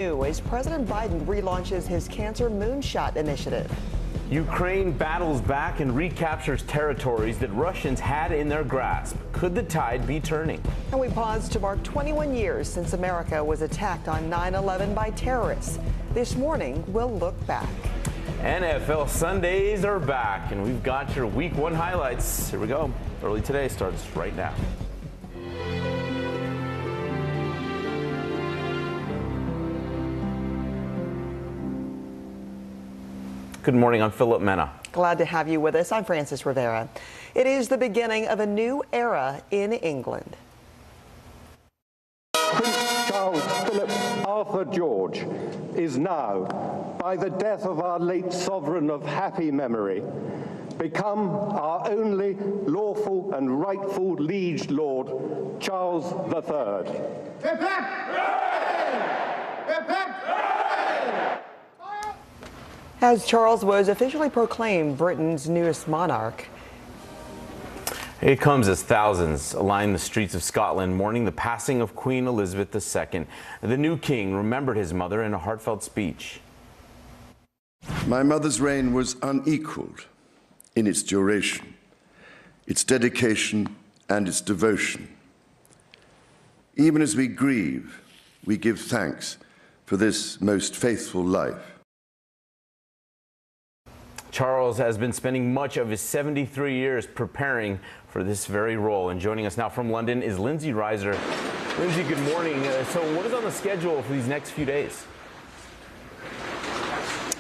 As President Biden relaunches his Cancer Moonshot initiative. Ukraine battles back and recaptures territories that Russians had in their grasp. Could the tide be turning? And we pause to mark 21 years since America was attacked on 9/11 by terrorists. This morning, we'll look back. NFL Sundays are back, and we've got your Week 1 highlights. Here we go. Early Today starts right now. Good morning, I'm Philip Mena. Glad to have you with us. I'm Frances Rivera. It is the beginning of a new era in England. Prince Charles Philip Arthur George is now, by the death of our late sovereign of happy memory, become our only lawful and rightful liege lord, Charles III. Hip, hip! Hip, hip! As Charles was officially proclaimed Britain's newest monarch. It comes as thousands line the streets of Scotland mourning the passing of Queen Elizabeth II. The new king remembered his mother in a heartfelt speech. My mother's reign was unequaled in its duration, its dedication and its devotion. Even as we grieve, we give thanks for this most faithful life. Charles has been spending much of his 73 years preparing for this very role. And joining us now from London is Lindsay Reiser. Lindsay, good morning. So what is on the schedule for these next few days?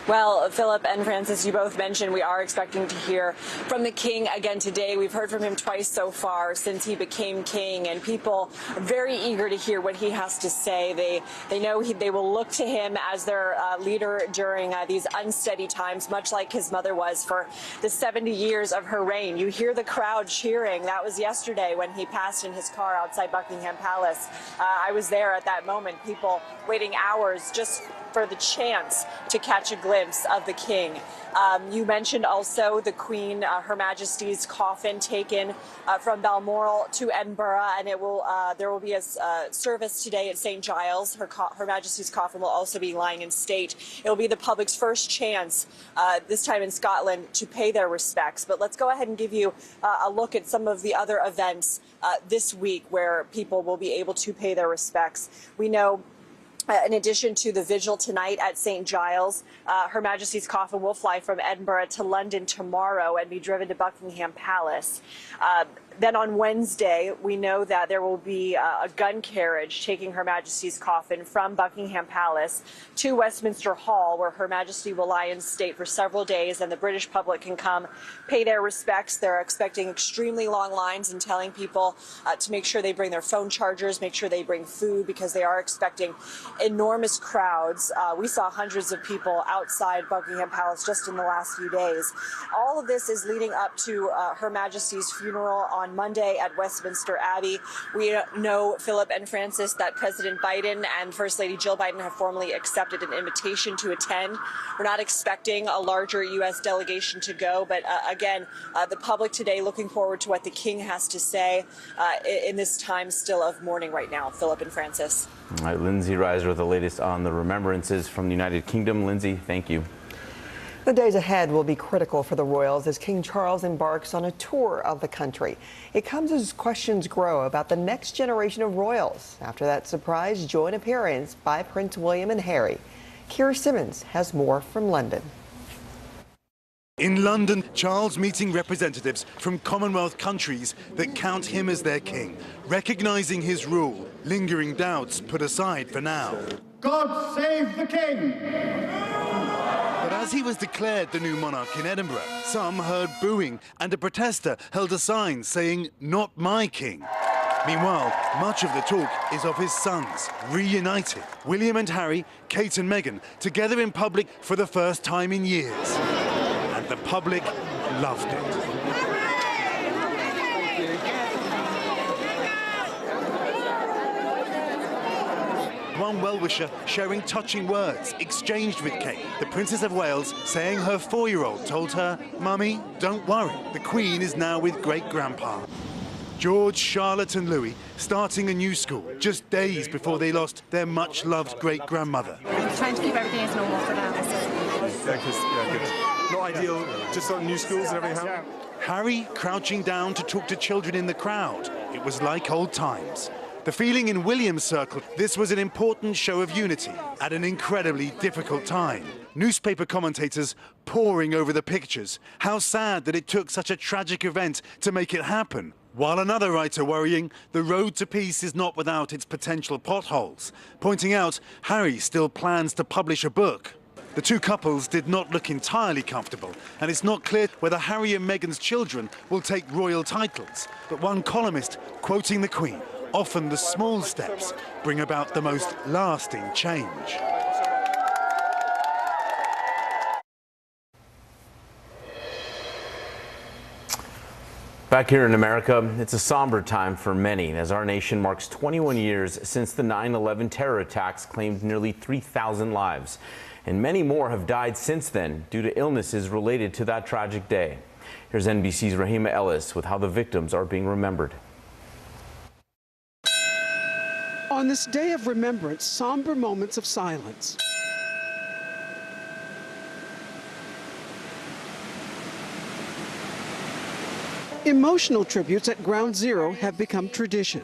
Well, Philip and Frances, you both mentioned we are expecting to hear from the king again today. We've heard from him twice so far since he became king, and people are very eager to hear what he has to say. They know they will look to him as their leader during these unsteady times, much like his mother was for the 70 years of her reign. You hear the crowd cheering. That was yesterday when he passed in his car outside Buckingham Palace. I was there at that moment, people waiting hours just for the chance to catch a glimpse of the king. You mentioned also the Queen, Her Majesty's coffin taken from Balmoral to Edinburgh, and there will be a service today at St. Giles. Her Majesty's coffin will also be lying in state. It will be the public's first chance, this time in Scotland, to pay their respects. But let's go ahead and give you a look at some of the other events this week where people will be able to pay their respects. We know, in addition to the vigil tonight at St. Giles, Her Majesty's coffin will fly from Edinburgh to London tomorrow and be driven to Buckingham Palace. Then on Wednesday, we know that there will be a gun carriage taking Her Majesty's coffin from Buckingham Palace to Westminster Hall, where Her Majesty will lie in state for several days, and the British public can come pay their respects. They're expecting extremely long lines and telling people to make sure they bring their phone chargers, make sure they bring food, because they are expecting enormous crowds. We saw hundreds of people outside Buckingham Palace just in the last few days. All of this is leading up to Her Majesty's funeral on Monday at Westminster Abbey. We know, Philip and Frances, that President Biden and First Lady Jill Biden have formally accepted an invitation to attend. We're not expecting a larger U.S. delegation to go, but again, the public today looking forward to what the king has to say in this time still of mourning right now. Philip and Frances. All right, Lindsay Reiser with the latest on the remembrances from the United Kingdom. Lindsay, thank you. The days ahead will be critical for the royals as King Charles embarks on a tour of the country. It comes as questions grow about the next generation of royals after that surprise joint appearance by Prince William and Harry. Kira Simmons has more from London. In London, Charles meeting representatives from Commonwealth countries that count him as their king, recognising his rule, lingering doubts put aside for now. God save the king! But as he was declared the new monarch in Edinburgh, some heard booing, and a protester held a sign saying, "Not my king." Meanwhile, much of the talk is of his sons, reunited. William and Harry, Kate and Meghan, together in public for the first time in years. And the public loved it. One well-wisher sharing touching words exchanged with Kate, the Princess of Wales, saying her 4-year-old told her, "Mummy, don't worry, the Queen is now with great-grandpa." George, Charlotte and Louis starting a new school just days before they lost their much-loved great-grandmother. Trying to keep everything as normal for them. Not ideal, just on new schools and everything. Harry crouching down to talk to children in the crowd. It was like old times. The feeling in William's circle, this was an important show of unity at an incredibly difficult time. Newspaper commentators poring over the pictures. How sad that it took such a tragic event to make it happen. While another writer worrying, the road to peace is not without its potential potholes, pointing out Harry still plans to publish a book. The two couples did not look entirely comfortable, and it's not clear whether Harry and Meghan's children will take royal titles. But one columnist, quoting the Queen, often the small steps bring about the most lasting change. Back here in America, it's a somber time for many as our nation marks 21 years since the 9/11 terror attacks claimed nearly 3,000 lives. And many more have died since then due to illnesses related to that tragic day. Here's NBC's Rahima Ellis with how the victims are being remembered. On this day of remembrance, somber moments of silence. Emotional tributes at Ground Zero have become tradition.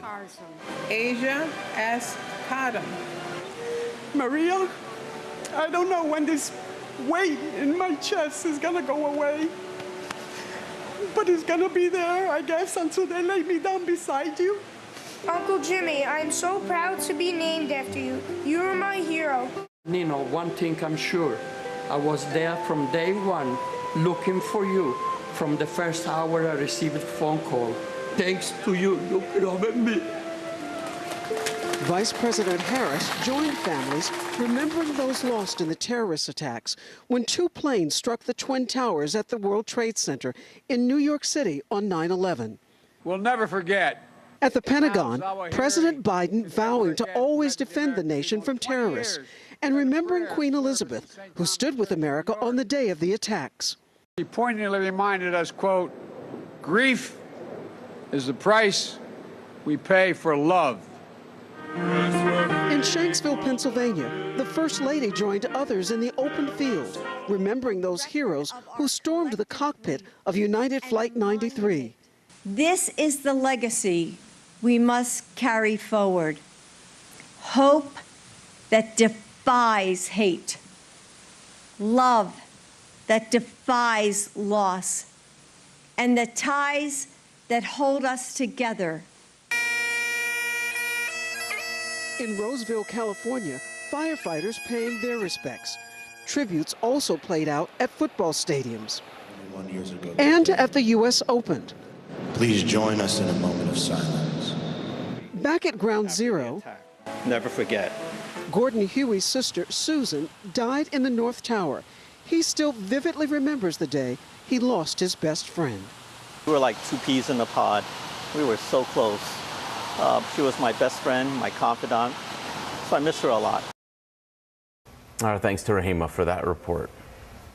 Asia S. Cottom. Maria, I don't know when this weight in my chest is gonna go away, but it's gonna be there, I guess, until they lay me down beside you. Uncle Jimmy, I'm so proud to be named after you. You're my hero. Nino, one thing I'm sure, I was there from day one looking for you. From the first hour I received a phone call. Thanks to you, looking over me. Vice President Harris joined families remembering those lost in the terrorist attacks when two planes struck the Twin Towers at the World Trade Center in New York City on 9/11. We'll never forget. At the Pentagon, President Biden vowing to always defend the nation from terrorists and remembering Queen Elizabeth, who stood with America on the day of the attacks. He poignantly reminded us, quote, grief is the price we pay for love. In Shanksville, Pennsylvania, the First Lady joined others in the open field, remembering those heroes who stormed the cockpit of United Flight 93. This is the legacy we must carry forward. Hope that defies hate. Love that defies loss. And the ties that hold us together. In Roseville, California, firefighters paying their respects. Tributes also played out at football stadiums. And at the U.S. Open. Please join us in a moment of silence. Back at Ground Zero, Never forget. Gordon Huey's sister, Susan, died in the North Tower. He still vividly remembers the day he lost his best friend. We were like two peas in a pod. We were so close. She was my best friend, my confidant, so I miss her a lot. Our thanks to Rahima for that report.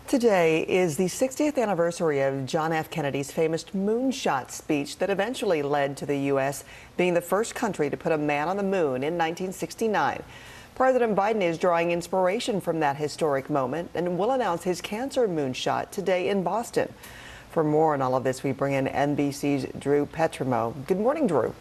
Today is the 60th anniversary of John F. Kennedy's famous moonshot speech that eventually led to the U.S. being the first country to put a man on the moon in 1969. President Biden is drawing inspiration from that historic moment and will announce his cancer moonshot today in Boston. For more on all of this, we bring in NBC's Drew Petrimo. Good morning, Drew.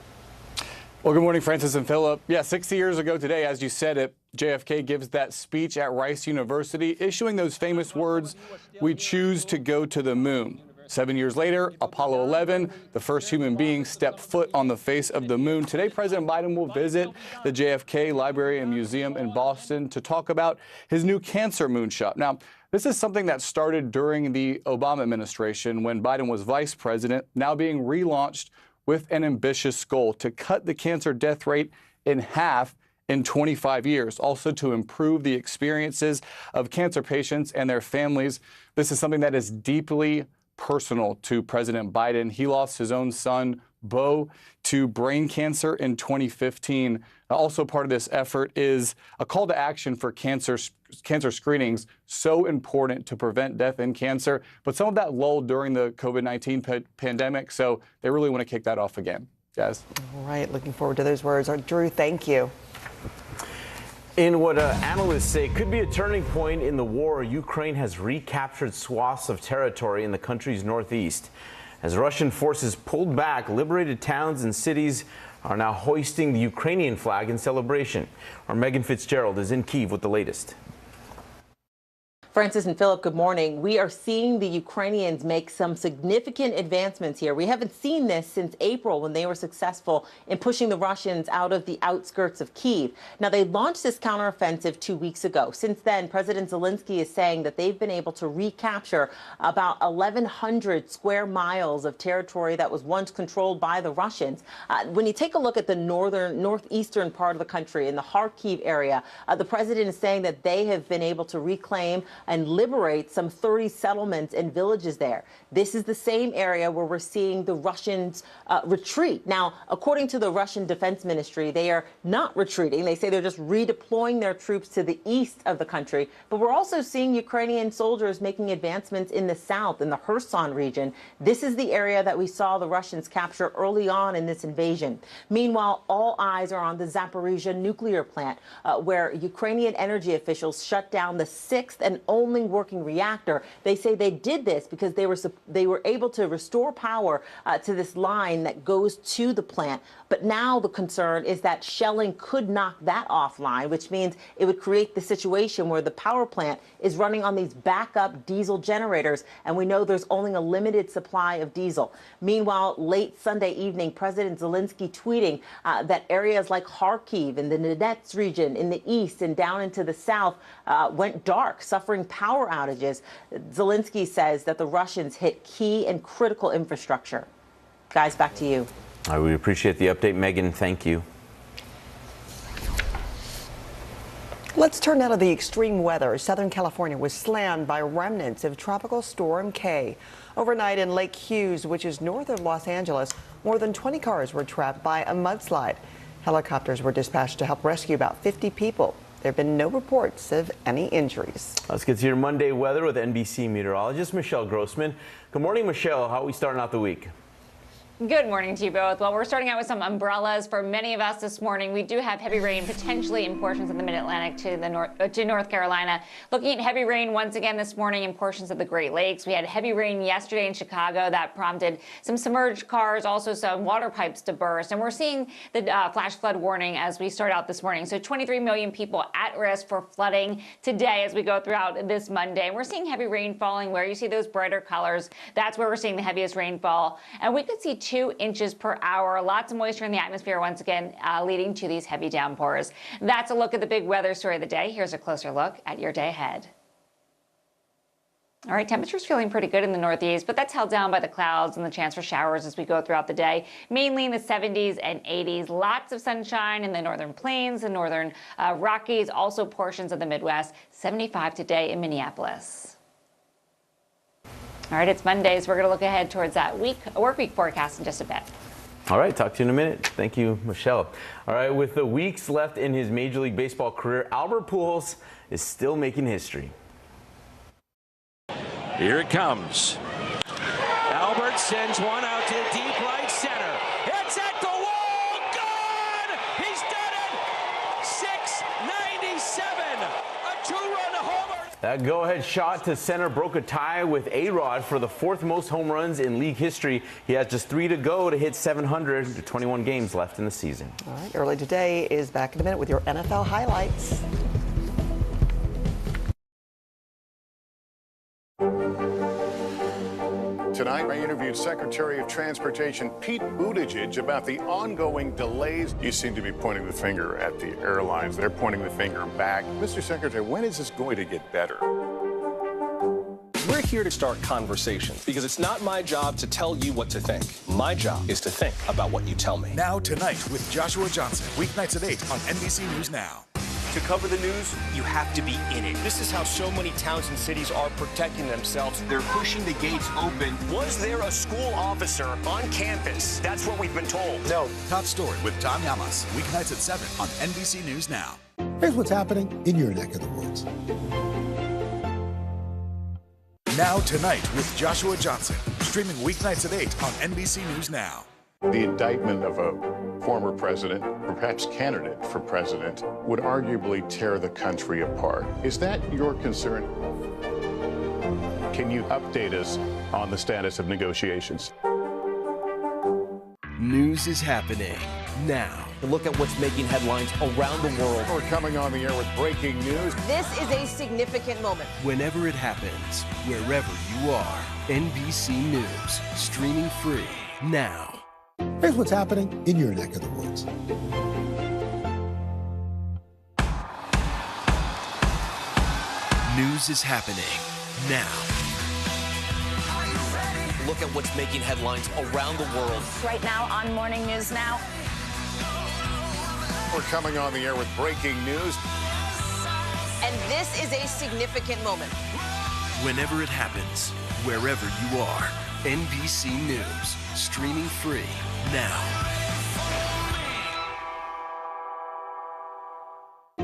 Well, good morning, Francis and Philip. Yeah, 60 years ago today, as you said it, JFK gives that speech at Rice University, issuing those famous words, "We choose to go to the moon." 7 years later, Apollo 11, the first human being stepped foot on the face of the moon. Today, President Biden will visit the JFK Library and Museum in Boston to talk about his new cancer moonshot. Now, this is something that started during the Obama administration when Biden was vice president, now being relaunched with an ambitious goal to cut the cancer death rate in half in 25 years, also to improve the experiences of cancer patients and their families. This is something that is deeply personal to President Biden. He lost his own son, Beau, to brain cancer in 2015. Also part of this effort is a call to action for cancer screenings, so important to prevent death in cancer. But some of that lulled during the COVID-19 pandemic, so they really want to kick that off again. Guys. All right, looking forward to those words. Drew, thank you. In what analysts say could be a turning point in the war, Ukraine has recaptured swaths of territory in the country's northeast. As Russian forces pulled back, liberated towns and cities are now hoisting the Ukrainian flag in celebration. Our Megan Fitzgerald is in Kyiv with the latest. Francis and Philip, good morning. We are seeing the Ukrainians make some significant advancements here. We haven't seen this since April when they were successful in pushing the Russians out of the outskirts of Kyiv. Now, they launched this counteroffensive 2 weeks ago. Since then, President Zelensky is saying that they've been able to recapture about 1,100 square miles of territory that was once controlled by the Russians. When you take a look at the northeastern part of the country, in the Kharkiv area, the president is saying that they have been able to reclaim and liberate some 30 settlements and villages there. This is the same area where we're seeing the Russians retreat. Now, according to the Russian Defense Ministry, they are not retreating. They say they're just redeploying their troops to the east of the country. But we're also seeing Ukrainian soldiers making advancements in the south, in the Kherson region. This is the area that we saw the Russians capture early on in this invasion. Meanwhile, all eyes are on the Zaporizhzhia nuclear plant, where Ukrainian energy officials shut down the 6th and only working reactor. They say they did this because they were able to restore power to this line that goes to the plant. But now the concern is that shelling could knock that offline, which means it would create the situation where the power plant is running on these backup diesel generators, and we know there's only a limited supply of diesel. Meanwhile, late Sunday evening, President Zelensky tweeting that areas like Kharkiv and the Donetsk region in the east and down into the south went dark, suffering power outages. Zelensky says that the Russians hit key and critical infrastructure. Guys, back to you. All right, we appreciate the update, Megan. Thank you. Let's turn now to the extreme weather. Southern California was slammed by remnants of Tropical Storm K. Overnight in Lake Hughes, which is north of Los Angeles, more than 20 cars were trapped by a mudslide. Helicopters were dispatched to help rescue about 50 people. There have been no reports of any injuries. Let's get to your Monday weather with NBC meteorologist Michelle Grossman. Good morning, Michelle. How are we starting out the week? Good morning to you both. Well, we're starting out with some umbrellas for many of us this morning. We do have heavy rain potentially in portions of the Mid-Atlantic to North Carolina. Looking at heavy rain once again this morning in portions of the Great Lakes. We had heavy rain yesterday in Chicago that prompted some submerged cars, also some water pipes to burst. And we're seeing the flash flood warning as we start out this morning. So 23 million people at risk for flooding today as we go throughout this Monday. And we're seeing heavy rain falling where you see those brighter colors. That's where we're seeing the heaviest rainfall. And we could see 2 inches per hour. Lots of moisture in the atmosphere once again, leading to these heavy downpours. That's a look at the big weather story of the day. Here's a closer look at your day ahead. All right, temperatures feeling pretty good in the Northeast, but that's held down by the clouds and the chance for showers as we go throughout the day, mainly in the 70s and 80s. Lots of sunshine in the northern plains, the northern Rockies, also portions of the Midwest. 75 today in Minneapolis. All right, it's Monday, so we're going to look ahead towards that work week forecast in just a bit. All right, talk to you in a minute. Thank you, Michelle. All right, with the weeks left in his Major League Baseball career, Albert Pujols is still making history. Here it comes. Albert sends one out to deep right center. It's at the wall. Gone! He's done it! 697. A two-run homer. That go-ahead shot to center broke a tie with A-Rod for the 4th most home runs in league history. He has just 3 to go to hit 700. 21 games left in the season. All right, Early Today is back in a minute with your NFL highlights. Tonight, I interviewed Secretary of Transportation Pete Buttigieg about the ongoing delays. You seem to be pointing the finger at the airlines. They're pointing the finger back. Mr. Secretary, when is this going to get better? We're here to start conversations because it's not my job to tell you what to think. My job is to think about what you tell me. Now Tonight with Joshua Johnson, weeknights at 8 on NBC News Now. To cover the news, you have to be in it. This is how so many towns and cities are protecting themselves. They're pushing the gates open. Was there a school officer on campus? That's what we've been told. No. Top Story with Tom Llamas, weeknights at 7 on NBC News Now. Here's what's happening in your neck of the woods. Now Tonight with Joshua Johnson, streaming weeknights at 8 on NBC News Now. The indictment of a former president, or perhaps candidate for president, would arguably tear the country apart. Is that your concern? Can you update us on the status of negotiations? News is happening now. Look at what's making headlines around the world. We're coming on the air with breaking news. This is a significant moment. Whenever it happens, wherever you are, NBC News, streaming free now. Here's what's happening in your neck of the woods. News is happening now. Look at what's making headlines around the world. Right now on Morning News Now. We're coming on the air with breaking news. And this is a significant moment. Whenever it happens, wherever you are, NBC News, streaming free now.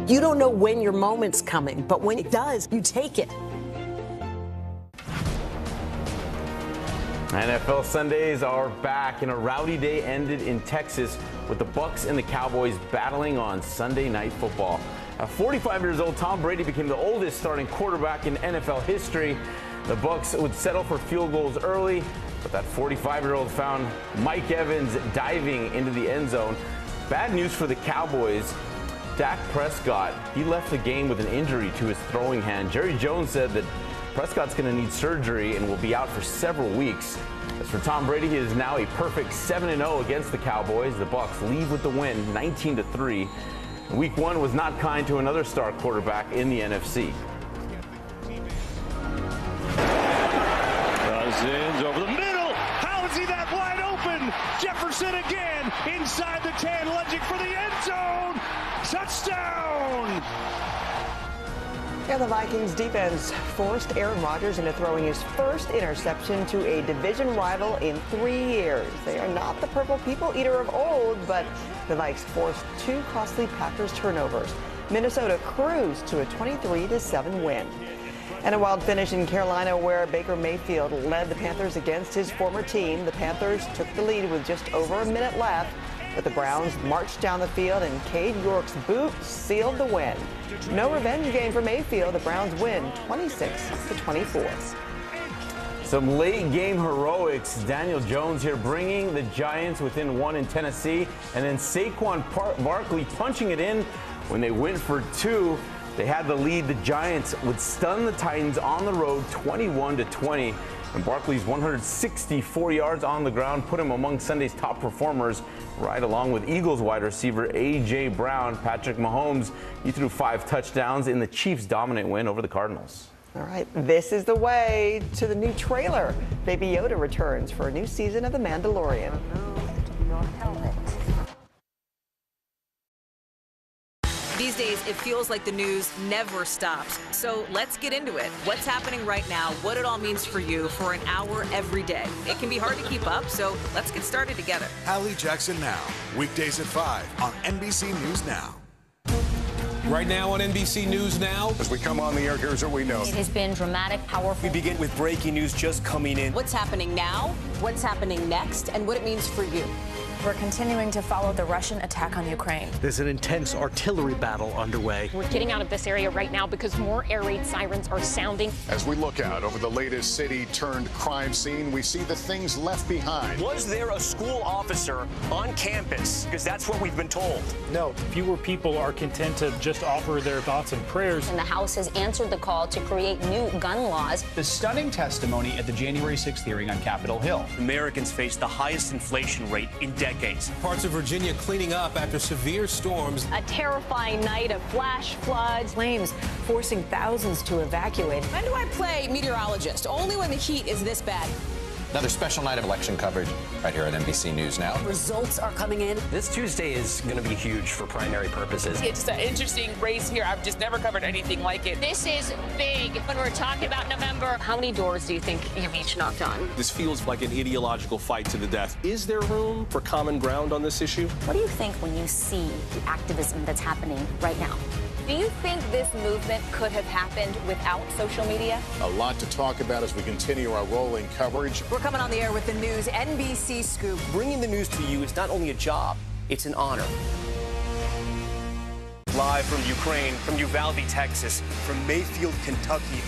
You don't know when your moment's coming, but when it does, you take it. NFL Sundays are back, and a rowdy day ended in Texas with the Bucs and the Cowboys battling on Sunday Night Football. At 45 years old, Tom Brady became the oldest starting quarterback in NFL history. The Bucs would settle for field goals early, but that 45-year-old found Mike Evans diving into the end zone. Bad news for the Cowboys. Dak Prescott, he left the game with an injury to his throwing hand. Jerry Jones said that Prescott's going to need surgery and will be out for several weeks. As for Tom Brady, he is now a perfect 7-0 against the Cowboys. The Bucs leave with the win, 19-3. Week 1 was not kind to another star quarterback in the NFC. Cousins over the middle. How is he that wide open? Jefferson again inside the 10, lunging for the end zone. Touchdown! Yeah, the Vikings defense forced Aaron Rodgers into throwing his first interception to a division rival in 3 years. They are not the purple people eater of old, but the Vikes forced 2 costly Packers turnovers. Minnesota cruised to a 23-7 win. And a wild finish in Carolina where Baker Mayfield led the Panthers against his former team. The Panthers took the lead with just over a minute left, but the Browns marched down the field and Cade York's boot sealed the win. No revenge game for Mayfield. The Browns win 26-24. Some late game heroics. Daniel Jones here bringing the Giants within 1 in Tennessee, and then Saquon Barkley punching it in when they went for 2. They had the lead. The Giants would stun the Titans on the road 21-20. And Barkley's 164 yards on the ground put him among Sunday's top performers, right along with Eagles wide receiver A.J. Brown. Patrick Mahomes, he threw 5 touchdowns in the Chiefs' dominant win over the Cardinals. All right, this is the way to the new trailer. Baby Yoda returns for a new season of The Mandalorian. These days, it feels like the news never stops. So let's get into it. What's happening right now, what it all means for you for an hour every day. It can be hard to keep up, so let's get started together. Hallie Jackson Now, weekdays at 5 on NBC News Now. Right now on NBC News Now. As we come on the air, here's what we know. It has been dramatic, powerful. We begin with breaking news just coming in. What's happening now, what's happening next, and what it means for you. We're continuing to follow the Russian attack on Ukraine. There's an intense artillery battle underway. We're getting out of this area right now because more air raid sirens are sounding. As we look out over the latest city-turned-crime scene, we see the things left behind. Was there a school officer on campus? Because that's what we've been told. No, fewer people are content to just offer their thoughts and prayers. And the House has answered the call to create new gun laws. The stunning testimony at the January 6th hearing on Capitol Hill. Americans face the highest inflation rate in decades. Parts of Virginia cleaning up after severe storms. A terrifying night of flash floods. Flames forcing thousands to evacuate. When do I play meteorologist? Only when the heat is this bad. Another special night of election coverage right here at NBC News Now. Results are coming in. This Tuesday is going to be huge for primary purposes. It's an interesting race here. I've just never covered anything like it. This is big. When we're talking about November, how many doors do you think you've each knocked on? This feels like an ideological fight to the death. Is there room for common ground on this issue? What do you think when you see the activism that's happening right now? Do you think this movement could have happened without social media? A lot to talk about as we continue our rolling coverage. We're coming on the air with the news NBC Scoop. Bringing the news to you is not only a job, it's an honor. Live from Ukraine, from Uvalde, Texas, from Mayfield, Kentucky.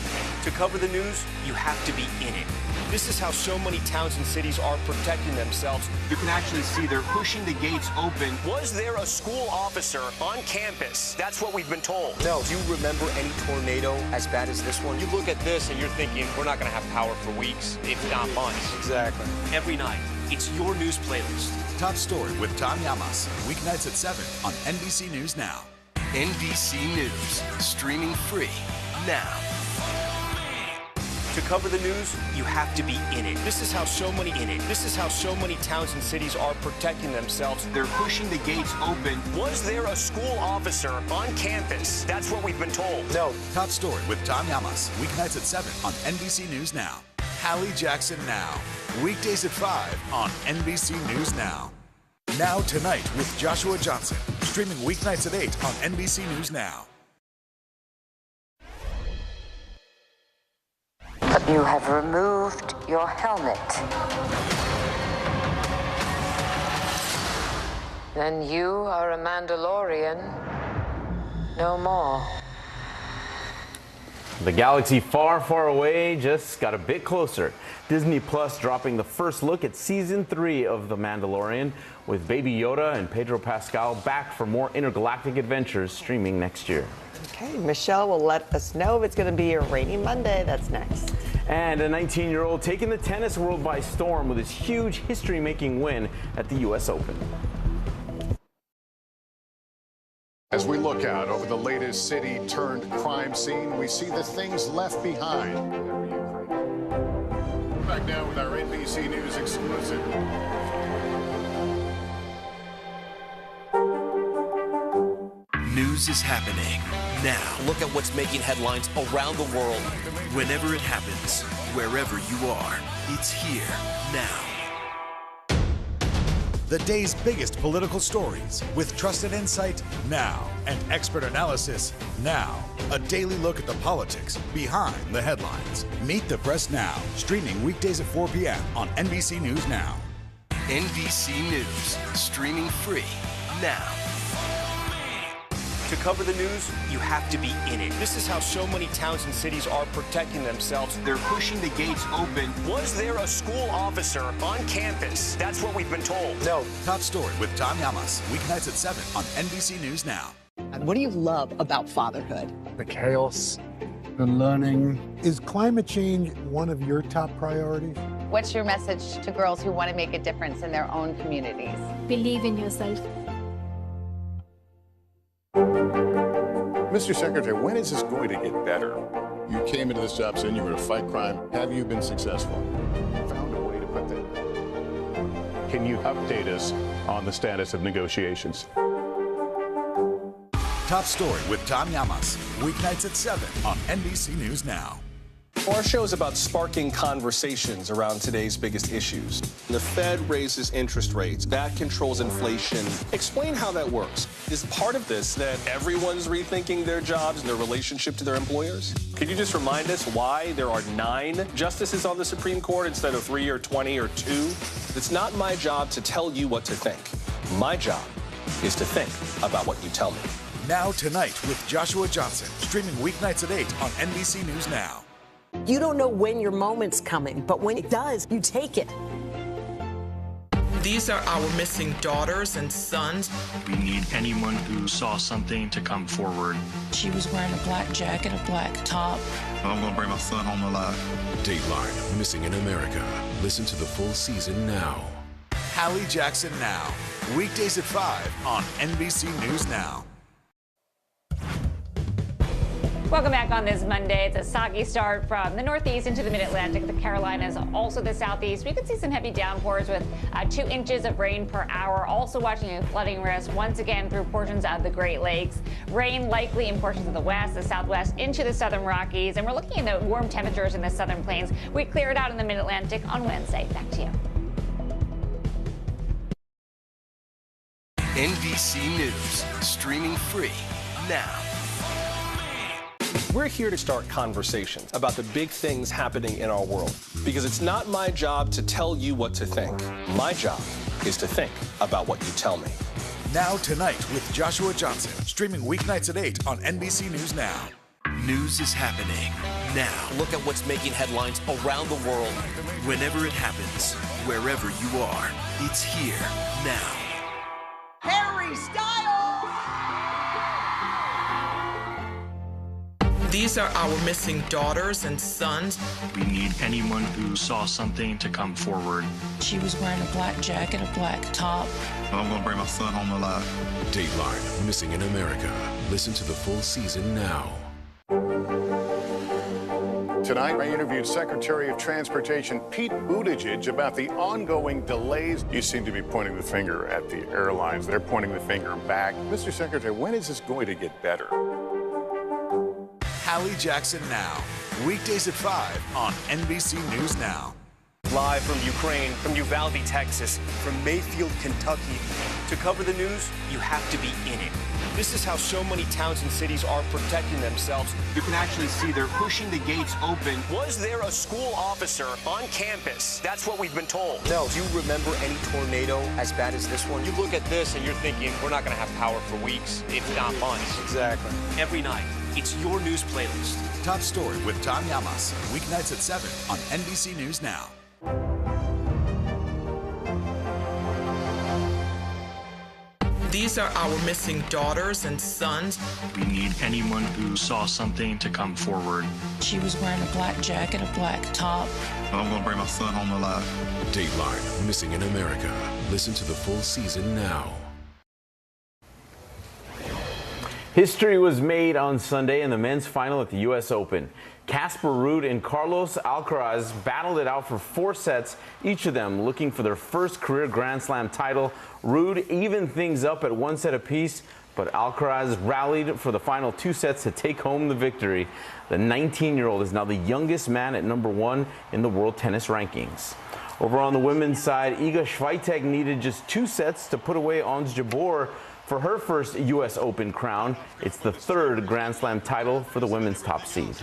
To cover the news, you have to be in it. This is how so many towns and cities are protecting themselves. You can actually see they're pushing the gates open. Was there a school officer on campus? That's what we've been told. No. Do you remember any tornado as bad as this one? You look at this and you're thinking, we're not going to have power for weeks, if not months. Exactly. Every night, it's your news playlist. Top Story with Tom Llamas, weeknights at 7 on NBC News Now. NBC News, streaming free now. To cover the news, you have to be in it. This is how so many towns and cities are protecting themselves. They're pushing the gates open. Was there a school officer on campus? That's what we've been told. No. Top Story with Tom Llamas, weeknights at 7 on NBC News Now. Hallie Jackson Now, weekdays at 5 on NBC News Now. Now Tonight with Joshua Johnson, streaming weeknights at 8 on NBC News Now. You have removed your helmet. Then you are a Mandalorian no more. The galaxy far, far away just got a bit closer. Disney Plus dropping the first look at season 3 of The Mandalorian, with Baby Yoda and Pedro Pascal back for more intergalactic adventures, streaming next year. Okay, Michelle will let us know if it's going to be a rainy Monday. That's next. And a 19-year-old taking the tennis world by storm with his huge history-making win at the U.S. Open. As we look out over the latest city-turned-crime scene, we see the things left behind. Back now with our NBC News exclusive. News is happening now. Look at what's making headlines around the world. Whenever it happens, wherever you are, it's here now. The day's biggest political stories with trusted insight now and expert analysis now. A daily look at the politics behind the headlines. Meet the Press Now, streaming weekdays at 4 p.m. on NBC News Now. NBC News, streaming free now. To cover the news, you have to be in it. This is how so many towns and cities are protecting themselves. They're pushing the gates open. Was there a school officer on campus? That's what we've been told. No. Top Story with Tom Llamas, weeknights at 7 on NBC News Now. And what do you love about fatherhood? The chaos, the learning. Is climate change one of your top priorities? What's your message to girls who want to make a difference in their own communities? Believe in yourself. Mr. Secretary, when is this going to get better? You came into this job saying you were going to fight crime. Have you been successful? Found a way to put that. Can you update us on the status of negotiations? Top Story with Tom Llamas, weeknights at 7 on NBC News Now. Our show is about sparking conversations around today's biggest issues. The Fed raises interest rates. That controls inflation. Explain how that works. Is part of this that everyone's rethinking their jobs and their relationship to their employers? Could you just remind us why there are 9 justices on the Supreme Court instead of 3 or 20 or 2? It's not my job to tell you what to think. My job is to think about what you tell me. Now Tonight with Joshua Johnson, streaming weeknights at 8 on NBC News Now. You don't know when your moment's coming, but when it does, you take it. These are our missing daughters and sons. We need anyone who saw something to come forward. She was wearing a black jacket, a black top. I'm going to bring my son home alive. Dateline, Missing in America. Listen to the full season now. Hallie Jackson Now, weekdays at 5 on NBC News Now. Welcome back on this Monday. It's a soggy start from the Northeast into the Mid-Atlantic, the Carolinas, also the Southeast. We could see some heavy downpours with 2 inches of rain per hour. Also watching a flooding risk once again through portions of the Great Lakes. Rain likely in portions of the west, the southwest, into the southern Rockies. And we're looking at the warm temperatures in the southern plains. We cleared out in the Mid-Atlantic on Wednesday. Back to you. NBC News, streaming free now. We're here to start conversations about the big things happening in our world, because it's not my job to tell you what to think. My job is to think about what you tell me. Now Tonight with Joshua Johnson, streaming weeknights at 8 on NBC News Now. News is happening now. Look at what's making headlines around the world. Whenever it happens, wherever you are, it's here now. Harry Styles! These are our missing daughters and sons. We need anyone who saw something to come forward. She was wearing a black jacket, a black top. I'm going to bring my son home alive. Dateline, Missing in America. Listen to the full season now. Tonight, I interviewed Secretary of Transportation Pete Buttigieg about the ongoing delays. You seem to be pointing the finger at the airlines. They're pointing the finger back. Mr. Secretary, when is this going to get better? Hallie Jackson Now. Weekdays at 5 on NBC News Now. Live from Ukraine, from Uvalde, Texas, from Mayfield, Kentucky. To cover the news, you have to be in it. This is how so many towns and cities are protecting themselves. You can actually see they're pushing the gates open. Was there a school officer on campus? That's what we've been told. No. Do you remember any tornado as bad as this one? You look at this and you're thinking, we're not going to have power for weeks, if not months. Exactly. Every night, it's your news playlist. Top Story with Tom Llamas. Weeknights at 7 on NBC News Now. These are our missing daughters and sons. We need anyone who saw something to come forward. She was wearing a black jacket, a black top. I'm going to bring my son home alive. Dateline, Missing in America. Listen to the full season now. History was made on Sunday in the men's final at the U.S. Open. Casper Ruud and Carlos Alcaraz battled it out for 4 sets, each of them looking for their first career Grand Slam title. Ruud evened things up at 1 set apiece, but Alcaraz rallied for the final 2 sets to take home the victory. The 19-year-old is now the youngest man at #1 in the world tennis rankings. Over on the women's side, Iga Swiatek needed just 2 sets to put away Ons Jabeur for her first U.S. Open crown. It's the 3rd Grand Slam title for the women's top seed.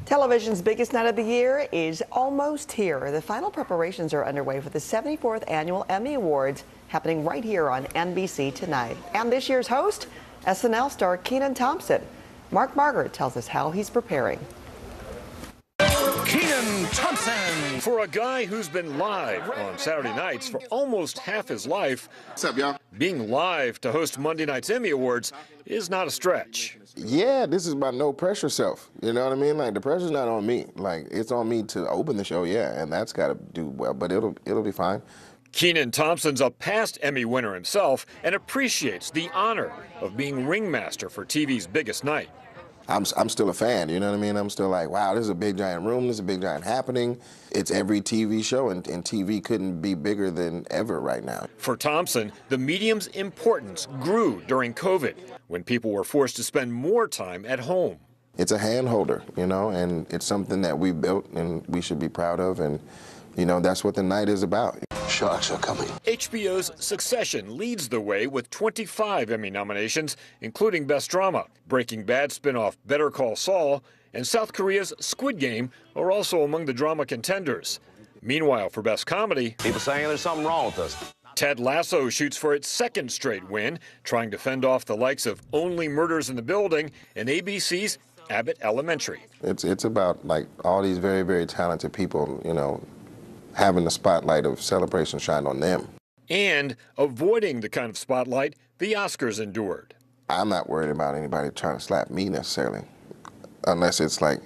Television's biggest night of the year is almost here. The final preparations are underway for the 74th Annual Emmy Awards, happening right here on NBC tonight. And this year's host, SNL star Kenan Thompson. Mark Margaret tells us how he's preparing. Kenan Thompson. For a guy who's been live on Saturday nights for almost half his life, What's up, y'all? being live to host Monday night's Emmy Awards is not a stretch. Yeah, this is my no pressure self. You know what I mean? Like, the pressure's not on me. Like, it's on me to open the show, yeah, and that's got to do well, but it'll be fine. Kenan Thompson's a past Emmy winner himself and appreciates the honor of being ringmaster for TV's biggest night. I'm still a fan, you know what I mean? I'm still like, wow, this is a big giant room, this is a big giant happening. It's every TV show, and TV couldn't be bigger than ever right now. For Thompson, the medium's importance grew during COVID, when people were forced to spend more time at home. It's a hand holder, you know, and it's something that we built and we should be proud of, and, you know, that's what the night is about. Sharks are coming. HBO's Succession leads the way with 25 Emmy nominations, including Best Drama. Breaking Bad spinoff Better Call Saul and South Korea's Squid Game are also among the drama contenders. Meanwhile, for Best Comedy, people saying there's something wrong with us. Ted Lasso shoots for its 2nd straight win, trying to fend off the likes of Only Murders in the Building and ABC's Abbott Elementary. It's about, like, all these very, very talented people, you know, having the spotlight of celebration shine on them. And avoiding the kind of spotlight the Oscars endured. I'm not worried about anybody trying to slap me necessarily, unless it's, like,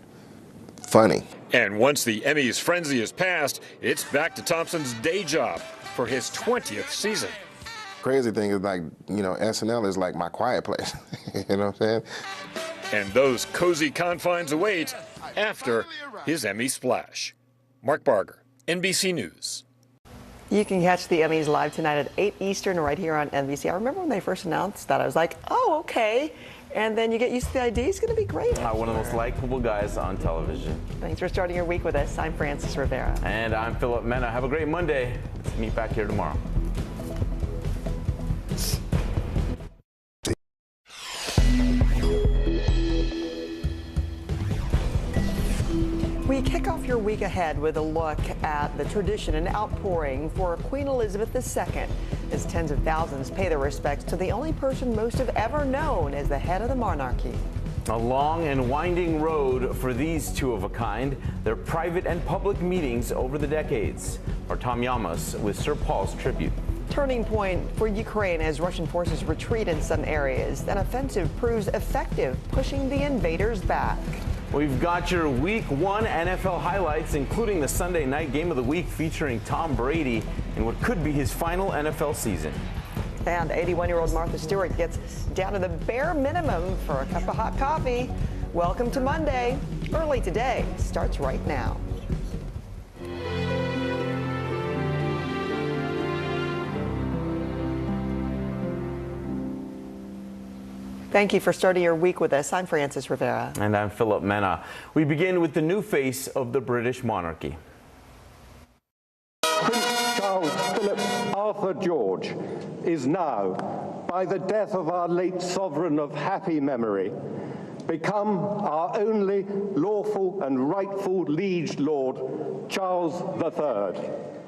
funny. And once the Emmys frenzy is past, it's back to Thompson's day job for his 20th season. Crazy thing is, like, you know, SNL is like my quiet place. You know what I'm saying? And those cozy confines await after his Emmy splash. Mark Barger, NBC News. You can catch the Emmys live tonight at 8 Eastern right here on NBC. I remember when they first announced that, I was like, oh, okay. And then you get used to the idea. It's going to be great. One of the most likable guys on television. Thanks for starting your week with us. I'm Francis Rivera. And I'm Philip Mena. Have a great Monday. Let's meet back here tomorrow. We kick off your week ahead with a look at the tradition and outpouring for Queen Elizabeth II as tens of thousands pay their respects to the only person most have ever known as the head of the monarchy. A long and winding road for these two of a kind, their private and public meetings over the decades. Our Tom Llamas with Sir Paul's tribute. Turning point for Ukraine as Russian forces retreat in some areas. An offensive proves effective, pushing the invaders back. We've got your Week 1 NFL highlights, including the Sunday night game of the week featuring Tom Brady in what could be his final NFL season. And 81-year-old Martha Stewart gets down to the bare minimum for a cup of hot coffee. Welcome to Monday. Early Today starts right now. Thank you for starting your week with us. I'm Frances Rivera. And I'm Philip Mena. We begin with the new face of the British monarchy. Prince Charles Philip Arthur George is now, by the death of our late sovereign of happy memory, become our only lawful and rightful liege lord, Charles III.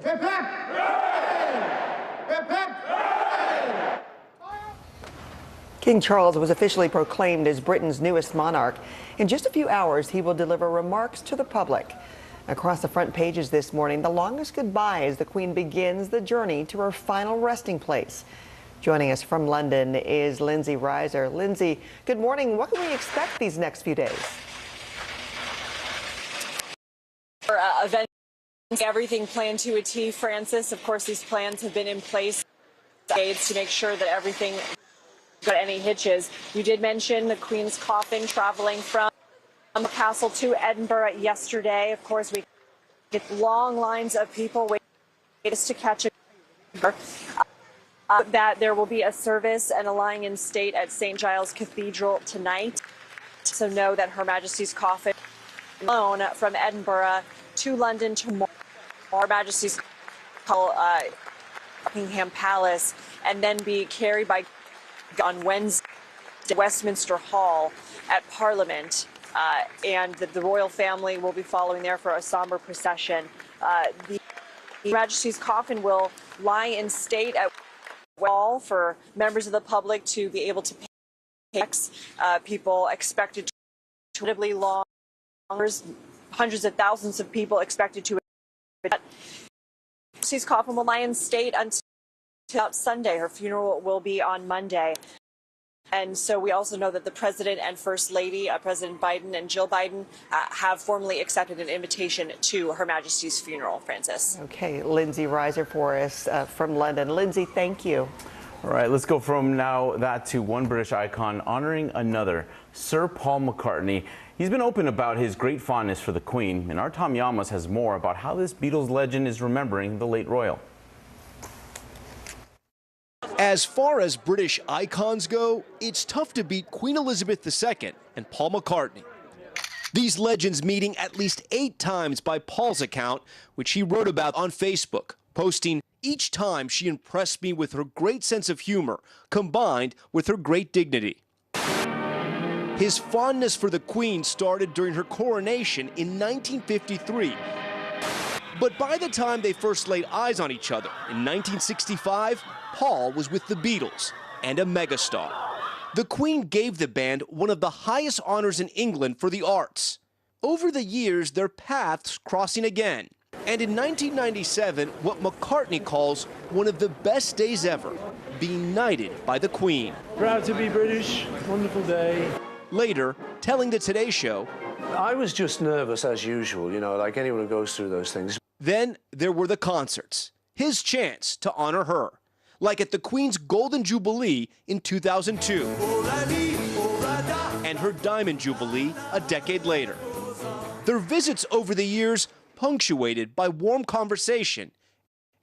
Hip, hip! Hip, hip! King Charles was officially proclaimed as Britain's newest monarch. In just a few hours, he will deliver remarks to the public. Across the front pages this morning, the longest goodbye as the Queen begins the journey to her final resting place. Joining us from London is Lindsay Reiser. Lindsay, good morning. What can we expect these next few days? Events, everything planned to a T, Francis. Of course, these plans have been in place to make sure that everything got any hitches. You did mention the Queen's coffin traveling from the castle to Edinburgh yesterday. Of course, we get long lines of people waiting to catch a that there will be a service and a lying in state at St. Giles Cathedral tonight. So know that Her Majesty's coffin alone from Edinburgh to London tomorrow. Her Majesty's Buckingham Palace, and then be carried by on Wednesday Westminster Hall at Parliament, and the royal family will be following there for a somber procession. The Majesty's coffin will lie in state at Wall for members of the public to be able to pay. People expected to incredibly long, hundreds of thousands of people expected to. The Majesty's coffin will lie in state until Sunday. Her funeral will be on Monday. And so we also know that the President and First Lady, President Biden and Jill Biden, have formally accepted an invitation to Her Majesty's funeral, Francis. Okay, Lindsay Reiser for us from London. Lindsay, thank you. All right, let's go from now that to one British icon honoring another, Sir Paul McCartney. He's been open about his great fondness for the Queen, and our Tom Llamas has more about how this Beatles legend is remembering the late royal. As far as British icons go, it's tough to beat Queen Elizabeth II and Paul McCartney. These legends meeting at least 8 times by Paul's account, which he wrote about on Facebook, posting, "Each time she impressed me with her great sense of humor, combined with her great dignity." His fondness for the Queen started during her coronation in 1953. But by the time they first laid eyes on each other in 1965, Paul was with the Beatles and a megastar. The Queen gave the band one of the highest honors in England for the arts. Over the years, their paths crossing again. And in 1997, what McCartney calls one of the best days ever, being knighted by the Queen. Proud to be British, wonderful day. Later, telling the Today Show, I was just nervous as usual, you know, like anyone who goes through those things. Then there were the concerts, his chance to honor her, like at the Queen's Golden Jubilee in 2002, and her Diamond Jubilee a decade later. Their visits over the years punctuated by warm conversation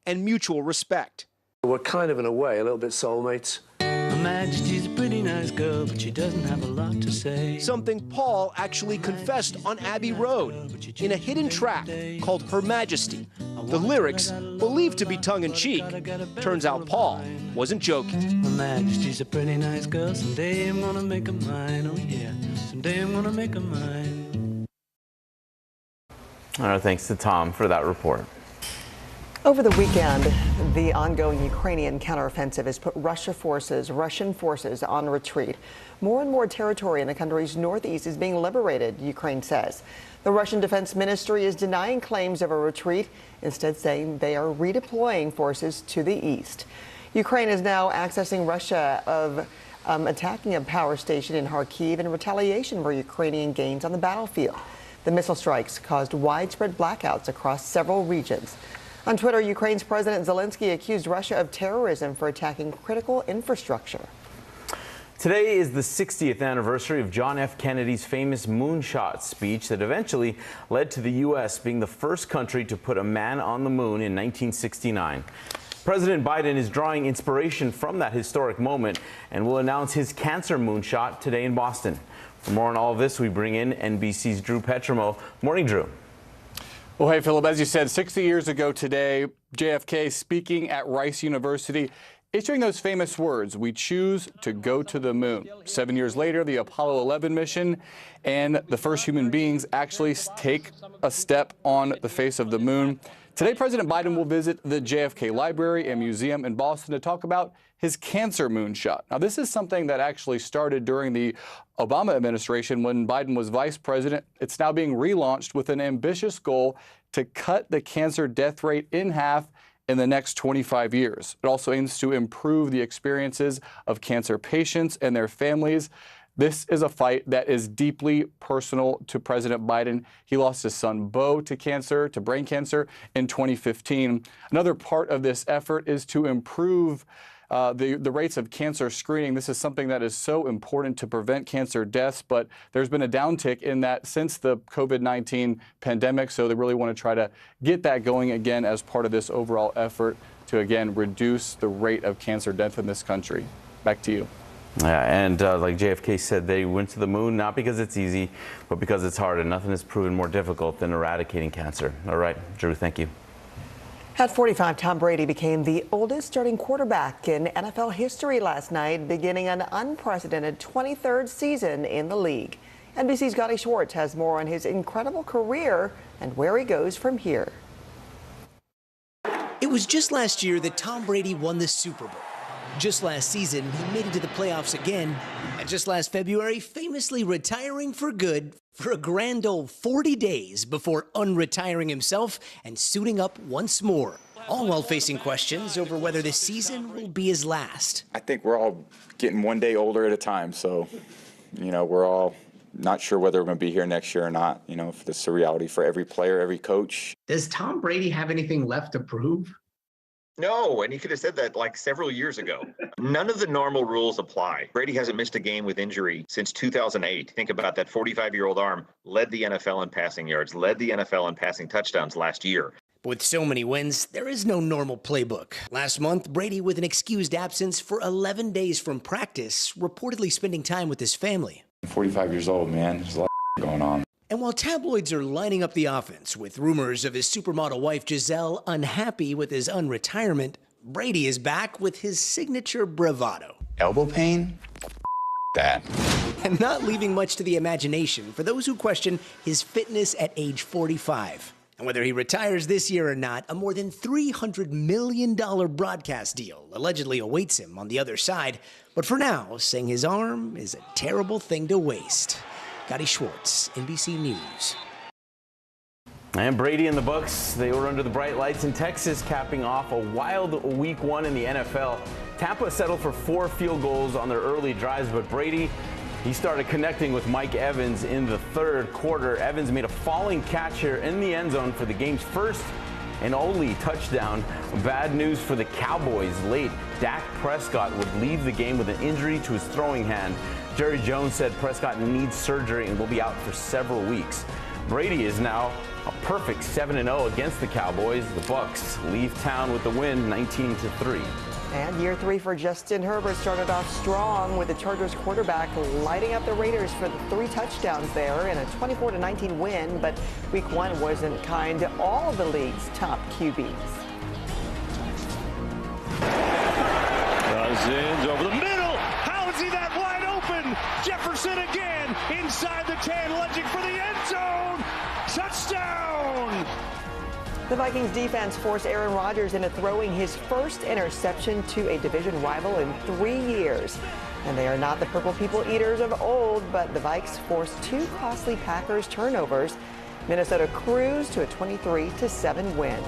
and mutual respect. We're kind of, in a way, a little bit soulmates. Her Majesty's a pretty nice girl, but she doesn't have a lot to say. Something Paul actually confessed on Abbey Road in a hidden track called Her Majesty. The lyrics, believed to be tongue-in-cheek, turns out Paul wasn't joking. Her Majesty's a pretty nice girl, someday I'm gonna make her mine, oh yeah, someday I'm gonna make her mine. All right, thanks to Tom for that report. Over the weekend, the ongoing Ukrainian counteroffensive has put Russian forces on retreat. More and more territory in the country's northeast is being liberated, Ukraine says. The Russian Defense Ministry is denying claims of a retreat, instead saying they are redeploying forces to the east. Ukraine is now accusing Russia of attacking a power station in Kharkiv in retaliation for Ukrainian gains on the battlefield. The missile strikes caused widespread blackouts across several regions. On Twitter, Ukraine's President Zelensky accused Russia of terrorism for attacking critical infrastructure. Today is the 60th anniversary of John F. Kennedy's famous moonshot speech that eventually led to the U.S. being the first country to put a man on the moon in 1969. President Biden is drawing inspiration from that historic moment and will announce his cancer moonshot today in Boston. For more on all of this, we bring in NBC's Drew Petrimo. Morning, Drew. Well, hey, Philip, as you said, 60 years ago today, JFK speaking at Rice University, issuing those famous words, "We choose to go to the moon." 7 years later, the Apollo 11 mission and the first human beings actually take a step on the face of the moon. Today, President Biden will visit the JFK Library and Museum in Boston to talk about his cancer moonshot. Now, this is something that actually started during the Obama administration when Biden was vice president. It's now being relaunched with an ambitious goal to cut the cancer death rate in half in the next 25 years. It also aims to improve the experiences of cancer patients and their families. This is a fight that is deeply personal to President Biden. He lost his son, Beau, to brain cancer in 2015. Another part of this effort is to improve the rates of cancer screening. This is something that is so important to prevent cancer deaths, but there's been a downtick in that since the COVID-19 pandemic, so they really want to try to get that going again as part of this overall effort to, again, reduce the rate of cancer death in this country. Back to you. Yeah, and like JFK said, they went to the moon not because it's easy, but because it's hard, and nothing has proven more difficult than eradicating cancer. All right, Drew, thank you. At 45, Tom Brady became the oldest starting quarterback in NFL history last night, beginning an unprecedented 23rd season in the league. NBC's Gotti Schwartz has more on his incredible career and where he goes from here. It was just last year that Tom Brady won the Super Bowl. Just last season, he made it to the playoffs again. And just last February, famously retiring for good for a grand old 40 days before unretiring himself and suiting up once more. All while facing questions over whether this season will be his last. I think we're all getting one day older at a time. So, we're all not sure whether we're going to be here next year or not. This is a reality for every player, every coach. Does Tom Brady have anything left to prove? No, and he could have said that like several years ago. None of the normal rules apply. Brady hasn't missed a game with injury since 2008. Think about that 45-year-old arm, led the NFL in passing yards, led the NFL in passing touchdowns last year. With so many wins, there is no normal playbook. Last month, Brady with an excused absence for 11 days from practice, reportedly spending time with his family. I'm 45 years old, man. There's a lot of going on. And while tabloids are lining up the offense with rumors of his supermodel wife Giselle unhappy with his unretirement, Brady is back with his signature bravado. Elbow pain? That. And not leaving much to the imagination for those who question his fitness at age 45. And whether he retires this year or not, a more than $300 million broadcast deal allegedly awaits him on the other side. But for now, saying his arm is a terrible thing to waste. Gotti Schwartz, NBC News. And Brady and the Bucs, they were under the bright lights in Texas, capping off a wild week one in the NFL. Tampa settled for 4 field goals on their early drives, but Brady, he started connecting with Mike Evans in the third quarter. Evans made a falling catch here in the end zone for the game's first and only touchdown. Bad news for the Cowboys late. Dak Prescott would leave the game with an injury to his throwing hand. Jerry Jones said Prescott needs surgery and will be out for several weeks. Brady is now a perfect 7-0 against the Cowboys. The Bucs leave town with the win, 19-3. And year 3 for Justin Herbert started off strong with the Chargers quarterback lighting up the Raiders for the 3 touchdowns there in a 24-19 win. But week 1 wasn't kind to all of the league's top QBs. Cousins over the middle. How is he that wide open? Jefferson again inside the 10, lunging for the end zone. Touchdown! The Vikings defense forced Aaron Rodgers into throwing his first interception to a division rival in 3 years. And they are not the purple people eaters of old, but the Vikes forced 2 costly Packers turnovers. Minnesota cruised to a 23-7 win.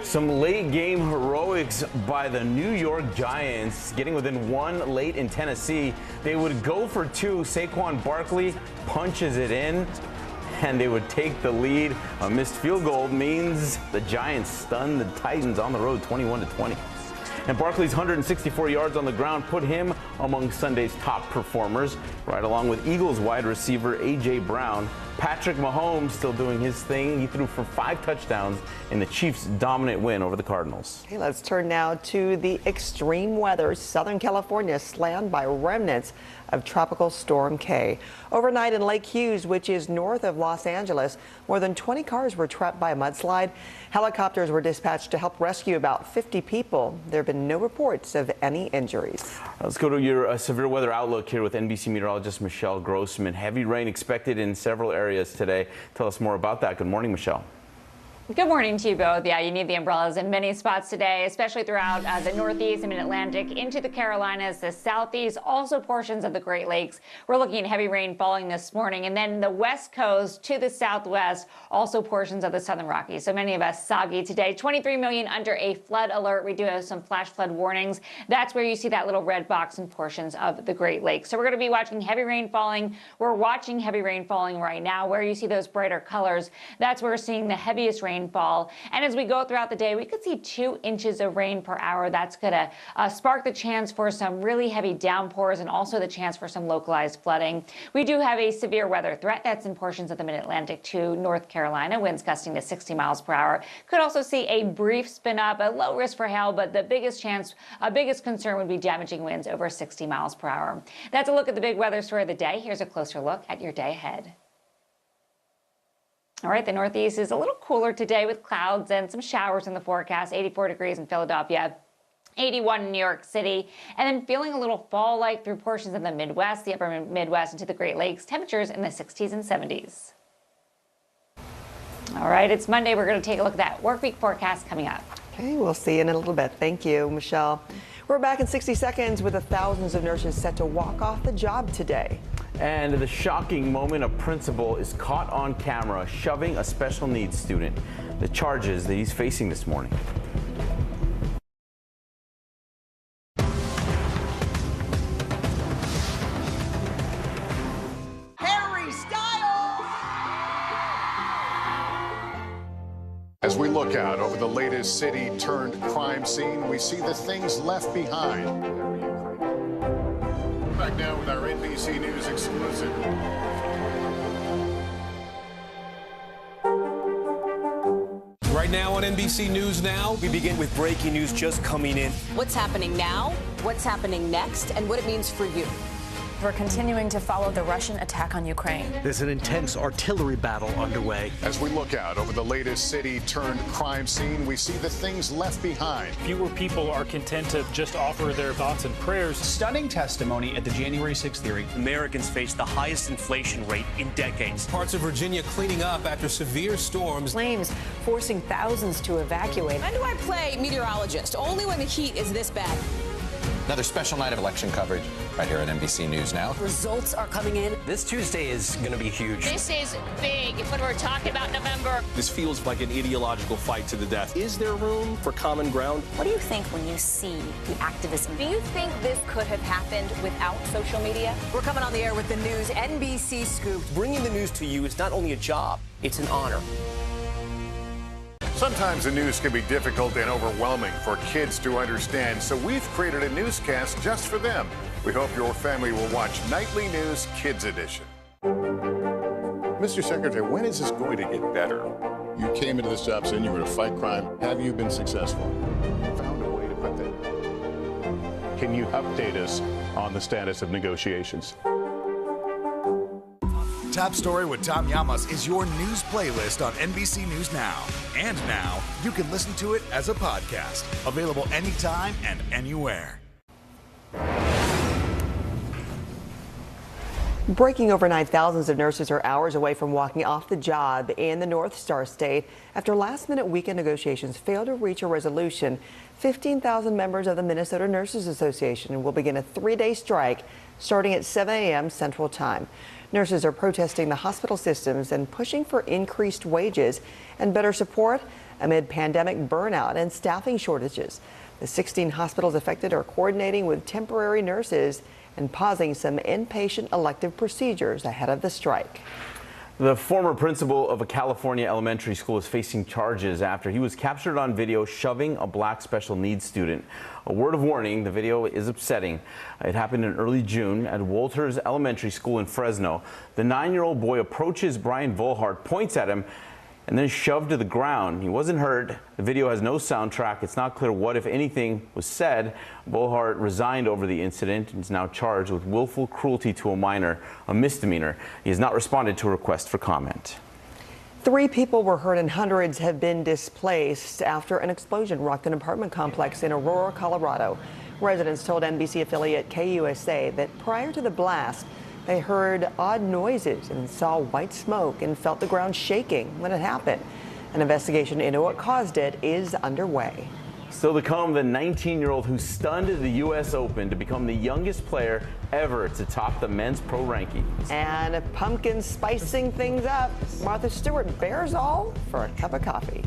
Some late game heroics by the New York Giants, getting within 1 late in Tennessee. They would go for 2. Saquon Barkley punches it in, and they would take the lead. A missed field goal means the Giants stun the Titans on the road 21-20. And Barkley's 164 yards on the ground put him among Sunday's top performers, right along with Eagles wide receiver A.J. Brown. Patrick Mahomes still doing his thing. He threw for 5 touchdowns in the Chiefs' dominant win over the Cardinals. Okay, let's turn now to the extreme weather. Southern California slammed by remnants of Tropical Storm K. Overnight in Lake Hughes, which is north of Los Angeles, more than 20 cars were trapped by a mudslide. Helicopters were dispatched to help rescue about 50 people. There have been no reports of any injuries. Let's go to your severe weather outlook here with NBC meteorologist Michelle Grossman. Heavy rain expected in several areas today. Tell us more about that. Good morning, Michelle. Good morning to you both. Yeah, you need the umbrellas in many spots today, especially throughout the Northeast and Mid-Atlantic, into the Carolinas, the Southeast, also portions of the Great Lakes. We're looking at heavy rain falling this morning, and then the West Coast to the Southwest, also portions of the Southern Rockies. So many of us soggy today. 23 million under a flood alert. We do have some flash flood warnings. That's where you see that little red box in portions of the Great Lakes. So we're going to be watching heavy rain falling. We're watching heavy rain falling right now. Where you see those brighter colors, that's where we're seeing the heaviest rainfall. And as we go throughout the day, we could see 2 inches of rain per hour. That's going to spark the chance for some really heavy downpours and also the chance for some localized flooding. We do have a severe weather threat that's in portions of the Mid-Atlantic to North Carolina, winds gusting to 60 miles per hour. Could also see a brief spin up, a low risk for hail, but the biggest concern would be damaging winds over 60 miles per hour. That's a look at the big weather story of the day. Here's a closer look at your day ahead. All right, the Northeast is a little cooler today with clouds and some showers in the forecast. 84 degrees in Philadelphia, 81 in New York City, and then feeling a little fall-like through portions of the Midwest, the upper Midwest into the Great Lakes. Temperatures in the 60s and 70s. All right, it's Monday. We're going to take a look at that work week forecast coming up. Okay, we'll see you in a little bit. Thank you, Michelle. We're back in 60 seconds with the thousands of nurses set to walk off the job today. And the shocking moment, a principal is caught on camera shoving a special needs student. The charges that he's facing this morning. Harry Styles! As we look out over the latest city-turned-crime scene, we see the things left behind. Back now with our NBC News exclusive. Right now on NBC News Now, we begin with breaking news just coming in. What's happening now, what's happening next, and what it means for you. We're continuing to follow the Russian attack on Ukraine. There's an intense artillery battle underway. As we look out over the latest city-turned-crime scene, we see the things left behind. Fewer people are content to just offer their thoughts and prayers. Stunning testimony at the January 6th hearing. Americans face the highest inflation rate in decades. Parts of Virginia cleaning up after severe storms. Flames forcing thousands to evacuate. When do I play meteorologist? Only when the heat is this bad. Another special night of election coverage right here at NBC News Now. Results are coming in. This Tuesday is going to be huge. This is big when we're talking about November. This feels like an ideological fight to the death. Is there room for common ground? What do you think when you see the activism? Do you think this could have happened without social media? We're coming on the air with the news NBC Scoop. Bringing the news to you is not only a job, it's an honor. Sometimes the news can be difficult and overwhelming for kids to understand, so we've created a newscast just for them. We hope your family will watch Nightly News Kids Edition. Mr. Secretary, when is this going to get better? You came into this job saying you were to fight crime. Have you been successful? Found a way to put that. Can you update us on the status of negotiations? Top Story with Tom Llamas is your news playlist on NBC News Now. And now, you can listen to it as a podcast. Available anytime and anywhere. Breaking overnight, thousands of nurses are hours away from walking off the job in the North Star State after last-minute weekend negotiations failed to reach a resolution. 15,000 members of the Minnesota Nurses Association will begin a 3-day strike starting at 7 a.m. Central Time. Nurses are protesting the hospital systems and pushing for increased wages and better support amid pandemic burnout and staffing shortages. The 16 hospitals affected are coordinating with temporary nurses and pausing some inpatient elective procedures ahead of the strike. The former principal of a California elementary school is facing charges after he was captured on video shoving a black special needs student. A word of warning, the video is upsetting. It happened in early June at Walters Elementary School in Fresno. The 9-year-old boy approaches Brian Volhart, points at him, and then shoved to the ground. He wasn't hurt. The video has no soundtrack. It's not clear what, if anything, was said. Volhart resigned over the incident and is now charged with willful cruelty to a minor, a misdemeanor. He has not responded to a request for comment. 3 people were hurt and hundreds have been displaced after an explosion rocked an apartment complex in Aurora, Colorado. Residents told NBC affiliate KUSA that prior to the blast, they heard odd noises and saw white smoke and felt the ground shaking when it happened. An investigation into what caused it is underway. Still to come, the 19-year-old who stunned the U.S. Open to become the youngest player ever to top the men's pro rankings. And pumpkin spicing things up. Martha Stewart bears all for a cup of coffee.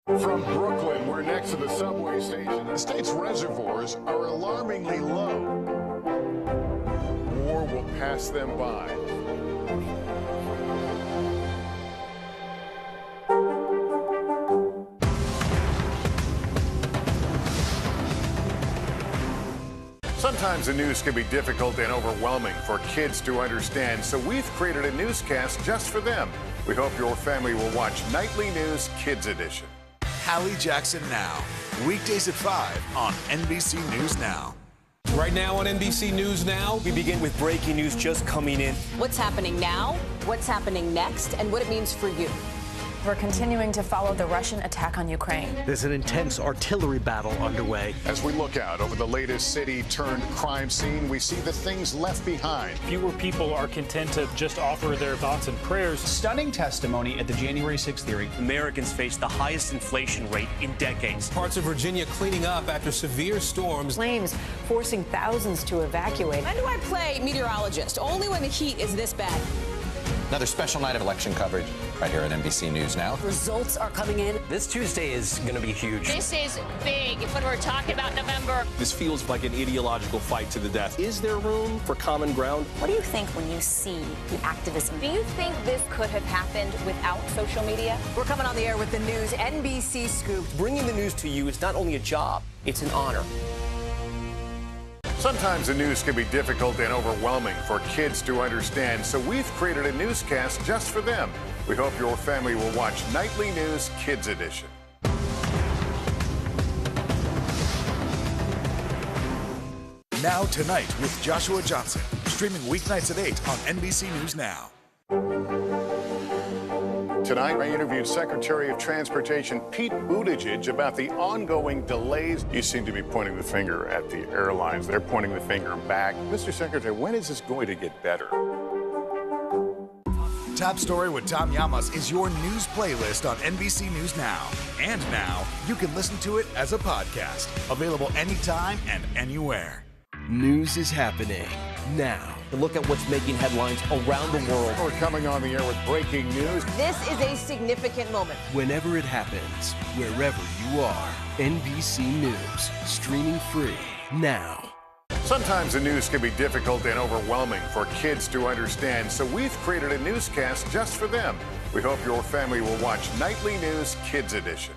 From Brooklyn, we're next to the subway station. The state's reservoirs are alarmingly low. War will pass them by. Sometimes the news can be difficult and overwhelming for kids to understand, so we've created a newscast just for them. We hope your family will watch Nightly News Kids Edition. Hallie Jackson Now, weekdays at 5 on NBC News Now. Right now on NBC News Now, We begin with breaking news just coming in. What's happening now, what's happening next, and what it means for you. We're continuing to follow the Russian attack on Ukraine. There's an intense artillery battle underway. As we look out over the latest city-turned-crime scene, we see the things left behind. Fewer people are content to just offer their thoughts and prayers. stunning testimony at the January 6th hearing. Americans face the highest inflation rate in decades. Parts of Virginia cleaning up after severe storms. Flames forcing thousands to evacuate. When do I play meteorologist? Only when the heat is this bad. Another special night of election coverage right here at NBC News Now. Results are coming in. This Tuesday is going to be huge. This is big when we're talking about November. This feels like an ideological fight to the death. Is there room for common ground? What do you think when you see the activism? Do you think this could have happened without social media? We're coming on the air with the news NBC Scoop. Bringing the news to you is not only a job, it's an honor. Sometimes the news can be difficult and overwhelming for kids to understand, so we've created a newscast just for them. We hope your family will watch Nightly News Kids Edition. Now Tonight with Joshua Johnson, streaming weeknights at 8 on NBC News Now. Tonight, I interviewed Secretary of Transportation Pete Buttigieg about the ongoing delays. You seem to be pointing the finger at the airlines. They're pointing the finger back. Mr. Secretary, when is this going to get better? Top Story with Tom Llamas is your news playlist on NBC News Now. And now, you can listen to it as a podcast, available anytime and anywhere. News is happening now. Look at what's making headlines around the world. We're coming on the air with breaking news. This is a significant moment. Whenever it happens, wherever you are, NBC News, streaming free now. Sometimes the news can be difficult and overwhelming for kids to understand, so we've created a newscast just for them. We hope your family will watch Nightly News Kids Edition.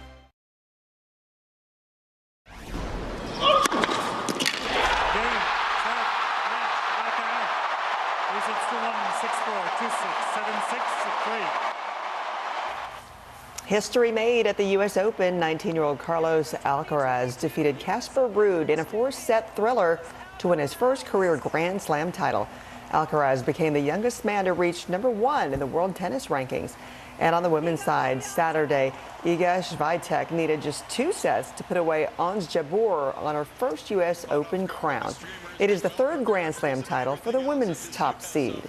History made at the U.S. Open. 19-year-old Carlos Alcaraz defeated Casper Ruud in a 4-set thriller to win his first career Grand Slam title. Alcaraz became the youngest man to reach #1 in the world tennis rankings. And on the women's side, Saturday, Iga Swiatek needed just 2 sets to put away Ons Jabeur on her first U.S. Open crown. It is the third Grand Slam title for the women's top seed.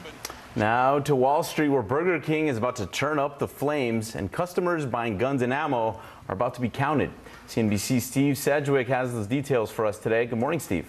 Now to Wall Street, where Burger King is about to turn up the flames and customers buying guns and ammo are about to be counted. CNBC's Steve Sedgwick has those details for us today. Good morning, Steve.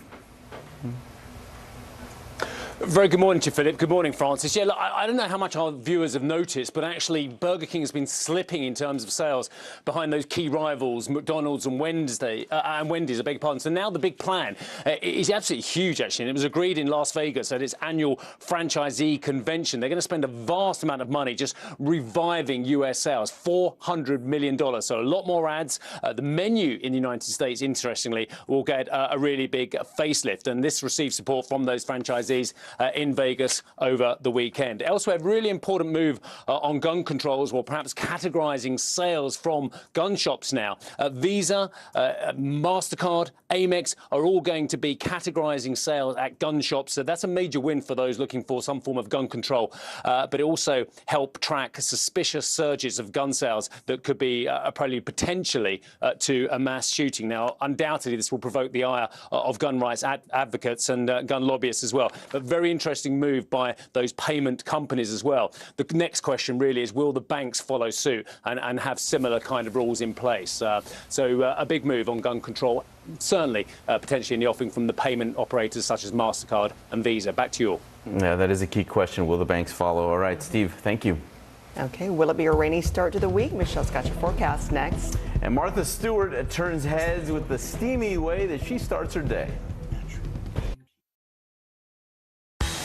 Very good morning to you, Philip. Good morning, Francis. Yeah, look, I don't know how much our viewers have noticed, but actually Burger King has been slipping in terms of sales behind those key rivals, McDonald's and Wendy's, I beg your pardon. So now the big plan is absolutely huge, actually. And it was agreed in Las Vegas at its annual franchisee convention. They're going to spend a vast amount of money just reviving US sales, $400 million. So a lot more ads. The menu in the United States, interestingly, will get a really big facelift. And this received support from those franchisees in Vegas over the weekend. Elsewhere, a really important move on gun controls, or perhaps categorizing sales from gun shops now. Visa, MasterCard, Amex are all going to be categorizing sales at gun shops. So that's a major win for those looking for some form of gun control. But it also help track suspicious surges of gun sales that could be probably potentially to a mass shooting. Now, undoubtedly, this will provoke the ire of gun rights advocates and gun lobbyists as well. But very interesting move by those payment companies as well. The next question really is, will the banks follow suit and have similar kind of rules in place? So a big move on gun control, certainly potentially in the offing from the payment operators such as MasterCard and Visa. Back to you all. Yeah, that is a key question. Will the banks follow? All right, Steve, thank you. Okay, will it be a rainy start to the week? Michelle's got your forecast next. And Martha Stewart turns heads with the steamy way that she starts her day.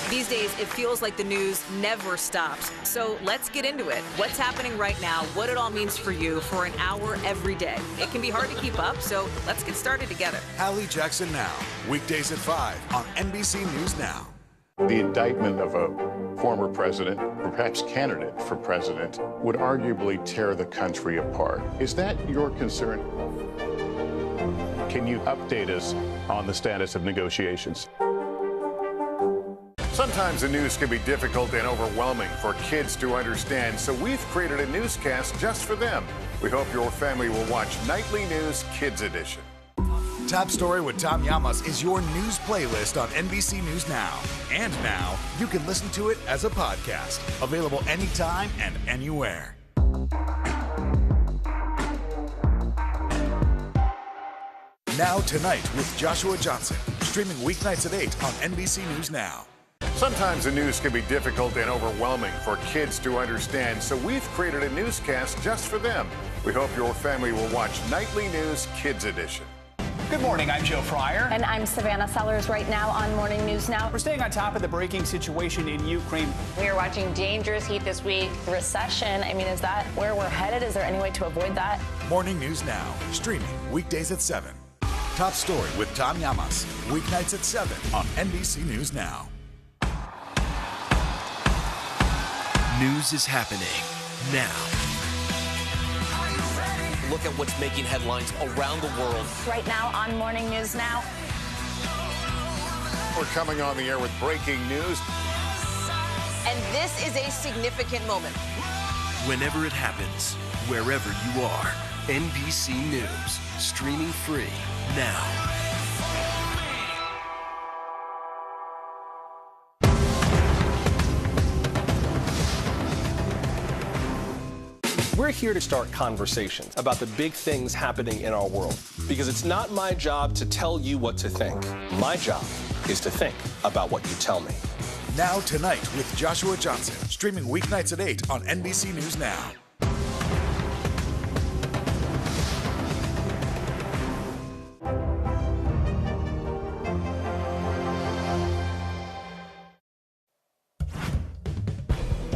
These days, it feels like the news never stops. So let's get into it. What's happening right now, what it all means for you for an hour every day. It can be hard to keep up, so let's get started together. Hallie Jackson Now, weekdays at 5 on NBC News Now. The indictment of a former president, or perhaps candidate for president, would arguably tear the country apart. Is that your concern? Can you update us on the status of negotiations? Sometimes the news can be difficult and overwhelming for kids to understand, so we've created a newscast just for them. We hope your family will watch Nightly News Kids Edition. Top Story with Tom Llamas is your news playlist on NBC News Now. And now, you can listen to it as a podcast. Available anytime and anywhere. Now Tonight with Joshua Johnson. Streaming weeknights at 8 on NBC News Now. Sometimes the news can be difficult and overwhelming for kids to understand, so we've created a newscast just for them. We hope your family will watch Nightly News Kids Edition. Good morning, I'm Joe Fryer. And I'm Savannah Sellers right now on Morning News Now. We're staying on top of the breaking situation in Ukraine. We are watching dangerous heat this week. Recession, I mean, is that where we're headed? Is there any way to avoid that? Morning News Now, streaming weekdays at 7. Top Story with Tom Llamas, weeknights at 7 on NBC News Now. News is happening now. Look at what's making headlines around the world. Right now on Morning News Now. We're coming on the air with breaking news. And this is a significant moment. Whenever it happens, wherever you are, NBC News, streaming free now. We're here to start conversations about the big things happening in our world, because it's not my job to tell you what to think. My job is to think about what you tell me. Now Tonight with Joshua Johnson, streaming weeknights at 8 on NBC News Now.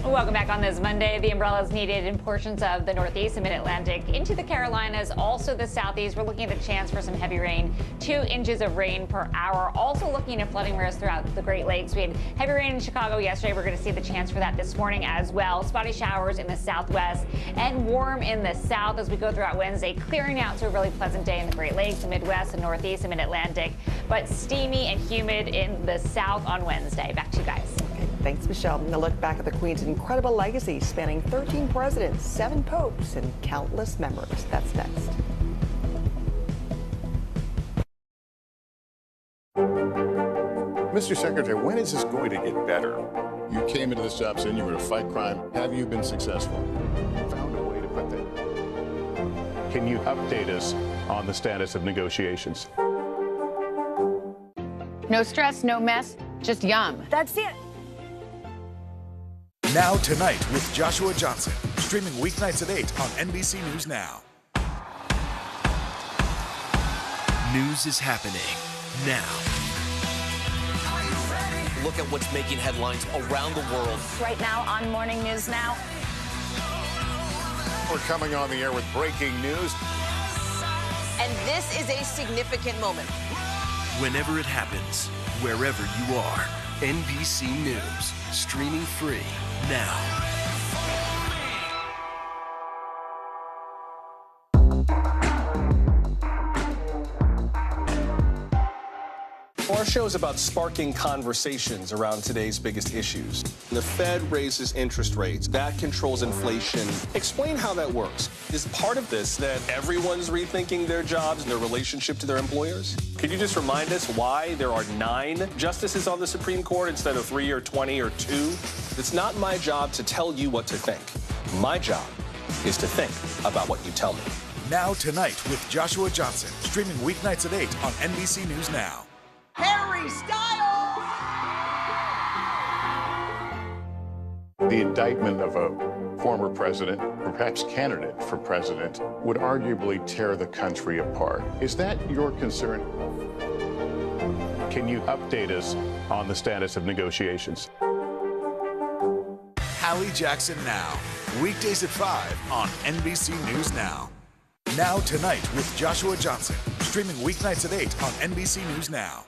Welcome back on this Monday. The umbrellas needed in portions of the Northeast and Mid-Atlantic into the Carolinas, also the Southeast. We're looking at the chance for some heavy rain, 2 inches of rain per hour. Also looking at flooding risks throughout the Great Lakes. We had heavy rain in Chicago yesterday. We're going to see the chance for that this morning as well. Spotty showers in the Southwest and warm in the South as we go throughout Wednesday, clearing out to a really pleasant day in the Great Lakes, the Midwest, the Northeast, and Mid-Atlantic, but steamy and humid in the South on Wednesday. Back to you guys. Thanks, Michelle. A look back at the Queen's incredible legacy spanning 13 presidents, 7 popes, and countless memories. That's next. Mr. Secretary, when is this going to get better? You came into this job saying you were going to fight crime. Have you been successful? Found a way to put that. Can you update us on the status of negotiations? No stress, no mess, just yum. That's it. Now Tonight with Joshua Johnson, streaming weeknights at 8 on NBC News Now. News is happening now. Look at what's making headlines around the world. Right now on Morning News Now. We're coming on the air with breaking news. And this is a significant moment. Whenever it happens, wherever you are, NBC News, streaming free now. Our show is about sparking conversations around today's biggest issues. The Fed raises interest rates. That controls inflation. Explain how that works. Is part of this that everyone's rethinking their jobs and their relationship to their employers? Could you just remind us why there are 9 justices on the Supreme Court instead of 3 or 20 or 2? It's not my job to tell you what to think. My job is to think about what you tell me. Now Tonight with Joshua Johnson, streaming weeknights at 8 on NBC News Now. Harry Styles! The indictment of a former president, or perhaps candidate for president, would arguably tear the country apart. Is that your concern? Can you update us on the status of negotiations? Hallie Jackson Now, weekdays at 5 on NBC News Now. Now Tonight with Joshua Johnson, streaming weeknights at 8 on NBC News Now.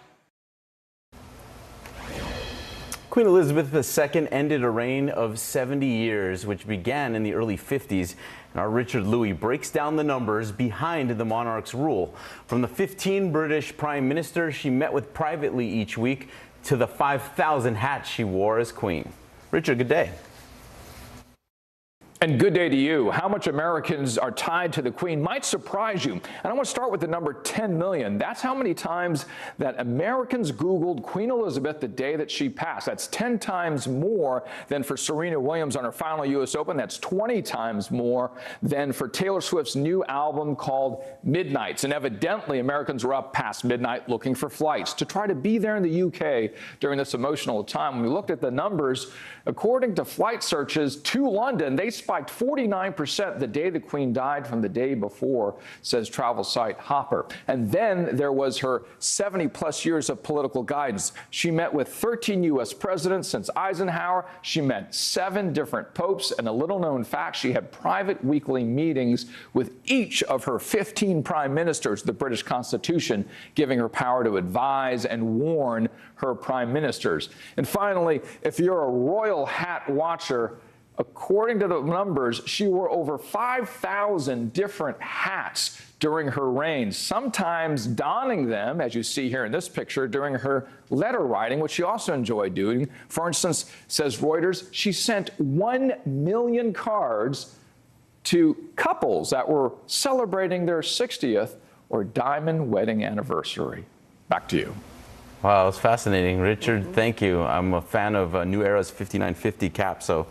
Queen Elizabeth II ended a reign of 70 years, which began in the early 50s. And our Richard Louis breaks down the numbers behind the monarch's rule. From the 15 British prime ministers she met with privately each week to the 5,000 hats she wore as queen. Richard, good day. And good day to you. How much Americans are tied to the Queen might surprise you. And I want to start with the number 10 million. That's how many times that Americans Googled Queen Elizabeth the day that she passed. That's 10 times more than for Serena Williams on her final U.S. Open. That's 20 times more than for Taylor Swift's new album called Midnights. And evidently, Americans were up past midnight looking for flights to try to be there in the U.K. during this emotional time. When we looked at the numbers, according to flight searches to London, they spiked 49% the day the Queen died from the day before, says travel site Hopper. And then there was her 70-plus years of political guidance. She met with 13 U.S. presidents since Eisenhower. She met 7 different popes. And a little-known fact, she had private weekly meetings with each of her 15 prime ministers, the British Constitution giving her power to advise and warn her prime ministers. And finally, if you're a royal hat watcher, according to the numbers, she wore over 5,000 different hats during her reign, sometimes donning them, as you see here in this picture, during her letter writing, which she also enjoyed doing. For instance, says Reuters, she sent 1 million cards to couples that were celebrating their 60th or diamond wedding anniversary. Back to you. Wow, it's fascinating. Richard, thank you. I'm a fan of New Era's 5950 cap, so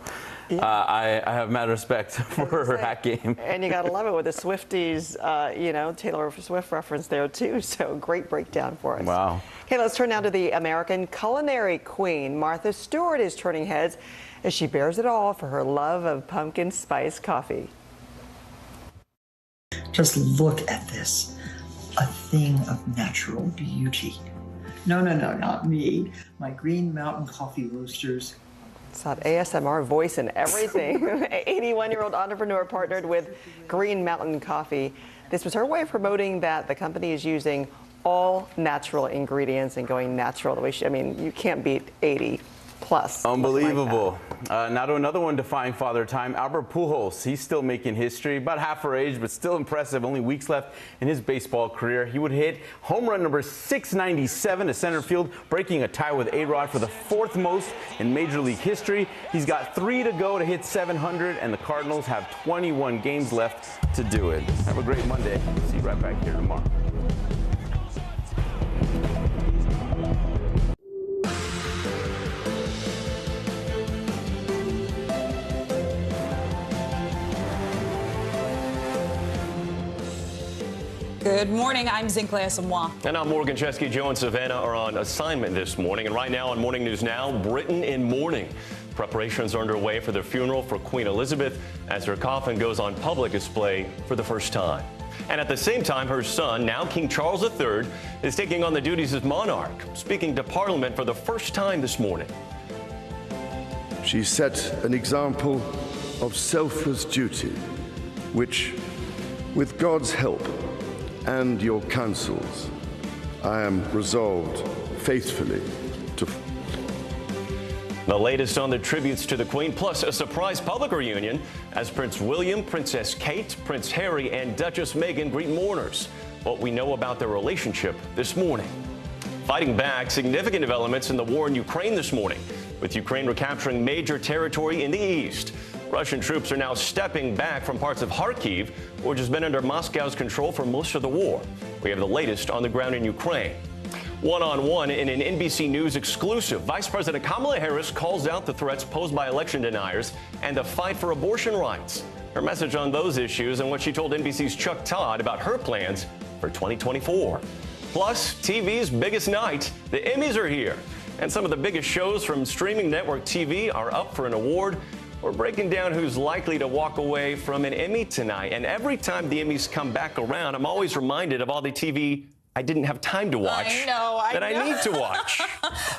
I have mad respect for her hat game. And you got to love it with the Swifties, Taylor Swift reference there, too. So great breakdown for us. Wow. Okay, let's turn now to the American culinary queen. Martha Stewart is turning heads as she bears it all for her love of pumpkin spice coffee. Just look at this. A thing of natural beauty. No, not me. My Green Mountain coffee roasters. It's that ASMR voice and everything. 81-year-old entrepreneur partnered with Green Mountain Coffee. This was her way of promoting that the company is using all natural ingredients and going natural the way you can't beat 80 plus. Unbelievable. Now to another one defying father time, Albert Pujols. He's still making history, about half her age, but still impressive. Only weeks left in his baseball career. He would hit home run number 697 to center field, breaking a tie with A-Rod for the 4th most in Major League history. He's got 3 to go to hit 700, and the Cardinals have 21 games left to do it. Have a great Monday. See you right back here tomorrow. Good morning. I'm Zinklea Asamoah. And I'm Morgan Chesky. Joe and Savannah are on assignment this morning. And right now on Morning News Now, Britain in mourning. Preparations are underway for the funeral for Queen Elizabeth as her coffin goes on public display for the first time. And at the same time, her son, now King Charles III, is taking on the duties as monarch, speaking to Parliament for the first time this morning. She set an example of selfless duty, which, with God's help and your counsels, I am resolved faithfully to. The latest on the tributes to the Queen, plus a surprise public reunion as Prince William, Princess Kate, Prince Harry, and Duchess Meghan greet mourners. What we know about their relationship this morning. Fighting back, significant developments in the war in Ukraine this morning, with Ukraine recapturing major territory in the east. Russian troops are now stepping back from parts of Kharkiv, which has been under Moscow's control for most of the war. We have the latest on the ground in Ukraine. One-on-one in an NBC News exclusive, Vice President Kamala Harris calls out the threats posed by election deniers and the fight for abortion rights. Her message on those issues and what she told NBC's Chuck Todd about her plans for 2024. Plus, TV's biggest night, the Emmys are here. And some of the biggest shows from streaming network TV are up for an award. We're breaking down who's likely to walk away from an Emmy tonight. And every time the Emmys come back around, I'm always reminded of all the TV I didn't have time to watch I need to watch.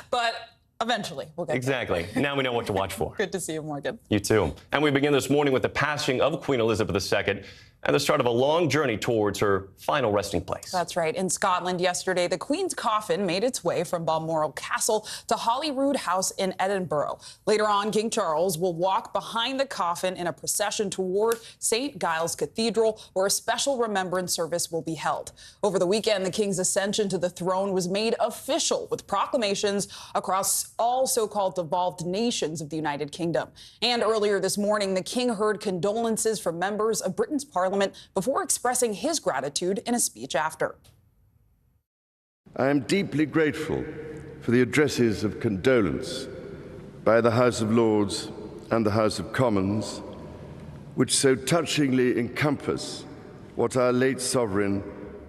But eventually we'll get Exactly. Now we know what to watch for. Good to see you, Morgan. You too. And we begin this morning with the passing of Queen Elizabeth II and the start of a long journey towards her final resting place. That's right. In Scotland yesterday, the Queen's coffin made its way from Balmoral Castle to Holyrood House in Edinburgh. Later on, King Charles will walk behind the coffin in a procession toward St. Giles Cathedral, where a special remembrance service will be held. Over the weekend, the King's ascension to the throne was made official with proclamations across all so-called devolved nations of the United Kingdom. And earlier this morning, the King heard condolences from members of Britain's Parliament before expressing his gratitude in a speech after. I am deeply grateful for the addresses of condolence by the House of Lords and the House of Commons, which so touchingly encompass what our late sovereign,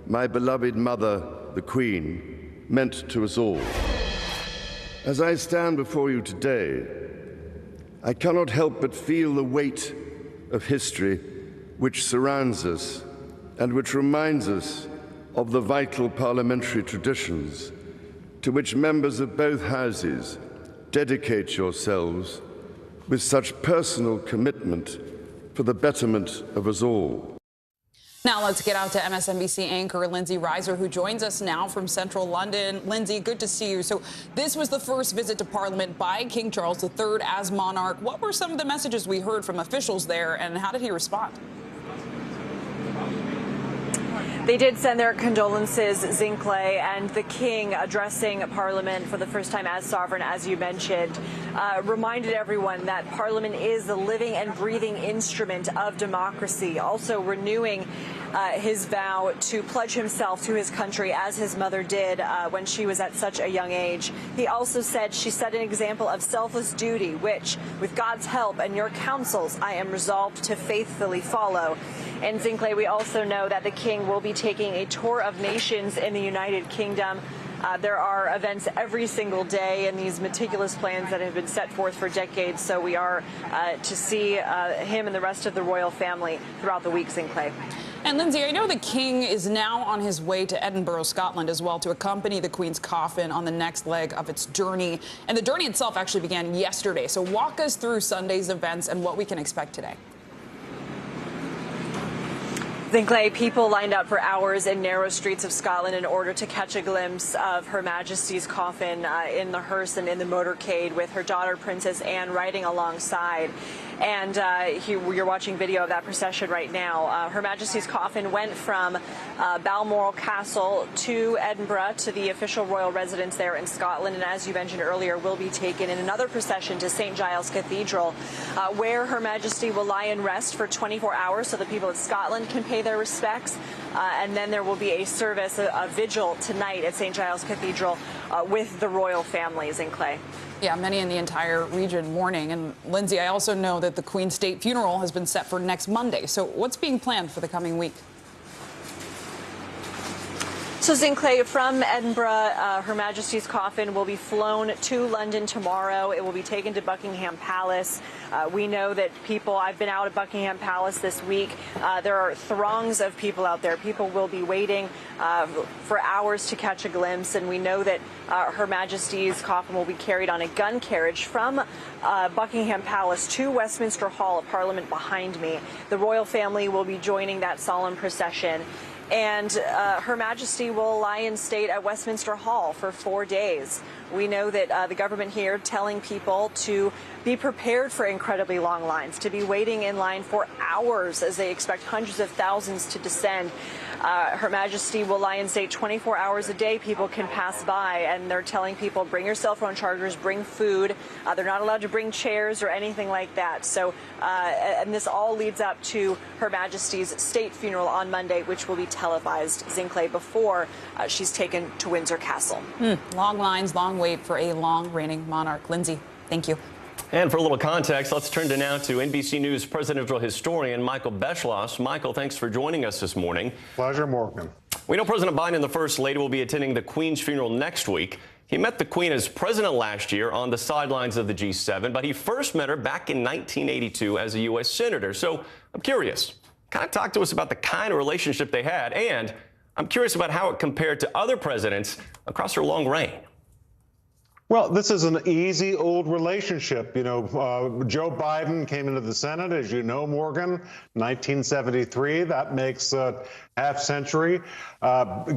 my beloved mother, the Queen, meant to us all. As I stand before you today, I cannot help but feel the weight of history which surrounds us and which reminds us of the vital parliamentary traditions to which members of both houses dedicate yourselves with such personal commitment for the betterment of us all. Now let's get out to MSNBC anchor Lindsay Reiser, who joins us now from central London. Lindsay, good to see you. So this was the first visit to Parliament by King Charles III as monarch. What were some of the messages we heard from officials there, and how did he respond? They did send their condolences, Zinkley, and the King addressing Parliament for the first time as sovereign, as you mentioned, reminded everyone that Parliament is the living and breathing instrument of democracy, also renewing his vow to pledge himself to his country as his mother did when she was at such a young age. He also said she set an example of selfless duty, which, with God's help and your counsels, I am resolved to faithfully follow. And Zinkley, we also know that the King will be taking a tour of nations in the United Kingdom. There are events every single day in these meticulous plans that have been set forth for decades. So we are to see him and the rest of the royal family throughout the week, Zinkley. And Lindsay, I know the King is now on his way to Edinburgh, Scotland, as well, to accompany the Queen's coffin on the next leg of its journey. And the journey itself actually began yesterday. So walk us through Sunday's events and what we can expect today. Zinkley, people lined up for hours in narrow streets of Scotland in order to catch a glimpse of Her Majesty's coffin in the hearse and in the motorcade with her daughter, Princess Anne, riding alongside. And you're watching video of that procession right now. Her Majesty's coffin went from Balmoral Castle to Edinburgh to the official royal residence there in Scotland. And as you mentioned earlier, will be taken in another procession to St. Giles Cathedral, where Her Majesty will lie in rest for 24 hours so the people of Scotland can pay their respects. And then there will be a service, a vigil tonight at St. Giles Cathedral with the royal families in Clay. Yeah, many in the entire region mourning. And Lindsay, I also know that the Queen's state funeral has been set for next Monday. So what's being planned for the coming week? So Zinkley, from Edinburgh, Her Majesty's coffin will be flown to London tomorrow. It will be taken to Buckingham Palace. We know that people, I've been out at Buckingham Palace this week. There are throngs of people out there. People will be waiting for hours to catch a glimpse. And we know that Her Majesty's coffin will be carried on a gun carriage from Buckingham Palace to Westminster Hall of Parliament behind me. The royal family will be joining that solemn procession. And Her Majesty will lie in state at Westminster Hall for 4 days. We know that the government here telling people to be prepared for incredibly long lines, to be waiting in line for hours as they expect hundreds of thousands to descend. Her Majesty will lie in state 24 hours a day. People can pass by, and they're telling people, bring your cell phone chargers, bring food. They're not allowed to bring chairs or anything like that. So, and this all leads up to Her Majesty's state funeral on Monday, which will be televised, Zinkley, before she's taken to Windsor Castle. Long lines, long wait for a long reigning monarch. Lindsay, thank you. And for a little context, let's turn now to NBC News presidential historian Michael Beschloss. Michael, thanks for joining us this morning. Pleasure, Morgan. We know President Biden and the First Lady will be attending the Queen's funeral next week. He met the Queen as president last year on the sidelines of the G7, but he first met her back in 1982 as a U.S. senator. So I'm curious, kind of talk to us about the kind of relationship they had, and I'm curious about how it compared to other presidents across her long reign. Well, this is an easy old relationship. You know, Joe Biden came into the Senate, as you know, Morgan, 1973. That makes a half century.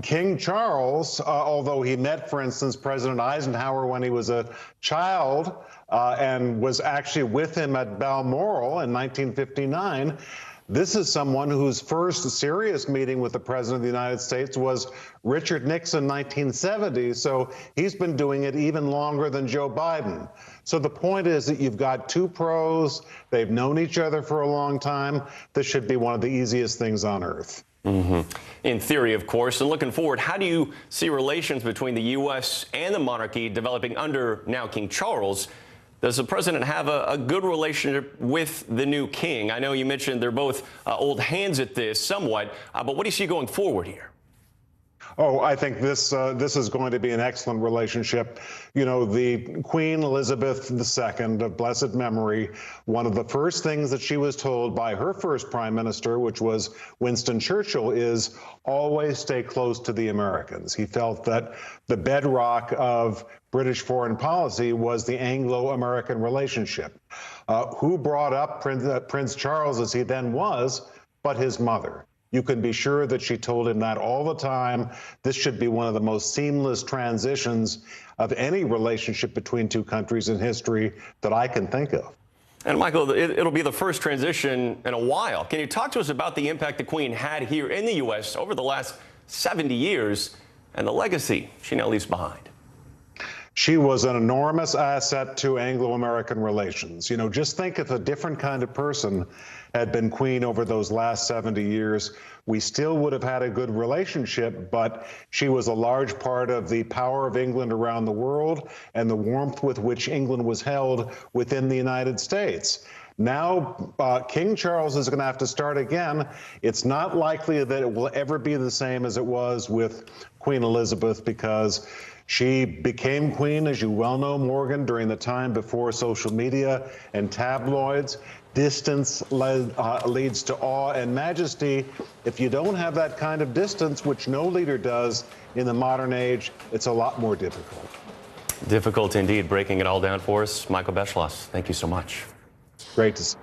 King Charles, although he met, for instance, President Eisenhower when he was a child and was actually with him at Balmoral in 1959, this is someone whose first serious meeting with the President of the United States was Richard Nixon, 1970. So he's been doing it even longer than Joe Biden. So the point is that you've got two pros. They've known each other for a long time. This should be one of the easiest things on earth. In theory, of course. And looking forward, how do you see relations between the U.S. and the monarchy developing under now King Charles? Does the president have a good relationship with the new king? I know you mentioned they're both old hands at this somewhat, but what do you see going forward here? Oh, I think this is going to be an excellent relationship. You know, the Queen Elizabeth II of blessed memory, one of the first things that she was told by her first prime minister, which was Winston Churchill, is always stay close to the Americans. He felt that the bedrock of British foreign policy was the Anglo-American relationship. Who brought up Prince Charles as he then was, but his mother? You can be sure that she told him that all the time. This should be one of the most seamless transitions of any relationship between two countries in history that I can think of. And Michael, it'll be the first transition in a while. Can you talk to us about the impact the Queen had here in the U.S. over the last 70 years and the legacy she now leaves behind? She was an enormous asset to Anglo-American relations. You know, just think if a different kind of person had been queen over those last 70 years, we still would have had a good relationship, but she was a large part of the power of England around the world and the warmth with which England was held within the United States. Now, King Charles is going to have to start again. It's not likely that it will ever be the same as it was with Queen Elizabeth, because she became queen, as you well know, Morgan, during the time before social media and tabloids. Distance leads to awe and majesty. If you don't have that kind of distance, which no leader does in the modern age, it's a lot more difficult. Difficult indeed. Breaking it all down for us, Michael Beschloss, thank you so much. Great to see.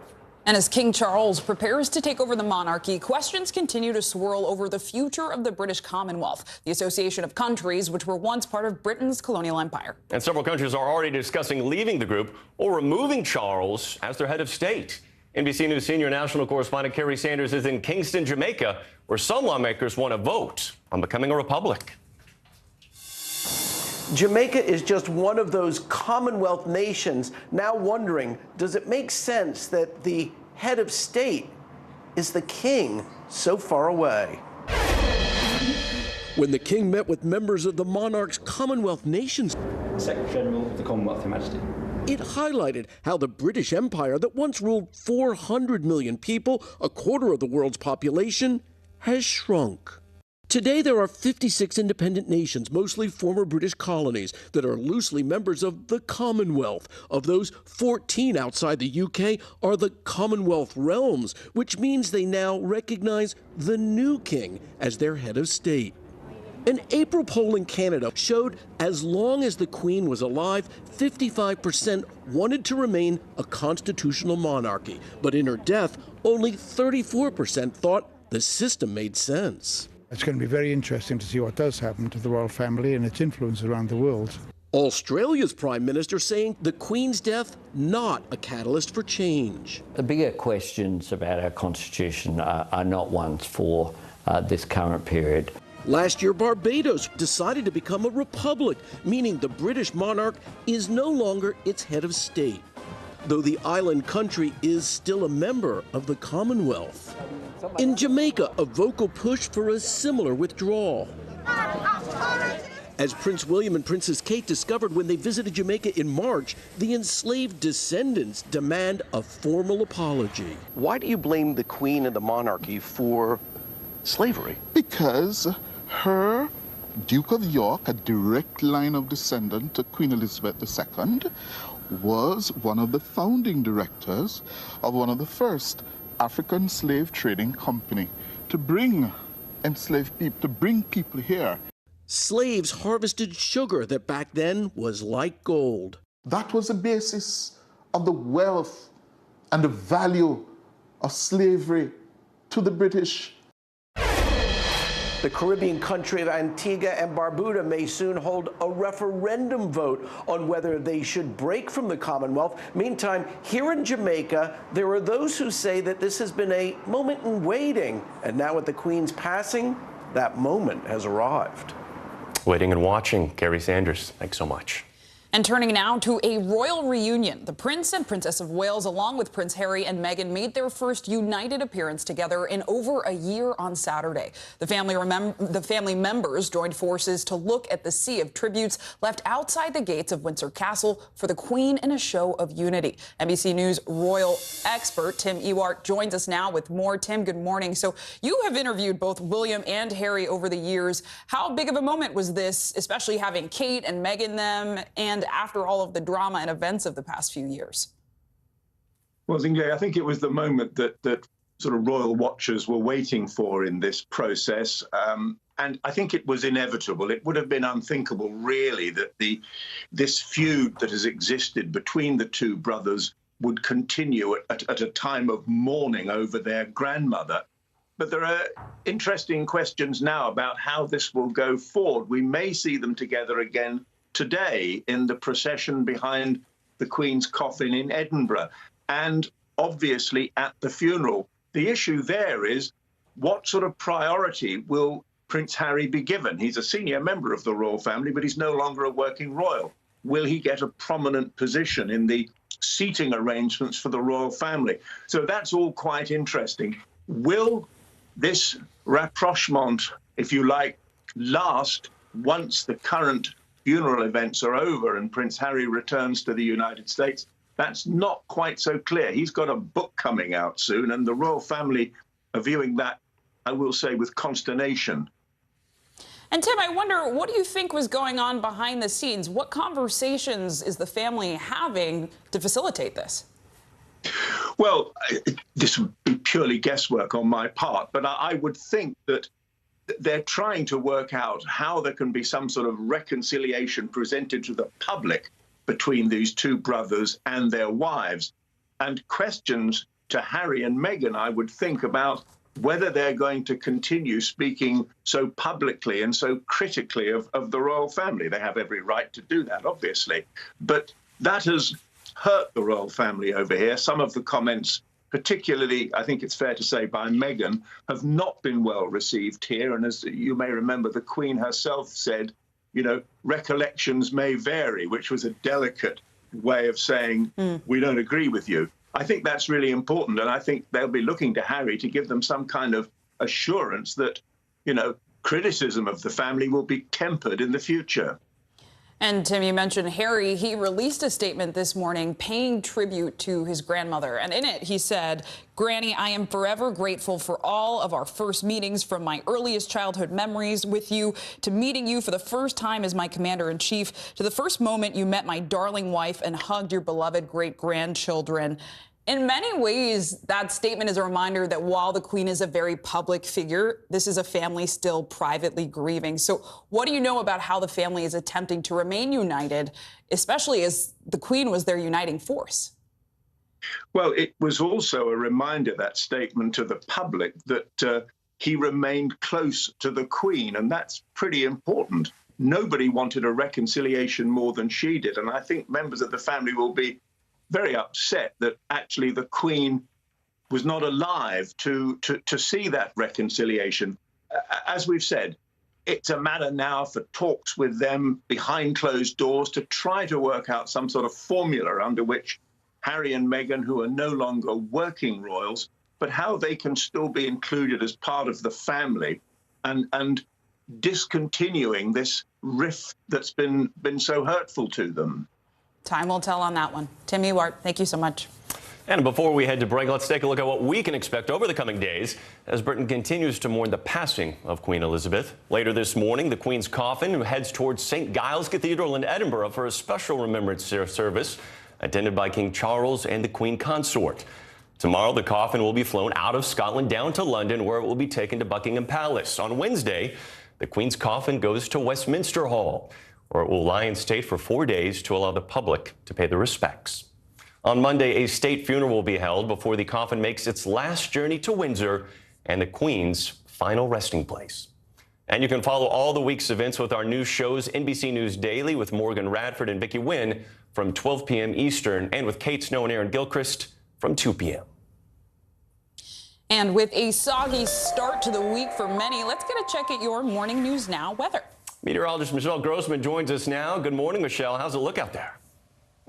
And as King Charles prepares to take over the monarchy, questions continue to swirl over the future of the British Commonwealth, the association of countries which were once part of Britain's colonial empire. And several countries are already discussing leaving the group or removing Charles as their head of state. NBC News senior national correspondent Kerry Sanders is in Kingston, Jamaica, where some lawmakers want to vote on becoming a republic. Jamaica is just one of those Commonwealth nations now wondering, does it make sense that the head of state is the king so far away? When the king met with members of the monarch's Commonwealth nations, Secretary General of the Commonwealth, Your Majesty. It highlighted how the British Empire that once ruled 400 million people, a quarter of the world's population, has shrunk. Today, there are 56 independent nations, mostly former British colonies, that are loosely members of the Commonwealth. Of those, 14 outside the UK are the Commonwealth realms, which means they now recognize the new king as their head of state. An April poll in Canada showed as long as the Queen was alive, 55% wanted to remain a constitutional monarchy. But in her death, only 34% thought the system made sense. It's going to be very interesting to see what does happen to the royal family and its influence around the world. Australia's Prime Minister saying the Queen's death not a catalyst for change. The bigger questions about our Constitution are not ones for this current period. Last year, Barbados decided to become a republic, meaning the British monarch is no longer its head of state, though the island country is still a member of the Commonwealth. In Jamaica, a vocal push for a similar withdrawal. As Prince William and Princess Kate discovered when they visited Jamaica in March, the enslaved descendants demand a formal apology. Why do you blame the Queen and the monarchy for slavery? Because her Duke of York, a direct line of descendant to Queen Elizabeth II, was one of the founding directors of one of the first African slave trading company to bring enslaved people, to bring people here. Slaves harvested sugar that back then was like gold. That was the basis of the wealth and the value of slavery to the British. The Caribbean country of Antigua and Barbuda may soon hold a referendum vote on whether they should break from the Commonwealth. Meantime, here in Jamaica, there are those who say that this has been a moment in waiting, and now with the Queen's passing, that moment has arrived. Waiting and watching. Gary Sanders, thanks so much. And turning now to a royal reunion. The Prince and Princess of Wales, along with Prince Harry and Meghan, made their first united appearance together in over a year on Saturday. The family members joined forces to look at the sea of tributes left outside the gates of Windsor Castle for the Queen in a show of unity. NBC News royal expert Tim Ewart joins us now with more. Tim, good morning. So you have interviewed both William and Harry over the years. How big of a moment was this, especially having Kate and Meghan them, and after all of the drama and events of the past few years? Well, Zingle, I think it was the moment that sort of royal watchers were waiting for in this process. And I think it was inevitable. It would have been unthinkable, really, that this feud that has existed between the two brothers would continue at a time of mourning over their grandmother. But there are interesting questions now about how this will go forward. We may see them together again today in the procession behind the Queen's coffin in Edinburgh, and obviously at the funeral. The issue there is, what sort of priority will Prince Harry be given? He's a senior member of the royal family, but he's no longer a working royal. Will he get a prominent position in the seating arrangements for the royal family? So that's all quite interesting. Will this rapprochement, if you like, last once the current funeral events are over and Prince Harry returns to the United States? That's not quite so clear. He's got a book coming out soon, and the royal family are viewing that, I will say, with consternation. And Tim, I wonder, what do you think was going on behind the scenes? What conversations is the family having to facilitate this? Well, this would be purely guesswork on my part, but I would think that they're trying to work out how there can be some sort of reconciliation presented to the public between these two brothers and their wives, and questions to Harry and Meghan, I would think, about whether they're going to continue speaking so publicly and so critically of the royal family. They have every right to do that, obviously, but that has hurt the royal family over here. Some of the comments, particularly, I think it's fair to say, by Meghan, have not been well received here. And as you may remember, the Queen herself said, you know, recollections may vary, which was a delicate way of saying, we don't agree with you. I think that's really important. And I think they'll be looking to Harry to give them some kind of assurance that, you know, criticism of the family will be tempered in the future. And Tim, you mentioned Harry. He released a statement this morning paying tribute to his grandmother. And in it, he said, "Granny, I am forever grateful for all of our first meetings, from my earliest childhood memories with you to meeting you for the first time as my commander-in-chief, to the first moment you met my darling wife and hugged your beloved great-grandchildren." In many ways, that statement is a reminder that while the Queen is a very public figure, this is a family still privately grieving. So what do you know about how the family is attempting to remain united, especially as the Queen was their uniting force? Well, it was also a reminder, that statement to the public, that he remained close to the Queen, and that's pretty important. Nobody wanted a reconciliation more than she did, and I think members of the family will be very upset that actually the Queen was not alive to see that reconciliation. As we've said, it's a matter now for talks with them behind closed doors to try to work out some sort of formula under which Harry and Meghan, who are no longer working royals, but how they can still be included as part of the family, and discontinuing this rift that's been so hurtful to them. Time will tell on that one. Tim Ewart, thank you so much. And before we head to break, let's take a look at what we can expect over the coming days as Britain continues to mourn the passing of Queen Elizabeth. Later this morning, the Queen's coffin heads towards St. Giles Cathedral in Edinburgh for a special remembrance service attended by King Charles and the Queen Consort. Tomorrow, the coffin will be flown out of Scotland down to London, where it will be taken to Buckingham Palace. On Wednesday, the Queen's coffin goes to Westminster Hall, where it will lie in state for 4 days to allow the public to pay their respects. On Monday, a state funeral will be held before the coffin makes its last journey to Windsor and the Queen's final resting place. And you can follow all the week's events with our news shows, NBC News Daily with Morgan Radford and Vicki Wynn from 12 p.m. Eastern, and with Kate Snow and Aaron Gilchrist from 2 p.m. And with a soggy start to the week for many, let's get a check at your Morning News Now weather. Meteorologist Michelle Grossman joins us now. Good morning, Michelle. How's it look out there?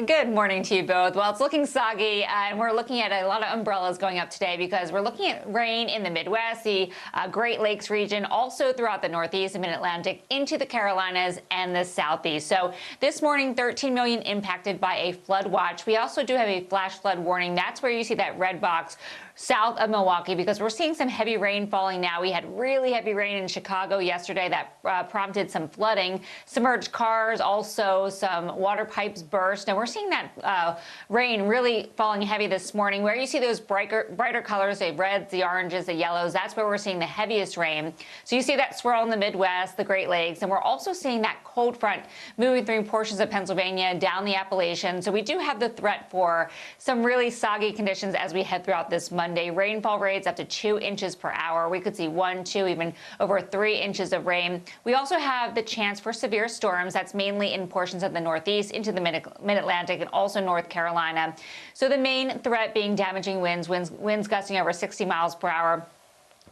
Good morning to you both. Well, it's looking soggy, and we're looking at a lot of umbrellas going up today because we're looking at rain in the Midwest, the Great Lakes region, also throughout the Northeast and Mid-Atlantic, into the Carolinas and the Southeast. So this morning, 13 million impacted by a flood watch. We also do have a flash flood warning. That's where you see that red box south of Milwaukee, because we're seeing some heavy rain falling now. We had really heavy rain in Chicago yesterday that prompted some flooding, submerged cars, also some water pipes burst. And we're seeing that rain really falling heavy this morning. Where you see those brighter colors, the reds, the oranges, the yellows, that's where we're seeing the heaviest rain. So you see that swirl in the Midwest, the Great Lakes, and we're also seeing that cold front moving through portions of Pennsylvania, down the Appalachians. So we do have the threat for some really soggy conditions as we head throughout this Monday. Rainfall rates up to 2 inches per hour. We could see 1, 2, even over 3 inches of rain. We also have the chance for severe storms. That's mainly in portions of the Northeast into the Mid-Atlantic and also North Carolina. So the main threat being damaging winds gusting over 60 miles per hour.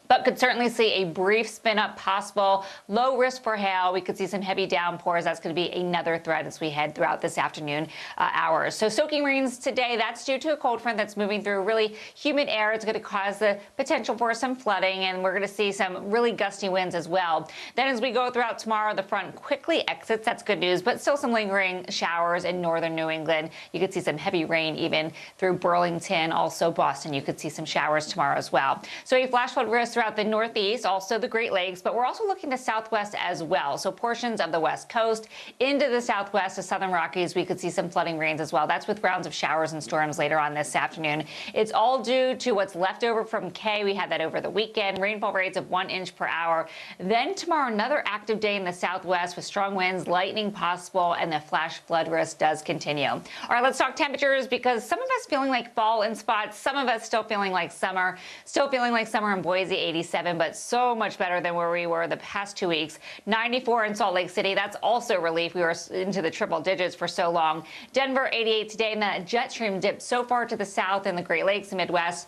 But could certainly see a brief spin up possible. Low risk for hail. We could see some heavy downpours. That's going to be another threat as we head throughout this afternoon hours. So soaking rains today, that's due to a cold front that's moving through really humid air. It's going to cause the potential for some flooding, and we're going to see some really gusty winds as well. Then as we go throughout tomorrow, the front quickly exits. That's good news, but still some lingering showers in northern New England. You could see some heavy rain even through Burlington, also Boston. You could see some showers tomorrow as well. So a flash flood risk throughout the Northeast, also the Great Lakes, but we're also looking to Southwest as well. So portions of the West Coast into the Southwest to Southern Rockies, we could see some flooding rains as well. That's with rounds of showers and storms later on this afternoon. It's all due to what's left over from Kay. We had that over the weekend. Rainfall rates of 1 inch per hour. Then tomorrow, another active day in the Southwest with strong winds, lightning possible, and the flash flood risk does continue. All right, let's talk temperatures, because some of us feeling like fall in spots, some of us still feeling like summer in Boise, 87, but so much better than where we were the past 2 weeks. 94 in Salt Lake City. That's also relief. We were into the triple digits for so long. Denver, 88 today, and that jet stream dipped so far to the south in the Great Lakes and Midwest.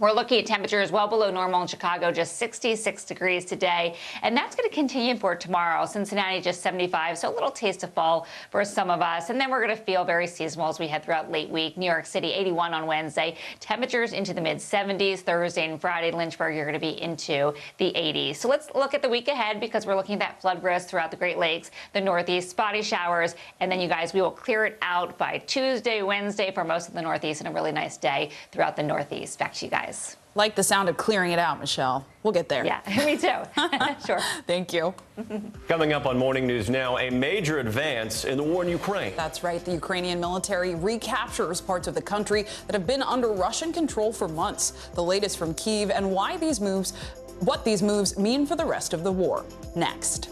We're looking at temperatures well below normal in Chicago, just 66 degrees today. And that's going to continue for tomorrow. Cincinnati just 75, so a little taste of fall for some of us. And then we're going to feel very seasonal as we head throughout late week. New York City, 81 on Wednesday. Temperatures into the mid-70s. Thursday and Friday, Lynchburg, you're going to be into the 80s. So let's look at the week ahead because we're looking at that flood risk throughout the Great Lakes, the Northeast, spotty showers. And then, you guys, we will clear it out by Tuesday, Wednesday for most of the Northeast, and a really nice day throughout the Northeast. Back to you guys. Like the sound of clearing it out, Michelle. We'll get there. Yeah, me too. Sure. Thank you. Coming up on Morning News Now, a major advance in the war in Ukraine. That's right. The Ukrainian military recaptures parts of the country that have been under Russian control for months. The latest from Kyiv and what these moves mean for the rest of the war. Next.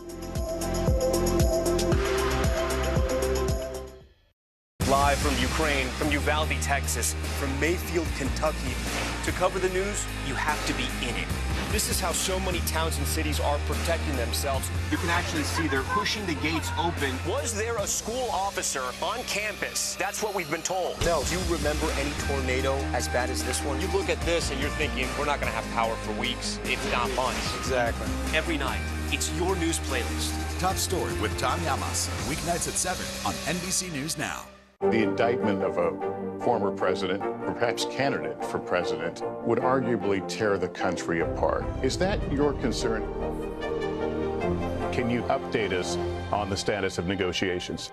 Live from Ukraine, from Uvalde, Texas, from Mayfield, Kentucky. To cover the news, you have to be in it. This is how so many towns and cities are protecting themselves. You can actually see they're pushing the gates open. Was there a school officer on campus? That's what we've been told. No. Do you remember any tornado as bad as this one? You look at this and you're thinking, we're not going to have power for weeks, if not months. Exactly. Every night, it's your news playlist. Top Story with Tom Llamas, weeknights at 7 on NBC News Now. The indictment of a former president, or perhaps candidate for president, would arguably tear the country apart. Is that your concern? Can you update us on the status of negotiations?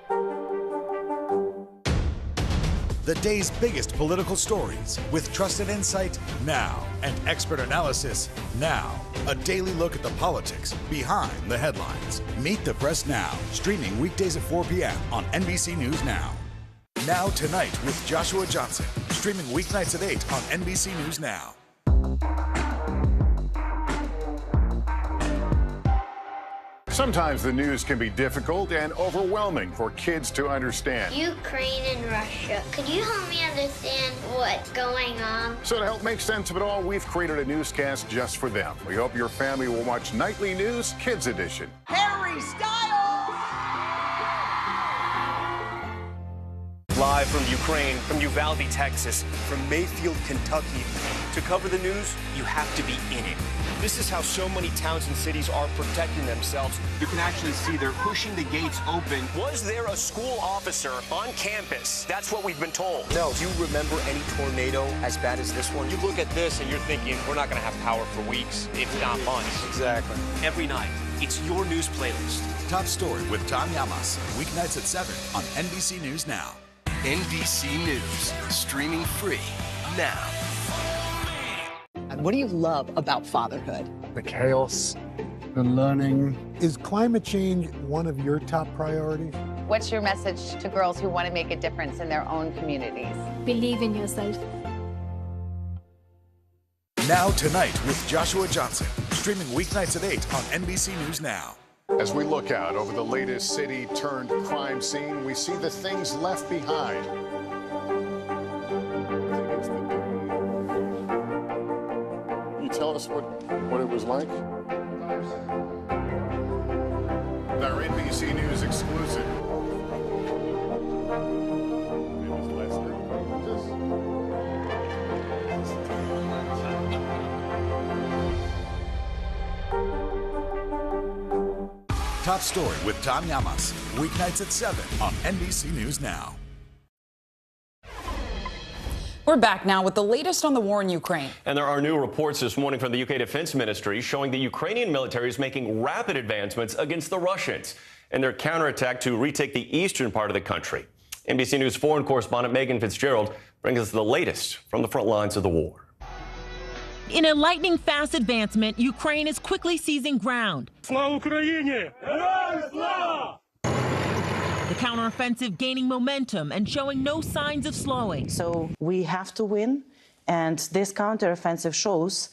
The day's biggest political stories with trusted insight now and expert analysis now. A daily look at the politics behind the headlines. Meet the Press Now, streaming weekdays at 4 p.m. on NBC News Now. Now Tonight with Joshua Johnson, streaming weeknights at 8 on NBC News Now. Sometimes the news can be difficult and overwhelming for kids to understand. Ukraine and Russia. Could you help me understand what's going on? So to help make sense of it all, we've created a newscast just for them. We hope your family will watch Nightly News Kids Edition. Harry Styles! Live from Ukraine, from Uvalde, Texas, from Mayfield, Kentucky. To cover the news, you have to be in it. This is how so many towns and cities are protecting themselves. You can actually see they're pushing the gates open. Was there a school officer on campus? That's what we've been told. No. Do you remember any tornado as bad as this one? You look at this and you're thinking, we're not going to have power for weeks, if not months. Exactly. Every night, it's your news playlist. Top Story with Tom Llamas, weeknights at 7 on NBC News Now. NBC News, streaming free now. And what do you love about fatherhood? The chaos, the learning. Is climate change one of your top priorities? What's your message to girls who want to make a difference in their own communities? Believe in yourself. Now Tonight with Joshua Johnson, streaming weeknights at 8 on NBC News Now. As we look out over the latest city-turned-crime scene, we see the things left behind. Can you tell us what it was like? Our NBC News exclusive. Top Story with Tom Llamas, weeknights at 7 on NBC News Now. We're back now with the latest on the war in Ukraine. And there are new reports this morning from the UK Defense Ministry showing the Ukrainian military is making rapid advancements against the Russians in their counterattack to retake the eastern part of the country. NBC News foreign correspondent Megan Fitzgerald brings us the latest from the front lines of the war. In a lightning-fast advancement, Ukraine is quickly seizing ground. Слава Україні! Героям слава! The counteroffensive gaining momentum and showing no signs of slowing. So we have to win, and this counteroffensive shows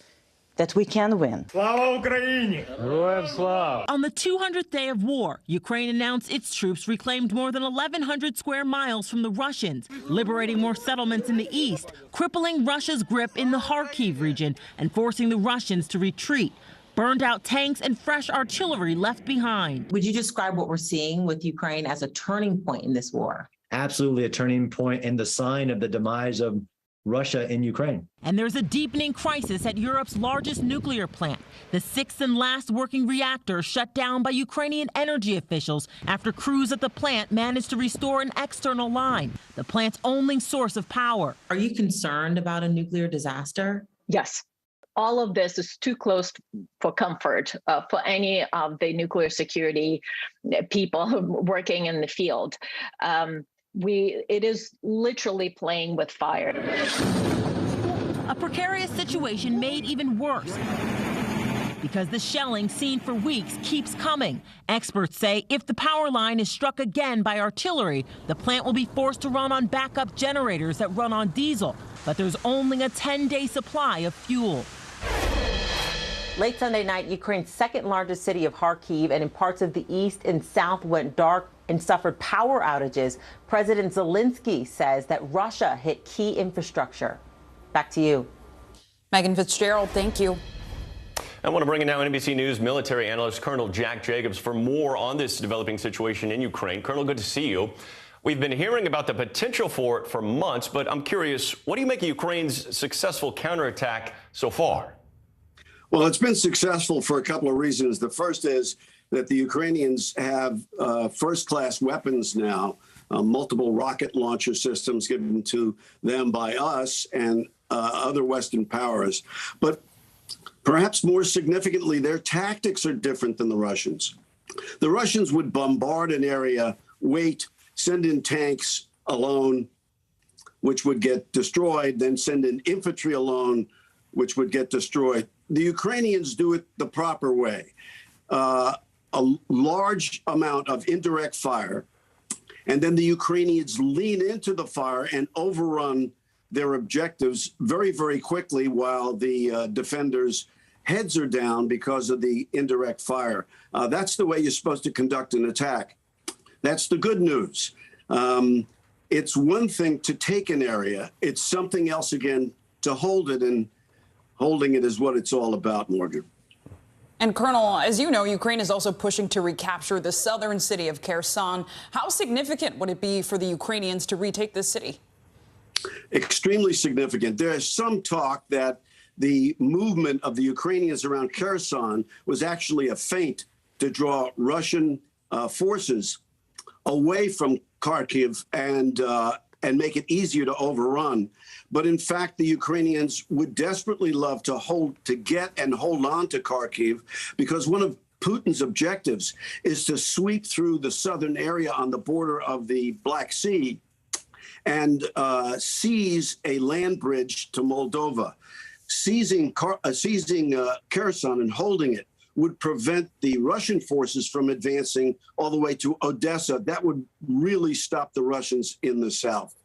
that we can win. Слава Україні! Героям слава! On the 200th day of war, Ukraine announced its troops reclaimed more than 1,100 square miles from the Russians, liberating more settlements in the east, crippling Russia's grip in the Kharkiv region, and forcing the Russians to retreat. Burned out tanks and fresh artillery left behind. Would you describe what we're seeing with Ukraine as a turning point in this war? Absolutely a turning point and the sign of the demise of Russia in Ukraine. And there's a deepening crisis at Europe's largest nuclear plant. The sixth and last working reactor shut down by Ukrainian energy officials after crews at the plant managed to restore an external line, the plant's only source of power. Are you concerned about a nuclear disaster? Yes. All of this is too close for comfort for any of the nuclear security people working in the field. It is literally playing with fire. A precarious situation made even worse because the shelling seen for weeks keeps coming. Experts say if the power line is struck again by artillery, the plant will be forced to run on backup generators that run on diesel. But there's only a 10-day supply of fuel. Late Sunday night, Ukraine's second largest city of Kharkiv and in parts of the east and south went dark and suffered power outages. President Zelensky says that Russia hit key infrastructure. Back to you. Megan Fitzgerald, thank you. I want to bring in now NBC News military analyst Colonel Jack Jacobs for more on this developing situation in Ukraine. Colonel, good to see you. We've been hearing about the potential for it for months, but I'm curious, what do you make of Ukraine's successful counterattack so far? Well, it's been successful for a couple of reasons. The first is that the Ukrainians have first-class weapons now, multiple rocket launcher systems given to them by us and other Western powers. But perhaps more significantly, their tactics are different than the Russians. The Russians would bombard an area, wait, send in tanks alone, which would get destroyed, then send in infantry alone, which would get destroyed. The Ukrainians do it the proper way. A large amount of indirect fire, and then the Ukrainians lean into the fire and overrun their objectives very, very quickly while the defenders' heads are down because of the indirect fire. That's the way you're supposed to conduct an attack. That's the good news. It's one thing to take an area. It's something else again to hold it, and holding it is what it's all about, Morgan. And Colonel, as you know, Ukraine is also pushing to recapture the southern city of Kherson. How significant would it be for the Ukrainians to retake this city? Extremely significant. There is some talk that the movement of the Ukrainians around Kherson was actually a feint to draw Russian forces away from Kharkiv and make it easier to overrun. But in fact, the Ukrainians would desperately love to get and hold on to Kharkiv, because one of Putin's objectives is to sweep through the southern area on the border of the Black Sea and seize a land bridge to Moldova. Seizing Kherson and holding it would prevent the Russian forces from advancing all the way to Odessa. That would really stop the Russians in the south.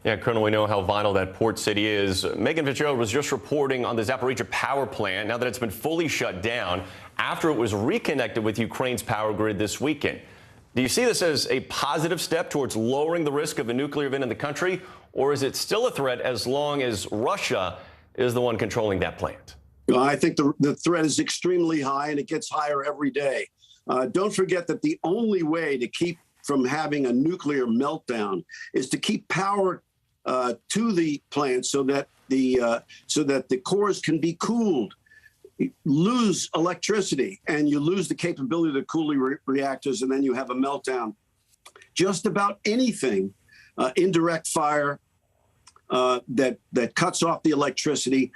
Yeah, Colonel, we know how vital that port city is. Megan Fitzgerald was just reporting on the Zaporizhzhia power plant now that it's been fully shut down after it was reconnected with Ukraine's power grid this weekend. Do you see this as a positive step towards lowering the risk of a nuclear event in the country, or is it still a threat as long as Russia is the one controlling that plant? I think the threat is extremely high, and it gets higher every day. Don't forget that the only way to keep from having a nuclear meltdown is to keep power to the plant so that the cores can be cooled. You lose electricity and you lose the capability to cool the reactors, and then you have a meltdown. Just about anything, indirect fire that cuts off the electricity,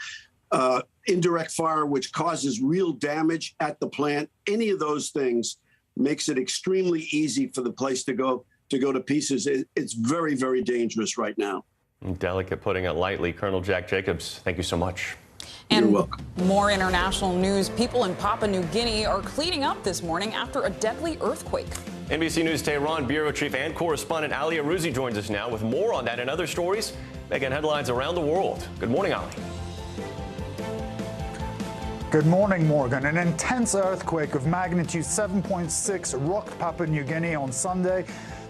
indirect fire which causes real damage at the plant, any of those things makes it extremely easy for the place to go to pieces. It's very, very dangerous right now. Delicate, putting it lightly. Colonel Jack Jacobs, thank you so much. And you're welcome. More international news. People in Papua New Guinea are cleaning up this morning after a deadly earthquake. NBC News Tehran bureau chief and correspondent Ali Arouzi joins us now with more on that and other stories making headlines around the world. Good morning, Ali. Good morning, Morgan. An intense earthquake of magnitude 7.6 rocked Papua New Guinea on Sunday.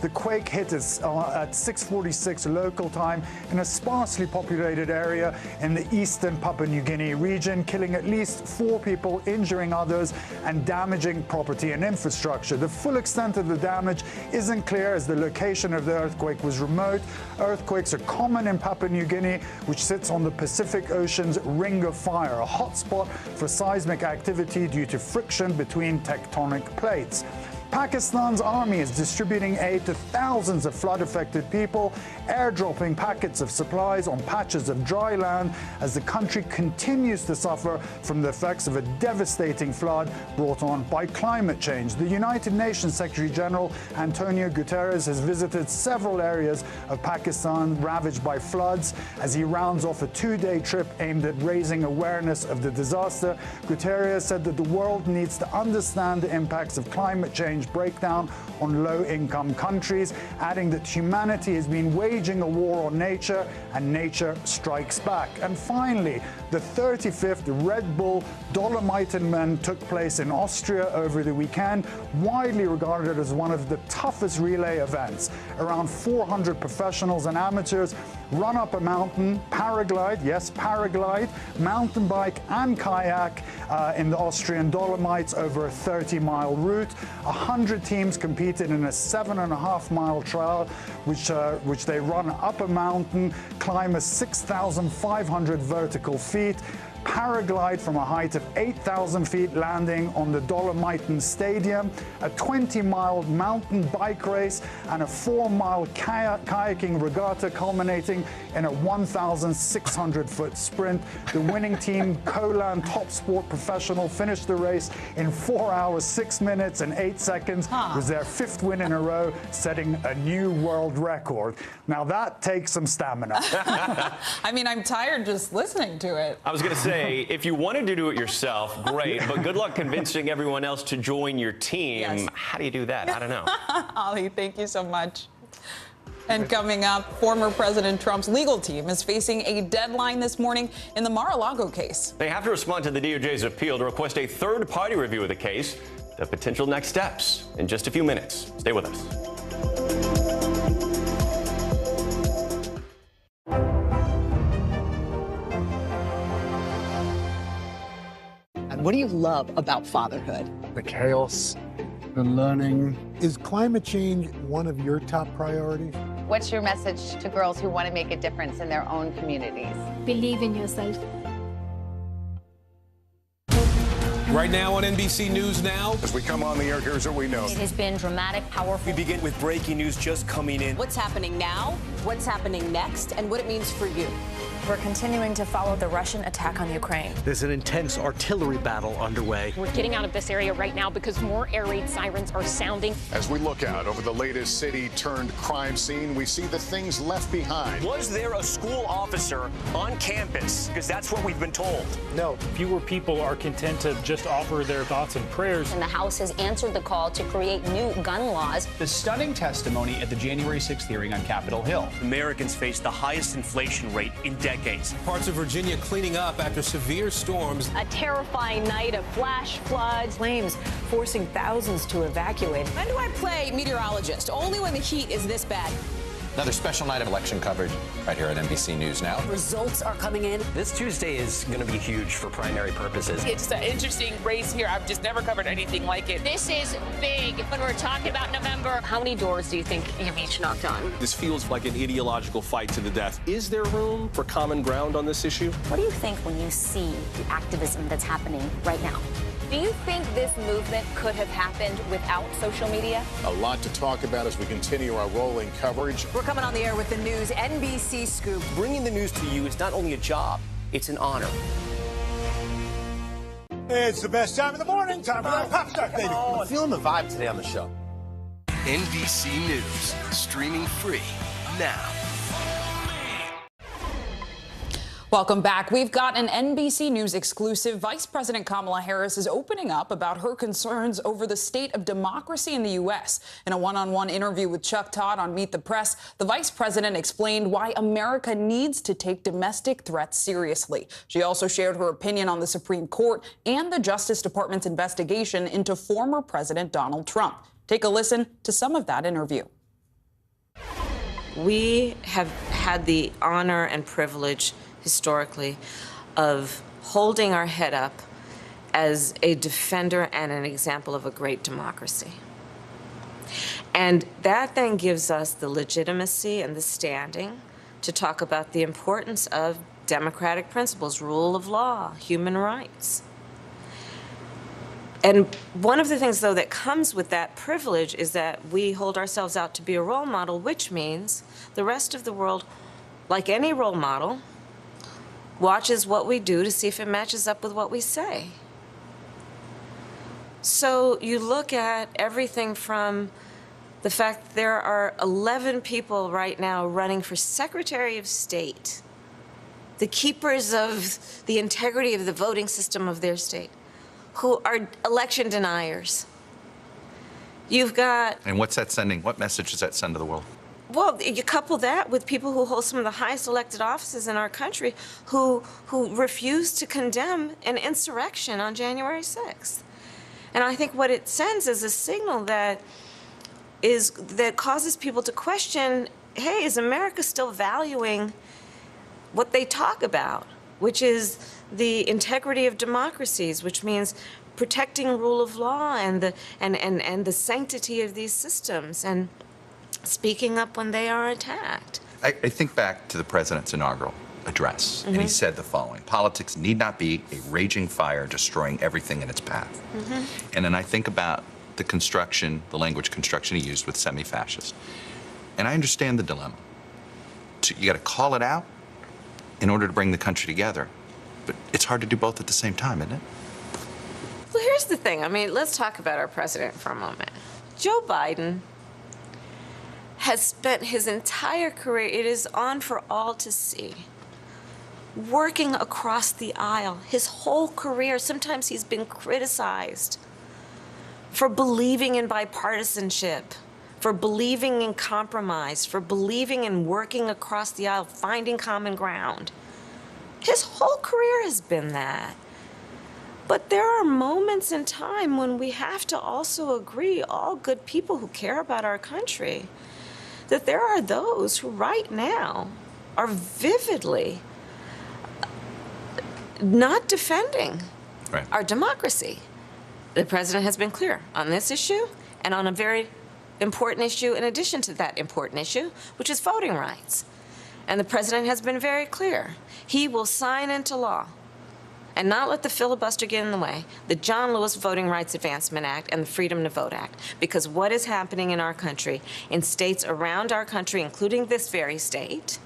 The quake hit us at 6:46 local time in a sparsely populated area in the eastern Papua New Guinea region, killing at least 4 people, injuring others, and damaging property and infrastructure. The full extent of the damage isn't clear as the location of the earthquake was remote. Earthquakes are common in Papua New Guinea, which sits on the Pacific Ocean's Ring of Fire, a hotspot for seismic activity due to friction between tectonic plates. Pakistan's army is distributing aid to thousands of flood-affected people, airdropping packets of supplies on patches of dry land as the country continues to suffer from the effects of a devastating flood brought on by climate change. The United Nations Secretary General Antonio Guterres has visited several areas of Pakistan ravaged by floods as he rounds off a 2-day trip aimed at raising awareness of the disaster. Guterres said that the world needs to understand the impacts of climate change breakdown on low-income countries, adding that humanity has been waging a war on nature and nature strikes back. And finally, the 35th Red Bull Dolomitan took place in Austria over the weekend, widely regarded as one of the toughest relay events. Around 400 professionals and amateurs run up a mountain, paraglide, yes, paraglide, mountain bike and kayak in the Austrian Dolomites over a 30-mile route. 100 teams competed in a 7.5-mile trial, which they run up a mountain, climb a 6,500 vertical feet, paraglide from a height of 8,000 feet, landing on the Dolomitan Stadium, a 20-mile mountain bike race, and a 4-mile kayaking regatta culminating in a 1,600-foot sprint. The winning team, Colan Top Sport Professional, finished the race in 4 hours, 6 minutes, and 8 seconds. It was their 5th win in a row, setting a new world record. Now that takes some stamina. I mean, I'm tired just listening to it. I was going to say, if you wanted to do it yourself, great, but good luck convincing everyone else to join your team. Yes. How do you do that? I don't know. Ollie, thank you so much. And coming up, former President Trump's legal team is facing a deadline this morning in the Mar-a-Lago case. They have to respond to the DOJ's appeal to request a third-party review of the case, the potential next steps in just a few minutes. Stay with us. What do you love about fatherhood? The chaos, the learning. Is climate change one of your top priorities? What's your message to girls who want to make a difference in their own communities? Believe in yourself. Right now on NBC News Now. As we come on the air, here's what we know. It has been dramatic, powerful. We begin with breaking news just coming in. What's happening now, what's happening next, and what it means for you. We're continuing to follow the Russian attack on Ukraine. There's an intense artillery battle underway. We're getting out of this area right now because more air raid sirens are sounding. As we look out over the latest city-turned-crime scene, we see the things left behind. Was there a school officer on campus? Because that's what we've been told. No, fewer people are content to just offer their thoughts and prayers. And the House has answered the call to create new gun laws. The stunning testimony at the January 6th hearing on Capitol Hill. Americans face the highest inflation rate in decades. Parts of Virginia cleaning up after severe storms. A terrifying night of flash floods. Flames forcing thousands to evacuate. When do I play meteorologist? Only when the heat is this bad. Another special night of election coverage right here at NBC News Now. Results are coming in. This Tuesday is going to be huge for primary purposes. It's an interesting race here. I've just never covered anything like it. This is big when we're talking about November. How many doors do you think you've each knocked on? This feels like an ideological fight to the death. Is there room for common ground on this issue? What do you think when you see the activism that's happening right now? Do you think this movement could have happened without social media? A lot to talk about as we continue our rolling coverage. We're coming on the air with the news NBC Scoop. Bringing the news to you is not only a job, it's an honor. It's the best time of the morning. Time for that pop start, baby. Oh, I'm feeling the vibe today on the show. NBC News, streaming free now. Welcome back. We've got an NBC News exclusive. Vice President Kamala Harris is opening up about her concerns over the state of democracy in the U.S. In a one-on-one interview with Chuck Todd on Meet the Press, the vice president explained why America needs to take domestic threats seriously. She also shared her opinion on the Supreme Court and the Justice Department's investigation into former President Donald Trump. Take a listen to some of that interview. We have had the honor and privilege historically of holding our head up as a defender and an example of a great democracy. And that then gives us the legitimacy and the standing to talk about the importance of democratic principles, rule of law, human rights. And one of the things, though, that comes with that privilege is that we hold ourselves out to be a role model, which means the rest of the world, like any role model, watches what we do to see if it matches up with what we say. So you look at everything from the fact that there are 11 people right now running for Secretary of State, the keepers of the integrity of the voting system of their state, who are election deniers. You've got... And what's that sending? What message does that send to the world? Well, you couple that with people who hold some of the highest elected offices in our country who refuse to condemn an insurrection on January 6th. And I think what it sends is a signal that causes people to question, hey, is America still valuing what they talk about, which is the integrity of democracies, which means protecting rule of law and the sanctity of these systems and speaking up when they are attacked. I think back to the president's inaugural address, and he said the following: politics need not be a raging fire destroying everything in its path. And then I think about the language construction he used with semi-fascist. And I understand the dilemma. You got to call it out in order to bring the country together. But it's hard to do both at the same time, isn't it? Well, here's the thing. I mean, let's talk about our president for a moment. Joe Biden has spent his entire career, it is on for all to see, working across the aisle. His whole career, sometimes he's been criticized for believing in bipartisanship, for believing in compromise, for believing in working across the aisle, finding common ground. His whole career has been that. But there are moments in time when we have to also agree, all good people who care about our country, that there are those who right now are vividly not defending our democracy. The president has been clear on this issue and on a very important issue in addition to that important issue, which is voting rights. And the president has been very clear. He will sign into law and not let the filibuster get in the way, the John Lewis Voting Rights Advancement Act and the Freedom to Vote Act. Because what is happening in our country, in states around our country, including this very state,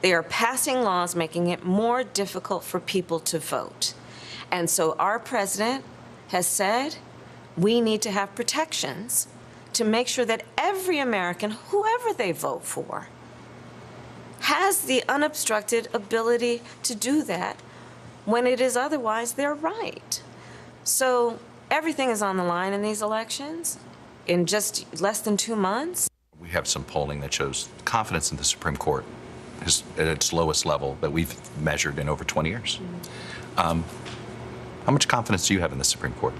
they are passing laws making it more difficult for people to vote. And so our president has said we need to have protections to make sure that every American, whoever they vote for, has the unobstructed ability to do that when it is otherwise their right. So everything is on the line in these elections in just less than 2 months. We have some polling that shows confidence in the Supreme Court is at its lowest level that we've measured in over 20 years. How much confidence do you have in the Supreme Court?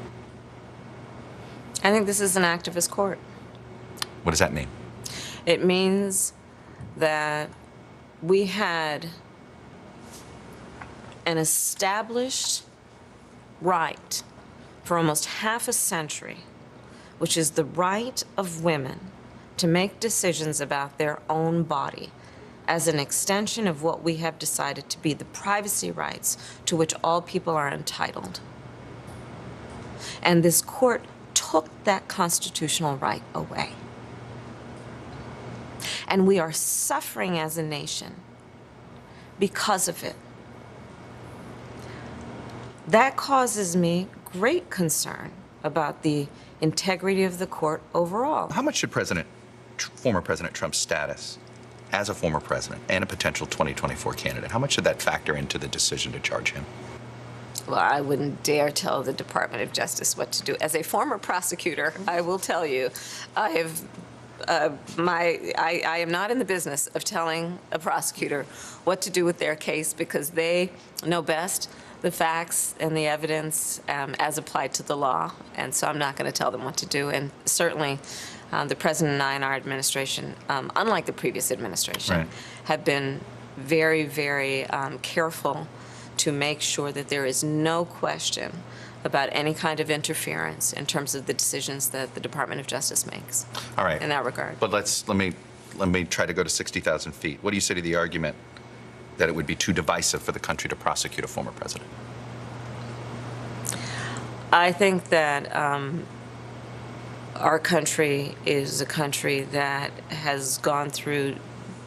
I think this is an activist court. What does that mean? It means that we had an established right for almost half a century, which is the right of women to make decisions about their own body as an extension of what we have decided to be the privacy rights to which all people are entitled. And this court took that constitutional right away. And we are suffering as a nation because of it. That causes me great concern about the integrity of the court overall. How much should former President Trump's status as a former president and a potential 2024 candidate, how much should that factor into the decision to charge him? Well, I wouldn't dare tell the Department of Justice what to do. As a former prosecutor, I will tell you, I am not in the business of telling a prosecutor what to do with their case because they know best. the facts and the evidence as applied to the law, and so I'm not going to tell them what to do. And certainly, the president and I and our administration, unlike the previous administration, have been very, very careful to make sure that there is no question about any kind of interference in terms of the decisions that the Department of Justice makes. All right. In that regard. But let me try to go to 60,000 feet. What do you say to the argument that it would be too divisive for the country to prosecute a former president? I think that our country is a country that has gone through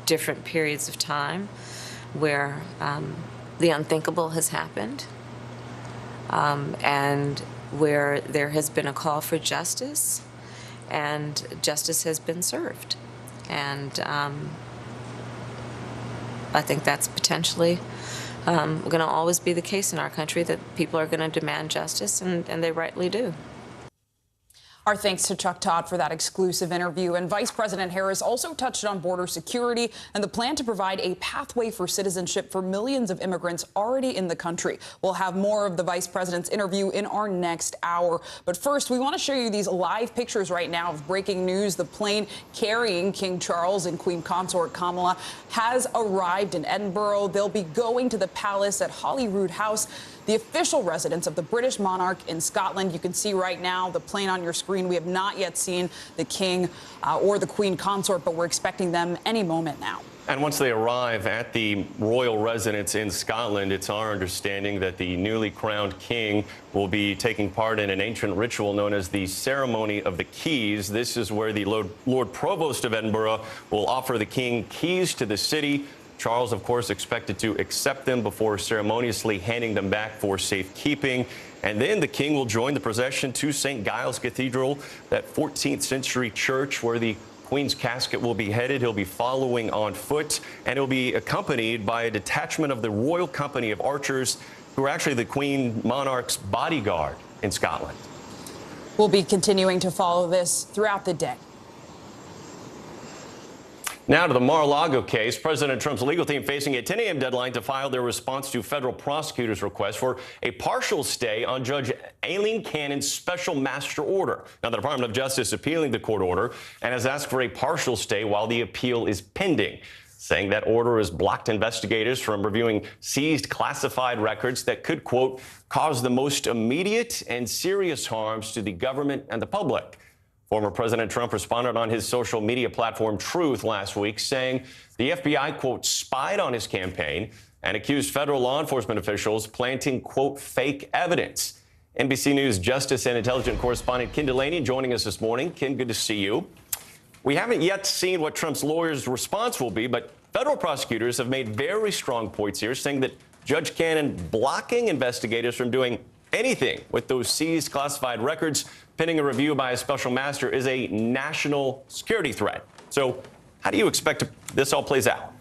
different periods of time where the unthinkable has happened, and where there has been a call for justice, and justice has been served. And I think that's potentially going to always be the case in our country, that people are going to demand justice, and they rightly do. Our thanks to Chuck Todd for that exclusive interview. And Vice President Harris also touched on border security and the plan to provide a pathway for citizenship for millions of immigrants already in the country. We'll have more of the Vice President's interview in our next hour. But first, we want to show you these live pictures right now of breaking news. The plane carrying King Charles and Queen Consort Kamala has arrived in Edinburgh. They'll be going to the palace at Holyrood House, the official residence of the British monarch in Scotland. You can see right now the plane on your screen. We have not yet seen the king or the Queen Consort, but we're expecting them any moment now. And once they arrive at the royal residence in Scotland, it's our understanding that the newly crowned king will be taking part in an ancient ritual known as the Ceremony of the Keys. This is where the Lord Provost of Edinburgh will offer the king keys to the city. Charles, of course, expected to accept them before ceremoniously handing them back for safekeeping. And then the king will join the procession to St. Giles Cathedral, that 14th century church where the Queen's casket will be headed. He'll be following on foot, and he'll be accompanied by a detachment of the Royal Company of Archers, who are actually the Queen Monarch's bodyguard in Scotland. We'll be continuing to follow this throughout the day. Now to the Mar-a-Lago case. President Trump's legal team facing a 10 a.m. deadline to file their response to federal prosecutors' request for a partial stay on Judge Aileen Cannon's special master order. Now, the Department of Justice appealing the court order and has asked for a partial stay while the appeal is pending, saying that order has blocked investigators from reviewing seized classified records that could, quote, cause the most immediate and serious harms to the government and the public. Former President Trump responded on his social media platform Truth last week, saying the FBI, quote, spied on his campaign and accused federal law enforcement officials planting, quote, fake evidence. NBC News Justice and Intelligence correspondent Ken Delaney joining us this morning. Ken, good to see you. We haven't yet seen what Trump's lawyers' response will be, but federal prosecutors have made very strong points here, saying that Judge Cannon blocking investigators from doing anything with those seized classified records pending a review by a special master is a national security threat. So how do you expect this all plays out?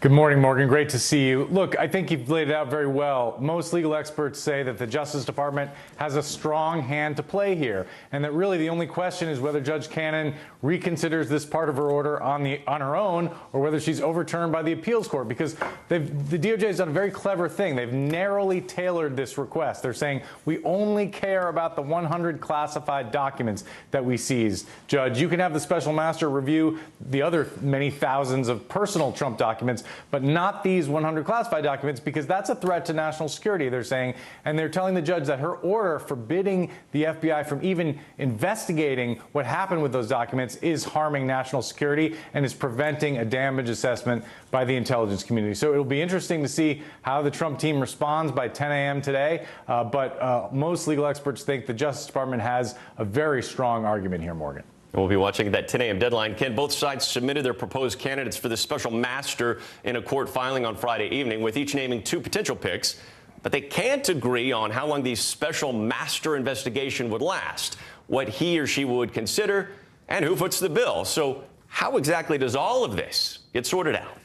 Good morning, Morgan. Great to see you. Look, I think you've laid it out very well. Most legal experts say that the Justice Department has a strong hand to play here, and that really the only question is whether Judge Cannon reconsiders this part of her order on her own, or whether she's overturned by the appeals court, because the DOJ has done a very clever thing. They've narrowly tailored this request. They're saying we only care about the 100 classified documents that we seized. Judge, you can have the special master review the other many thousands of personal Trump documents, but not these 100 classified documents, because that's a threat to national security, they're saying. And they're telling the judge that her order forbidding the FBI from even investigating what happened with those documents is harming national security and is preventing a damage assessment by the intelligence community. So it'll be interesting to see how the Trump team responds by 10 a.m. today. But most legal experts think the Justice Department has a very strong argument here, Morgan. We'll be watching that 10 a.m. deadline. Ken, both sides submitted their proposed candidates for the special master in a court filing on Friday evening, with each naming two potential picks. But they can't agree on how long the special master investigation would last, what he or she would consider, and who foots the bill. So how exactly does all of this get sorted out?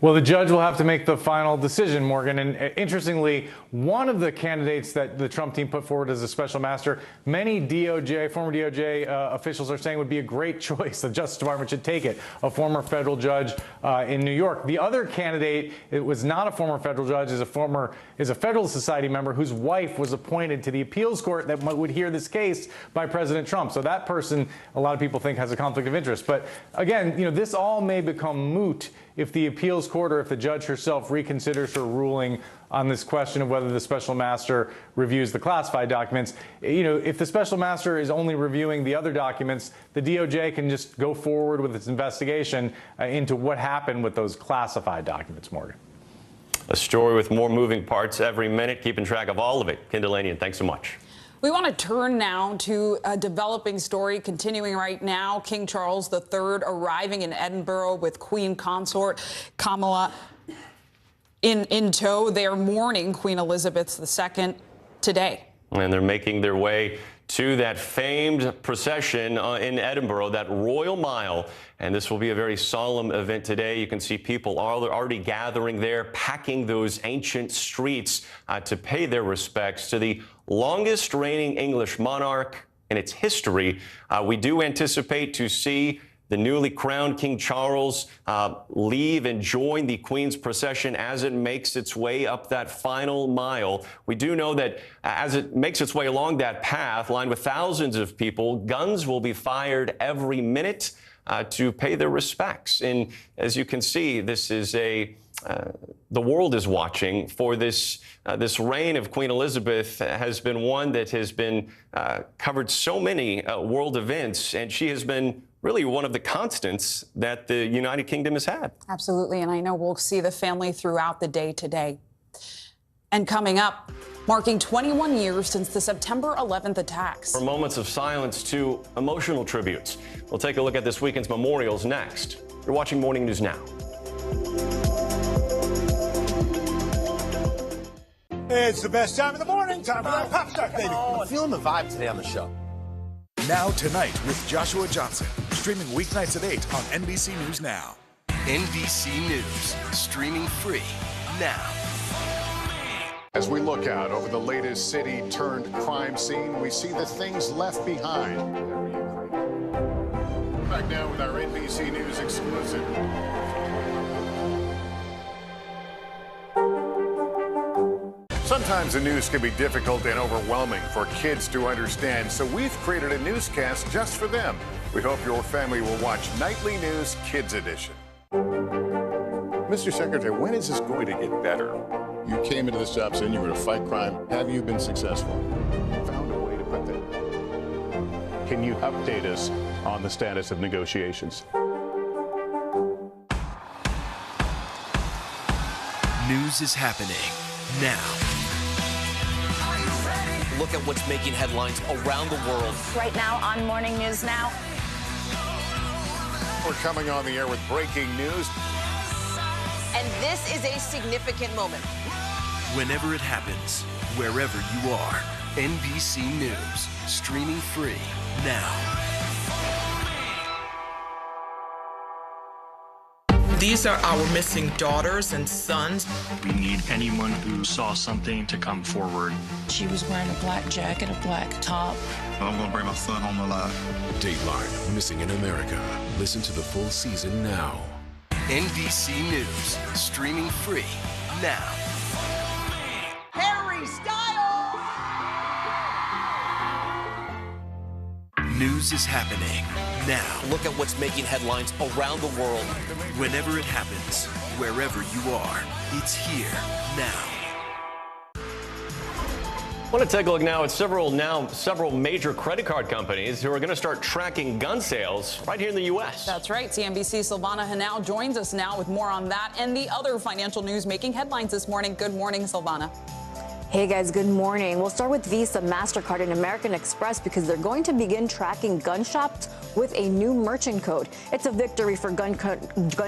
Well, the judge will have to make the final decision, Morgan. And interestingly, one of the candidates that the Trump team put forward as a special master, many former DOJ officials are saying would be a great choice. The Justice Department should take it, a former federal judge in New York. The other candidate, it was not a former federal judge, is a Federalist Society member whose wife was appointed to the appeals court that would hear this case by President Trump. So that person, a lot of people think, has a conflict of interest. But again, this all may become moot if the appeals court or if the judge herself reconsiders her ruling on this question of whether the special master reviews the classified documents. If the special master is only reviewing the other documents, the DOJ can just go forward with its investigation into what happened with those classified documents, Morgan. A story with more moving parts every minute, keeping track of all of it. Ken Delanian, thanks so much. We want to turn now to a developing story continuing right now. King Charles III arriving in Edinburgh with Queen Consort Camilla in tow. They are mourning Queen Elizabeth II today. And they're making their way to that famed procession in Edinburgh, that Royal Mile. And this will be a very solemn event today. You can see people already gathering there, packing those ancient streets to pay their respects to the longest reigning English monarch in its history. We do anticipate to see the newly crowned King Charles leave and join the Queen's procession as it makes its way up that final mile. We do know that as it makes its way along that path, lined with thousands of people, guns will be fired every minute to pay their respects. And as you can see, this is the world is watching for this. This reign of Queen Elizabeth has been one that has been covered so many world events, and she has been really one of the constants that the United Kingdom has had. Absolutely, and I know we'll see the family throughout the day today. And coming up, marking 21 years since the September 11th attacks. From moments of silence to emotional tributes. We'll take a look at this weekend's memorials next. You're watching Morning News Now. It's the best time of the morning. Time for that pop start, baby. Oh, I'm feeling the vibe today on the show. Now Tonight with Joshua Johnson. Streaming weeknights at 8 on NBC News Now. NBC News. Streaming free now. As we look out over the latest city-turned-crime scene, we see the things left behind. Back now with our NBC News exclusive. Sometimes the news can be difficult and overwhelming for kids to understand, so we've created a newscast just for them. We hope your family will watch Nightly News Kids Edition. Mr. Secretary, when is this going to get better? You came into this job saying you were to fight crime. Have you been successful? Found a way to put that. Can you update us on the status of negotiations? News is happening now. Look at what's making headlines around the world. Right now on Morning News Now. We're coming on the air with breaking news. And this is a significant moment. Whenever it happens, wherever you are, NBC News, streaming free now. These are our missing daughters and sons. We need anyone who saw something to come forward. She was wearing a black jacket, a black top. I'm going to bring my son home alive. Dateline, Missing in America. Listen to the full season now. NBC News, streaming free now. Harry Styles! News is happening now. Look at what's making headlines around the world. Whenever it happens, wherever you are, it's here now. I want to take a look now at several major credit card companies who are going to start tracking gun sales right here in the U.S. That's right. CNBC's Silvana Henao joins us now with more on that and the other financial news making headlines this morning. Good morning, Silvana. Hey guys, good morning. We'll start with Visa, MasterCard, and American Express because they're going to begin tracking gun shops with a new merchant code. It's a victory for gun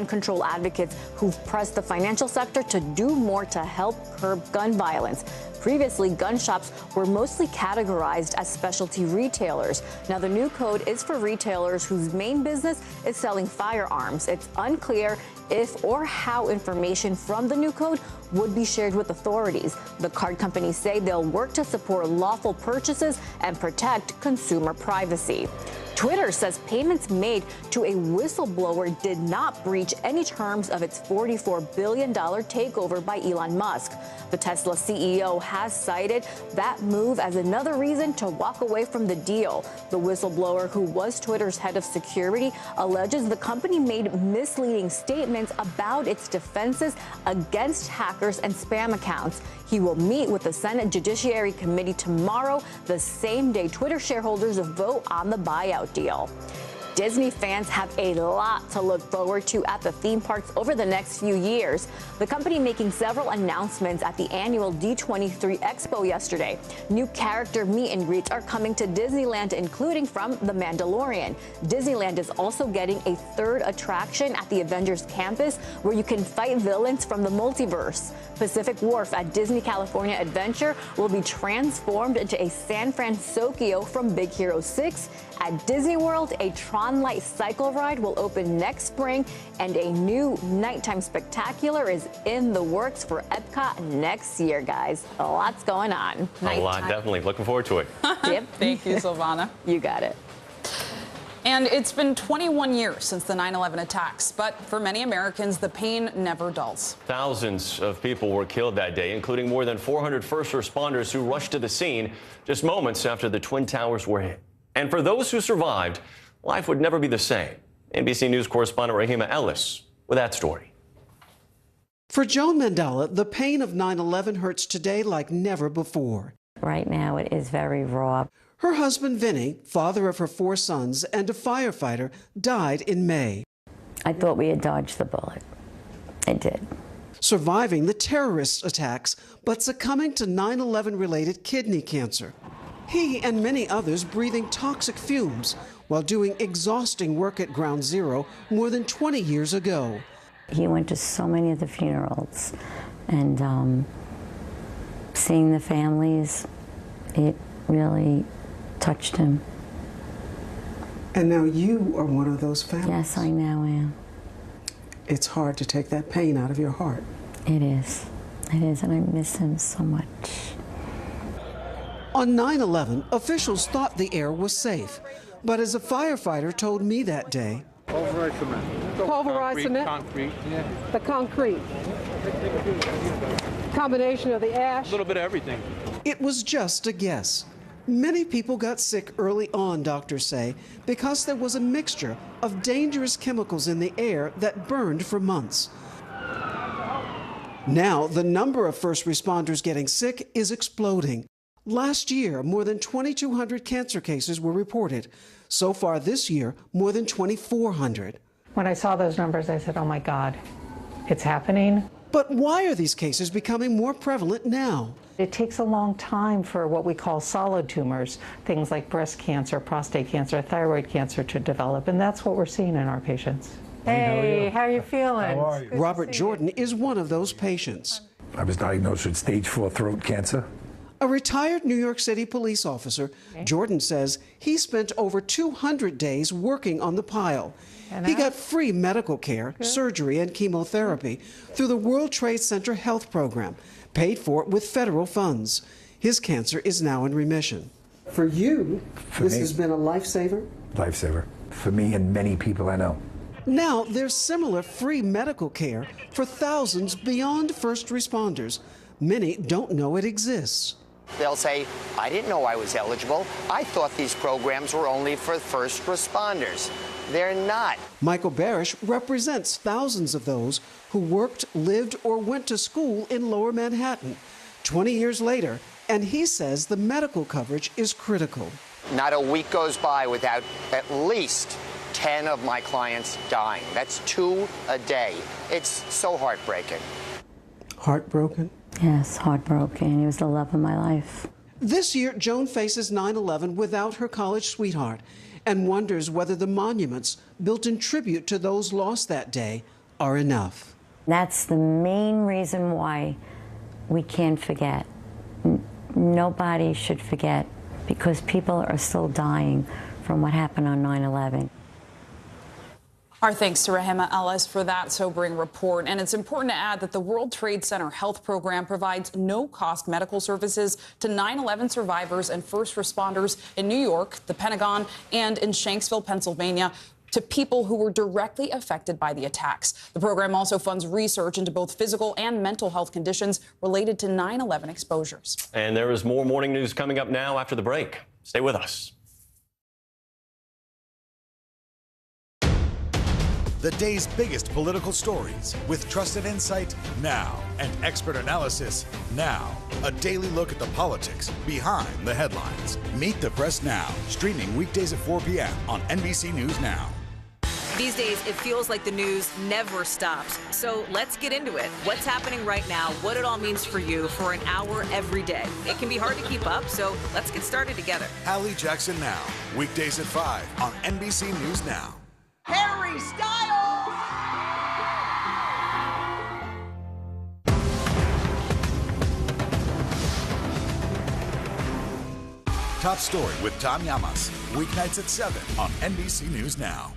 control advocates who've pressed the financial sector to do more to help curb gun violence. Previously, gun shops were mostly categorized as specialty retailers. Now, the new code is for retailers whose main business is selling firearms. It's unclear if or how information from the new code would be shared with authorities. The card companies say they'll work to support lawful purchases and protect consumer privacy. Twitter says payments made to a whistleblower did not breach any terms of its $44 billion takeover by Elon Musk. The Tesla CEO has cited that move as another reason to walk away from the deal. The whistleblower, who was Twitter's head of security, alleges the company made misleading statements about its defenses against hackers and spam accounts. He will meet with the Senate Judiciary Committee tomorrow, the same day Twitter shareholders vote on the buyout deal. Disney fans have a lot to look forward to at the theme parks over the next few years. The company making several announcements at the annual D23 Expo yesterday. New character meet and greets are coming to Disneyland, including from The Mandalorian. Disneyland is also getting a third attraction at the Avengers campus, where you can fight villains from the multiverse. Pacific Wharf at Disney California Adventure will be transformed into a San Francisco from Big Hero 6. At Disney World, a Tron Light cycle ride will open next spring, and a new nighttime spectacular is in the works for Epcot next year, guys. Lots going on. A lot, definitely. Looking forward to it. Yep. Thank you, Silvana. You got it. And it's been 21 years since the 9/11 attacks, but for many Americans, the pain never dulls. Thousands of people were killed that day, including more than 400 first responders who rushed to the scene just moments after the Twin Towers were hit. And for those who survived, life would never be the same. NBC News correspondent Rahima Ellis with that story. For Joan Mandela, the pain of 9/11 hurts today like never before. Right now, it is very raw. Her husband, Vinny, father of her 4 sons and a firefighter, died in May. I thought we had dodged the bullet. I did. Surviving the terrorist attacks, but succumbing to 9/11-related kidney cancer. He and many others breathing toxic fumes while doing exhausting work at Ground Zero more than 20 years ago. He went to so many of the funerals, and seeing the families, it really touched him. And now you are one of those families. Yes, I now am. It's hard to take that pain out of your heart. It is. It is, and I miss him so much. On 9/11, officials thought the air was safe. But as a firefighter told me that day, pulverized cement. Pulverized cement? Concrete, yeah. The concrete. Combination of the ash. A little bit of everything. It was just a guess. Many people got sick early on, doctors say, because there was a mixture of dangerous chemicals in the air that burned for months. Now, the number of first responders getting sick is exploding. Last year, more than 2,200 cancer cases were reported. So far this year, more than 2,400. When I saw those numbers, I said, oh my God, it's happening. But why are these cases becoming more prevalent now? It takes a long time for what we call solid tumors, things like breast cancer, prostate cancer, thyroid cancer to develop, and that's what we're seeing in our patients. Hey, how are you feeling? How are you? Robert Jordan is one of those patients. I was diagnosed with stage 4 throat cancer. A retired New York City police officer, Jordan says he spent over 200 days working on the pile. He got free medical care, surgery, and chemotherapy through the World Trade Center Health Program, paid for with federal funds. His cancer is now in remission. For you, this has been a lifesaver? Lifesaver. For me and many people I know. Now there's similar free medical care for thousands beyond first responders. Many don't know it exists. They'll say, I didn't know I was eligible. I thought these programs were only for first responders. They're not. Michael Barish represents thousands of those who worked, lived, or went to school in Lower Manhattan 20 years later, and he says the medical coverage is critical. Not a week goes by without at least 10 of my clients dying. That's 2 a day. It's so heartbreaking. Heartbroken? Yes, heartbroken. He was the love of my life. This year, Joan faces 9/11 without her college sweetheart and wonders whether the monuments built in tribute to those lost that day are enough. That's the main reason why we can't forget. Nobody should forget, because people are still dying from what happened on 9/11. Our thanks to Rahima Ellis for that sobering report. And it's important to add that the World Trade Center Health Program provides no-cost medical services to 9/11 survivors and first responders in New York, the Pentagon, and in Shanksville, Pennsylvania, to people who were directly affected by the attacks. The program also funds research into both physical and mental health conditions related to 9/11 exposures. And there is more morning news coming up now after the break. Stay with us. The day's biggest political stories with trusted insight now and expert analysis now. A daily look at the politics behind the headlines. Meet the Press Now, streaming weekdays at 4 p.m. on NBC News Now. These days, it feels like the news never stops. So let's get into it. What's happening right now, what it all means for you for an hour every day. It can be hard to keep up, so let's get started together. Hallie Jackson Now, weekdays at 5 on NBC News Now. Harry Styles! Top Story with Tom Llamas, weeknights at 7 on NBC News Now.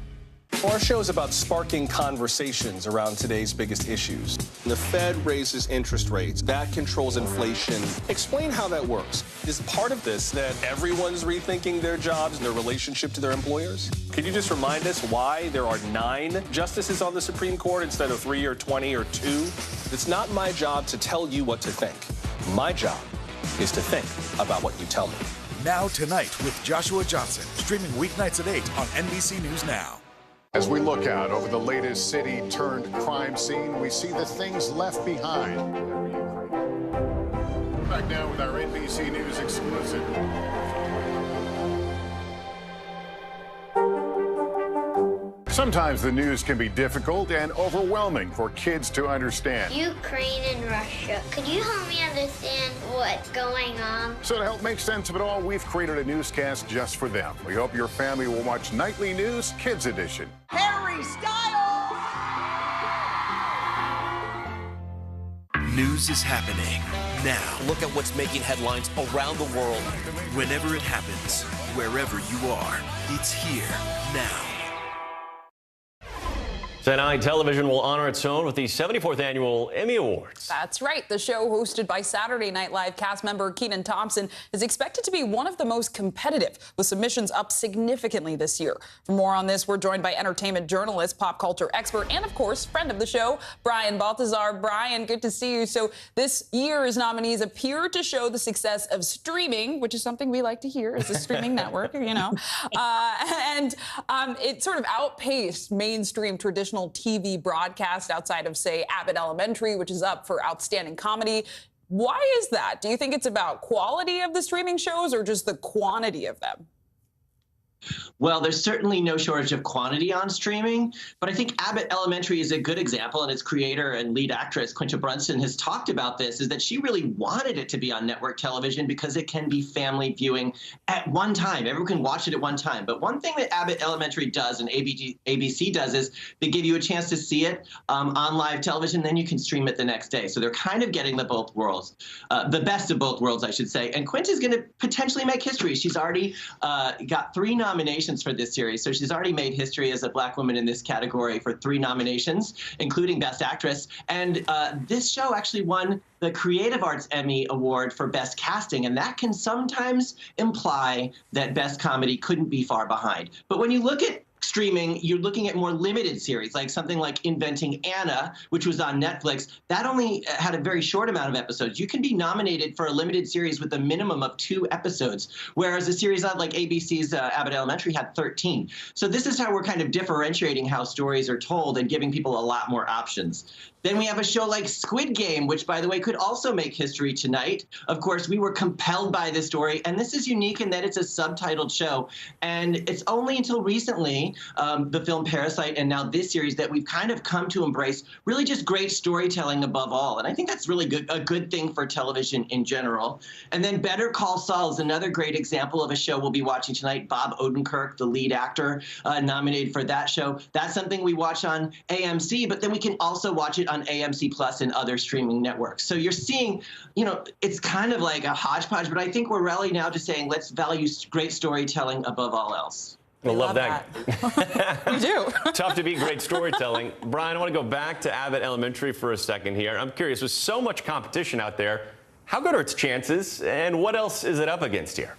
Our show is about sparking conversations around today's biggest issues. The Fed raises interest rates. That controls inflation. Explain how that works. Is part of this that everyone's rethinking their jobs and their relationship to their employers? Could you just remind us why there are 9 justices on the Supreme Court instead of 3 or 20 or 2? It's not my job to tell you what to think. My job is to think about what you tell me. Now Tonight with Joshua Johnson, streaming weeknights at 8 on NBC News Now. As we look out over the latest city-turned-crime scene, we see the things left behind. Back now with our NBC News exclusive. Sometimes the news can be difficult and overwhelming for kids to understand. Ukraine and Russia. Could you help me understand what's going on? So to help make sense of it all, we've created a newscast just for them. We hope your family will watch Nightly News Kids Edition. Harry Styles! News is happening now. Look at what's making headlines around the world. Whenever it happens, wherever you are, it's here now. Tonight, television will honor its own with the 74th Annual Emmy Awards. That's right. The show, hosted by Saturday Night Live cast member Kenan Thompson, is expected to be one of the most competitive, with submissions up significantly this year. For more on this, we're joined by entertainment journalist, pop culture expert, and, of course, friend of the show, Brian Balthazar. Brian, good to see you. So this year's nominees appear to show the success of streaming, which is something we like to hear as a streaming network, you know. It sort of outpaced mainstream traditional TV broadcast outside of, say, Abbott Elementary, which is up for Outstanding Comedy. Why is that? Do you think it's about quality of the streaming shows or just the quantity of them? Well, there's certainly no shortage of quantity on streaming, but I think Abbott Elementary is a good example, and its creator and lead actress, Quinta Brunson, has talked about this, is that she really wanted it to be on network television because it can be family viewing at one time. Everyone can watch it at one time. But one thing that Abbott Elementary does and ABC does is they give you a chance to see it on live television, then you can stream it the next day. So they're kind of getting the both worlds, the best of both worlds, I should say. And Quinta's going to potentially make history. She's already got 3 nominations for this series. So she's already made history as a Black woman in this category for 3 nominations, including Best Actress. And this show actually won the Creative Arts Emmy Award for Best Casting, and that can sometimes imply that Best Comedy couldn't be far behind. But when you look at streaming, you're looking at more limited series, like something like Inventing Anna, which was on Netflix. That only had a very short amount of episodes. You can be nominated for a limited series with a minimum of 2 episodes, whereas a series like ABC's Abbott Elementary had 13. So this is how we're kind of differentiating how stories are told and giving people a lot more options. Then we have a show like Squid Game, which, by the way, could also make history tonight. Of course, we were compelled by this story, and this is unique in that it's a subtitled show. And it's only until recently, the film Parasite and now this series, that we've kind of come to embrace really just great storytelling above all. And I think that's really a good thing for television in general. And then Better Call Saul is another great example of a show we'll be watching tonight. Bob Odenkirk, the lead actor, nominated for that show. That's something we watch on AMC, but then we can also watch it on AMC Plus and other streaming networks. So you're seeing, you know, it's kind of like a hodgepodge, but I think we're rallying now to saying let's value great storytelling above all else. We'll love that. We do. Tough to beat great storytelling. Brian, I want to go back to Abbott Elementary for a second here. I'm curious, with so much competition out there, how good are its chances, and what else is it up against here?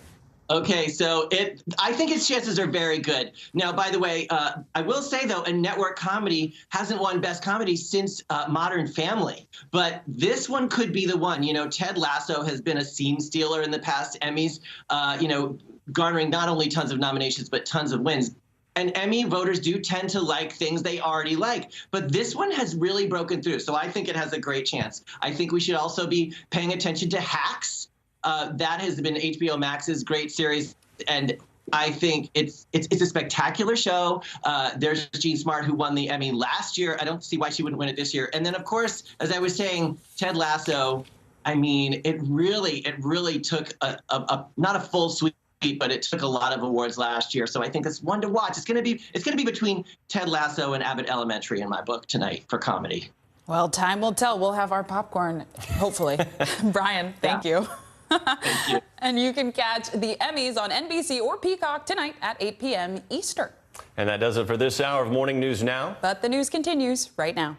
Okay, so I think its chances are very good. Now, by the way, I will say, though, a network comedy hasn't won Best Comedy since Modern Family. But this one could be the one. You know, Ted Lasso has been a scene stealer in the past Emmys, garnering not only tons of nominations, but tons of wins. And Emmy voters do tend to like things they already like. But this one has really broken through. So I think it has a great chance. I think we should also be paying attention to Hacks. That has been HBO Max's great series, and I think it's a spectacular show. There's Jean Smart, who won the Emmy last year. I don't see why she wouldn't win it this year. And then, of course, as I was saying, Ted Lasso. I mean, it really took not a full sweep, but it took a lot of awards last year. So I think it's one to watch. It's going to be between Ted Lasso and Abbott Elementary in my book tonight for comedy. Well, time will tell. We'll have our popcorn, hopefully. Brian, thank you. Thank you. And you can catch the Emmys on NBC or Peacock tonight at 8 p.m. Eastern. And that does it for this hour of Morning News Now. But the news continues right now.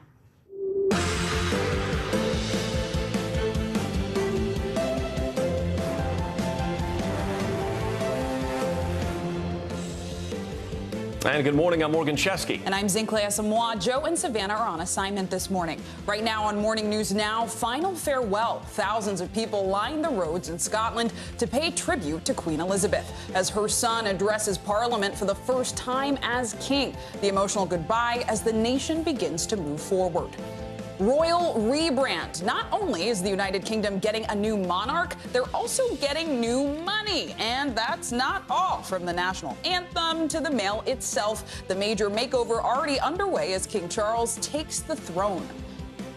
And good morning, I'm Morgan Chesky. And I'm Zinklea Samoa. Joe and Savannah are on assignment this morning. Right now on Morning News Now, final farewell. Thousands of people line the roads in Scotland to pay tribute to Queen Elizabeth as her son addresses Parliament for the first time as king. The emotional goodbye as the nation begins to move forward. Royal rebrand. Not only is the United Kingdom getting a new monarch, they're also getting new money. And that's not all. From the national anthem to the mail itself, the major makeover already underway as King Charles takes the throne.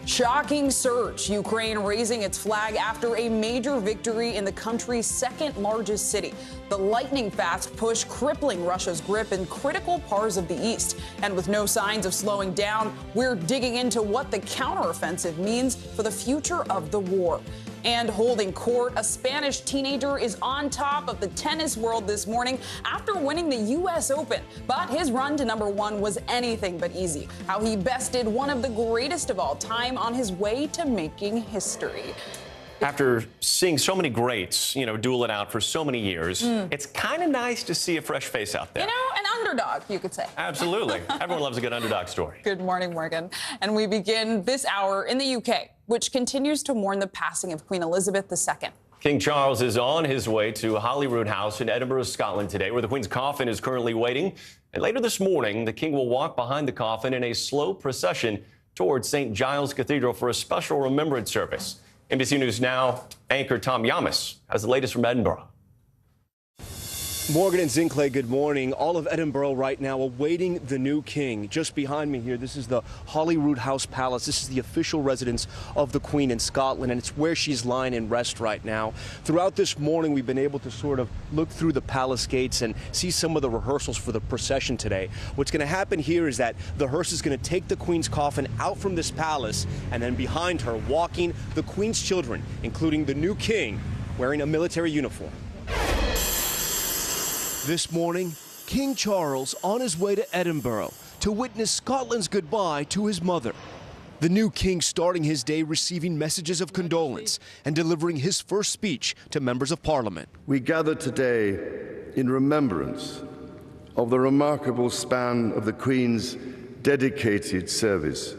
Shocking surge. Ukraine raising its flag after a major victory in the country's second largest city. The lightning-fast push crippling Russia's grip in critical parts of the east. And with no signs of slowing down, we're digging into what the counteroffensive means for the future of the war. And holding court, a Spanish teenager is on top of the tennis world this morning after winning the U.S. Open. But his run to #1 was anything but easy. How he bested one of the greatest of all time on his way to making history. After seeing so many greats, duel it out for so many years, it's kind of nice to see a fresh face out there. You know, an underdog, you could say. Absolutely. Everyone loves a good underdog story. Good morning, Morgan. And we begin this hour in the UK, which continues to mourn the passing of Queen Elizabeth II. King Charles is on his way to Holyrood House in Edinburgh, Scotland today, where the Queen's coffin is currently waiting. And later this morning, the King will walk behind the coffin in a slow procession towards St. Giles Cathedral for a special remembrance service. NBC News Now anchor Tom Yamas has the latest from Edinburgh. Morgan and Zinkley, good morning. All of Edinburgh right now awaiting the new king. Just behind me here, this is the Holyrood House Palace. This is the official residence of the Queen in Scotland, and it's where she's lying in rest right now. Throughout this morning, we've been able to sort of look through the palace gates and see some of the rehearsals for the procession today. What's going to happen here is that the hearse is going to take the Queen's coffin out from this palace, and then behind her, walking the Queen's children, including the new king, wearing a military uniform. This morning, King Charles on his way to Edinburgh to witness Scotland's goodbye to his mother. The new king starting his day receiving messages of condolence and delivering his first speech to members of Parliament. We gather today in remembrance of the remarkable span of the Queen's dedicated service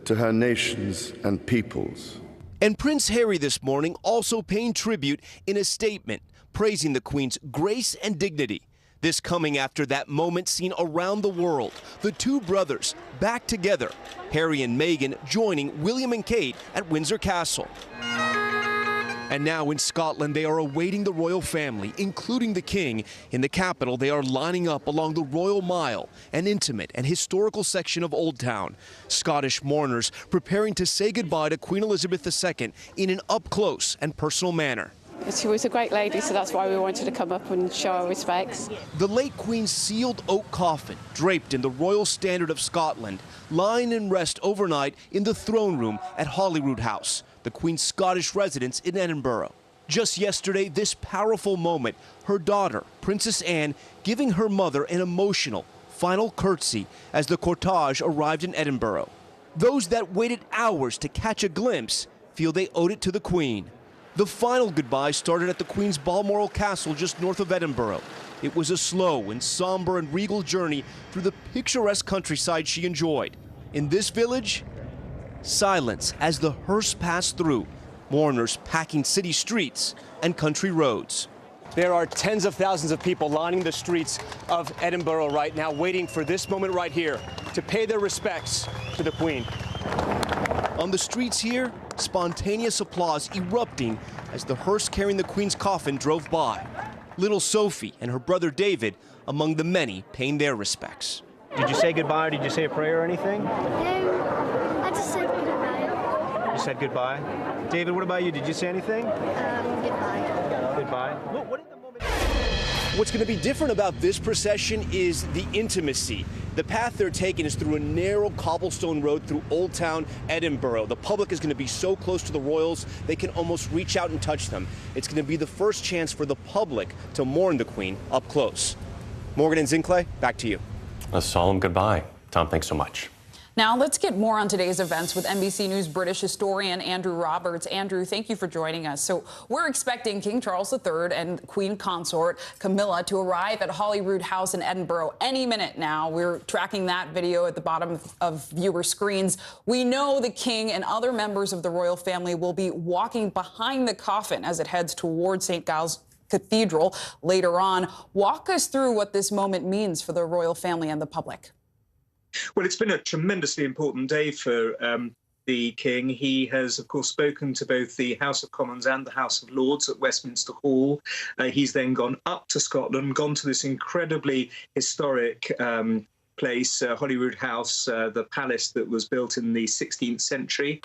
to her nations and peoples. And Prince Harry this morning also paying tribute in a statement, praising the Queen's grace and dignity. This coming after that moment seen around the world, the two brothers back together, Harry and Meghan joining William and Kate at Windsor Castle. And now in Scotland, they are awaiting the royal family, including the king. In the capital, they are lining up along the Royal Mile, an intimate and historical section of Old Town. Scottish mourners preparing to say goodbye to Queen Elizabeth II in an up-close and personal manner. She was a great lady, so that's why we wanted to come up and show our respects. The late Queen's sealed oak coffin, draped in the Royal Standard of Scotland, lying in rest overnight in the throne room at Holyrood House, the Queen's Scottish residence in Edinburgh. Just yesterday, this powerful moment, her daughter, Princess Anne, giving her mother an emotional final curtsy as the cortege arrived in Edinburgh. Those that waited hours to catch a glimpse feel they owed it to the Queen. The final goodbye started at the Queen's Balmoral Castle just north of Edinburgh. It was a slow and somber and regal journey through the picturesque countryside she enjoyed. In this village, silence as the hearse passed through, mourners packing city streets and country roads. There are tens of thousands of people lining the streets of Edinburgh right now, waiting for this moment right here to pay their respects to the Queen. On the streets here, spontaneous applause erupting as the hearse carrying the Queen's coffin drove by. Little Sophie and her brother David among the many paying their respects. Did you say goodbye or did you say a prayer or anything? No, I just said goodbye. You said goodbye? David, what about you? Did you say anything? Goodbye. Goodbye. What's going to be different about this procession is the intimacy. The path they're taking is through a narrow cobblestone road through Old Town Edinburgh. The public is going to be so close to the royals, they can almost reach out and touch them. It's going to be the first chance for the public to mourn the Queen up close. Morgan and Zinkley, back to you. A solemn goodbye. Tom, thanks so much. Now, let's get more on today's events with NBC News British historian Andrew Roberts. Andrew, thank you for joining us. So we're expecting King Charles III and Queen Consort Camilla to arrive at Holyrood House in Edinburgh any minute now. We're tracking that video at the bottom of viewer screens. We know the King and other members of the royal family will be walking behind the coffin as it heads towards St. Giles Cathedral later on. Walk us through what this moment means for the royal family and the public. Well, it's been a tremendously important day for the King. He has, of course, spoken to both the House of Commons and the House of Lords at Westminster Hall. He's then gone up to Scotland, gone to this incredibly historic place, Holyrood House, the palace that was built in the 16th century.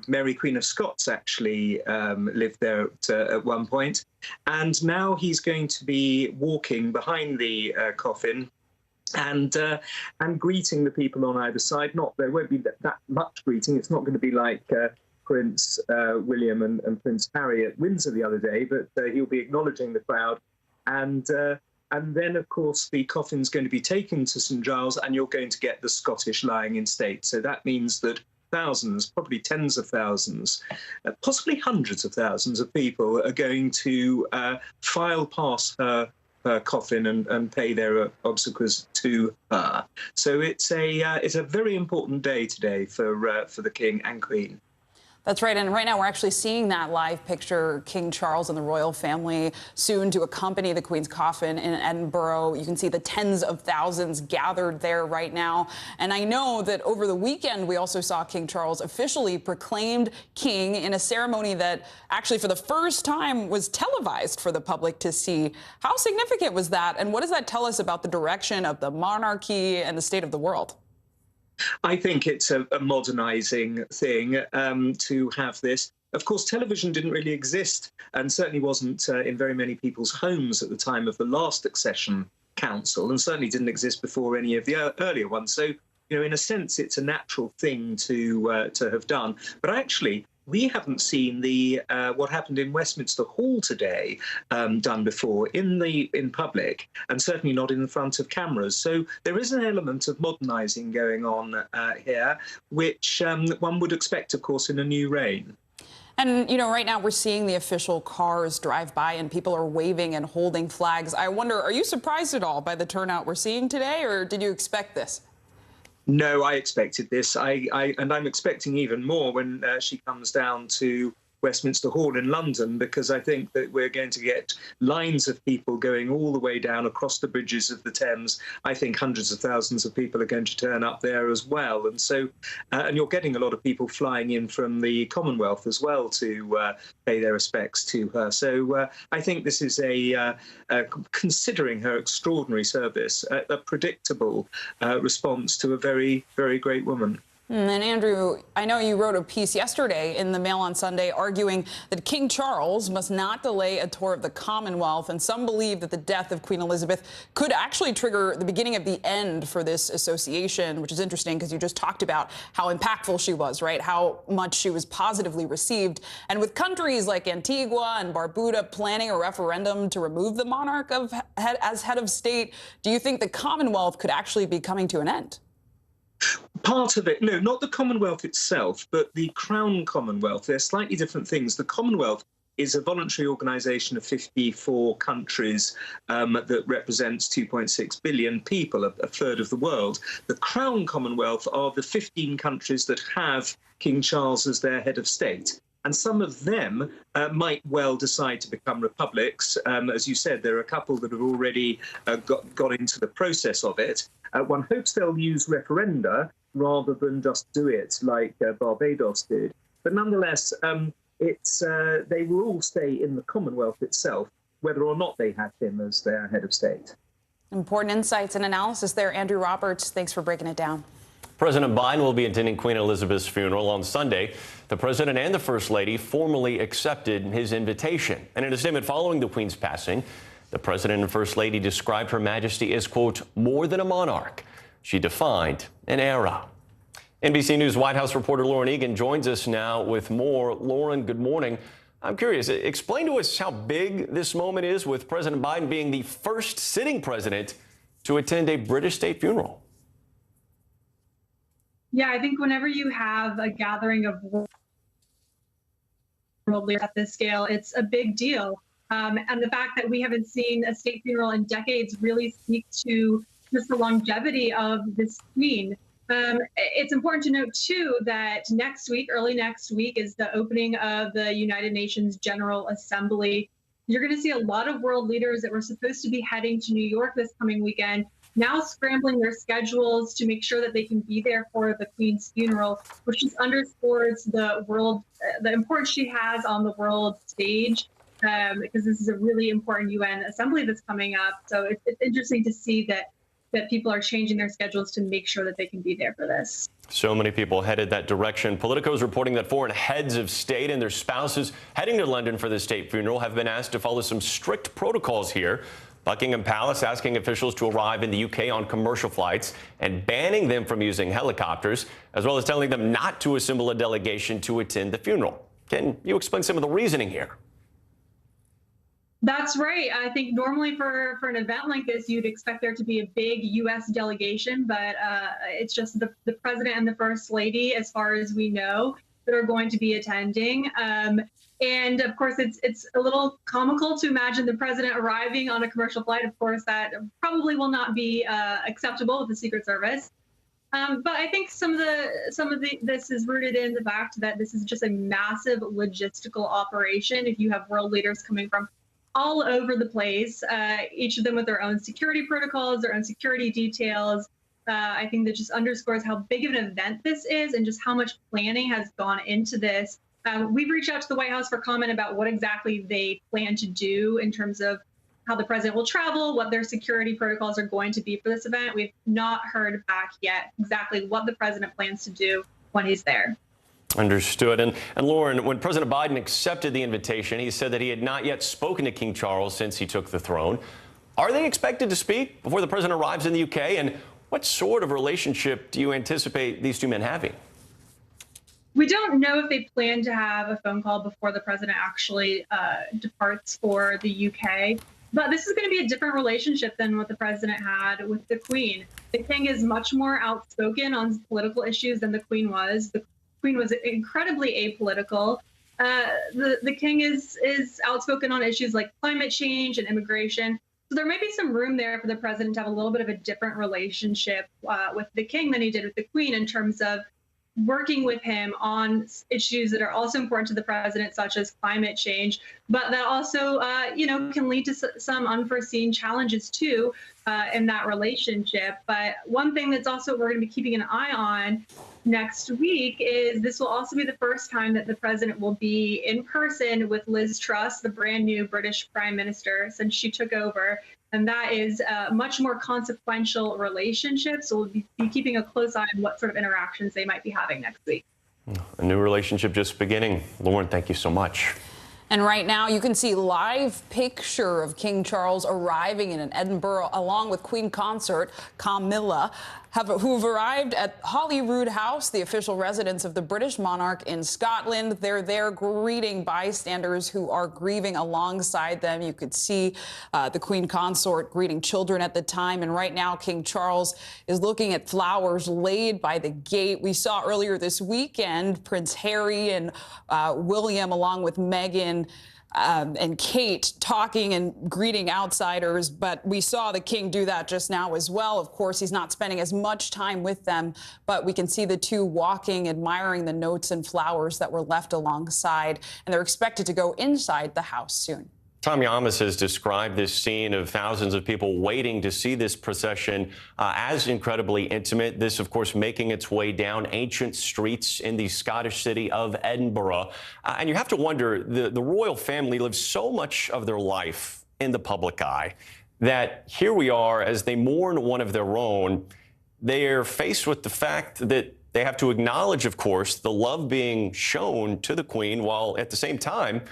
Mary, Queen of Scots, actually lived there at one point. And now he's going to be walking behind the coffin and greeting the people on either side. There won't be that much greeting. It's not going to be like Prince William and Prince Harry at Windsor the other day, but he'll be acknowledging the crowd. And then, of course, the coffin's going to be taken to St. Giles, and you're going to get the Scottish lying in state. So that means that thousands, probably tens of thousands, possibly hundreds of thousands of people are going to file past her coffin and pay their obsequies to her. So it's a very important day today for the King and Queen. That's right. And right now we're actually seeing that live picture, King Charles and the royal family soon to accompany the Queen's coffin in Edinburgh. You can see the tens of thousands gathered there right now. And I know that over the weekend, we also saw King Charles officially proclaimed king in a ceremony that actually for the first time was televised for the public to see. How significant was that? And what does that tell us about the direction of the monarchy and the state of the world? I think it's a modernising thing to have this. Of course, television didn't really exist and certainly wasn't in very many people's homes at the time of the last Succession Council, and certainly didn't exist before any of the earlier ones. So, you know, in a sense, it's a natural thing to have done. But actually, we haven't seen the what happened in Westminster Hall today done before in public, and certainly not in front of cameras. So there is an element of modernising going on here, which one would expect, of course, in a new reign. And, you know, right now we're seeing the official cars drive by and people are waving and holding flags. I wonder, are you surprised at all by the turnout we're seeing today, or did you expect this? No, I expected this. And I'm expecting even more when she comes down to Westminster Hall in London, because I think that we're going to get lines of people going all the way down across the bridges of the Thames. I think hundreds of thousands of people are going to turn up there as well. And so, and you're getting a lot of people flying in from the Commonwealth as well to pay their respects to her. So I think this is considering her extraordinary service, a predictable response to a very, very great woman. And Andrew, I know you wrote a piece yesterday in the Mail on Sunday arguing that King Charles must not delay a tour of the Commonwealth, and some believe that the death of Queen Elizabeth could actually trigger the beginning of the end for this association, which is interesting because you just talked about how impactful she was, right? How much she was positively received. And with countries like Antigua and Barbuda planning a referendum to remove the monarch as head of state, do you think the Commonwealth could actually be coming to an end? Part of it, no, not the Commonwealth itself, but the Crown Commonwealth. They're slightly different things. The Commonwealth is a voluntary organisation of 54 countries that represents 2.6 billion people, a third of the world. The Crown Commonwealth are the 15 countries that have King Charles as their head of state. And some of them might well decide to become republics. As you said, there are a couple that have already got into the process of it. One hopes they'll use referenda rather than just do it like Barbados did. But nonetheless, they will all stay in the Commonwealth itself, whether or not they have him as their head of state. Important insights and analysis there, Andrew Roberts. Thanks for breaking it down. President Biden will be attending Queen Elizabeth's funeral on Sunday. The president and the first lady formally accepted his invitation. And in a statement following the Queen's passing, the president and first lady described Her Majesty as, quote, more than a monarch. She defined an era. NBC News White House reporter Lauren Egan joins us now with more. Lauren, good morning. I'm curious, explain to us how big this moment is with President Biden being the first sitting president to attend a British state funeral. Yeah, I think whenever you have a gathering of world leaders at this scale, it's a big deal. And the fact that we haven't seen a state funeral in decades really speaks to just the longevity of this queen. It's important to note, too, that next week, early next week, is the opening of the United Nations General Assembly. You're going to see a lot of world leaders that were supposed to be heading to New York this coming weekend now scrambling their schedules to make sure that they can be there for the Queen's funeral, which just underscores the importance she has on the world stage, because this is a really important UN assembly that's coming up. So it's interesting to see that people are changing their schedules to make sure that they can be there for this. So many people headed that direction. Politico is reporting that foreign heads of state and their spouses heading to London for the state funeral have been asked to follow some strict protocols here. Buckingham Palace asking officials to arrive in the UK on commercial flights and banning them from using helicopters, as well as telling them not to assemble a delegation to attend the funeral. Can you explain some of the reasoning here? That's right. I think normally for an event like this, you'd expect there to be a big U.S. delegation, but it's just the president and the first lady, as far as we know, that are going to be attending. And of course, it's a little comical to imagine the president arriving on a commercial flight. Of course, that probably will not be acceptable with the Secret Service. But I think some of this is rooted in the fact that this is just a massive logistical operation. If you have world leaders coming from all over the place, each of them with their own security protocols, their own security details. I think that just underscores how big of an event this is and just how much planning has gone into this. We've reached out to the White House for comment about what exactly they plan to do in terms of how the president will travel, what their security protocols are going to be for this event. We've not heard back yet exactly what the president plans to do when he's there. Understood. And Lauren, when President Biden accepted the invitation, he said that he had not yet spoken to King Charles since he took the throne. Are they expected to speak before the president arrives in the UK? And what sort of relationship do you anticipate these two men having? We don't know if they plan to have a phone call before the president actually departs for the UK. But this is going to be a different relationship than what the president had with the Queen. The king is much more outspoken on political issues than the Queen was. The Queen was incredibly apolitical. The king is outspoken on issues like climate change and immigration. So there may be some room there for the president to have a little bit of a different relationship with the king than he did with the Queen in terms of working with him on issues that are also important to the president, such as climate change, but that also, can lead to some unforeseen challenges too in that relationship. But one thing that's also we're going to be keeping an eye on next week is this will also be the first time that the president will be in person with Liz Truss, the brand new British Prime Minister, since she took over. And that is a much more consequential relationship. So we'll be keeping a close eye on what sort of interactions they might be having next week. A new relationship just beginning. Lauren, thank you so much. And right now, you can see live picture of King Charles arriving in Edinburgh, along with Queen Consort Camilla, who've arrived at Holyrood House, the official residence of the British monarch in Scotland. They're there greeting bystanders who are grieving alongside them. You could see the Queen Consort greeting children at the time. And right now, King Charles is looking at flowers laid by the gate. We saw earlier this weekend Prince Harry and William, along with Meghan and Kate, talking and greeting outsiders, but we saw the king do that just now as well. Of course, he's not spending as much time with them, but we can see the two walking, admiring the notes and flowers that were left alongside, and they're expected to go inside the house soon. Tom Yamas has described this scene of thousands of people waiting to see this procession as incredibly intimate. This, of course, making its way down ancient streets in the Scottish city of Edinburgh. And you have to wonder, the royal family lives so much of their life in the public eye that here we are as they mourn one of their own. They are faced with the fact that they have to acknowledge, of course, the love being shown to the Queen, while at the same time,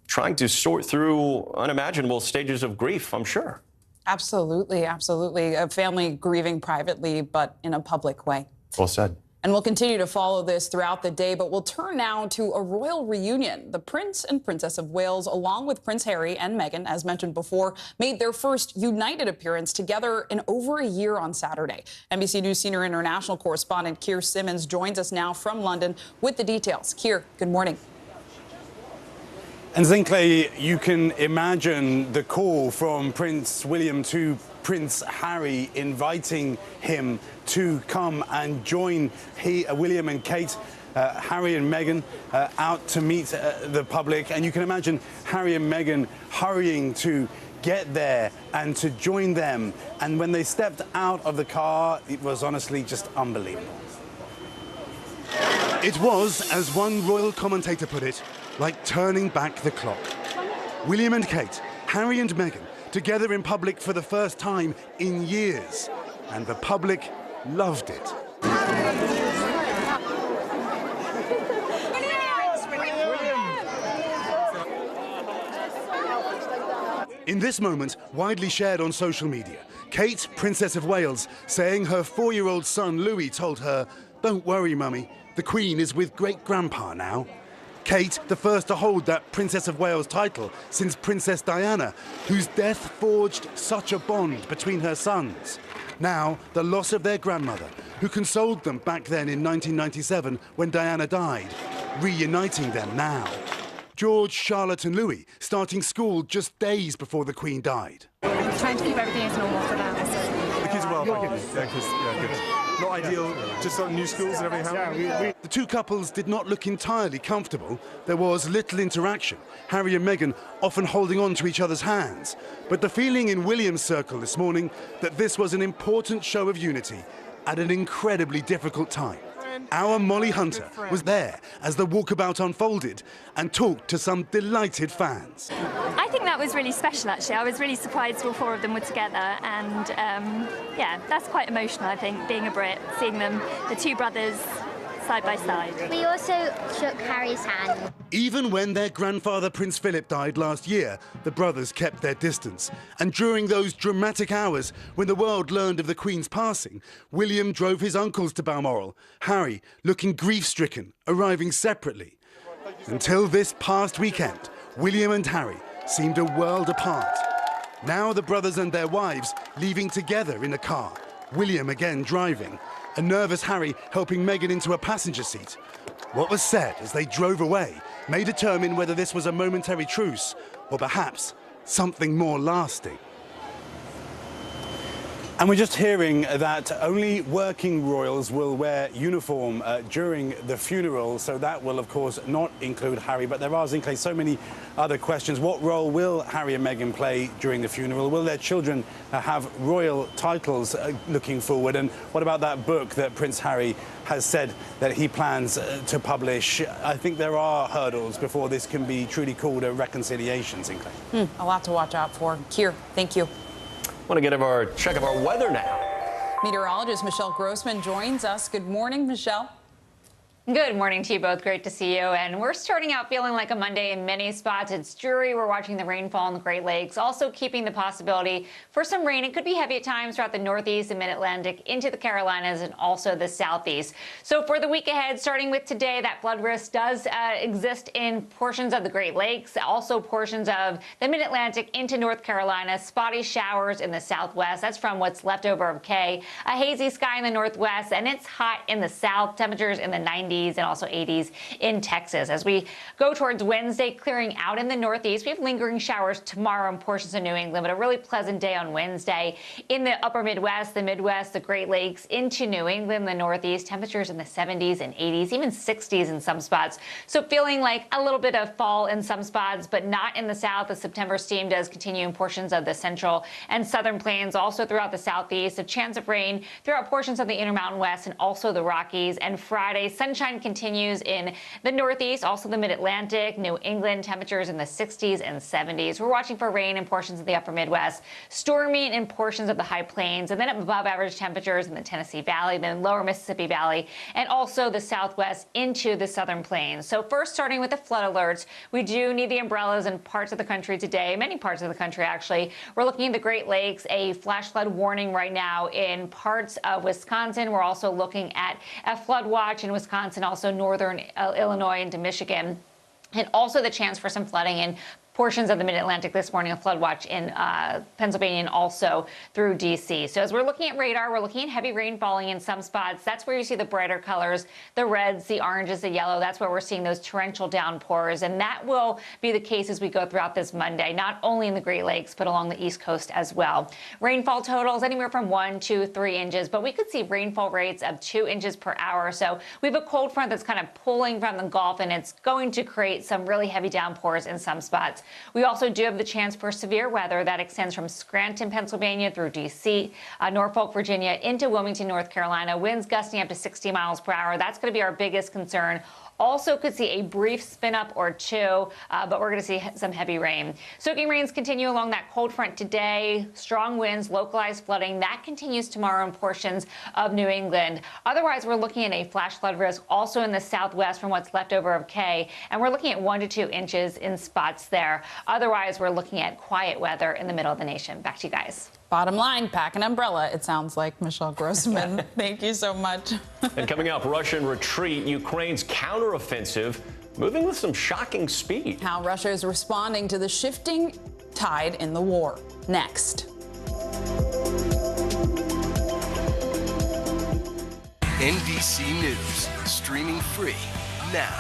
trying to sort through unimaginable stages of grief, I'm sure. Absolutely, absolutely. A family grieving privately, but in a public way. Well said. And we'll continue to follow this throughout the day, but we'll turn now to a royal reunion. The Prince and Princess of Wales, along with Prince Harry and Meghan, as mentioned before, made their first united appearance together in over a year on Saturday. NBC News senior international correspondent Keir Simmons joins us now from London with the details. Keir, good morning. And Zinkley, you can imagine the call from Prince William to Prince Harry, inviting him to come and join William and Kate, Harry and Meghan, out to meet the public. And you can imagine Harry and Meghan hurrying to get there and to join them. And when they stepped out of the car, it was honestly just unbelievable. It was, as one royal commentator put it, like turning back the clock. William and Kate, Harry and Meghan, together in public for the first time in years. And the public loved it. In this moment, widely shared on social media, Kate, Princess of Wales, saying her 4-year-old son Louis told her, "Don't worry, Mummy, the Queen is with great-grandpa now." Kate, the first to hold that Princess of Wales title since Princess Diana, whose death forged such a bond between her sons. Now, the loss of their grandmother, who consoled them back then in 1997 when Diana died, reuniting them now. George, Charlotte and Louis starting school just days before the Queen died. Trying to keep everything as normal for them. The kids are well back in. Yeah, good. Not ideal, just on new schools and everything. The two couples did not look entirely comfortable. There was little interaction, Harry and Meghan often holding on to each other's hands. But the feeling in William's circle this morning that this was an important show of unity at an incredibly difficult time. Our Molly Hunter was there as the walkabout unfolded and talked to some delighted fans. I think that was really special, actually. I was really surprised all four of them were together, and yeah, that's quite emotional, I think, being a Brit, seeing them, the two brothers, side by side. We also shook Harry's hand. Even when their grandfather Prince Philip died last year, the brothers kept their distance. And during those dramatic hours when the world learned of the Queen's passing, William drove his uncles to Balmoral, Harry looking grief-stricken, arriving separately. Until this past weekend, William and Harry seemed a world apart. Now the brothers and their wives leaving together in a car, William again driving, a nervous Harry helping Meghan into a passenger seat. What was said as they drove away may determine whether this was a momentary truce or perhaps something more lasting. And we're just hearing that only working royals will wear uniform during the funeral, so that will, of course, not include Harry. But there are, Zinke, so many other questions. What role will Harry and Meghan play during the funeral? Will their children have royal titles looking forward? And what about that book that Prince Harry has said that he plans to publish? I think there are hurdles before this can be truly called a reconciliation, Zinke. A lot to watch out for. Keir, thank you. Want to get our check of our weather now. Meteorologist Michelle Grossman joins us. Good morning, Michelle. Good morning to you both. Great to see you. And we're starting out feeling like a Monday in many spots. It's dreary. We're watching the rainfall in the Great Lakes, also keeping the possibility for some rain. It could be heavy at times throughout the Northeast and Mid-Atlantic into the Carolinas and also the Southeast. So for the week ahead, starting with today, that flood risk does exist in portions of the Great Lakes, also portions of the Mid-Atlantic into North Carolina, spotty showers in the Southwest. That's from what's left over of Kay. A hazy sky in the Northwest, and it's hot in the South. Temperatures in the 90s. And also 80s in Texas. As we go towards Wednesday, clearing out in the Northeast. We have lingering showers tomorrow in portions of New England, but a really pleasant day on Wednesday. In the upper Midwest, the Midwest, the Great Lakes, into New England, the Northeast, temperatures in the 70s and 80s, even 60s in some spots. So feeling like a little bit of fall in some spots, but not in the South. The September steam does continue in portions of the central and southern plains, also throughout the Southeast. A chance of rain throughout portions of the Intermountain West and also the Rockies. And Friday, sunshine continues in the Northeast, also the Mid-Atlantic, New England, temperatures in the 60s and 70s. We're watching for rain in portions of the upper Midwest, stormy in portions of the high plains, and then above average temperatures in the Tennessee Valley, then lower Mississippi Valley, and also the Southwest into the southern plains. So first, starting with the flood alerts, we do need the umbrellas in parts of the country today, many parts of the country actually. We're looking at the Great Lakes, a flash flood warning right now in parts of Wisconsin. We're also looking at a flood watch in Wisconsin, also northern Illinois into Michigan, and also the chance for some flooding in portions of the Mid-Atlantic this morning, a flood watch in Pennsylvania and also through D.C. So as we're looking at radar, we're looking at heavy rain falling in some spots. That's where you see the brighter colors, the reds, the oranges, the yellow. That's where we're seeing those torrential downpours. And that will be the case as we go throughout this Monday, not only in the Great Lakes, but along the East Coast as well. Rainfall totals anywhere from 1 to 3 inches, but we could see rainfall rates of 2 inches per hour. So we have a cold front that's kind of pulling from the Gulf, and it's going to create some really heavy downpours in some spots. We also do have the chance for severe weather that extends from Scranton, Pennsylvania through D.C., Norfolk, Virginia, into Wilmington, North Carolina. Winds gusting up to 60 miles per hour. That's going to be our biggest concern. Also could see a brief spin up or two, but we're going to see some heavy rain. Soaking rains continue along that cold front today. Strong winds, localized flooding. That continues tomorrow in portions of New England. Otherwise, we're looking at a flash flood risk also in the Southwest from what's left over of Kay, and we're looking at 1 to 2 inches in spots there. Otherwise, we're looking at quiet weather in the middle of the nation. Back to you guys. Bottom line, pack an umbrella, it sounds like. Michelle Grossman, thank you so much. And coming up, Russian retreat, Ukraine's counteroffensive, moving with some shocking speed. How Russia is responding to the shifting tide in the war. Next. NBC News, streaming free now.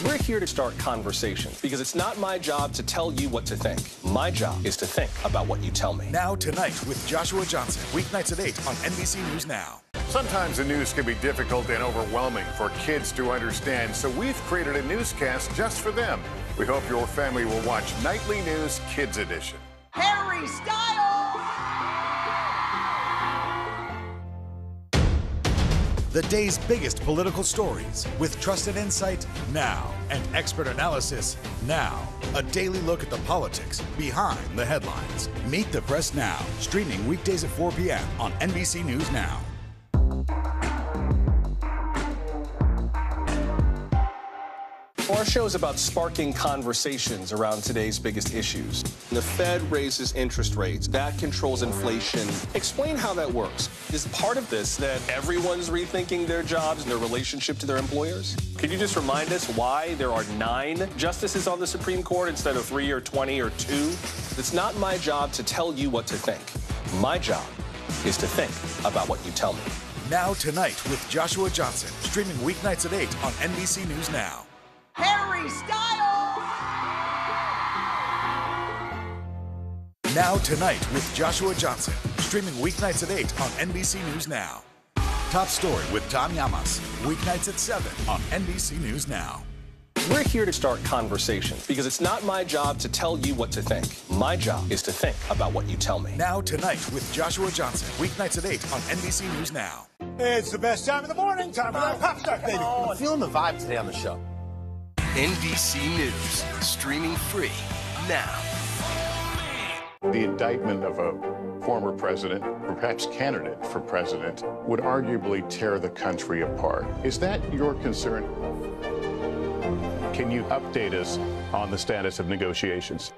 We're here to start conversations because it's not my job to tell you what to think. My job is to think about what you tell me. Now Tonight with Joshua Johnson, weeknights at 8 on NBC News Now. Sometimes the news can be difficult and overwhelming for kids to understand, so we've created a newscast just for them. We hope your family will watch Nightly News Kids Edition. Harry Styles! The day's biggest political stories with trusted insight now and expert analysis now. A daily look at the politics behind the headlines. Meet the Press Now, streaming weekdays at 4 p.m. on NBC News Now. Our show is about sparking conversations around today's biggest issues. The Fed raises interest rates. That controls inflation. Explain how that works. Is part of this that everyone's rethinking their jobs and their relationship to their employers? Could you just remind us why there are 9 justices on the Supreme Court instead of 3 or 20 or 2? It's not my job to tell you what to think. My job is to think about what you tell me. Now Tonight with Joshua Johnson, streaming weeknights at 8 on NBC News Now. Harry Styles! Now Tonight with Joshua Johnson, Streaming weeknights at 8 on NBC News Now. Top Story with Tom Llamas. Weeknights at 7 on NBC News Now. We're here to start conversations because it's not my job to tell you what to think. My job is to think about what you tell me. Now Tonight with Joshua Johnson. Weeknights at 8 on NBC News Now. It's the best time of the morning. Time for that pop start, baby. I'm feeling the vibe today on the show. NBC News, streaming free now. The indictment of a former president, or perhaps candidate for president, would arguably tear the country apart. Is that your concern? Can you update us on the status of negotiations?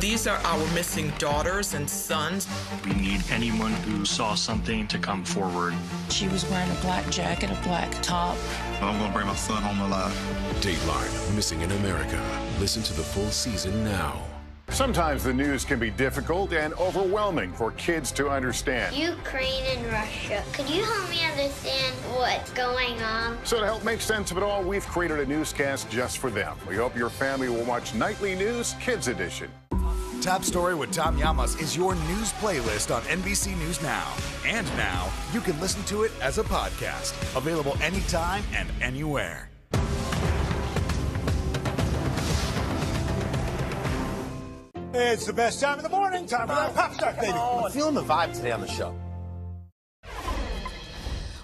These are our missing daughters and sons. We need anyone who saw something to come forward. She was wearing a black jacket, a black top. I'm going to bring my son home alive. Dateline, Missing in America. Listen to the full season now. Sometimes the news can be difficult and overwhelming for kids to understand. Ukraine and Russia. Could you help me understand what's going on? So to help make sense of it all, we've created a newscast just for them. We hope your family will watch Nightly News Kids Edition. Top Story with Tom Llamas is your news playlist on NBC News Now. And now, you can listen to it as a podcast. Available anytime and anywhere. It's the best time of the morning. Time for that pop start, baby. I'm feeling the vibe today on the show.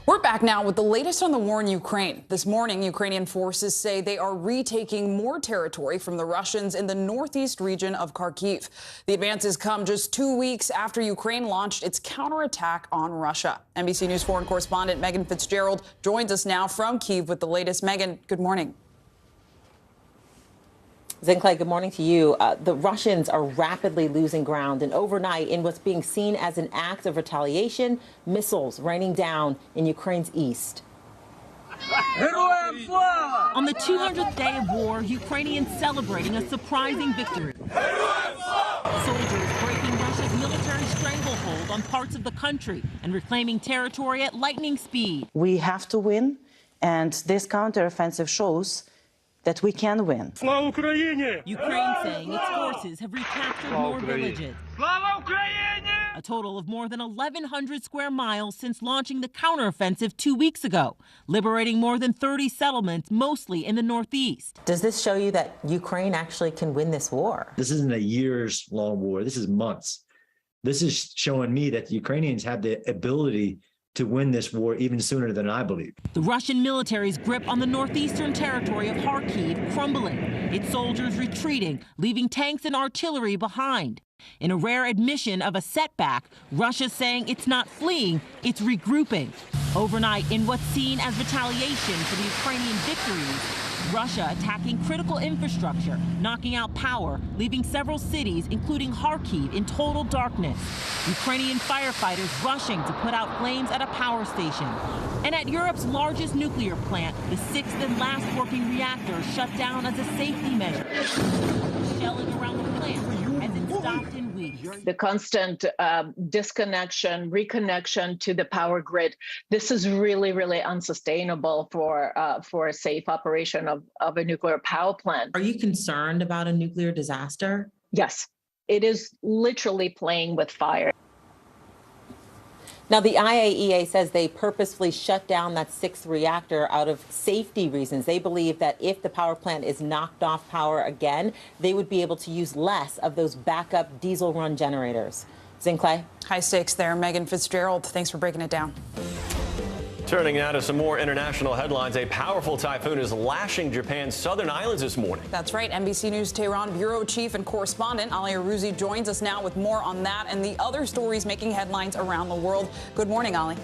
We're back now with the latest on the war in Ukraine. This morning, Ukrainian forces say they are retaking more territory from the Russians in the northeast region of Kharkiv. The advances come just 2 weeks after Ukraine launched its counterattack on Russia. NBC News foreign correspondent Megan Fitzgerald joins us now from Kyiv with the latest. Megan, good morning. Zinkley, good morning to you. The Russians are rapidly losing ground, and overnight, in what's being seen as an act of retaliation, missiles raining down in Ukraine's east. On the 200th day of war, Ukrainians celebrating a surprising victory. Soldiers breaking Russia's military stranglehold on parts of the country and reclaiming territory at lightning speed. We have to win, and this counteroffensive shows that we can win. Ukraine saying its forces have recaptured more villages. A total of more than 1,100 square miles since launching the counteroffensive 2 weeks ago, liberating more than 30 settlements, mostly in the northeast. Does this show you that Ukraine actually can win this war? This isn't a years-long war. This is months. This is showing me that the Ukrainians have the ability to win this war even sooner than I believe. The Russian military's grip on the northeastern territory of Kharkiv crumbling, its soldiers retreating, leaving tanks and artillery behind. In a rare admission of a setback, Russia saying it's not fleeing, it's regrouping. Overnight, in what's seen as retaliation for the Ukrainian victories, Russia attacking critical infrastructure, knocking out power, leaving several cities, including Kharkiv, in total darkness. Ukrainian firefighters rushing to put out flames at a power station. And at Europe's largest nuclear plant, the sixth and last working reactor shut down as a safety measure. Shelling around the plant as it stopped in weeks. The constant disconnection, reconnection to the power grid. This is really, really unsustainable for a safe operation of a nuclear power plant. Are you concerned about a nuclear disaster? Yes, it is literally playing with fire. Now, the IAEA says they purposefully shut down that sixth reactor out of safety reasons. They believe that if the power plant is knocked off power again, they would be able to use less of those backup diesel-run generators. Zinkley? High stakes there. Megan Fitzgerald, thanks for breaking it down. Turning now to some more international headlines. A powerful typhoon is lashing Japan's southern islands this morning. That's right. NBC News Tehran bureau chief and correspondent Ali Arouzi joins us now with more on that and the other stories making headlines around the world. Good morning, Ali.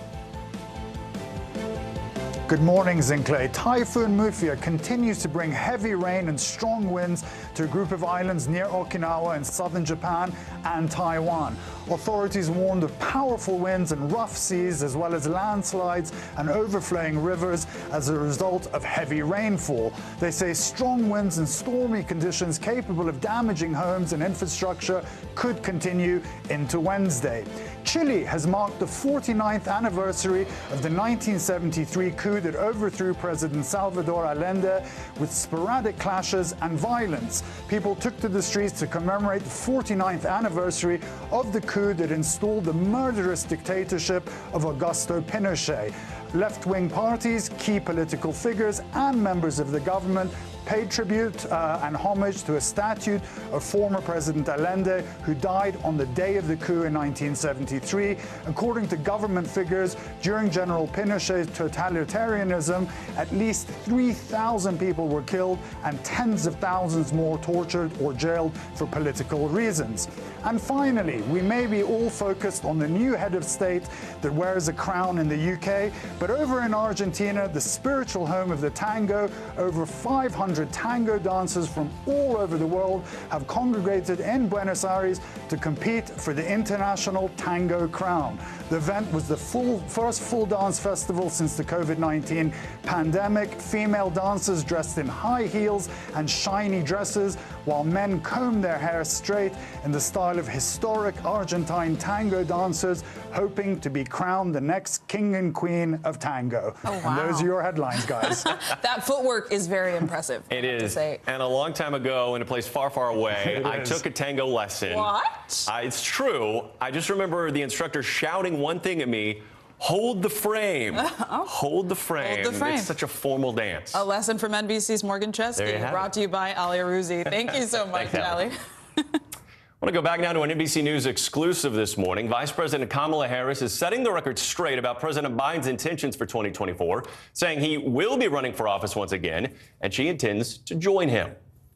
Good morning, Zinkley. Typhoon Mufia continues to bring heavy rain and strong winds to a group of islands near Okinawa in southern Japan and Taiwan. Authorities warned of powerful winds and rough seas, as well as landslides and overflowing rivers as a result of heavy rainfall. They say strong winds and stormy conditions capable of damaging homes and infrastructure could continue into Wednesday. Chile has marked the 49th anniversary of the 1973 coup that overthrew President Salvador Allende with sporadic clashes and violence. People took to the streets to commemorate the 49th anniversary of the coup that installed the murderous dictatorship of Augusto Pinochet. Left-wing parties, key political figures, and members of the government paid tribute and homage to a statue of former President Allende, who died on the day of the coup in 1973. According to government figures, during General Pinochet's totalitarianism, at least 3,000 people were killed and tens of thousands more tortured or jailed for political reasons. And finally, we may be all focused on the new head of state that wears a crown in the UK, but over in Argentina, the spiritual home of the tango, over 500 tango dancers from all over the world have congregated in Buenos Aires to compete for the International Tango Crown. The event was the first full dance festival since the COVID-19 pandemic. Female dancers dressed in high heels and shiny dresses, while men combed their hair straight in the style of historic Argentine tango dancers, hoping to be crowned the next king and queen of tango. Oh, wow. And those are your headlines, guys. That footwork is very impressive. It is. And a long time ago, in a place far, far away, I took a tango lesson. What? It's true. I just remember the instructor shouting one thing at me: hold the frame. Hold the frame. Hold the frame. It's such a formal dance. A lesson from NBC's Morgan Chesky, brought to you by Ali Arouzi. Thank you so much, Ali. I want to go back now to an NBC News exclusive this morning. Vice President Kamala Harris is setting the record straight about President Biden's intentions for 2024, saying he will be running for office once again, and she intends to join him.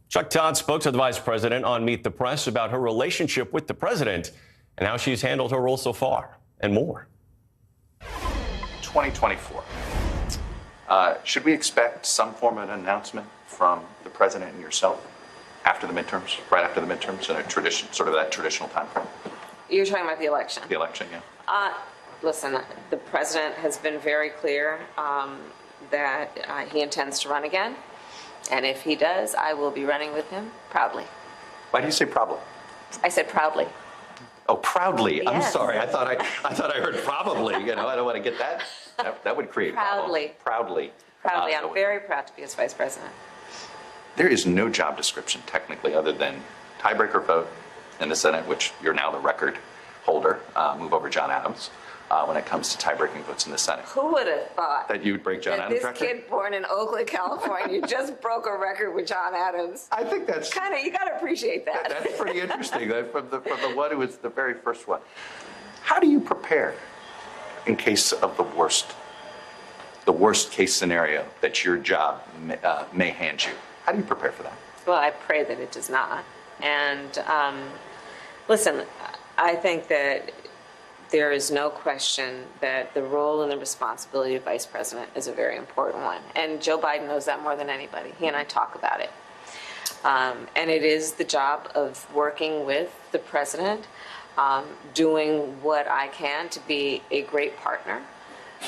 Chuck Todd spoke to the vice president on Meet the Press about her relationship with the president and how she's handled her role so far, and more. 2024. Should we expect some form of an announcement from the president and yourself after the midterms, right after the midterms, in a tradition, sort of that traditional time frame? You're talking about the election? The election, yeah. Listen, the president has been very clear that he intends to run again. And if he does, I will be running with him proudly. Why do you say proudly? I said proudly. Oh, proudly. Yes. I'm sorry. I thought I heard probably. You know, I don't want to get that. That would create proudly. Proudly. Proudly. I'm very proud to be his vice president. There is no job description technically other than tiebreaker vote in the Senate, which you're now the record holder. Move over John Adams when it comes to tie-breaking votes in the Senate. Who would have thought that you would break John Adams' record? This kid born in Oakland, California, just broke a record with John Adams. I think that's kind of, you got to appreciate that. That's pretty interesting. From the one who was the very first one. How do you prepare in case of the worst case scenario that your job may hand you? How do you prepare for that? Well, I pray that it does not. And listen, I think that there is no question that the role and the responsibility of vice president is a very important one. And Joe Biden knows that more than anybody. He and I talk about it. And it is the job of working with the president, doing what I can to be a great partner,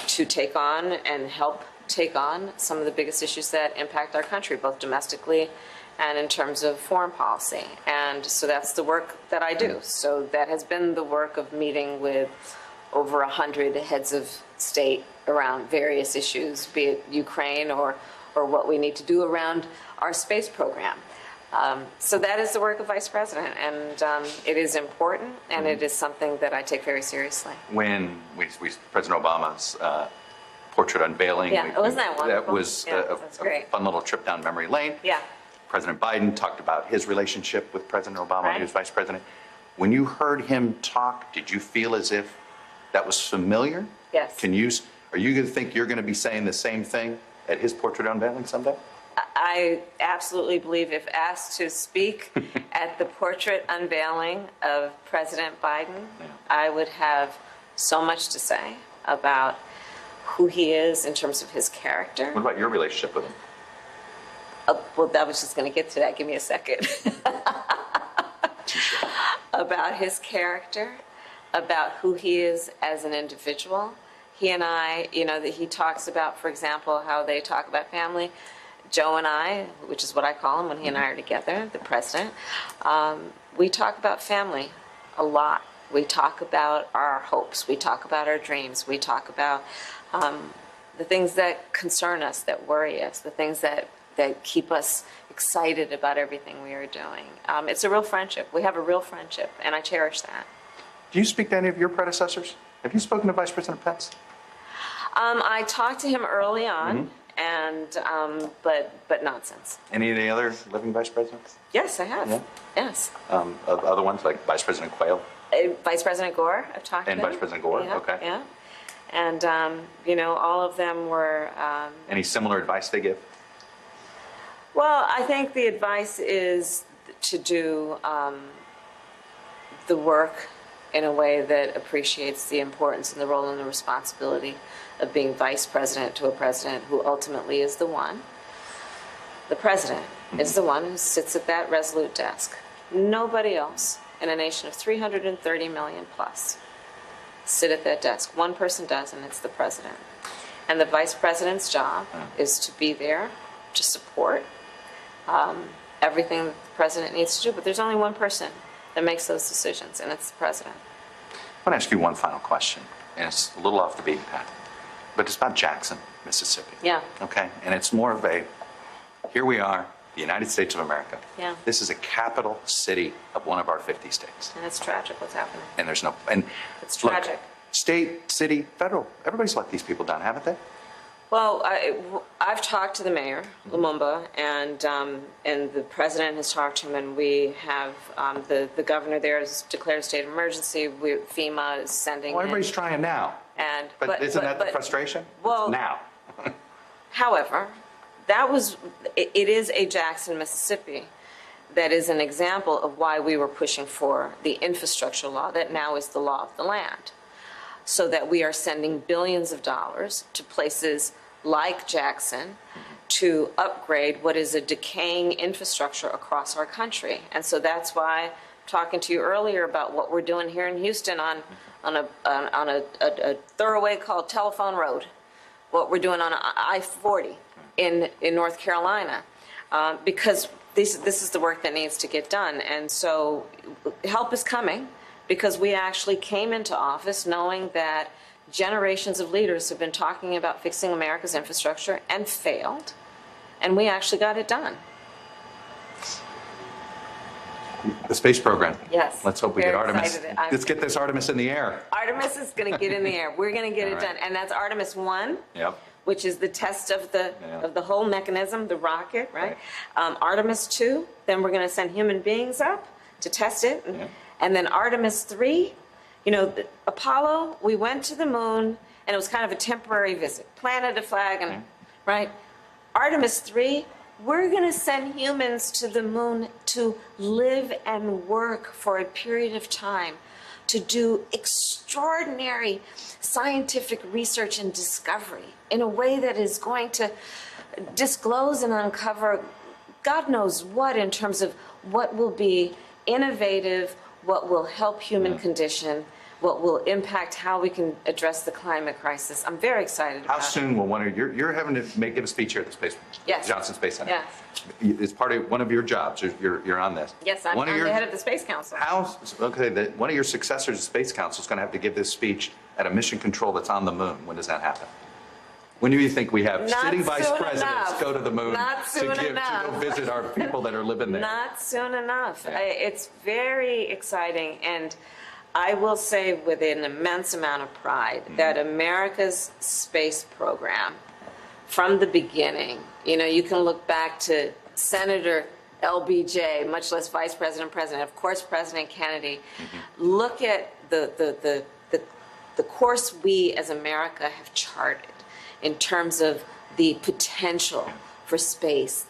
to take on and help take on some of the biggest issues that impact our country, both domestically and in terms of foreign policy. And so that's the work that I do. So that has been the work of meeting with over 100 heads of state around various issues, be it Ukraine or what we need to do around our space program. So that is the work of vice president, and it is important, and it is something that I take very seriously. When President Obama's portrait unveiling. Yeah, wasn't that wonderful? That was a fun little trip down memory lane. Yeah. President Biden talked about his relationship with President Obama when he was vice president. When you heard him talk, did you feel as if that was familiar? Yes. Are you going to think you're going to be saying the same thing at his portrait unveiling someday? I absolutely believe if asked to speak at the portrait unveiling of President Biden, I would have so much to say about who he is in terms of his character. What about your relationship with him? Well, I was just going to get to that. Give me a second. About his character, about who he is as an individual. He and I, that he talks about, for example, how they talk about family. Joe and I, which is what I call him when he and I are together, the president, we talk about family a lot. We talk about our hopes. We talk about our dreams. We talk about the things that concern us, that worry us, the things that keep us excited about everything we are doing. It's a real friendship. We have a real friendship, and I cherish that. Do you speak to any of your predecessors? Have you spoken to Vice President Pence? I talked to him early on, and but not since. Any of the other living vice presidents? Yes, I have. Yeah. Yes. Other ones like Vice President Quayle? Vice President Gore, I've talked to him. And Vice President Gore, yeah, okay. Yeah. And, all of them were... Any similar advice they give? Well, I think the advice is to do the work in a way that appreciates the importance and the role and the responsibility of being vice president to a president who ultimately is the one. The president is the one who sits at that resolute desk. Nobody else in a nation of 330 million plus sit at that desk. One person does, and it's the president. And the vice president's job is to be there to support everything that the president needs to do. But there's only one person that makes those decisions, and it's the president. I want to ask you one final question, and it's a little off the beaten path, but it's about Jackson, Mississippi. Yeah. Okay, and it's more of a, here we are, the United States of America. Yeah. This is a capital city of one of our 50 states. And it's tragic what's happening. And there's no, and it's tragic. Look, state, city, federal, everybody's let these people down, haven't they? Well, I've talked to the mayor, Lumumba, and the president has talked to him, and we have the governor there has declared a state of emergency. FEMA is sending. Well, everybody's trying now. But isn't that the frustration? Well, it's now. However, it is a Jackson, Mississippi, that is an example of why we were pushing for the infrastructure law that now is the law of the land, so that we are sending billions of dollars to places like Jackson to upgrade what is a decaying infrastructure across our country. And so that's why I'm talking to you earlier about what we're doing here in Houston on a thoroughway called Telephone Road, what we're doing on I-40 in North Carolina, because this is the work that needs to get done. And so help is coming, because we actually came into office knowing that generations of leaders have been talking about fixing America's infrastructure and failed, and we actually got it done. The space program. Yes. Let's hope we get Artemis. Excited. Let's get this Artemis in the air. Artemis is going to get in the air. We're going to get it done, and that's Artemis 1. Yep. Which is the test of the whole mechanism, the rocket, right? Artemis 2, then we're going to send human beings up to test it, and then Artemis 3. Apollo, we went to the moon, and it was kind of a temporary visit. Planted a flag, and right? Artemis 3, we're going to send humans to the moon to live and work for a period of time, to do extraordinary scientific research and discovery in a way that is going to disclose and uncover God knows what in terms of what will be innovative, what will help human condition, what will impact how we can address the climate crisis. I'm very excited about it. How soon will one of you're having to give a speech here at the Johnson Space Center? Yes. It's part of one of your jobs. You're on this. Yes, I'm the head of the Space Council. One of your successors at Space Council is going to have to give this speech at a mission control that's on the moon. When does that happen? When do you think we have sitting vice presidents go to the moon to go visit our people that are living there? Not soon enough. It's very exciting, and I will say with an immense amount of pride that America's space program, from the beginning, you can look back to Senator LBJ, much less Vice President, President, of course, President Kennedy. Look at the course we as America have charted in terms of the potential for space,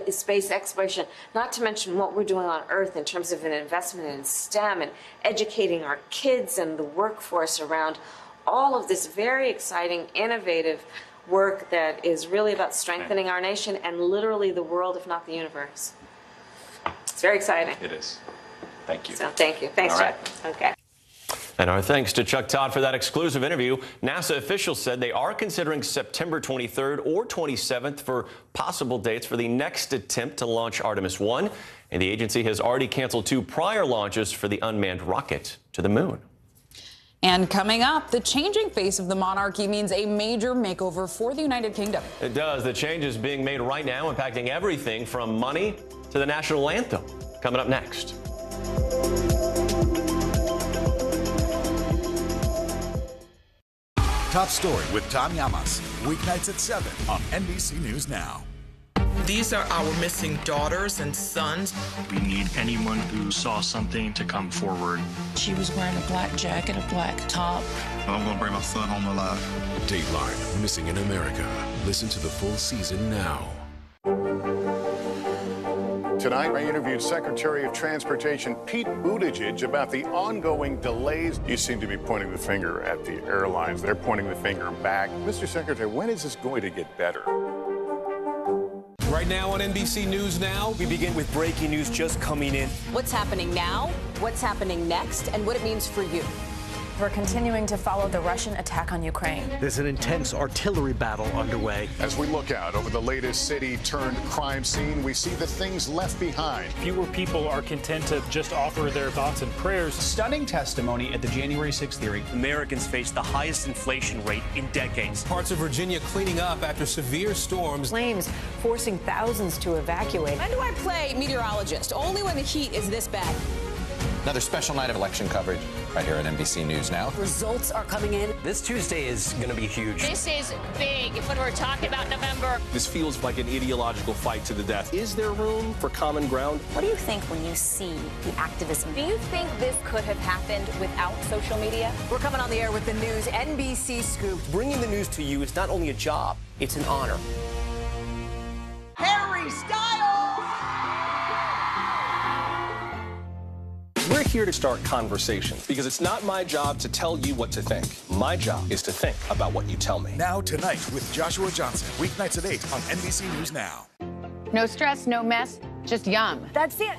space exploration, not to mention what we're doing on Earth in terms of an investment in STEM and educating our kids and the workforce around all of this very exciting, innovative work that is really about strengthening our nation and literally the world, if not the universe. It's very exciting. It is. Thank you. So thank you. Thanks, Chuck. Okay. And our thanks to Chuck Todd for that exclusive interview. NASA officials said they are considering September 23rd or 27th for possible dates for the next attempt to launch Artemis 1. And the agency has already canceled 2 prior launches for the unmanned rocket to the moon. And coming up, the changing face of the monarchy means a major makeover for the United Kingdom. It does. The changes being made right now impacting everything from money to the national anthem. Coming up next. Top Story with Tom Llamas, weeknights at 7 on NBC News Now. These are our missing daughters and sons. We need anyone who saw something to come forward. She was wearing a black jacket, a black top. I'm going to bring my son home alive. Dateline, Missing in America. Listen to the full season now. Tonight, I interviewed Secretary of Transportation Pete Buttigieg about the ongoing delays. You seem to be pointing the finger at the airlines. They're pointing the finger back. Mr. Secretary, when is this going to get better? Right now on NBC News Now, we begin with breaking news just coming in. What's happening now, what's happening next, and what it means for you. We're continuing to follow the Russian attack on Ukraine. There's an intense artillery battle underway. As we look out over the latest city-turned-crime scene, we see the things left behind. Fewer people are content to just offer their thoughts and prayers. Stunning testimony at the January 6th hearing. Americans face the highest inflation rate in decades. Parts of Virginia cleaning up after severe storms. Flames forcing thousands to evacuate. When do I play meteorologist? Only when the heat is this bad. Another special night of election coverage right here at NBC News Now. Results are coming in. This Tuesday is going to be huge. This is big when we're talking about November. This feels like an ideological fight to the death. Is there room for common ground? What do you think when you see the activism? Do you think this could have happened without social media? We're coming on the air with the news NBC Scoop. Bringing the news to you is not only a job, it's an honor. Harry Styles! We're here to start conversations because it's not my job to tell you what to think. My job is to think about what you tell me. Now Tonight with Joshua Johnson, weeknights at 8 on NBC News Now. No stress, no mess, just yum. That's it.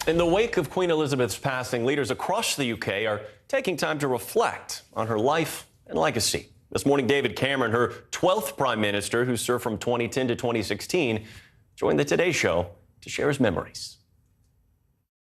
In the wake of Queen Elizabeth's passing, leaders across the UK are taking time to reflect on her life and legacy. This morning, David Cameron, her 12th Prime Minister, who served from 2010 to 2016, joined the Today Show to share his memories.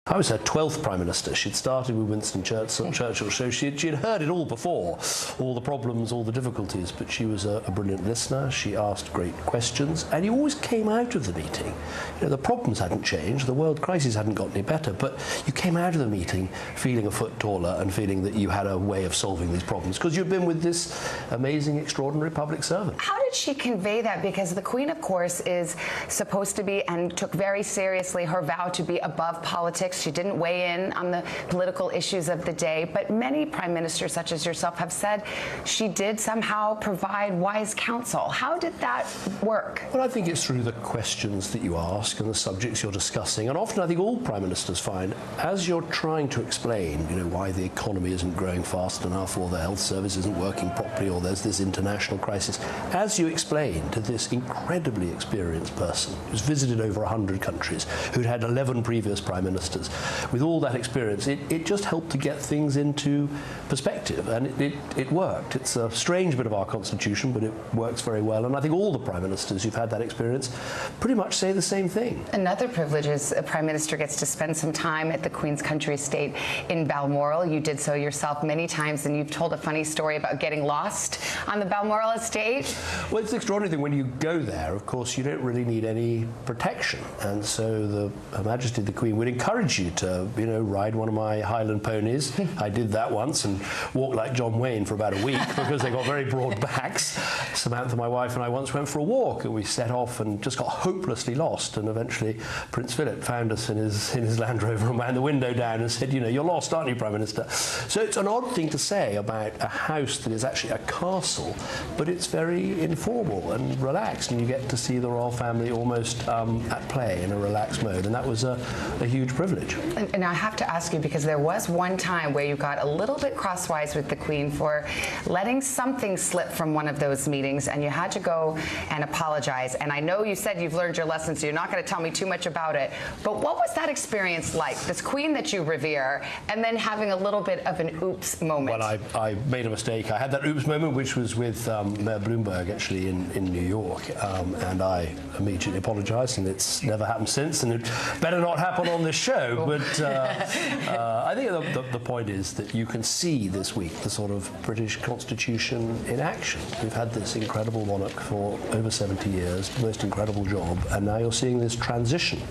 I was her 12th Prime Minister. She'd started with Winston Churchill, so she'd heard it all before, all the problems, all the difficulties, but she was a brilliant listener. She asked great questions, and you always came out of the meeting. You know, the problems hadn't changed, the world crisis hadn't got any better, but you came out of the meeting feeling a foot taller and feeling that you had a way of solving these problems, because you'd been with this amazing, extraordinary public servant. How did she convey that? Because the Queen, of course, is supposed to be, and took very seriously her vow to be above politics. She didn't weigh in on the political issues of the day, but many prime ministers, such as yourself, have said she did somehow provide wise counsel. How did that work? Well, I think it's through the questions that you ask and the subjects you're discussing. And often I think all prime ministers find, as you're trying to explain, you know, why the economy isn't growing fast enough, or the health service isn't working properly, or there's this international crisis, as you explain to this incredibly experienced person who's visited over 100 countries, who'd had 11 previous prime ministers, with all that experience, it just helped to get things into perspective, and it worked. It's a strange bit of our constitution, but it works very well, and I think all the prime ministers who've had that experience pretty much say the same thing. Another privilege is a prime minister gets to spend some time at the Queen's country estate in Balmoral. You did so yourself many times, and you've told a funny story about getting lost on the Balmoral estate. Well, it's the extraordinary thing. When you go there, of course, you don't really need any protection, and so Her Majesty the Queen would encourage you to, you know, ride one of my Highland ponies. I did that once and walked like John Wayne for about a week because they got very broad backs. Samantha, my wife, and I once went for a walk, and we set off and just got hopelessly lost, and eventually Prince Philip found us in his Land Rover and wound the window down and said, you know, you're lost, aren't you, Prime Minister? So it's an odd thing to say about a house that is actually a castle, but it's very informal and relaxed, and you get to see the royal family almost at play in a relaxed mode, and that was a huge privilege. privilege. And I have to ask you, because there was one time where you got a little bit crosswise with the Queen for letting something slip from one of those meetings, and you had to go and apologize. And I know you said you've learned your lesson, so you're not going to tell me too much about it. But what was that experience like? This Queen that you revere, and then having a little bit of an oops moment. Well, I made a mistake. I had that oops moment, which was with Mayor Bloomberg, actually, in New York. And I immediately apologized, and it's never happened since, and it better not happen on this show. But I think the point is that you can see this week the sort of British Constitution in action. We've had this incredible monarch for over 70 years, the most incredible job, and now you're seeing this transition.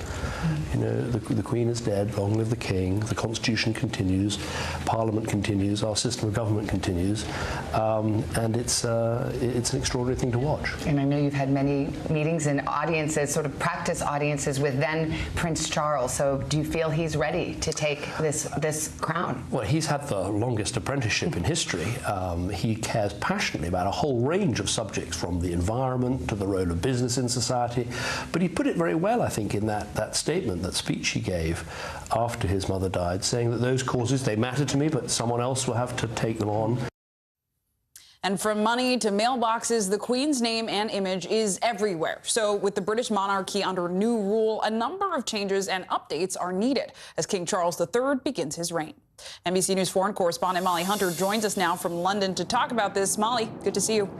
You know, the Queen is dead, long live the King, the Constitution continues, Parliament continues, our system of government continues, and it's an extraordinary thing to watch. And I know you've had many meetings and audiences, sort of practice audiences with then Prince Charles. So do you feel he's ready to take this crown? Well, he's had the longest apprenticeship in history. He cares passionately about a whole range of subjects, from the environment to the role of business in society. But he put it very well, I think, in that statement, that speech he gave after his mother died, saying that those causes, they matter to me, but someone else will have to take them on. And from money to mailboxes, the Queen's name and image is everywhere. So with the British monarchy under new rule, a number of changes and updates are needed as King Charles III begins his reign. NBC News foreign correspondent Molly Hunter joins us now from London to talk about this. Molly, good to see you.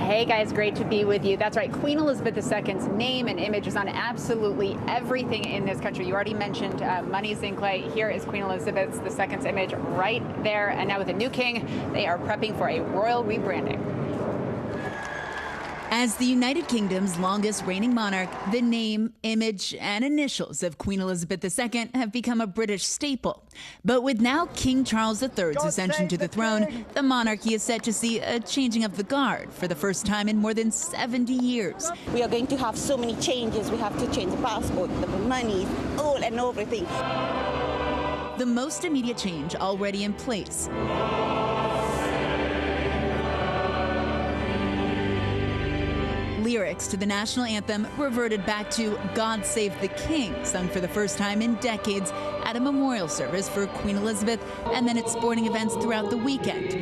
Hey guys, great to be with you. That's right, Queen Elizabeth II's name and image is on absolutely everything in this country. You already mentioned money's in play. Here is Queen Elizabeth II's image right there. And now with the new king, they are prepping for a royal rebranding. As the United Kingdom's longest reigning monarch, the name, image, and initials of Queen Elizabeth II have become a British staple. But with now King Charles III's ascension to the throne, the monarchy is set to see a changing of the guard for the first time in more than 70 years. We are going to have so many changes. We have to change the passport, the money, all and everything. The most immediate change already in place. Lyrics to the national anthem reverted back to God Save the King, sung for the first time in decades at a memorial service for Queen Elizabeth and then at sporting events throughout the weekend.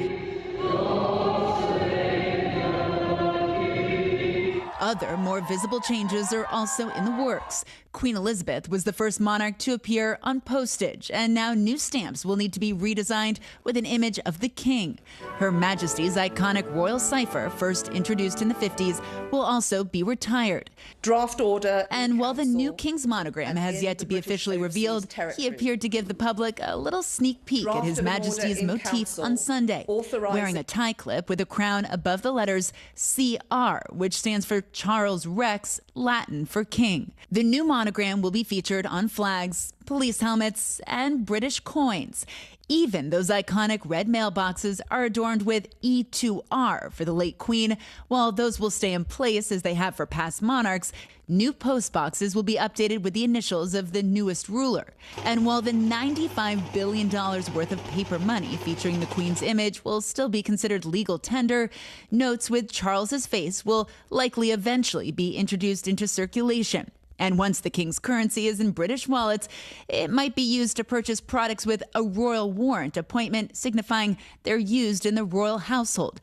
Other, more visible changes are also in the works. Queen Elizabeth was the first monarch to appear on postage, and now new stamps will need to be redesigned with an image of the king. Her Majesty's iconic royal cipher, first introduced in the 50s, will also be retired. Draft order. And while the new king's monogram has yet to be officially revealed, he appeared to give the public a little sneak peek at His Majesty's motif on Sunday, wearing a tie clip with a crown above the letters CR, which stands for Charles Rex, Latin for king. The new monogram will be featured on flags, police helmets, and British coins. Even those iconic red mailboxes are adorned with E2R for the late Queen. While those will stay in place as they have for past monarchs, new post boxes will be updated with the initials of the newest ruler. And while the $95 billion worth of paper money featuring the Queen's image will still be considered legal tender, notes with Charles's face will likely eventually be introduced into circulation. And once the king's currency is in British wallets, it might be used to purchase products with a royal warrant appointment, signifying they're used in the royal household.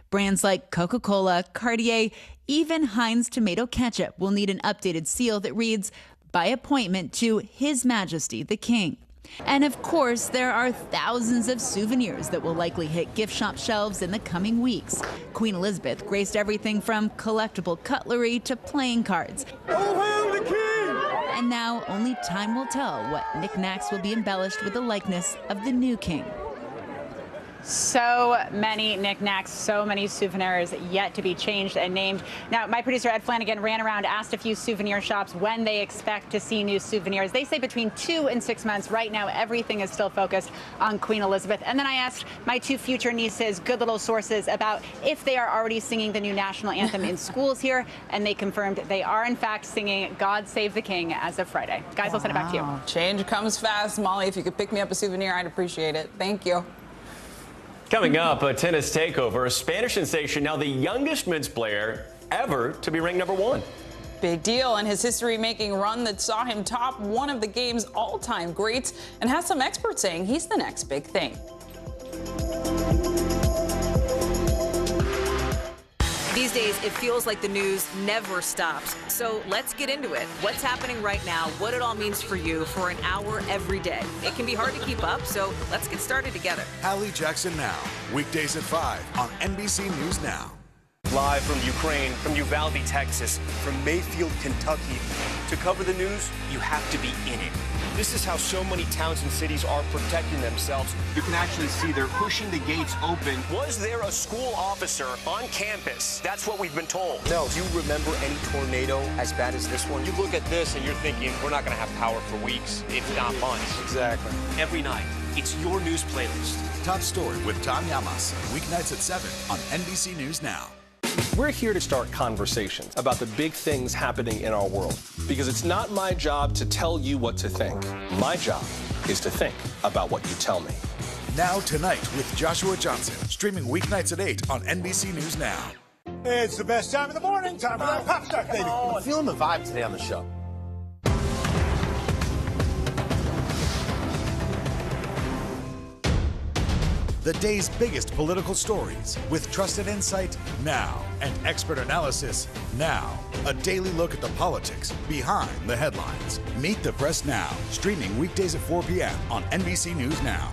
Brands like Coca-Cola, Cartier, even Heinz tomato ketchup will need an updated seal that reads, "By appointment to His Majesty the King." And of course, there are thousands of souvenirs that will likely hit gift shop shelves in the coming weeks. Queen Elizabeth graced everything from collectible cutlery to playing cards. Oh, hail the king! And now only time will tell what knickknacks will be embellished with the likeness of the new king. So many knickknacks, so many souvenirs yet to be changed and named. Now, my producer Ed Flanagan ran around, asked a few souvenir shops when they expect to see new souvenirs. They say between 2 and 6 months. Right now, everything is still focused on Queen Elizabeth. And then I asked my 2 future nieces, good little sources, about if they are already singing the new national anthem in schools here. And they confirmed they are, in fact, singing God Save the King as of Friday. Guys, I'll send it back to you. Change comes fast. Molly, if you could pick me up a souvenir, I'd appreciate it. Thank you. Coming up, a tennis takeover. A Spanish sensation, now the youngest men's player ever to be ranked #1. big deal, and his history-making run that saw him top one of the game's all-time greats, and has some experts saying he's the next big thing. These days, it feels like the news never stops. So let's get into it. What's happening right now, what it all means for you for an hour every day. It can be hard to keep up, so let's get started together. Hallie Jackson Now, weekdays at 5 on NBC News Now. Live from Ukraine, from Uvalde, Texas, from Mayfield, Kentucky. To cover the news, you have to be in it. This is how so many towns and cities are protecting themselves. You can actually see they're pushing the gates open. Was there a school officer on campus? That's what we've been told. No. Do you remember any tornado as bad as this one? You look at this and you're thinking, we're not going to have power for weeks, if not months. Exactly. Every night, it's your news playlist. Top Story with Tom Llamas, weeknights at 7 on NBC News Now. We're here to start conversations about the big things happening in our world, because it's not my job to tell you what to think. My job is to think about what you tell me. Now Tonight with Joshua Johnson, streaming weeknights at 8 on NBC News Now. It's the best time of the morning, time for that pop start, baby. I'm feeling the vibe today on the show. The day's biggest political stories with trusted insight now and expert analysis now. A daily look at the politics behind the headlines. Meet the Press Now, streaming weekdays at 4 p.m. on NBC News Now.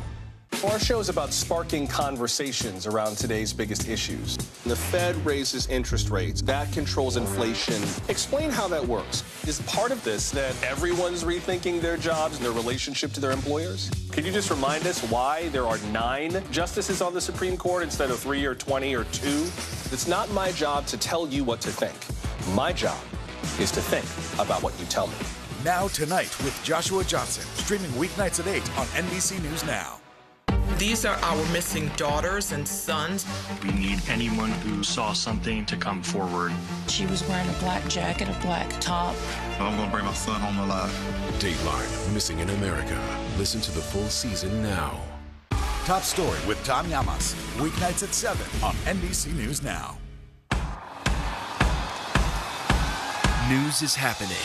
Our show is about sparking conversations around today's biggest issues. The Fed raises interest rates. That controls inflation. Explain how that works. Is part of this that everyone's rethinking their jobs and their relationship to their employers? Could you just remind us why there are 9 justices on the Supreme Court instead of 3 or 20 or 2? It's not my job to tell you what to think. My job is to think about what you tell me. Now Tonight with Joshua Johnson, streaming weeknights at 8 on NBC News Now. These are our missing daughters and sons. We need anyone who saw something to come forward. She was wearing a black jacket, a black top. I'm going to bring my son home alive. Dateline, Missing in America. Listen to the full season now. Top Story with Tom Llamas, weeknights at 7 on NBC News Now. News is happening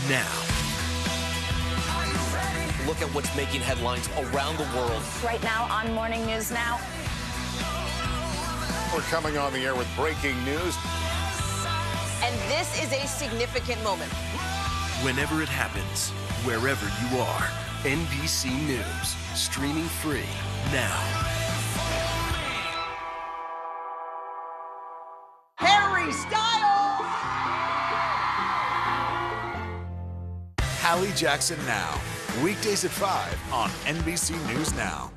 now. Look at what's making headlines around the world. Right now on Morning News Now. We're coming on the air with breaking news. And this is a significant moment. Whenever it happens, wherever you are, NBC News, streaming free now. Harry Styles! Hallie Jackson Now, weekdays at 5 on NBC News Now.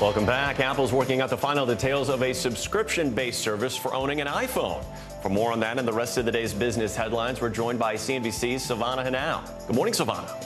Welcome back. Apple's working out the final details of a subscription-based service for owning an iPhone. For more on that and the rest of the day's business headlines, we're joined by CNBC's Savannah Hanau. Good morning, Savannah.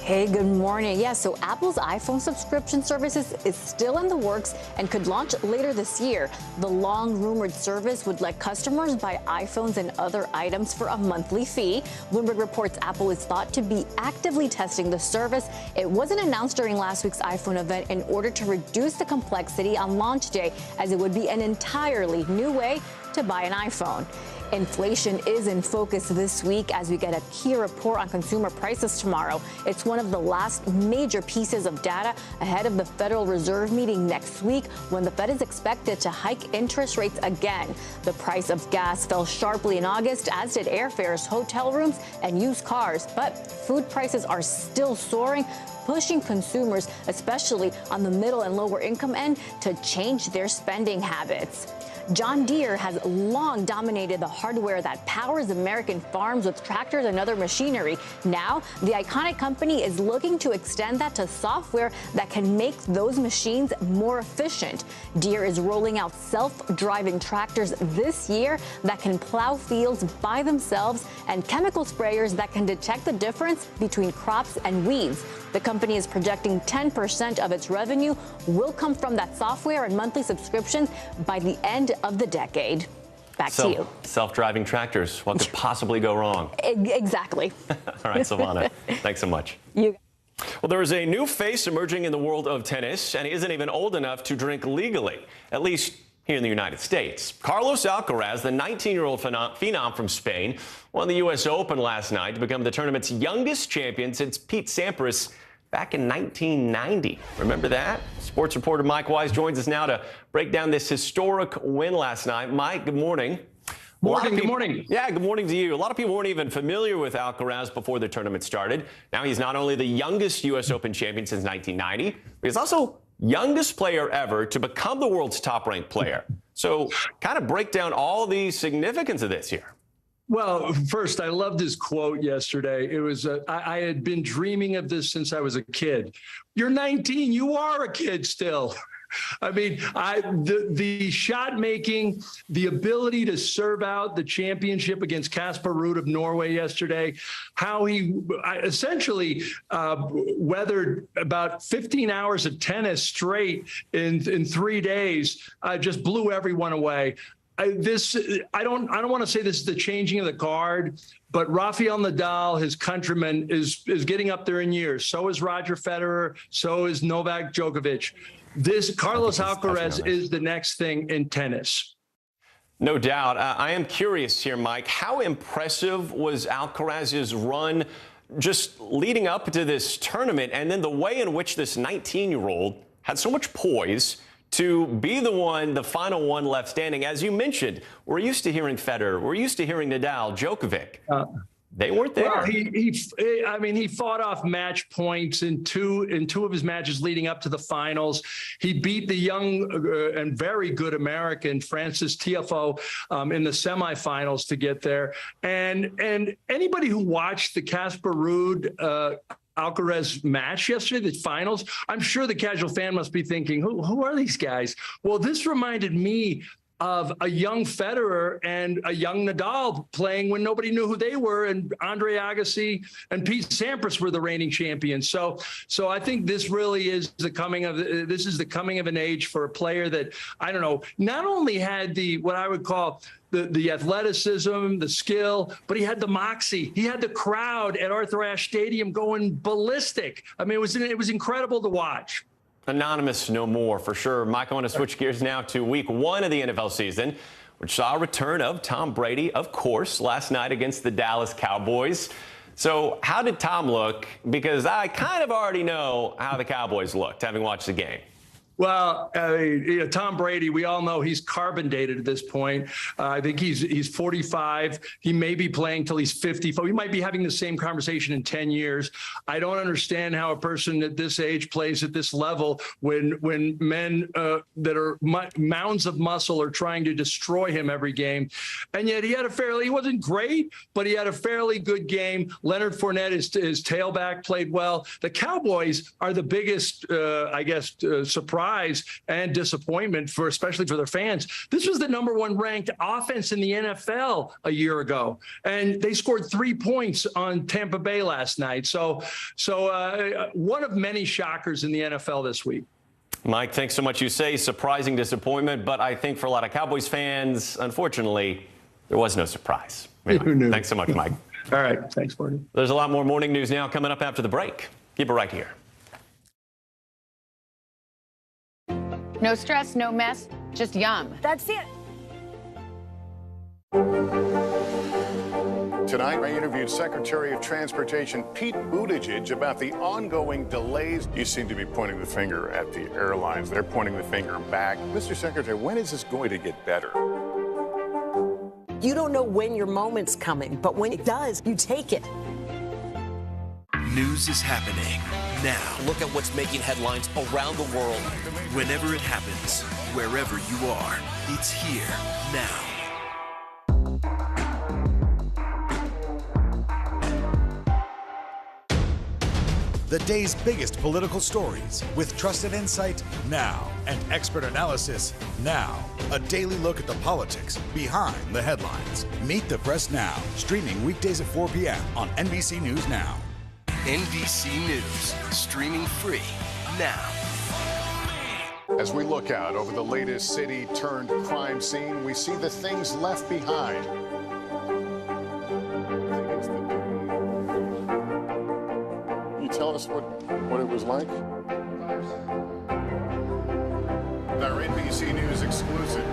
Hey, good morning. Yeah, so Apple's iPhone subscription services is still in the works and could launch later this year. The long-rumored service would let customers buy iPhones and other items for a monthly fee. Bloomberg reports Apple is thought to be actively testing the service. It wasn't announced during last week's iPhone event in order to reduce the complexity on launch day, as it would be an entirely new way to buy an iPhone. Inflation is in focus this week as we get a key report on consumer prices tomorrow. It's one of the last major pieces of data ahead of the Federal Reserve meeting next week, when the Fed is expected to hike interest rates again. The price of gas fell sharply in August, as did airfares, hotel rooms, and used cars. But food prices are still soaring, pushing consumers, especially on the middle and lower income end, to change their spending habits. John Deere has long dominated the hardware that powers American farms with tractors and other machinery. Now, the iconic company is looking to extend that to software that can make those machines more efficient. Deere is rolling out self-driving tractors this year that can plow fields by themselves, and chemical sprayers that can detect the difference between crops and weeds. The company is projecting 10% of its revenue will come from that software and monthly subscriptions by the end of the decade. Back to you. Self-driving tractors. What could possibly go wrong? Exactly. All right, Savannah. Thanks so much. Well, there is a new face emerging in the world of tennis, and he isn't even old enough to drink legally, at least here in the United States. Carlos Alcaraz, the 19-year-old phenom from Spain, won the U.S. Open last night to become the tournament's youngest champion since Pete Sampras back in 1990. Remember that? Sports reporter Mike Wise joins us now to break down this historic win last night. Mike, good morning. Good morning. Yeah, good morning to you. A lot of people weren't even familiar with Alcaraz before the tournament started. Now he's not only the youngest U.S. Open champion since 1990, but he's also youngest player ever to become the world's top-ranked player. So kind of break down all the significance of this here. Well, first, I loved his quote yesterday. It was, I had been dreaming of this since I was a kid. You're 19. You are a kid still. I mean, the shot making, the ability to serve out the championship against Casper Ruud of Norway yesterday, how he essentially weathered about 15 hours of tennis straight in 3 days, just blew everyone away. I don't want to say this is the changing of the guard, but Rafael Nadal, his countryman, is getting up there in years. So is Roger Federer. So is Novak Djokovic. This Carlos Alcaraz is the next thing in tennis. No doubt. I am curious here, Mike. How impressive was Alcaraz's run just leading up to this tournament, and then the way in which this 19-year-old had so much poise to be the final one left standing? As you mentioned, we're used to hearing Federer, we're used to hearing Nadal, Djokovic. They weren't there. Well, he fought off match points in two of his matches leading up to the finals. He beat the young and very good American Francis Tiafoe in the semifinals to get there. And anybody who watched the Casper Ruud Alcaraz match yesterday, the finals, I'm sure the casual fan must be thinking, who are these guys? Well, this reminded me of a young Federer and a young Nadal playing when nobody knew who they were, and Andre Agassi and Pete Sampras were the reigning champions. So I think this really is the coming of an age for a player that, I don't know, not only had what I would call the athleticism, the skill, but he had the moxie. He had the crowd at Arthur Ashe Stadium going ballistic. I mean, it was incredible to watch. Anonymous no more, for sure. Mike, I want to switch gears now to week 1 of the NFL season, which saw a return of Tom Brady, of course, last night against the Dallas Cowboys. So how did Tom look? Because I kind of already know how the Cowboys looked, having watched the game. Well, Tom Brady, we all know he's carbon dated at this point. I think he's 45. He may be playing till he's 50. We might be having the same conversation in 10 years. I don't understand how a person at this age plays at this level when men that are mounds of muscle are trying to destroy him every game. And yet he wasn't great, but he had a fairly good game. Leonard Fournette, his tailback, played well. The Cowboys are the biggest, surprise and disappointment especially for their fans. This was the #1 ranked offense in the NFL a year ago, and they scored 3 points on Tampa Bay last night. So one of many shockers in the NFL this week. Mike, thanks so much. You say surprising disappointment, but I think for a lot of Cowboys fans, unfortunately, there was no surprise. Anyway, who knew? Thanks so much, Mike. All right. Thanks, Marty. There's a lot more morning news now coming up after the break. Keep it right here. No stress, no mess, just yum. That's it. Tonight, I interviewed Secretary of Transportation Pete Buttigieg about the ongoing delays. You seem to be pointing the finger at the airlines. They're pointing the finger back. Mr. Secretary, when is this going to get better? You don't know when your moment's coming, but when it does, you take it. News is happening now. Look at what's making headlines around the world. Whenever it happens, wherever you are, it's here now. The day's biggest political stories with trusted insight now and expert analysis now. A daily look at the politics behind the headlines. Meet the Press Now, streaming weekdays at 4 p.m. on NBC News Now. NBC News, streaming free now. As we look out over the latest city-turned-crime scene, we see the things left behind. you tell us what it was like? Our NBC News exclusive.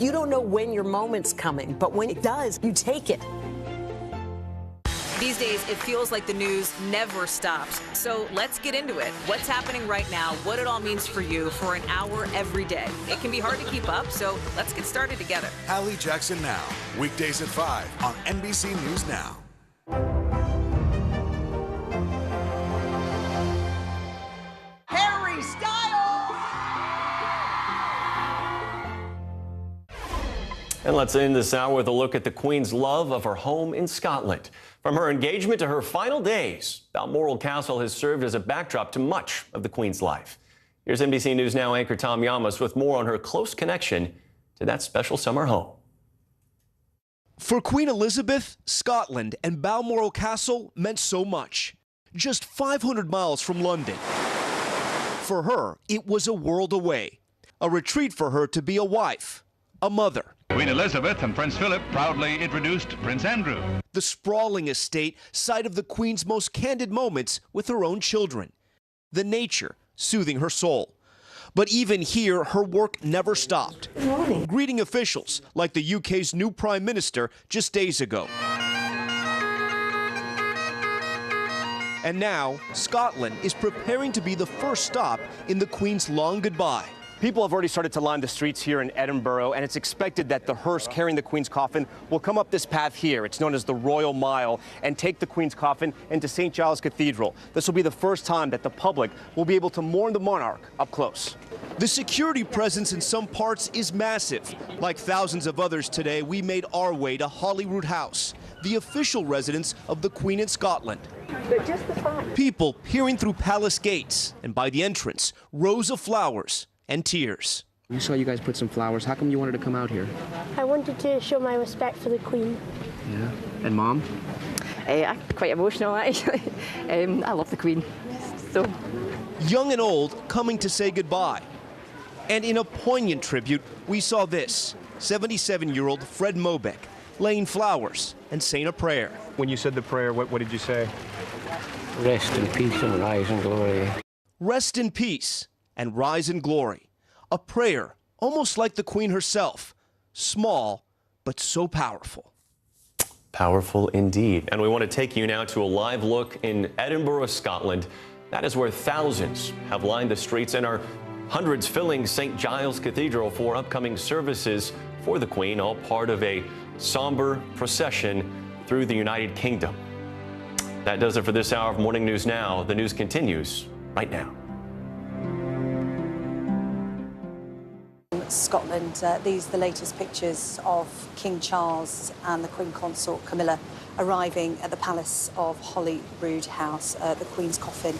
You don't know when your moment's coming, but when it does, you take it. These days, it feels like the news never stops. So let's get into it. What's happening right now, what it all means for you for an hour every day. It can be hard to keep up, so let's get started together. Hallie Jackson Now, weekdays at 5 on NBC News Now. Harry Styles! And let's end this hour with a look at the Queen's love of her home in Scotland. From her engagement to her final days, Balmoral Castle has served as a backdrop to much of the Queen's life. Here's NBC News Now anchor Tom Yamas with more on her close connection to that special summer home. For Queen Elizabeth, Scotland and Balmoral Castle meant so much. Just 500 miles from London. For her, it was a world away. A retreat for her to be a wife, a mother. Queen Elizabeth and Prince Philip proudly introduced Prince Andrew. The sprawling estate, site of the Queen's most candid moments with her own children. The nature soothing her soul. But even here, her work never stopped. Good morning. Greeting officials like the UK's new Prime Minister just days ago. And now, Scotland is preparing to be the first stop in the Queen's long goodbye. People have already started to line the streets here in Edinburgh, and it's expected that the hearse carrying the Queen's coffin will come up this path here. It's known as the Royal Mile, and take the Queen's coffin into St. Giles Cathedral. This will be the first time that the public will be able to mourn the monarch up close. The security presence in some parts is massive. Like thousands of others today, we made our way to Holyrood House, the official residence of the Queen in Scotland. But just the fact. People peering through palace gates, and by the entrance, rows of flowers and tears. We saw you guys put some flowers. How come you wanted to come out here? I wanted to show my respect for the Queen. Yeah. And Mom? I'm quite emotional, actually. I love the Queen. So. Young and old coming to say goodbye. And in a poignant tribute, we saw this. 77-year-old Fred Mobeck laying flowers and saying a prayer. When you said the prayer, what did you say? Rest in peace and rise in glory. Rest in peace and rise in glory. A prayer almost like the Queen herself. Small, but so powerful. Powerful indeed. And we want to take you now to a live look in Edinburgh, Scotland. That is where thousands have lined the streets and are hundreds filling St. Giles Cathedral for upcoming services for the Queen, all part of a somber procession through the United Kingdom. That does it for this hour of Morning News Now. The news continues right now. Scotland. These are the latest pictures of King Charles and the Queen Consort Camilla arriving at the Palace of Holyrood House. The Queen's coffin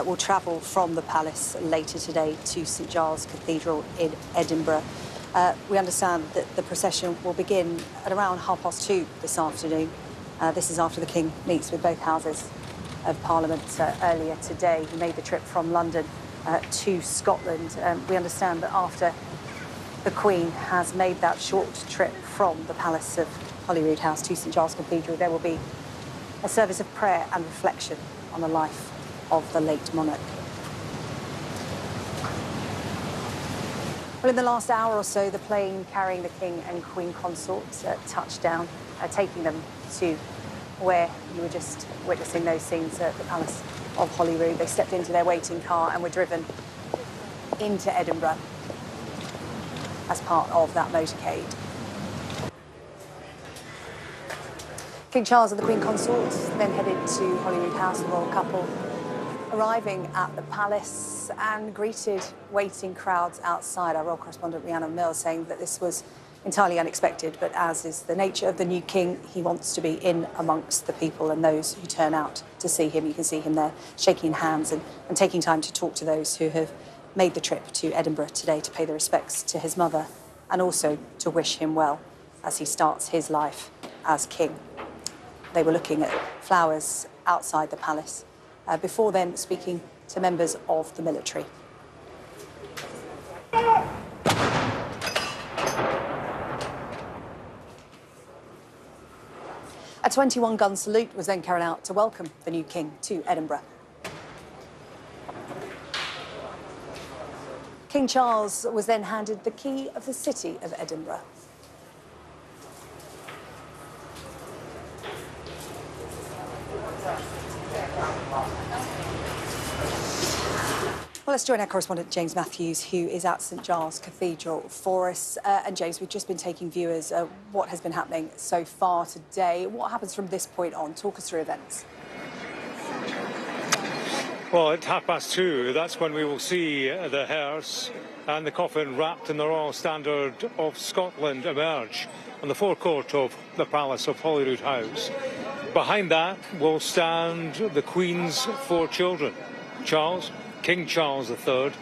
will travel from the palace later today to St Giles Cathedral in Edinburgh. We understand that the procession will begin at around 2:30 this afternoon. This is after the King meets with both houses of Parliament earlier today. He made the trip from London to Scotland. We understand that after the Queen has made that short trip from the Palace of Holyrood House to St Giles Cathedral, there will be a service of prayer and reflection on the life of the late monarch. Well, in the last hour or so, the plane carrying the King and Queen Consort touched down, taking them to where you were just witnessing those scenes at the Palace of Holyrood. They stepped into their waiting car and were driven into Edinburgh as part of that motorcade. King Charles and the Queen Consort then headed to Holyrood House, the royal couple, arriving at the palace and greeted waiting crowds outside. Our royal correspondent Rhiannon Mills saying that this was entirely unexpected, but as is the nature of the new king, he wants to be in amongst the people and those who turn out to see him. You can see him there shaking hands and taking time to talk to those who have made the trip to Edinburgh today to pay their respects to his mother and also to wish him well as he starts his life as king. They were looking at flowers outside the palace before then speaking to members of the military. A 21-gun salute was then carried out to welcome the new king to Edinburgh. King Charles was then handed the key of the city of Edinburgh. Well, let's join our correspondent James Matthews, who is at St Giles Cathedral for us. And James, we've just been taking viewers what has been happening so far today. What happens from this point on? Talk us through events. Well, at 2:30, that's when we will see the hearse and the coffin wrapped in the Royal Standard of Scotland emerge on the forecourt of the Palace of Holyrood House. Behind that will stand the Queen's 4 children, Charles, King Charles III,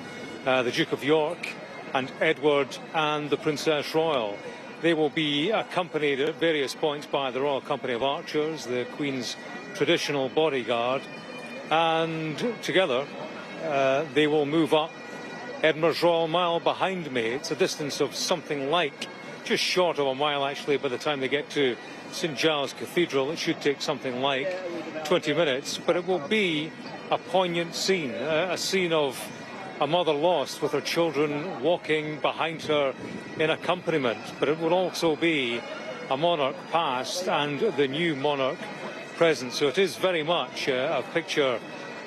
the Duke of York, and Edward and the Princess Royal. They will be accompanied at various points by the Royal Company of Archers, the Queen's traditional bodyguard, and together they will move up Edinburgh's Royal Mile behind me. It's a distance of something like just short of a mile, actually, by the time they get to St Giles Cathedral. It should take something like 20 minutes, but it will be a poignant scene, a scene of a mother lost with her children walking behind her in accompaniment. But it will also be a monarch past and the new monarch present. So it is very much a picture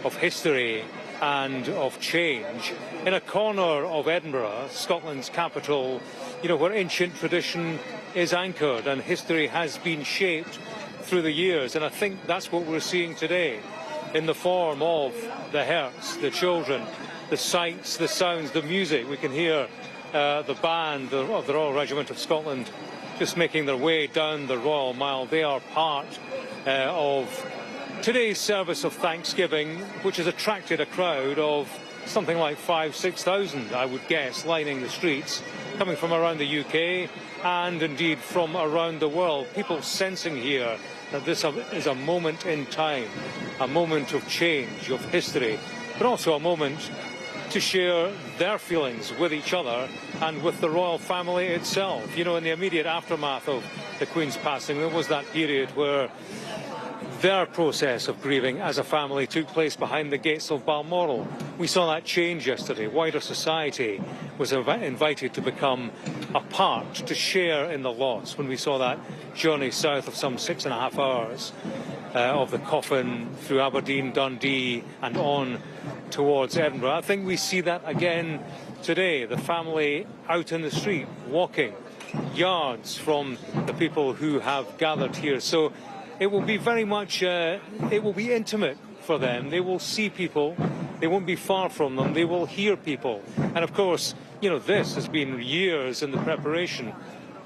of history and of change in a corner of Edinburgh, Scotland's capital, you know, where ancient tradition is anchored and history has been shaped through the years. And I think that's what we're seeing today in the form of the hearse, the children, the sights, the sounds, the music. We can hear the band of the Royal Regiment of Scotland just making their way down the Royal Mile. They are part of today's service of Thanksgiving, which has attracted a crowd of something like 5,000–6,000, I would guess, lining the streets, coming from around the UK and indeed from around the world. People sensing here that this is a moment in time, a moment of change, of history, but also a moment to share their feelings with each other and with the royal family itself. You know, in the immediate aftermath of the Queen's passing, there was that period where their process of grieving as a family took place behind the gates of Balmoral. We saw that change yesterday. Wider society was invited to become a part, to share in the loss, when we saw that journey south of some 6.5 hours of the coffin through Aberdeen, Dundee and on towards Edinburgh. I think we see that again today, the family out in the street, walking yards from the people who have gathered here. So it will be very much, it will be intimate for them. They will see people, they won't be far from them, they will hear people. And of course, you know, this has been years in the preparation.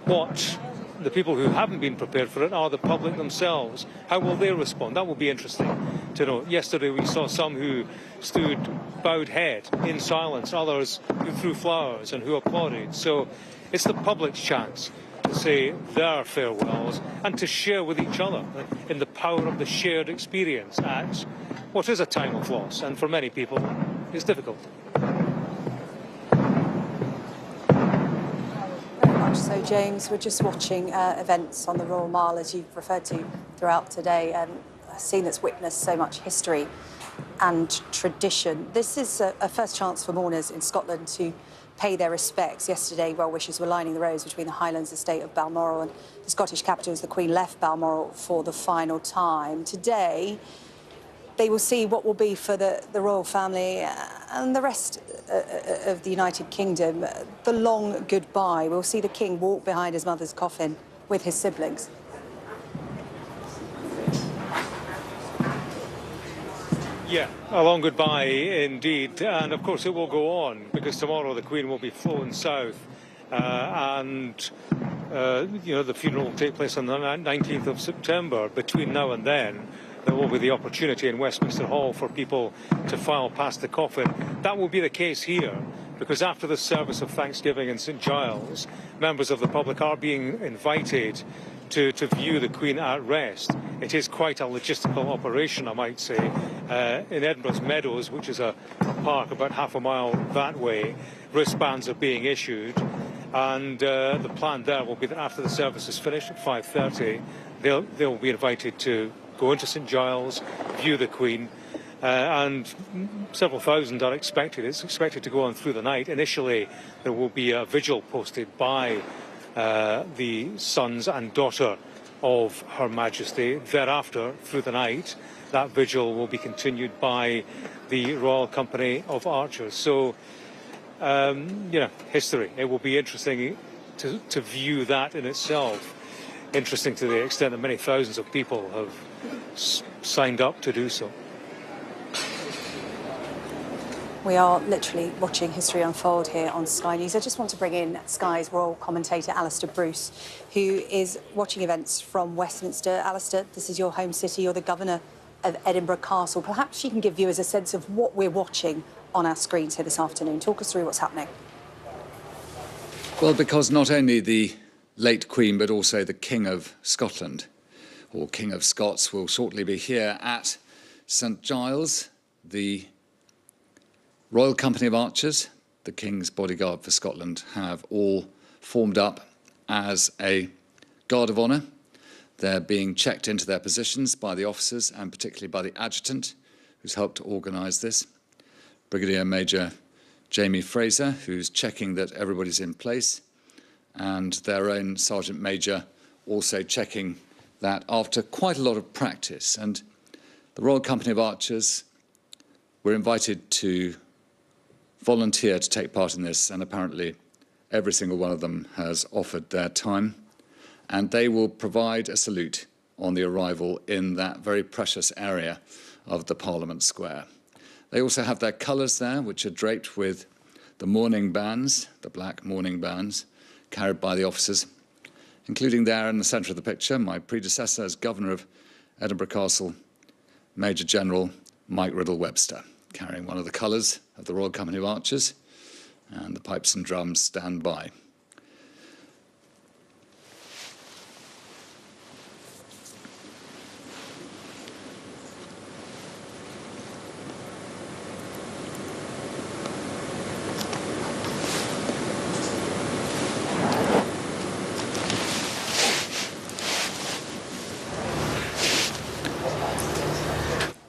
What the people who haven't been prepared for it are the public themselves. How will they respond? That will be interesting to know. Yesterday we saw some who stood bowed head in silence, others who threw flowers and who applauded. So it's the public's chance to say their farewells and to share with each other in the power of the shared experience at what is a time of loss, and for many people is difficult. Very much so, James. We're just watching events on the Royal Mile, as you've referred to throughout today, and a scene that's witnessed so much history and tradition. This is a first chance for mourners in Scotland to pay their respects. Yesterday, well-wishers were lining the roads between the Highlands estate of Balmoral and the Scottish capital as the Queen left Balmoral for the final time. Today, they will see what will be for the royal family and the rest of the United Kingdom the long goodbye. We'll see the King walk behind his mother's coffin with his siblings. Yeah, a long goodbye indeed. And of course it will go on, because tomorrow the Queen will be flown south and you know, the funeral will take place on the 19th of September. Between now and then, there will be the opportunity in Westminster Hall for people to file past the coffin. That will be the case here, because after the service of Thanksgiving in St Giles, members of the public are being invited to view the Queen at rest. It is quite a logistical operation, I might say. In Edinburgh's Meadows, which is a park about half a mile that way, wristbands are being issued, and the plan there will be that after the service is finished at 5:30, they'll be invited to go into St Giles, view the Queen, and several thousand are expected. It's expected to go on through the night. Initially, there will be a vigil posted by the sons and daughter of Her Majesty. Thereafter, through the night, that vigil will be continued by the Royal Company of Archers. So, history. It will be interesting to view that in itself. Interesting to the extent that many thousands of people have signed up to do so. We are literally watching history unfold here on Sky News. I just want to bring in Sky's royal commentator, Alistair Bruce, who is watching events from Westminster. Alistair, this is your home city. You're the governor of Edinburgh Castle. Perhaps you can give viewers a sense of what we're watching on our screens here this afternoon. Talk us through what's happening. Well, because not only the late Queen, but also the King of Scotland, or King of Scots, will shortly be here at St Giles. The Royal Company of Archers, the King's bodyguard for Scotland, have all formed up as a guard of honour. They're being checked into their positions by the officers and particularly by the adjutant, who's helped to organise this. Brigadier Major Jamie Fraser, who's checking that everybody's in place, and their own Sergeant Major also checking that after quite a lot of practice. And the Royal Company of Archers were invited to volunteer to take part in this, and apparently every single one of them has offered their time, and they will provide a salute on the arrival in that very precious area of the Parliament Square. They also have their colours there, which are draped with the mourning bands, the black mourning bands, carried by the officers, including there in the centre of the picture, my predecessor as Governor of Edinburgh Castle, Major General Mike Riddle-Webster, carrying one of the colours of the Royal Company of Archers, and the pipes and drums stand by.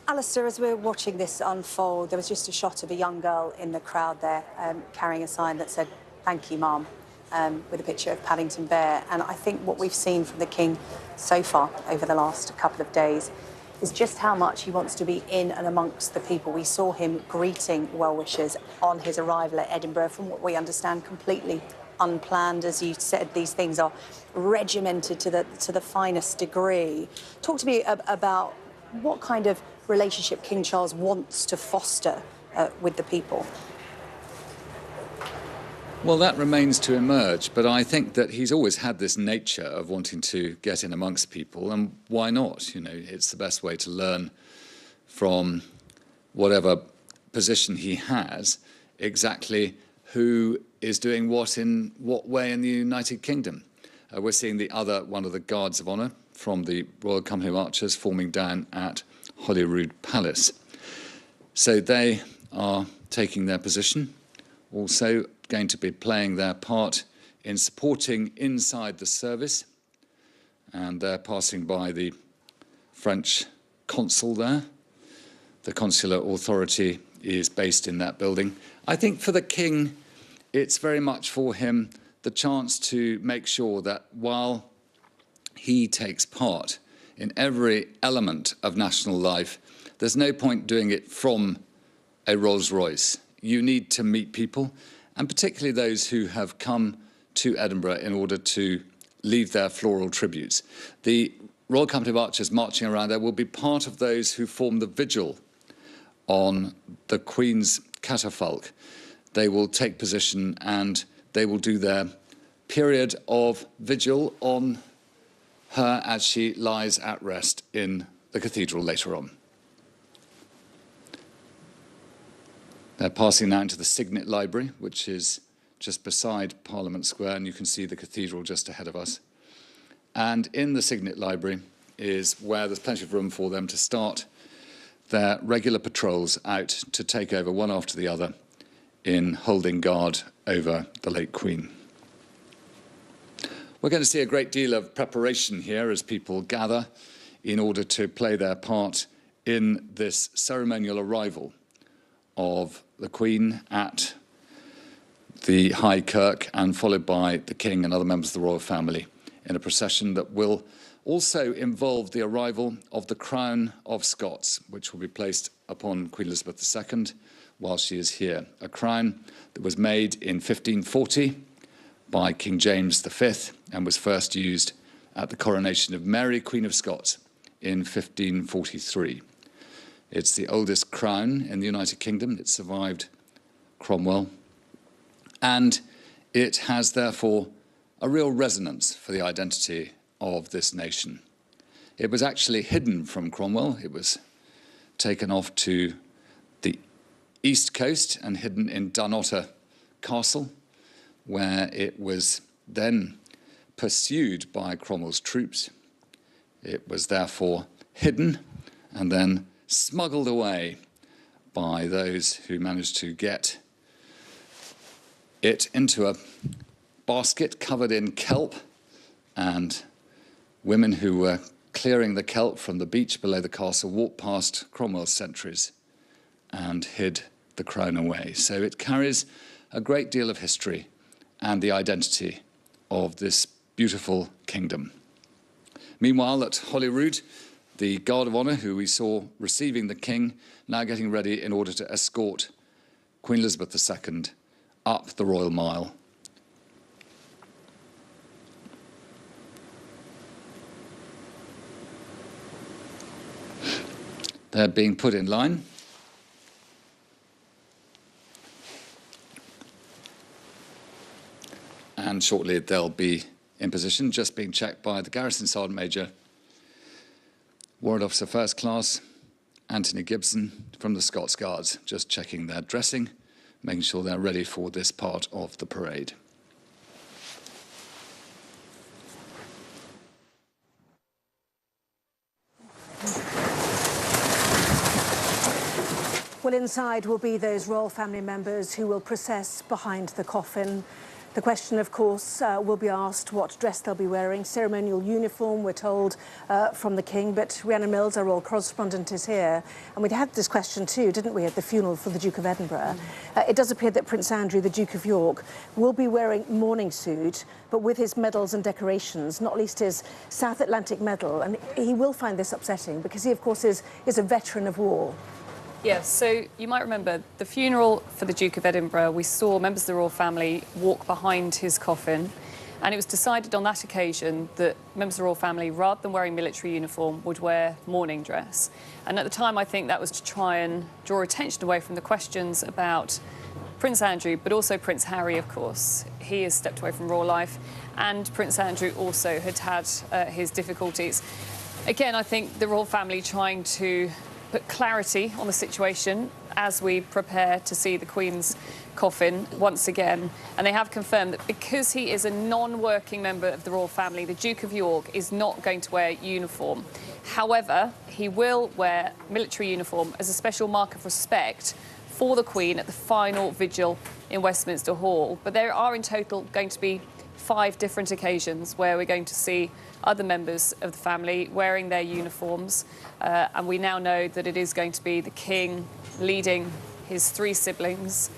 Alistair, as we're watching this unfold, there was just a shot of a young girl in the crowd there carrying a sign that said, "Thank you, Mum," with a picture of Paddington Bear. And I think what we've seen from the King so far over the last couple of days is just how much he wants to be in and amongst the people. We saw him greeting well-wishers on his arrival at Edinburgh, from what we understand, completely unplanned. As you said, these things are regimented to the finest degree. Talk to me about what kind of relationship King Charles wants to foster with the people. Well, that remains to emerge, but I think that he's always had this nature of wanting to get in amongst people, and why not? You know, it's the best way to learn from whatever position he has exactly who is doing what in what way in the United Kingdom. We're seeing one of the guards of honour from the Royal Company of Archers forming down at Holyrood Palace. So they are taking their position, also going to be playing their part in supporting inside the service, and they're passing by the French consul there. The consular authority is based in that building. I think for the King, it's very much for him the chance to make sure that while he takes part in every element of national life, there's no point doing it from a Rolls-Royce. You need to meet people, and particularly those who have come to Edinburgh in order to leave their floral tributes. The Royal Company of Archers marching around there will be part of those who form the vigil on the Queen's catafalque. They will take position and they will do their period of vigil on her as she lies at rest in the cathedral later on. They're passing now into the Signet Library, which is just beside Parliament Square, and you can see the cathedral just ahead of us. And in the Signet Library is where there's plenty of room for them to start their regular patrols out to take over one after the other in holding guard over the late Queen. We're going to see a great deal of preparation here as people gather in order to play their part in this ceremonial arrival of the Queen at the High Kirk, and followed by the King and other members of the royal family in a procession that will also involve the arrival of the Crown of Scots, which will be placed upon Queen Elizabeth II while she is here. A crown that was made in 1540 by King James V and was first used at the coronation of Mary, Queen of Scots, in 1543. It's the oldest crown in the United Kingdom. It survived Cromwell, and it has therefore a real resonance for the identity of this nation. It was actually hidden from Cromwell. It was taken off to the east coast and hidden in Dunnottar Castle, where it was then pursued by Cromwell's troops. It was therefore hidden and then smuggled away by those who managed to get it into a basket covered in kelp, and women who were clearing the kelp from the beach below the castle walked past Cromwell's sentries and hid the crown away. So it carries a great deal of history and the identity of this beautiful kingdom. Meanwhile, at Holyrood, the Guard of Honour, who we saw receiving the King, now getting ready in order to escort Queen Elizabeth II up the Royal Mile. They're being put in line. And shortly they'll be in position, just being checked by the Garrison Sergeant Major, Warrant Officer First Class, Anthony Gibson from the Scots Guards, just checking their dressing, making sure they're ready for this part of the parade. Well, inside will be those royal family members who will process behind the coffin. The question, of course, will be asked what dress they'll be wearing. Ceremonial uniform, we're told, from the King. But Rhiannon Mills, our royal correspondent, is here. And we had this question too, didn't we, at the funeral for the Duke of Edinburgh. It does appear that Prince Andrew, the Duke of York, will be wearing mourning suit, but with his medals and decorations, not least his South Atlantic medal. And he will find this upsetting because he, of course, is a veteran of war. Yes, so you might remember the funeral for the Duke of Edinburgh, we saw members of the royal family walk behind his coffin, and it was decided on that occasion that members of the royal family, rather than wearing military uniform, would wear mourning dress. And at the time, I think that was to try and draw attention away from the questions about Prince Andrew, but also Prince Harry, of course. He has stepped away from royal life, and Prince Andrew also had his difficulties. Again, I think the royal family trying to put clarity on the situation as we prepare to see the Queen's coffin once again. And they have confirmed that because he is a non-working member of the royal family, the Duke of York is not going to wear uniform. However, he will wear military uniform as a special mark of respect for the Queen at the final vigil in Westminster Hall. But there are in total going to be 5 different occasions where we're going to see other members of the family wearing their uniforms. And we now know that it is going to be the King leading his 3 siblings,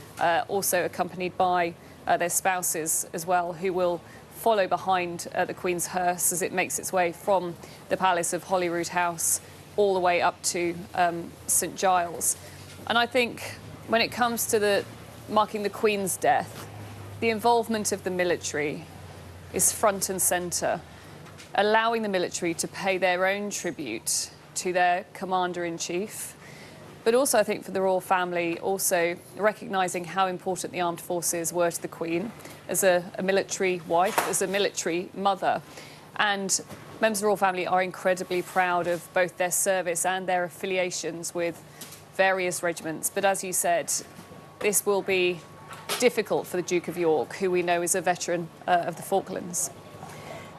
also accompanied by their spouses as well, who will follow behind the Queen's hearse as it makes its way from the Palace of Holyrood House all the way up to St Giles. And I think when it comes to marking the Queen's death, the involvement of the military is front and centre, allowing the military to pay their own tribute to their Commander-in-Chief. But also, I think, for the royal family, also recognising how important the armed forces were to the Queen as a military wife, as a military mother. And members of the royal family are incredibly proud of both their service and their affiliations with various regiments. But as you said, this will be difficult for the Duke of York, who we know is a veteran of the Falklands.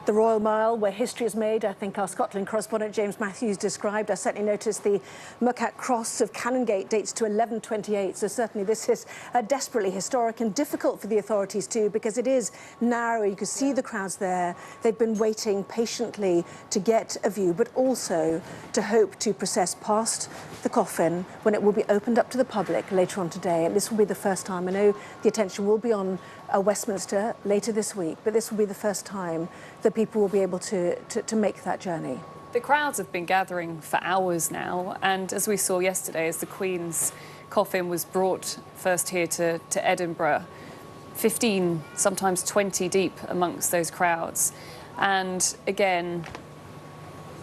The Royal Mile, where history is made, I think our Scotland correspondent James Matthews described. I certainly noticed the Murcat Cross of Canongate dates to 1128, so certainly this is desperately historic and difficult for the authorities too, because it is narrow. You can see the crowds there. They've been waiting patiently to get a view, but also to hope to process past the coffin when it will be opened up to the public later on today. And this will be the first time. I know the attention will be on Westminster later this week, but this will be the first time that people will be able to make that journey. The crowds have been gathering for hours now, and as we saw yesterday, as the Queen's coffin was brought first here to Edinburgh, 15, sometimes 20 deep amongst those crowds. And again,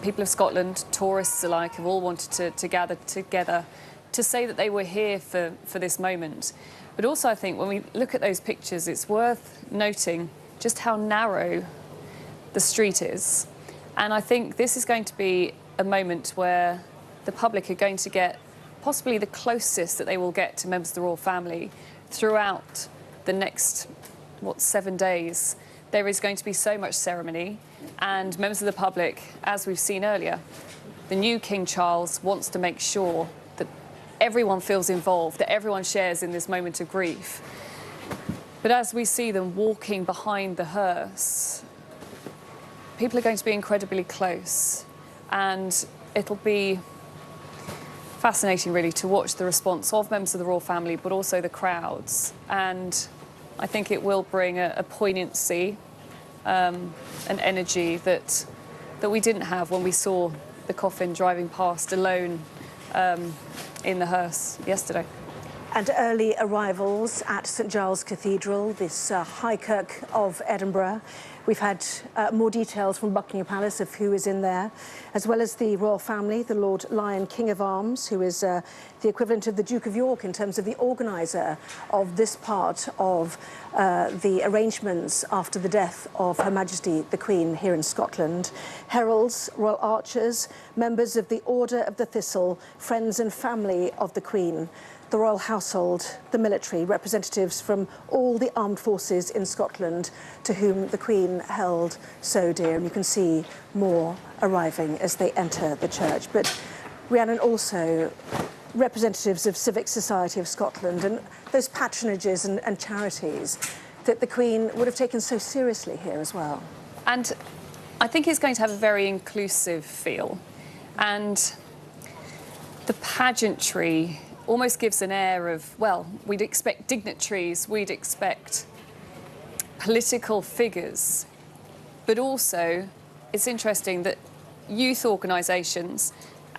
people of Scotland, tourists alike, have all wanted to gather together to say that they were here for this moment. But also, I think when we look at those pictures, it's worth noting just how narrow the street is. And I think this is going to be a moment where the public are going to get possibly the closest that they will get to members of the royal family throughout the next, 7 days. There is going to be so much ceremony, and members of the public, as we've seen earlier, the new King Charles wants to make sure that everyone feels involved, that everyone shares in this moment of grief. But as we see them walking behind the hearse, people are going to be incredibly close, and it'll be fascinating really to watch the response of members of the royal family, but also the crowds. And I think it will bring a poignancy, an energy that we didn't have when we saw the coffin driving past alone in the hearse yesterday. And early arrivals at St Giles Cathedral, this high kirk of Edinburgh. We've had more details from Buckingham Palace of who is in there, as well as the royal family, the Lord Lion King of Arms, who is the equivalent of the Duke of York in terms of the organiser of this part of the arrangements after the death of Her Majesty the Queen here in Scotland. Heralds, royal archers, members of the Order of the Thistle, friends and family of the Queen, the royal household, the military, representatives from all the armed forces in Scotland to whom the Queen held so dear. And you can see more arriving as they enter the church. But Rhiannon, also representatives of Civic Society of Scotland and those patronages and charities that the Queen would have taken so seriously here as well. And I think it's going to have a very inclusive feel. And the pageantry almost gives an air of, well, we'd expect dignitaries, we'd expect political figures, but also it's interesting that youth organisations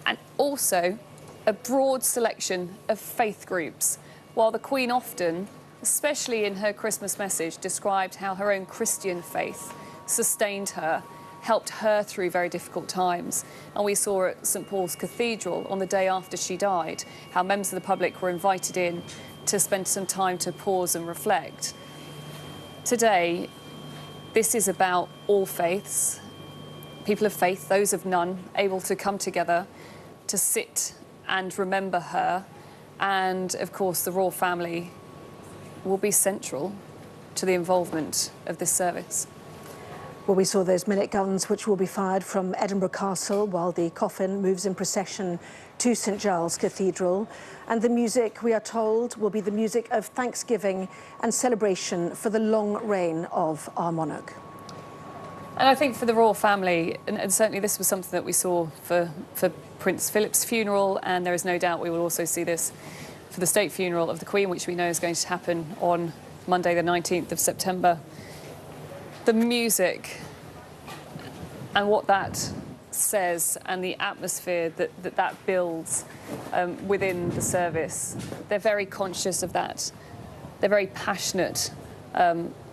and also a broad selection of faith groups, while the Queen often, especially in her Christmas message, described how her own Christian faith sustained her, helped her through very difficult times. And we saw at St Paul's Cathedral on the day after she died, how members of the public were invited in to spend some time to pause and reflect. Today, this is about all faiths, people of faith, those of none, able to come together to sit and remember her. And of course, the royal family will be central to the involvement of this service. Well, we saw those minute guns which will be fired from Edinburgh Castle while the coffin moves in procession to St Giles Cathedral. And the music, we are told, will be the music of thanksgiving and celebration for the long reign of our monarch. And I think for the royal family, and certainly this was something that we saw for Prince Philip's funeral, and there is no doubt we will also see this for the state funeral of the Queen, which we know is going to happen on Monday the 19th of September. The music and what that says and the atmosphere that builds within the service, they're very conscious of that. They're very passionate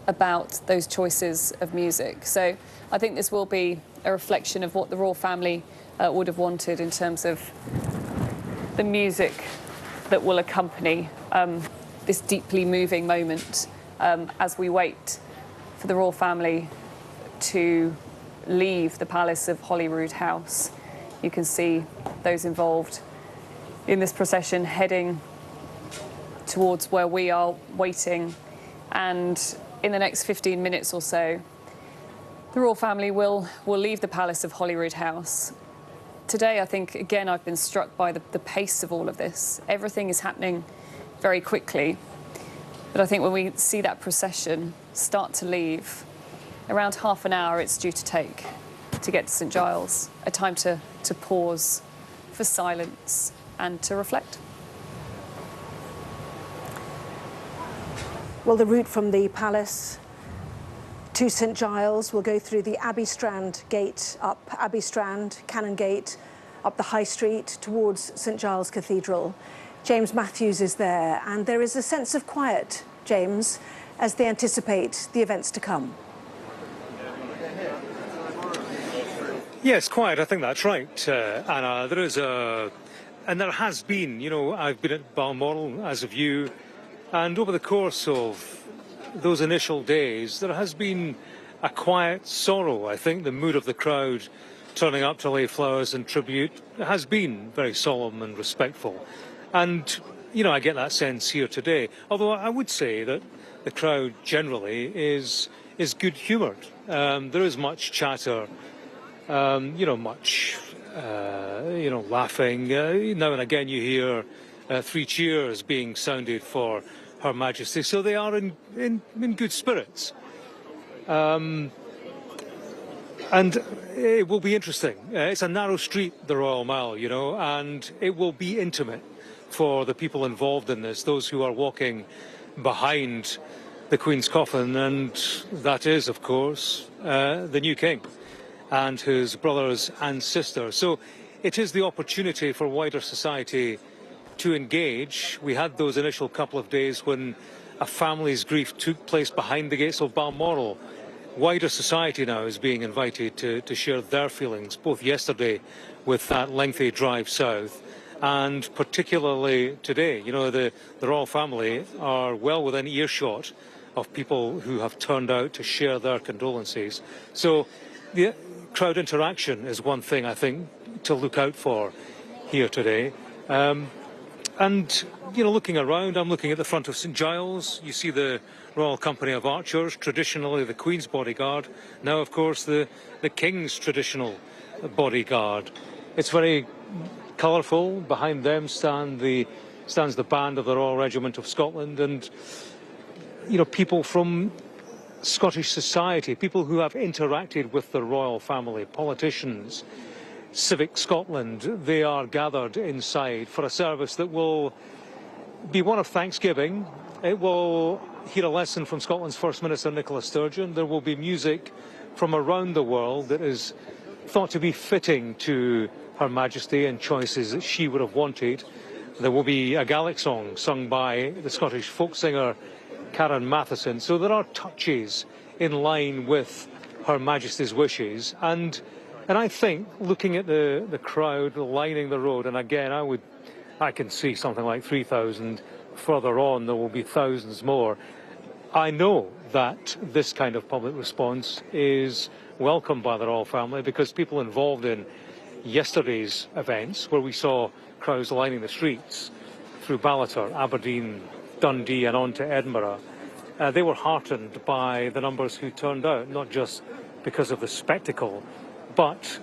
about those choices of music. So I think this will be a reflection of what the royal family would have wanted in terms of the music that will accompany this deeply moving moment as we wait for the royal family to leave the palace of Holyrood House. You can see those involved in this procession heading towards where we are waiting, and in the next 15 minutes or so The royal family will leave the palace of Holyrood House. Today, I think, again, I've been struck by the pace of all of this. Everything is happening very quickly. But I think when we see that procession start to leave, around half an hour it's due to take to get to St Giles, a time to pause for silence and to reflect. Well, the route from the palace to St Giles will go through the Abbey Strand gate, up Abbey Strand, Cannon Gate, up the High Street towards St Giles Cathedral. James Matthews is there, and there is a sense of quiet, James, as they anticipate the events to come. Yes, quiet. I think that's right, Anna. There is and there has been, you know, I've been at Balmoral, as have you, and over the course of those initial days, there has been a quiet sorrow. I think the mood of the crowd turning up to lay flowers and tribute has been very solemn and respectful. And, you know, I get that sense here today. Although I would say that the crowd generally is good-humoured. There is much chatter, you know, much, you know, laughing. Now and again you hear 3 cheers being sounded for Her Majesty. So they are in good spirits. And it will be interesting. It's a narrow street, the Royal Mile, you know, and it will be intimate for the people involved in this, those who are walking behind the Queen's coffin, and that is, of course, the new King and his brothers and sisters. So it is the opportunity for wider society to engage. We had those initial couple of days when a family's grief took place behind the gates of Balmoral. Wider society now is being invited to share their feelings, both yesterday with that lengthy drive south and particularly today. You know, the royal family are well within earshot of people who have turned out to share their condolences. So the crowd interaction is one thing, I think, to look out for here today. And, you know, looking around, I'm looking at the front of St Giles. You see the Royal Company of Archers, traditionally the Queen's bodyguard. Now, of course, the King's traditional bodyguard. It's very colourful. Behind them stands the band of the Royal Regiment of Scotland, and, you know, people from Scottish society, people who have interacted with the royal family, politicians, Civic Scotland. They are gathered inside for a service that will be one of thanksgiving. It will hear a lesson from Scotland's First Minister Nicola Sturgeon. There will be music from around the world that is thought to be fitting to Her Majesty and choices that she would have wanted. There will be a Gaelic song sung by the Scottish folk singer Karen Matheson. So there are touches in line with Her Majesty's wishes, and I think, looking at the crowd lining the road, and again I can see something like 3,000. Further on there will be thousands more. I know that this kind of public response is welcomed by the royal family, because people involved in yesterday's events, where we saw crowds lining the streets through Ballater, Aberdeen, Dundee and on to Edinburgh, they were heartened by the numbers who turned out, not just because of the spectacle, but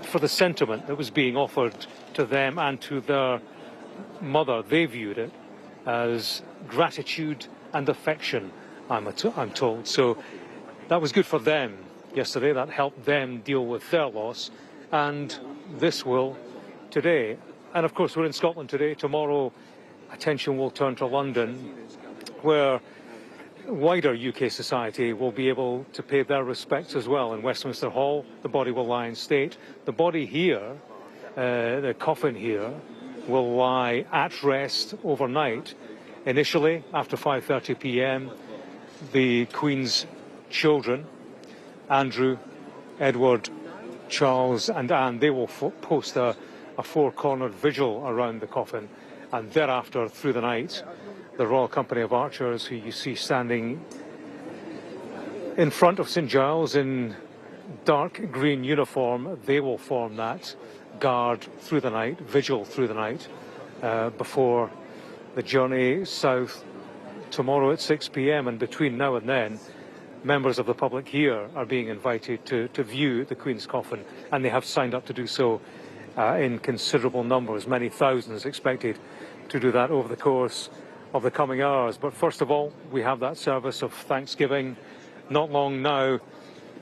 for the sentiment that was being offered to them and to their mother. They viewed it as gratitude and affection, I'm told. So that was good for them yesterday. That helped them deal with their loss, and this will today. And of course, we're in Scotland today. Tomorrow, attention will turn to London, where wider UK society will be able to pay their respects as well. In Westminster Hall, the body will lie in state. The body here, the coffin here, will lie at rest overnight. Initially, after 5:30 p.m, the Queen's children, Andrew, Edward, Charles and Anne, they will post a four-cornered vigil around the coffin, and thereafter, through the night, the Royal Company of Archers, who you see standing in front of St Giles in dark green uniform, they will form that guard through the night, vigil through the night, before the journey south tomorrow at 6 p.m. And between now and then, members of the public here are being invited to view the Queen's coffin, and they have signed up to do so in considerable numbers, many thousands expected to do that over the course of the coming hours. But first of all, we have that service of Thanksgiving not long now,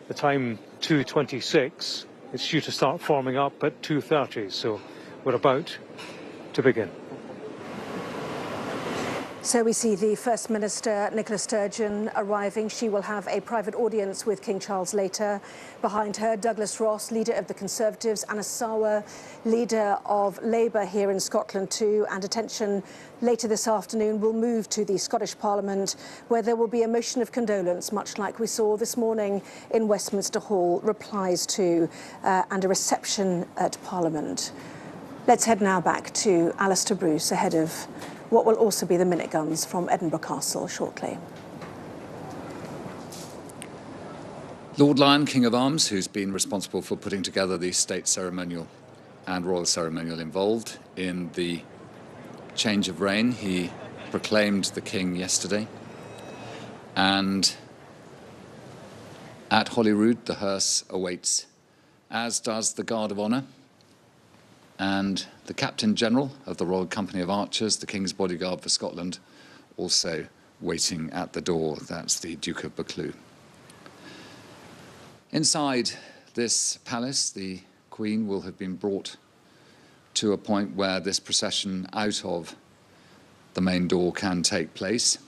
the time 2:26. It's due to start forming up at 2:30, so we're about to begin. So we see the First Minister, Nicola Sturgeon, arriving. She will have a private audience with King Charles later. Behind her, Douglas Ross, leader of the Conservatives, Anna Sarwar, leader of Labour here in Scotland too. And attention later this afternoon will move to the Scottish Parliament, where there will be a motion of condolence, much like we saw this morning in Westminster Hall, replies to and a reception at Parliament. Let's head now back to Alistair Bruce ahead of what will also be the minute guns from Edinburgh Castle shortly. Lord Lyon, King of Arms, who's been responsible for putting together the state ceremonial and royal ceremonial involved in the change of reign, he proclaimed the King yesterday. And at Holyrood, the hearse awaits, as does the Guard of Honour and the Captain General of the Royal Company of Archers, the King's Bodyguard for Scotland, also waiting at the door. That's the Duke of Buccleuch. Inside this palace, the Queen will have been brought to a point where this procession out of the main door can take place.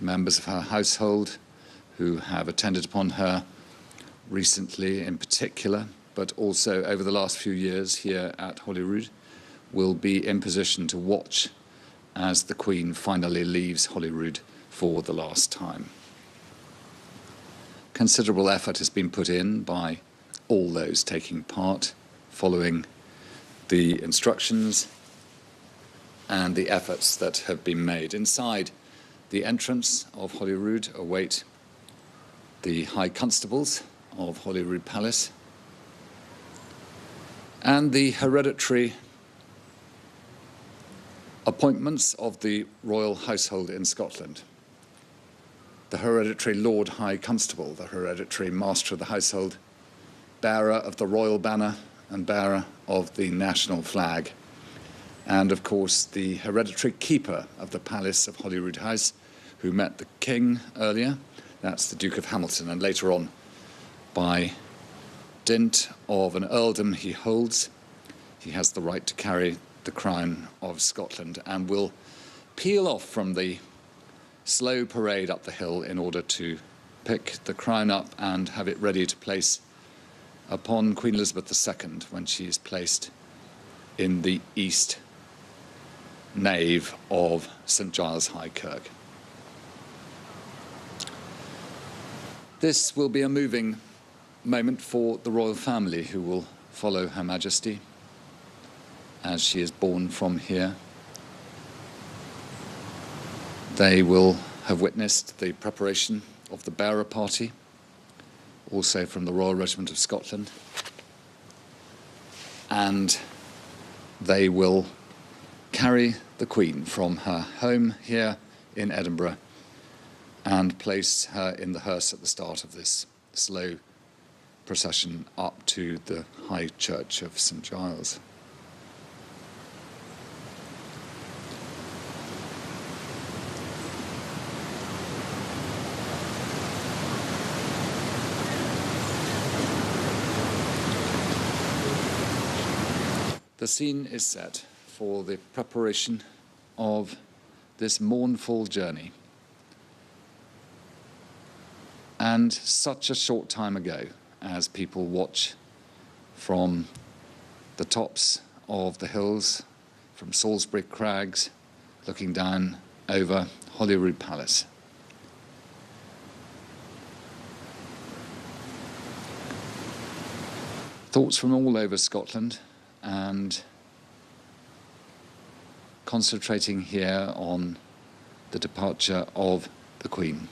Members of her household who have attended upon her recently in particular, but also over the last few years here at Holyrood, will be in position to watch as the Queen finally leaves Holyrood for the last time. Considerable effort has been put in by all those taking part, following the instructions and the efforts that have been made. Inside the entrance of Holyrood await the High Constables of Holyrood Palace and the hereditary appointments of the royal household in Scotland. The hereditary Lord High Constable, the hereditary Master of the Household, bearer of the royal banner and bearer of the national flag, and of course the hereditary Keeper of the Palace of Holyrood House, who met the King earlier, that's the Duke of Hamilton, and later on, by dint of an earldom he holds, he has the right to carry the crown of Scotland and will peel off from the slow parade up the hill in order to pick the crown up and have it ready to place upon Queen Elizabeth II when she is placed in the east nave of St Giles High Kirk. This will be a moving moment for the royal family, who will follow Her Majesty as she is borne from here. They will have witnessed the preparation of the bearer party, also from the Royal Regiment of Scotland, and they will carry the Queen from her home here in Edinburgh and place her in the hearse at the start of this slow procession up to the High Church of St Giles. The scene is set for the preparation of this mournful journey. And such a short time ago, as people watch from the tops of the hills, from Salisbury Crags, looking down over Holyrood Palace. Thoughts from all over Scotland, and concentrating here on the departure of the Queen.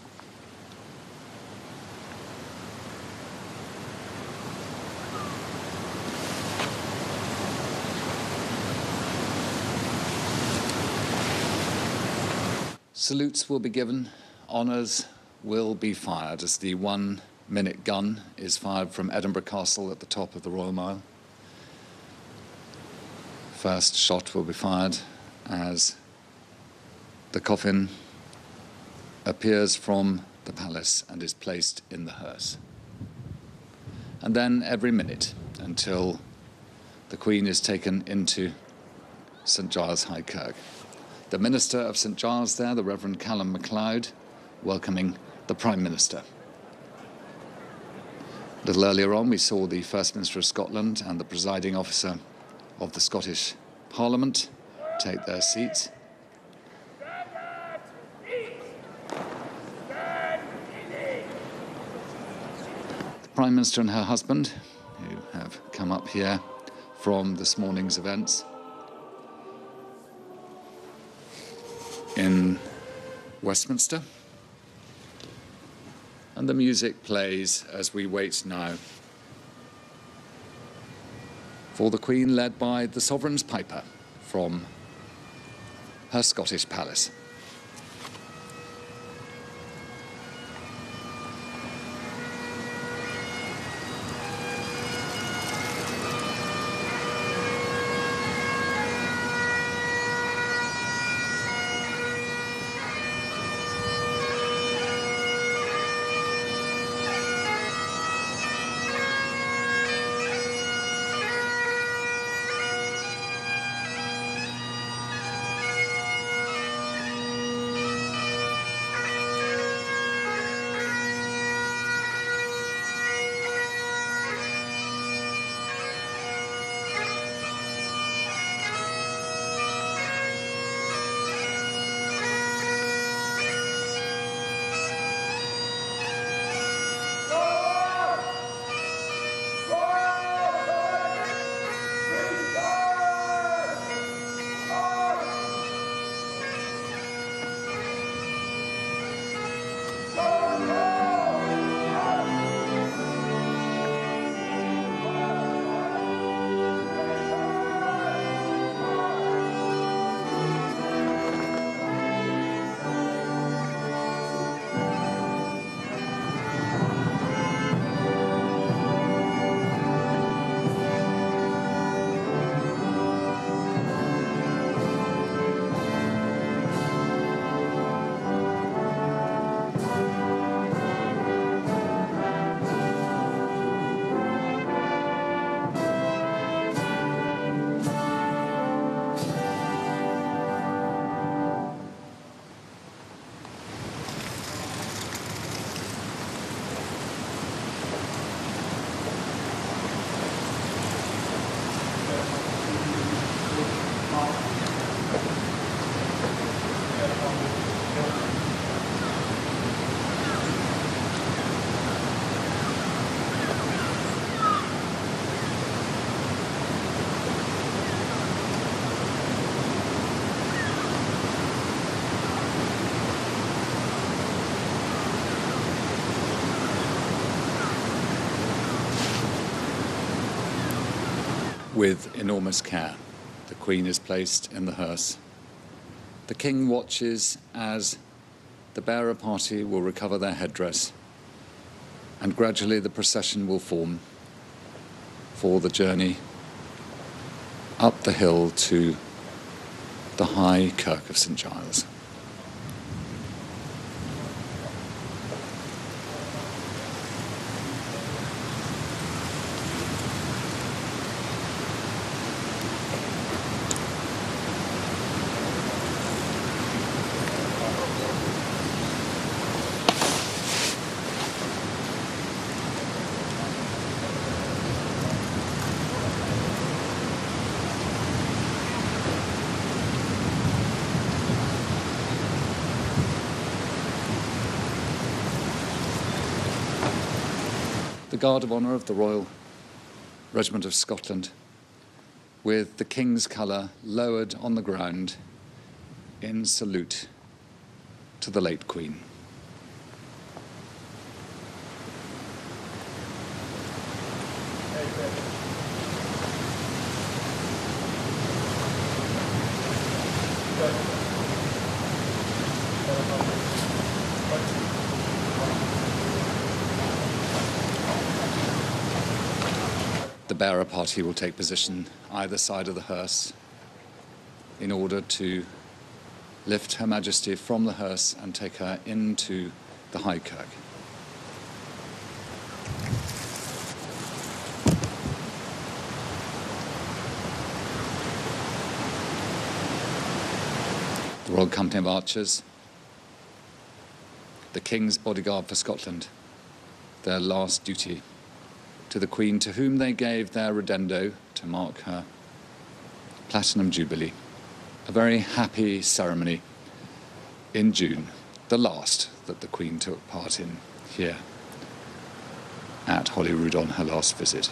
Salutes will be given, honours will be fired as the 1-minute gun is fired from Edinburgh Castle at the top of the Royal Mile. First shot will be fired as the coffin appears from the palace and is placed in the hearse. And then every minute until the Queen is taken into St Giles High Kirk. The Minister of St Giles there, the Reverend Callum MacLeod, welcoming the Prime Minister. A little earlier on, we saw the First Minister of Scotland and the presiding officer of the Scottish Parliament take their seats. The Prime Minister and her husband, who have come up here from this morning's events in Westminster. And the music plays as we wait now for the Queen, led by the Sovereign's Piper from her Scottish palace. With enormous care, the Queen is placed in the hearse. The King watches as the bearer party will recover their headdress, and gradually the procession will form for the journey up the hill to the High Kirk of St Giles. The Guard of Honour of the Royal Regiment of Scotland, with the King's colour lowered on the ground in salute to the late Queen. The bearer party will take position either side of the hearse in order to lift Her Majesty from the hearse and take her into the High Kirk. The Royal Company of Archers, the King's Bodyguard for Scotland, their last duty to the Queen, to whom they gave their redendo to mark her Platinum Jubilee. A very happy ceremony in June, the last that the Queen took part in here at Holyrood on her last visit.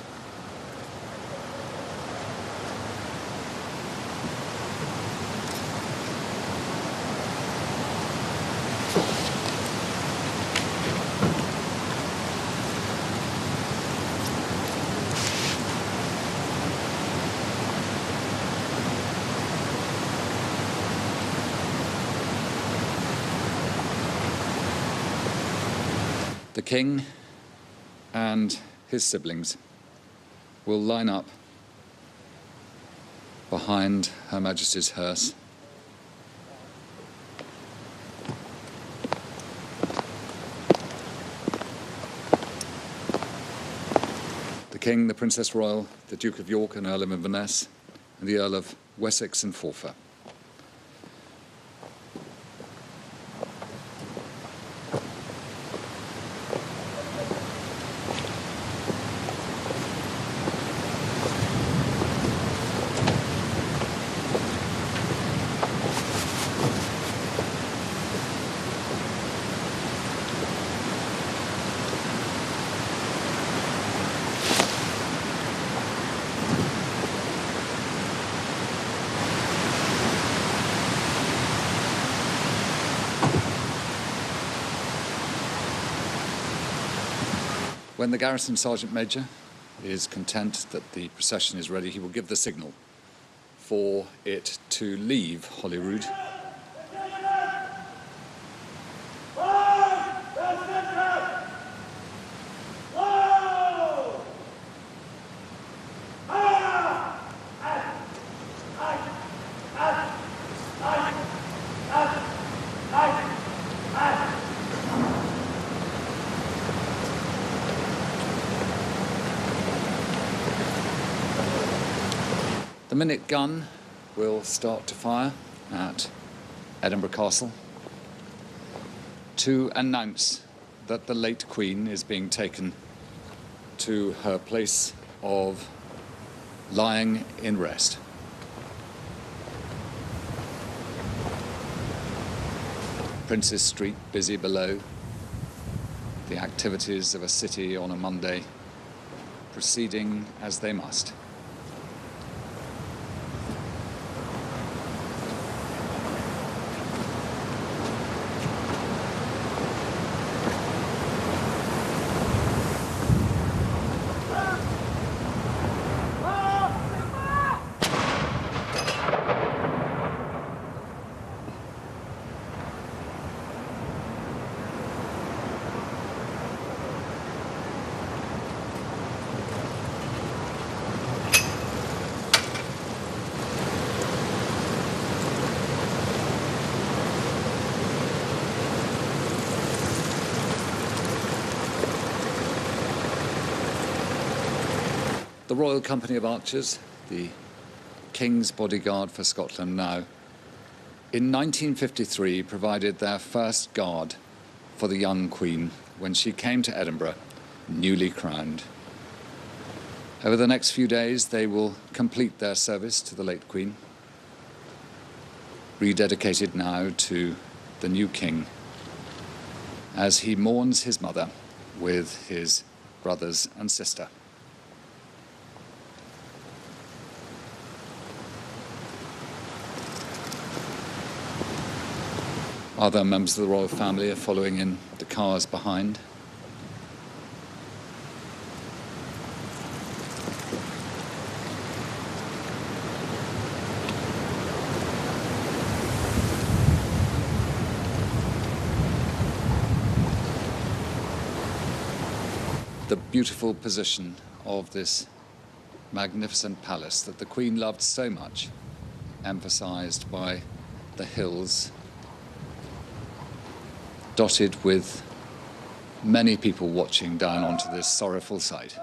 The King and his siblings will line up behind Her Majesty's hearse. The King, the Princess Royal, the Duke of York and Earl of Inverness, and the Earl of Wessex and Forfar. When the Garrison Sergeant Major is content that the procession is ready, he will give the signal for it to leave Holyrood. The minute gun will start to fire at Edinburgh Castle to announce that the late Queen is being taken to her place of lying in rest. Princes Street busy below, the activities of a city on a Monday proceeding as they must. The Royal Company of Archers, the King's Bodyguard for Scotland now, in 1953 provided their first guard for the young Queen when she came to Edinburgh, newly crowned. Over the next few days, they will complete their service to the late Queen, rededicated now to the new King, as he mourns his mother with his brothers and sister. Other members of the royal family are following in the cars behind. The beautiful position of this magnificent palace that the Queen loved so much, emphasised by the hills, dotted with many people watching down onto this sorrowful sight.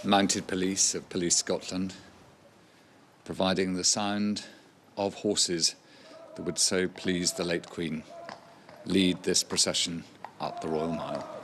Mounted police of Police Scotland, providing the sound of horses that would so please the late Queen, lead this procession up the Royal Mile.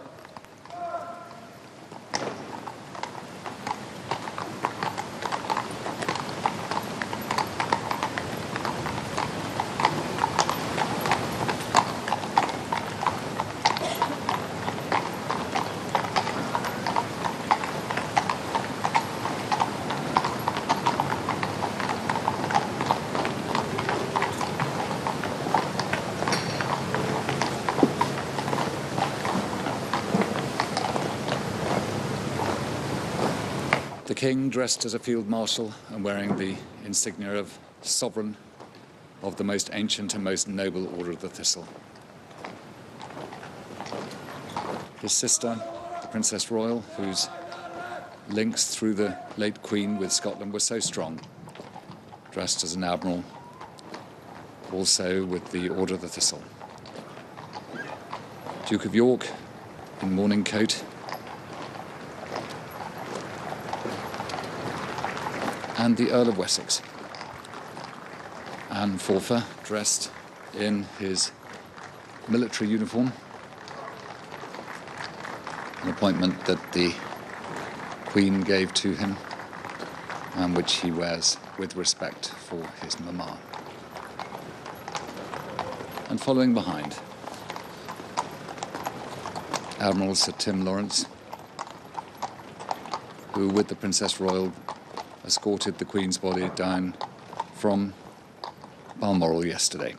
The King, dressed as a field marshal and wearing the insignia of Sovereign of the most ancient and most noble Order of the Thistle. His sister, the Princess Royal, whose links through the late Queen with Scotland were so strong, dressed as an admiral, also with the Order of the Thistle. Duke of York in mourning coat, and the Earl of Wessex. Anne Forfar, dressed in his military uniform, an appointment that the Queen gave to him and which he wears with respect for his mamma. And following behind, Admiral Sir Tim Lawrence, who with the Princess Royal escorted the Queen's body down from Balmoral yesterday.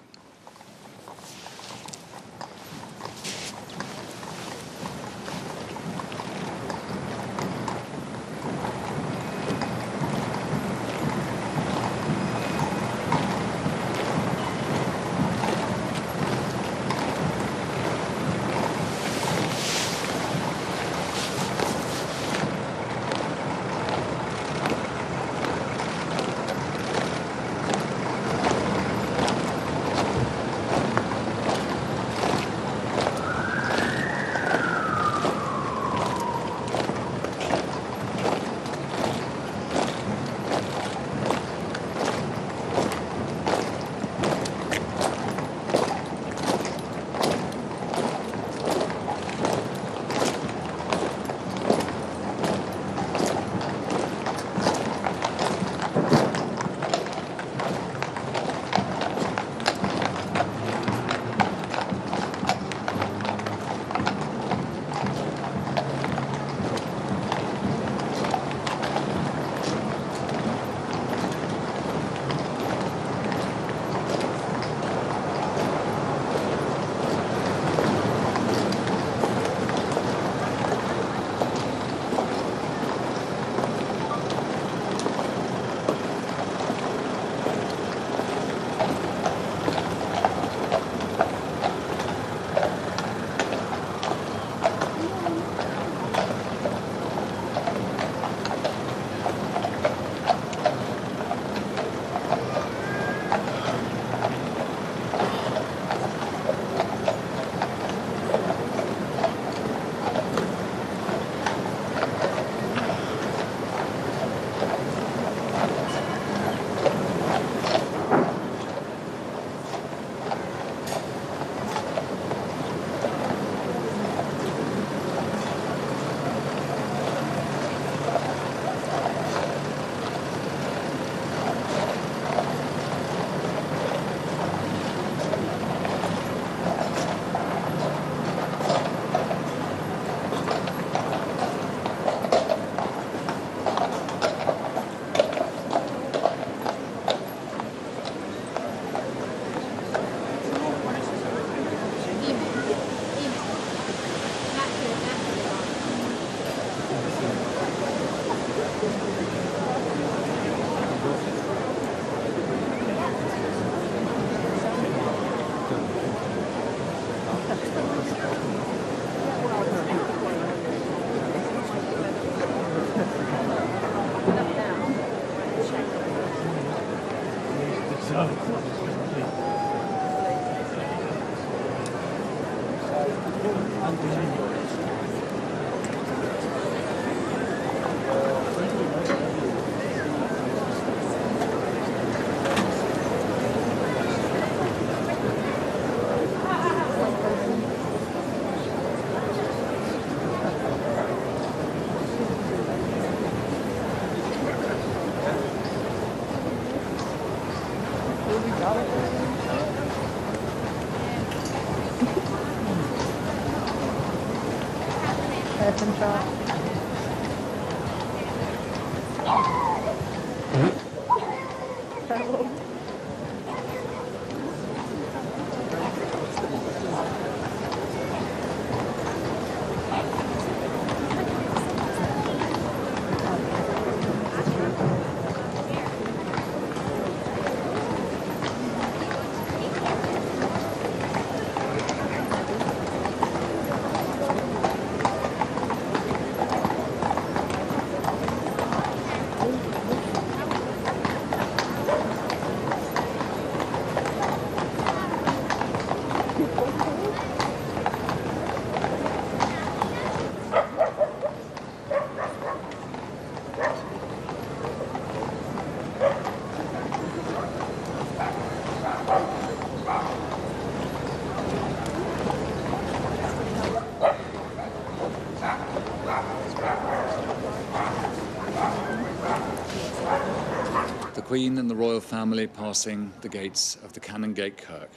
Queen and the royal family passing the gates of the Canongate Kirk,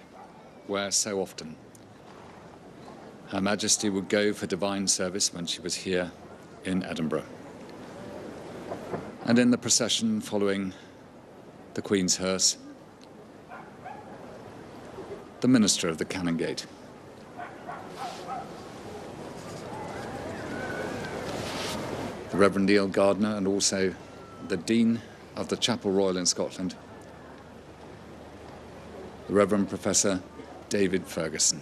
where so often Her Majesty would go for divine service when she was here in Edinburgh. And in the procession following the Queen's hearse, the minister of the Canongate. The Reverend Neil Gardner, and also the Dean of the Chapel Royal in Scotland, the Reverend Professor David Ferguson.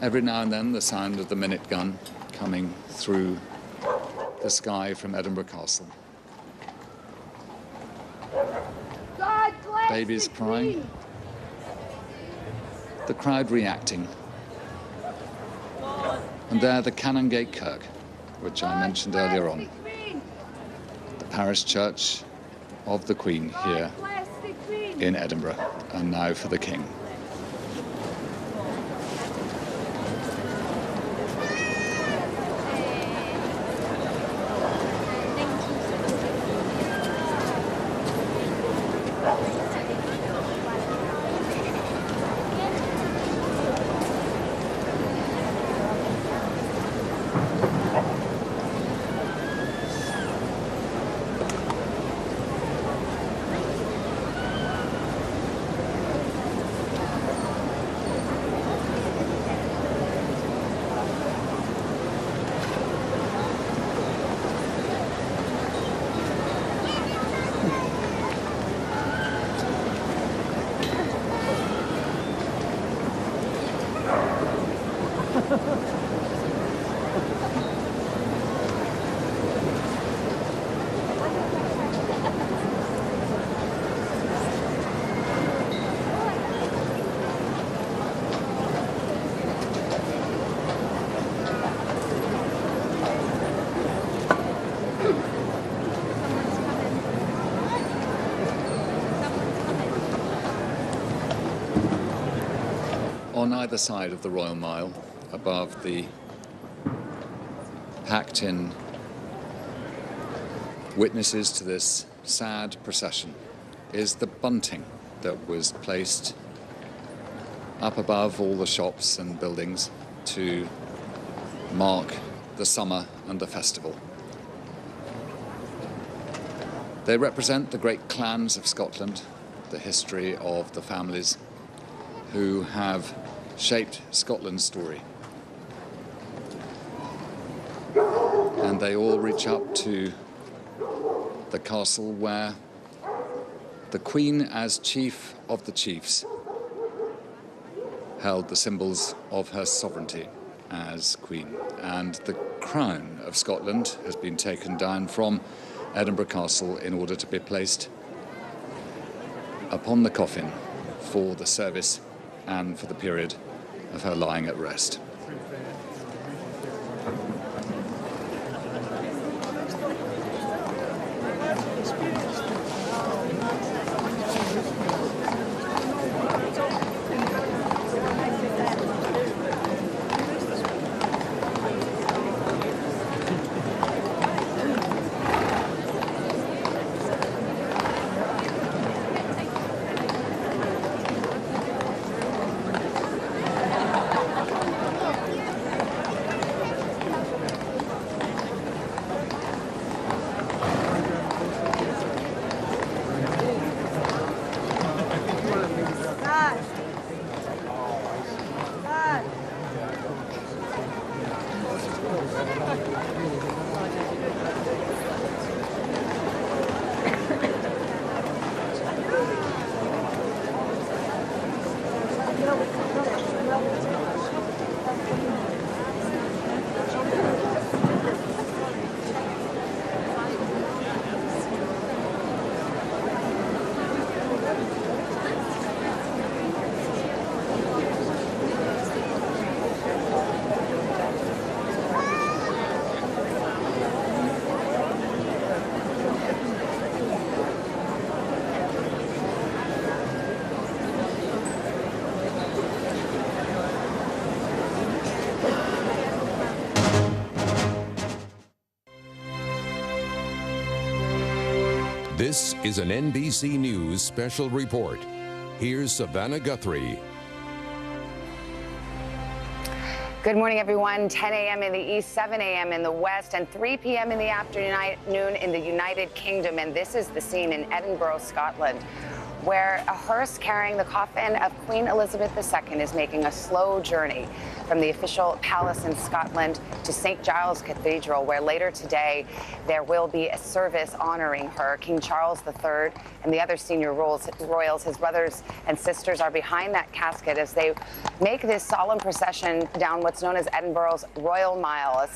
Every now and then, the sound of the minute gun coming through the sky from Edinburgh Castle. Babies crying. The crowd reacting. And there, the Canongate Kirk, which I mentioned earlier on. The parish church of the Queen here in Edinburgh, and now for the King. on either side of the Royal Mile, above the packed-in witnesses to this sad procession, is the bunting that was placed up above all the shops and buildings to mark the summer and the festival. They represent the great clans of Scotland, the history of the families who have shaped Scotland's story. And they all reach up to the castle where the Queen, as chief of the chiefs, held the symbols of her sovereignty as Queen. And the crown of Scotland has been taken down from Edinburgh Castle in order to be placed upon the coffin for the service and for the period of her lying at rest. This is an NBC News special report. Here's Savannah Guthrie. Good morning, everyone. 10 a.m. in the east, 7 a.m. in the west, and 3 p.m. in the afternoon in the United Kingdom. And this is the scene in Edinburgh, Scotland, where a hearse carrying the coffin of Queen Elizabeth II is making a slow journey from the official palace in Scotland to St. Giles Cathedral, where later today there will be a service honoring her. King Charles III and the other senior royals, his brothers and sisters, are behind that casket as they make this solemn procession down what's known as Edinburgh's Royal Mile,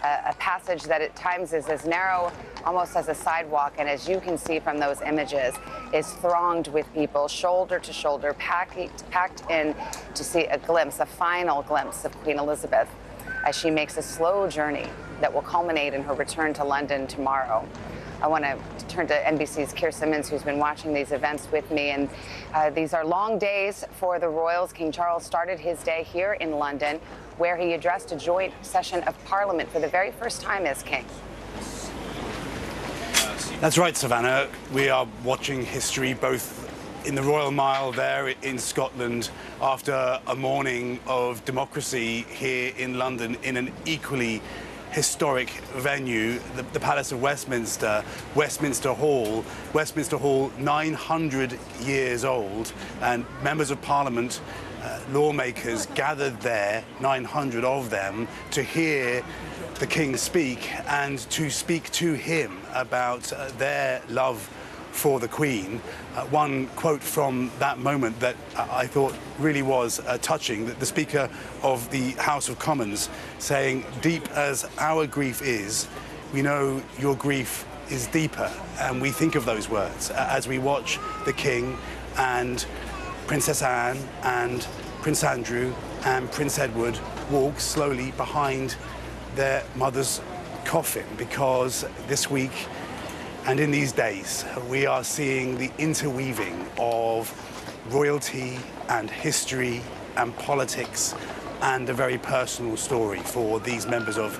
a passage that at times is as narrow almost as a sidewalk, and as you can see from those images, is thronged with people, shoulder to shoulder, packed in to see a final glimpse of Queen Elizabeth as she makes a slow journey that will culminate in her return to London tomorrow. I want to turn to NBC's Keir Simmons, who's been watching these events with me. And these are long days for the royals. King Charles started his day here in London, where he addressed a joint session of Parliament for the very first time as king. That's right, Savannah. We are watching history both in the Royal Mile there in Scotland after a morning of democracy here in London in an equally historic venue, the Palace of Westminster, Westminster Hall. Westminster Hall, 900 years old, and members of Parliament, lawmakers gathered there, 900 of them, to hear the King speak and to speak to him about their love for the Queen. One quote from that moment that I thought really was touching, that the Speaker of the House of Commons saying, "Deep as our grief is, we know your grief is deeper." And we think of those words as we watch the King and Princess Anne and Prince Andrew and Prince Edward walk slowly behind their mother's coffin, because this week and in these days, we are seeing the interweaving of royalty and history and politics and a very personal story for these members of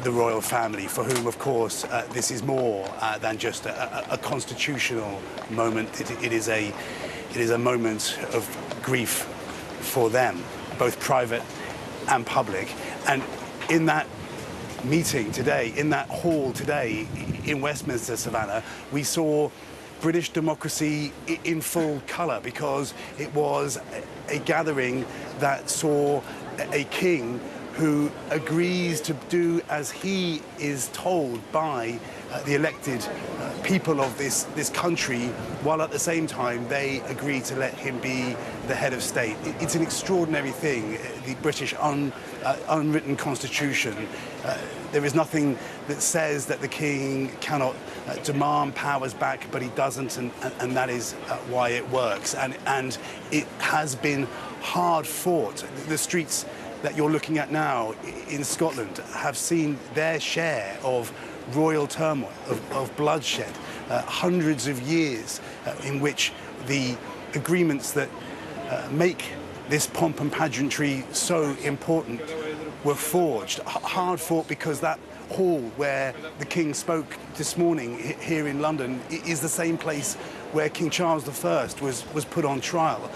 the royal family, for whom, of course, this is more than just a constitutional moment. It is a moment of grief for them, both private and public. And in that meeting today, in that hall today in Westminster, Savannah, we saw British democracy in full colour, because it was a gathering that saw a king who agrees to do as he is told by the elected people of this country, while at the same time they agree to let him be the head of state. It's an extraordinary thing, the British unwritten constitution. There is nothing that says that the king cannot demand powers back, but he doesn't, and that is why it works. And it has been hard fought. The streets that you're looking at now in Scotland have seen their share of royal turmoil, of bloodshed, hundreds of years in which the agreements that make this pomp and pageantry so important were forged. Hard fought, because that hall where the King spoke this morning here in London is the same place where King Charles I was put on trial.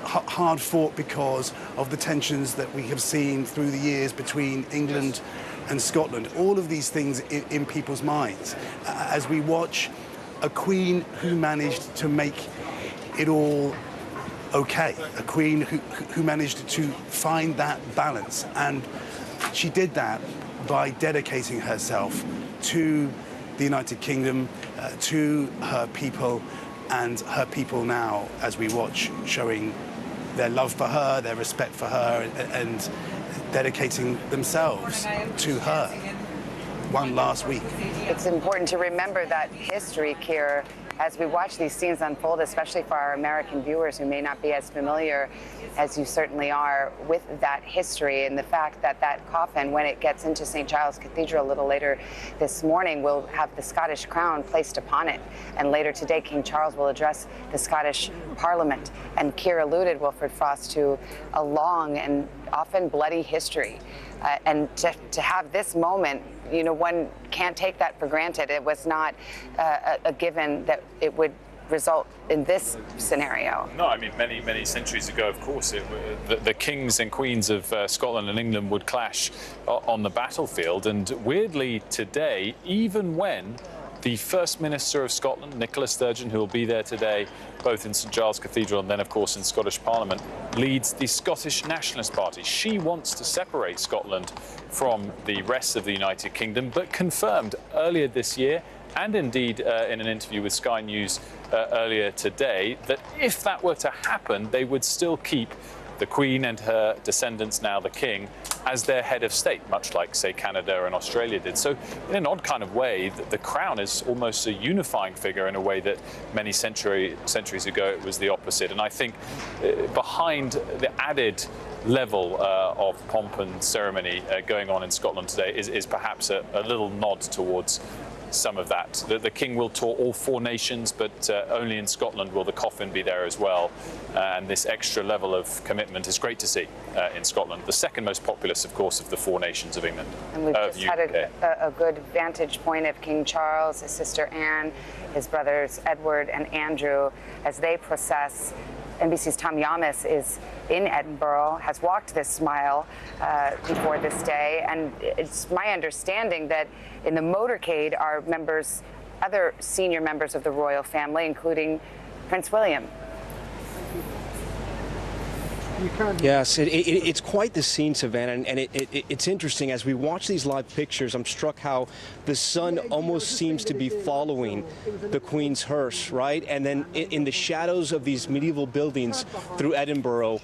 Hard fought because of the tensions that we have seen through the years between England and Scotland. All of these things in people's minds as we watch a queen who managed to make it all okay, a queen who managed to find that balance. And she did that by dedicating herself to the United Kingdom, to her people, and her people now, as we watch, showing their love for her, their respect for her, and dedicating themselves to her one last week. It's important to remember that history, Keir, as we watch these scenes unfold, especially for our American viewers who may not be as familiar as you certainly are with that history, and the fact that that coffin, when it gets into St. Giles Cathedral a little later this morning, will have the Scottish crown placed upon it. And later today, King Charles will address the Scottish Parliament. And Keir alluded, Wilfred Frost, to a long and often bloody history. And to have this moment, you know, one can't take that for granted. It was not a given that it would result in this scenario. No, I mean, many centuries ago, of course, the kings and queens of Scotland and England would clash on the battlefield. And weirdly today, even when the First Minister of Scotland, Nicola Sturgeon, who will be there today, both in St Giles Cathedral and then, of course, in Scottish Parliament, leads the Scottish Nationalist Party. She wants to separate Scotland from the rest of the United Kingdom, but confirmed earlier this year, and indeed in an interview with Sky News earlier today, that if that were to happen, they would still keep the Queen and her descendants, now the King, as their head of state, much like, say, Canada and Australia did. So in an odd kind of way, the Crown is almost a unifying figure in a way that many centuries ago it was the opposite. And I think behind the added level of pomp and ceremony going on in Scotland today is perhaps a little nod towards some of that. The King will tour all 4 nations, but only in Scotland will the coffin be there as well. And this extra level of commitment is great to see in Scotland, the second most populous, of course, of the 4 nations of England. And we've just had a good vantage point of King Charles, his sister Anne, his brothers Edward and Andrew, as they process. NBC's Tom Yamas is in Edinburgh, has walked this mile before this day, and it's my understanding that in the motorcade are other senior members of the royal family, including Prince William. Yes, it's quite the scene, Savannah, and it's interesting. As we watch these live pictures, I'm struck how the sun almost seems to be following the Queen's hearse, right? And then in the shadows of these medieval buildings through Edinburgh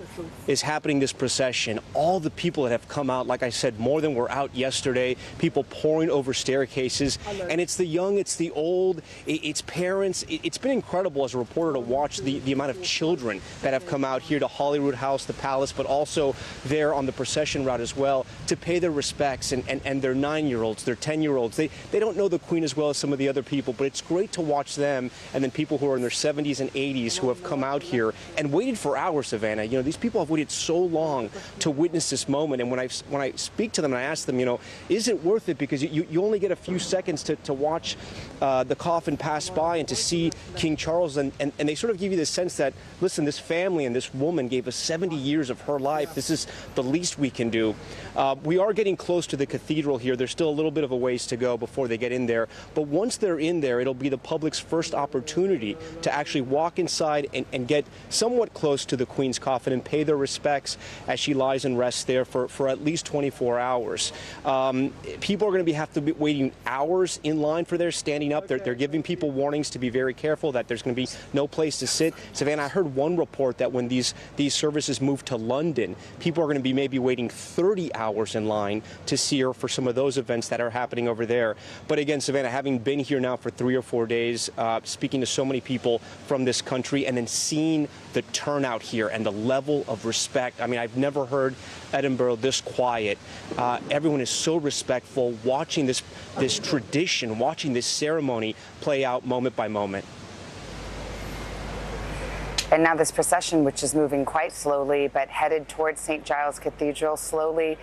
is happening this procession. All the people that have come out, like I said, more than were out yesterday, people pouring over staircases, and it's the young, it's the old, it's parents. It's been incredible as a reporter to watch the amount of children that have come out here to Holyrood House, the palace, but also there on the procession route as well, to pay their respects, and their 9-year-olds, their 10-year-olds. They don't know the Queen as well as some of the other people, but it's great to watch them, and then people who are in their 70s and 80s who have come out here and waited for hours, Savannah. You know, these people have waited so long to witness this moment, and when I speak to them and I ask them, you know, is it worth it? Because you only get a few seconds to watch the coffin pass by and to see King Charles, and they sort of give you the sense that, listen, this family and this woman gave us 70 years of her life. This is the least we can do. We are getting close to the cathedral here. There's still a little bit of a ways to go before they get in there, but once they're in there, it'll be the public's first opportunity to actually walk inside and get somewhat close to the Queen's coffin and pay their respects as she lies and rests there for at least 24 hours. People are going to have to be waiting hours in line for their standing up. They're giving people warnings to be very careful, that there's going to be no place to sit. Savannah, I heard one report that when these services move to London, people are going to be maybe waiting 30 hours in line to see her for some of those events that are happening over there. But again, Savannah, having been here now for 3 or 4 days, speaking to so many people from this country, and then seeing the turnout here and the level of respect. I mean, I've never heard Edinburgh this quiet. Everyone is so respectful, watching this tradition, watching this ceremony play out moment by moment. And now this procession, which is moving quite slowly, but headed towards St. Giles Cathedral, slowly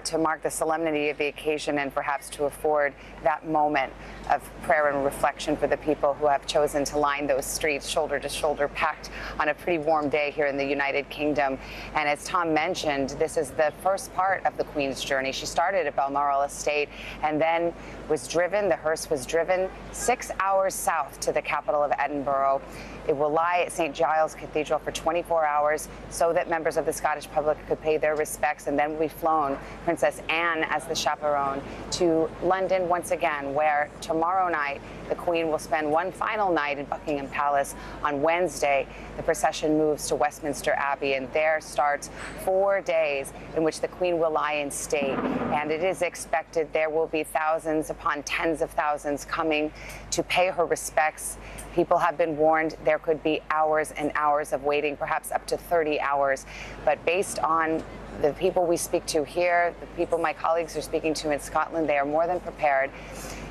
to mark the solemnity of the occasion and perhaps to afford that moment of prayer and reflection for the people who have chosen to line those streets shoulder to shoulder, packed on a pretty warm day here in the United Kingdom. And as Tom mentioned, this is the first part of the Queen's journey. She started at Balmoral Estate and then the hearse was driven 6 hours south to the capital of Edinburgh. It will lie at St. Giles Cathedral for 24 hours so that members of the Scottish public could pay their respects, and then will be flown, Princess Anne as the chaperone, to London once again, where tomorrow night the Queen will spend one final night in Buckingham Palace. On Wednesday, the procession moves to Westminster Abbey, and there starts 4 days in which the Queen will lie in state. And it is expected there will be thousands upon tens of thousands coming to pay her respects. People have been warned there could be hours and hours of waiting, perhaps up to 30 hours. But based on the people we speak to here, the people my colleagues are speaking to in Scotland, they are more than prepared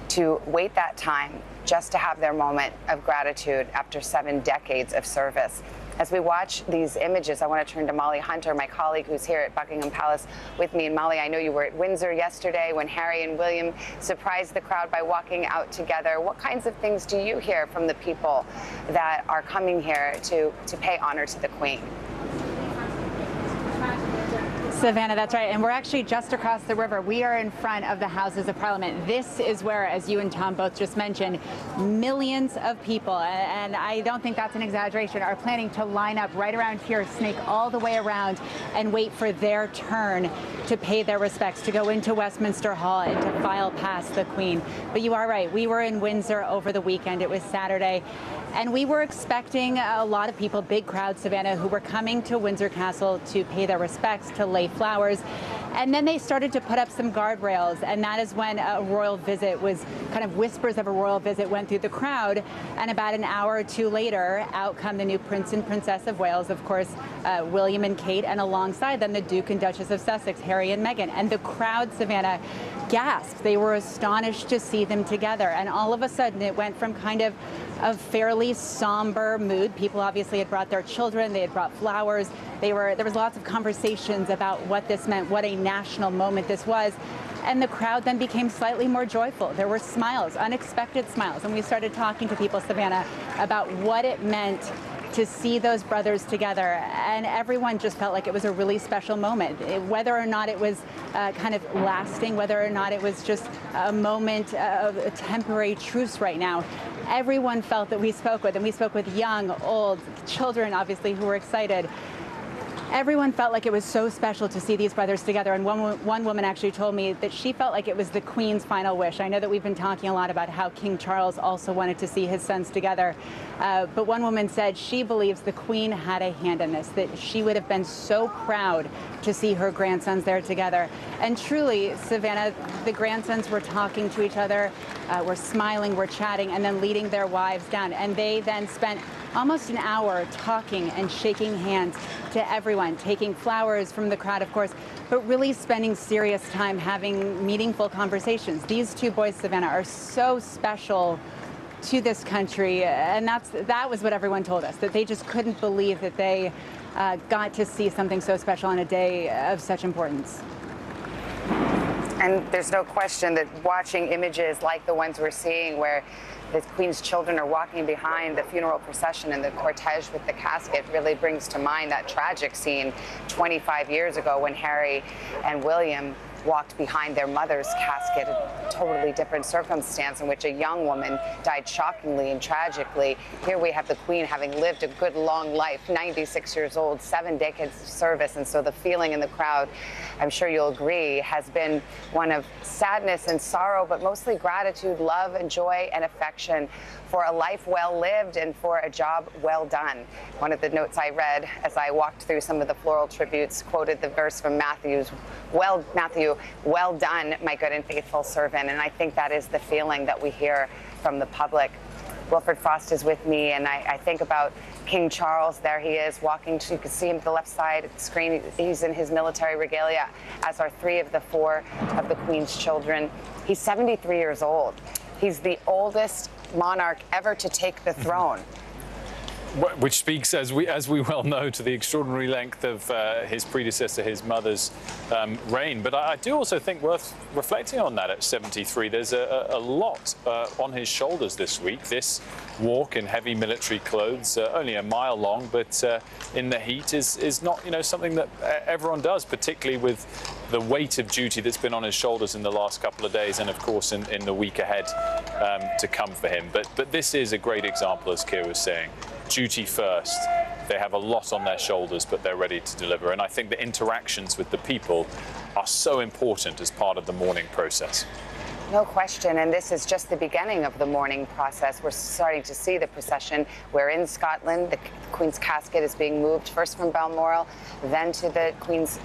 to wait that time just to have their moment of gratitude after 7 decades of service. As we watch these images, I want to turn to Molly Hunter, my colleague who's here at Buckingham Palace with me. And Molly, I know you were at Windsor yesterday when Harry and William surprised the crowd by walking out together. What kinds of things do you hear from the people that are coming here to pay honor to the Queen? Savannah, that's right. And we're actually just across the river. We are in front of the Houses of Parliament. This is where, as you and Tom both just mentioned, millions of people, and I don't think that's an exaggeration, are planning to line up right around here, snake all the way around, and wait for their turn to pay their respects, to go into Westminster Hall and to file past the Queen. But you are right. We were in Windsor over the weekend. It was Saturday. And we were expecting a lot of people, big crowds, Savannah, who were coming to Windsor Castle to pay their respects, to lay flowers. And then they started to put up some guardrails. And that is when a royal visit was kind of whispers of a royal visit went through the crowd. And about an hour or two later, out come the new Prince and Princess of Wales, of course, William and Kate, and alongside them, the Duke and Duchess of Sussex, Harry and Meghan. And the crowd, Savannah, gasped. They were astonished to see them together. And all of a sudden, it went from kind of a fairly somber mood. People obviously had brought their children, they had brought flowers. There was lots of conversations about what this meant, what a national moment this was. And the crowd then became slightly more joyful. There were smiles, unexpected smiles. And we started talking to people, Savannah, about what it meant to see those brothers together, and everyone just felt like it was a really special moment. Whether or not it was kind of lasting, whether or not it was just a moment of a temporary truce right now, everyone felt that we spoke with, and we spoke with young, old, children, obviously, who were excited. Everyone felt like it was so special to see these brothers together, and one woman actually told me that she felt like it was the Queen's final wish. I know that we've been talking a lot about how King Charles also wanted to see his sons together, but one woman said she believes the Queen had a hand in this, that she would have been so proud to see her grandsons there together. And truly, Savannah, the grandsons were talking to each other. were smiling, were chatting, and then leading their wives down. And they then spent almost an hour talking and shaking hands to everyone, taking flowers from the crowd, of course, but really spending serious time having meaningful conversations. These two boys, Savannah, are so special to this country, and that was what everyone told us, that they just couldn't believe that they got to see something so special on a day of such importance. And there's no question that watching images like the ones we're seeing where the Queen's children are walking behind the funeral procession and the cortege with the casket really brings to mind that tragic scene 25 years ago when Harry and William walked behind their mother's casket, a totally different circumstance in which a young woman died shockingly and tragically. Here we have the Queen having lived a good long life, 96 years old, 7 decades of service, and so the feeling in the crowd, I'm sure you'll agree, has been one of sadness and sorrow, but mostly gratitude, love and joy and affection for a life well lived and for a job well done. One of the notes I read as I walked through some of the floral tributes quoted the verse from Matthew, well done, my good and faithful servant. And I think that is the feeling that we hear from the public. Wilfred Frost is with me, and I think about King Charles. There he is walking. You can see him to the left side of the screen. He's in his military regalia, as are 3 of the 4 of the Queen's children. He's 73 years old. He's the oldest monarch ever to take the throne. Which speaks, as we well know, to the extraordinary length of his predecessor, his mother's reign. But I do also think worth reflecting on that at 73. There's a lot on his shoulders this week. This walk in heavy military clothes, only a mile long, but in the heat is not, something that everyone does, particularly with the weight of duty that's been on his shoulders in the last couple of days and, of course, in the week ahead to come for him. But this is a great example, as Keir was saying. Duty first. They have a lot on their shoulders, but they're ready to deliver. And I think the interactions with the people are so important as part of the mourning process. No question, and this is just the beginning of the mourning process. We're starting to see the procession. We're in Scotland. The Queen's casket is being moved first from Balmoral, then to the Queen's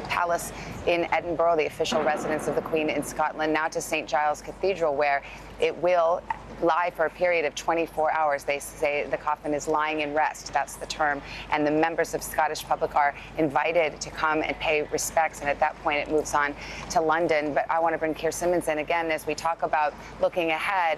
Palace in Edinburgh, the official residence of the Queen in Scotland, now to St. Giles Cathedral, where it will lie for a period of 24 hours. They say the coffin is lying in rest. That's the term. And the members of Scottish public are invited to come and pay respects. And at that point, it moves on to London. But I want to bring Keir Simmons in again as we talk about looking ahead.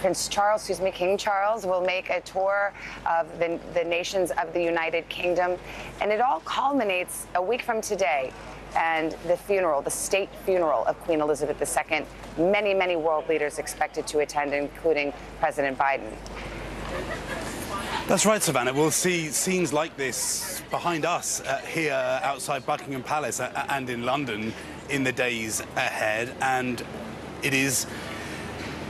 King Charles will make a tour of the nations of the United Kingdom. And it all culminates a week from today. And the funeral, the state funeral of Queen Elizabeth II, many, many world leaders expected to attend, including President Biden. That's right, Savannah. We'll see scenes like this behind us here outside Buckingham Palace and in London in the days ahead. And it is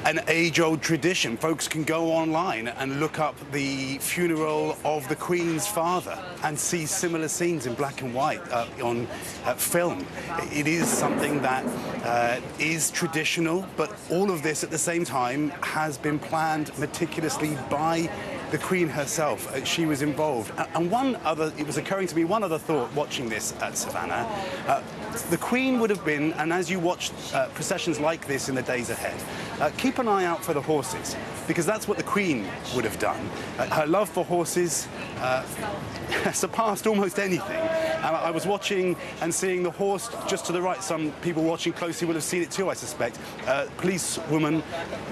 an age-old tradition. Folks can go online and look up the funeral of the Queen's father and see similar scenes in black and white on film. It is something that is traditional, but all of this at the same time has been planned meticulously by the Queen herself. She was involved. And it was occurring to me, one other thought watching this at Savannah. The Queen would have been, and as you watch processions like this in the days ahead, keep an eye out for the horses, because that's what the Queen would have done. Her love for horses surpassed almost anything. I was watching and seeing the horse just to the right. Some people watching closely will have seen it too, I suspect. Policewoman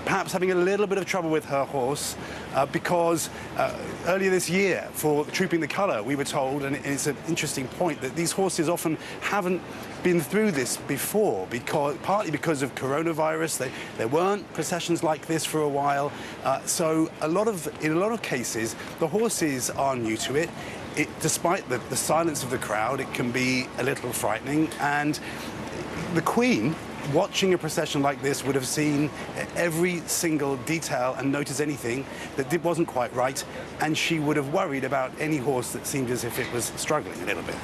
perhaps having a little bit of trouble with her horse because earlier this year, for Trooping the Colour, we were told, and it's an interesting point, that these horses often haven't been through this before, partly because of coronavirus. There weren't processions like this for a while. So in a lot of cases, the horses are new to it. Despite the silence of the crowd, it can be a little frightening. And the Queen, watching a procession like this, would have seen every single detail and noticed anything that wasn't quite right. And she would have worried about any horse that seemed as if it was struggling a little bit.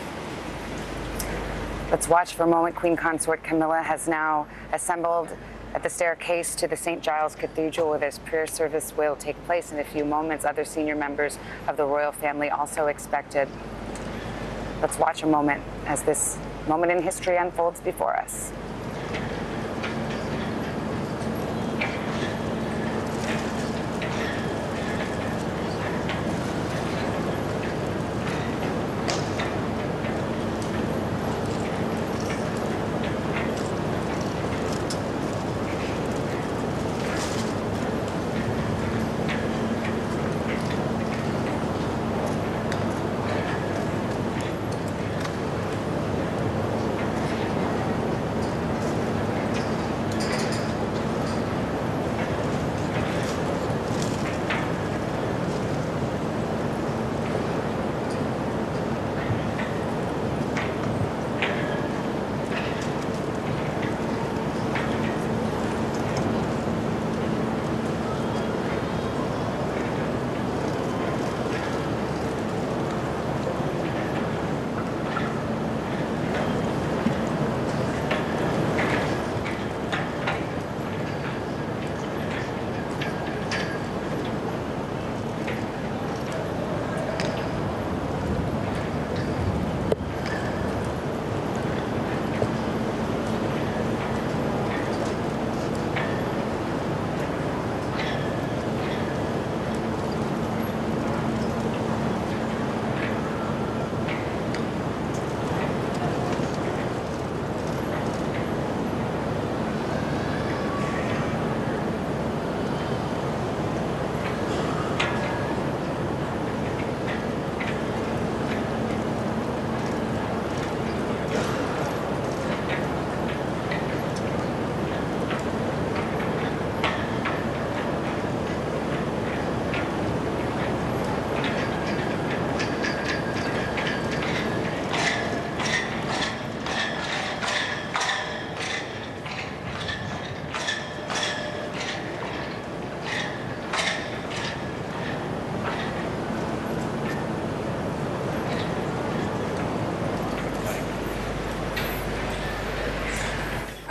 Let's watch for a moment. Queen Consort Camilla has now assembled at the staircase to the St. Giles Cathedral, where this prayer service will take place in a few moments. Other senior members of the royal family also expected. Let's watch a moment as this moment in history unfolds before us.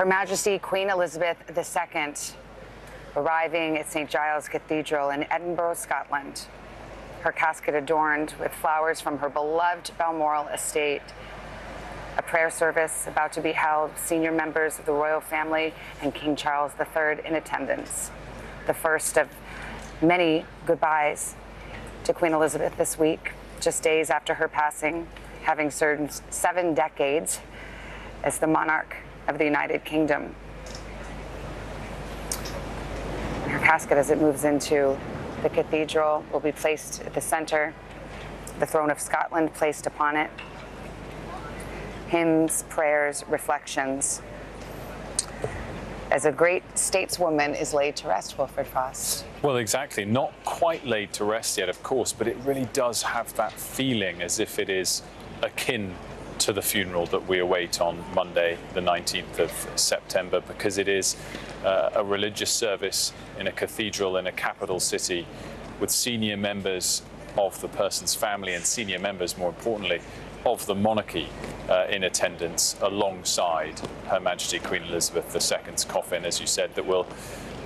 Her Majesty Queen Elizabeth II arriving at St. Giles Cathedral in Edinburgh, Scotland. Her casket adorned with flowers from her beloved Balmoral estate. A prayer service about to be held, senior members of the royal family and King Charles III in attendance. The first of many goodbyes to Queen Elizabeth this week, just days after her passing, having served 7 decades as the monarch of the United Kingdom. Her casket, as it moves into the cathedral, will be placed at the center, the throne of Scotland placed upon it. Hymns, prayers, reflections. As a great stateswoman is laid to rest, Wilfred Frost. Well, exactly. Not quite laid to rest yet, of course, but it really does have that feeling as if it is akin to the funeral that we await on Monday, the 19th of September, because it is a religious service in a cathedral in a capital city with senior members of the person's family and senior members, more importantly, of the monarchy in attendance alongside Her Majesty Queen Elizabeth II's coffin, as you said, that will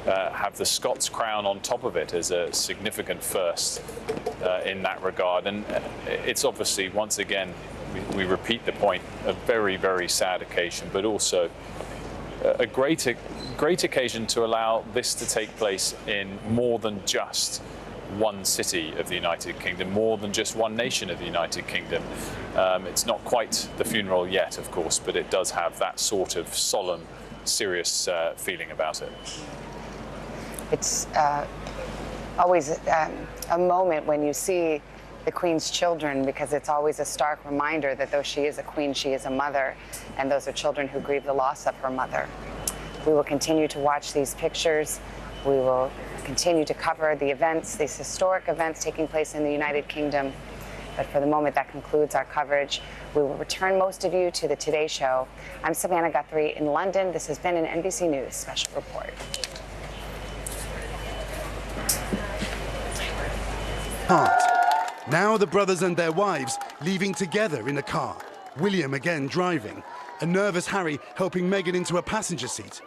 have the Scots crown on top of it as a significant first in that regard. And it's obviously, once again, we repeat the point, a very, very sad occasion, but also a great occasion to allow this to take place in more than just one city of the United Kingdom, more than just one nation of the United Kingdom. It's not quite the funeral yet, of course, but it does have that sort of solemn, serious feeling about it. It's always a moment when you see the Queen's children, because it's always a stark reminder that though she is a queen, she is a mother, and those are children who grieve the loss of her mother. We will continue to watch these pictures. We will continue to cover the events, these historic events taking place in the United Kingdom. But for the moment, that concludes our coverage. We will return most of you to the Today Show. I'm Savannah Guthrie in London. This has been an NBC News Special Report. Now the brothers and their wives leaving together in a car. William again driving. A nervous Harry helping Meghan into a passenger seat.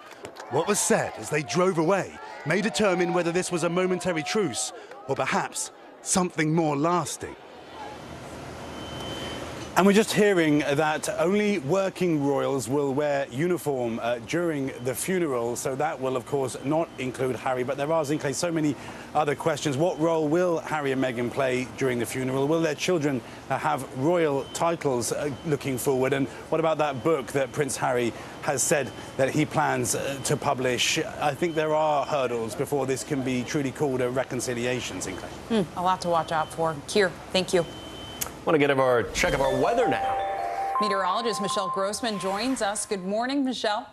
What was said as they drove away may determine whether this was a momentary truce or perhaps something more lasting. And we're just hearing that only working royals will wear uniform during the funeral, so that will, of course, not include Harry. But there are, Zinke, so many other questions. What role will Harry and Meghan play during the funeral? Will their children have royal titles looking forward? And what about that book that Prince Harry has said that he plans to publish? I think there are hurdles before this can be truly called a reconciliation, Zinke. A lot to watch out for. Keir, thank you. Want to get our check of our weather now. Meteorologist Michelle Grossman joins us. Good morning, Michelle.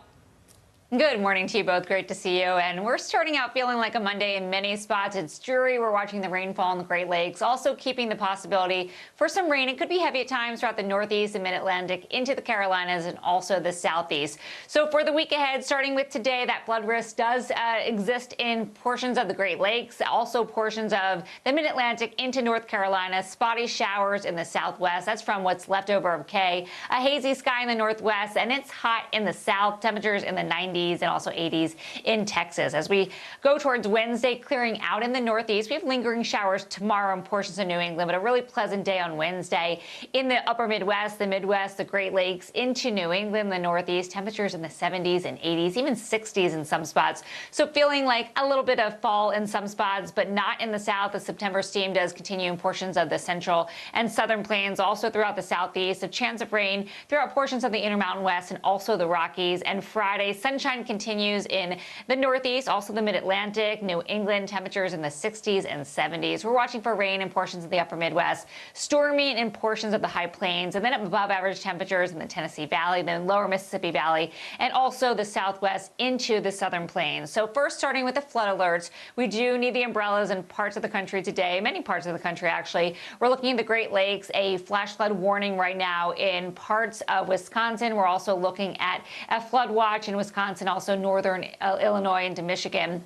Good morning to you both. Great to see you. And we're starting out feeling like a Monday in many spots. It's dreary. We're watching the rainfall in the Great Lakes, also keeping the possibility for some rain. It could be heavy at times throughout the Northeast and Mid-Atlantic into the Carolinas and also the Southeast. So for the week ahead, starting with today, that flood risk does exist in portions of the Great Lakes, also portions of the Mid-Atlantic into North Carolina, spotty showers in the Southwest. That's from what's left over of Kay. A hazy sky in the Northwest, and it's hot in the South. Temperatures in the 90s. And also 80s in Texas. As we go towards Wednesday, clearing out in the Northeast, we have lingering showers tomorrow in portions of New England, but a really pleasant day on Wednesday. In the upper Midwest, the Midwest, the Great Lakes, into New England, the Northeast, temperatures in the 70s and 80s, even 60s in some spots. So feeling like a little bit of fall in some spots, but not in the South. The September steam does continue in portions of the central and southern plains, also throughout the Southeast. A chance of rain throughout portions of the Intermountain West and also the Rockies. And Friday, sunshine continues in the Northeast, also the Mid-Atlantic, New England, temperatures in the 60s and 70s. We're watching for rain in portions of the upper Midwest, stormy in portions of the high plains, and then above average temperatures in the Tennessee Valley, then lower Mississippi Valley, and also the Southwest into the southern plains. So first, starting with the flood alerts, we do need the umbrellas in parts of the country today, many parts of the country actually. We're looking at the Great Lakes, a flash flood warning right now in parts of Wisconsin. We're also looking at a flood watch in Wisconsin, also northern Illinois into Michigan.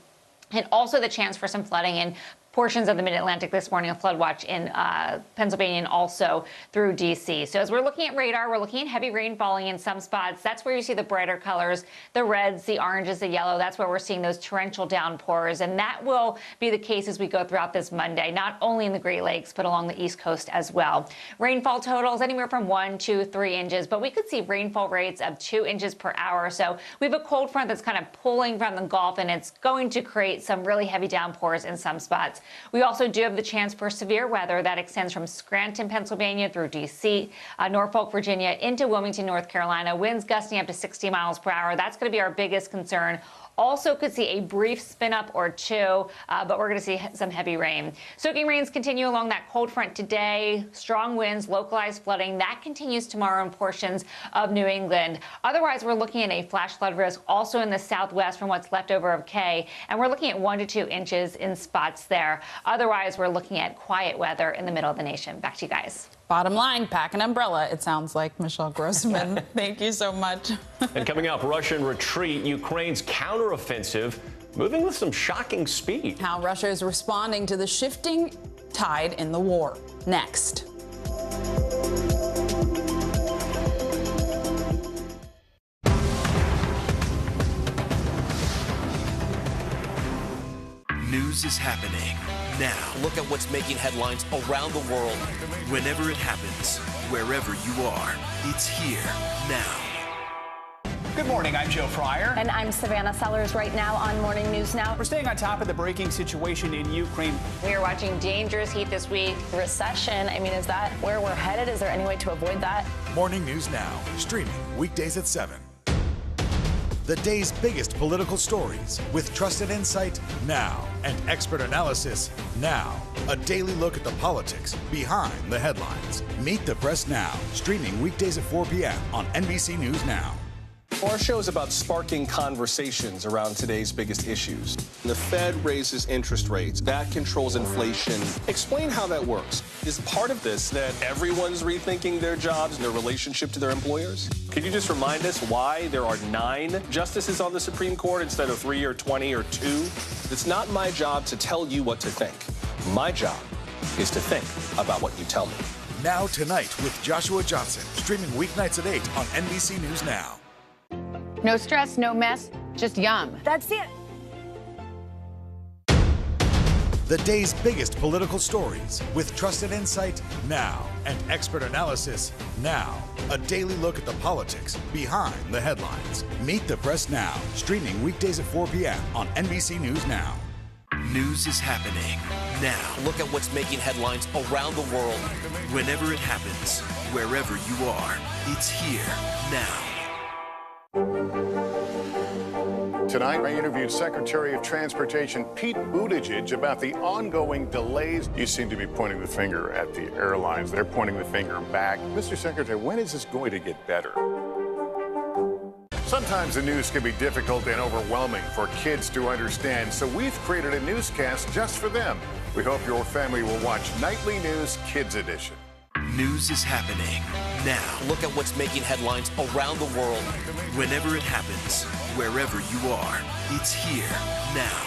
And also the chance for some flooding in portions of the Mid-Atlantic this morning, a flood watch in Pennsylvania and also through D.C. So as we're looking at radar, we're looking at heavy rain falling in some spots. That's where you see the brighter colors, the reds, the oranges, the yellow. That's where we're seeing those torrential downpours. And that will be the case as we go throughout this Monday, not only in the Great Lakes, but along the East Coast as well. Rainfall totals anywhere from 1, 2, 3 inches, but we could see rainfall rates of 2 inches per hour. So we have a cold front that's kind of pulling from the Gulf, and it's going to create some really heavy downpours in some spots. We also do have the chance for severe weather that extends from Scranton, Pennsylvania through D.C., Norfolk, Virginia, into Wilmington, North Carolina. Winds gusting up to 60 miles per hour. That's going to be our biggest concern. Also could see a brief spin up or two, but we're going to see some heavy rain. Soaking rains continue along that cold front today. Strong winds, localized flooding. That continues tomorrow in portions of New England. Otherwise, we're looking at a flash flood risk also in the southwest from what's left over of K, and we're looking at 1 to 2 inches in spots there. Otherwise, we're looking at quiet weather in the middle of the nation. Back to you guys. Bottom line, pack an umbrella, it sounds like. Michelle Grossman, thank you so much. And coming up, Russian retreat, Ukraine's counteroffensive, moving with some shocking speed. How Russia is responding to the shifting tide in the war. Next. News is happening now. Look at what's making headlines around the world. Whenever it happens, wherever you are, it's here now. Good morning, I'm Joe Fryer. And I'm Savannah Sellers right now on Morning News Now. We're staying on top of the breaking situation in Ukraine. We are watching dangerous heat this week. Recession, I mean, is that where we're headed? Is there any way to avoid that? Morning News Now, streaming weekdays at 7. The day's biggest political stories with trusted insight now and expert analysis now. A daily look at the politics behind the headlines. Meet the Press Now, streaming weekdays at 4 p.m. on NBC News Now. Our show is about sparking conversations around today's biggest issues. The Fed raises interest rates. That controls inflation. Explain how that works. Is part of this that everyone's rethinking their jobs and their relationship to their employers? Can you just remind us why there are 9 justices on the Supreme Court instead of 3 or 20 or 2? It's not my job to tell you what to think. My job is to think about what you tell me. Now Tonight with Joshua Johnson, streaming weeknights at 8 on NBC News Now. No stress, no mess, just yum. That's it. The day's biggest political stories with trusted insight now and expert analysis now. A daily look at the politics behind the headlines. Meet the Press Now, streaming weekdays at 4 p.m. on NBC News Now. News is happening now. Look at what's making headlines around the world. Whenever it happens, wherever you are, it's here now. Tonight, I interviewed Secretary of Transportation Pete Buttigieg about the ongoing delays. You seem to be pointing the finger at the airlines. They're pointing the finger back. Mr. Secretary, when is this going to get better? Sometimes the news can be difficult and overwhelming for kids to understand, so we've created a newscast just for them. We hope your family will watch Nightly News Kids Edition. News is happening now. Look at what's making headlines around the world. Whenever it happens, wherever you are, it's here now.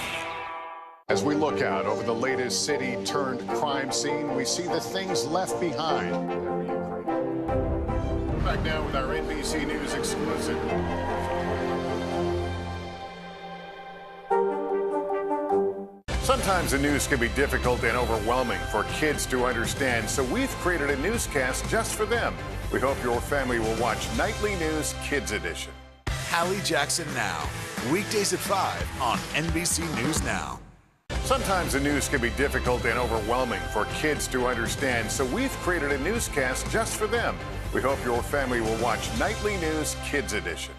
As we look out over the latest city-turned-crime scene, we see the things left behind. Back now with our NBC News exclusive. Sometimes the news can be difficult and overwhelming for kids to understand, so we've created a newscast just for them. We hope your family will watch Nightly News Kids Edition. Hallie Jackson Now, weekdays at 5 on NBC News Now. Sometimes the news can be difficult and overwhelming for kids to understand, so we've created a newscast just for them. We hope your family will watch Nightly News Kids Edition.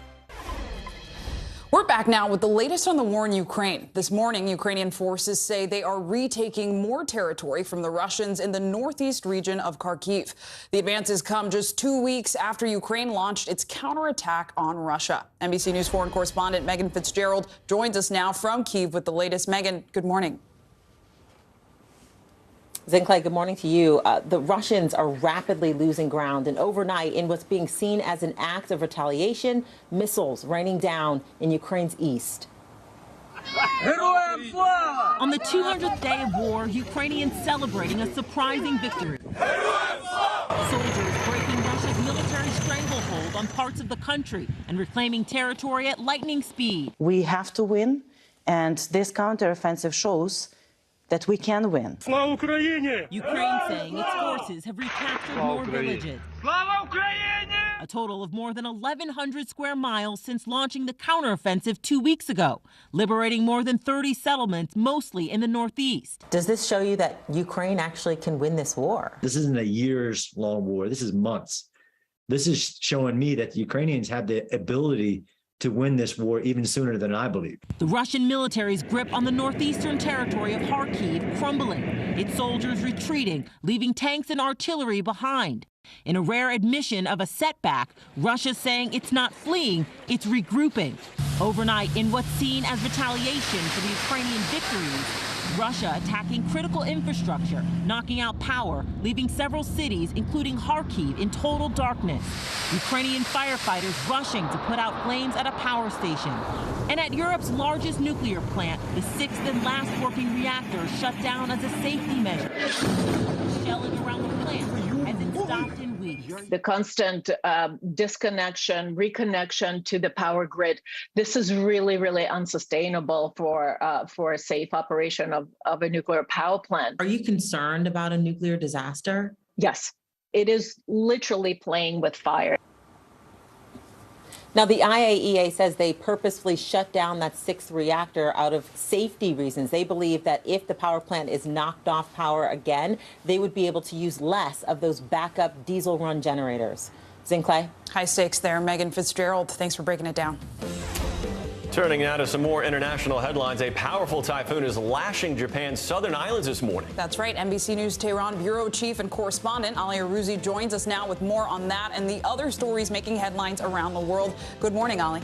We're back now with the latest on the war in Ukraine. This morning, Ukrainian forces say they are retaking more territory from the Russians in the northeast region of Kharkiv. The advances come just 2 weeks after Ukraine launched its counterattack on Russia. NBC News foreign correspondent Megan Fitzgerald joins us now from Kyiv with the latest. Megan, good morning. Zinkley, good morning to you. The Russians are rapidly losing ground, and overnight, in what's being seen as an act of retaliation, missiles raining down in Ukraine's east. On the 200th day of war, Ukrainians celebrating a surprising victory. Soldiers breaking Russia's military stranglehold on parts of the country and reclaiming territory at lightning speed. We have to win, and this counteroffensive shows that we can win. Ukraine saying its forces have recaptured more villages. A total of more than 1,100 square miles since launching the counteroffensive 2 weeks ago, liberating more than 30 settlements, mostly in the Northeast. Does this show you that Ukraine actually can win this war? This isn't a years-long war. This is months. This is showing me that the Ukrainians have the ability to win this war even sooner than I believe. The Russian military's grip on the northeastern territory of Kharkiv crumbling, its soldiers retreating, leaving tanks and artillery behind. In a rare admission of a setback, Russia's saying it's not fleeing, it's regrouping. Overnight, in what's seen as retaliation for the Ukrainian victories, Russia attacking critical infrastructure, knocking out power, leaving several cities, including Kharkiv, in total darkness. Ukrainian firefighters rushing to put out flames at a power station. And at Europe's largest nuclear plant, the sixth and last working reactor shut down as a safety measure. Shelling around the plant hasn't stopped in weeks. The constant disconnection, reconnection to the power grid. This is really, really unsustainable for a safe operation of a nuclear power plant. Are you concerned about a nuclear disaster? Yes, it is literally playing with fire. Now, the IAEA says they purposefully shut down that sixth reactor out of safety reasons. They believe that if the power plant is knocked off power again, they would be able to use less of those backup diesel-run generators. Zinclay? High stakes there. Megan Fitzgerald, thanks for breaking it down. Turning now to some more international headlines. A powerful typhoon is lashing Japan's southern islands this morning. That's right. NBC News Tehran bureau chief and correspondent Ali Arouzi joins us now with more on that and the other stories making headlines around the world. Good morning, Ali.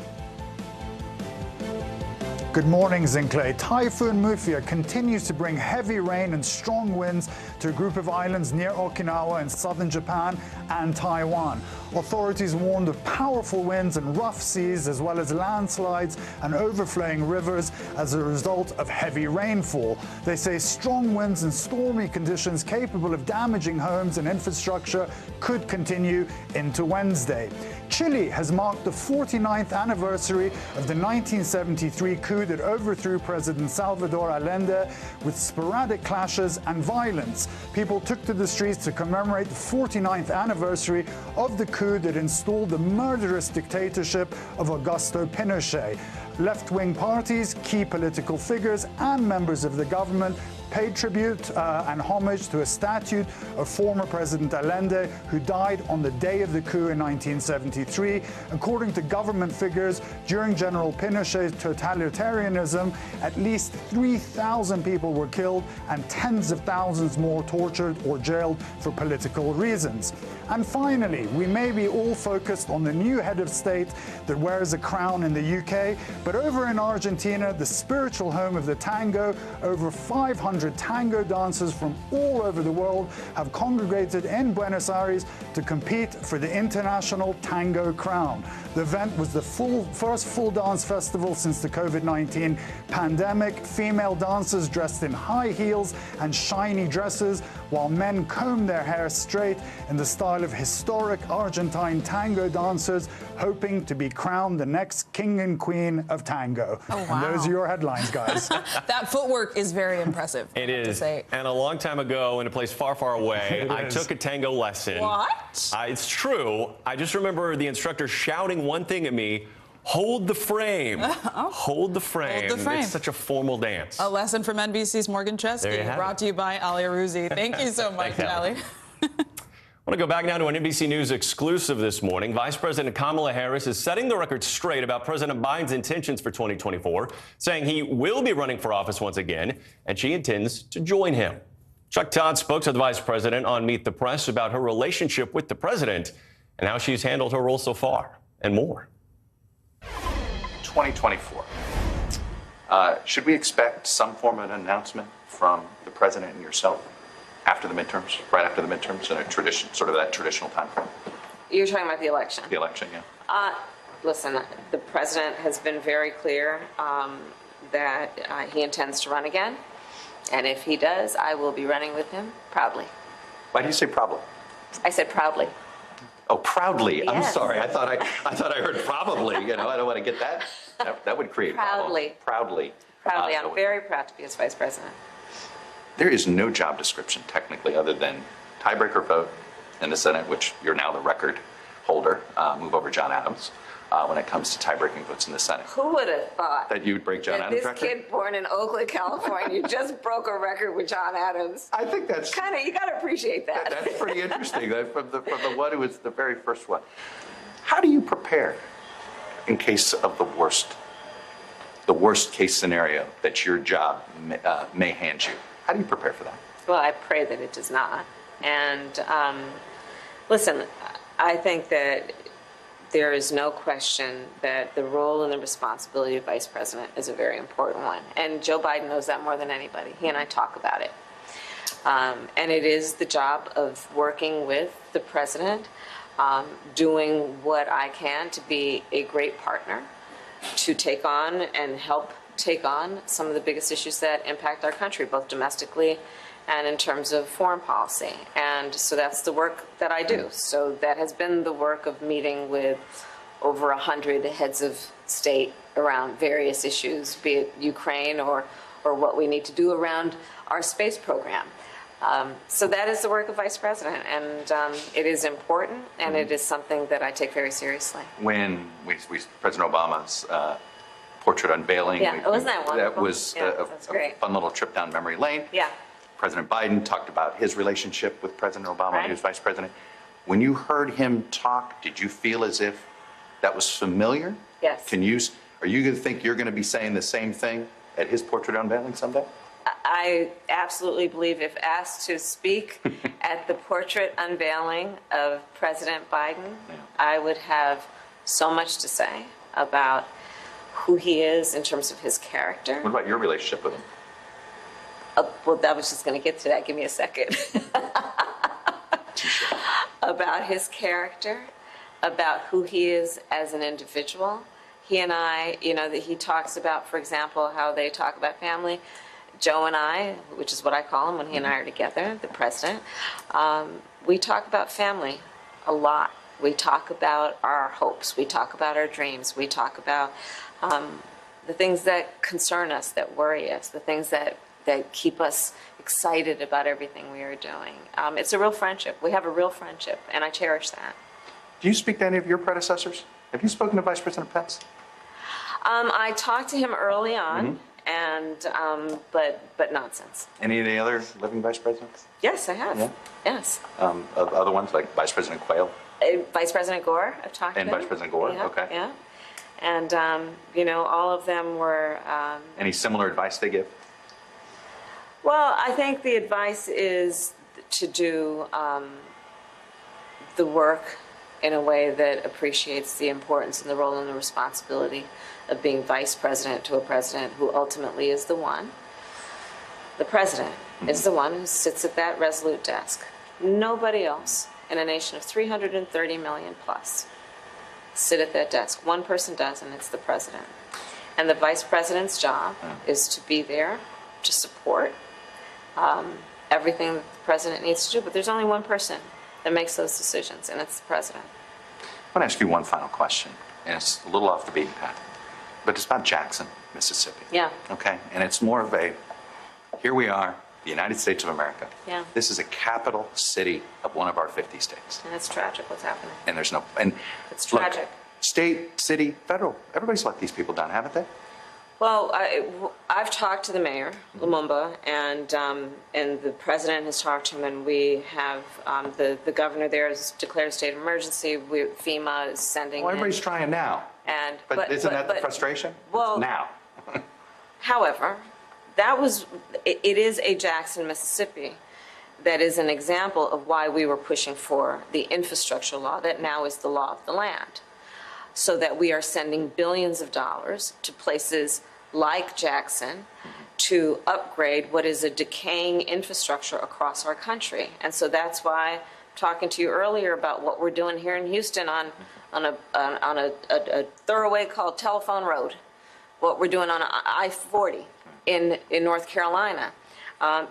Good morning, Zinclay. Typhoon Mufia continues to bring heavy rain and strong winds to a group of islands near Okinawa in southern Japan and Taiwan. Authorities warned of powerful winds and rough seas, as well as landslides and overflowing rivers as a result of heavy rainfall. They say strong winds and stormy conditions capable of damaging homes and infrastructure could continue into Wednesday. Chile has marked the 49th anniversary of the 1973 coup that overthrew President Salvador Allende with sporadic clashes and violence. People took to the streets to commemorate the 49th anniversary of the coup that installed the murderous dictatorship of Augusto Pinochet. Left-wing parties, key political figures, and members of the government paid tribute and homage to a statue of former President Allende, who died on the day of the coup in 1973. According to government figures, during General Pinochet's totalitarianism, at least 3,000 people were killed and tens of thousands more tortured or jailed for political reasons. And finally, we may be all focused on the new head of state that wears a crown in the UK, but over in Argentina, the spiritual home of the tango, over 500 tango dancers from all over the world have congregated in Buenos Aires to compete for the International Tango Crown. The event was the first full dance festival since the COVID-19 pandemic. Female dancers dressed in high heels and shiny dresses, while men combed their hair straight in the style of historic Argentine tango dancers, hoping to be crowned the next king and queen of tango. Oh, wow. And those are your headlines, guys. That footwork is very impressive. It is. And a long time ago, in a place far, far away, I took a tango lesson. What? It's true. I just remember the instructor shouting one thing at me: hold the frame. Hold the frame. Hold the frame. It's such a formal dance. A lesson from NBC's Morgan Chesky, brought to you by Ali Arouzi. Thank you so much, Ali. I want to go back now to an NBC News exclusive this morning. Vice President Kamala Harris is setting the record straight about President Biden's intentions for 2024, saying he will be running for office once again, and she intends to join him. Chuck Todd spoke to the vice president on Meet the Press about her relationship with the president and how she's handled her role so far, and more. 2024. Should we expect some form of an announcement from the president and yourself after the midterms, right after the midterms, in a tradition, sort of that traditional time frame? You're talking about the election? The election, yeah. Listen, the president has been very clear that he intends to run again. And if he does, I will be running with him proudly. Why do you say probably? I said proudly. Oh, proudly. Yes. I'm sorry. I thought I heard probably. You know, I don't want to get that. That would create Proudly. Proudly. Proudly. I'm very proud to be his vice president. There is no job description technically other than tiebreaker vote in the Senate, which you're now the record holder. Move over John Adams when it comes to tie-breaking votes in the Senate. Who would have thought That you would break John Adams' this record? kid born in Oakland, California, just broke a record with John Adams? I think that's kind of, you got to appreciate that. That's pretty interesting. From the one who was the very first one. How do you prepare in case of the worst case scenario that your job may hand you? How do you prepare for that? Well, I pray that it does not. And listen, I think that there is no question that the role and the responsibility of vice president is a very important one. And Joe Biden knows that more than anybody. He and I talk about it. And it is the job of working with the president, doing what I can to be a great partner, to take on and help take on some of the biggest issues that impact our country, both domestically and in terms of foreign policy. And so that's the work that I do. So that has been the work of meeting with over 100 heads of state around various issues, be it Ukraine or what we need to do around our space program. So that is the work of vice president, and it is important, and it is something that I take very seriously. When President Obama's portrait unveiling, Yeah, wasn't that wonderful? That was that's great. a fun little trip down memory lane. Yeah. President Biden talked about his relationship with President Obama when he was vice president. When you heard him talk, did you feel as if that was familiar? Yes. Are you going to think you're going to be saying the same thing at his portrait unveiling someday? I absolutely believe if asked to speak at the portrait unveiling of President Biden, I would have so much to say about who he is in terms of his character. What about your relationship with him? Well, I was just going to get to that. Give me a second. About his character, about who he is as an individual. He and I, that he talks about, for example, how they talk about family. Joe and I, which is what I call him when he and I are together, the president, we talk about family a lot. We talk about our hopes. We talk about our dreams. We talk about the things that concern us, that worry us, the things that keep us excited about everything we are doing. It's a real friendship. We have a real friendship, and I cherish that. Do you speak to any of your predecessors? Have you spoken to Vice President Pence? I talked to him early on, and but not since. Any of the other living vice presidents? Yes, I have. Yeah? Yes. Other ones like Vice President Quayle? Vice President Gore, I've talked to him. And Vice President Gore, yeah, okay. Yeah. And, all of them were... Any similar advice they give? Well, I think the advice is to do the work in a way that appreciates the importance and the role and the responsibility of being vice president to a president who ultimately is the one. The president is the one who sits at that resolute desk. Nobody else in a nation of 330 million plus sit at that desk. One person does, and it's the president. And the vice president's job is to be there to support everything that the president needs to do. But there's only one person that makes those decisions, and it's the president. I want to ask you one final question, and it's a little off the beaten path, but it's about Jackson, Mississippi. Yeah. Okay, and it's more of a, here we are, the United States of America. Yeah. This is a capital city of one of our 50 states. And it's tragic what's happening. And there's no, and It's look, tragic. state, city, federal, everybody's let these people down, haven't they? Well, I've talked to the mayor, Lumumba, and the president has talked to him, and we have the governor there has declared a state of emergency. FEMA is sending. Well, everybody's trying now. But isn't that the frustration? Well, it's now. However, it is a Jackson, Mississippi, that is an example of why we were pushing for the infrastructure law that now is the law of the land, so that we are sending billions of dollars to places like Jackson to upgrade what is a decaying infrastructure across our country. And so that's why I'm talking to you earlier about what we're doing here in Houston on a thoroughway called Telephone Road, what we're doing on I-40 in North Carolina,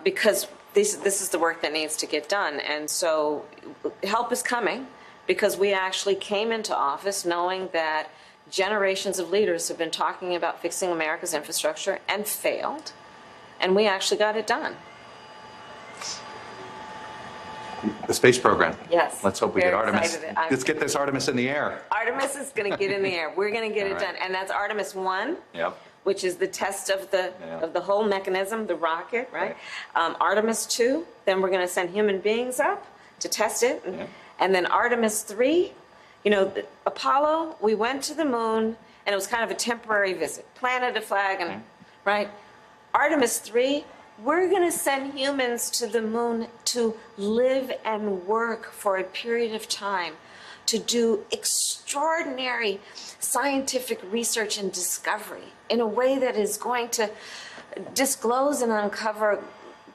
because this is the work that needs to get done. And so help is coming, because we actually came into office knowing that generations of leaders have been talking about fixing America's infrastructure and failed, and we actually got it done. The space program. Yes. Let's hope we Very get Artemis. excited. Let's get this Artemis in the air. Artemis is going to get in the air. We're going to get it done, and that's Artemis 1. Yep. Which is the test of the whole mechanism, the rocket, right? Artemis 2, then we're going to send human beings up to test it, and then Artemis 3. You know, Apollo, we went to the moon, and it was kind of a temporary visit, planted a flag, and right. Artemis 3, we're going to send humans to the moon to live and work for a period of time, to do extraordinary scientific research and discovery in a way that is going to disclose and uncover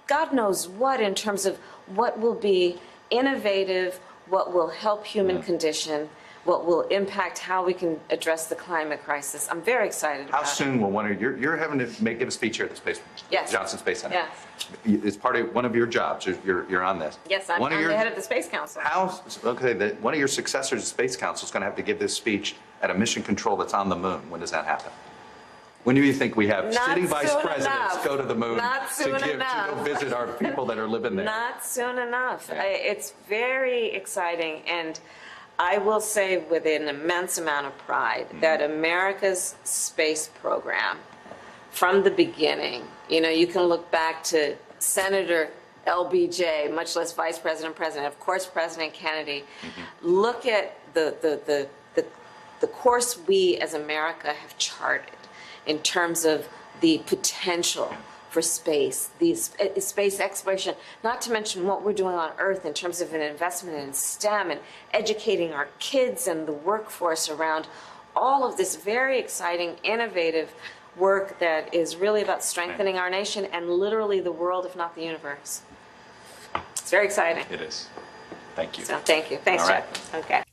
God knows what in terms of what will be innovative, what will help human condition, what will impact how we can address the climate crisis. I'm very excited about it. How soon will one of you're having to give a speech here at the Space Johnson Space Center? Yes. It's part of one of your jobs. You're on this. Yes, I'm the head of the Space Council. One of your successors at Space Council is going to have to give this speech at a mission control that's on the moon. When does that happen? When do you think we have sitting vice presidents go to the moon to go visit our people that are living there? Not soon enough. It's very exciting, and I will say with an immense amount of pride that America's space program, from the beginning, you know, you can look back to Senator LBJ, much less Vice President, President, of course, President Kennedy. Look at the course we as America have charted in terms of the potential for space, space exploration, not to mention what we're doing on Earth in terms of an investment in STEM and educating our kids and the workforce around all of this very exciting, innovative work that is really about strengthening our nation and literally the world, if not the universe. It's very exciting. It is. Thank you. So, thank you. Thanks, Jeff. Okay.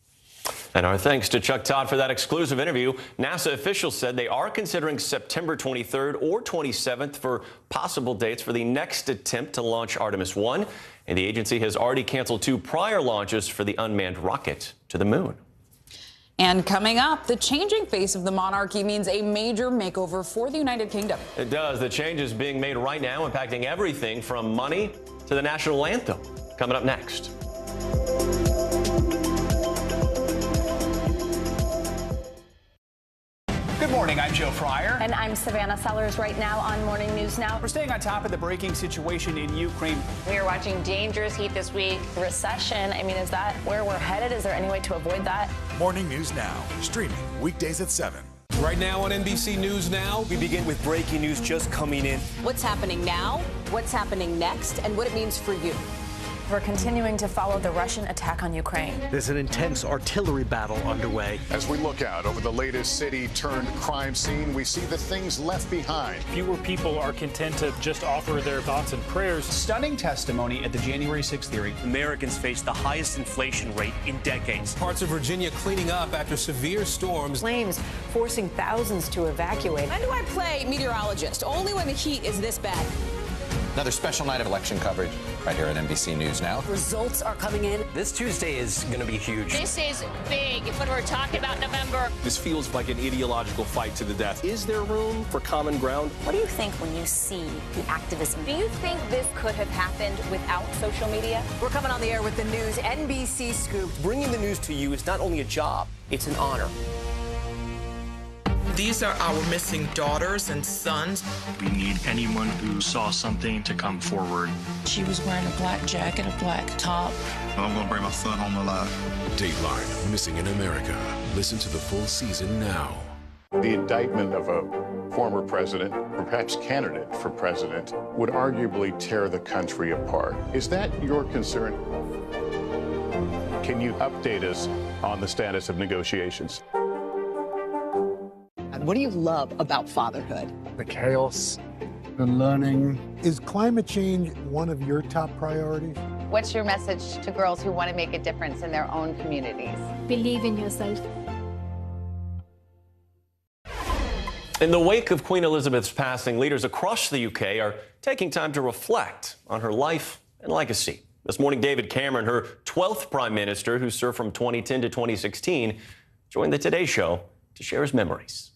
And our thanks to Chuck Todd for that exclusive interview. NASA officials said they are considering September 23rd or 27th for possible dates for the next attempt to launch Artemis 1. And the agency has already canceled 2 prior launches for the unmanned rocket to the moon. And coming up, the changing face of the monarchy means a major makeover for the United Kingdom. It does. The changes being made right now impacting everything from money to the national anthem. Coming up next. Good morning, I'm Joe Fryer. And I'm Savannah Sellers right now on Morning News Now. We're staying on top of the breaking situation in Ukraine. We are watching dangerous heat this week. Recession, I mean, is that where we're headed? Is there any way to avoid that? Morning News Now, streaming weekdays at 7. Right now on NBC News Now, we begin with breaking news just coming in. What's happening now, what's happening next, and what it means for you. We're continuing to follow the Russian attack on Ukraine. There's an intense artillery battle underway. As we look out over the latest city-turned-crime scene, we see the things left behind. Fewer people are content to just offer their thoughts and prayers. Stunning testimony at the January 6th hearing. Americans face the highest inflation rate in decades. Parts of Virginia cleaning up after severe storms. Flames forcing thousands to evacuate. When do I play meteorologist? Only when the heat is this bad. Another special night of election coverage right here at NBC News Now. Results are coming in. This Tuesday is going to be huge. This is big when we're talking about November. This feels like an ideological fight to the death. Is there room for common ground? What do you think when you see the activism? Do you think this could have happened without social media? We're coming on the air with the news NBC Scoop. Bringing the news to you is not only a job, it's an honor. These are our missing daughters and sons. We need anyone who saw something to come forward. She was wearing a black jacket, a black top. I'm going to bring my son home alive. Dateline, Missing in America. Listen to the full season now. The indictment of a former president, or perhaps candidate for president, would arguably tear the country apart. Is that your concern? Can you update us on the status of negotiations? What do you love about fatherhood? The chaos, the learning. Is climate change one of your top priorities? What's your message to girls who want to make a difference in their own communities? Believe in yourself. In the wake of Queen Elizabeth's passing, leaders across the UK are taking time to reflect on her life and legacy. This morning, David Cameron, her 12th Prime Minister, who served from 2010 to 2016, joined the Today Show to share his memories.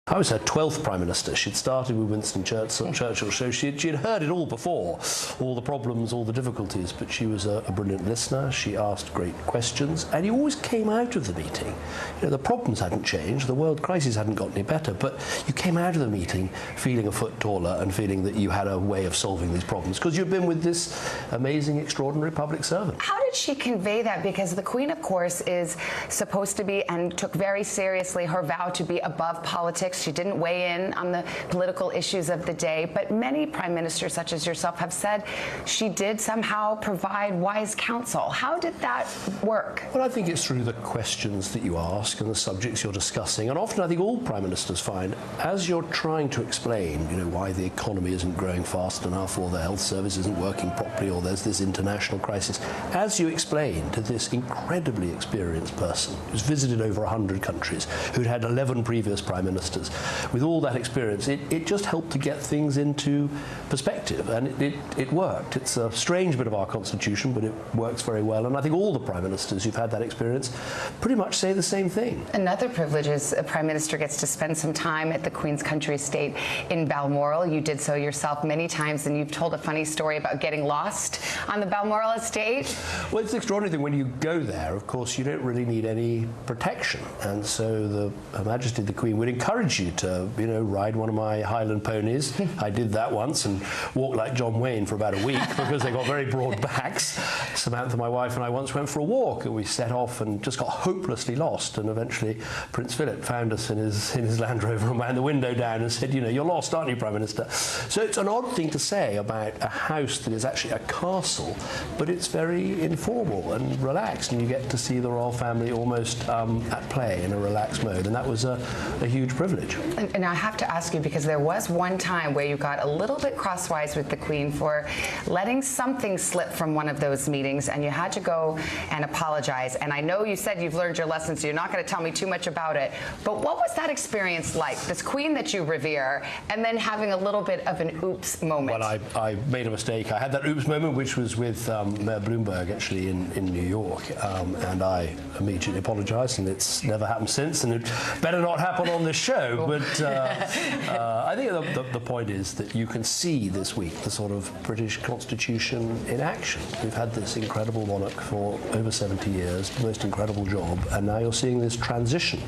I was her 12th Prime Minister. She'd started with Winston Churchill, so she'd heard it all before, all the problems, all the difficulties, but she was a brilliant listener. She asked great questions, and you always came out of the meeting. You know, the problems hadn't changed, the world crisis hadn't got any better, but you came out of the meeting feeling a foot taller and feeling that you had a way of solving these problems, because you've been with this amazing, extraordinary public servant. How did she convey that? Because the Queen, of course, is supposed to be, and took very seriously her vow to be above politics. She didn't weigh in on the political issues of the day, but many prime ministers, such as yourself, have said she did somehow provide wise counsel. How did that work? Well, I think it's through the questions that you ask and the subjects you're discussing. And often I think all prime ministers find, as you're trying to explain, you know, why the economy isn't growing fast enough, or the health service isn't working properly, or there's this international crisis, as you explain to this incredibly experienced person who's visited over 100 countries, who'd had 11 previous prime ministers, with all that experience, it just helped to get things into perspective, and it worked. It's a strange bit of our constitution, but it works very well, and I think all the prime ministers who've had that experience pretty much say the same thing. Another privilege is a prime minister gets to spend some time at the Queen's country estate in Balmoral. You did so yourself many times, and you've told a funny story about getting lost on the Balmoral estate. Well, it's an extraordinary thing. When you go there, of course, you don't really need any protection, and so Her Majesty the Queen would encourage you to, you know, ride one of my Highland ponies. I did that once and walked like John Wayne for about a week because they got very broad backs. Samantha, my wife, and I once went for a walk, and we set off and just got hopelessly lost, and eventually Prince Philip found us in his Land Rover and wound the window down and said, you know, you're lost, aren't you, Prime Minister? So it's an odd thing to say about a house that is actually a castle, but it's very informal and relaxed, and you get to see the royal family almost at play in a relaxed mode, and that was a huge privilege. And I have to ask you, because there was one time where you got a little bit crosswise with the Queen for letting something slip from one of those meetings, and you had to go and apologize. And I know you said you've learned your lesson, so you're not going to tell me too much about it. But what was that experience like? This Queen that you revere, and then having a little bit of an oops moment. Well, I made a mistake. I had that oops moment, which was with Mayor Bloomberg, actually, in New York. And I immediately apologized, and it's never happened since, and it better not happen on this show. But I think the point is that you can see this week the sort of British Constitution in action. We've had this incredible monarch for over 70 years, the most incredible job, and now you're seeing this transition.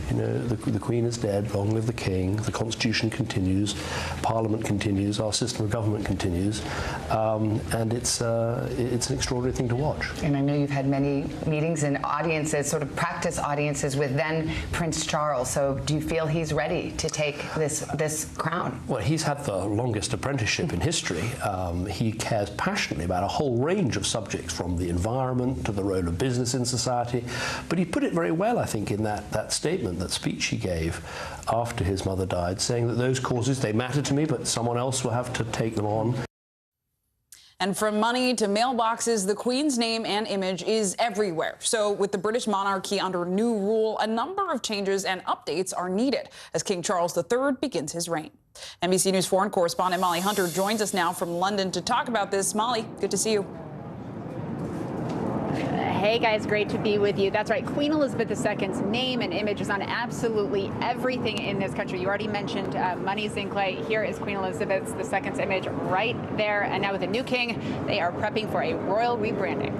You know, the Queen is dead, long live the King, the Constitution continues, Parliament continues, our system of government continues, and it's an extraordinary thing to watch. And I know you've had many meetings and audiences, sort of practice audiences with then Prince Charles, so do you feel he's ready to take this crown? Well, he's had the longest apprenticeship in history. He cares passionately about a whole range of subjects, from the environment to the role of business in society. But he put it very well, I think, in that statement, that speech he gave after his mother died, saying that those causes, they matter to me, but someone else will have to take them on. And from money to mailboxes, the Queen's name and image is everywhere. So with the British monarchy under new rule, a number of changes and updates are needed as King Charles III begins his reign. NBC News foreign correspondent Molly Hunter joins us now from London to talk about this. Molly, good to see you. Hey guys, great to be with you. That's right, Queen Elizabeth II's name and image is on absolutely everything in this country. You already mentioned money, Zinkley. Here is Queen Elizabeth II's image right there. And now with the new king, they are prepping for a royal rebranding.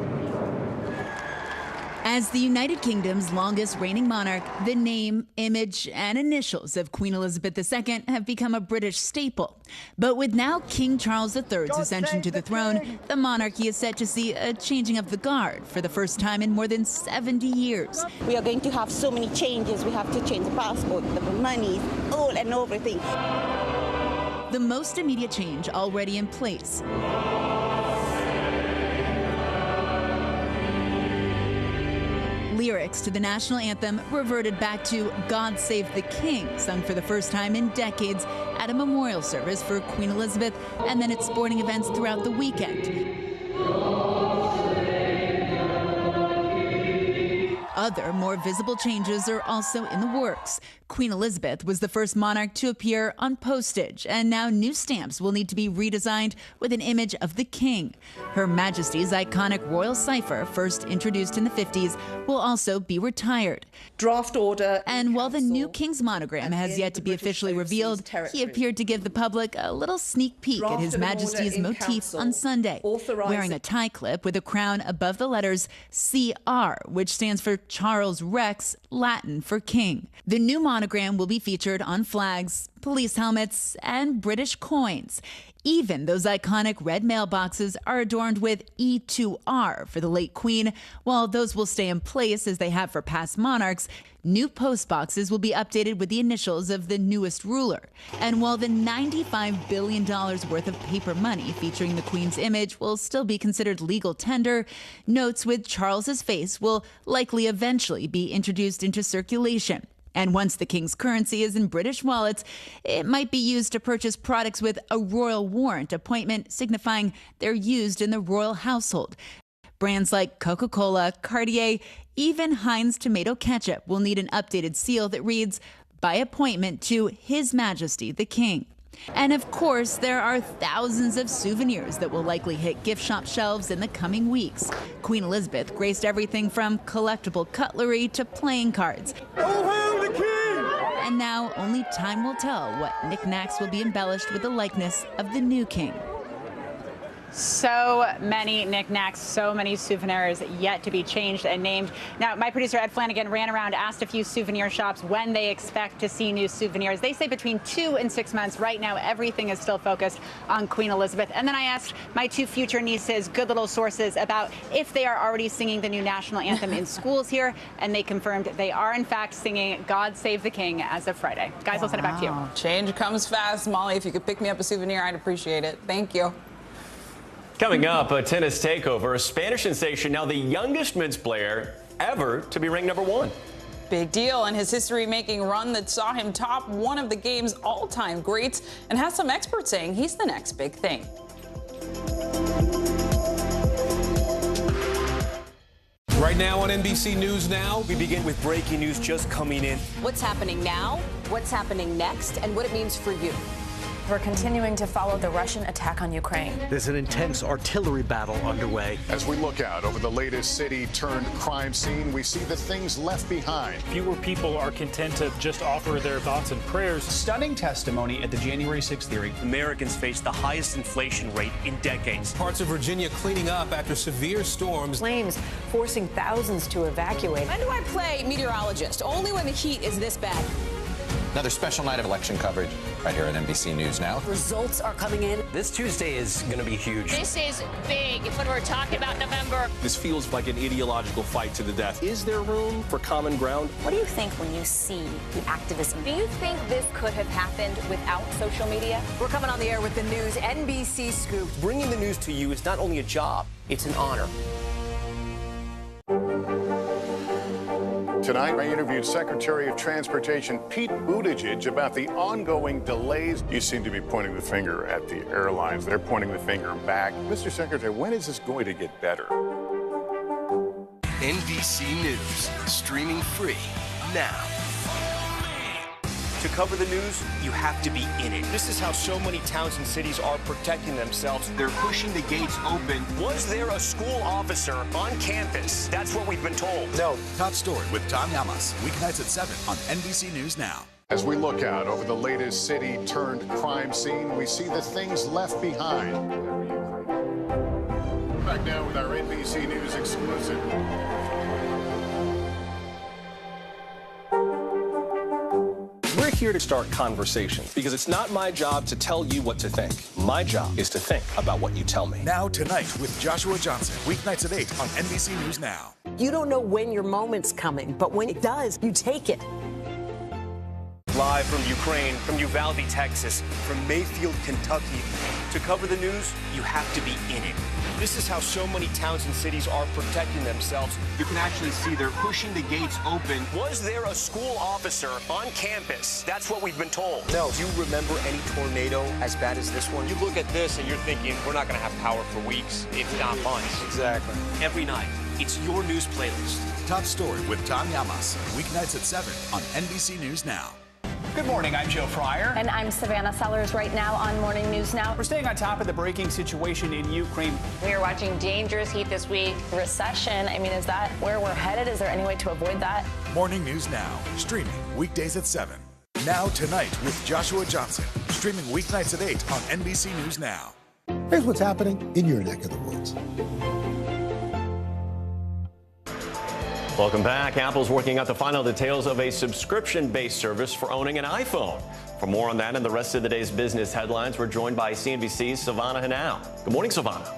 As the United Kingdom's longest reigning monarch, the name, image, and initials of Queen Elizabeth II have become a British staple. But with now King Charles III's ascension to the throne, the monarchy is set to see a changing of the guard for the first time in more than 70 years. We are going to have so many changes. We have to change the passport, the money, all and everything. The most immediate change already in place. Lyrics to the national anthem reverted back to God Save the King, sung for the first time in decades at a memorial service for Queen Elizabeth and then at sporting events throughout the weekend. Other, more visible changes are also in the works. Queen Elizabeth was the first monarch to appear on postage, and now new stamps will need to be redesigned with an image of the king. Her Majesty's iconic royal cipher, first introduced in the 50s, will also be retired. Draft order. And while the new king's monogram has yet to be officially revealed, he appeared to give the public a little sneak peek at His Majesty's motif on Sunday, wearing a tie clip with a crown above the letters CR, which stands for Charles Rex, Latin for king. The new monogram will be featured on flags, police helmets, and British coins. Even those iconic red mailboxes are adorned with E2R for the late Queen. While those will stay in place as they have for past monarchs, new post boxes will be updated with the initials of the newest ruler. And while the $95 billion worth of paper money featuring the Queen's image will still be considered legal tender, notes with Charles's face will likely eventually be introduced into circulation. And once the king's currency is in British wallets, it might be used to purchase products with a royal warrant appointment, signifying they're used in the royal household. Brands like Coca-Cola, Cartier, even Heinz tomato ketchup will need an updated seal that reads, "By appointment to His Majesty the King." And of course, there are thousands of souvenirs that will likely hit gift shop shelves in the coming weeks. Queen Elizabeth graced everything from collectible cutlery to playing cards. Oh, hail the king! And now only time will tell what knickknacks will be embellished with the likeness of the new king. So many knickknacks, so many souvenirs yet to be changed and named. Now, my producer Ed Flanagan ran around, asked a few souvenir shops when they expect to see new souvenirs. They say between 2 and 6 months. Right now, everything is still focused on Queen Elizabeth. And then I asked my 2 future nieces, good little sources, about if they are already singing the new national anthem in schools here. And they confirmed they are, in fact, singing God Save the King as of Friday. Guys, I'll send it back to you. Change comes fast. Molly, if you could pick me up a souvenir, I'd appreciate it. Thank you. Coming up, a tennis takeover. A Spanish sensation, now the youngest men's player ever to be ranked #1. Big deal, and his history-making run that saw him top one of the game's all-time greats, and has some experts saying he's the next big thing. Right now on NBC News Now, we begin with breaking news just coming in. What's happening now, what's happening next, and what it means for you. We're continuing to follow the Russian attack on Ukraine. There's an intense artillery battle underway. As we look out over the latest city-turned-crime scene, we see the things left behind. Fewer people are content to just offer their thoughts and prayers. Stunning testimony at the January 6th hearing. Americans face the highest inflation rate in decades. Parts of Virginia cleaning up after severe storms. Flames forcing thousands to evacuate. When do I play meteorologist? Only when the heat is this bad. Another special night of election coverage right here at NBC News Now. Results are coming in. This Tuesday is going to be huge. This is big when we're talking about November. This feels like an ideological fight to the death. Is there room for common ground? What do you think when you see the activism? Do you think this could have happened without social media? We're coming on the air with the news NBC Scoop. Bringing the news to you is not only a job, it's an honor. Tonight, I interviewed Secretary of Transportation Pete Buttigieg about the ongoing delays. You seem to be pointing the finger at the airlines. They're pointing the finger back. Mr. Secretary, when is this going to get better? NBC News, streaming free now. To cover the news, you have to be in it. This is how so many towns and cities are protecting themselves. They're pushing the gates open. Was there a school officer on campus? That's what we've been told. No. Top Story with Tom Llamas, weeknights at 7 on NBC News Now. As we look out over the latest city-turned-crime scene, we see the things left behind. Back now with our NBC News exclusive. We're here to start conversations because it's not my job to tell you what to think. My job is to think about what you tell me. Now Tonight with Joshua Johnson, weeknights at 8 on NBC News Now. You don't know when your moment's coming, but when it does, you take it. Live from Ukraine, from Uvalde, Texas, from Mayfield, Kentucky. To cover the news, you have to be in it. This is how so many towns and cities are protecting themselves. You can actually see they're pushing the gates open. Was there a school officer on campus? That's what we've been told. No. Do you remember any tornado as bad as this one? You look at this and you're thinking, we're not going to have power for weeks, if not months. Exactly. Every night, It's your news playlist. Top Story with Tom Llamas, weeknights at 7 on NBC News Now. Good morning, I'm Joe Fryer. And I'm Savannah Sellers right now on Morning News Now. We're staying on top of the breaking situation in Ukraine. We are watching dangerous heat this week. Recession, I mean, is that where we're headed? Is there any way to avoid that? Morning News Now, streaming weekdays at 7. Now Tonight with Joshua Johnson, streaming weeknights at 8 on NBC News Now. Here's what's happening in your neck of the woods. Welcome back. Apple's working out the final details of a subscription-based service for owning an iPhone. For more on that and the rest of the day's business headlines, we're joined by CNBC's Savannah Hanau. Good morning, Savannah.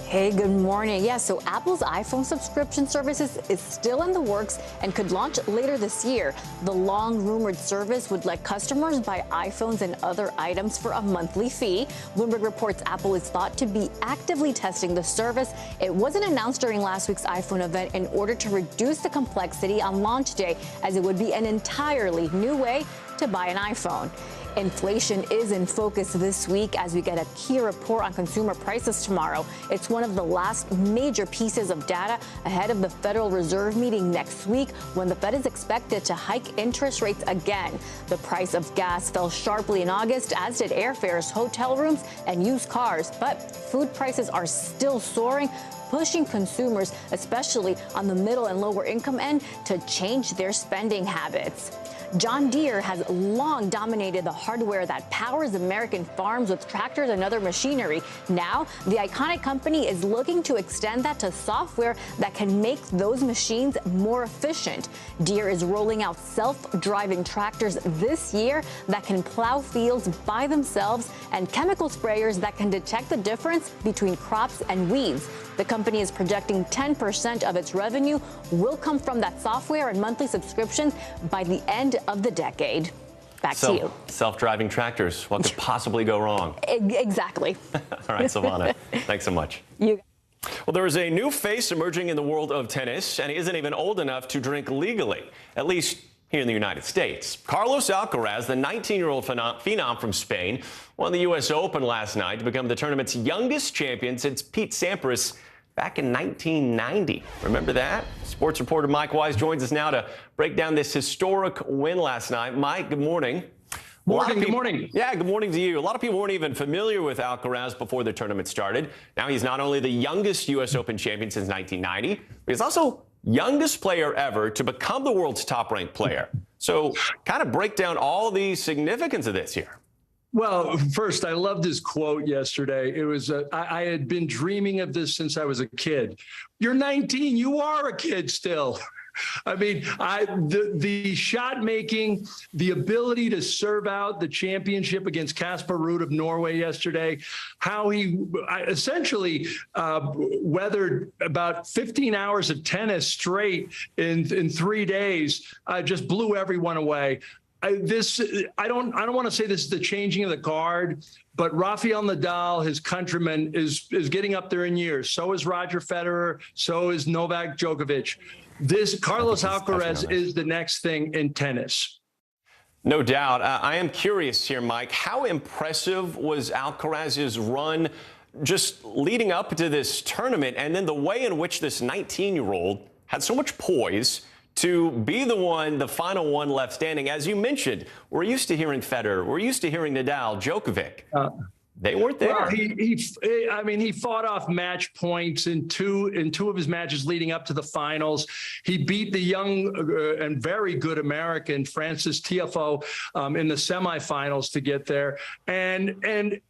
Hey, good morning. Yeah, so Apple's iPhone subscription services is still in the works and could launch later this year. The long-rumored service would let customers buy iPhones and other items for a monthly fee. Bloomberg reports Apple is thought to be actively testing the service. It wasn't announced during last week's iPhone event in order to reduce the complexity on launch day, as it would be an entirely new way to buy an iPhone. Inflation is in focus this week as we get a key report on consumer prices tomorrow. It's one of the last major pieces of data ahead of the Federal Reserve meeting next week, when the Fed is expected to hike interest rates again. The price of gas fell sharply in August, as did airfares, hotel rooms, and used cars. But food prices are still soaring, pushing consumers, especially on the middle and lower income end, to change their spending habits. John Deere has long dominated the hardware that powers American farms with tractors and other machinery. Now, the iconic company is looking to extend that to software that can make those machines more efficient. Deere is rolling out self-driving tractors this year that can plow fields by themselves, and chemical sprayers that can detect the difference between crops and weeds. The company is projecting 10% of its revenue will come from that software and monthly subscriptions by the end of the decade. Back to you. Self-driving tractors. What could possibly go wrong? Exactly. All right, Savannah. Thanks so much. Well, there is a new face emerging in the world of tennis, and he isn't even old enough to drink legally, at least here in the United States. Carlos Alcaraz, the 19-year-old phenom from Spain, won the U.S. Open last night to become the tournament's youngest champion since Pete Sampras back in 1990. Remember that? Sports reporter Mike Wise joins us now to break down this historic win last night. Mike, good morning. Good morning. Yeah, good morning to you. A lot of people weren't even familiar with Alcaraz before the tournament started. Now he's not only the youngest U.S. Open champion since 1990, but he's also youngest player ever to become the world's top-ranked player. So kind of break down all the significance of this here. Well, first, I loved his quote yesterday. It was, I had been dreaming of this since I was a kid. You're 19. You are a kid still. I mean, the shot making, the ability to serve out the championship against Casper Ruud of Norway yesterday, how he essentially weathered about 15 hours of tennis straight in 3 days, just blew everyone away. I don't want to say this is the changing of the guard, but Rafael Nadal, his countryman, is getting up there in years. So is Roger Federer. So is Novak Djokovic. This Carlos Alcaraz is the next thing in tennis. No doubt. I am curious here, Mike. How impressive was Alcaraz's run just leading up to this tournament, and then the way in which this 19-year-old had so much poise to be the final one left standing? As you mentioned, we're used to hearing Federer, we're used to hearing Nadal, Djokovic. They weren't there. Well, he fought off match points in two of his matches leading up to the finals. He beat the young and very good American Francis Tiafoe in the semifinals to get there. And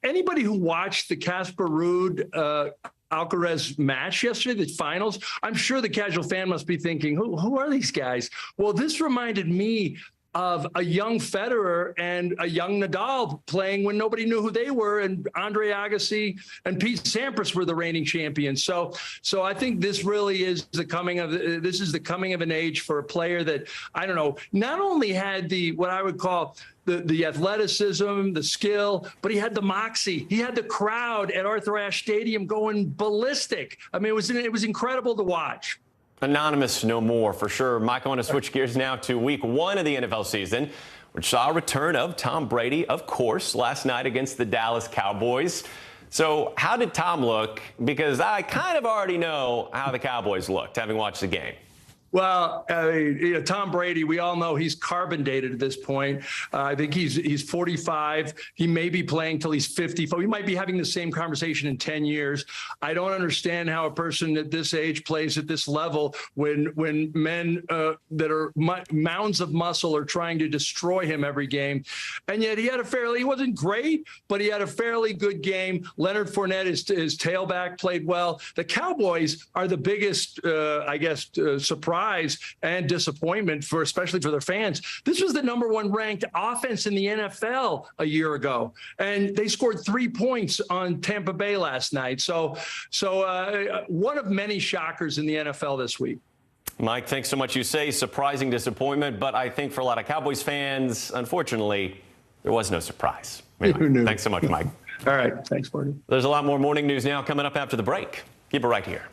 anybody who watched the Casper Ruud Alcaraz match yesterday, the finals, I'm sure the casual fan must be thinking, who are these guys? Well, this reminded me of a young Federer and a young Nadal playing when nobody knew who they were, and Andre Agassi and Pete Sampras were the reigning champions. So I think this really is the coming of an age for a player that, I don't know, not only had what I would call the athleticism, the skill, but he had the moxie. He had the crowd at Arthur Ashe Stadium going ballistic. I mean, it was incredible to watch. Anonymous no more, for sure. Mike, I want to switch gears now to week 1 of the NFL season, which saw a return of Tom Brady, of course, last night against the Dallas Cowboys. So how did Tom look? Because I kind of already know how the Cowboys looked, having watched the game. Well, Tom Brady, we all know he's carbon dated at this point. I think he's 45. He may be playing till he's 50. We might be having the same conversation in 10 years. I don't understand how a person at this age plays at this level when men that are mounds of muscle are trying to destroy him every game. And yet he wasn't great, but he had a fairly good game. Leonard Fournette, his tailback, played well. The Cowboys are the biggest, surprise and disappointment especially for their fans. This was the #1 ranked offense in the NFL a year ago, and they scored 3 points on Tampa Bay last night. So one of many shockers in the NFL this week. Mike, thanks so much. You say surprising disappointment, but I think for a lot of Cowboys fans, unfortunately, there was no surprise. Anyway, thanks so much, Mike. All right. Thanks, Marty. There's a lot more morning news now coming up after the break. Keep it right here.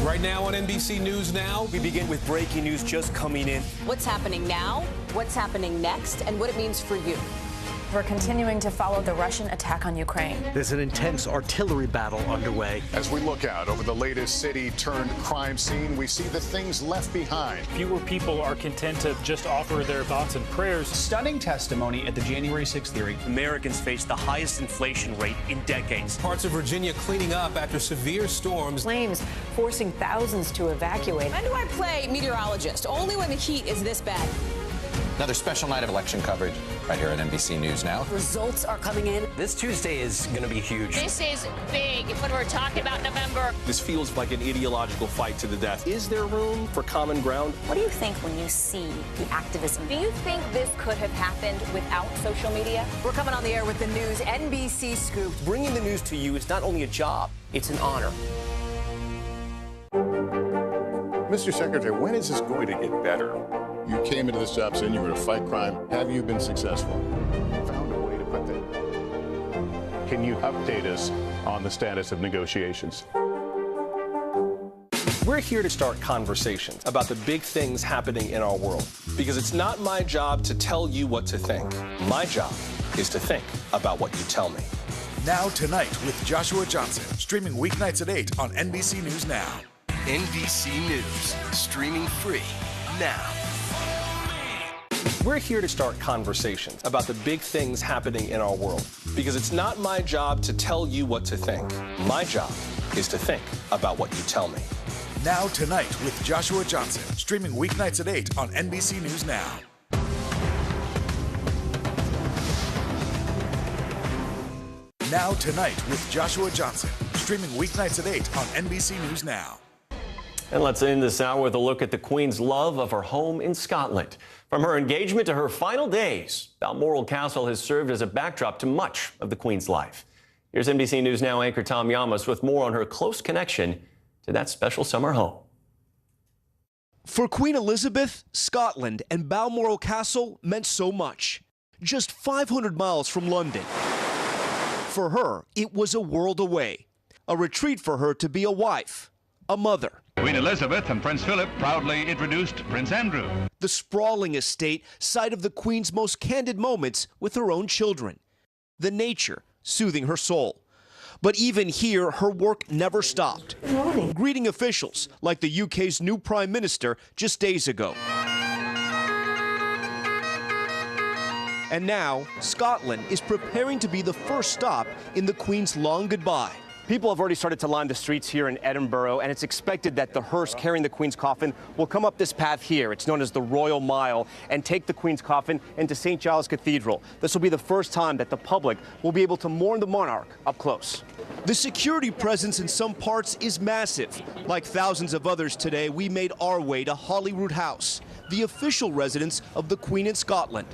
Right now on NBC News Now, we begin with breaking news just coming in. What's happening now, what's happening next, and what it means for you. We're continuing to follow the Russian attack on Ukraine. There's an intense artillery battle underway. As we look out over the latest city-turned-crime scene, we see the things left behind. Fewer people are content to just offer their thoughts and prayers. Stunning testimony at the January 6th hearing. Americans face the highest inflation rate in decades. Parts of Virginia cleaning up after severe storms. Flames forcing thousands to evacuate. When do I play meteorologist? Only when the heat is this bad. Another special night of election coverage right here at NBC News Now. Results are coming in. This Tuesday is going to be huge. This is big when we're talking about November. This feels like an ideological fight to the death. Is there room for common ground? What do you think when you see the activism? Do you think this could have happened without social media? We're coming on the air with the news NBC Scoop. Bringing the news to you is not only a job, it's an honor. Mr. Secretary, when is this going to get better? You came into this job saying you were to fight crime. Have you been successful? Found a way to put that. Can you update us on the status of negotiations? We're here to start conversations about the big things happening in our world, because it's not my job to tell you what to think. My job is to think about what you tell me. Now Tonight with Joshua Johnson, streaming weeknights at 8 on NBC News Now. NBC News, streaming free now. We're here to start conversations about the big things happening in our world, because it's not my job to tell you what to think. My job is to think about what you tell me. Now Tonight with Joshua Johnson, streaming weeknights at 8 on NBC News Now. Now Tonight with Joshua Johnson, streaming weeknights at 8 on NBC News Now. And let's end this hour with a look at the Queen's love of her home in Scotland. From her engagement to her final days, Balmoral Castle has served as a backdrop to much of the Queen's life. Here's NBC News Now anchor Tom Yamas with more on her close connection to that special summer home. For Queen Elizabeth, Scotland and Balmoral Castle meant so much. Just 500 miles from London. For her, it was a world away. A retreat for her to be a wife, a mother. Queen Elizabeth and Prince Philip proudly introduced Prince Andrew. The sprawling estate, site of the Queen's most candid moments with her own children. The nature soothing her soul. But even here, her work never stopped. Good morning. Greeting officials like the UK's new Prime Minister just days ago. And now, Scotland is preparing to be the first stop in the Queen's long goodbye. People have already started to line the streets here in Edinburgh, and it's expected that the hearse carrying the Queen's coffin will come up this path here. It's known as the Royal Mile, and take the Queen's coffin into St. Giles Cathedral. This will be the first time that the public will be able to mourn the monarch up close. The security presence in some parts is massive. Like thousands of others today, we made our way to Holyrood House, the official residence of the Queen in Scotland.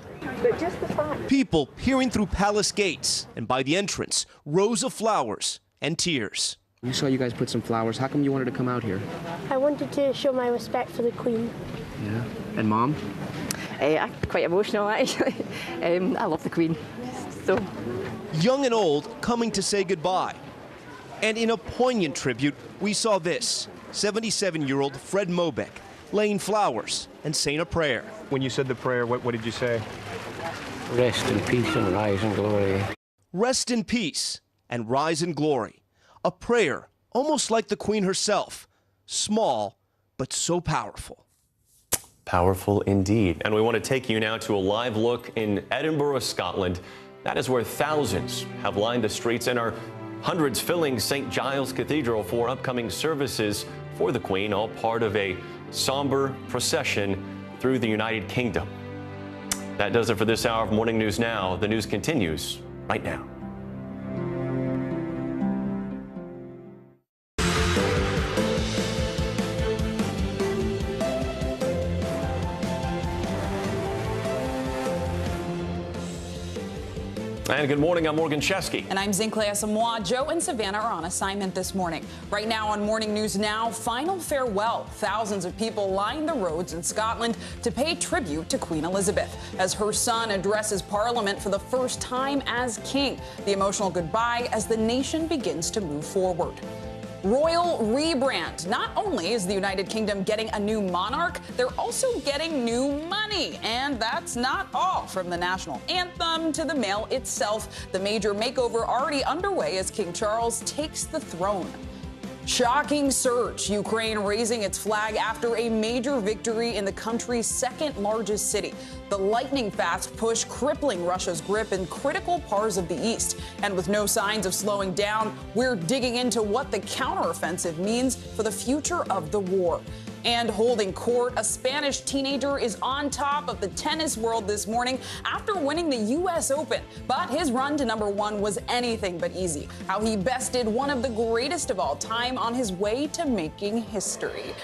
But just the front. People peering through palace gates, and by the entrance, rows of flowers and tears. We saw you guys put some flowers. How come you wanted to come out here? I wanted to show my respect for the Queen. Yeah. And Mom? I'm quite emotional, actually. I love the Queen. So. Young and old coming to say goodbye. And in a poignant tribute, we saw this. 77-year-old Fred Mobeck laying flowers and saying a prayer. When you said the prayer, what did you say? Rest in peace and rise in glory. Rest in peace and rise in glory. A prayer almost like the Queen herself. Small, but so powerful. Powerful indeed. And we want to take you now to a live look in Edinburgh, Scotland. That is where thousands have lined the streets and are hundreds filling St. Giles Cathedral for upcoming services for the Queen, all part of a somber procession through the United Kingdom. That does it for this hour of Morning News Now. The news continues right now. And good morning, I'm Morgan Chesky. And I'm Zinklea Samoa. Joe and Savannah are on assignment this morning. Right now on Morning News Now, final farewell. Thousands of people line the roads in Scotland to pay tribute to Queen Elizabeth as her son addresses Parliament for the first time as king. The emotional goodbye as the nation begins to move forward. Royal rebrand. Not only is the United Kingdom getting a new monarch, they're also getting new money. And that's not all. From the national anthem to the mail itself, the major makeover already underway as King Charles takes the throne. Shocking surge. Ukraine raising its flag after a major victory in the country's second largest city. The lightning-fast push crippling Russia's grip in critical parts of the east. And with no signs of slowing down, we're digging into what the counteroffensive means for the future of the war. And holding court, a Spanish teenager is on top of the tennis world this morning after winning the U.S. Open. But his run to #1 was anything but easy. How he bested one of the greatest of all time on his way to making history.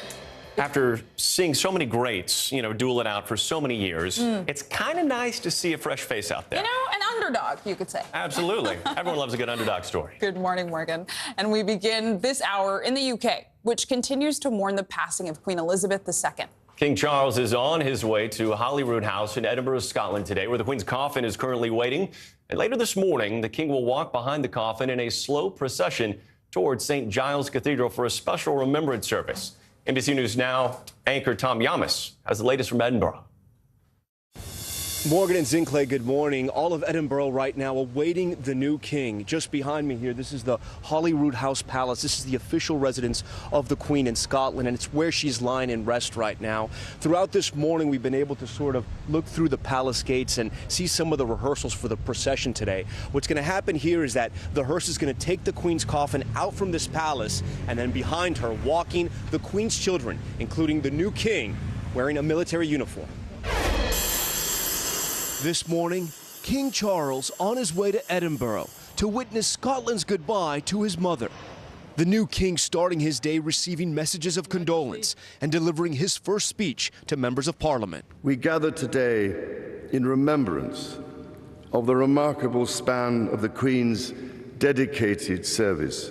After seeing so many greats, duel it out for so many years, it's kind of nice to see a fresh face out there. An underdog, you could say. Absolutely. Everyone loves a good underdog story. Good morning, Morgan. And we begin this hour in the UK, which continues to mourn the passing of Queen Elizabeth II. King Charles is on his way to Holyrood House in Edinburgh, Scotland today, where the Queen's coffin is currently waiting. And later this morning, the King will walk behind the coffin in a slow procession towards St. Giles Cathedral for a special remembrance service. NBC News Now anchor Tom Yamas has the latest from Edinburgh. Morgan and Zinklea, good morning. All of Edinburgh right now awaiting the new king. Just behind me here, this is the Holyrood House Palace. This is the official residence of the Queen in Scotland, and it's where she's lying in rest right now. Throughout this morning, we've been able to sort of look through the palace gates and see some of the rehearsals for the procession today. What's going to happen here is that the hearse is going to take the Queen's coffin out from this palace, and then behind her, walking the Queen's children, including the new king, wearing a military uniform. This morning, King Charles on his way to Edinburgh to witness Scotland's goodbye to his mother. The new king starting his day receiving messages of condolence and delivering his first speech to members of Parliament. We gather today in remembrance of the remarkable span of the Queen's dedicated service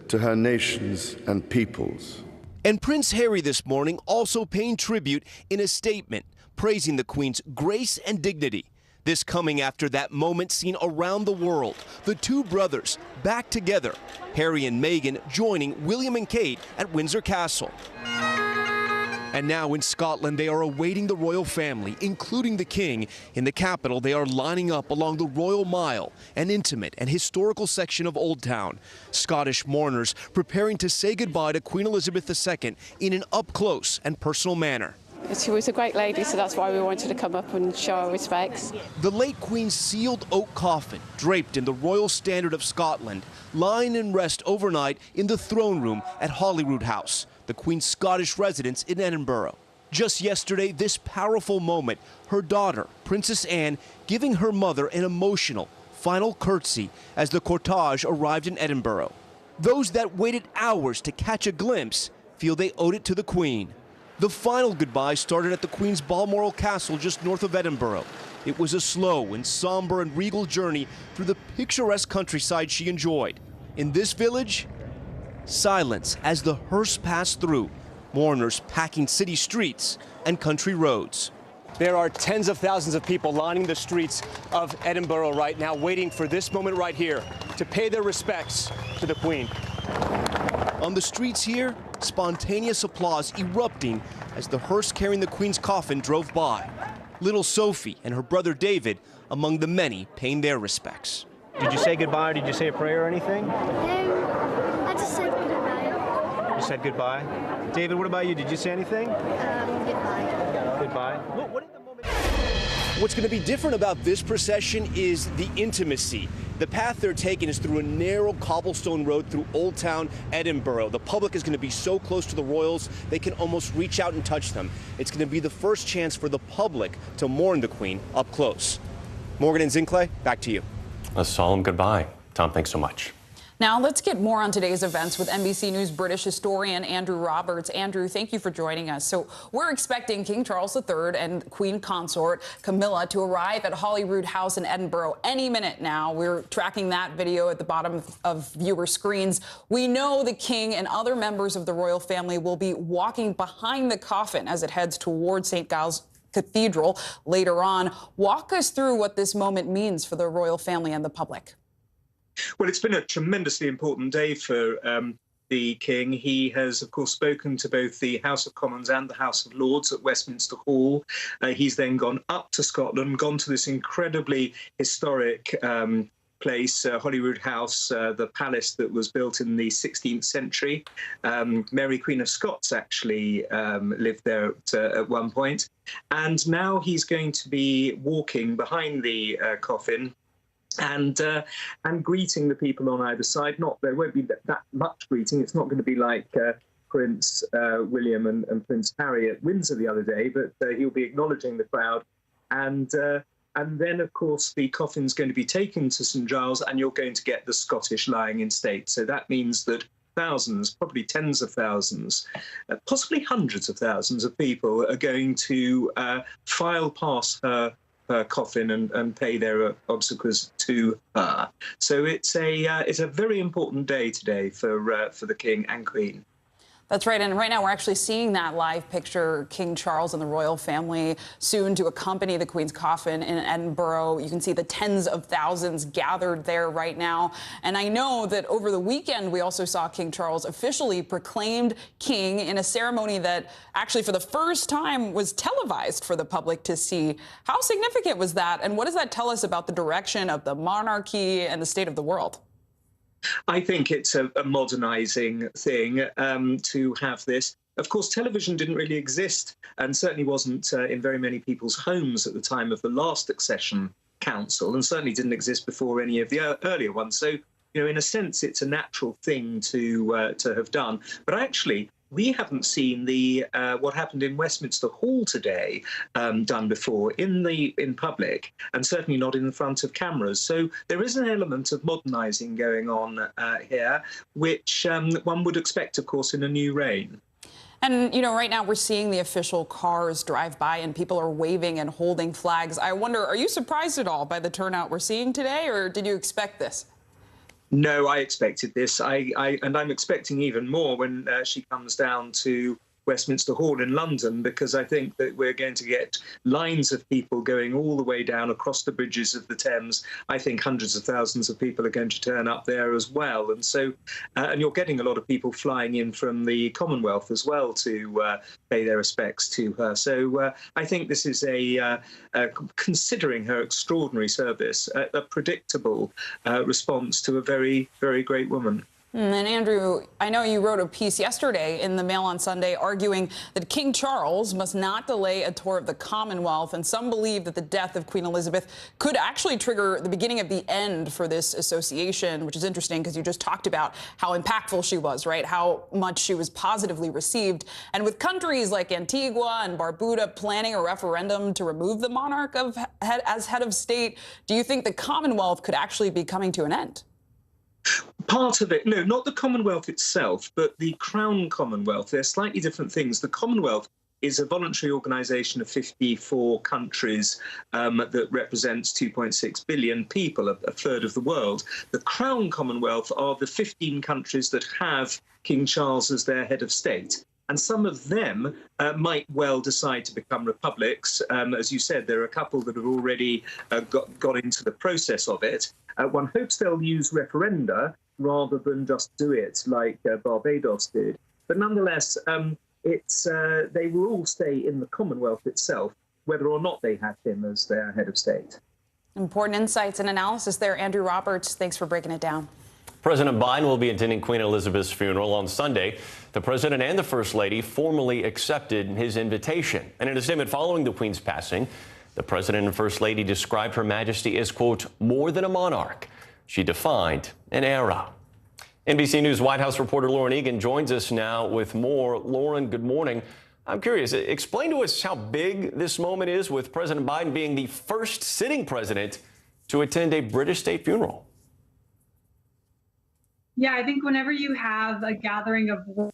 to her nations and peoples. And Prince Harry this morning also paying tribute in a statement, praising the Queen's grace and dignity. This coming after that moment seen around the world, the two brothers back together, Harry and Meghan joining William and Kate at Windsor Castle. And now in Scotland, they are awaiting the royal family, including the king. In the capital, they are lining up along the Royal Mile, an intimate and historical section of Old Town. Scottish mourners preparing to say goodbye to Queen Elizabeth II in an up-close and personal manner. She was a great lady, so that's why we wanted to come up and show our respects. The late Queen's sealed oak coffin, draped in the royal standard of Scotland, lying in rest overnight in the throne room at Holyrood House, the Queen's Scottish residence in Edinburgh. Just yesterday, this powerful moment, her daughter, Princess Anne, giving her mother an emotional final curtsy as the cortege arrived in Edinburgh. Those that waited hours to catch a glimpse feel they owed it to the Queen. The final goodbye started at the Queen's Balmoral Castle just north of Edinburgh. It was a slow and somber and regal journey through the picturesque countryside she enjoyed. In this village, silence as the hearse passed through, mourners packing city streets and country roads. There are tens of thousands of people lining the streets of Edinburgh right now, waiting for this moment right here to pay their respects to the Queen. On the streets here, spontaneous applause erupting as the hearse carrying the Queen's coffin drove by. Little Sophie and her brother David among the many paying their respects. Did you say goodbye? Did you say a prayer or anything? No, I just said goodbye. You said goodbye? David, what about you? Did you say anything? Goodbye. Goodbye. What's going to be different about this procession is the intimacy. The path they're taking is through a narrow cobblestone road through Old Town Edinburgh. The public is going to be so close to the royals, they can almost reach out and touch them. It's going to be the first chance for the public to mourn the Queen up close. Morgan and Zinkley, back to you. A solemn goodbye. Tom, thanks so much. Now let's get more on today's events with NBC News British historian Andrew Roberts. Andrew, thank you for joining us. So we're expecting King Charles III and Queen Consort Camilla to arrive at Holyrood House in Edinburgh any minute now. We're tracking that video at the bottom of viewer screens. We know the King and other members of the royal family will be walking behind the coffin as it heads towards St. Giles Cathedral later on. Walk us through what this moment means for the royal family and the public. Well, it's been a tremendously important day for the King. He has, of course, spoken to both the House of Commons and the House of Lords at Westminster Hall. He's then gone up to Scotland, gone to this incredibly historic place, Holyrood House, the palace that was built in the 16th century. Mary, Queen of Scots, actually lived there at one point. And now he's going to be walking behind the coffin and greeting the people on either side. There won't be that much greeting. It's not going to be like Prince William and Prince Harry at Windsor the other day, but he'll be acknowledging the crowd. And then, of course, the coffin's going to be taken to St. Giles, and you're going to get the Scottish lying in state. So that means that thousands, probably tens of thousands, possibly hundreds of thousands of people are going to file past her coffin and pay their obsequies to her. So it's a very important day today for the King and Queen. That's right, and right now we're actually seeing that live picture, King Charles and the royal family soon to accompany the Queen's coffin in Edinburgh. You can see the tens of thousands gathered there right now. And I know that over the weekend we also saw King Charles officially proclaimed king in a ceremony that actually for the first time was televised for the public to see. How significant was that, and what does that tell us about the direction of the monarchy and the state of the world? I think it's a modernising thing to have this. Of course, television didn't really exist and certainly wasn't in very many people's homes at the time of the last Accession Council, and certainly didn't exist before any of the earlier ones. So, you know, in a sense, it's a natural thing to have done. But actually, we haven't seen the what happened in Westminster Hall today done before in public, and certainly not in front of cameras. So there is an element of modernising going on here, which one would expect, of course, in a new reign. And, you know, right now we're seeing the official cars drive by and people are waving and holding flags. I wonder, are you surprised at all by the turnout we're seeing today, or did you expect this? No, I expected this. And I'm expecting even more when she comes down to Westminster Hall in London, because I think that we're going to get lines of people going all the way down across the bridges of the Thames. I think hundreds of thousands of people are going to turn up there as well. And so, and you're getting a lot of people flying in from the Commonwealth as well to pay their respects to her. So I think this is considering her extraordinary service, a predictable response to a very, very great woman. And Andrew, I know you wrote a piece yesterday in the Mail on Sunday arguing that King Charles must not delay a tour of the Commonwealth, and some believe that the death of Queen Elizabeth could actually trigger the beginning of the end for this association, which is interesting because you just talked about how impactful she was, right? How much she was positively received. And with countries like Antigua and Barbuda planning a referendum to remove the monarch as head of state, do you think the Commonwealth could actually be coming to an end? Part of it, no, not the Commonwealth itself, but the Crown Commonwealth. They're slightly different things. The Commonwealth is a voluntary organisation of 54 countries that represents 2.6 billion people, a third of the world. The Crown Commonwealth are the 15 countries that have King Charles as their head of state. And some of them might well decide to become republics. As you said, there are a couple that have already got into the process of it. One hopes they'll use referenda rather than just do it like Barbados did. But nonetheless, they will all stay in the Commonwealth itself. whether or not they had him as their head of state. Important insights and analysis there, Andrew Roberts. Thanks for breaking it down. President Biden will be attending Queen Elizabeth's funeral on Sunday. The president and the first lady formally accepted his invitation. And in a statement following the Queen's passing, the president and first lady described Her Majesty as, quote, more than a monarch. She defined an era. NBC News White House reporter Lauren Egan joins us now with more. Lauren, good morning. I'm curious, explain to us how big this moment is with President Biden being the first sitting president to attend a British state funeral. Yeah, I think whenever you have a gathering of world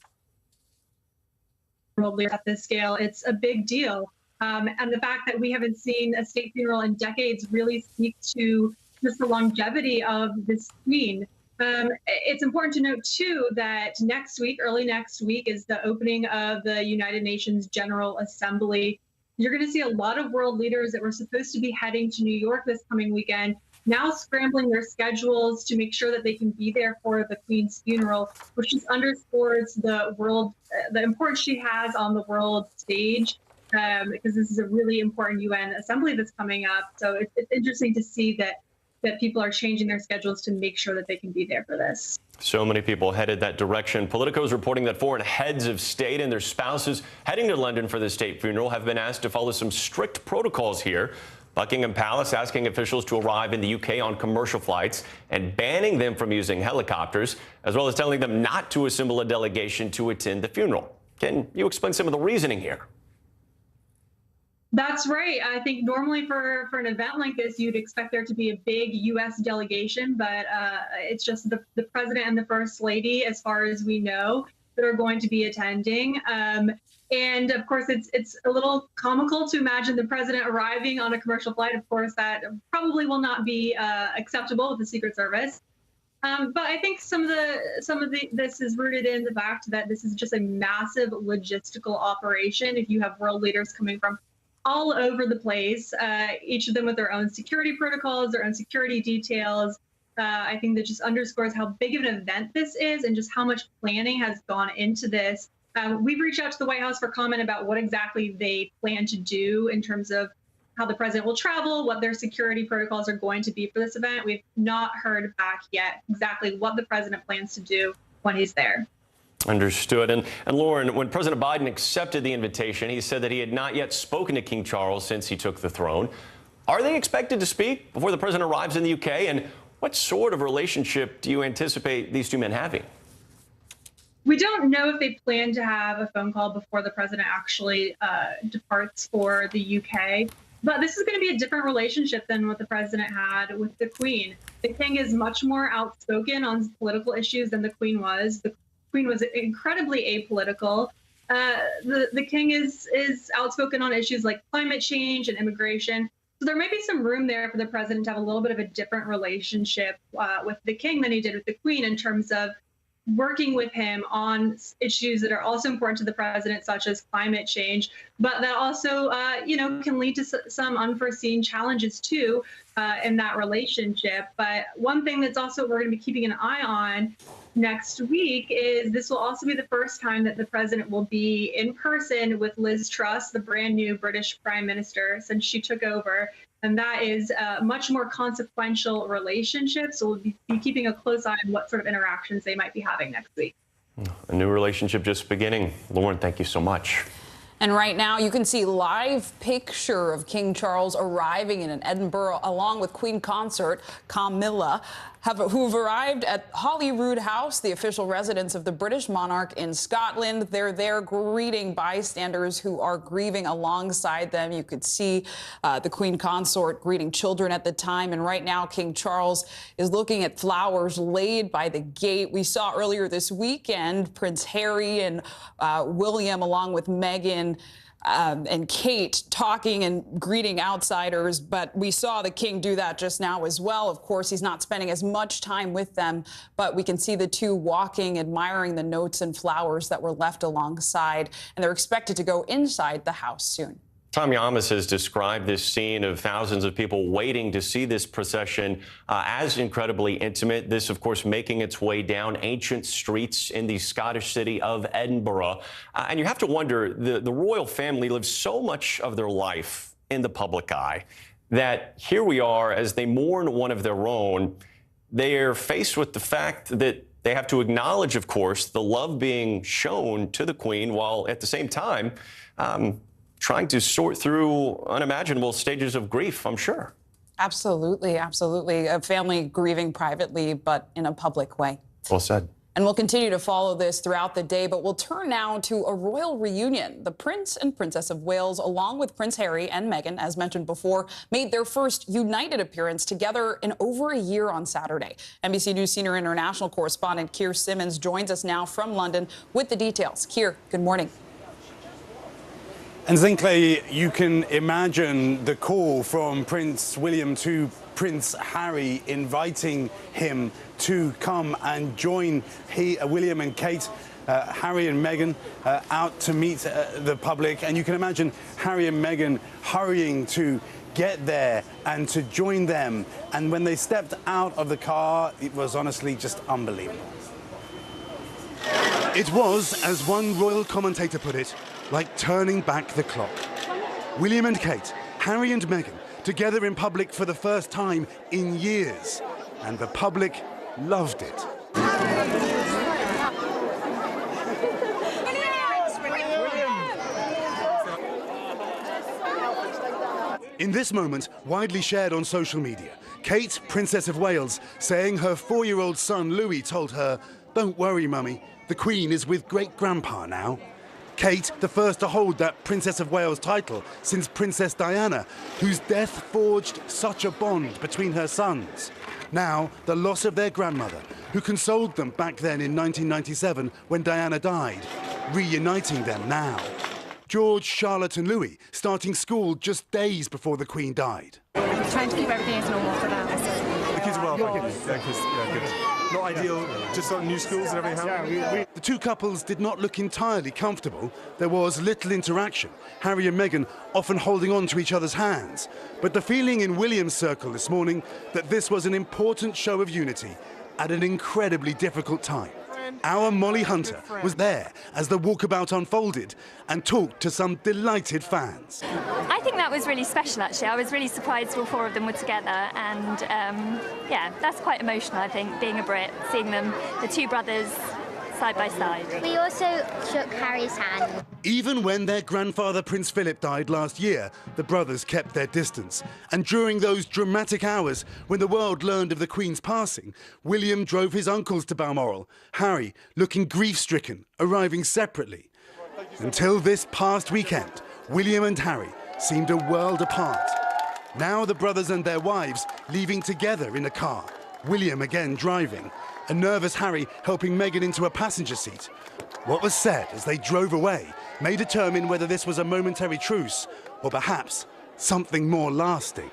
leaders at this scale, it's a big deal. And the fact that we haven't seen a state funeral in decades really speaks to just the longevity of this queen. It's important to note, too, that next week, early next week, is the opening of the United Nations General Assembly. You're going to see a lot of world leaders that were supposed to be heading to New York this coming weekend now scrambling their schedules to make sure that they can be there for the Queen's funeral, which just underscores the importance she has on the world stage, because this is a really important UN assembly that's coming up. So it's interesting to see that people are changing their schedules to make sure that they can be there for this. So many people headed that direction. Politico is reporting that foreign heads of state and their spouses heading to London for the state funeral have been asked to follow some strict protocols here. Buckingham Palace asking officials to arrive in the UK on commercial flights and banning them from using helicopters, as well as telling them not to assemble a delegation to attend the funeral. Can you explain some of the reasoning here? That's right. I think normally for an event like this, you'd expect there to be a big U.S. delegation, but it's just the president and the first lady, as far as we know, that are going to be attending. And of course, it's a little comical to imagine the president arriving on a commercial flight. Of course, that probably will not be acceptable with the Secret Service. But I think some of this is rooted in the fact that this is just a massive logistical operation. If you have world leaders coming from all over the place, each of them with their own security protocols, their own security details, I think that just underscores how big of an event this is and just how much planning has gone into this. We've reached out to the White House for comment about what exactly they plan to do in terms of how the president will travel, what their security protocols are going to be for this event. We've not heard back yet exactly what the president plans to do when he's there. Understood. And Lauren, when President Biden accepted the invitation, he said that he had not yet spoken to King Charles since he took the throne. Are they expected to speak before the president arrives in the UK? And what sort of relationship do you anticipate these two men having? We don't know if they plan to have a phone call before the president actually departs for the UK. But this is going to be a different relationship than what the president had with the Queen. The king is much more outspoken on political issues than the Queen was. The Queen was incredibly apolitical. The king is outspoken on issues like climate change and immigration. So there may be some room there for the president to have a little bit of a different relationship with the king than he did with the Queen in terms of working with him on issues that are also important to the president, such as climate change, but that also, can lead to some unforeseen challenges too in that relationship. But one thing that's also we're going to be keeping an eye on next week is this will also be the first time that the president will be in person with Liz Truss, the brand new British Prime Minister, since she took over. And that is a much more consequential relationship. So we'll be keeping a close eye on what sort of interactions they might be having next week. A new relationship just beginning. Lauren, thank you so much. And right now you can see live picture of King Charles arriving in Edinburgh along with Queen Consort Camilla, who've arrived at Holyrood House, the official residence of the British monarch in Scotland. They're there greeting bystanders who are grieving alongside them. You could see the Queen Consort greeting children at the time. And right now, King Charles is looking at flowers laid by the gate. We saw earlier this weekend Prince Harry and William, along with Meghan and Kate, talking and greeting outsiders, but we saw the king do that just now as well. Of course, he's not spending as much time with them, but we can see the two walking, admiring the notes and flowers that were left alongside, and they're expected to go inside the house soon. Tom Yamas has described this scene of thousands of people waiting to see this procession as incredibly intimate. This, of course, making its way down ancient streets in the Scottish city of Edinburgh. And you have to wonder, the royal family lives so much of their life in the public eye, that here we are as they mourn one of their own. They are faced with the fact that they have to acknowledge, of course, the love being shown to the Queen, while at the same time trying to sort through unimaginable stages of grief, I'm sure. Absolutely, absolutely. A family grieving privately, but in a public way. Well said. And we'll continue to follow this throughout the day, but we'll turn now to a royal reunion. The Prince and Princess of Wales, along with Prince Harry and Meghan, as mentioned before, made their first united appearance together in over a year on Saturday. NBC News senior international correspondent Keir Simmons joins us now from London with the details. Keir, good morning. And Zinkley, you can imagine the call from Prince William to Prince Harry inviting him to come and join William and Kate, Harry and Meghan, out to meet the public. And you can imagine Harry and Meghan hurrying to get there and to join them. And when they stepped out of the car, it was honestly just unbelievable. It was, as one royal commentator put it, like turning back the clock. William and Kate, Harry and Meghan, together in public for the first time in years. And the public loved it. In this moment, widely shared on social media, Kate, Princess of Wales, saying her 4-year-old son Louis told her, "Don't worry, Mummy, the Queen is with great-grandpa now." Kate, the first to hold that Princess of Wales title since Princess Diana, whose death forged such a bond between her sons. Now, the loss of their grandmother, who consoled them back then in 1997 when Diana died, reuniting them now. George, Charlotte and Louis starting school just days before the Queen died. Trying to keep everything as normal for them. The kids are well, good. Not ideal, just on new schools and everything. The two couples did not look entirely comfortable. There was little interaction, Harry and Meghan often holding on to each other's hands. But the feeling in William's circle this morning that this was an important show of unity at an incredibly difficult time. Our Molly Hunter was there as the walkabout unfolded and talked to some delighted fans. I think that was really special, actually. I was really surprised all four of them were together, and yeah, that's quite emotional, I think, being a Brit, seeing them, the two brothers, side by side. We also shook Harry's hand. Even when their grandfather Prince Philip died last year, the brothers kept their distance. And during those dramatic hours when the world learned of the Queen's passing, William drove his uncles to Balmoral, Harry looking grief-stricken, arriving separately. Until this past weekend, William and Harry seemed a world apart. Now the brothers and their wives leaving together in a car, William again driving, a nervous Harry helping Meghan into a passenger seat. What was said as they drove away may determine whether this was a momentary truce or perhaps something more lasting.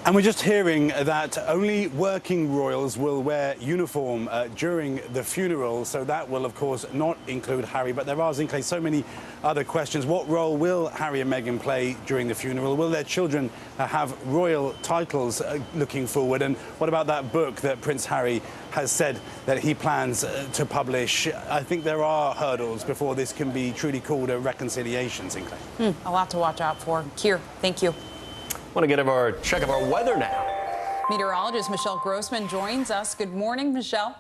And we're just hearing that only working royals will wear uniform during the funeral, so that will, of course, not include Harry. But there are, Zinkley, so many other questions. What role will Harry and Meghan play during the funeral? Will their children have royal titles looking forward? And what about that book that Prince Harry has said that he plans to publish? I think there are hurdles before this can be truly called a reconciliation, Zinkley. A lot to watch out for. Keir, thank you. Want to get our check of our weather now. Meteorologist Michelle Grossman joins us. Good morning, Michelle.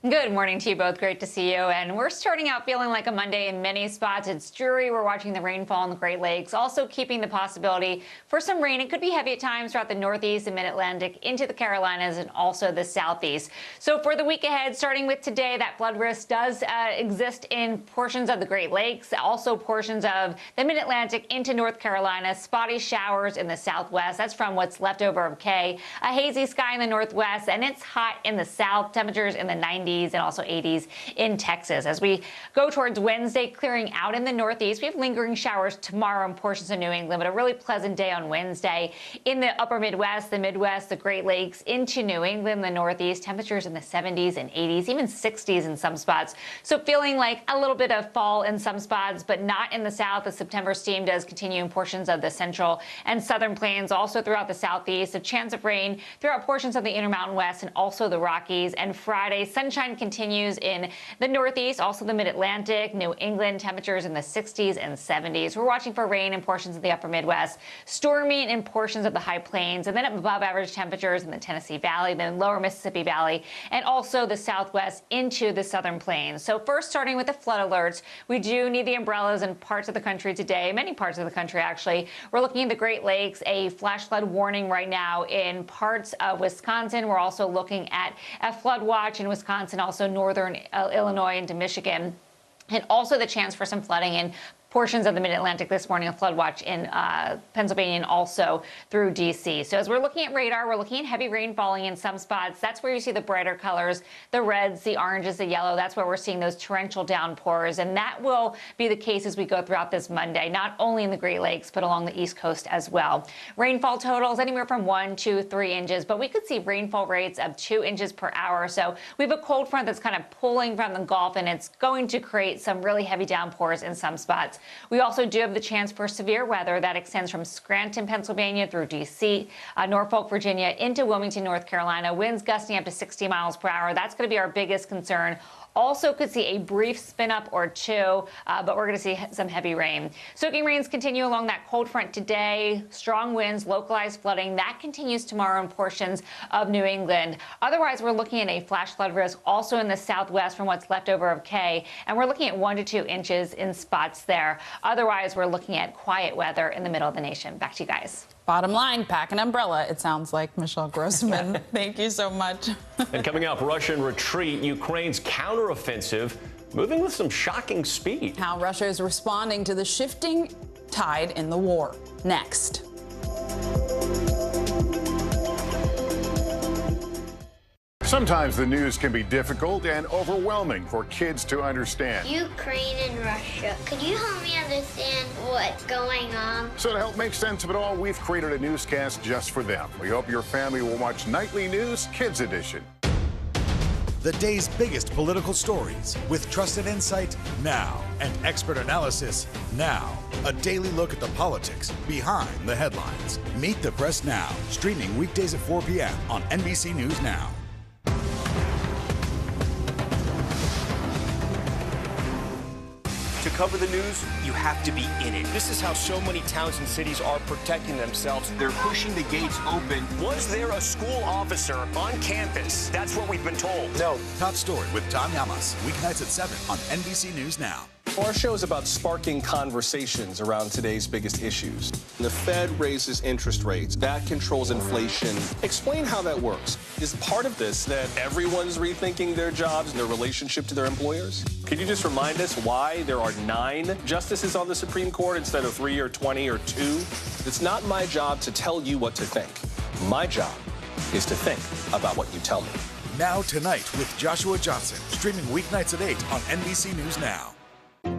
Good morning to you both. Great to see you. And we're starting out feeling like a Monday in many spots. It's dreary. We're watching the rainfall in the Great Lakes, also keeping the possibility for some rain. It could be heavy at times throughout the Northeast and Mid-Atlantic into the Carolinas and also the Southeast. So for the week ahead, starting with today, that flood risk does exist in portions of the Great Lakes, also portions of the Mid-Atlantic into North Carolina, spotty showers in the Southwest. That's from what's left over of Kay. A hazy sky in the Northwest, and it's hot in the South. Temperatures in the 90s. And also 80s in Texas. As we go towards Wednesday, clearing out in the Northeast, we have lingering showers tomorrow in portions of New England, but a really pleasant day on Wednesday. In the upper Midwest, the Midwest, the Great Lakes, into New England, the Northeast, temperatures in the 70s and 80s, even 60s in some spots. So feeling like a little bit of fall in some spots, but not in the South. The September steam does continue in portions of the central and southern plains, also throughout the Southeast. A chance of rain throughout portions of the Intermountain West and also the Rockies. And Friday, sunshine sunshine continues in the Northeast, also the Mid-Atlantic, New England, temperatures in the 60s and 70s. We're watching for rain in portions of the upper Midwest, stormy in portions of the high plains, and then above average temperatures in the Tennessee Valley, then lower Mississippi Valley, and also the Southwest into the Southern Plains. So first, starting with the flood alerts, we do need the umbrellas in parts of the country today, many parts of the country actually. We're looking at the Great Lakes, a flash flood warning right now in parts of Wisconsin. We're also looking at a flood watch in Wisconsin, also northern Illinois into Michigan, and also the chance for some flooding in portions of the Mid-Atlantic this morning, a flood watch in Pennsylvania and also through D.C. So as we're looking at radar, we're looking at heavy rain falling in some spots. That's where you see the brighter colors, the reds, the oranges, the yellow. That's where we're seeing those torrential downpours. And that will be the case as we go throughout this Monday, not only in the Great Lakes, but along the East Coast as well. Rainfall totals anywhere from 1 to 3 inches, but we could see rainfall rates of 2 inches per hour. So we have a cold front that's kind of pulling from the Gulf, and it's going to create some really heavy downpours in some spots. We also do have the chance for severe weather that extends from Scranton, Pennsylvania through D.C., Norfolk, Virginia, into Wilmington, North Carolina. Winds gusting up to 60 miles per hour. That's going to be our biggest concern. Also could see a brief spin up or two, but we're going to see some heavy rain. Soaking rains continue along that cold front today. Strong winds, localized flooding. That continues tomorrow in portions of New England. Otherwise, we're looking at a flash flood risk also in the southwest from what's left over of K, and we're looking at 1 to 2 inches in spots there. Otherwise, we're looking at quiet weather in the middle of the nation. Back to you guys. Bottom line, pack an umbrella, it sounds like. Michelle Grossman, thank you so much. And coming up, Russian retreat, Ukraine's counteroffensive, moving with some shocking speed. How Russia is responding to the shifting tide in the war. Next. Sometimes the news can be difficult and overwhelming for kids to understand. Ukraine and Russia. Could you help me understand what's going on? So to help make sense of it all, we've created a newscast just for them. We hope your family will watch Nightly News Kids Edition. The day's biggest political stories with trusted insight now and expert analysis now. A daily look at the politics behind the headlines. Meet the Press Now, streaming weekdays at 4 p.m. on NBC News Now. To cover the news, you have to be in it. This is how so many towns and cities are protecting themselves. They're pushing the gates open. Was there a school officer on campus? That's what we've been told. No. Top story with Tom Yamas, weeknights at 7 on NBC News Now. Our show is about sparking conversations around today's biggest issues. The Fed raises interest rates. That controls inflation. Explain how that works. Is part of this that everyone's rethinking their jobs and their relationship to their employers? Could you just remind us why there are 9 justices on the Supreme Court instead of 3 or 20 or 2? It's not my job to tell you what to think. My job is to think about what you tell me. Now Tonight with Joshua Johnson, streaming weeknights at 8 on NBC News Now.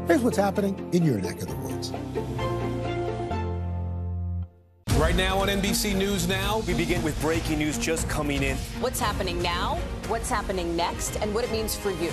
Here's what's happening in your neck of the woods. Right now on NBC News Now, we begin with breaking news just coming in. What's happening now, what's happening next, and what it means for you.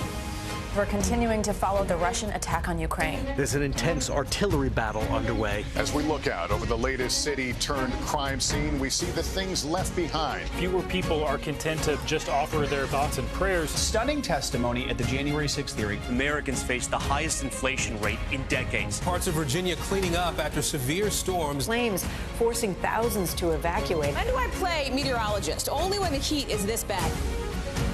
We're continuing to follow the Russian attack on Ukraine. There's an intense artillery battle underway. As we look out over the latest city-turned-crime scene, we see the things left behind. Fewer people are content to just offer their thoughts and prayers. Stunning testimony at the January 6th hearing. Americans face the highest inflation rate in decades. Parts of Virginia cleaning up after severe storms. Flames forcing thousands to evacuate. When do I play meteorologist? Only when the heat is this bad.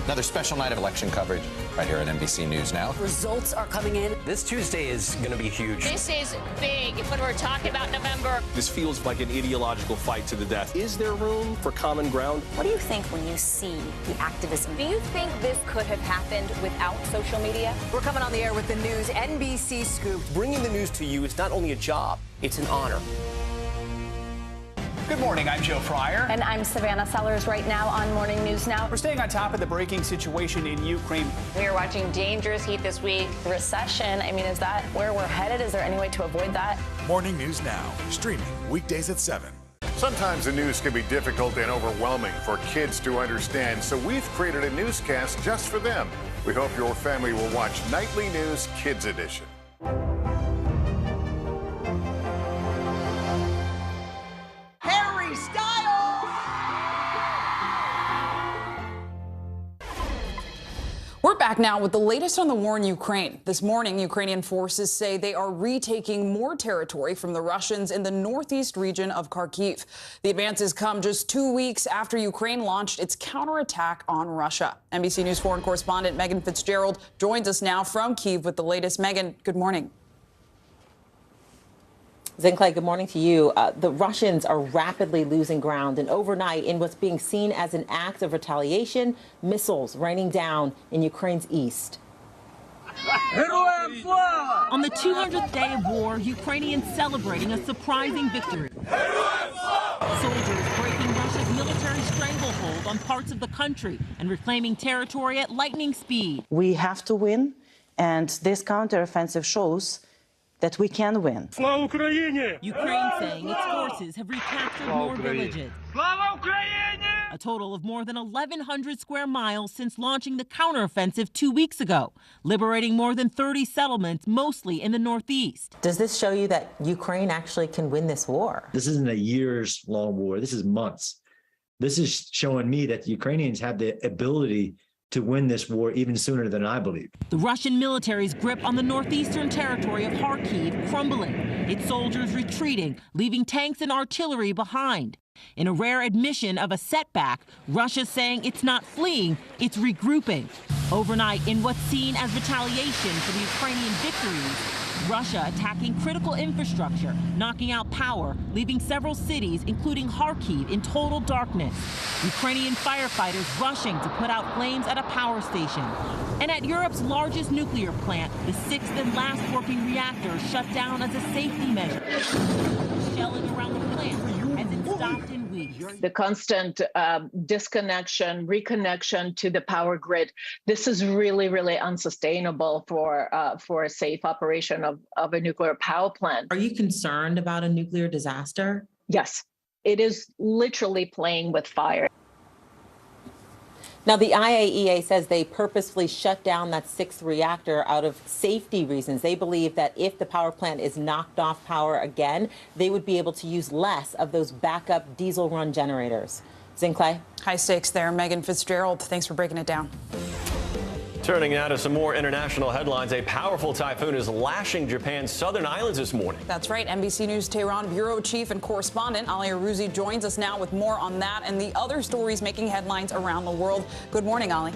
Another special night of election coverage right here at NBC News Now. Results are coming in. This Tuesday is going to be huge. This is big when we're talking about November. This feels like an ideological fight to the death. Is there room for common ground? What do you think when you see the activism? Do you think this could have happened without social media? We're coming on the air with the news NBC Scoop. Bringing the news to you is not only a job, it's an honor. Good morning, I'm Joe Fryer. And I'm Savannah Sellers right now on Morning News Now. We're staying on top of the breaking situation in Ukraine. We are watching dangerous heat this week. Recession, I mean, is that where we're headed? Is there any way to avoid that? Morning News Now, streaming weekdays at 7. Sometimes the news can be difficult and overwhelming for kids to understand, so we've created a newscast just for them. We hope your family will watch Nightly News Kids Edition. We're back Back now with the latest on the war in Ukraine. This morning, Ukrainian forces say they are retaking more territory from the Russians in the northeast region of Kharkiv. The advances come just 2 weeks after Ukraine launched its counterattack on Russia. NBC News foreign correspondent Megan Fitzgerald joins us now from Kyiv with the latest. Megan, good morning. Zinkley, good morning to you. The Russians are rapidly losing ground, and overnight, in what's being seen as an act of retaliation, missiles raining down in Ukraine's east. On the 200th day of war, Ukrainians celebrating a surprising victory. Soldiers breaking Russia's military stranglehold on parts of the country and reclaiming territory at lightning speed. We have to win, and this counteroffensive shows that we can win. Ukraine saying its forces have recaptured more villages. A total of more than 1,100 square miles since launching the counteroffensive 2 weeks ago, liberating more than 30 settlements, mostly in the northeast. Does this show you that Ukraine actually can win this war? This isn't a years-long war. This is months. This is showing me that the Ukrainians have the ability to win this war even sooner than I believe. The Russian military's grip on the northeastern territory of Kharkiv crumbling, its soldiers retreating, leaving tanks and artillery behind. In a rare admission of a setback, Russia's saying it's not fleeing, it's regrouping. Overnight, in what's seen as retaliation for the Ukrainian victories, Russia attacking critical infrastructure, knocking out power, leaving several cities, including Kharkiv, in total darkness. Ukrainian firefighters rushing to put out flames at a power station. And at Europe's largest nuclear plant, the sixth and last working reactor shut down as a safety measure. Shelling around the plant hasn't stopped in weeks. The constant disconnection, reconnection to the power grid. This is really, really unsustainable for a safe operation of a nuclear power plant. Are you concerned about a nuclear disaster? Yes, it is literally playing with fire. Now, the IAEA says they purposefully shut down that sixth reactor out of safety reasons. They believe that if the power plant is knocked off power again, they would be able to use less of those backup diesel-run generators. Zinkley? High stakes there. Megan Fitzgerald, thanks for breaking it down. Turning now to some more international headlines. A powerful typhoon is lashing Japan's southern islands this morning. That's right. NBC News Tehran bureau chief and correspondent Ali Arouzi joins us now with more on that and the other stories making headlines around the world. Good morning, Ali.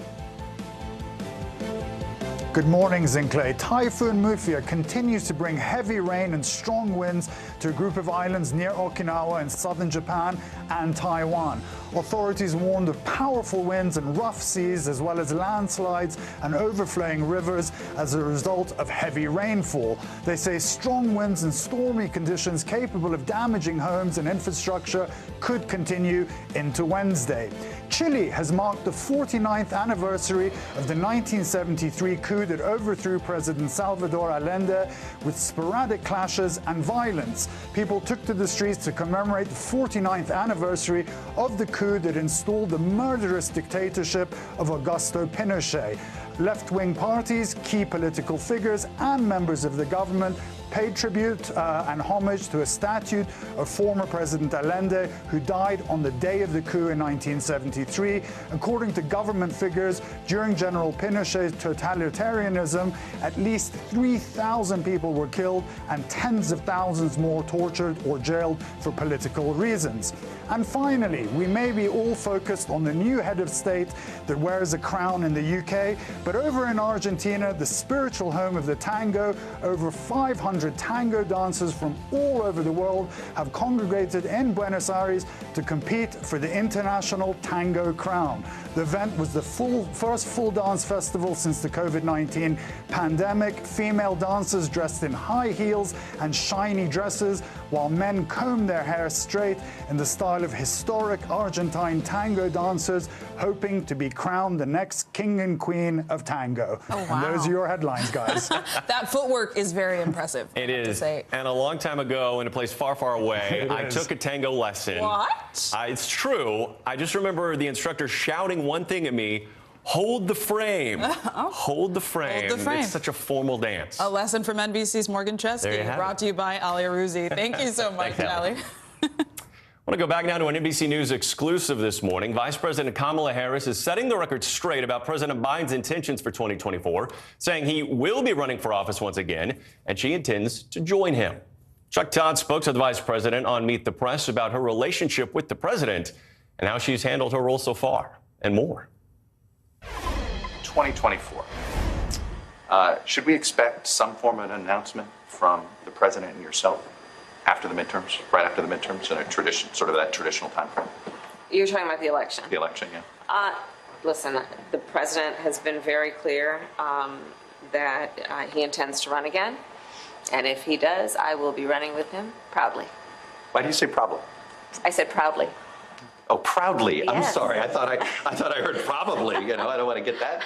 Good morning, Zinkley. Typhoon Mufia continues to bring heavy rain and strong winds to a group of islands near Okinawa in southern Japan and Taiwan. Authorities warned of powerful winds and rough seas, as well as landslides and overflowing rivers as a result of heavy rainfall. They say strong winds and stormy conditions capable of damaging homes and infrastructure could continue into Wednesday. Chile has marked the 49th anniversary of the 1973 coup that overthrew President Salvador Allende with sporadic clashes and violence. People took to the streets to commemorate the 49th anniversary of the coup that installed the murderous dictatorship of Augusto Pinochet. Left-wing parties, key political figures, and members of the government paid tribute and homage to a statue of former President Allende, who died on the day of the coup in 1973. According to government figures, during General Pinochet's totalitarianism, at least 3,000 people were killed and tens of thousands more tortured or jailed for political reasons. And finally, we may be all focused on the new head of state that wears a crown in the UK, but over in Argentina, the spiritual home of the tango, over 500 tango dancers from all over the world have congregated in Buenos Aires to compete for the International Tango Crown. The event was the first full dance festival since the COVID-19 pandemic. Female dancers dressed in high heels and shiny dresses, while men combed their hair straight in the style of historic Argentine tango dancers, hoping to be crowned the next king and queen of tango. Oh, wow. And those are your headlines, guys. That footwork is very impressive. It is. And a long time ago, in a place far, far away, I took a tango lesson. What? It's true. I just remember the instructor shouting one thing at me: hold the frame. Hold the frame. Hold the frame. It's such a formal dance. A lesson from NBC's Morgan Chesky, brought to you by Ali Arouzi. Thank you so much, Ali. I want to go back now to an NBC News exclusive this morning. Vice President Kamala Harris is setting the record straight about President Biden's intentions for 2024, saying he will be running for office once again, and she intends to join him. Chuck Todd spoke to the vice president on Meet the Press about her relationship with the president and how she's handled her role so far, and more. 2024. Should we expect some form of an announcement from the president and yourself after the midterms, right after the midterms, in a tradition, sort of that traditional time frame? You're talking about the election? The election, yeah. Listen, the president has been very clear that he intends to run again. And if he does, I will be running with him proudly. Why do you say probably? I said proudly. Oh, proudly. Yes. I'm sorry. I thought I heard probably. You know, I don't want to get that.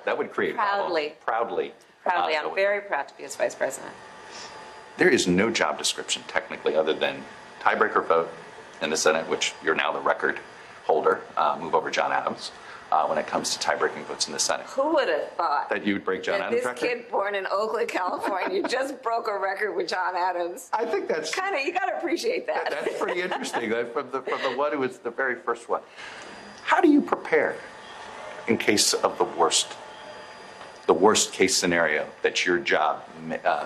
That would create Proudly. Proudly. Proudly. I'm very proud to be his vice president. There is no job description technically other than tiebreaker vote in the Senate, which you're now the record holder. Move over John Adams when it comes to tie-breaking votes in the Senate. Who would have thought that you would break John Adams' record? This kid born in Oakland, California, just broke a record with John Adams. I think that's kind of, you got to appreciate that. That's pretty interesting. From the one who was the very first one. How do you prepare in case of the worst case scenario that your job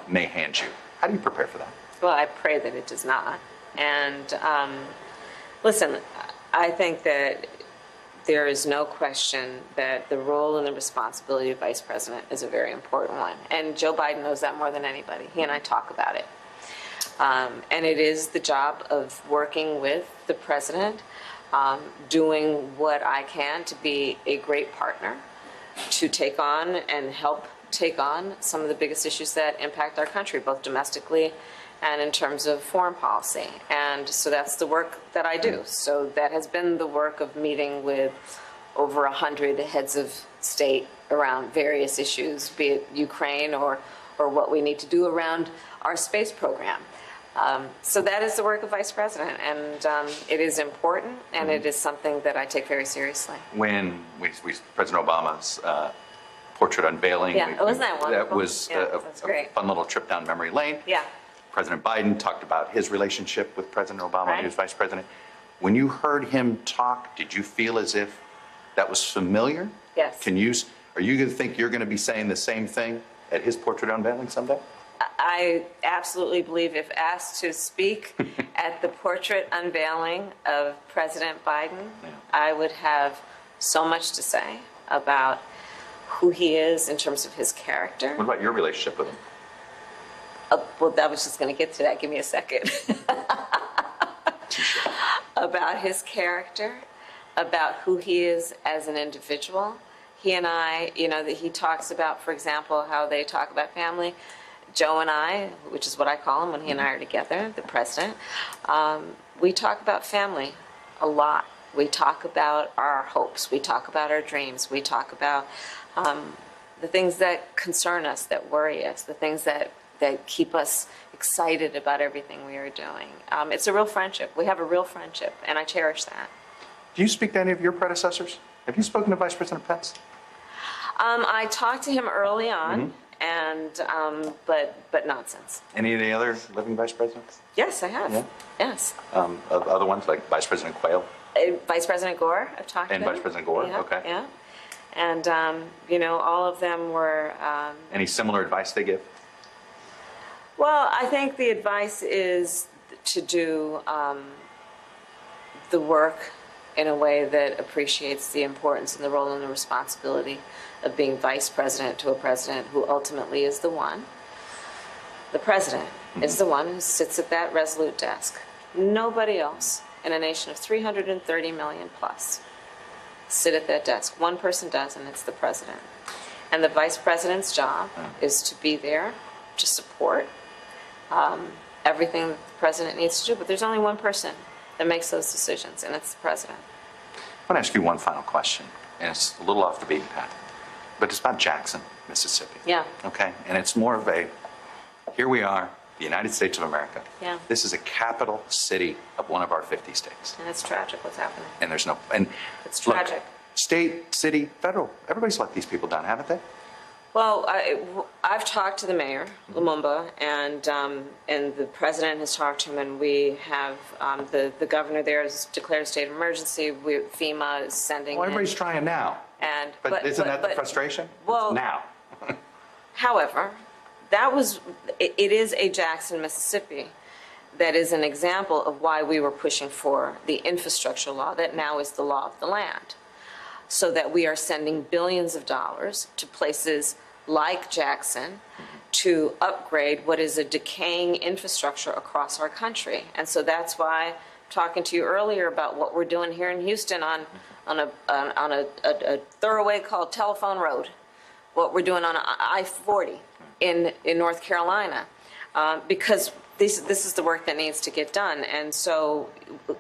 may hand you? How do you prepare for that? Well, I pray that it does not. And listen, I think that there is no question that the role and the responsibility of vice president is a very important one. And Joe Biden knows that more than anybody. He and I talk about it. And it is the job of working with the president, doing what I can to be a great partner, to take on and help take on some of the biggest issues that impact our country, both domestically and in terms of foreign policy. And so that's the work that I do. So that has been the work of meeting with over 100 heads of state around various issues, be it Ukraine or what we need to do around our space program. So that is the work of vice president, and it is important, and it is something that I take very seriously. When President Obama's portrait unveiling, wasn't that wonderful? That was a fun little trip down memory lane. Yeah. President Biden talked about his relationship with President Obama when he was vice president. When you heard him talk, did you feel as if that was familiar? Yes. Are you going to think you're going to be saying the same thing at his portrait unveiling someday? I absolutely believe if asked to speak at the portrait unveiling of President Biden, I would have so much to say about who he is in terms of his character. What about your relationship with him? Well, I was just going to get to that. Give me a second. About his character, about who he is as an individual. He and I, that he talks about, for example, how they talk about family. Joe and I, which is what I call him when he and I are together, the president, we talk about family a lot. We talk about our hopes. We talk about our dreams. We talk about the things that concern us, that worry us, the things that keep us excited about everything we are doing. It's a real friendship. We have a real friendship, and I cherish that. Do you speak to any of your predecessors? Have you spoken to Vice President Pence? I talked to him early on, and but not since. Any of the other living vice presidents? Yes, I have. Yeah? Yes. Other ones, like Vice President Quayle? Vice President Gore, I've talked to him. And Vice President Gore, yeah, okay. Yeah. And, all of them were... Any similar advice they give? Well, I think the advice is to do the work in a way that appreciates the importance and the role and the responsibility of being vice president to a president who ultimately is the one. The president is the one who sits at that resolute desk. Nobody else in a nation of 330 million plus sit at that desk. One person does, and it's the president. And the vice president's job is to be there to support everything that the president needs to do. But there's only one person that makes those decisions, and it's the president. I want to ask you one final question, and it's a little off the beaten path, but it's about Jackson, Mississippi. Yeah. Okay, and it's more of a, here we are, the United States of America. Yeah. This is a capital city of one of our 50 states. And it's tragic what's happening. And there's no, and it's tragic. Look, state, city, federal, everybody's let these people down, haven't they? Well, I've talked to the mayor, Lumumba, and the president has talked to him, and we have the governor there has declared a state of emergency. FEMA is sending. Well, everybody's trying now. But isn't that the frustration? Well, it's now. However, it is a Jackson, Mississippi, that is an example of why we were pushing for the infrastructure law that now is the law of the land, so that we are sending billions of dollars to places like Jackson to upgrade what is a decaying infrastructure across our country. And so that's why I'm talking to you earlier about what we're doing here in Houston on a thoroughway called Telephone Road, what we're doing on I-40 in North Carolina, because this is the work that needs to get done. And so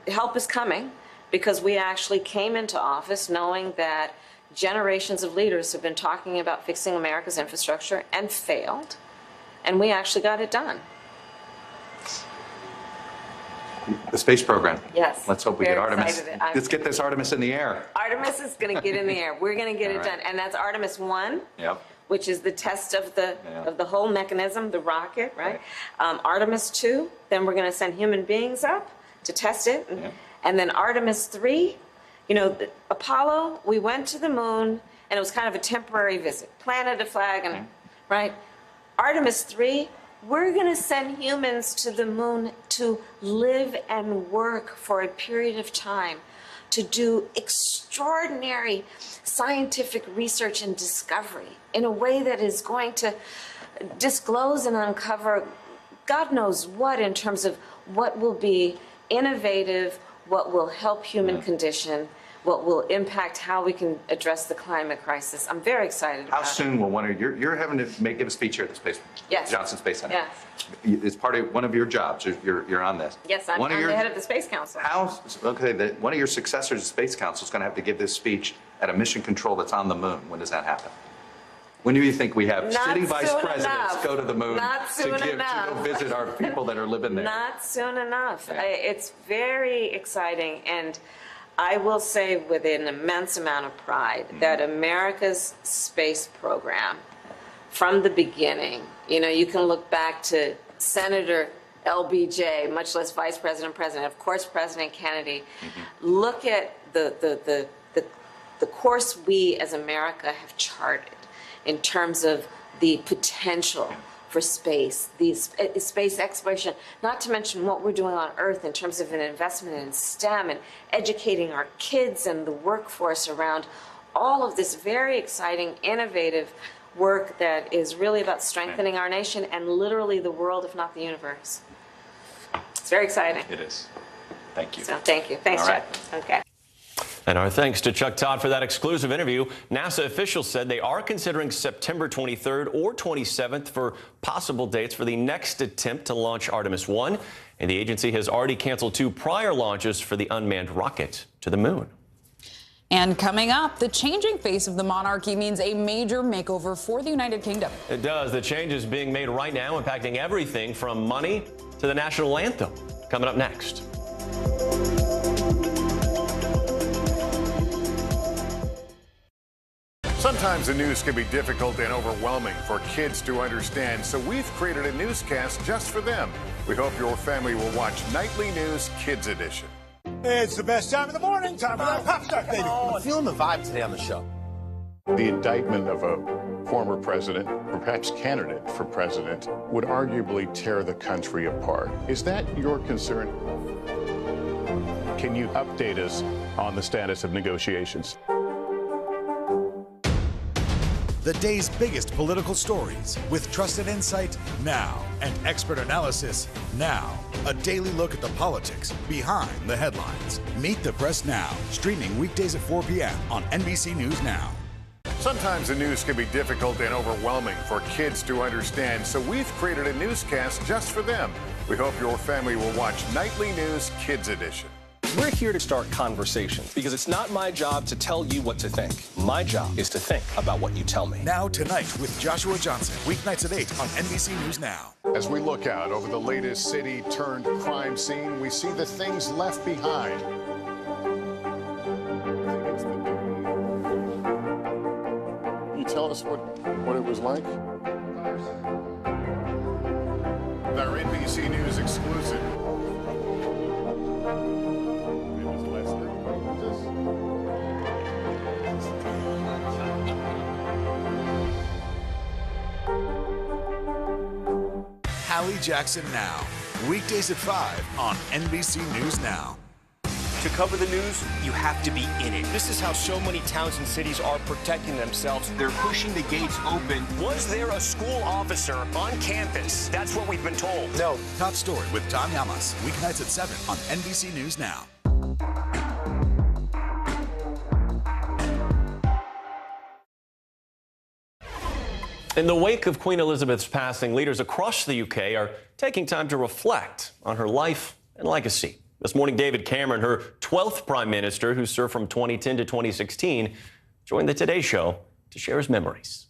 help is coming, because we actually came into office knowing that generations of leaders have been talking about fixing America's infrastructure and failed, and we actually got it done. The space program. Yes. Let's hope we get Very Artemis. excited. Let's get this Artemis in the air. Artemis is going to get in the air. We're going to get it done, and that's Artemis 1. Yep. Which is the test of the whole mechanism, the rocket, right? Artemis 2, then we're going to send human beings up to test it, and then Artemis 3. You know, Apollo, we went to the moon, and it was kind of a temporary visit, planted a flag, and right. Artemis 3, we're going to send humans to the moon to live and work for a period of time, to do extraordinary scientific research and discovery in a way that is going to disclose and uncover God knows what in terms of what will be innovative, what will help human condition, what will impact how we can address the climate crisis. I'm very excited about it. How soon will one of you're having to give a speech here at the Space Johnson Space Center? Yes. It's part of one of your jobs. You're on this. Yes, I'm the head of the Space Council. One of your successors at Space Council is going to have to give this speech at a mission control that's on the moon. When does that happen? When do you think we have sitting vice presidents go to the moon to go visit our people that are living there? Not soon enough. It's very exciting, and I will say with an immense amount of pride that America's space program, from the beginning, you know, you can look back to Senator LBJ, much less Vice President, President, of course, President Kennedy. Look at the course we as America have charted in terms of the potential for space, space exploration, not to mention what we're doing on Earth in terms of an investment in STEM and educating our kids and the workforce around all of this very exciting, innovative work that is really about strengthening our nation and literally the world, if not the universe. It's very exciting. It is. Thank you. So thank you. Thanks, Jeff. Okay. And our thanks to Chuck Todd for that exclusive interview. NASA officials said they are considering September 23rd or 27th for possible dates for the next attempt to launch Artemis 1. And the agency has already canceled 2 prior launches for the unmanned rocket to the moon. And coming up, the changing face of the monarchy means a major makeover for the United Kingdom. It does. The changes being made right now impacting everything from money to the national anthem. Coming up next. Sometimes the news can be difficult and overwhelming for kids to understand, so we've created a newscast just for them. We hope your family will watch Nightly News Kids Edition. It's the best time of the morning, time for that pop start, baby. I'm feeling the vibe today on the show. The indictment of a former president, or perhaps candidate for president, would arguably tear the country apart. Is that your concern? Can you update us on the status of negotiations? The day's biggest political stories with trusted insight now and expert analysis now. A daily look at the politics behind the headlines. Meet the Press Now, streaming weekdays at 4 p.m. on NBC News Now. Sometimes the news can be difficult and overwhelming for kids to understand, so we've created a newscast just for them. We hope your family will watch Nightly News Kids Edition. We're here to start conversations because it's not my job to tell you what to think. My job is to think about what you tell me. Now Tonight with Joshua Johnson, weeknights at 8 on NBC News Now. As we look out over the latest city-turned-crime scene, we see the things left behind. Can you tell us what it was like? Our NBC News exclusive. Hallie Jackson Now. Weekdays at 5 on NBC News Now. To cover the news, you have to be in it. This is how so many towns and cities are protecting themselves. They're pushing the gates open. Was there a school officer on campus? That's what we've been told. No. Top Story with Tom Yamas. Weeknights at 7 on NBC News Now. In the wake of Queen Elizabeth's passing, leaders across the UK are taking time to reflect on her life and legacy. This morning, David Cameron, her 12th Prime Minister, who served from 2010 to 2016, joined the Today Show to share his memories.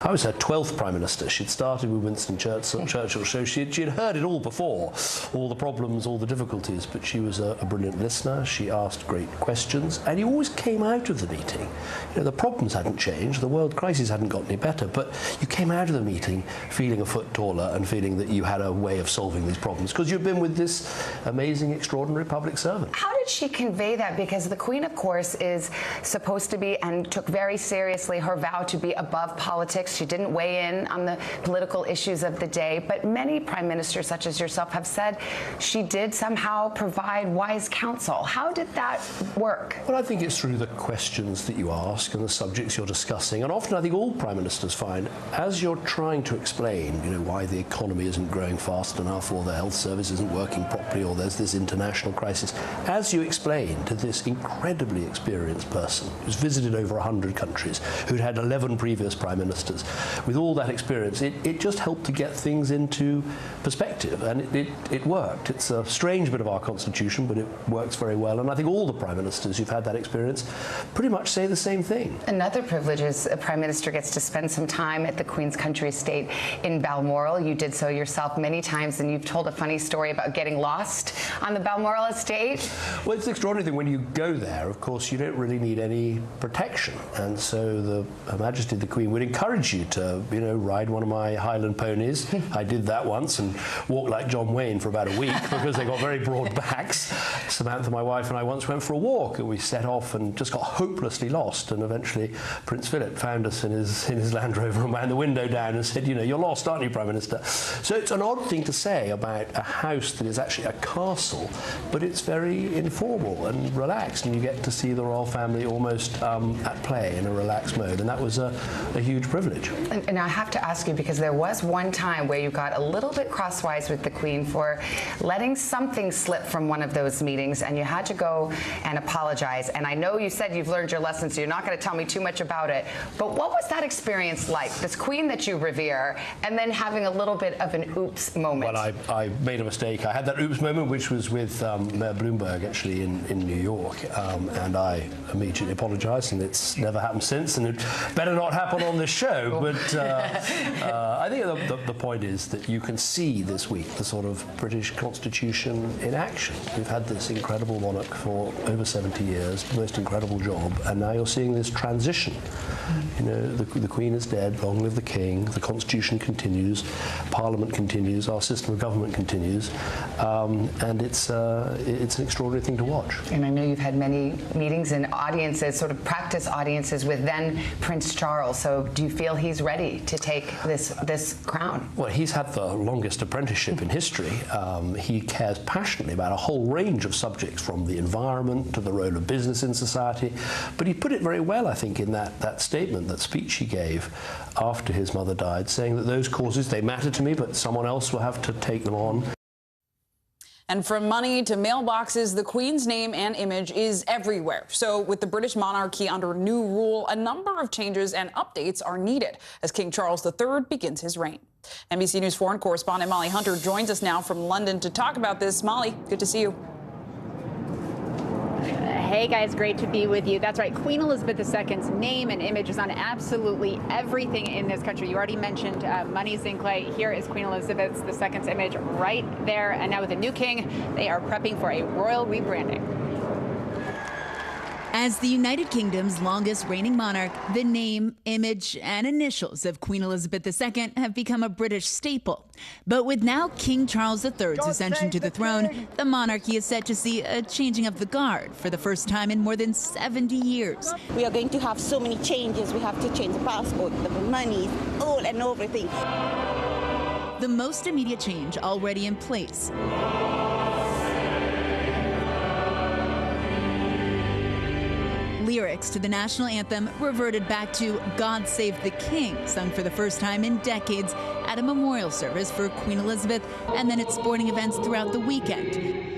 I was her 12th Prime Minister. She'd started with Winston Churchill, so she'd heard it all before, all the problems, all the difficulties, but she was a brilliant listener. She asked great questions, and you always came out of the meeting. You know, the problems hadn't changed, the world crisis hadn't got any better, but you came out of the meeting feeling a foot taller and feeling that you had a way of solving these problems, because you've been with this amazing, extraordinary public servant. How did she convey that? Because the Queen, of course, is supposed to be, and took very seriously her vow to be above politics. She didn't weigh in on the political issues of the day, but many prime ministers, such as yourself, have said she did somehow provide wise counsel. How did that work? Well, I think it's through the questions that you ask and the subjects you're discussing. And often I think all prime ministers find, as you're trying to explain, you know, why the economy isn't growing fast enough, or the health service isn't working properly, or there's this international crisis, as you explain to this incredibly experienced person who's visited over 100 countries, who'd had 11 previous prime ministers, with all that experience, it just helped to get things into perspective, and it worked. It's a strange bit of our constitution, but it works very well, and I think all the prime ministers who've had that experience pretty much say the same thing. Another privilege is a prime minister gets to spend some time at the Queen's country estate in Balmoral. You did so yourself many times, and you've told a funny story about getting lost on the Balmoral estate. Well, it's the extraordinary thing. When you go there, of course, you don't really need any protection, and so Her Majesty the Queen would encourage you to, you know, ride one of my Highland ponies. I did that once and walked like John Wayne for about a week because they got very broad backs. Samantha, my wife, and I once went for a walk, and we set off and just got hopelessly lost, and eventually Prince Philip found us in his Land Rover and wound the window down and said, you know, you're lost, aren't you, Prime Minister? So it's an odd thing to say about a house that is actually a castle, but it's very informal and relaxed, and you get to see the royal family almost at play in a relaxed mode, and that was a huge privilege. And I have to ask you, because there was one time where you got a little bit crosswise with the Queen for letting something slip from one of those meetings, and you had to go and apologize. And I know you said you've learned your lesson, so you're not going to tell me too much about it. But what was that experience like? This Queen that you revere, and then having a little bit of an oops moment. Well, I made a mistake. I had that oops moment, which was with Mayor Bloomberg, actually, in New York. And I immediately apologized, and it's never happened since, and it better not happen on this show. But I think the point is that you can see this week the sort of British Constitution in action. We've had this incredible monarch for over 70 years, the most incredible job, and now you're seeing this transition. You know, the Queen is dead, long live the King, the Constitution continues, Parliament continues, our system of government continues, and it's an extraordinary thing to watch. And I know you've had many meetings and audiences, sort of practice audiences with then Prince Charles, so do you feel he's ready to take this crown? Well, he's had the longest apprenticeship in history. He cares passionately about a whole range of subjects, from the environment to the role of business in society. But he put it very well, I think, in that statement, that speech he gave after his mother died, saying that those causes, they matter to me, but someone else will have to take them on. And from money to mailboxes, the Queen's name and image is everywhere. So with the British monarchy under new rule, a number of changes and updates are needed as King Charles III begins his reign. NBC News foreign correspondent Molly Hunter joins us now from London to talk about this. Molly, good to see you. Hey guys, great to be with you. That's right, Queen Elizabeth II's name and image is on absolutely everything in this country. You already mentioned money's in clay. Here is Queen Elizabeth II's image right there. And now with the new king, they are prepping for a royal rebranding. As the United Kingdom's longest reigning monarch, the name, image, and initials of Queen Elizabeth II have become a British staple. But with now King Charles III's ascension to the throne, the monarchy is set to see a changing of the guard for the first time in more than 70 years. We are going to have so many changes. We have to change the passport, the money, all and everything. The most immediate change already in place. Lyrics to the national anthem reverted back to God Save the King, sung for the first time in decades at a memorial service for Queen Elizabeth and then at sporting events throughout the weekend.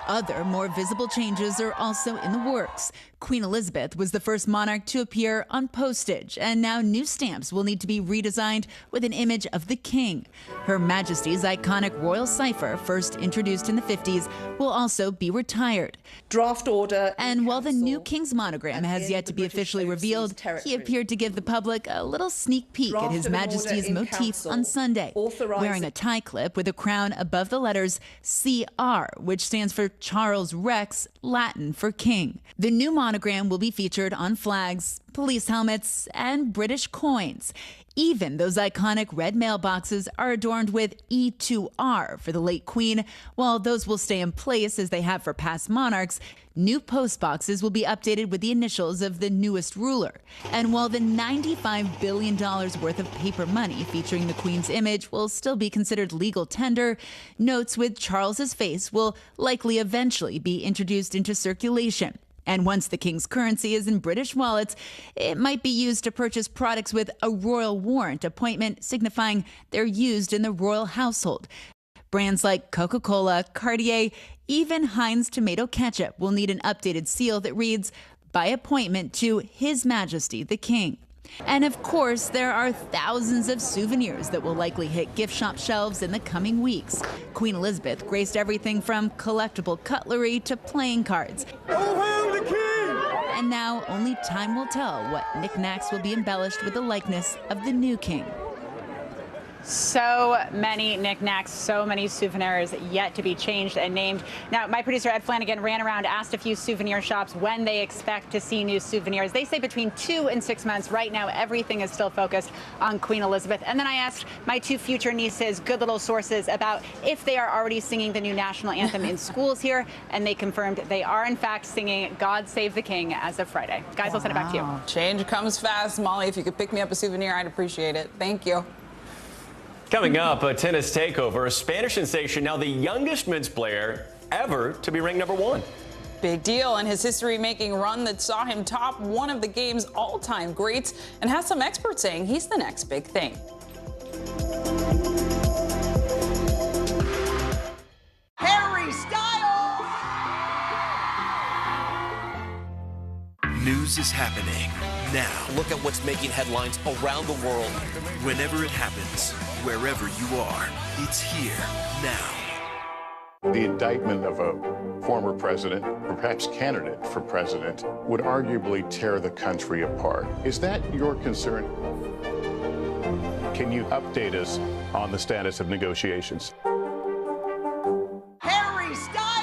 Other, more visible changes are also in the works. Queen Elizabeth was the first monarch to appear on postage, and now new stamps will need to be redesigned with an image of the king. Her Majesty's iconic royal cipher, first introduced in the 50s, will also be retired. Draft order. And while the new king's monogram has yet to be officially revealed, he appeared to give the public a little sneak peek at His Majesty's motif on Sunday, wearing a tie clip with a crown above the letters CR, which stands for Charles Rex, Latin for king. The new monogram will be featured on flags, police helmets, and British coins. Even those iconic red mailboxes are adorned with E2R for the late Queen. While those will stay in place as they have for past monarchs, new post boxes will be updated with the initials of the newest ruler. And while the $95 billion worth of paper money featuring the Queen's image will still be considered legal tender, notes with Charles's face will likely eventually be introduced into circulation. And once the king's currency is in British wallets, it might be used to purchase products with a royal warrant appointment, signifying they're used in the royal household. Brands like Coca-Cola, Cartier, even Heinz tomato ketchup will need an updated seal that reads, "By appointment to His Majesty the King." And of course, there are thousands of souvenirs that will likely hit gift shop shelves in the coming weeks. Queen Elizabeth graced everything from collectible cutlery to playing cards. Oh, hail the king! And now only time will tell what knickknacks will be embellished with the likeness of the new king. So many knickknacks, so many souvenirs yet to be changed and named. Now, my producer Ed Flanagan ran around, asked a few souvenir shops when they expect to see new souvenirs. They say between 2 and 6 months. Right now, everything is still focused on Queen Elizabeth. And then I asked my 2 future nieces, good little sources, about if they are already singing the new national anthem in schools here. And they confirmed they are, in fact, singing God Save the King as of Friday. Guys, I'll send it back to you. Change comes fast. Molly, if you could pick me up a souvenir, I'd appreciate it. Thank you. Coming up, a tennis takeover. A Spanish sensation, now the youngest men's player ever to be ranked #1. Big deal, and his history-making run that saw him top one of the game's all-time greats, and has some experts saying he's the next big thing. Harry Styles! News is happening now. Look at what's making headlines around the world. Whenever it happens, wherever you are, it's here now. The indictment of a former president, or perhaps candidate for president, would arguably tear the country apart. Is that your concern? Can you update us on the status of negotiations? Harry Styles!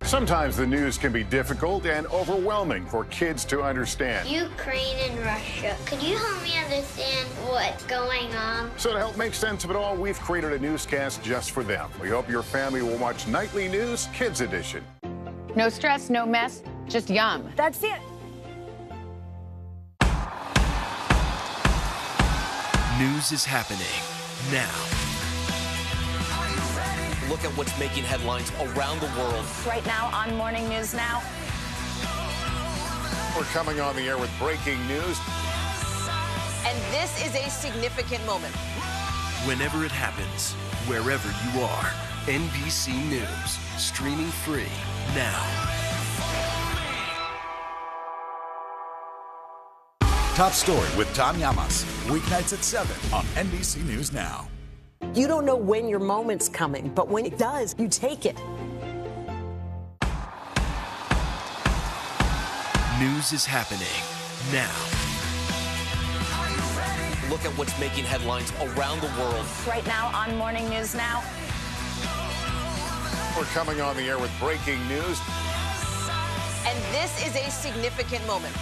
Sometimes the news can be difficult and overwhelming for kids to understand. Ukraine and Russia. Could you help me understand what's going on? So to help make sense of it all, we've created a newscast just for them. We hope your family will watch Nightly News Kids Edition. No stress, no mess, just yum. That's it. News is happening now. Look at what's making headlines around the world. Right now on Morning News Now. We're coming on the air with breaking news. And this is a significant moment. Whenever it happens, wherever you are, NBC News, streaming free now. Top Story with Tom Llamas, weeknights at 7 on NBC News Now. You don't know when your moment's coming, but when it does, you take it. News is happening now. Look at what's making headlines around the world. Right now on Morning News Now. We're coming on the air with breaking news. And this is a significant moment.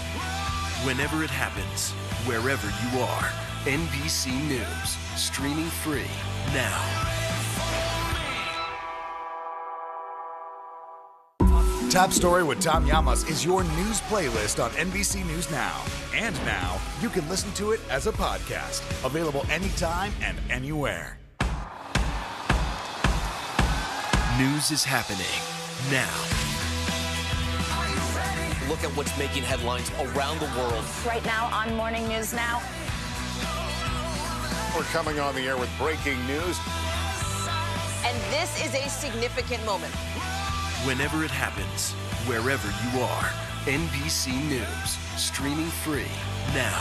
Whenever it happens, wherever you are, NBC News, streaming free now. Top Story with Tom Llamas is your news playlist on NBC News Now. And now, you can listen to it as a podcast. Available anytime and anywhere. News is happening now. Look at what's making headlines around the world. Right now on Morning News Now. We're coming on the air with breaking news. And this is a significant moment. Whenever it happens, wherever you are, NBC News, streaming free now.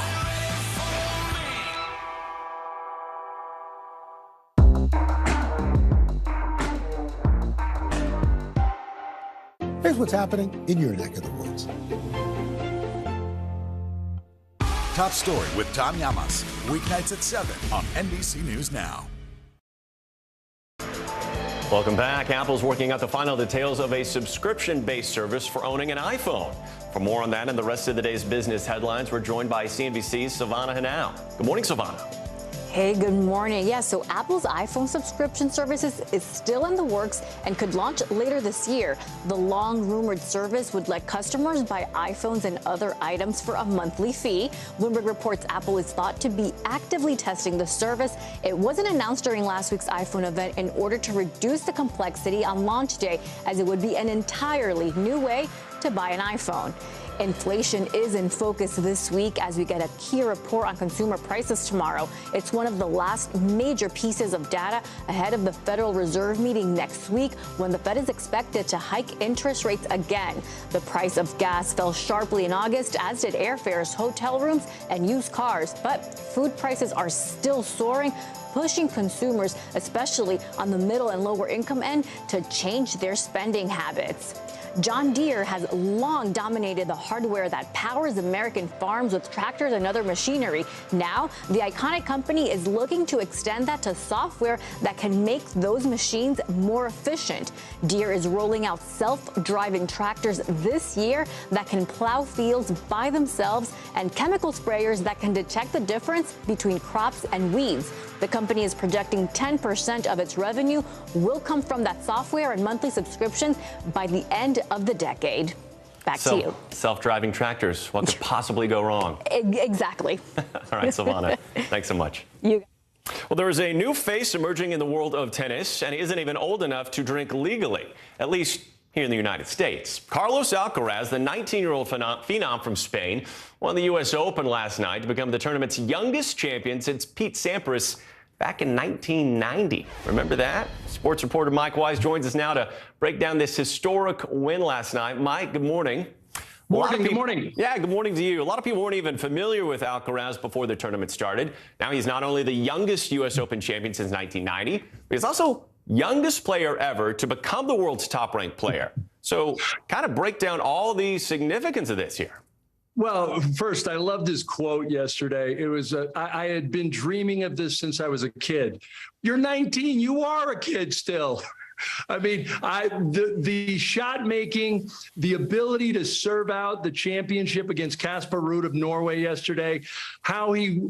Here's what's happening in your neck of the woods. Top Story with Tom Llamas. Weeknights at 7 on NBC News Now. Welcome back. Apple's working out the final details of a subscription-based service for owning an iPhone. For more on that and the rest of the day's business headlines, we're joined by CNBC's Savannah Hanau. Good morning, Savannah. Hey, good morning. Yeah, so Apple's iPhone subscription services is still in the works and could launch later this year. The long-rumored service would let customers buy iPhones and other items for a monthly fee. Bloomberg reports Apple is thought to be actively testing the service. It wasn't announced during last week's iPhone event in order to reduce the complexity on launch day, as it would be an entirely new way to buy an iPhone. Inflation is in focus this week as we get a key report on consumer prices tomorrow. It's one of the last major pieces of data ahead of the Federal Reserve meeting next week, when the Fed is expected to hike interest rates again. The price of gas fell sharply in August, as did airfares, hotel rooms, and used cars. But food prices are still soaring, pushing consumers, especially on the middle and lower income end, to change their spending habits. John Deere has long dominated the hardware that powers American farms with tractors and other machinery. Now, the iconic company is looking to extend that to software that can make those machines more efficient. Deere is rolling out self-driving tractors this year that can plow fields by themselves, and chemical sprayers that can detect the difference between crops and weeds. The company is projecting 10% of its revenue will come from that software and monthly subscriptions by the end of the decade. Back to you. Self-driving tractors. What could possibly go wrong? Exactly. All right, Savannah. Thanks so much. Well, there is a new face emerging in the world of tennis, and he isn't even old enough to drink legally, at least here in the United States. Carlos Alcaraz, the 19-year-old phenom from Spain, won the U.S. Open last night to become the tournament's youngest champion since Pete Sampras back in 1990. Remember that? Sports reporter Mike Wise joins us now to break down this historic win last night. Mike, good morning. Good morning. Yeah, good morning to you. A lot of people weren't even familiar with Alcaraz before the tournament started. Now he's not only the youngest U.S. Open champion since 1990, but he's also youngest player ever to become the world's top-ranked player. So kind of break down all the significance of this here. Well, first, I loved his quote yesterday. It was, I had been dreaming of this since I was a kid. You're 19. You are a kid still. I mean, the shot making, the ability to serve out the championship against Casper Ruud of Norway yesterday, how he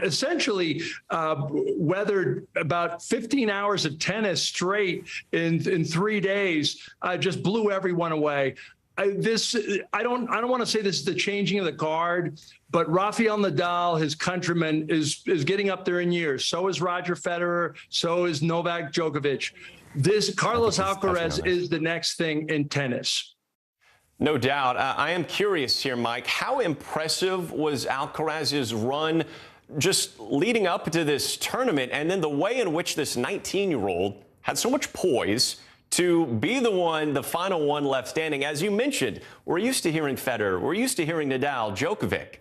essentially weathered about 15 hours of tennis straight in 3 days, just blew everyone away. I don't want to say this is the changing of the guard, but Rafael Nadal, his countryman, is getting up there in years. So is Roger Federer. So is Novak Djokovic. This Carlos Alcaraz is the next thing in tennis. No doubt. I am curious here, Mike. How impressive was Alcaraz's run just leading up to this tournament, and then the way in which this 19-year-old had so much poise to be the final one left standing? As you mentioned, we're used to hearing Federer, we're used to hearing Nadal, Djokovic.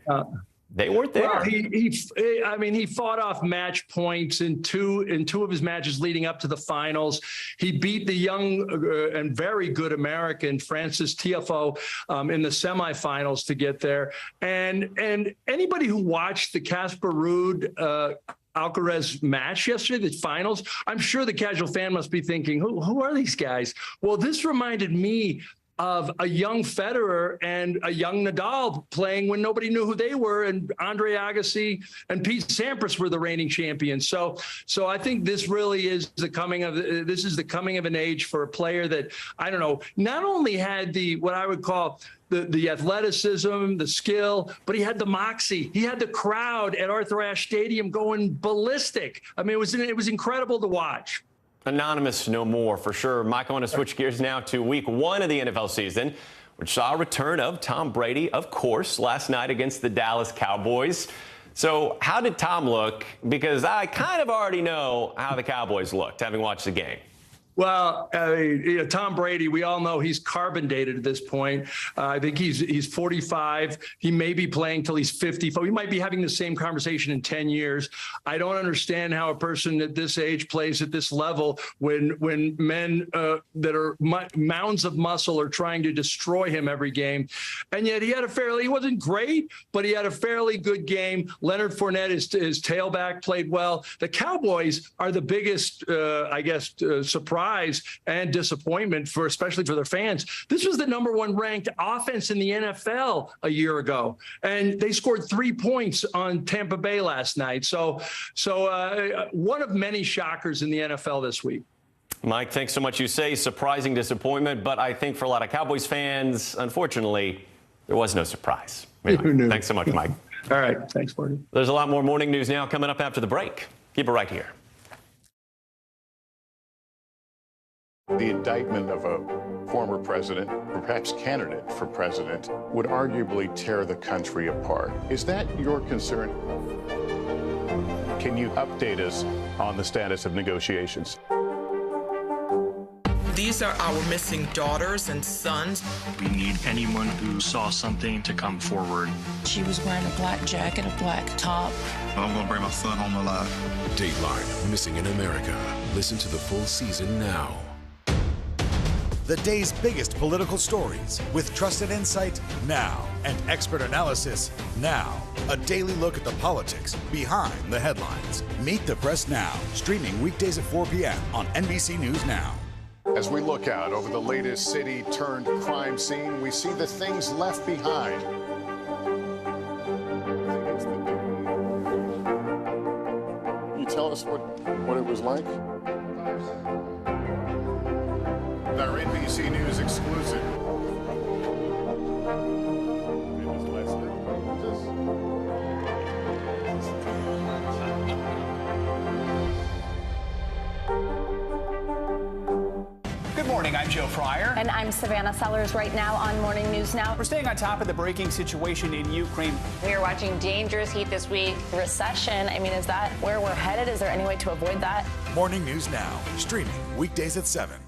They weren't there. Well, he fought off match points in two of his matches leading up to the finals. He beat the young and very good American Francis Tiafoe in the semifinals to get there. And anybody who watched the Casper Ruud Alcaraz match yesterday, the finals, I'm sure the casual fan must be thinking, who are these guys? Well, this reminded me of a young Federer and a young Nadal playing when nobody knew who they were, and Andre Agassi and Pete Sampras were the reigning champions. So I think this really is the coming of an age for a player that, I don't know, not only had what I would call the athleticism, the skill, but he had the moxie. He had the crowd at Arthur Ashe Stadium going ballistic. I mean, it was incredible to watch. Anonymous no more, for sure. Mike, I want to switch gears now to week 1 of the NFL season, which saw a return of Tom Brady, of course, last night against the Dallas Cowboys. So how did Tom look? Because I kind of already know how the Cowboys looked, having watched the game. Well, Tom Brady, we all know he's carbon dated at this point. I think he's 45. He may be playing till he's 55. We might be having the same conversation in 10 years. I don't understand how a person at this age plays at this level when men that are mounds of muscle are trying to destroy him every game. And yet he wasn't great, but he had a fairly good game. Leonard Fournette, his tailback, played well. The Cowboys are the biggest, surprise and disappointment especially for their fans. This was the #1 ranked offense in the NFL a year ago, and they scored 3 points on Tampa Bay last night. So one of many shockers in the NFL this week. Mike, thanks so much. You say surprising disappointment, but I think for a lot of Cowboys fans, unfortunately, there was no surprise. Anyway, thanks so much, Mike. All right. Thanks, Marty. There's a lot more morning news now coming up after the break. Keep it right here. The indictment of a former president, or perhaps candidate for president, would arguably tear the country apart. Is that your concern? Can you update us on the status of negotiations? These are our missing daughters and sons. We need anyone who saw something to come forward. She was wearing a black jacket, a black top. I'm going to bring my son home alive. Dateline, Missing in America. Listen to the full season now. The day's biggest political stories with trusted insight now and expert analysis now. A daily look at the politics behind the headlines. Meet the Press Now, streaming weekdays at 4 p.m. on NBC News Now. As we look out over the latest city-turned-crime scene, we see the things left behind. Can you tell us what it was like? Our NBC News exclusive. Good morning, I'm Joe Fryer. And I'm Savannah Sellers right now on Morning News Now. We're staying on top of the breaking situation in Ukraine. We are watching dangerous heat this week. Recession, is that where we're headed? Is there any way to avoid that? Morning News Now, streaming weekdays at 7.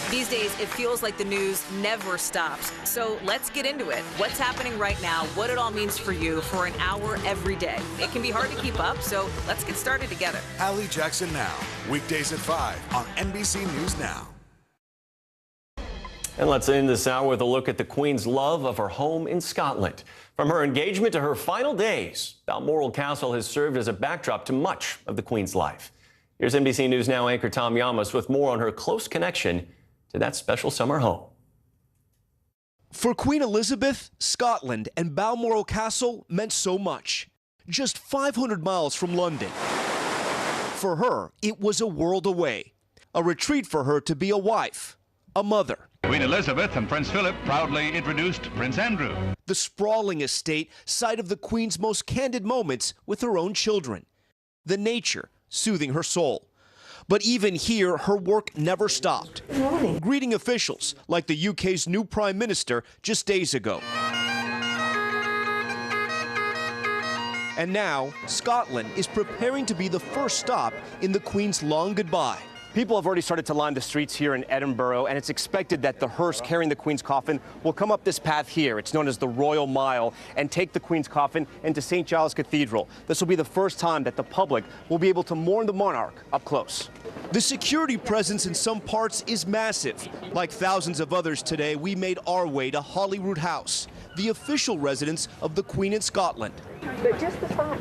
These days, it feels like the news never stops. So let's get into it. What's happening right now, what it all means for you for an hour every day. It can be hard to keep up, so let's get started together. Hallie Jackson Now, weekdays at 5 on NBC News Now. And let's end this hour with a look at the Queen's love of her home in Scotland. From her engagement to her final days, Balmoral Castle has served as a backdrop to much of the Queen's life. Here's NBC News Now anchor Tom Yamas with more on her close connection to that special summer home. For Queen Elizabeth, Scotland and Balmoral Castle meant so much. Just 500 miles from London. For her, it was a world away. A retreat for her to be a wife, a mother. Queen Elizabeth and Prince Philip proudly introduced Prince Andrew. The sprawling estate, site of the Queen's most candid moments with her own children. The nature soothing her soul. But even here, her work never stopped. Greeting officials like the UK's new Prime Minister just days ago. And now, Scotland is preparing to be the first stop in the Queen's long goodbye. People have already started to line the streets here in Edinburgh, and it's expected that the hearse carrying the Queen's coffin will come up this path here. It's known as the Royal Mile, and take the Queen's coffin into St. Giles Cathedral. This will be the first time that the public will be able to mourn the monarch up close. The security presence in some parts is massive. Like thousands of others today, we made our way to Holyrood House, the official residence of the Queen in Scotland.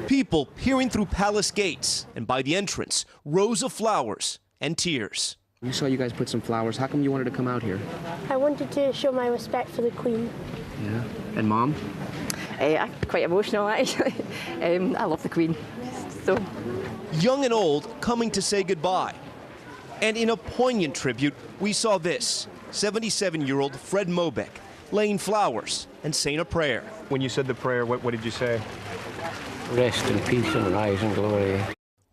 People peering through palace gates, and by the entrance, rows of flowers and tears. We saw you guys put some flowers. How come you wanted to come out here? I wanted to show my respect for the Queen. Yeah. And Mom? I'm quite emotional, actually. I love the Queen. So. Young and old coming to say goodbye. And in a poignant tribute, we saw this. 77-year-old Fred Mobeck laying flowers and saying a prayer. When you said the prayer, what did you say? Rest in peace and rise in glory.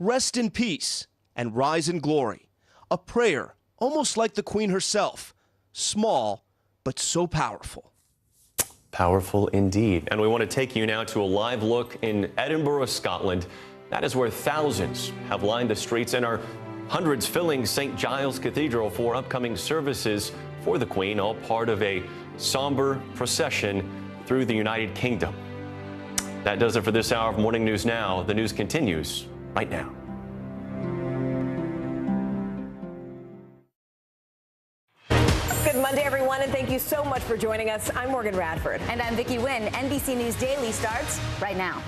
Rest in peace and rise in glory. A prayer almost like the Queen herself. Small, but so powerful. Powerful indeed. And we want to take you now to a live look in Edinburgh, Scotland. That is where thousands have lined the streets and are hundreds filling St. Giles Cathedral for upcoming services for the Queen, all part of a somber procession through the United Kingdom. That does it for this hour of Morning News Now. The news continues right now. Good Monday, everyone, and thank you so much for joining us. I'm Morgan Radford. And I'm Vicki Wynn. NBC News Daily starts right now.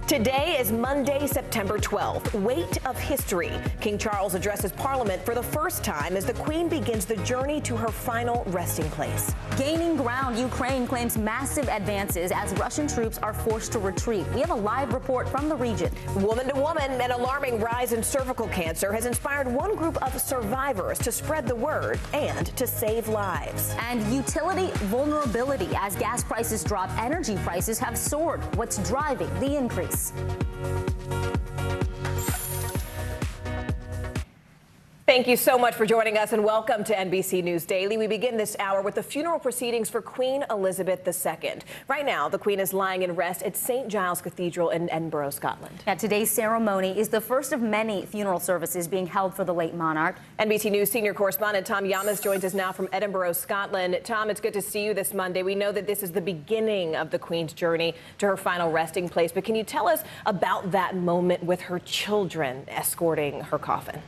Today is Monday, September 12th. Weight of history. King Charles addresses Parliament for the first time as the Queen begins the journey to her final resting place. Gaining ground, Ukraine claims massive advances as Russian troops are forced to retreat. We have a live report from the region. Woman to woman, an alarming rise in cervical cancer has inspired one group of survivors to spread the word and to save lives. And utility vulnerability. As gas prices drop, energy prices have soared. What's driving the increase? Thank you so much for joining us and welcome to NBC News Daily. We begin this hour with the funeral proceedings for Queen Elizabeth II. Right now, the Queen is lying in rest at St. Giles Cathedral in Edinburgh, Scotland. Now, today's ceremony is the first of many funeral services being held for the late monarch. NBC News senior correspondent Tom Yamas joins us now from Edinburgh, Scotland. Tom, it's good to see you this Monday. We know that this is the beginning of the Queen's journey to her final resting place, but can you tell us about that moment with her children escorting her coffin?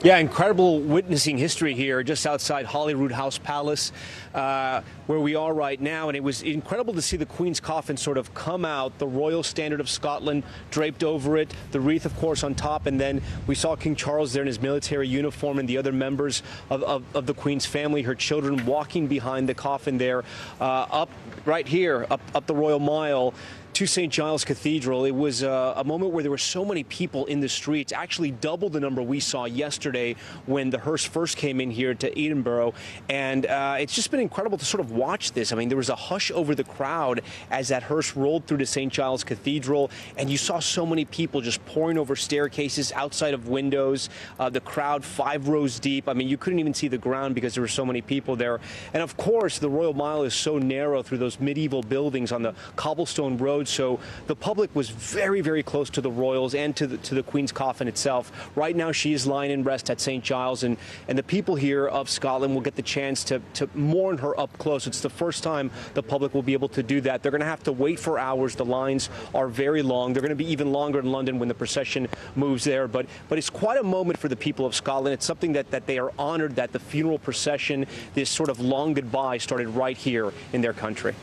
Yeah, incredible witnessing history here just outside Holyrood House Palace, where we are right now. And it was incredible to see the Queen's coffin sort of come out, the Royal Standard of Scotland draped over it, the wreath, of course, on top. And then we saw King Charles there in his military uniform and the other members of the Queen's family, her children, walking behind the coffin there, up right here, up the Royal Mile to St. Giles Cathedral. It was a moment where there were so many people in the streets, actually double the number we saw yesterday when the hearse first came in here to Edinburgh. And it's just been incredible to sort of watch this. I mean, there was a hush over the crowd as that hearse rolled through to St. Giles Cathedral, and you saw so many people just pouring over staircases, outside of windows, the crowd 5 rows deep. I mean, you couldn't even see the ground because there were so many people there. And of course, the Royal Mile is so narrow through those medieval buildings on the cobblestone road. So the public was very, very close to the royals and to the Queen's coffin itself. Right now, she is lying in rest at St. Giles, and the people here of Scotland will get the chance to mourn her up close. It's the first time the public will be able to do that. They're going to have to wait for hours. The lines are very long. They're going to be even longer in London when the procession moves there. But it's quite a moment for the people of Scotland. It's something that they are honored that the funeral procession, this sort of long goodbye, started right here in their country.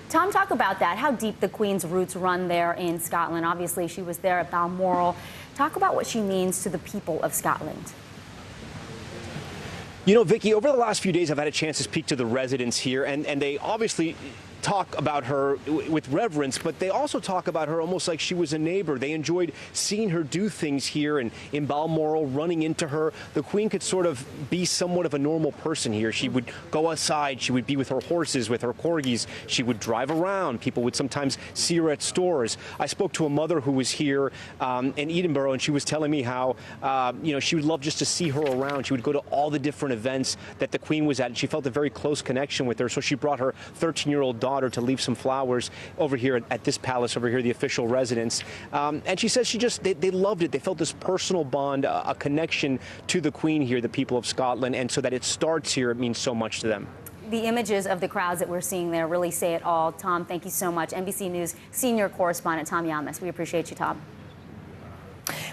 Tom, talk about that, how deep the Queen's roots run there in Scotland. Obviously, she was there at Balmoral. Talk about what she means to the people of Scotland. You know, Vicki, over the last few days, I've had a chance to speak to the residents here, and they obviously talk about her with reverence, but they also talk about her almost like she was a neighbor. They enjoyed seeing her do things here in Balmoral, running into her. The Queen could sort of be somewhat of a normal person here. She would go outside. She would be with her horses, with her corgis. She would drive around. People would sometimes see her at stores. I spoke to a mother who was here in Edinburgh, and she was telling me how, she would love just to see her around. She would go to all the different events that the Queen was at, and she felt a very close connection with her. So she brought her 13-year-old daughter daughter to leave some flowers over here at this palace over here, the official residence. And she says they loved it. They felt this personal bond, a connection to the Queen here, the people of Scotland, and so that it starts here, it means so much to them. The images of the crowds that we're seeing there really say it all. Tom, thank you so much. NBC News senior correspondent Tom Yamas. We appreciate you, Tom.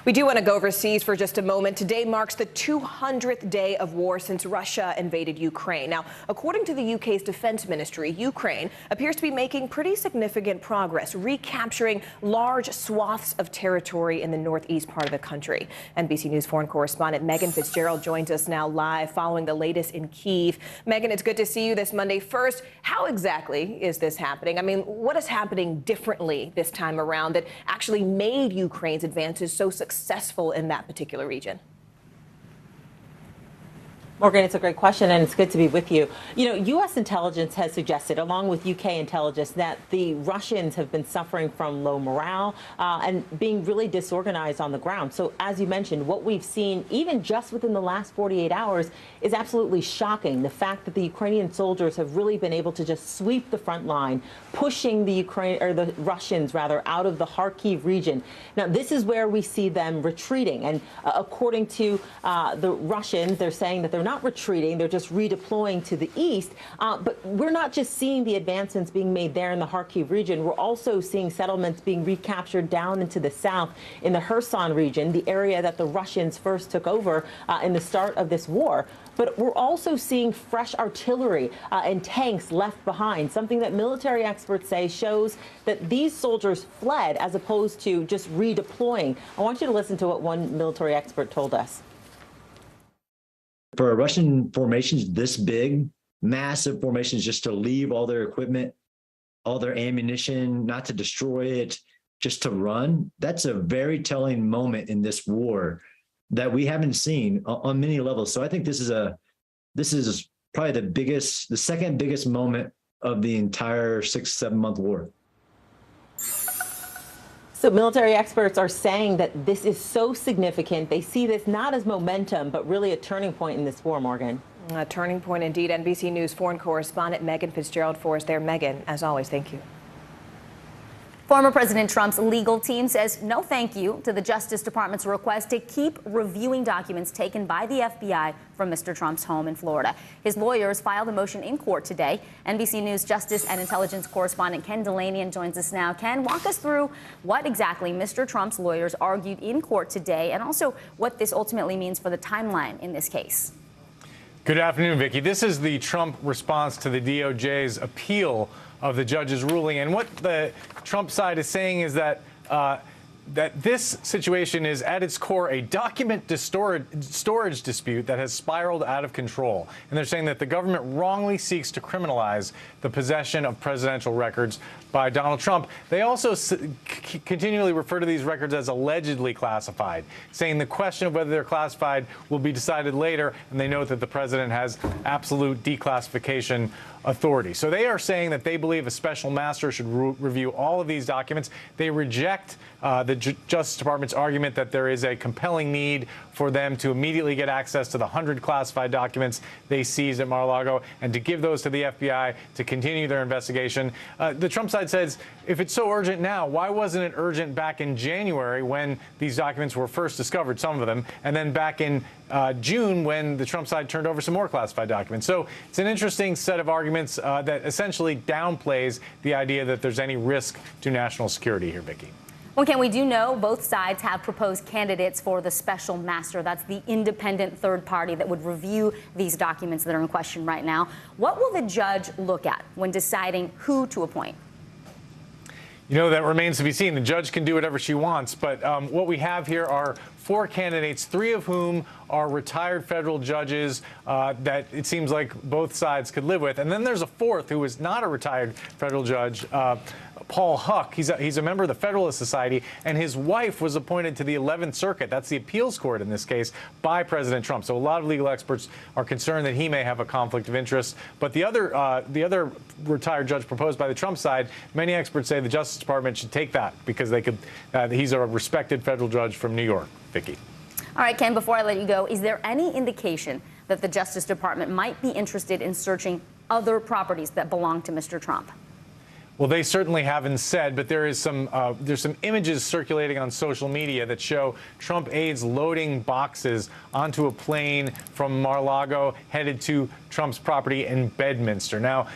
We do want to go overseas for just a moment. Today marks the 200th day of war since Russia invaded Ukraine. Now, according to the UK's defense ministry, Ukraine appears to be making pretty significant progress, recapturing large swaths of territory in the northeast part of the country. NBC News foreign correspondent Megan Fitzgerald joins us now live following the latest in Kyiv. Megan, it's good to see you this Monday. First, how exactly is this happening? I mean, what is happening differently this time around that actually made Ukraine's advances so successful in that particular region? Morgan, it's a great question, and it's good to be with you. You know, U.S. intelligence has suggested, along with U.K. intelligence, that the Russians have been suffering from low morale and being really disorganized on the ground. So, as you mentioned, what we've seen, even just within the last 48 hours, is absolutely shocking. The fact that the Ukrainian soldiers have really been able to just sweep the front line, pushing the Russians out of the Kharkiv region. Now, this is where we see them retreating, and according to the Russians, they're saying that they're not retreating, they're just redeploying to the east. But we're not just seeing the advancements being made there in the Kharkiv region. We're also seeing settlements being recaptured down into the south in the Kherson region, the area that the Russians first took over in the start of this war. But we're also seeing fresh artillery and tanks left behind, something that military experts say shows that these soldiers fled as opposed to just redeploying. I want you to listen to what one military expert told us. For Russian formations this big, massive formations, just to leave all their equipment, all their ammunition, not to destroy it, just to run, that's a very telling moment in this war that we haven't seen on many levels. So I think this is probably the second biggest moment of the entire 6-7 month war. So military experts are saying that this is so significant. They see this not as momentum, but really a turning point in this war, Morgan. A turning point indeed. NBC News foreign correspondent Megan Fitzgerald for us there. Megan, as always, thank you. Former President Trump's legal team says no thank you to the Justice Department's request to keep reviewing documents taken by the FBI from Mr. Trump's home in Florida. His lawyers filed a motion in court today. NBC News Justice and Intelligence correspondent Ken Delanian joins us now. Ken, walk us through what exactly Mr. Trump's lawyers argued in court today and also what this ultimately means for the timeline in this case. Good afternoon, Vicki. This is the Trump response to the DOJ's appeal of the judge's ruling. And what the Trump side is saying is that that this situation is at its core a document storage dispute that has spiraled out of control. And they're saying that the government wrongly seeks to criminalize the possession of presidential records by Donald Trump. They also continually refer to these records as allegedly classified, saying the question of whether they're classified will be decided later, and they note that the president has absolute declassification authority. So they are saying that they believe a special master should review all of these documents. They reject the Justice Department's argument that there is a compelling need for them to immediately get access to the 100 classified documents they seized at Mar-a-Lago and to give those to the FBI to continue their investigation. The Trump side says, if it's so urgent now, why wasn't it urgent back in January when these documents were first discovered, some of them, and then back in June when the Trump side turned over some more classified documents? So it's an interesting set of arguments that essentially downplays the idea that there's any risk to national security here, Vicki. Well, Ken, we do know both sides have proposed candidates for the special master. That's the independent third party that would review these documents that are in question right now. What will the judge look at when deciding who to appoint? You know, that remains to be seen. The judge can do whatever she wants. But what we have here are 4 candidates, 3 of whom are retired federal judges that it seems like both sides could live with. And then there's a 4th who is not a retired federal judge, Paul Huck. He's a member of the Federalist Society, and his wife was appointed to the 11th Circuit. That's the appeals court in this case by President Trump. So a lot of legal experts are concerned that he may have a conflict of interest. But the other retired judge proposed by the Trump side, many experts say the Justice Department should take that because they could. He's a respected federal judge from New York. Vicki. All right, Ken, before I let you go, is there any indication that the Justice Department might be interested in searching other properties that belong to Mr. Trump? Well, they certainly haven't said, but there's some images circulating on social media that show Trump aides loading boxes onto a plane from Mar-a-Lago headed to Trump's property in Bedminster. Now,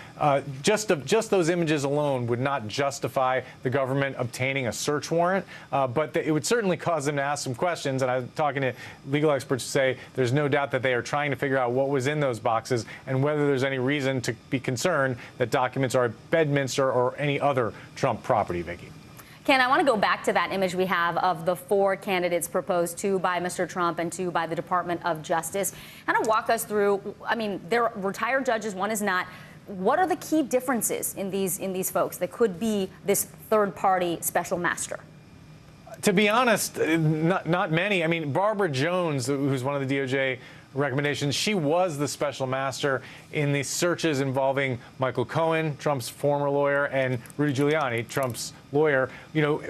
just those images alone would not justify the government obtaining a search warrant, but it would certainly cause them to ask some questions. And I'm talking to legal experts who say there's no doubt that they are trying to figure out what was in those boxes and whether there's any reason to be concerned that documents are at Bedminster or any other Trump property, Vicki. Ken, I want to go back to that image we have of the 4 candidates proposed, 2 by Mr. Trump and 2 by the Department of Justice. Kind of walk us through, I mean, they're retired judges, one is not. What are the key differences in these folks that could be this third-party special master? To be honest, not many. I mean, Barbara Jones, who's one of the DOJ recommendations, she was the special master in the searches involving Michael Cohen, Trump's former lawyer, and Rudy Giuliani, Trump's lawyer, you know,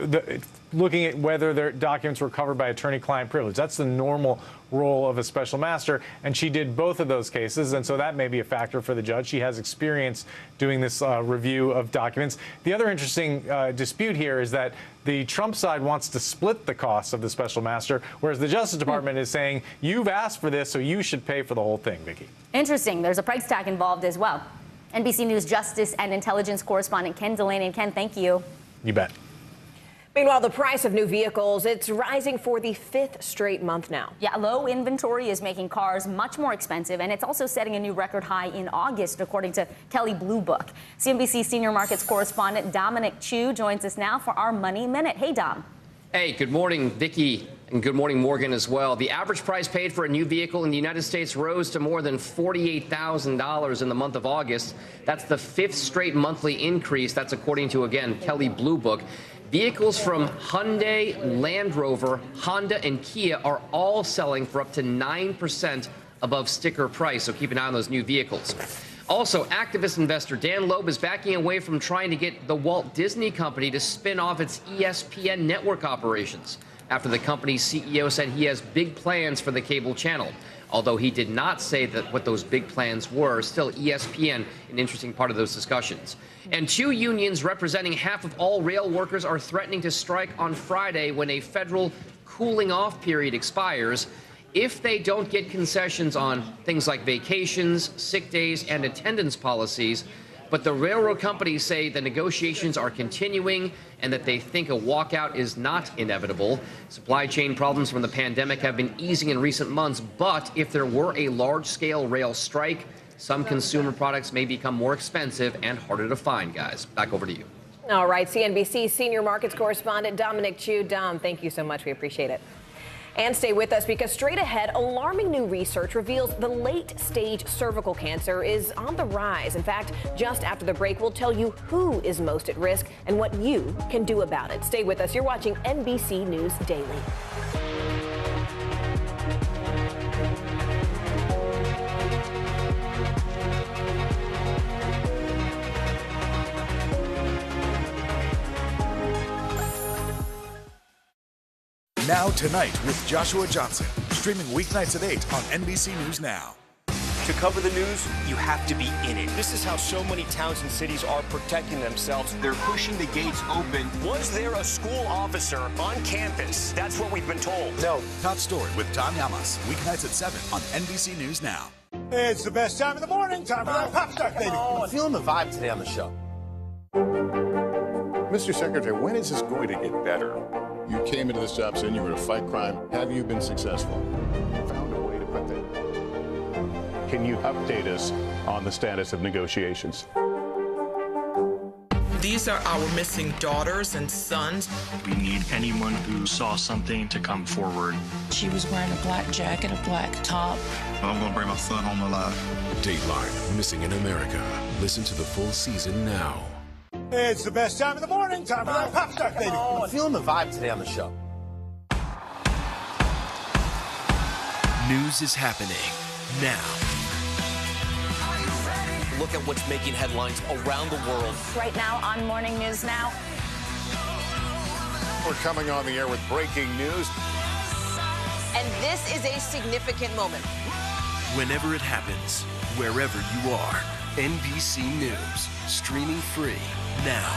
looking at whether their documents were covered by attorney-client privilege. That's the normal role of a special master, and she did both of those cases, and so that may be a factor for the judge. She has experience doing this review of documents. The other interesting dispute here is that the Trump side wants to split the costs of the special master, whereas the Justice Department is saying, you've asked for this, so you should pay for the whole thing, Vicki. Interesting. There's a price tag involved as well. NBC News Justice and Intelligence correspondent Ken Delaney. And Ken, thank you. You bet. Meanwhile, the price of new vehicles, it's rising for the 5th straight month now. Yeah, low inventory is making cars much more expensive, and it's also setting a new record high in August, according to Kelley Blue Book. CNBC senior markets correspondent Dominic Chu joins us now for our Money Minute. Hey, Dom. Hey, good morning, Vicki, and good morning, Morgan, as well. The average price paid for a new vehicle in the United States rose to more than $48,000 in the month of August. That's the 5th straight monthly increase. That's according to, again, Kelley Blue Book. Vehicles from Hyundai, Land Rover, Honda, and Kia are all selling for up to 9% above sticker price, so keep an eye on those new vehicles. Also, activist investor Dan Loeb is backing away from trying to get the Walt Disney Company to spin off its ESPN network operations after the company's CEO said he has big plans for the cable channel. Although he did not say that what those big plans were, still ESPN, an interesting part of those discussions. And 2 unions representing half of all rail workers are threatening to strike on Friday when a federal cooling off period expires if they don't get concessions on things like vacations, sick days, and attendance policies. But the railroad companies say the negotiations are continuing and that they think a walkout is not inevitable. Supply chain problems from the pandemic have been easing in recent months, but if there were a large-scale rail strike, some consumer products may become more expensive and harder to find, guys. Back over to you. All right, CNBC senior markets correspondent Dominic Chu. Dom, thank you so much. We appreciate it. And stay with us because straight ahead, alarming new research reveals the late-stage cervical cancer is on the rise. In fact, just after the break, we'll tell you who is most at risk and what you can do about it. Stay with us. You're watching NBC News Daily. Now Tonight with Joshua Johnson, streaming weeknights at 8 on NBC News Now. To cover the news, you have to be in it. This is how so many towns and cities are protecting themselves. They're pushing the gates open. Was there a school officer on campus? That's what we've been told. No. Top Story with Tom Llamas, weeknights at 7 on NBC News Now. It's the best time of the morning. Time for that pop start, baby. I'm feeling the vibe today on the show. Mr. Secretary, when is this going to get better? You came into this job saying you were to fight crime. Have you been successful? Found a way to put that. Can you update us on the status of negotiations? These are our missing daughters and sons. We need anyone who saw something to come forward. She was wearing a black jacket, a black top. I'm going to bring my son home alive. Dateline, Missing in America. Listen to the full season now. It's the best time of the morning. Time for that pop start, baby. I'm feeling the vibe today on the show. News is happening now. Look at what's making headlines around the world. Right now on Morning News Now. We're coming on the air with breaking news. And this is a significant moment. Whenever it happens, wherever you are, NBC News, streaming free now.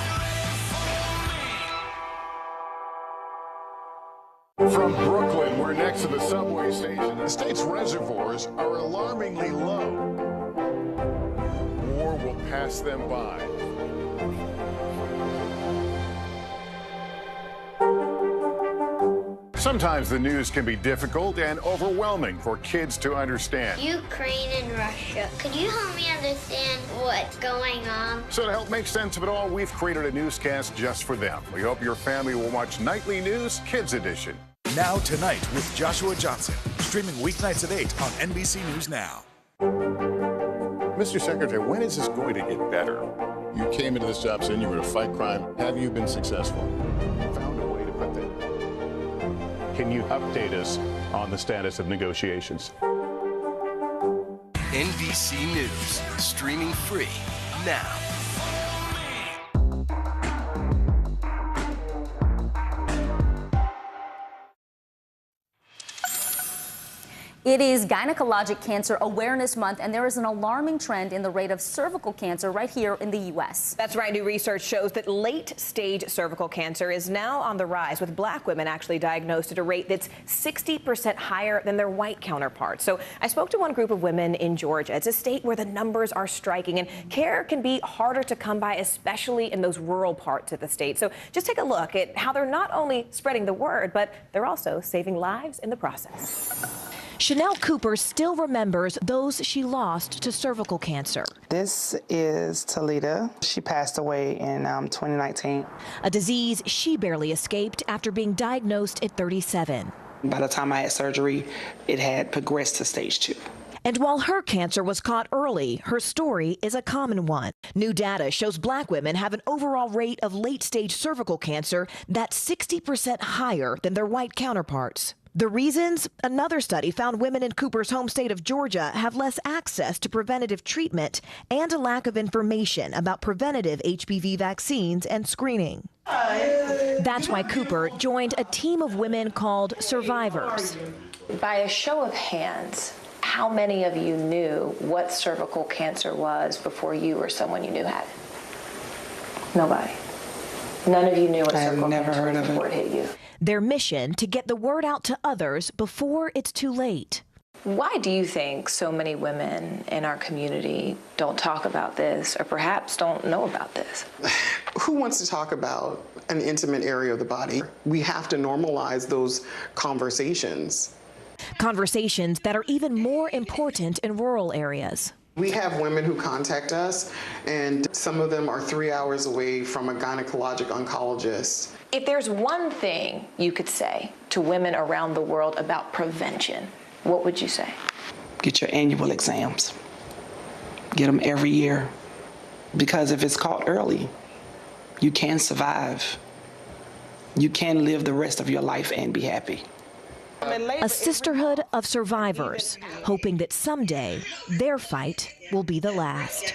From Brooklyn, we're next to the subway station. The state's reservoirs are alarmingly low. War will pass them by. Sometimes the news can be difficult and overwhelming for kids to understand. Ukraine and Russia. Could you help me understand what's going on? So to help make sense of it all, we've created a newscast just for them. We hope your family will watch Nightly News Kids Edition. Now Tonight with Joshua Johnson, streaming weeknights at 8 on NBC News Now. Mr. Secretary, when is this going to get better? You came into this job saying you were going to fight crime. Have you been successful? Found a way to put that. Can you update us on the status of negotiations? NBC News, streaming free now. It is Gynecologic Cancer Awareness Month, and there is an alarming trend in the rate of cervical cancer right here in the U.S. That's right. New research shows that late-stage cervical cancer is now on the rise, with black women actually diagnosed at a rate that's 60% higher than their white counterparts. So I spoke to one group of women in Georgia. It's a state where the numbers are striking, and care can be harder to come by, especially in those rural parts of the state. So just take a look at how they're not only spreading the word, but they're also saving lives in the process. Chanel Cooper still remembers those she lost to cervical cancer. This is Talita. She passed away in 2019. A disease she barely escaped after being diagnosed at 37. By the time I had surgery, it had progressed to stage 2. And while her cancer was caught early, her story is a common one. New data shows black women have an overall rate of late-stage cervical cancer that's 60% higher than their white counterparts. The reasons? Another study found women in Cooper's home state of Georgia have less access to preventative treatment and a lack of information about preventative HPV vaccines and screening. That's why Cooper joined a team of women called Survivors. By a show of hands, how many of you knew what cervical cancer was before you or someone you knew had it? Nobody. None of you knew what cervical cancer was before it hit you. Their mission to get the word out to others before it's too late. Why do you think so many women in our community don't talk about this, or perhaps don't know about this? Who wants to talk about an intimate area of the body? We have to normalize those conversations. Conversations that are even more important in rural areas. We have women who contact us, and some of them are 3 hours away from a gynecologic oncologist. If there's one thing you could say to women around the world about prevention, what would you say? Get your annual exams. Get them every year. Because if it's caught early, you can survive. You can live the rest of your life and be happy. A sisterhood of survivors, hoping that someday their fight will be the last.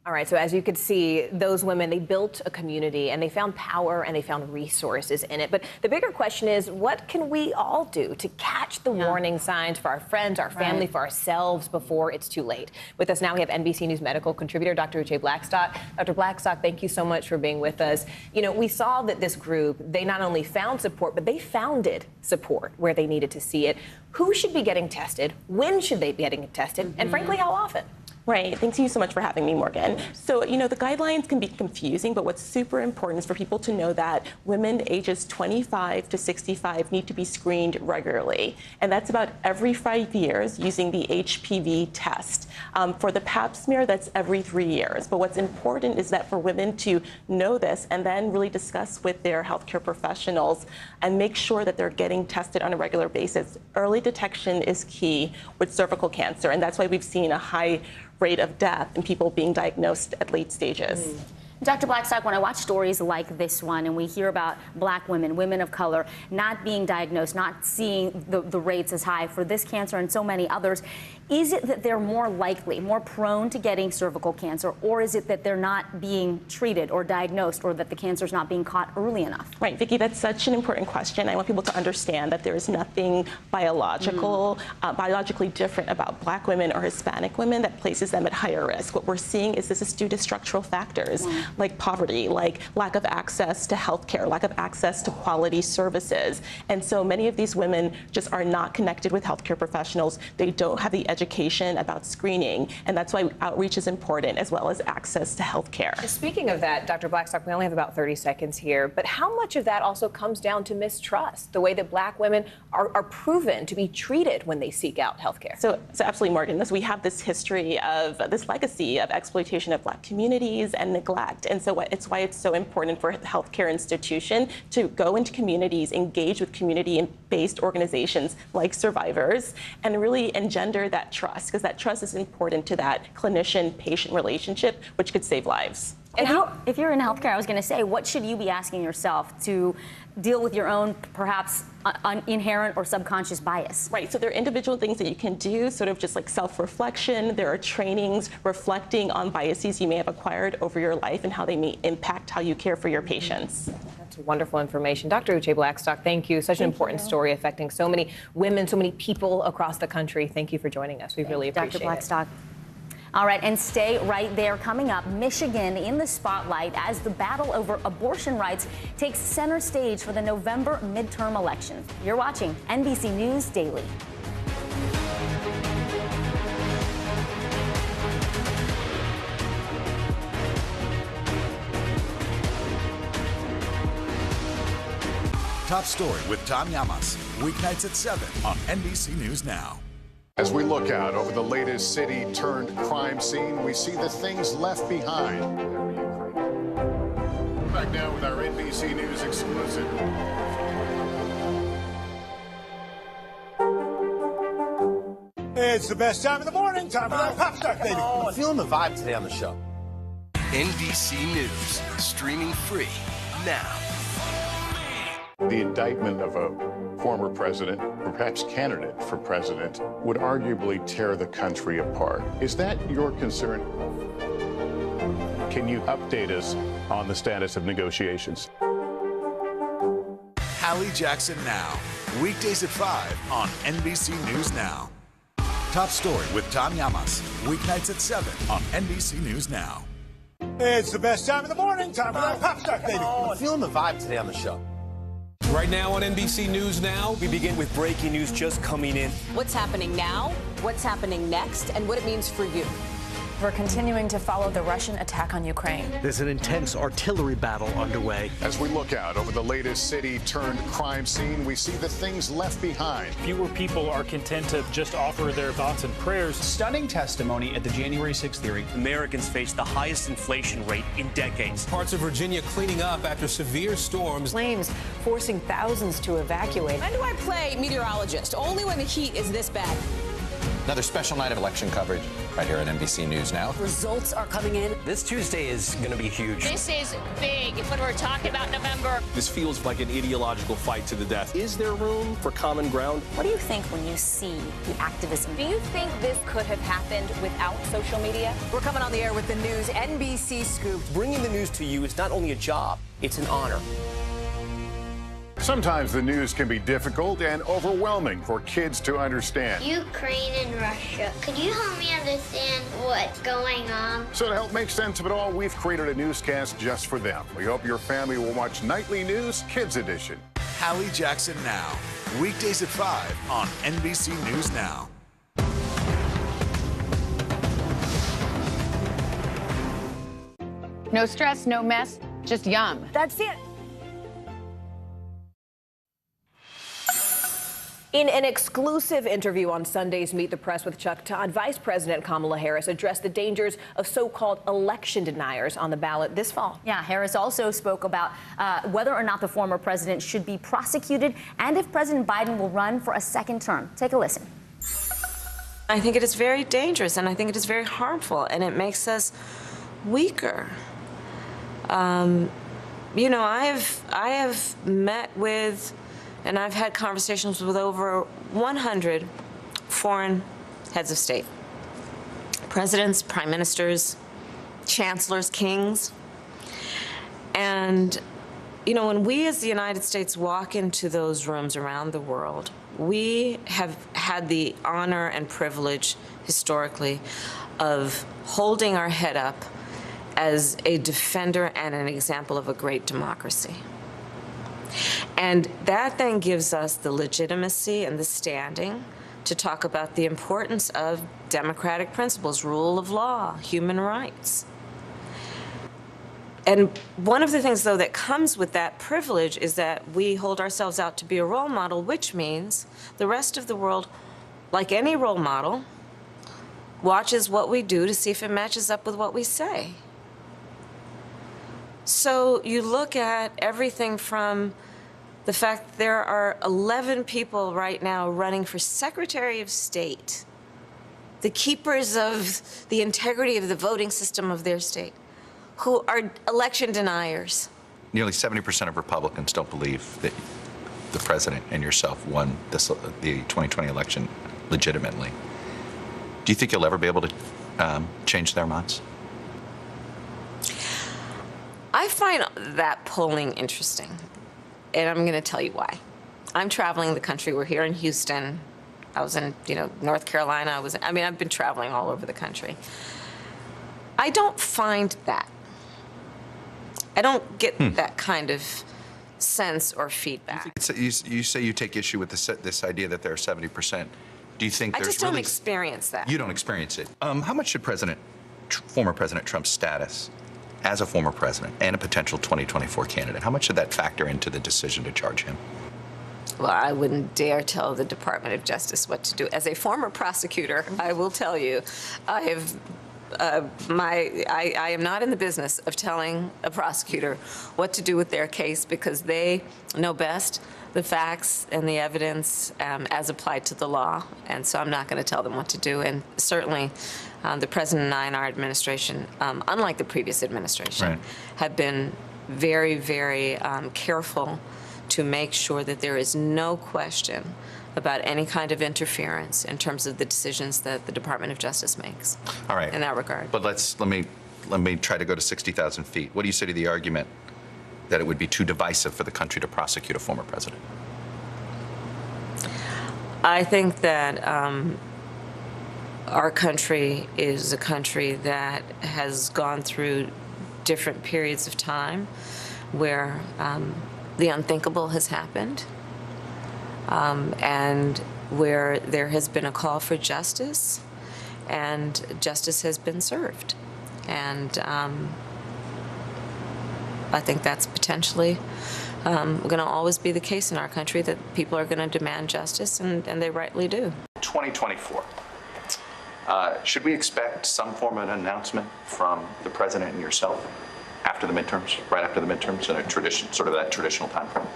All right, so as you could see, those women, they built a community and they found power and they found resources in it. But the bigger question is, what can we all do to catch the warning signs for our friends, our family, for ourselves before it's too late? With us now, we have NBC News medical contributor, Dr. Uche Blackstock. Dr. Blackstock, thank you so much for being with us. You know, we saw that this group, they not only found support, but they founded support where they needed to see it. Who should be getting tested? When should they be getting tested? And frankly, how often? Right. Thank you so much for having me, Morgan. So, you know, the guidelines can be confusing, but what's super important is for people to know that women ages 25 to 65 need to be screened regularly. And that's about every 5 years using the HPV test. For the pap smear, that's every 3 years. But what's important is that for women to know this and then really discuss with their healthcare professionals and make sure that they're getting tested on a regular basis. Early detection is key with cervical cancer, and that's why we've seen a high rate of death and people being diagnosed at late stages. Dr. Blackstock, when I watch stories like this one and we hear about black women, women of color, not being diagnosed, not seeing the rates as high for this cancer and so many others, is it that they're more likely, more prone to getting cervical cancer, or is it that they're not being treated or diagnosed, or that the cancer is not being caught early enough? Right, Vicki, that's such an important question. I want people to understand that there is nothing biologically different about black women or Hispanic women that places them at higher risk. What we're seeing is this is due to structural factors like poverty, like lack of access to health care, lack of access to quality services. And so many of these women just are not connected with healthcare professionals. They don't have the education about screening, and that's why outreach is important, as well as access to health care. Speaking of that, Dr. Blackstock, we only have about 30 seconds here, but how much of that also comes down to mistrust, the way that black women are proven to be treated when they seek out health care? So absolutely, Morgan, we have this history of this legacy of exploitation of black communities and neglect. And so it's why it's so important for the healthcare institution to go into communities, engage with community-based organizations like Survivors, and really engender that trust, because that trust is important to that clinician-patient relationship, which could save lives. And if you're in healthcare, I was going to say, what should you be asking yourself to deal with your own, perhaps, inherent or subconscious bias? Right, so there are individual things that you can do, sort of just like self-reflection. There are trainings reflecting on biases you may have acquired over your life and how they may impact how you care for your patients. That's wonderful information. Dr. Uche Blackstock, thank you. Such an important story affecting so many women, so many people across the country. Thank you for joining us. We really appreciate it. Dr. Blackstock. All right, and stay right there. Coming up, Michigan in the spotlight as the battle over abortion rights takes center stage for the November midterm elections. You're watching NBC News Daily. Top Story with Tom Llamas, weeknights at 7 on NBC News Now. As we look out over the latest city-turned-crime scene, we see the things left behind. Back now with our NBC News exclusive. It's the best time of the morning, time for that pop start, baby. I'm feeling the vibe today on the show. NBC News, streaming free now. The indictment of a former president, perhaps candidate for president, would arguably tear the country apart. Is that your concern? Can you update us on the status of negotiations? Hallie Jackson Now, weekdays at 5 on NBC News Now. Top Story with Tom Llamas, weeknights at 7 on NBC News Now. It's the best time of the morning, time for that pop start, baby. I'm feeling the vibe today on the show. Right now on NBC News Now, we begin with breaking news just coming in. What's happening now, what's happening next, and what it means for you. We're continuing to follow the Russian attack on Ukraine. There's an intense artillery battle underway. As we look out over the latest city-turned-crime scene, we see the things left behind. Fewer people are content to just offer their thoughts and prayers. Stunning testimony at the January 6th hearing. Americans face the highest inflation rate in decades. Parts of Virginia cleaning up after severe storms. Flames forcing thousands to evacuate. When do I play meteorologist? Only when the heat is this bad. Another special night of election coverage right here at NBC News Now. Results are coming in. This Tuesday is going to be huge. This is big when we're talking about November. This feels like an ideological fight to the death. Is there room for common ground? What do you think when you see the activism? Do you think this could have happened without social media? We're coming on the air with the news NBC Scoop. Bringing the news to you is not only a job, it's an honor. Sometimes the news can be difficult and overwhelming for kids to understand. Ukraine and Russia. Could you help me understand what's going on? So to help make sense of it all, we've created a newscast just for them. We hope your family will watch Nightly News Kids Edition. Hallie Jackson Now, weekdays at 5 on NBC News Now. No stress, no mess, just yum. That's it. In an exclusive interview on Sunday's Meet the Press with Chuck Todd, Vice President Kamala Harris addressed the dangers of so-called election deniers on the ballot this fall. Yeah, Harris also spoke about whether or not the former president should be prosecuted and if President Biden will run for a second term. Take a listen. I think it is very dangerous, and I think it is very harmful, and it makes us weaker. You know, I have met with, and I've had conversations with over 100 foreign heads of state, presidents, prime ministers, chancellors, kings. And, you know, when we as the United States walk into those rooms around the world, we have had the honor and privilege historically of holding our head up as a defender and an example of a great democracy. And that then gives us the legitimacy and the standing to talk about the importance of democratic principles, rule of law, human rights. And one of the things, though, that comes with that privilege is that we hold ourselves out to be a role model, which means the rest of the world, like any role model, watches what we do to see if it matches up with what we say. So you look at everything from the fact that there are 11 people right now running for Secretary of State, the keepers of the integrity of the voting system of their state, who are election deniers. Nearly 70% of Republicans don't believe that the president and yourself won the 2020 election legitimately. Do you think you'll ever be able to change their minds? I find that polling interesting, and I'm going to tell you why. I'm traveling the country. We're here in Houston. I was in, North Carolina. I've been traveling all over the country. I don't find that. I don't get that kind of sense or feedback. You say you take issue with this idea that there are 70%. Do you think there's I just don't experience that. You don't experience it. How much should former President Trump's status as a former president and a potential 2024 candidate, how much should that factor into the decision to charge him? Well, I wouldn't dare tell the Department of Justice what to do. As a former prosecutor, I will tell you, I am not in the business of telling a prosecutor what to do with their case because they know best the facts and the evidence as applied to the law. And so I'm not going to tell them what to do. And certainly the president and I and our administration, unlike the previous administration, have been very, very careful to make sure that there is no question about any kind of interference in terms of the decisions that the Department of Justice makes. All right. In that regard. But let me try to go to 60,000 feet. What do you say to the argument that it would be too divisive for the country to prosecute a former president? I think that our country is a country that has gone through different periods of time where the unthinkable has happened. And where there has been a call for justice, and justice has been served. And I think that's potentially going to always be the case in our country, that people are going to demand justice, and they rightly do. 2024. Should we expect some form of an announcement from the president and yourself after the midterms, right after the midterms, in a tradition, sort of that traditional time frame?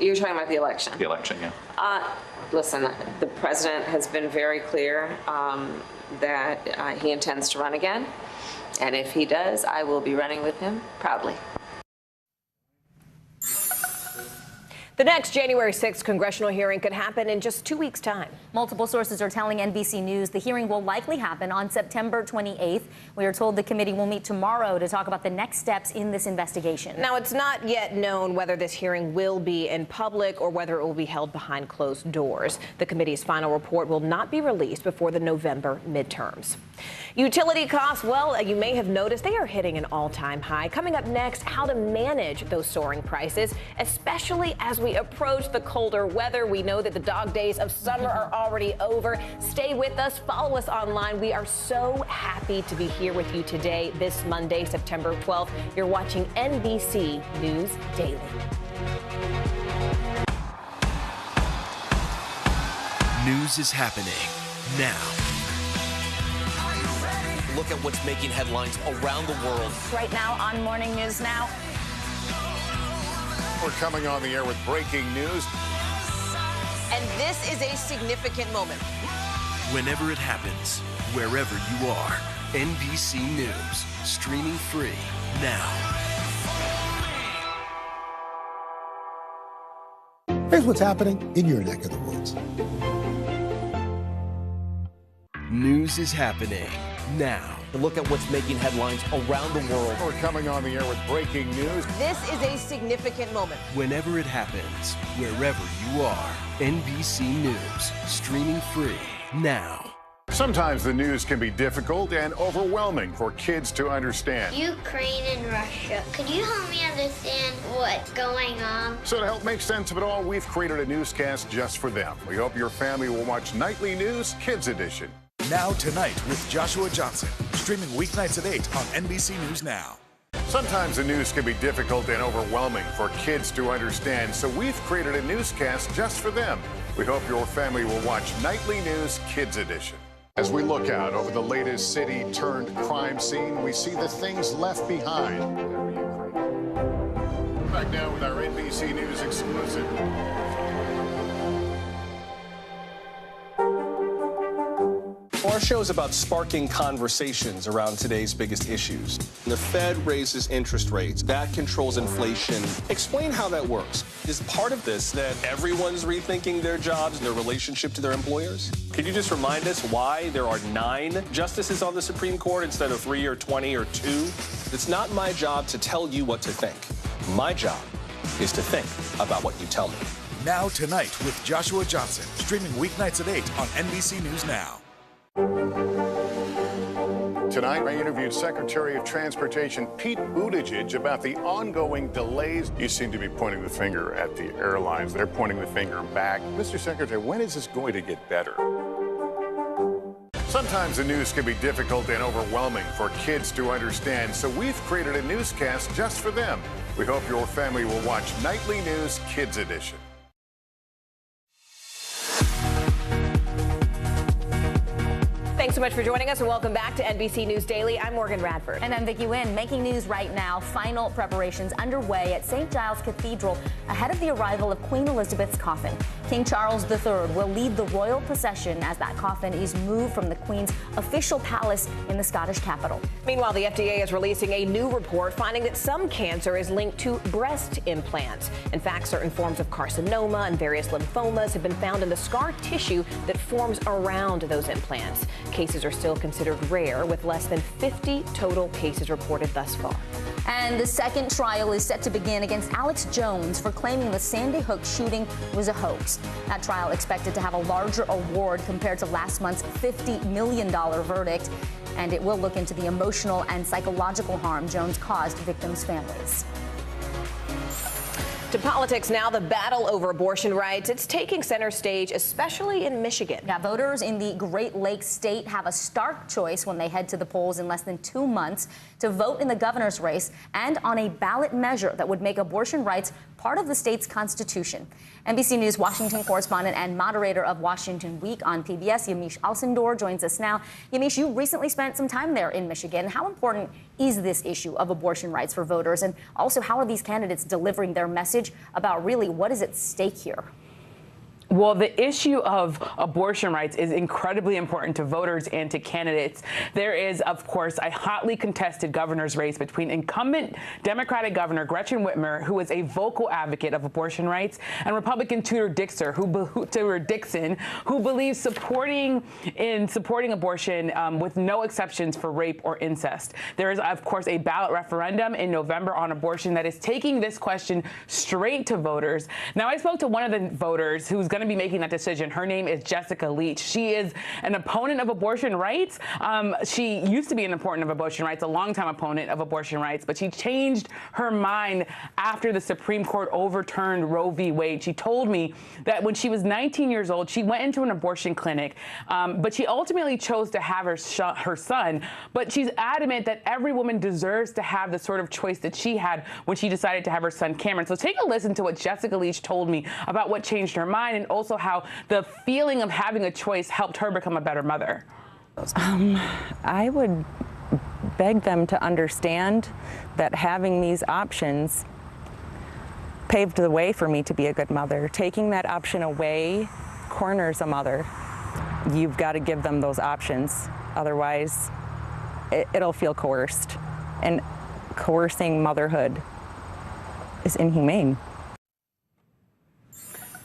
You're talking about the election? The election, yeah. Listen, the president has been very clear that he intends to run again. And if he does, I will be running with him proudly. The next January 6th congressional hearing could happen in just 2 weeks' time. Multiple sources are telling NBC News the hearing will likely happen on September 28th. We are told the committee will meet tomorrow to talk about the next steps in this investigation. Now, it's not yet known whether this hearing will be in public or whether it will be held behind closed doors. The committee's final report will not be released before the November midterms. Utility costs, well, you may have noticed they are hitting an all-time high. Coming up next, how to manage those soaring prices, especially as we approach the colder weather. We know that the dog days of summer are already over. Stay with us. Follow us online. We are so happy to be here with you today, this Monday, September 12th. You're watching NBC News Daily. News is happening now. Look at what's making headlines around the world. Right now on Morning News Now. We're coming on the air with breaking news. And this is a significant moment. Whenever it happens, wherever you are, NBC News, streaming free now. Here's what's happening in your neck of the woods. News is happening now. Look at what's making headlines around the world. We're coming on the air with breaking news. This is a significant moment. Whenever it happens, wherever you are, NBC News, streaming free now. Sometimes the news can be difficult and overwhelming for kids to understand. Ukraine and Russia. Could you help me understand what's going on? So to help make sense of it all, we've created a newscast just for them. We hope your family will watch Nightly News Kids Edition. Now Tonight with Joshua Johnson, streaming weeknights at 8 on NBC News Now. Sometimes the news can be difficult and overwhelming for kids to understand, so we've created a newscast just for them. We hope your family will watch Nightly News Kids Edition. As we look out over the latest city-turned-crime scene, we see the things left behind. Back now with our NBC News exclusive. Our show is about sparking conversations around today's biggest issues. The Fed raises interest rates. That controls inflation. Explain how that works. Is part of this that everyone's rethinking their jobs and their relationship to their employers? Could you just remind us why there are 9 justices on the Supreme Court instead of 3 or 20 or 2? It's not my job to tell you what to think. My job is to think about what you tell me. Now Tonight with Joshua Johnson, streaming weeknights at 8 on NBC News Now. Tonight, I interviewed Secretary of Transportation Pete Buttigieg about the ongoing delays. You seem to be pointing the finger at the airlines. They're pointing the finger back. Mr. Secretary, when is this going to get better? Sometimes the news can be difficult and overwhelming for kids to understand, so we've created a newscast just for them. We hope your family will watch Nightly News Kids Edition. Thanks so much for joining us and welcome back to NBC News Daily. I'm Morgan Radford. And I'm Vicki Wynn. Making news right now. Final preparations underway at St. Giles Cathedral ahead of the arrival of Queen Elizabeth's coffin. King Charles III will lead the royal procession as that coffin is moved from the Queen's official palace in the Scottish capital. Meanwhile, the FDA is releasing a new report finding that some cancer is linked to breast implants. In fact, certain forms of carcinoma and various lymphomas have been found in the scar tissue that forms around those implants. Cases are still considered rare, with less than 50 total cases reported thus far. And the second trial is set to begin against Alex Jones for claiming the Sandy Hook shooting was a hoax. That trial expected to have a larger award compared to last month's $50 million verdict, and it will look into the emotional and psychological harm Jones caused victims' families. To politics now, the battle over abortion rights, it's taking center stage, especially in Michigan. Now, voters in the Great Lakes state have a stark choice when they head to the polls in less than 2 months to vote in the governor's race and on a ballot measure that would make abortion rights part of the state's constitution. NBC News Washington correspondent and moderator of Washington Week on PBS, Yamiche Alcindor, joins us now. Yamiche, you recently spent some time there in Michigan. How important is this issue of abortion rights for voters? And also, how are these candidates delivering their message about really what is at stake here? Well, the issue of abortion rights is incredibly important to voters and to candidates. There is, of course, a hotly contested governor's race between incumbent Democratic Governor Gretchen Whitmer, who is a vocal advocate of abortion rights, and Republican Tudor Dixon, who believes supporting abortion with no exceptions for rape or incest. There is, of course, a ballot referendum in November on abortion that is taking this question straight to voters. Now, I spoke to one of the voters who's going to be making that decision. Her name is Jessica Leach. She is an opponent of abortion rights. She used to be an opponent of abortion rights, a longtime opponent of abortion rights, but she changed her mind after the Supreme Court overturned Roe v. Wade. She told me that when she was 19 years old, she went into an abortion clinic, but she ultimately chose to have her son. But she's adamant that every woman deserves to have the sort of choice that she had when she decided to have her son Cameron. So take a listen to what Jessica Leach told me about what changed her mind, and also how the feeling of having a choice helped her become a better mother. I would beg them to understand that having these options paved the way for me to be a good mother. Taking that option away corners a mother. You've got to give them those options. Otherwise, it'll feel coerced. And coercing motherhood is inhumane.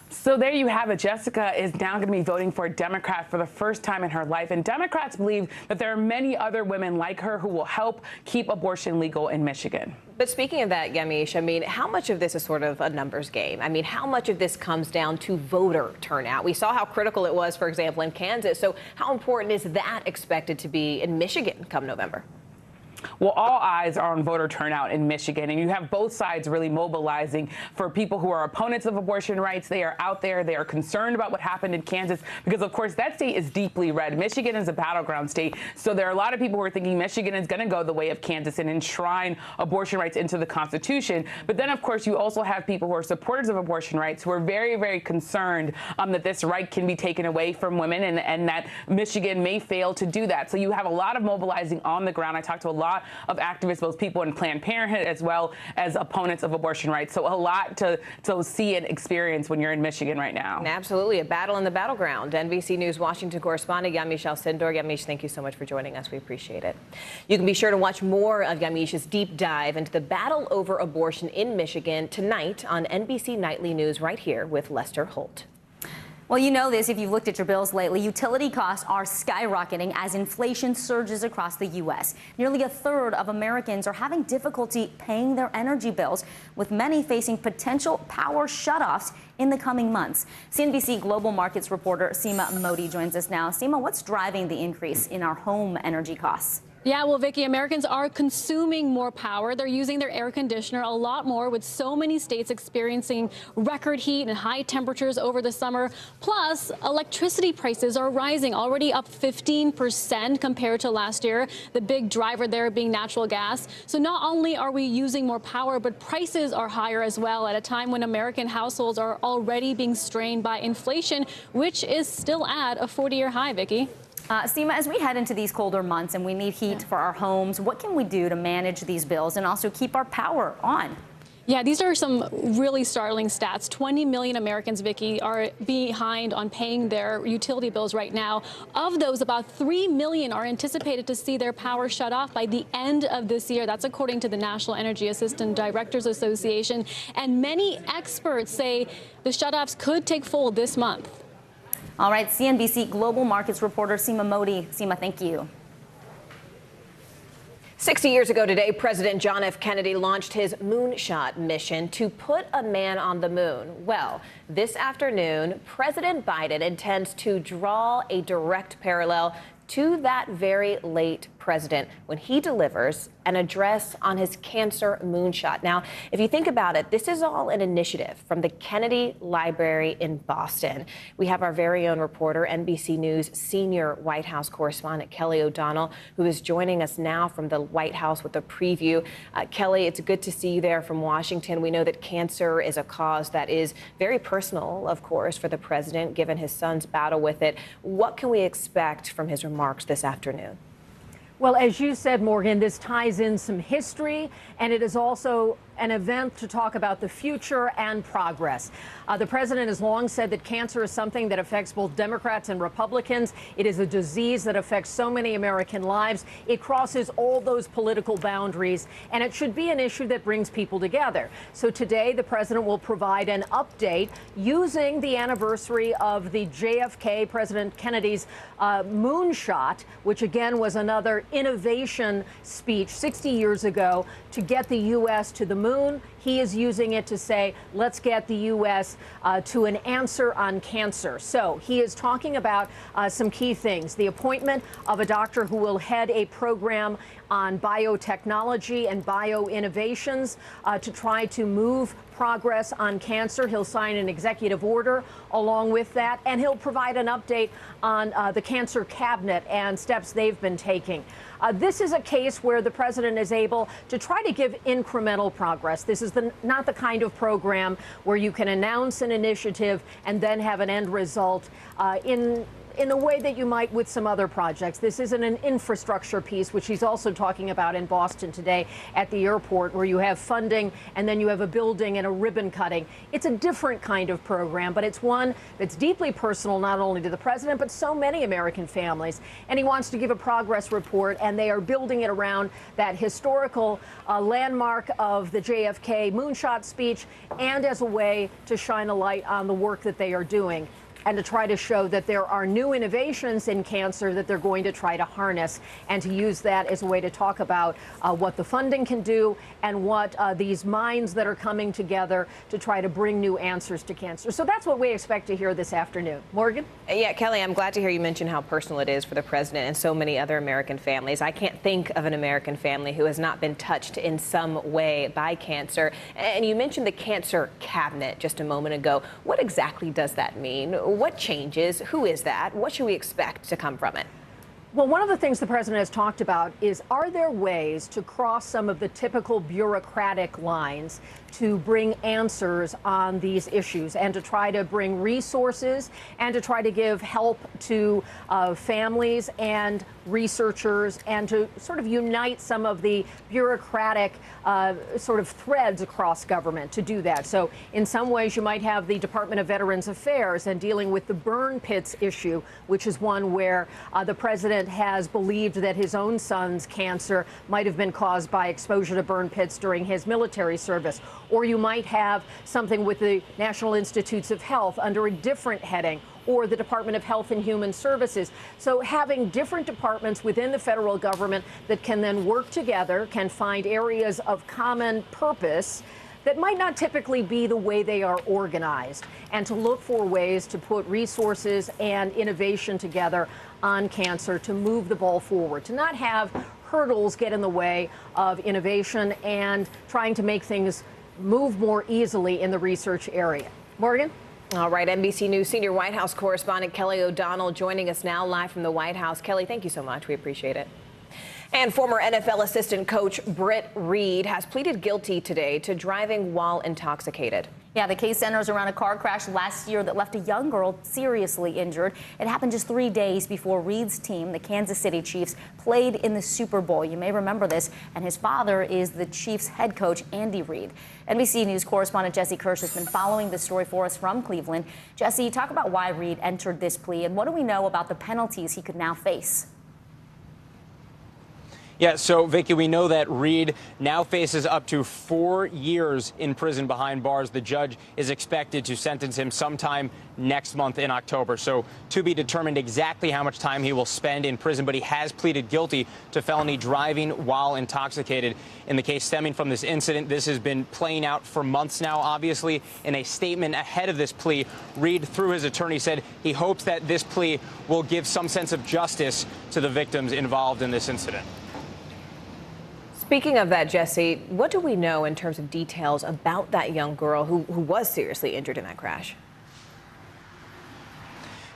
So there you have it. Jessica is now going to be voting for a Democrat for the first time in her life. And Democrats believe that there are many other women like her who will help keep abortion legal in Michigan. But speaking of that, Yamiche, I mean, how much of this is sort of a numbers game? I mean, how much of this comes down to voter turnout? We saw how critical it was, for example, in Kansas. So how important is that expected to be in Michigan come November? Well, all eyes are on voter turnout in Michigan, and you have both sides really mobilizing for people who are opponents of abortion rights. They are out there. They are concerned about what happened in Kansas because, of course, that state is deeply red. Michigan is a battleground state, so there are a lot of people who are thinking Michigan is going to go the way of Kansas and enshrine abortion rights into the Constitution. But then, of course, you also have people who are supporters of abortion rights who are very, very concerned that this right can be taken away from women and that Michigan may fail to do that. So you have a lot of mobilizing on the ground. I talked to a lot of activists, both people in Planned Parenthood as well as opponents of abortion rights. So a lot to see and experience when you're in Michigan right now. Absolutely. A battle in the battleground. NBC News Washington correspondent Yamiche Alcindor. Yamiche, thank you so much for joining us. We appreciate it. You can be sure to watch more of Yamiche's deep dive into the battle over abortion in Michigan tonight on NBC Nightly News right here with Lester Holt. Well, you know this if you've looked at your bills lately. Utility costs are skyrocketing as inflation surges across the U.S. Nearly a third of Americans are having difficulty paying their energy bills, with many facing potential power shutoffs in the coming months. CNBC Global Markets reporter Seema Modi joins us now. Seema, what's driving the increase in our home energy costs? Yeah, well, Vicki, Americans are consuming more power. They're using their air conditioner a lot more, with so many states experiencing record heat and high temperatures over the summer. Plus, electricity prices are rising, already up 15% compared to last year. The big driver there being natural gas. So not only are we using more power, but prices are higher as well at a time when American households are already being strained by inflation, which is still at a 40-year high, Vicki. Seema, as we head into these colder months and we need heat for our homes, what can we do to manage these bills and also keep our power on? Yeah, these are some really startling stats. 20 million Americans, Vicki, are behind on paying their utility bills right now. Of those, about 3 million are anticipated to see their power shut off by the end of this year. That's according to the National Energy Assistant Directors Association. And many experts say the shutoffs could take full this month. All right, CNBC Global Markets reporter Seema Modi. Seema, thank you. 60 years ago today, President John F. Kennedy launched his moonshot mission to put a man on the moon. Well, this afternoon, President Biden intends to draw a direct parallel to that very late president when he delivers an address on his cancer moonshot. Now, if you think about it, this is all an initiative from the Kennedy Library in Boston. We have our very own reporter, NBC News senior White House correspondent Kelly O'Donnell, who is joining us now from the White House with a preview. Kelly, it's good to see you there from Washington. We know that cancer is a cause that is very personal, of course, for the president, given his son's battle with it. What can we expect from his remarks this afternoon? Well, as you said, Morgan, this ties in some history, and it is also an event to talk about the future and progress. The president has long said that cancer is something that affects both Democrats and Republicans. It is a disease that affects so many American lives. It crosses all those political boundaries, and it should be an issue that brings people together. So today, the president will provide an update using the anniversary of the JFK, President Kennedy's moonshot, which again was another innovation speech 60 years ago to get the U.S. to the moon. He is using it to say, let's get the U.S. To an answer on cancer. So he is talking about some key things. The appointment of a doctor who will head a program on biotechnology and bioinnovations to try to move progress on cancer. He'll sign an executive order along with that, and he'll provide an update on the cancer cabinet and steps they've been taking. This is a case where the president is able to try to give incremental progress. This is not the kind of program where you can announce an initiative and then have an end result in the way that you might with some other projects. This isn't an infrastructure piece, which he's also talking about in Boston today at the airport, where you have funding and then you have a building and a ribbon cutting. It's a different kind of program, but it's one that's deeply personal, not only to the president, but so many American families. And he wants to give a progress report, and they are building it around that historical landmark of the JFK moonshot speech, and as a way to shine a light on the work that they are doing, and to try to show that there are new innovations in cancer that they're going to try to harness, and to use that as a way to talk about what the funding can do and what these minds that are coming together to try to bring new answers to cancer. So that's what we expect to hear this afternoon. Morgan? Yeah, Kelly, I'm glad to hear you mention how personal it is for the president and so many other American families. I can't think of an American family who has not been touched in some way by cancer. And you mentioned the cancer cabinet just a moment ago. What exactly does that mean? What changes? Who is that? What should we expect to come from it? Well, one of the things the president has talked about is, are there ways to cross some of the typical bureaucratic lines to bring answers on these issues, and to try to bring resources and to try to give help to families and researchers, and to sort of unite some of the bureaucratic sort of threads across government to do that. So in some ways you might have the Department of Veterans Affairs and dealing with the burn pits issue, which is one where the president has believed that his own son's cancer might have been caused by exposure to burn pits during his military service. Or you might have something with the National Institutes of Health under a different heading, or the Department of Health and Human Services. So having different departments within the federal government that can then work together, can find areas of common purpose that might not typically be the way they are organized, and to look for ways to put resources and innovation together on cancer to move the ball forward, to not have hurdles get in the way of innovation and trying to make things move more easily in the research area. Morgan? All right, NBC News senior White House correspondent Kelly O'Donnell joining us now live from the White House. Kelly, thank you so much. We appreciate it. And former NFL assistant coach Britt Reid has pleaded guilty today to driving while intoxicated. Yeah, the case centers around a car crash last year that left a young girl seriously injured. It happened just 3 days before Reid's team, the Kansas City Chiefs, played in the Super Bowl. You may remember this, and his father is the Chiefs head coach, Andy Reid. NBC News correspondent Jesse Kirsch has been following this story for us from Cleveland. Jesse, talk about why Reid entered this plea, and what do we know about the penalties he could now face? Yeah, so, Vicky, we know that Reid now faces up to 4 years in prison behind bars. The judge is expected to sentence him sometime next month in October. So, to be determined exactly how much time he will spend in prison, but he has pleaded guilty to felony driving while intoxicated. In the case stemming from this incident, this has been playing out for months now, obviously. In a statement ahead of this plea, Reid, through his attorney, said he hopes that this plea will give some sense of justice to the victims involved in this incident. Speaking of that, Jesse, what do we know in terms of details about that young girl who was seriously injured in that crash?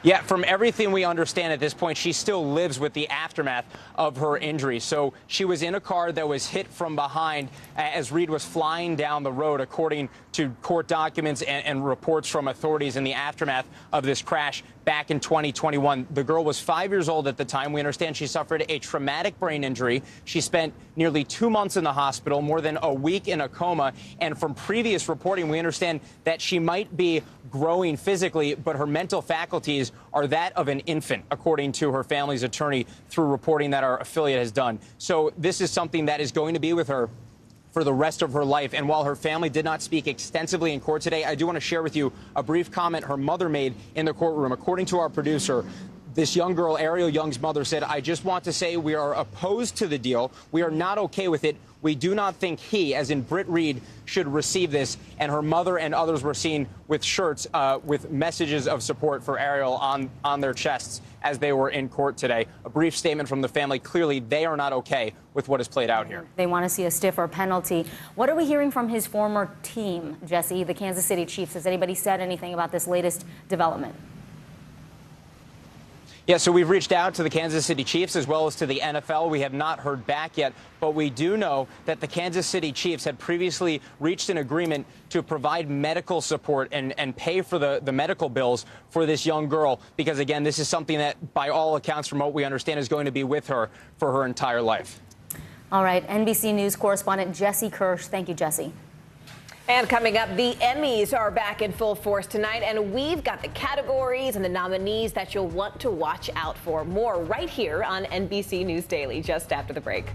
Yeah, from everything we understand at this point, she still lives with the aftermath of her injury. So she was in a car that was hit from behind as Reid was flying down the road, according to court documents and reports from authorities in the aftermath of this crash back in 2021. The girl was 5 years old at the time. We understand she suffered a traumatic brain injury. She spent nearly 2 months in the hospital, more than a week in a coma. And from previous reporting, we understand that she might be growing physically, but her mental faculties are that of an infant, according to her family's attorney, through reporting that our affiliate has done. So this is something that is going to be with her for the rest of her life. And while her family did not speak extensively in court today, I do want to share with you a brief comment her mother made in the courtroom. According to our producer, this young girl, Ariel Young's mother, said, "I just want to say we are opposed to the deal. We are not okay with it. We do not think he, as in Britt Reid, should receive this." And her mother and others were seen with shirts with messages of support for Ariel on their chests as they were in court today. A brief statement from the family. Clearly, they are not okay with what has played out here. They want to see a stiffer penalty. What are we hearing from his former team, Jesse, the Kansas City Chiefs? Has anybody said anything about this latest development? Yeah, so we've reached out to the Kansas City Chiefs as well as to the NFL. We have not heard back yet, but we do know that the Kansas City Chiefs had previously reached an agreement to provide medical support and pay for the medical bills for this young girl, because, again, this is something that, by all accounts, from what we understand, is going to be with her for her entire life. All right, NBC News correspondent Jesse Kirsch. Thank you, Jesse. And coming up, the Emmys are back in full force tonight, and we've got the categories and the nominees that you'll want to watch out for. More right here on NBC News Daily, just after the break.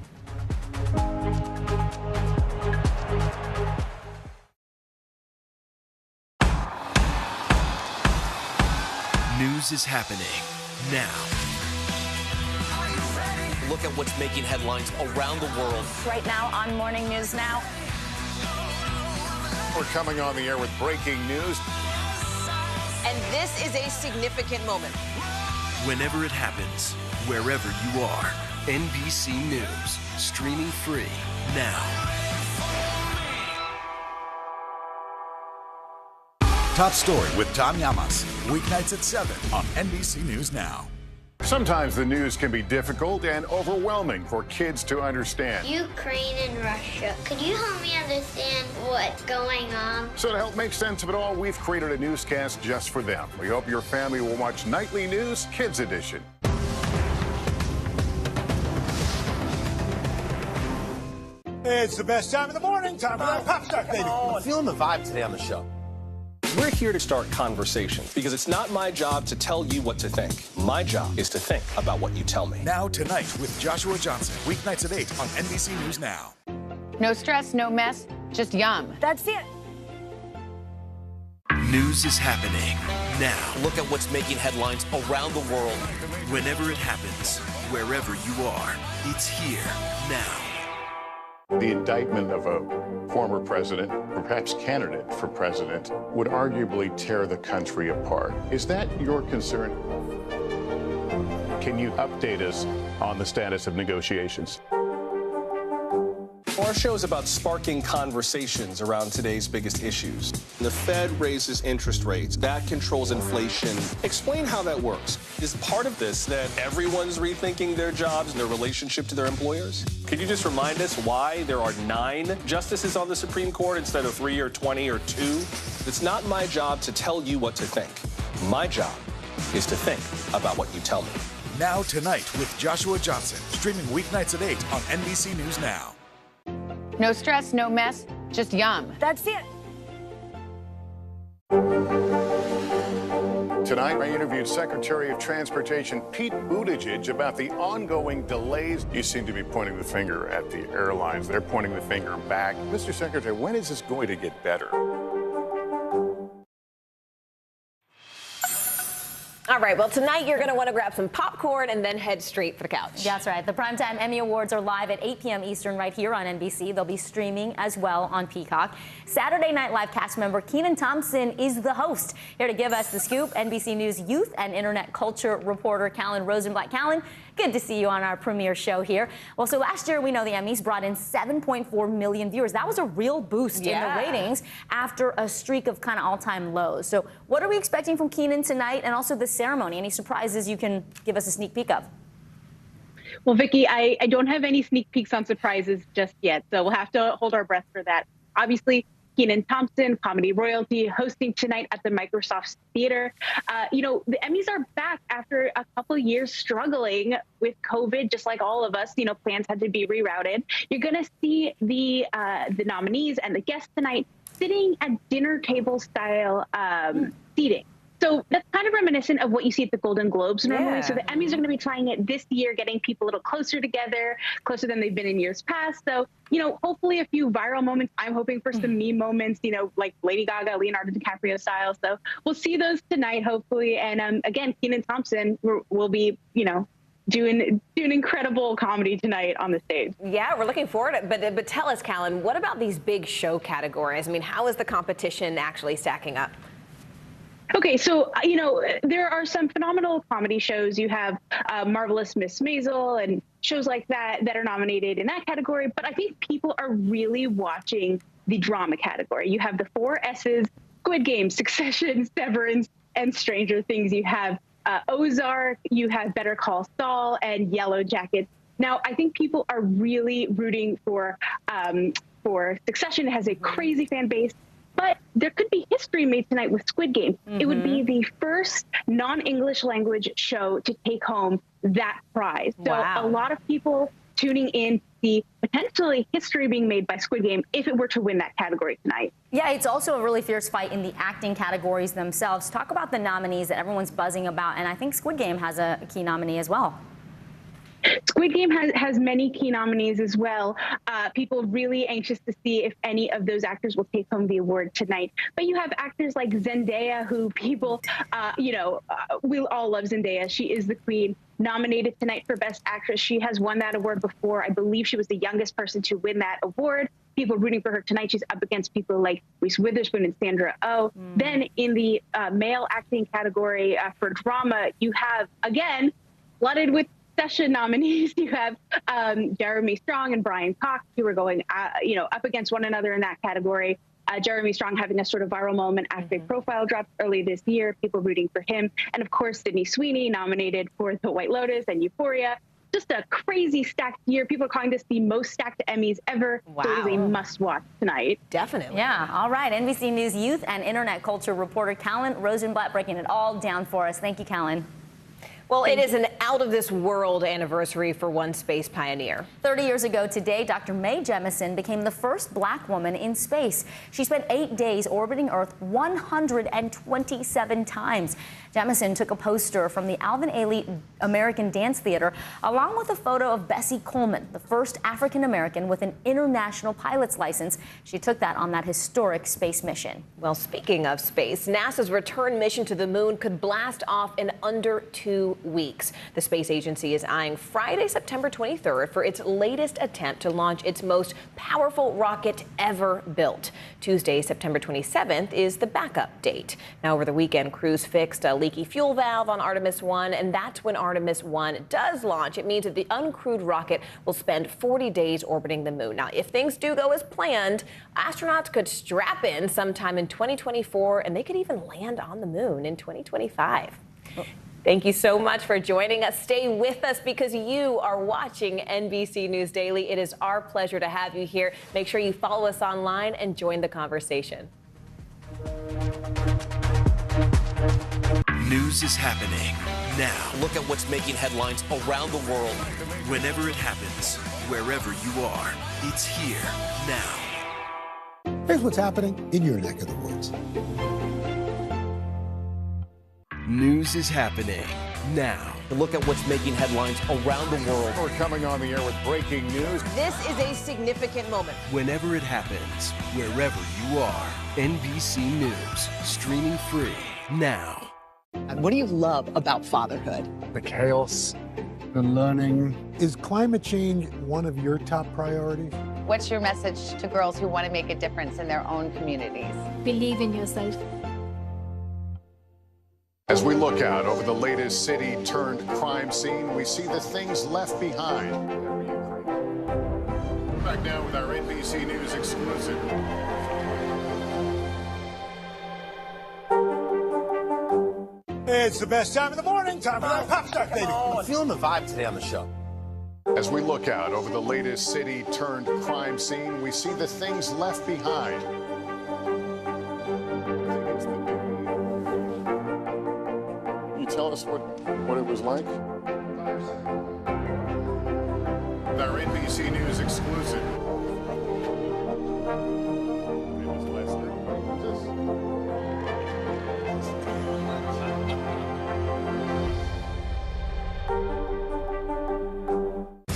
News is happening now. Look at what's making headlines around the world. Right now on Morning News Now. We're coming on the air with breaking news. And this is a significant moment. Whenever it happens, wherever you are, NBC News, streaming free now. Top Story with Tom Llamas, weeknights at 7 on NBC News Now. Sometimes the news can be difficult and overwhelming for kids to understand. Ukraine and Russia. Could you help me understand what's going on? So to help make sense of it all, we've created a newscast just for them. We hope your family will watch Nightly News Kids Edition. It's the best time of the morning, time for that pop start, baby. I'm feeling the vibe today on the show. We're here to start conversations because it's not my job to tell you what to think. My job is to think about what you tell me. Now tonight with Joshua Johnson, weeknights at 8 on NBC News Now. No stress, no mess, just yum. That's it. News is happening now. Look at what's making headlines around the world. Whenever it happens, wherever you are, it's here now. The indictment of a former president, or perhaps candidate for president, would arguably tear the country apart. Is that your concern? Can you update us on the status of negotiations? Our show is about sparking conversations around today's biggest issues. The Fed raises interest rates. That controls inflation. Explain how that works. Is part of this that everyone's rethinking their jobs and their relationship to their employers? Could you just remind us why there are 9 justices on the Supreme Court instead of 3 or 20 or 2? It's not my job to tell you what to think. My job is to think about what you tell me. Now tonight with Joshua Johnson, streaming weeknights at 8 on NBC News Now. No stress, no mess, just yum. That's it. Tonight, I interviewed Secretary of Transportation Pete Buttigieg about the ongoing delays. You seem to be pointing the finger at the airlines. They're pointing the finger back. Mr. Secretary, when is this going to get better? All right, well, tonight you're going to want to grab some popcorn and then head straight for the couch. That's right. The Primetime Emmy Awards are live at 8 p.m. Eastern right here on NBC. They'll be streaming as well on Peacock. Saturday Night Live cast member Kenan Thompson is the host. Here to give us the scoop, NBC News youth and internet culture reporter Callan Rosenblatt. Callan, good to see you on our premiere show here. Well, so last year we know the Emmys brought in 7.4 million viewers. That was a real boost in the ratings after a streak of kind of all-time lows. So what are we expecting from Kenan tonight and also the ceremony? Any surprises you can give us a sneak peek of? Well, Vicki, I don't have any sneak peeks on surprises just yet, so we'll have to hold our breath for that. Obviously, Kenan Thompson, comedy royalty, hosting tonight at the Microsoft Theater. The Emmys are back after a couple years struggling with COVID, just like all of us. Plans had to be rerouted. You're going to see the nominees and the guests tonight sitting at dinner table style seating. So that's kind of reminiscent of what you see at the Golden Globes normally. Yeah. So the Emmys are going to be trying it this year, getting people a little closer together, closer than they've been in years past. So, hopefully a few viral moments. I'm hoping for some meme moments, like Lady Gaga, Leonardo DiCaprio style. So we'll see those tonight, hopefully. And again, Kenan Thompson will be, doing incredible comedy tonight on the stage. Yeah, we're looking forward to it. But tell us, Callan, what about these big show categories? I mean, how is the competition actually stacking up? Okay, so, there are some phenomenal comedy shows. You have Marvelous Miss Maisel and shows like that are nominated in that category. But I think people are really watching the drama category. You have the 4 S's, Squid Game, Succession, Severance, and Stranger Things. You have Ozark, you have Better Call Saul, and Yellow Jackets. Now, I think people are really rooting for Succession. It has a crazy fan base. But there could be history made tonight with Squid Game. It would be the first non-English language show to take home that prize. So a lot of people tuning in to see potentially history being made by Squid Game if it were to win that category tonight. Yeah, it's also a really fierce fight in the acting categories themselves. Talk about the nominees that everyone's buzzing about, and I think Squid Game has a key nominee as well. Squid Game has many key nominees as well. People really anxious to see if any of those actors will take home the award tonight. But you have actors like Zendaya, who people, we all love Zendaya. She is the queen. Nominated tonight for Best Actress. She has won that award before. I believe she was the youngest person to win that award. People rooting for her tonight. She's up against people like Reese Witherspoon and Sandra Oh. Then in the male acting category for drama, you have, again, flooded with Succession nominees. You have Jeremy Strong and Brian Cox, who are going, up against one another in that category. Jeremy Strong having a sort of viral moment after a profile dropped early this year, people rooting for him. And of course, Sydney Sweeney nominated for The White Lotus and Euphoria. Just a crazy stacked year. People are calling this the most stacked Emmys ever. Wow. So it is a must watch tonight. Definitely. Yeah. All right. NBC News youth and internet culture reporter Callan Rosenblatt breaking it all down for us. Thank you, Callan. Well, it is an out-of-this-world anniversary for one space pioneer. 30 years ago today, Dr. Mae Jemison became the first black woman in space. She spent 8 days orbiting Earth 127 times. Jemison took a poster from the Alvin Ailey American Dance Theater, along with a photo of Bessie Coleman, the first African-American with an international pilot's license. She took that on that historic space mission. Well, speaking of space, NASA's return mission to the moon could blast off in under 2 weeks. The space agency is eyeing Friday, September 23rd for its latest attempt to launch its most powerful rocket ever built. Tuesday, September 27th is the backup date. Now, over the weekend, crews fixed a leaky fuel valve on Artemis 1, and that's when Artemis 1 does launch. It means that the uncrewed rocket will spend 40 days orbiting the moon. Now, if things do go as planned, astronauts could strap in sometime in 2024, and they could even land on the moon in 2025. Thank you so much for joining us. Stay with us because you are watching NBC News Daily. It is our pleasure to have you here. Make sure you follow us online and join the conversation. News is happening now. Look at what's making headlines around the world. Whenever it happens, wherever you are, it's here now. Here's what's happening in your neck of the woods. News is happening now. Look at what's making headlines around the world. We're coming on the air with breaking news. This is a significant moment. Whenever it happens, wherever you are, NBC News, streaming free now. What do you love about fatherhood? The chaos, the learning. Is climate change one of your top priorities? What's your message to girls who want to make a difference in their own communities? Believe in yourself. As we look out over the latest city-turned-crime scene, we see the things left behind. Back now with our NBC News exclusive. It's the best time of the morning. Time for that pop star, baby. I'm feeling the vibe today on the show. As we look out over the latest city-turned-crime scene, we see the things left behind. Tell us what it was like? Our NBC News exclusive.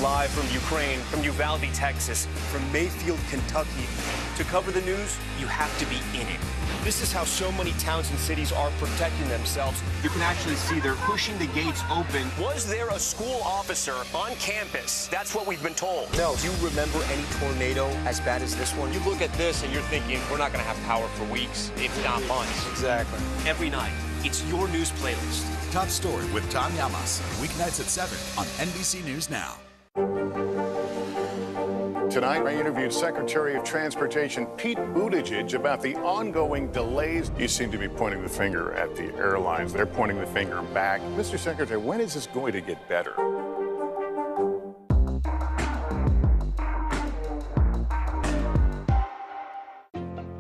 Live from Ukraine, from Uvalde, Texas, from Mayfield, Kentucky. To cover the news, you have to be in it. This is how so many towns and cities are protecting themselves. You can actually see they're pushing the gates open. Was there a school officer on campus? That's what we've been told. No. Do you remember any tornado as bad as this one? You look at this and you're thinking, we're not going to have power for weeks, if not months. Exactly. Every night, it's your news playlist. Top Story with Tom Llamas. Weeknights at 7 on NBC News Now. Tonight, I interviewed Secretary of Transportation Pete Buttigieg about the ongoing delays. You seem to be pointing the finger at the airlines. They're pointing the finger back. Mr. Secretary, when is this going to get better?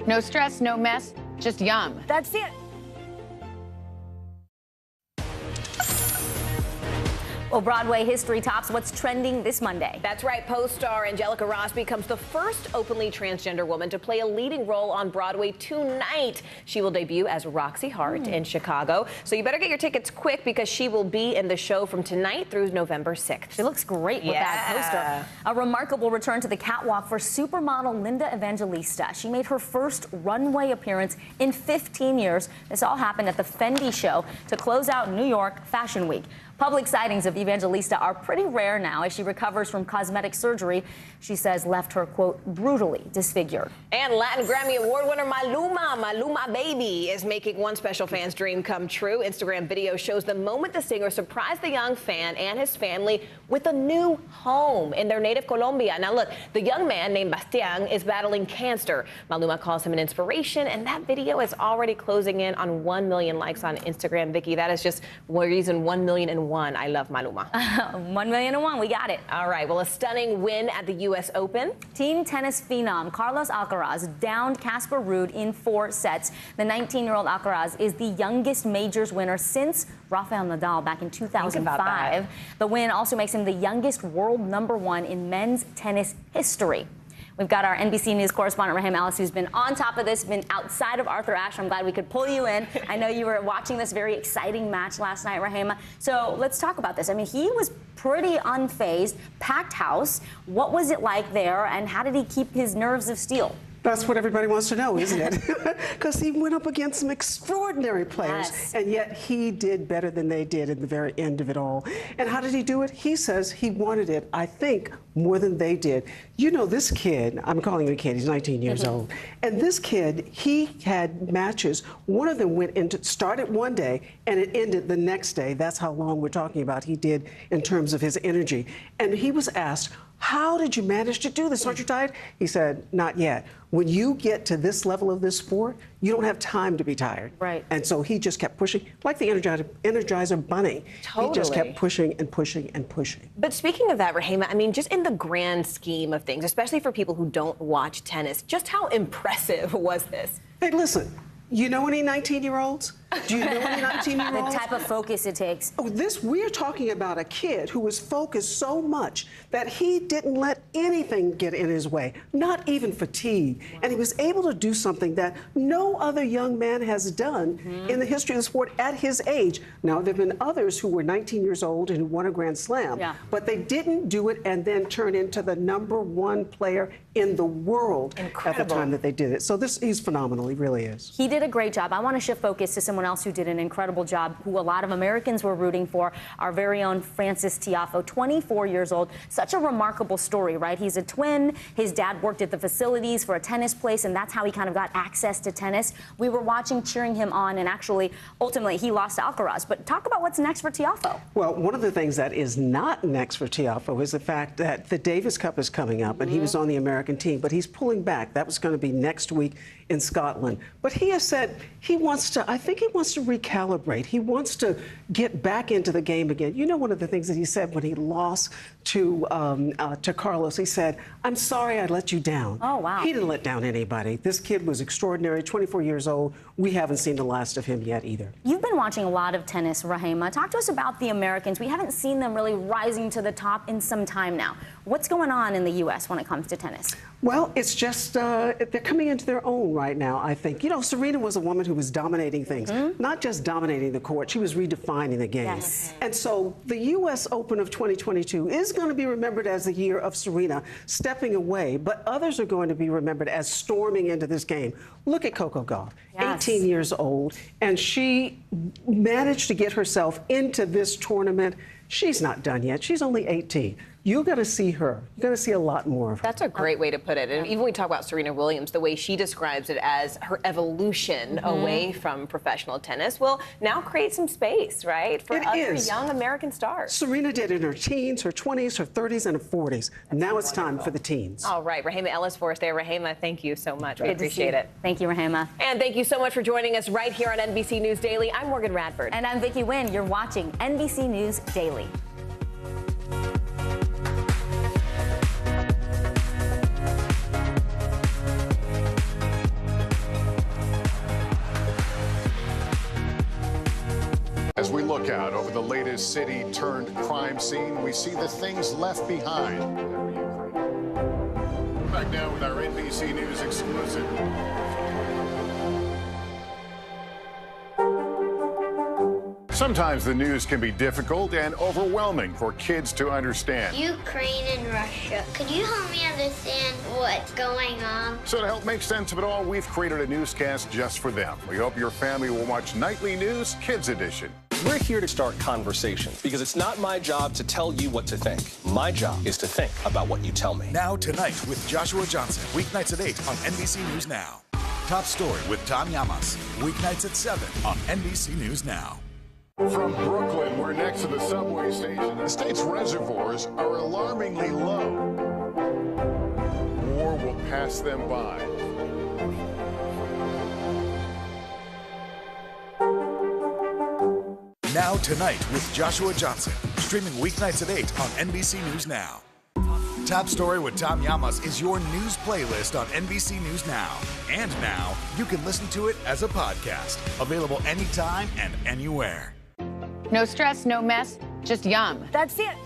No stress, no mess, just yum. That's it. Well, Broadway history tops what's trending this Monday. That's right. Post star Angelica Ross becomes the first openly transgender woman to play a leading role on Broadway tonight. She will debut as Roxy Hart in Chicago. So you better get your tickets quick because she will be in the show from tonight through November 6th. She looks great with that poster. A remarkable return to the catwalk for supermodel Linda Evangelista. She made her first runway appearance in 15 years. This all happened at the Fendi show to close out New York Fashion Week. Public sightings of Evangelista are pretty rare now as she recovers from cosmetic surgery she says left her, quote, brutally disfigured. And Latin Grammy Award winner Maluma Baby, is making one special fan's dream come true. Instagram video shows the moment the singer surprised the young fan and his family with a new home in their native Colombia. Now look, the young man named Bastian is battling cancer. Maluma calls him an inspiration, and that video is already closing in on 1 million likes on Instagram. Vicky, that is just reason 1,000,001. I love Maluma. 1,000,001, we got it. All right, well, a stunning win at the U.S. Open. Teen tennis phenom Carlos Alcaraz downed Casper Ruud in 4 sets. The 19-year-old Alcaraz is the youngest majors winner since Rafael Nadal back in 2005. The win also makes him the youngest world #1 in men's tennis history. We've got our NBC News correspondent, Raheem Ellis, who's been on top of this, been outside of Arthur Ashe. I'm glad we could pull you in. I know you were watching this very exciting match last night, Raheem. So let's talk about this. I mean, he was pretty unfazed, packed house. What was it like there, and how did he keep his nerves of steel? That's what everybody wants to know, isn't it? Because he went up against some extraordinary players, and yet he did better than they did at the very end of it all. And how did he do it? He says he wanted it, I think, more than they did. You know, this kid, I'm calling him a kid, he's 19 years old, and this kid, he had matches. One of them started one day, and it ended the next day. That's how long we're talking about he did in terms of his energy. And he was asked, how did you manage to do this? Aren't you tired? He said, not yet. When you get to this level of this sport, you don't have time to be tired. Right. And so he just kept pushing, like the Energizer Bunny. Totally. He just kept pushing and pushing and pushing. But speaking of that, Raheem, I mean, just in the grand scheme of things, especially for people who don't watch tennis, just how impressive was this? Hey, listen, you know any 19-year-olds? Do you know any 19-year-olds? The type of focus it takes. Oh, we're talking about a kid who was focused so much that he didn't let anything get in his way, not even fatigue. And he was able to do something that no other young man has done in the history of the sport at his age. Now, there have been others who were 19 years old and who won a Grand Slam, but they didn't do it and then turn into the #1 player in the world at the time that they did it. So he's phenomenal. He really is. He did a great job. I want to shift focus to someone else who did an incredible job, who a lot of Americans were rooting for, our very own Frances Tiafoe, 24 years old. Such a remarkable story, right? He's a twin. His dad worked at the facilities for a tennis place, and that's how he kind of got access to tennis. We were watching, cheering him on, and actually, ultimately, he lost to Alcaraz. But talk about what's next for Tiafoe. Well, one of the things that is not next for Tiafoe is the fact that the Davis Cup is coming up, and he was on the American team, but he's pulling back. That was going to be next week in Scotland. But he has said I think he wants to recalibrate. He wants to get back into the game again. You know, one of the things that he said when he lost to Carlos, he said, I'm sorry I let you down. Oh, wow. He didn't let down anybody. This kid was extraordinary, 24 years old. We haven't seen the last of him yet either. You've been watching a lot of tennis, Raheem. Talk to us about the Americans. We haven't seen them really rising to the top in some time now. What's going on in the U.S. when it comes to tennis? Well, it's just they're coming into their own right now, I think. You know, Serena was a woman who was dominating things, not just dominating the court. She was redefining the game. Yes. And so the U.S. Open of 2022 is going to be remembered as the year of Serena stepping away, but others are going to be remembered as storming into this game. Look at Coco Gauff, 18 years old, and she managed to get herself into this tournament. She's not done yet. She's only 18. you're going to see her. You're going to see a lot more of her. That's a great way to put it. And even when we talk about Serena Williams, the way she describes it as her evolution away from professional tennis will now create some space, right, for other young American stars. Serena did in her teens, her 20s, her 30s, and her 40s. Now it's time for the teens. All right, Rahema Ellis for us there. Rahema, thank you so much. We Good to appreciate see you. it. Thank you, Rahema. And thank you so much for joining us right here on NBC News Daily. I'm Morgan Radford. And I'm Vicki Nguyen. You're watching NBC News Daily. As we look out over the latest city-turned-crime scene, we see the things left behind. Back now with our NBC News exclusive. Sometimes the news can be difficult and overwhelming for kids to understand. Ukraine and Russia. Could you help me understand what's going on? So to help make sense of it all, we've created a newscast just for them. We hope your family will watch Nightly News Kids Edition. We're here to start conversations because it's not my job to tell you what to think. My job is to think about what you tell me. Now Tonight with Joshua Johnson, weeknights at 8 on NBC News Now. Top Story with Tom Llamas, weeknights at 7 on NBC News Now. From Brooklyn, we're next to the subway station. The state's reservoirs are alarmingly low. War will pass them by. Now Tonight with Joshua Johnson, streaming weeknights at 8 on NBC News Now. Top Story with Tom Llamas is your news playlist on NBC News Now. And now, you can listen to it as a podcast, available anytime and anywhere. No stress, no mess, just yum. That's it.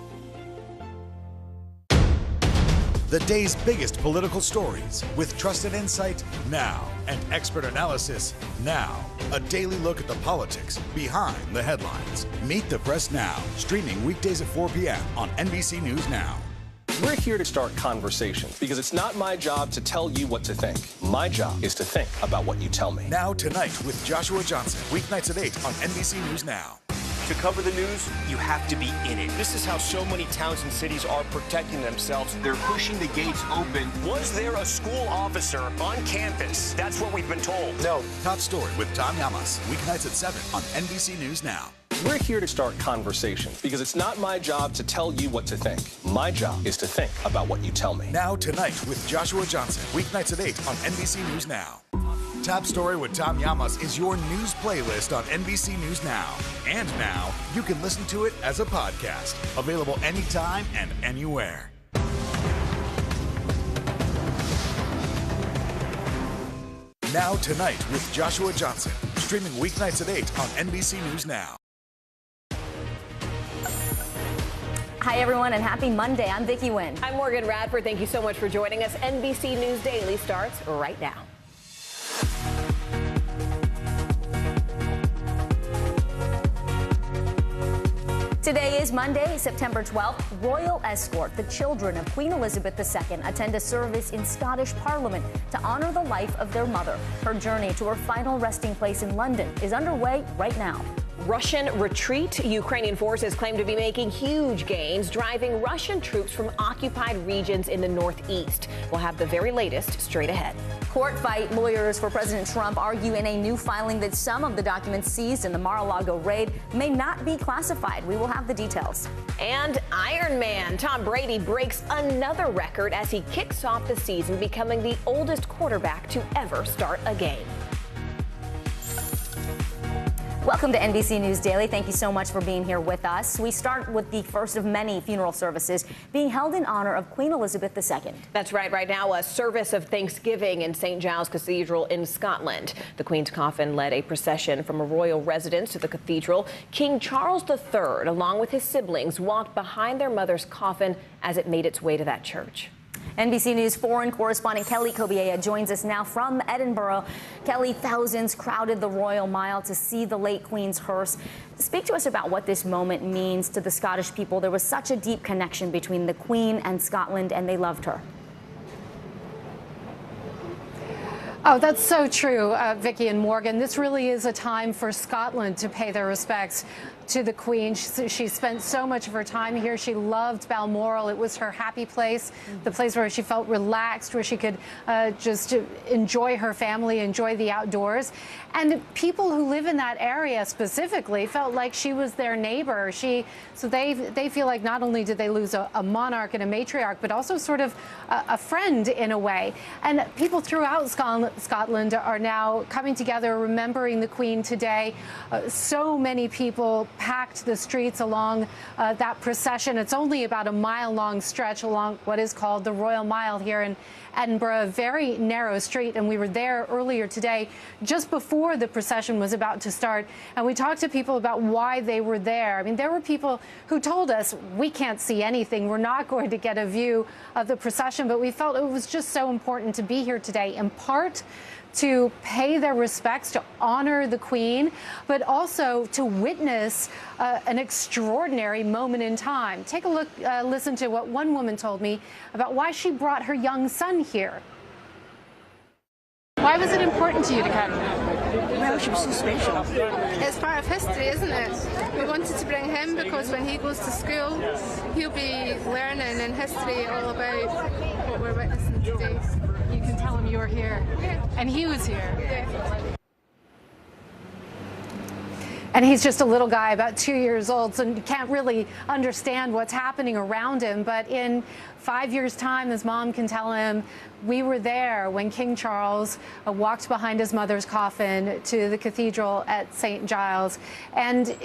The day's biggest political stories with trusted insight now and expert analysis now. A daily look at the politics behind the headlines. Meet the Press Now, streaming weekdays at 4 p.m. on NBC News Now. We're here to start conversations because it's not my job to tell you what to think. My job is to think about what you tell me. Now Tonight with Joshua Johnson, weeknights at 8 on NBC News Now. To cover the news, you have to be in it. This is how so many towns and cities are protecting themselves. They're pushing the gates open. Was there a school officer on campus? That's what we've been told. No. Top Story with Tom Llamas, weeknights at 7 on NBC News Now. We're here to start conversations because it's not my job to tell you what to think. My job is to think about what you tell me. Now Tonight with Joshua Johnson, weeknights at 8 on NBC News Now. Top Story with Tom Llamas is your news playlist on NBC News Now. And now, you can listen to it as a podcast, available anytime and anywhere. Now Tonight with Joshua Johnson, streaming weeknights at 8 on NBC News Now. Hi, everyone, and happy Monday. I'm Vicki Nguyen. I'm Morgan Radford. Thank you so much for joining us. NBC News Daily starts right now. Today is Monday, September 12th. Royal escort, the children of Queen Elizabeth II, attend a service in Scottish Parliament to honor the life of their mother. Her journey to her final resting place in London is underway right now. Russian retreat. Ukrainian forces claim to be making huge gains, driving Russian troops from occupied regions in the northeast. We'll have the very latest straight ahead. Court fight. Lawyers for President Trump argue in a new filing that some of the documents seized in the Mar-a-Lago raid may not be classified. We will have the details. And Iron Man Tom Brady breaks another record as he kicks off the season, becoming the oldest quarterback to ever start a game. Welcome to NBC News Daily. Thank you so much for being here with us. We start with the first of many funeral services being held in honor of Queen Elizabeth II. That's right. Right now, a service of Thanksgiving in St. Giles Cathedral in Scotland. The Queen's coffin led a procession from a royal residence to the cathedral. King Charles III, along with his siblings, walked behind their mother's coffin as it made its way to that church. NBC News foreign correspondent Kelly Kobiea joins us now from Edinburgh. Kelly, thousands crowded the Royal Mile to see the late Queen's hearse. Speak to us about what this moment means to the Scottish people. There was such a deep connection between the Queen and Scotland, and they loved her. Oh, that's so true, Vicki and Morgan. This really is a time for Scotland to pay their respects to the Queen. She spent so much of her time here. She loved Balmoral. It was her happy place, the place where she felt relaxed, where she could just enjoy her family, enjoy the outdoors. And people who live in that area specifically felt like she was their neighbor. So they feel like not only did they lose a monarch and a matriarch, but also sort of a friend in a way. And people throughout Scotland are now coming together, remembering the Queen today. So many people packed the streets along that procession. It's only about a mile-long stretch along what is called the Royal Mile here in Edinburgh, a very narrow street, and we were there earlier today, just before the procession was about to start, and we talked to people about why they were there. I mean, there were people who told us, we can't see anything, we're not going to get a view of the procession, but we felt it was just so important to be here today, in part to pay their respects, to honor the Queen, but also to witness an extraordinary moment in time. Take a look, listen to what one woman told me about why she brought her young son here. Why was it important to you to come? Well, she was so special. It's part of history, isn't it? We wanted to bring him because when he goes to school, he'll be learning in history all about what we're witnessing today. You can tell him you're here. Yeah. And he was here. Yeah. And he's just a little guy, about 2 years old, so you can't really understand what's happening around him. But in 5 years' time, his mom can tell him, we were there when King Charles walked behind his mother's coffin to the cathedral at St. Giles. And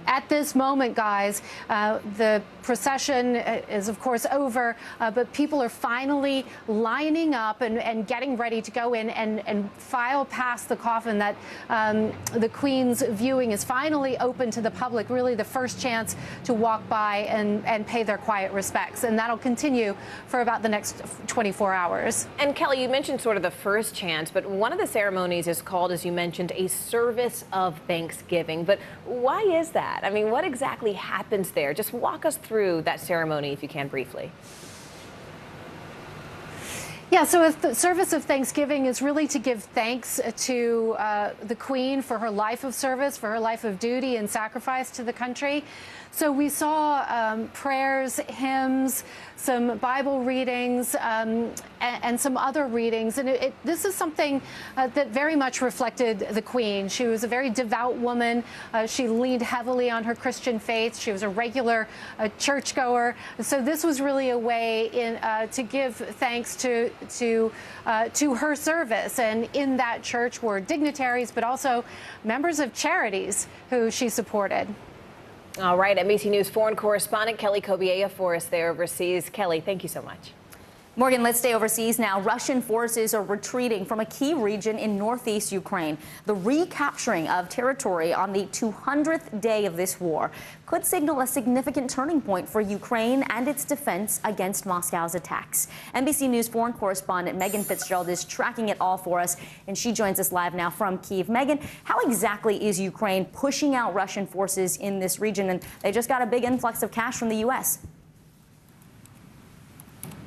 at this moment, guys, the procession is, of course, over, but people are finally lining up and getting ready to go in and file past the coffin that the Queen's viewing is finally open to the public, really the first chance to walk by and pay their quiet respects. And that'll continue for about the next 24 hours. And Kelly, you mentioned sort of the first chance, but one of the ceremonies is called, as you mentioned, a service of thanksgiving. But why is that? I mean, what exactly happens there? Just walk us through that ceremony, if you can, briefly. Yeah, so the service of Thanksgiving is really to give thanks to the Queen for her life of service, for her life of duty and sacrifice to the country. So we saw prayers, hymns, some Bible readings, and some other readings. And this is something that very much reflected the Queen. She was a very devout woman. She leaned heavily on her Christian faith. She was a regular churchgoer. So this was really a way to give thanks to her service. And in that church were dignitaries, but also members of charities who she supported. All right, NBC News foreign correspondent Kelly Kobiella for us there overseas. Kelly, thank you so much. Morgan, let's stay overseas now. Russian forces are retreating from a key region in northeast Ukraine. The recapturing of territory on the 200th day of this war could signal a significant turning point for Ukraine and its defense against Moscow's attacks. NBC News foreign correspondent Megan Fitzgerald is tracking it all for us, and she joins us live now from Kyiv. Megan, how exactly is Ukraine pushing out Russian forces in this region? And they just got a big influx of cash from the U.S.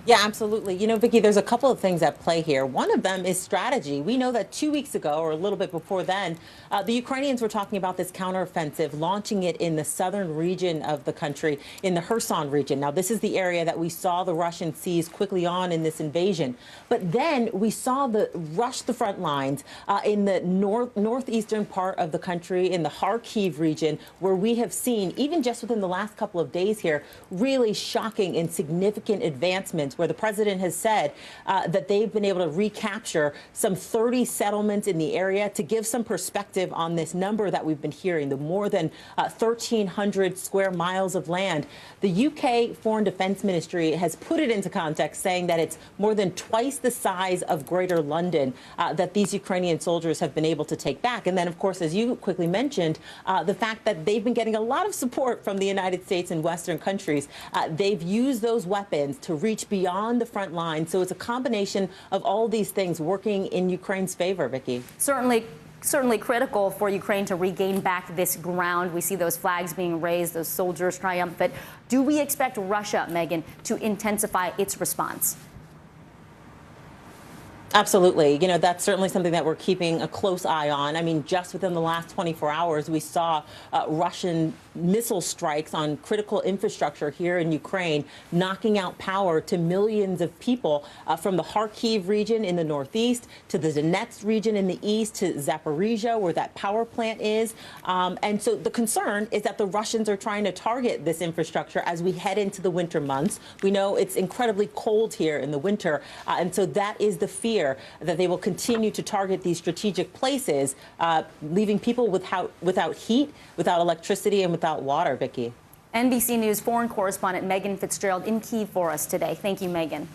Yeah, absolutely. You know, Vicki, there's a couple of things at play here. One of them is strategy. We know that 2 weeks ago, or a little bit before then, the Ukrainians were talking about this counteroffensive, launching it in the southern region of the country, in the Kherson region. Now, this is the area that we saw the Russians seize quickly on in this invasion. But then we saw the rush the front lines in the northeastern part of the country, in the Kharkiv region, where we have seen, even just within the last couple of days here, really shocking and significant advancements, where the president has said that they've been able to recapture some 30 settlements in the area. To give some perspective on this number that we've been hearing, the more than 1,300 square miles of land, the UK Foreign Defence Ministry has put it into context, saying that it's more than twice the size of Greater London that these Ukrainian soldiers have been able to take back. And then, of course, as you quickly mentioned, the fact that they've been getting a lot of support from the United States and Western countries. They've used those weapons to reach beyond the front line. So it's a combination of all these things working in Ukraine's favor, Vicki. Certainly critical for Ukraine to regain back this ground. We see those flags being raised, those soldiers triumphant. Do we expect Russia, Megan, to intensify its response? Absolutely. You know, that's certainly something that we're keeping a close eye on. I mean, just within the last 24 hours, we saw Russian missile strikes on critical infrastructure here in Ukraine, knocking out power to millions of people from the Kharkiv region in the northeast to the Donetsk region in the east to Zaporizhia, where that power plant is. And so the concern is that the Russians are trying to target this infrastructure as we head into the winter months. We know it's incredibly cold here in the winter, and so that is the fear that they will continue to target these strategic places, leaving people without heat, without electricity, and without water. Vicki. NBC News foreign correspondent Megan Fitzgerald in Kyiv for us today. Thank you, Megan.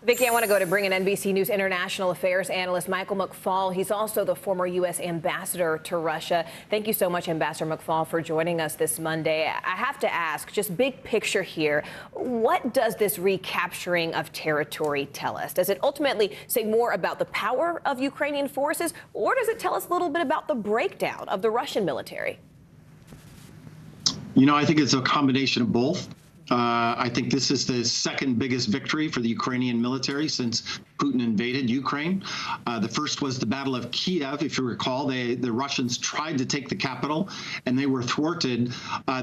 Vicki, I want to go to bring in NBC News international affairs analyst Michael McFaul. He's also the former U.S. ambassador to Russia. Thank you so much, Ambassador McFaul, for joining us this Monday. I have to ask, just big picture here, what does this recapturing of territory tell us? Does it ultimately say more about the power of Ukrainian forces, or does it tell us a little bit about the breakdown of the Russian military? You know, I think it's a combination of both. I think this is the second biggest victory for the Ukrainian military since Putin invaded Ukraine. The first was the Battle of Kiev. If you recall, the Russians tried to take the capital and they were thwarted.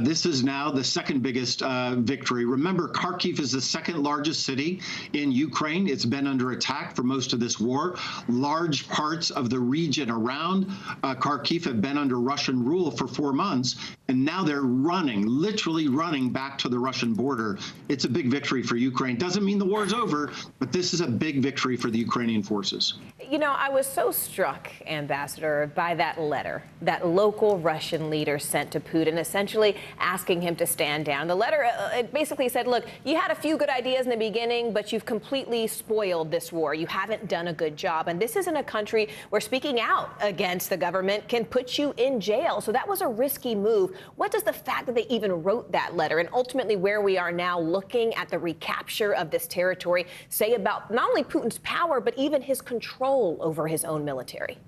This is now the second biggest victory. Remember, Kharkiv is the second largest city in Ukraine. It's been under attack for most of this war. Large parts of the region around Kharkiv have been under Russian rule for 4 months, and now they're running, literally running back to the Russian border. It's a big victory for Ukraine. Doesn't mean the war is over, but this is a big victory for the Ukrainian forces. You know, I was so struck, Ambassador, by that letter that local Russian leaders sent to Putin, essentially asking him to stand down. The letter, it basically said, look, you had a few good ideas in the beginning, but you've completely spoiled this war. You haven't done a good job. And this is in a country where speaking out against the government can put you in jail. So that was a risky move. What does the fact that they even wrote that letter and ultimately where we are now looking at the recapture of this territory say about not only Putin's power, but even his control over his own military?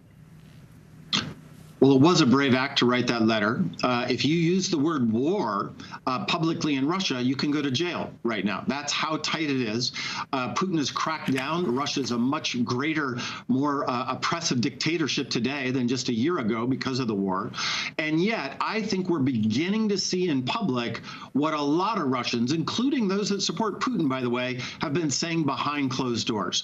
Well, it was a brave act to write that letter. If you use the word war publicly in Russia, you can go to jail right now. That's how tight it is. Putin has cracked down. Russia is a much greater, more oppressive dictatorship today than just a year ago because of the war. And yet, I think we're beginning to see in public what a lot of Russians, including those that support Putin, by the way, have been saying behind closed doors.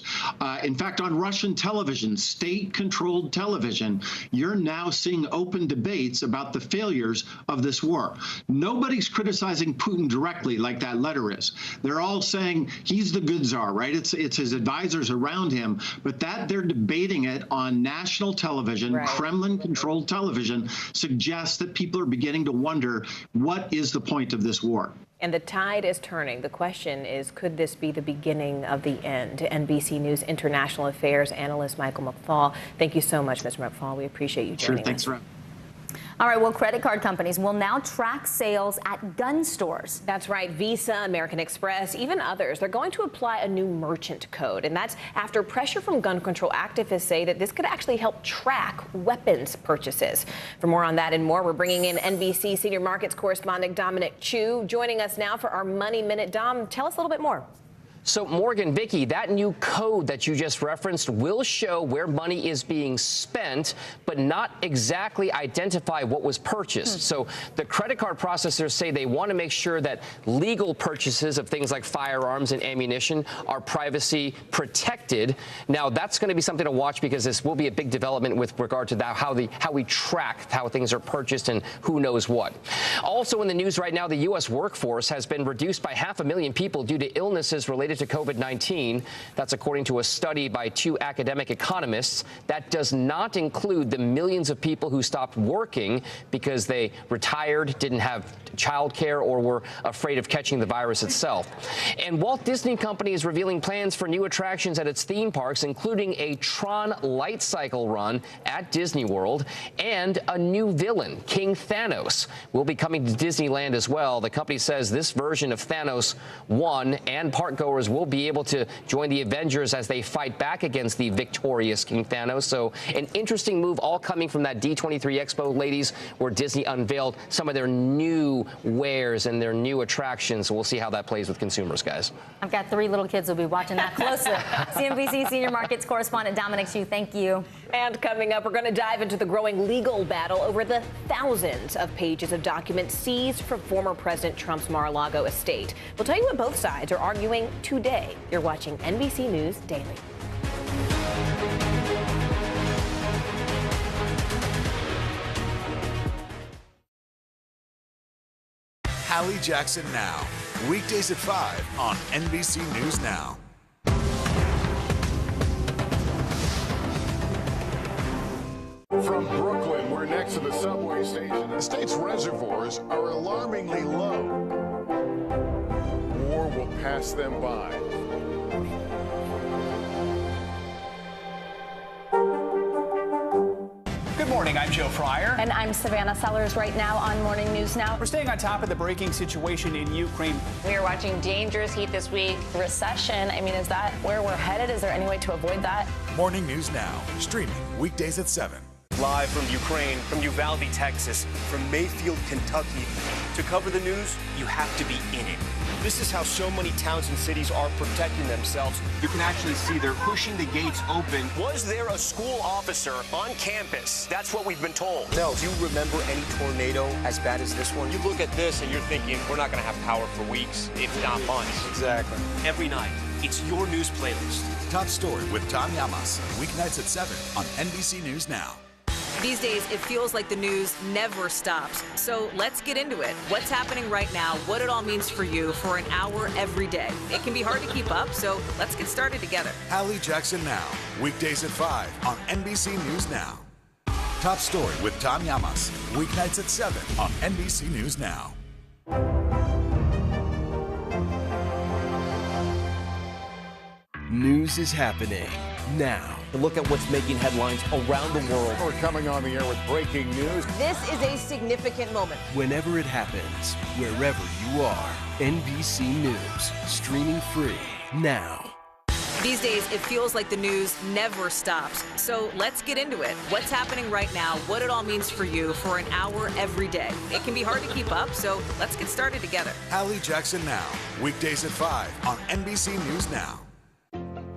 In fact, on Russian television, state-controlled television, you're now seeing open debates about the failures of this war. Nobody's criticizing Putin directly like that letter is. They're all saying he's the good czar, right? It's his advisors around him, but that they're debating it on national television, right. Kremlin-controlled television, suggests that people are beginning to wonder, what is the point of this war? And the tide is turning. The question is, could this be the beginning of the end? NBC News international affairs analyst Michael McFaul. Thank you so much, Mr. McFaul. We appreciate you joining us. Sure, thanks for All right, well, credit card companies will now track sales at gun stores. That's right. Visa, American Express, even others, they're going to apply a new merchant code. And that's after pressure from gun control activists say that this could actually help track weapons purchases. For more on that and more, we're bringing in NBC senior markets correspondent Dominic Chu joining us now for our Money Minute. Dom, tell us a little bit more. So, Morgan, Vicki, that new code that you just referenced will show where money is being spent, but not exactly identify what was purchased. So the credit card processors say they want to make sure that legal purchases of things like firearms and ammunition are privacy protected. Now, that's going to be something to watch because this will be a big development with regard to that, how we track how things are purchased and who knows what. Also in the news right now, the U.S. workforce has been reduced by 500,000 people due to illnesses related to COVID-19. That's according to a study by 2 academic economists. That does not include the millions of people who stopped working because they retired, didn't have childcare, or were afraid of catching the virus itself. And Walt Disney Company is revealing plans for new attractions at its theme parks, including a Tron light cycle run at Disney World and a new villain, King Thanos, will be coming to Disneyland as well. The company says this version of Thanos won, and parkgoers followers will be able to join the Avengers as they fight back against the victorious King Thanos. So an interesting move, all coming from that D23 Expo, ladies, where Disney unveiled some of their new wares and their new attractions. So we'll see how that plays with consumers, guys. I've got 3 little kids who'll be watching that closely. CNBC Senior Markets Correspondent Dominic Hsu, thank you. And coming up, we're going to dive into the growing legal battle over the thousands of pages of documents seized from former President Trump's Mar-a-Lago estate. We'll tell you what both sides are arguing today. You're watching NBC News Daily. Hallie Jackson Now, weekdays at 5 on NBC News Now. From Brooklyn, we're next to the subway station. The state's reservoirs are alarmingly low. War will pass them by. Good morning, I'm Joe Fryer. And I'm Savannah Sellers right now on Morning News Now. We're staying on top of the breaking situation in Ukraine. We are watching dangerous heat this week. Recession, I mean, is that where we're headed? Is there any way to avoid that? Morning News Now, streaming weekdays at 7. Live from Ukraine, from Uvalde, Texas, from Mayfield, Kentucky. To cover the news, you have to be in it. This is how so many towns and cities are protecting themselves. You can actually see they're pushing the gates open. Was there a school officer on campus? That's what we've been told. No. Do you remember any tornado as bad as this one? You look at this and you're thinking, we're not going to have power for weeks, if not months. Exactly. Every night, it's your news playlist. Top Story with Tom Llamas, weeknights at 7 on NBC News Now. These days, it feels like the news never stops. So let's get into it. What's happening right now, what it all means for you for an hour every day. It can be hard to keep up, so let's get started together. Hallie Jackson Now, weekdays at 5 on NBC News Now. Top Story with Tom Llamas, weeknights at 7 on NBC News Now. News is happening now. Look at what's making headlines around the world. We're coming on the air with breaking news. This is a significant moment. Whenever it happens, wherever you are, NBC News, streaming free now. These days, it feels like the news never stops. So let's get into it. What's happening right now, what it all means for you for an hour every day. It can be hard to keep up, so let's get started together. Hallie Jackson Now, weekdays at 5 on NBC News Now.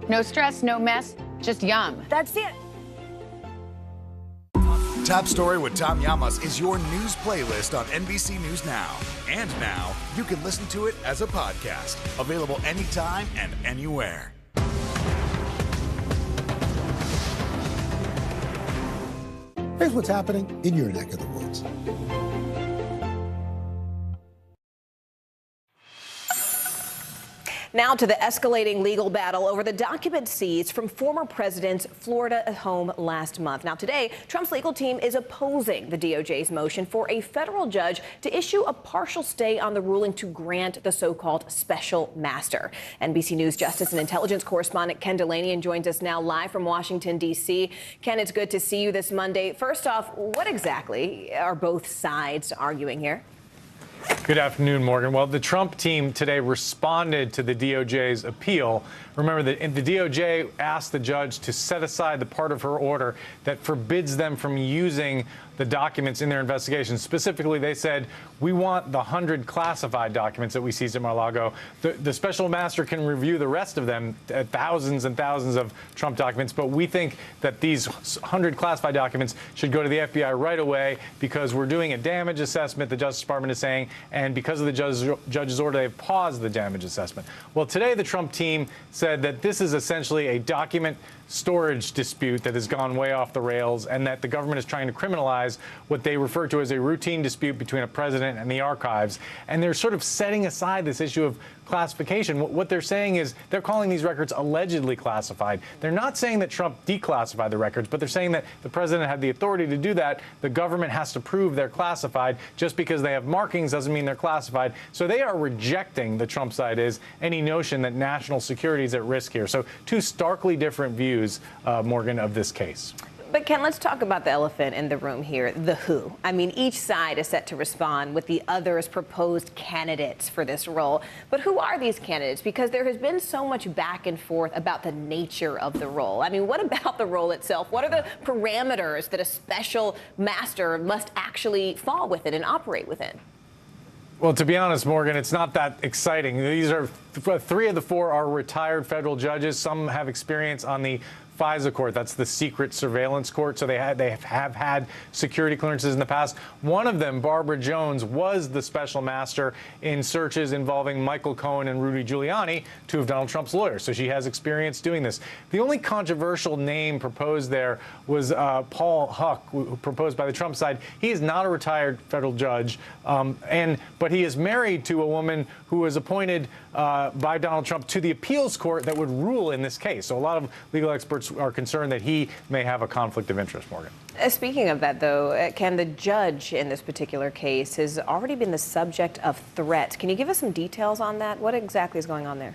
No stress, no mess, just yum. That's it. Top Story with Tom Llamas is your news playlist on NBC News Now. And now, you can listen to it as a podcast. Available anytime and anywhere. Here's what's happening in your neck of the woods. Now to the escalating legal battle over the documents seized from former president's Florida home last month. Now today, Trump's legal team is opposing the DOJ's motion for a federal judge to issue a partial stay on the ruling to grant the so-called special master. NBC News Justice and Intelligence correspondent Ken Delaney joins us now live from Washington, D.C. Ken, it's good to see you this Monday. First off, what exactly are both sides arguing here? Good afternoon, Morgan. Well, the Trump team today responded to the DOJ's appeal. Remember that the DOJ asked the judge to set aside the part of her order that forbids them from using the documents in their investigation. Specifically, they said, we want the 100 classified documents that we seized at Mar-a-Lago. The special master can review the rest of them, thousands and thousands of Trump documents, but we think that these 100 classified documents should go to the FBI right away because we're doing a damage assessment, the Justice Department is saying, and because of the judge's order, they've paused the damage assessment. Well, today the Trump team said that this is essentially a document storage dispute that has gone way off the rails and that the government is trying to criminalize what they refer to as a routine dispute between a president and the archives. And they're sort of setting aside this issue of classification. What they're saying is they're calling these records allegedly classified. They're not saying that Trump declassified the records, but they're saying that the president had the authority to do that. The government has to prove they're classified. Just because they have markings doesn't mean they're classified. So they are rejecting, the Trump side is, any notion that national security is at risk here. So two starkly different views, Morgan, of this case. But Ken, let's talk about the elephant in the room here, the who. I mean, each side is set to respond with the other's proposed candidates for this role. But who are these candidates? Because there has been so much back and forth about the nature of the role. I mean, what about the role itself? What are the parameters that a special master must actually fall within and operate within? Well, to be honest, Morgan, it's not that exciting. These are 3 of the 4 are retired federal judges. Some have experience on the FISA court. That's the secret surveillance court. So they have had security clearances in the past. One of them, Barbara Jones, was the special master in searches involving Michael Cohen and Rudy Giuliani, 2 of Donald Trump's lawyers. So she has experience doing this. The only controversial name proposed there was Paul Huck, proposed by the Trump side. He is not a retired federal judge, but he is married to a woman who was appointed by Donald Trump to the appeals court that would rule in this case. So a lot of legal experts are concerned that he may have a conflict of interest, Morgan. Speaking of that, though, Ken, the judge in this particular case has already been the subject of threats. Can you give us some details on that? What exactly is going on there?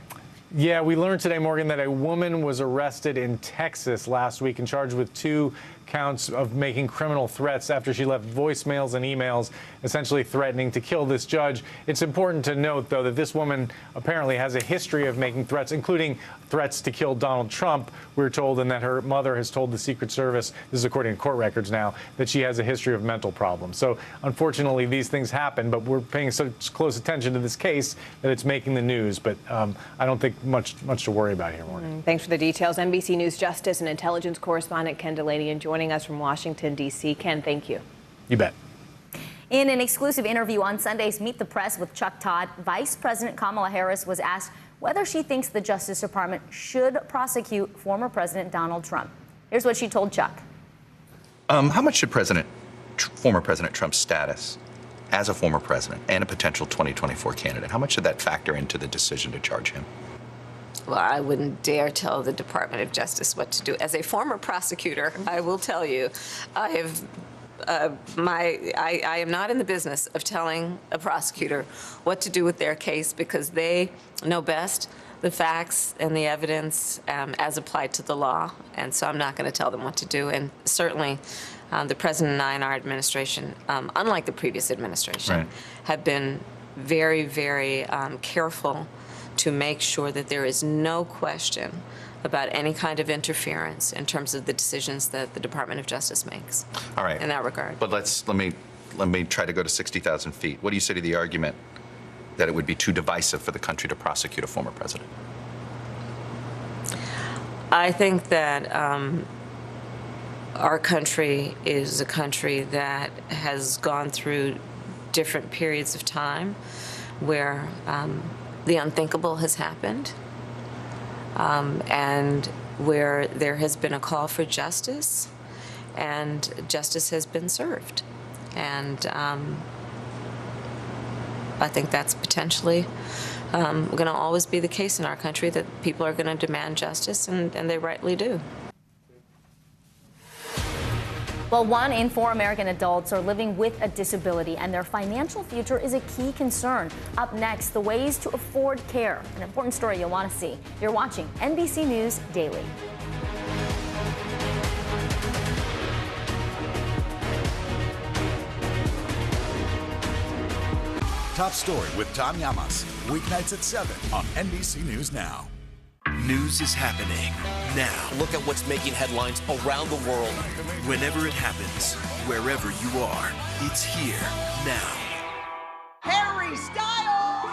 Yeah, we learned today, Morgan, that a woman was arrested in Texas last week and charged with 2 counts of making criminal threats after she left voicemails and emails essentially threatening to kill this judge. It's important to note, though, that this woman apparently has a history of making threats, including threats to kill Donald Trump, we're told, and that her mother has told the Secret Service, this is according to court records now, that she has a history of mental problems. So unfortunately, these things happen, but we're paying such close attention to this case that it's making the news. But I don't think much to worry about here, Morgan. Thanks for the details. NBC News Justice and Intelligence correspondent Ken Delaney joining us from Washington, D.C. Ken, thank you. You bet. In an exclusive interview on Sunday's Meet the Press with Chuck Todd, Vice President Kamala Harris was asked whether she thinks the Justice Department should prosecute former President Donald Trump. Here's what she told Chuck. How much should former President Trump's status as a former president and a potential 2024 candidate, how much should that factor into the decision to charge him? Well, I wouldn't dare tell the Department of Justice what to do. As a former prosecutor, I will tell you, I am not in the business of telling a prosecutor what to do with their case because they know best the facts and the evidence as applied to the law. And so I'm not going to tell them what to do. And certainly the President and I and our administration, unlike the previous administration, have been very, very careful to make sure that there is no question about any kind of interference in terms of the decisions that the Department of Justice makes. All right. In that regard. But let me try to go to 60,000 feet. What do you say to the argument that it would be too divisive for the country to prosecute a former president? I think that our country is a country that has gone through different periods of time where the unthinkable has happened, and where there has been a call for justice, and justice has been served. And I think that's potentially going to always be the case in our country, that people are going to demand justice, and they rightly do. Well, 1 in 4 American adults are living with a disability, and their financial future is a key concern. Up next, the ways to afford care. An important story you'll want to see. You're watching NBC News Daily. Top Story with Tom Llamas. Weeknights at 7 on NBC News Now. News is happening now. Look at what's making headlines around the world. Whenever it happens, wherever you are, it's here now. Harry Styles!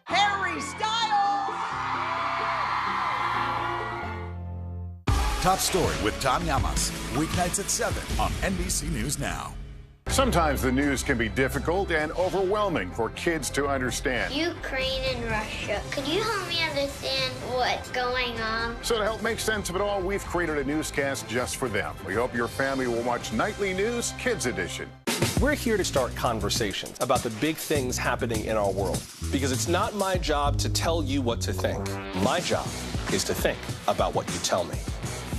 Harry Styles! Top Story with Tom Llamas. Weeknights at 7 on NBC News Now. Sometimes the news can be difficult and overwhelming for kids to understand. Ukraine and Russia. Could you help me understand what's going on? So to help make sense of it all, we've created a newscast just for them. We hope your family will watch Nightly News Kids Edition. We're here to start conversations about the big things happening in our world, because it's not my job to tell you what to think. My job is to think about what you tell me.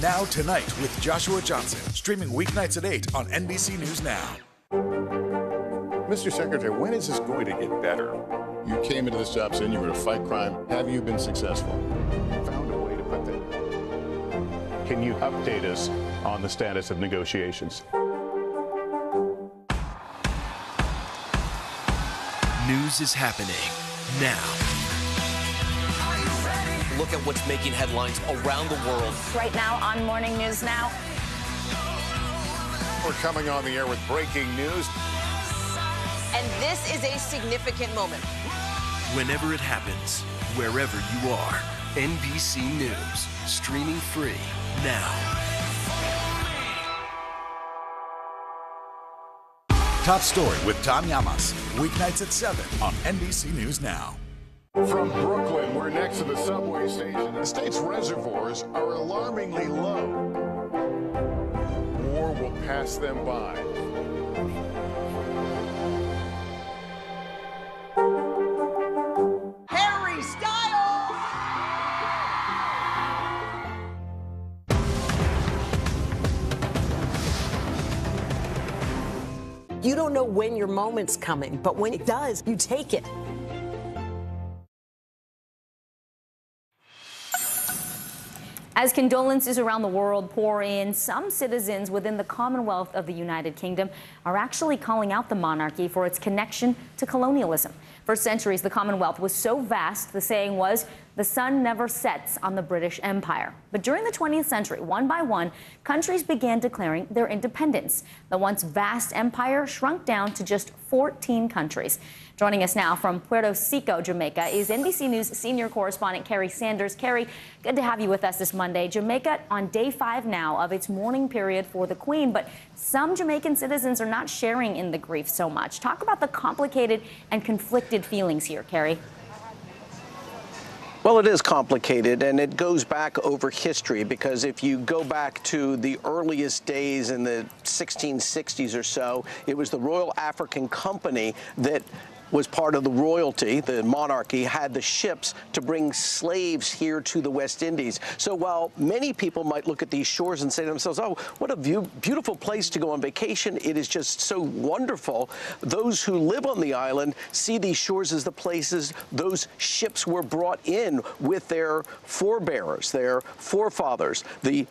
Now Tonight with Joshua Johnson, streaming weeknights at 8 on NBC News Now. Mr. Secretary, when is this going to get better? You came into this job saying you were going to fight crime. Have you been successful? Found a way to put that. Can you update us on the status of negotiations? News is happening now. Look at what's making headlines around the world. Right now on Morning News Now. We're coming on the air with breaking news. And this is a significant moment. Whenever it happens, wherever you are, NBC News, streaming free now. Top Story with Tom Llamas, weeknights at 7 on NBC News Now. From Brooklyn, we're next to the subway station. The state's reservoirs are alarmingly low. War will pass them by. Harry Styles! You don't know when your moment's coming, but when it does, you take it. As condolences around the world pour in, some citizens within the Commonwealth of the United Kingdom are actually calling out the monarchy for its connection to colonialism. For centuries, the Commonwealth was so vast, the saying was, the sun never sets on the British Empire. But during the 20th century, one by one, countries began declaring their independence. The once vast empire shrunk down to just 14 countries. Joining us now from Puerto Rico, Jamaica, is NBC News senior correspondent Kerry Sanders. Kerry, good to have you with us this Monday. Jamaica on day 5 now of its mourning period for the Queen, but some Jamaican citizens are not sharing in the grief so much. Talk about the complicated and conflicted feelings here, Kerry. Well, it is complicated, and it goes back over history, because if you go back to the earliest days in the 1660s or so, it was the Royal African Company that was part of the royalty, the monarchy, had the ships to bring slaves here to the West Indies. So while many people might look at these shores and say to themselves, oh, what a beautiful place to go on vacation, it is just so wonderful, those who live on the island see these shores as the places those ships were brought in with their forebears, their forefathers, the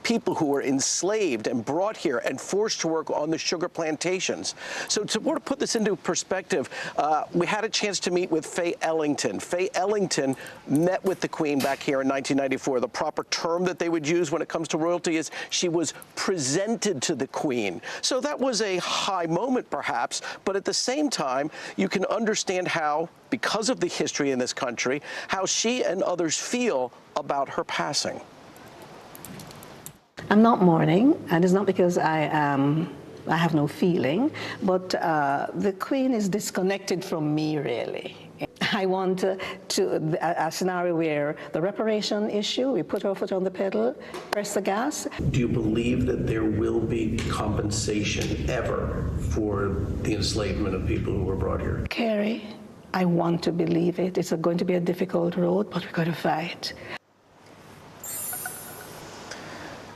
people who were enslaved and brought here and forced to work on the sugar plantations. So to put this into perspective, we had a chance to meet with Faye Ellington. Faye Ellington met with the Queen back here in 1994. The proper term that they would use when it comes to royalty is she was presented to the Queen. So that was a high moment, perhaps, but at the same time, you can understand how, because of the history in this country, how she and others feel about her passing. I'm not mourning, and it's not because I have no feeling, but the Queen is disconnected from me, really. I want a scenario where the reparation issue, we put our foot on the pedal, press the gas. Do you believe that there will be compensation ever for the enslavement of people who were brought here? Kerry, I want to believe it. It's going to be a difficult road, but we're going to fight.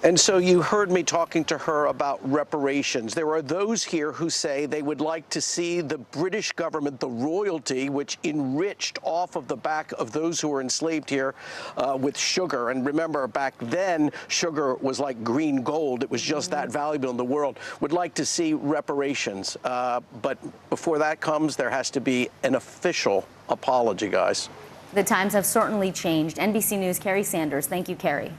And so you heard me talking to her about reparations. There are those here who say they would like to see the British government, the royalty, which enriched off of the back of those who were enslaved here with sugar. And remember, back then, sugar was like green gold. It was just that valuable in the world. Would like to see reparations. But before that comes, there has to be an official apology, guys. The times have certainly changed. NBC News' Kerry Sanders. Thank you, Kerry.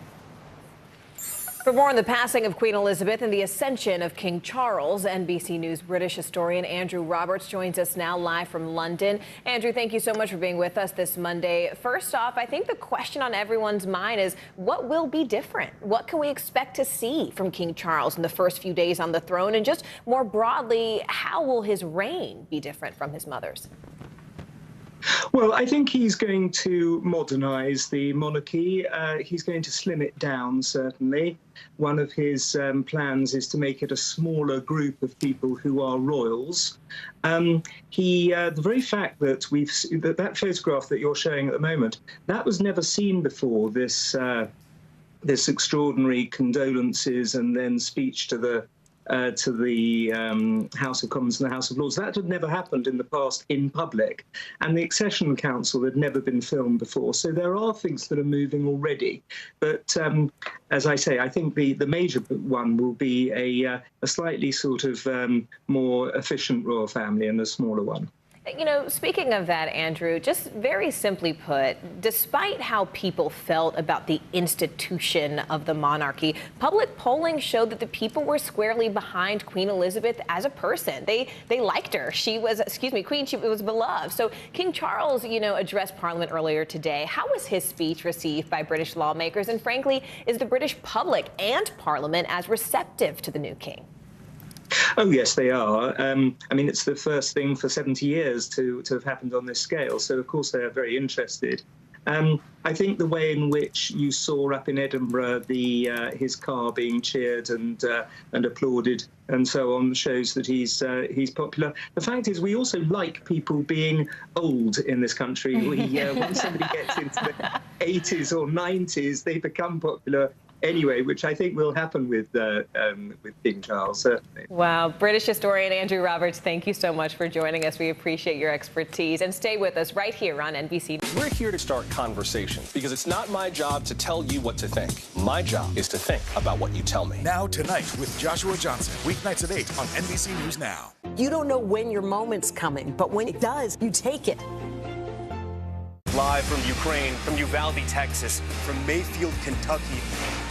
For more on the passing of Queen Elizabeth and the ascension of King Charles, NBC News British historian Andrew Roberts joins us now live from London. Andrew, thank you so much for being with us this Monday. First off, I think the question on everyone's mind is what will be different? What can we expect to see from King Charles in the first few days on the throne? And just more broadly, how will his reign be different from his mother's? Well, I think he's going to modernise the monarchy. He's going to slim it down, certainly. One of his plans is to make it a smaller group of people who are royals. The very fact that that photograph that you're showing at the moment, that was never seen before, this this extraordinary condolences and then speech to the House of Commons and the House of Lords. That had never happened in the past in public, and the Accession Council had never been filmed before. So there are things that are moving already. But as I say, I think the major one will be a slightly sort of more efficient royal family and a smaller one. You know, speaking of that, Andrew, just very simply put, despite how people felt about the institution of the monarchy, public polling showed that the people were squarely behind Queen Elizabeth as a person. They liked her. She was, Queen, she was beloved. So King Charles, you know, addressed Parliament earlier today. How was his speech received by British lawmakers? And frankly, is the British public and Parliament as receptive to the new king? Oh, yes, they are. I mean, it's the first thing for 70 years to have happened on this scale. So, of course, they are very interested. I think the way in which you saw up in Edinburgh his car being cheered and applauded and so on shows that he's popular. The fact is, we also like people being old in this country. Once somebody gets into the 80s or 90s, they become popular anyway, which I think will happen with King Charles, certainly. Wow. British historian Andrew Roberts, thank you so much for joining us. We appreciate your expertise. And stay with us right here on NBC. We're here to start conversations because it's not my job to tell you what to think. My job is to think about what you tell me. Now Tonight with Joshua Johnson, weeknights at 8 on NBC News Now. You don't know when your moment's coming, but when it does, you take it. Live from Ukraine, from Uvalde, Texas, from Mayfield, Kentucky.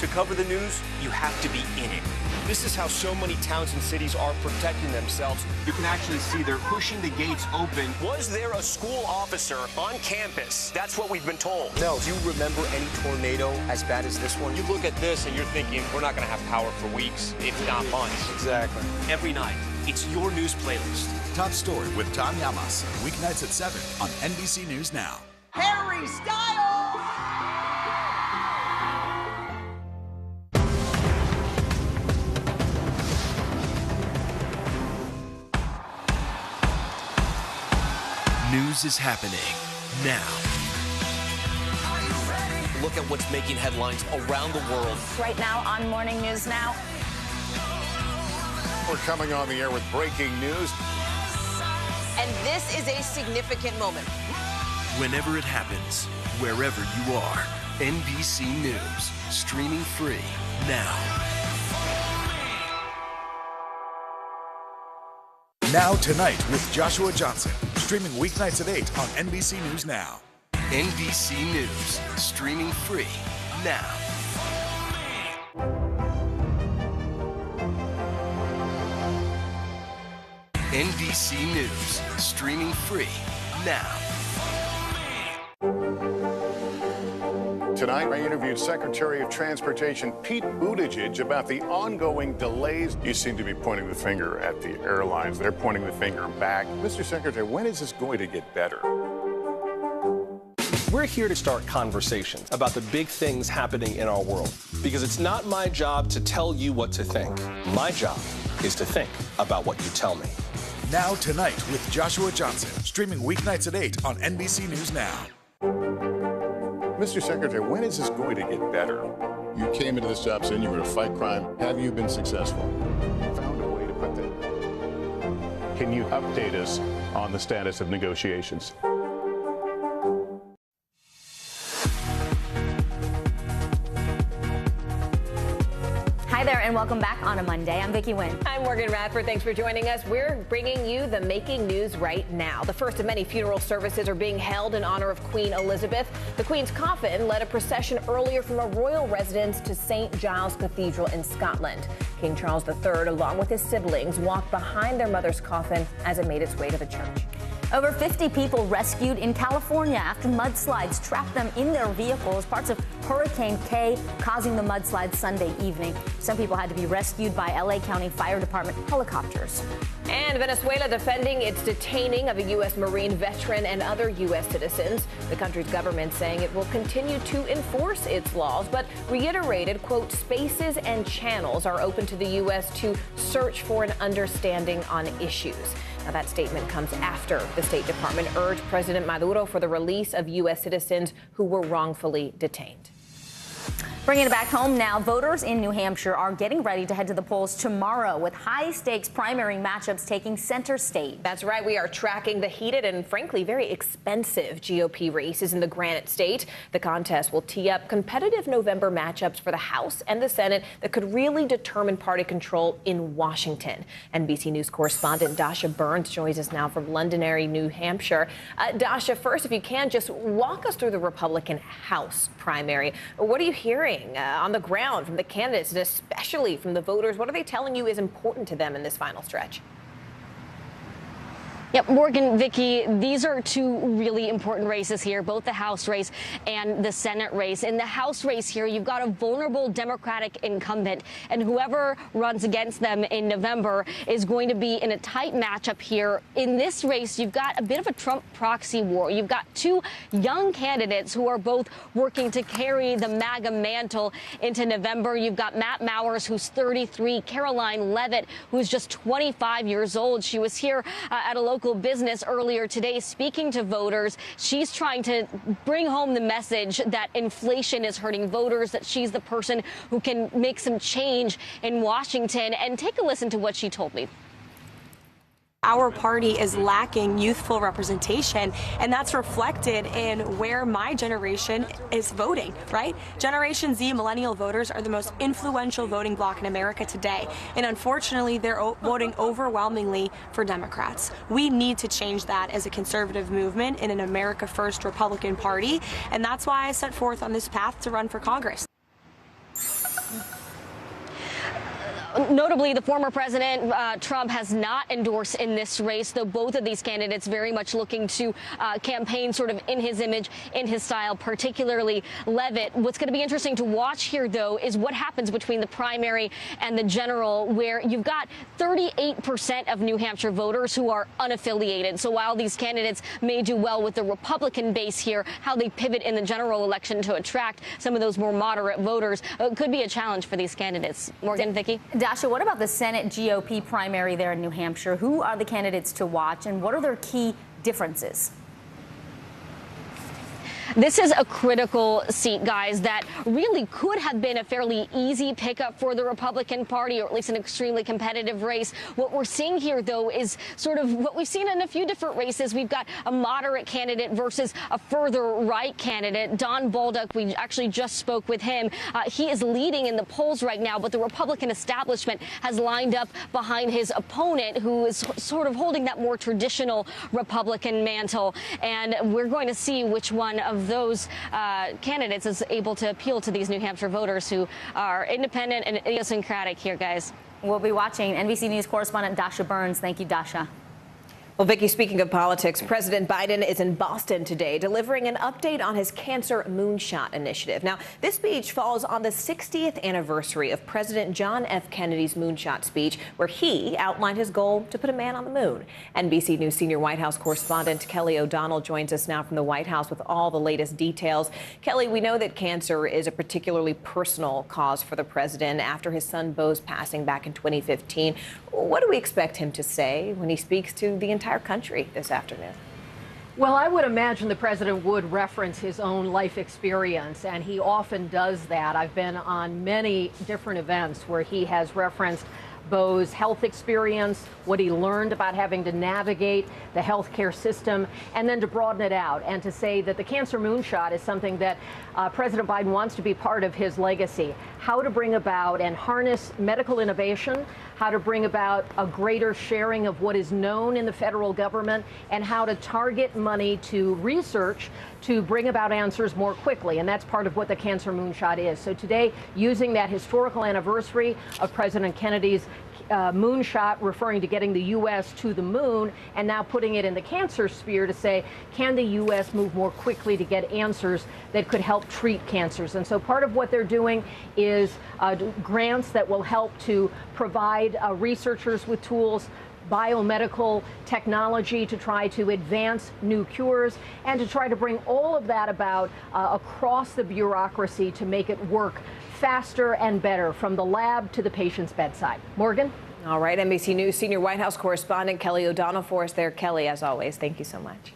To cover the news, you have to be in it. This is how so many towns and cities are protecting themselves. You can actually see they're pushing the gates open. Was there a school officer on campus? That's what we've been told. No. Do you remember any tornado as bad as this one? You look at this and you're thinking, we're not going to have power for weeks, if not months. Exactly. Every night, it's your news playlist. Top Story with Tom Llamas, weeknights at 7 on NBC News Now. Harry Styles! News is happening now. Look at what's making headlines around the world. Right now on Morning News Now. We're coming on the air with breaking news. And this is a significant moment. Whenever it happens, wherever you are, NBC News, streaming free now. Now Tonight with Joshua Johnson, streaming weeknights at 8 on NBC News Now. NBC News, streaming free now. NBC News, streaming free now. Tonight, I interviewed Secretary of Transportation Pete Buttigieg about the ongoing delays. You seem to be pointing the finger at the airlines. They're pointing the finger back. Mr. Secretary, when is this going to get better? We're here to start conversations about the big things happening in our world because it's not my job to tell you what to think. My job is to think about what you tell me. Now Tonight with Joshua Johnson, streaming weeknights at 8 on NBC News Now. Mr. Secretary, when is this going to get better? You came into this job saying you were going to fight crime. Have you been successful? Found a way to put that. Can you update us on the status of negotiations? Hi there, and welcome back on a Monday. I'm Vicki Wynn. I'm Morgan Radford. Thanks for joining us. We're bringing you the making news right now. The first of many funeral services are being held in honor of Queen Elizabeth. The Queen's coffin led a procession earlier from a royal residence to St. Giles Cathedral in Scotland. King Charles III, along with his siblings, walked behind their mother's coffin as it made its way to the church. Over 50 people rescued in California after mudslides trapped them in their vehicles, parts of Hurricane K causing the mudslides Sunday evening. Some people had to be rescued by LA County Fire Department helicopters. And Venezuela defending its detaining of a U.S. Marine veteran and other U.S. citizens. The country's government saying it will continue to enforce its laws, but reiterated, quote, spaces and channels are open to the U.S. to search for an understanding on issues. Now, that statement comes after the State Department urged President Maduro for the release of U.S. citizens who were wrongfully detained. Bringing it back home now, voters in New Hampshire are getting ready to head to the polls tomorrow with high-stakes primary matchups taking center stage. That's right. We are tracking the heated and, frankly, very expensive GOP races in the Granite State. The contest will tee up competitive November matchups for the House and the Senate that could really determine party control in Washington. NBC News correspondent Dasha Burns joins us now from Londonderry, New Hampshire. Dasha, first, if you can, just walk us through the Republican House primary. What are you hearing on the ground from the candidates and especially from the voters? What are they telling you is important to them in this final stretch? Yep, Morgan, Vicki, these are two really important races here, both the House race and the Senate race. In the House race here, you've got a vulnerable Democratic incumbent, and whoever runs against them in November is going to be in a tight matchup here. In this race, you've got a bit of a Trump proxy war. You've got two young candidates who are both working to carry the MAGA mantle into November. You've got Matt Mowers, who's 33, Caroline Leavitt, who's just 25 years old. She was here at a local business earlier today speaking to voters. She's trying to bring home the message that inflation is hurting voters, that she's the person who can make some change in Washington. And take a listen to what she told me. Our party is lacking youthful representation, and that's reflected in where my generation is voting, right? Generation Z millennial voters are the most influential voting bloc in America today, and unfortunately, they're voting overwhelmingly for Democrats. We need to change that as a conservative movement in an America First Republican Party, and that's why I set forth on this path to run for Congress. Notably, the former president, Trump, has not endorsed in this race, though both of these candidates very much looking to campaign sort of in his image, in his style, particularly Leavitt. What's going to be interesting to watch here, though, is what happens between the primary and the general, where you've got 38% of New Hampshire voters who are unaffiliated. So while these candidates may do well with the Republican base here, how they pivot in the general election to attract some of those more moderate voters could be a challenge for these candidates. Morgan, Vicki? Dasha, what about the Senate GOP primary there in New Hampshire? Who are the candidates to watch, and what are their key differences? This is a critical seat, guys, that really could have been a fairly easy pickup for the Republican Party, or at least an extremely competitive race. What we're seeing here, though, is sort of what we've seen in a few different races. We've got a moderate candidate versus a further right candidate. Don Baldock, we actually just spoke with him. He is leading in the polls right now, but the Republican establishment has lined up behind his opponent, who is sort of holding that more traditional Republican mantle. And we're going to see which one of those candidates is able to appeal to these New Hampshire voters who are independent and idiosyncratic here, guys. We'll be watching. NBC News correspondent Dasha Burns. Thank you, Dasha. Well, Vicki, speaking of politics, President Biden is in Boston today delivering an update on his cancer moonshot initiative. Now, this speech falls on the 60th anniversary of President John F. Kennedy's moonshot speech, where he outlined his goal to put a man on the moon. NBC News senior White House correspondent Kelly O'Donnell joins us now from the White House with all the latest details. Kelly, we know that cancer is a particularly personal cause for the president after his son Beau's passing back in 2015. What do we expect him to say when he speaks to the entire country this afternoon? Well, I would imagine the president would reference his own life experience, and he often does that. I've been on many different events where he has referenced Beau's health experience, what he learned about having to navigate the healthcare system, and then to broaden it out and to say that the cancer moonshot is something that President Biden wants to be part of his legacy. How to bring about and harness medical innovation, how to bring about a greater sharing of what is known in the federal government, and how to target money to research to bring about answers more quickly. And that's part of what the cancer moonshot is. So today, using that historical anniversary of President Kennedy's moonshot, referring to getting the U.S. to the moon, and now putting it in the cancer sphere to say, can the U.S. move more quickly to get answers that could help treat cancers? And so part of what they're doing is grants that will help to provide researchers with tools, biomedical technology to try to advance new cures, and to try to bring all of that about across the bureaucracy to make it work faster and better from the lab to the patient's bedside. Morgan? All right, NBC News senior White House correspondent Kelly O'Donnell for us there. Kelly, as always, thank you so much.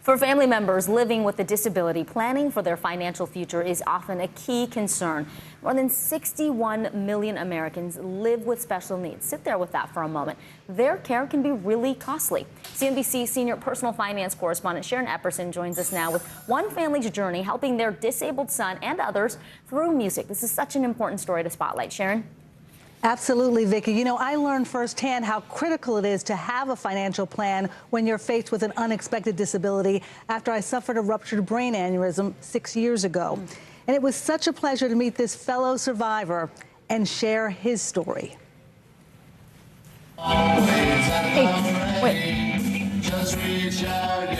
For family members living with a disability, planning for their financial future is often a key concern. More than 61 million Americans live with special needs. Sit there with that for a moment. Their care can be really costly. CNBC senior personal finance correspondent Sharon Epperson joins us now with one family's journey helping their disabled son and others through music. This is such an important story to spotlight. Sharon? Absolutely, Vicki. You know, I learned firsthand how critical it is to have a financial plan when you're faced with an unexpected disability after I suffered a ruptured brain aneurysm 6 years ago. And it was such a pleasure to meet this fellow survivor and share his story. Hey, wait. Just reach out your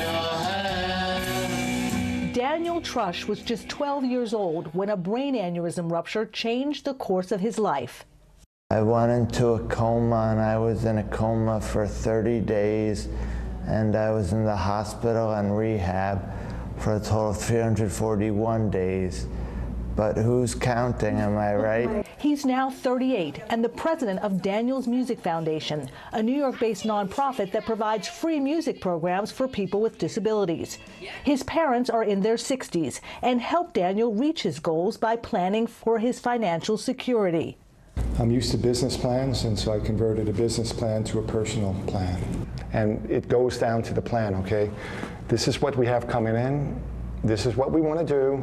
hand. Daniel Trush was just 12 years old when a brain aneurysm rupture changed the course of his life. I went into a coma, and I was in a coma for 30 days, and I was in the hospital and rehab for a total of 341 days. But who's counting, am I right? He's now 38 and the president of Daniel's Music Foundation, a New York-based nonprofit that provides free music programs for people with disabilities. His parents are in their 60s and help Daniel reach his goals by planning for his financial security. I'm used to business plans, and so I converted a business plan to a personal plan. And it goes down to the plan, okay? This is what we have coming in. This is what we want to do.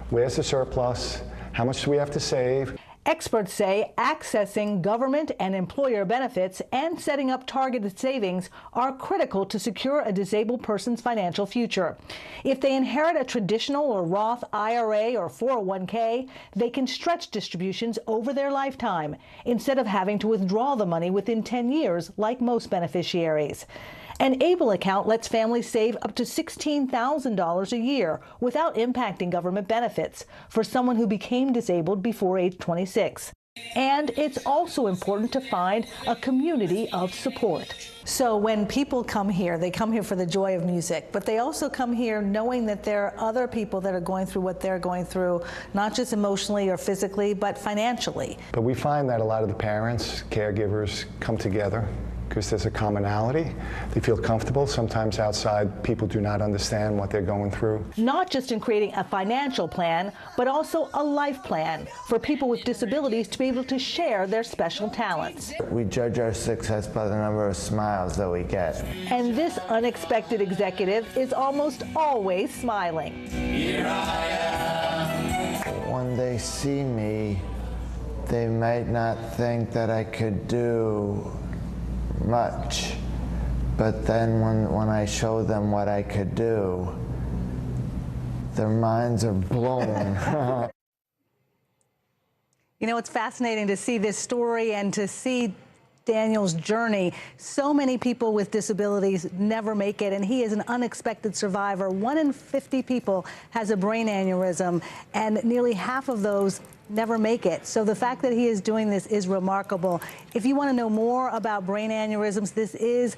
Where's the surplus? How much do we have to save? Experts say accessing government and employer benefits and setting up targeted savings are critical to secure a disabled person's financial future. If they inherit a traditional or Roth IRA or 401k, they can stretch distributions over their lifetime instead of having to withdraw the money within 10 years like most beneficiaries. An ABLE account lets families save up to $16,000 a year without impacting government benefits for someone who became disabled before age 26. And it's also important to find a community of support. So when people come here, they come here for the joy of music, but they also come here knowing that there are other people that are going through what they're going through, not just emotionally or physically, but financially. But we find that a lot of the parents, caregivers come together because there's a commonality. They feel comfortable. Sometimes outside, people do not understand what they're going through. Not just in creating a financial plan, but also a life plan for people with disabilities to be able to share their special talents. We judge our success by the number of smiles that we get. And this unexpected executive is almost always smiling. Here I am. When they see me, they might not think that I could do much, but then when I show them what I could do, their minds are blown. You know, it's fascinating to see this story and to see Daniel's journey. So many people with disabilities never make it, and he is an unexpected survivor. 1 in 50 people has a brain aneurysm, and nearly half of those never make it. So the fact that he is doing this is remarkable. If you want to know more about brain aneurysms,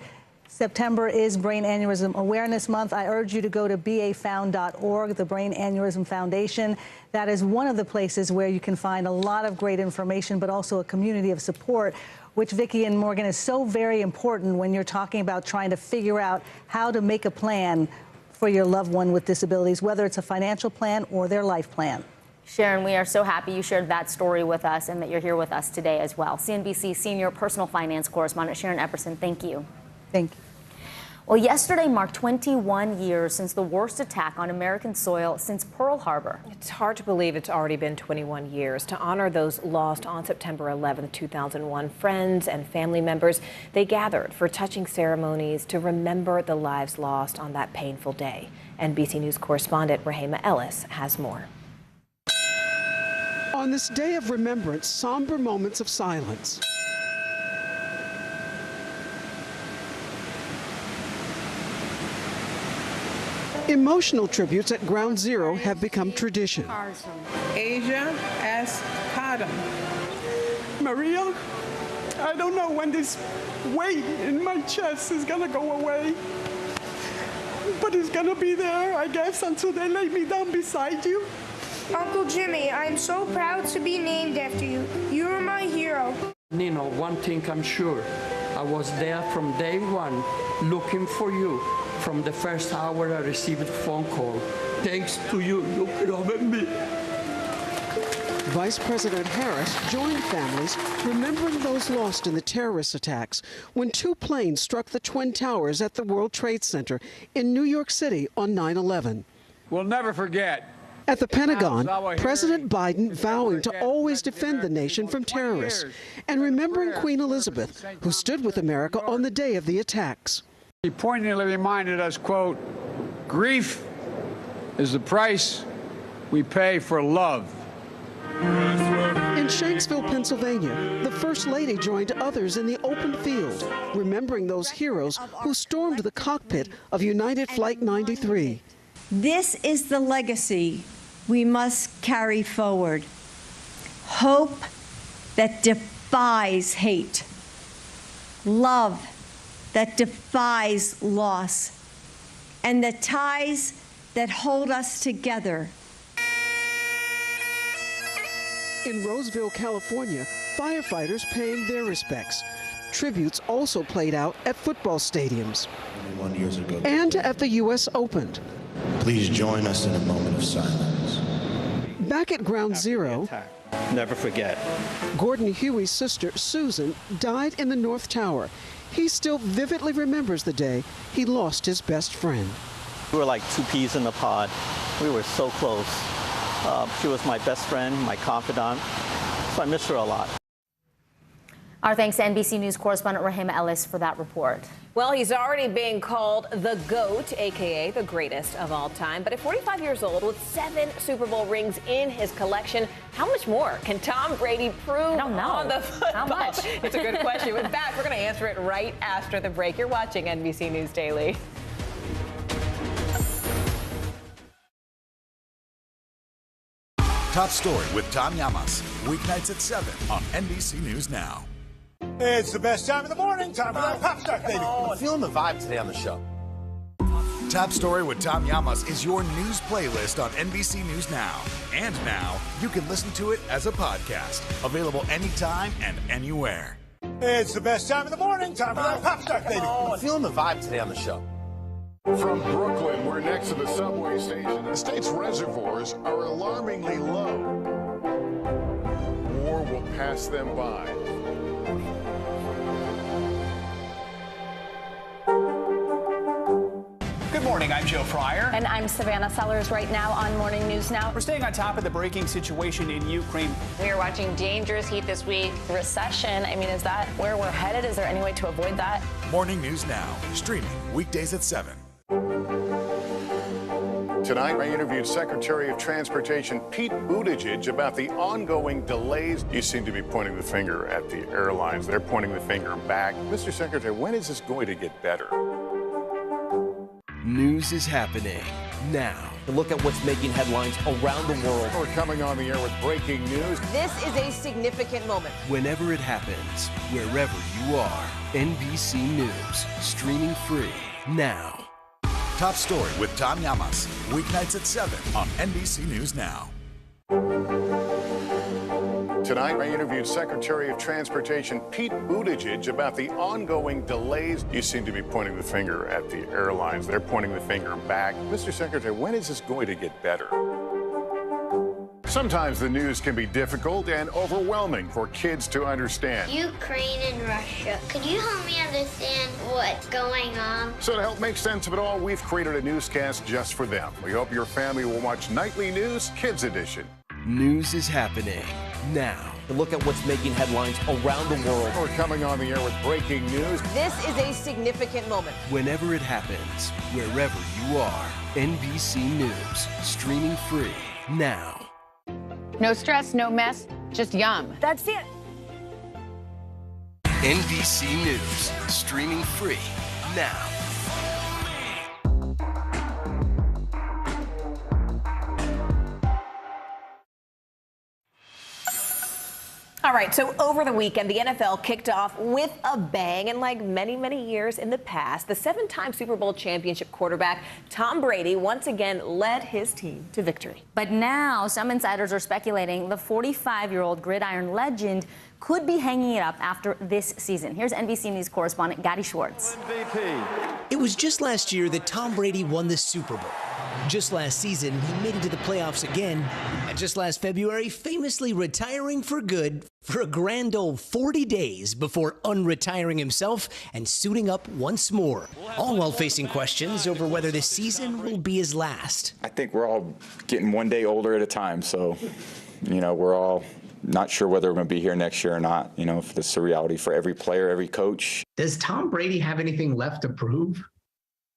September is Brain Aneurysm Awareness Month. I urge you to go to bafound.org, the Brain Aneurysm Foundation. That is one of the places where you can find a lot of great information, but also a community of support, which, Vicki and Morgan, is so very important when you're talking about trying to figure out how to make a plan for your loved one with disabilities, whether it's a financial plan or their life plan. Sharon, we are so happy you shared that story with us and that you're here with us today as well. CNBC senior personal finance correspondent Sharon Epperson, thank you. Thank you. Well, yesterday marked 21 years since the worst attack on American soil since Pearl Harbor. It's hard to believe it's already been 21 years. To honor those lost on September 11, 2001, friends and family members, they gathered for touching ceremonies to remember the lives lost on that painful day. NBC News correspondent Rahema Ellis has more. On this day of remembrance, somber moments of silence. Emotional tributes at Ground Zero have become tradition. Asia S. Cottom. Maria, I don't know when this weight in my chest is gonna go away, but it's gonna be there, I guess, until they lay me down beside you. Uncle Jimmy, I'm so proud to be named after you. You're my hero. Nino, one thing I'm sure, I was there from day one looking for you. From the first hour I received a phone call. Thanks to you, you could have me. Vice President Harris joined families remembering those lost in the terrorist attacks when 2 planes struck the Twin Towers at the World Trade Center in New York City on 9/11. We'll never forget. At the Pentagon, President Biden vowing to always defend the nation from terrorists and remembering Queen Elizabeth, who stood with America on the day of the attacks. He poignantly reminded us, quote, "Grief is the price we pay for love." In Shanksville, Pennsylvania, the First Lady joined others in the open field, remembering those heroes who stormed the cockpit of United Flight 93. This is the legacy we must carry forward. Hope that defies hate. Love that defies loss. And the ties that hold us together. In Roseville, California, firefighters paying their respects. Tributes also played out at football stadiums 21 years ago. And at the U.S. Open. Please join us in a moment of silence. Back at Ground Zero, Never forget. Gordon Huey's sister, Susan, died in the North Tower. He still vividly remembers the day he lost his best friend. We were like 2 peas in a pod. We were so close. She was my best friend, my confidant, so I miss her a lot. Our thanks to NBC News correspondent Rahima Ellis for that report. Well, he's already being called the GOAT, a.k.a. the greatest of all time. But at 45 years old, with 7 Super Bowl rings in his collection, how much more can Tom Brady prove on the football? How much? It's a good question. We're back. We're going to answer it right after the break. You're watching NBC News Daily. Top Story with Tom Llamas, weeknights at 7 on NBC News Now. It's the best time of the morning. Time for that pop start, baby. I'm feeling the vibe today on the show. Top Story with Tom Llamas is your news playlist on NBC News Now. And now, you can listen to it as a podcast. Available anytime and anywhere. It's the best time of the morning. Time for that pop start, baby. I'm feeling the vibe today on the show. From Brooklyn, we're next to the subway station. The state's reservoirs are alarmingly low. War will pass them by. Good morning, I'm Joe Fryer. And I'm Savannah Sellers right now on Morning News Now. We're staying on top of the breaking situation in Ukraine. We are watching dangerous heat this week. Recession, I mean, is that where we're headed? Is there any way to avoid that? Morning News Now, streaming weekdays at 7. Tonight, I interviewed Secretary of Transportation Pete Buttigieg about the ongoing delays. You seem to be pointing the finger at the airlines. They're pointing the finger back. Mr. Secretary, when is this going to get better? News is happening now. Look at what's making headlines around the world. We're coming on the air with breaking news. This is a significant moment. Whenever it happens, wherever you are, NBC News, streaming free now. Top Story with Tom Llamas, weeknights at 7 on NBC News Now. Tonight, I interviewed Secretary of Transportation Pete Buttigieg about the ongoing delays. You seem to be pointing the finger at the airlines. They're pointing the finger back. Mr. Secretary, when is this going to get better? Sometimes the news can be difficult and overwhelming for kids to understand. Ukraine and Russia. Could you help me understand what's going on? So to help make sense of it all, we've created a newscast just for them. We hope your family will watch Nightly News Kids Edition. News is happening now. Look at what's making headlines around the world. We're coming on the air with breaking news. This is a significant moment. Whenever it happens, wherever you are, NBC News, streaming free now. No stress, no mess, just yum. That's it. NBC News, streaming free now. All right, so over the weekend, the NFL kicked off with a bang, and like many, many years in the past, the 7-time Super Bowl championship quarterback Tom Brady once again led his team to victory. But now some insiders are speculating the 45-year-old gridiron legend could be hanging it up after this season. Here's NBC News correspondent Gotti Schwartz. It was just last year that Tom Brady won the Super Bowl. Just last season, he made it to the playoffs again. And just last February, famously retiring for good for a grand old 40 days before unretiring himself and suiting up once more. All while facing questions over whether this season will be his last. I think we're all getting one day older at a time. So, we're all not sure whether we're going to be here next year or not. If this is a reality for every player, every coach. Does Tom Brady have anything left to prove?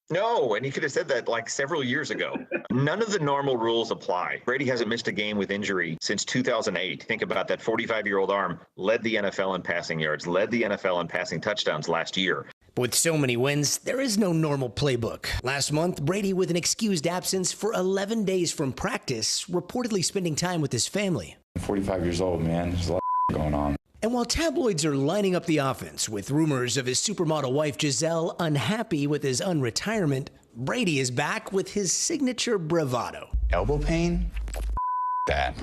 No, and he could have said that like several years ago. None of the normal rules apply. Brady hasn't missed a game with injury since 2008. Think about that 45-year-old arm, led the NFL in passing yards, led the NFL in passing touchdowns last year. But with so many wins, there is no normal playbook. Last month, Brady, with an excused absence for 11 days from practice, reportedly spending time with his family. 45 years old, man. There's a lot going on. And while tabloids are lining up the offense with rumors of his supermodel wife Giselle unhappy with his unretirement, Brady is back with his signature bravado. Elbow pain? That.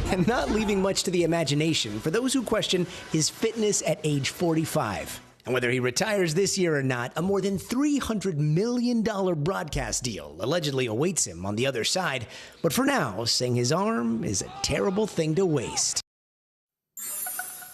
And not leaving much to the imagination for those who question his fitness at age 45. And whether he retires this year or not, a more than $300 million broadcast deal allegedly awaits him on the other side. But for now, saying his arm is a terrible thing to waste.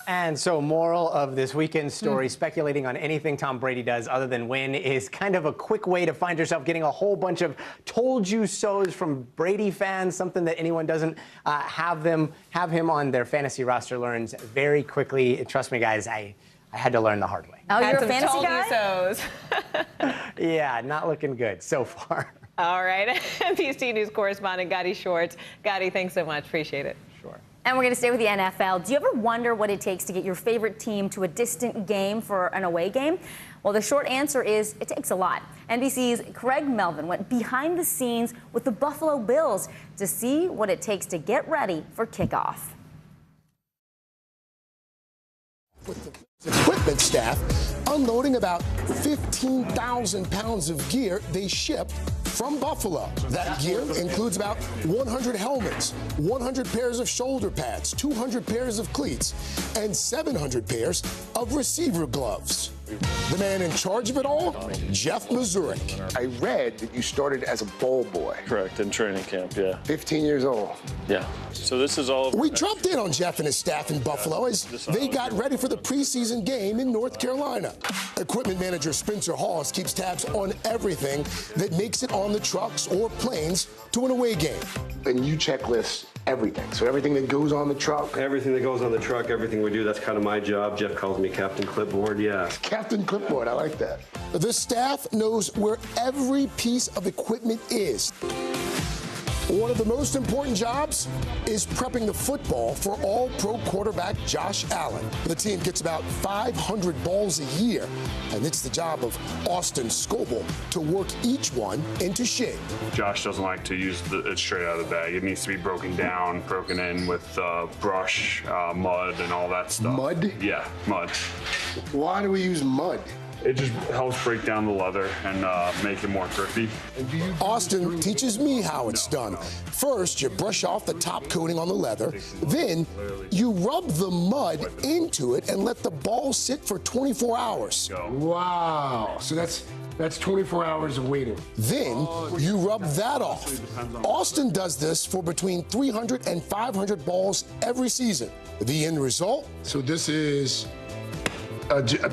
And so, moral of this weekend story, speculating on anything Tom Brady does other than win is kind of a quick way to find yourself getting a whole bunch of told you so's from Brady fans, something that anyone doesn't have him on their fantasy roster learns very quickly. Trust me, guys, I had to learn the hard way. Oh, you're a fantasy guy? Yeah, not looking good so far. All right, NBC News correspondent Gotti Schwartz. Gotti, thanks so much. Appreciate it. Sure. And we're going to stay with the NFL. Do you ever wonder what it takes to get your favorite team to a distant game for an away game? Well, the short answer is it takes a lot. NBC's Craig Melvin went behind the scenes with the Buffalo Bills to see what it takes to get ready for kickoff. With the equipment staff unloading about 15,000 pounds of gear they shipped from Buffalo. That gear includes about 100 helmets, 100 pairs of shoulder pads, 200 pairs of cleats, and 700 pairs of receiver gloves. The man in charge of it all, Jeff Mazurek. I read that you started as a bowl boy. Correct, in training camp, yeah. 15 years old. Yeah. So this is all... We dropped in on Jeff and his staff in Buffalo as they got ready for the preseason game in North Carolina. Equipment manager Spencer Hawes keeps tabs on everything that makes it on the trucks or planes to an away game. And you checklist everything. So everything that goes on the truck. Everything that goes on the truck, everything we do, that's kind of my job. Jeff calls me Captain Clipboard, yeah. Captain Clipboard, I like that. The staff knows where every piece of equipment is. One of the most important jobs is prepping the football for all-pro quarterback Josh Allen. The team gets about 500 balls a year, and it's the job of Austin Scoble to work each one into shape. Josh doesn't like to use it straight out of the bag. It needs to be broken down, broken in with brush, mud, and all that stuff. Mud? Yeah, mud. Why do we use mud? It just helps break down the leather and make it more grippy. Austin teaches me how it's done. First, you brush off the top coating on the leather. Then, you rub the mud into it and let the ball sit for 24 hours. Wow. So that's 24 hours of waiting. Then, you rub that off. Austin does this for between 300 and 500 balls every season. The end result? So this is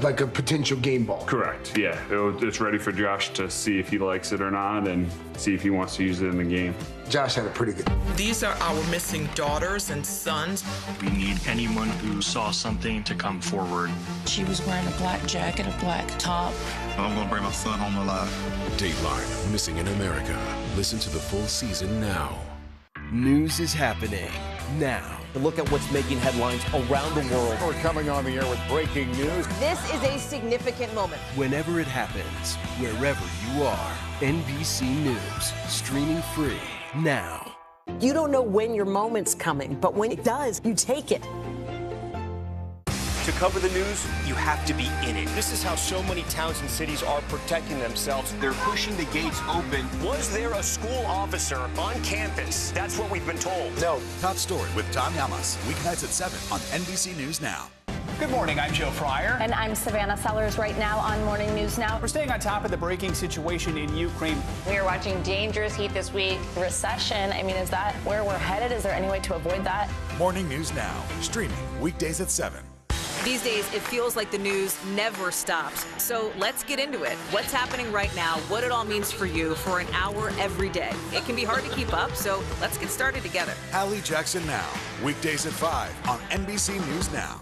like a potential game ball. Correct, yeah. It's ready for Josh to see if he likes it or not and see if he wants to use it in the game. Josh had a pretty good. These are our missing daughters and sons. We need anyone who saw something to come forward. She was wearing a black jacket, a black top. I'm gonna bring my son home alive. Dateline, Missing in America. Listen to the full season now. News is happening now. Look at what's making headlines around the world. We're coming on the air with breaking news. This is a significant moment. Whenever it happens, wherever you are, NBC News, streaming free now. You don't know when your moment's coming, but when it does, you take it. To cover the news, you have to be in it. This is how so many towns and cities are protecting themselves. They're pushing the gates open. Was there a school officer on campus? That's what we've been told. No. Top Story with Tom Llamas. Weeknights at 7 on NBC News Now. Good morning, I'm Joe Fryer. And I'm Savannah Sellers right now on Morning News Now. We're staying on top of the breaking situation in Ukraine. We are watching dangerous heat this week. Recession, I mean, is that where we're headed? Is there any way to avoid that? Morning News Now, streaming weekdays at 7. These days, it feels like the news never stops. So let's get into it. What's happening right now, what it all means for you for an hour every day. It can be hard to keep up, so let's get started together. Hallie Jackson Now, weekdays at 5 on NBC News Now.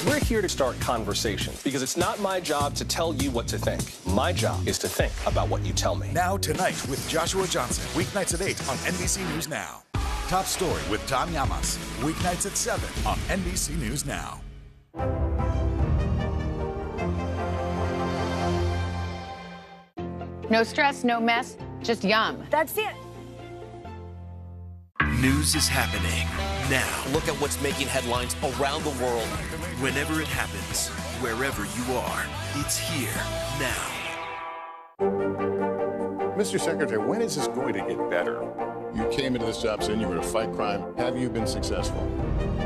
We're here to start conversations because it's not my job to tell you what to think. My job is to think about what you tell me. Now Tonight with Joshua Johnson, weeknights at 8 on NBC News Now. Top Story with Tom Llamas, weeknights at 7 on NBC News Now. No stress, no mess, just yum. That's it. News is happening now. Look at what's making headlines around the world. Whenever it happens, wherever you are, it's here now. Mr. Secretary, when is this going to get better? You came into this job saying you were going to fight crime. Have you been successful?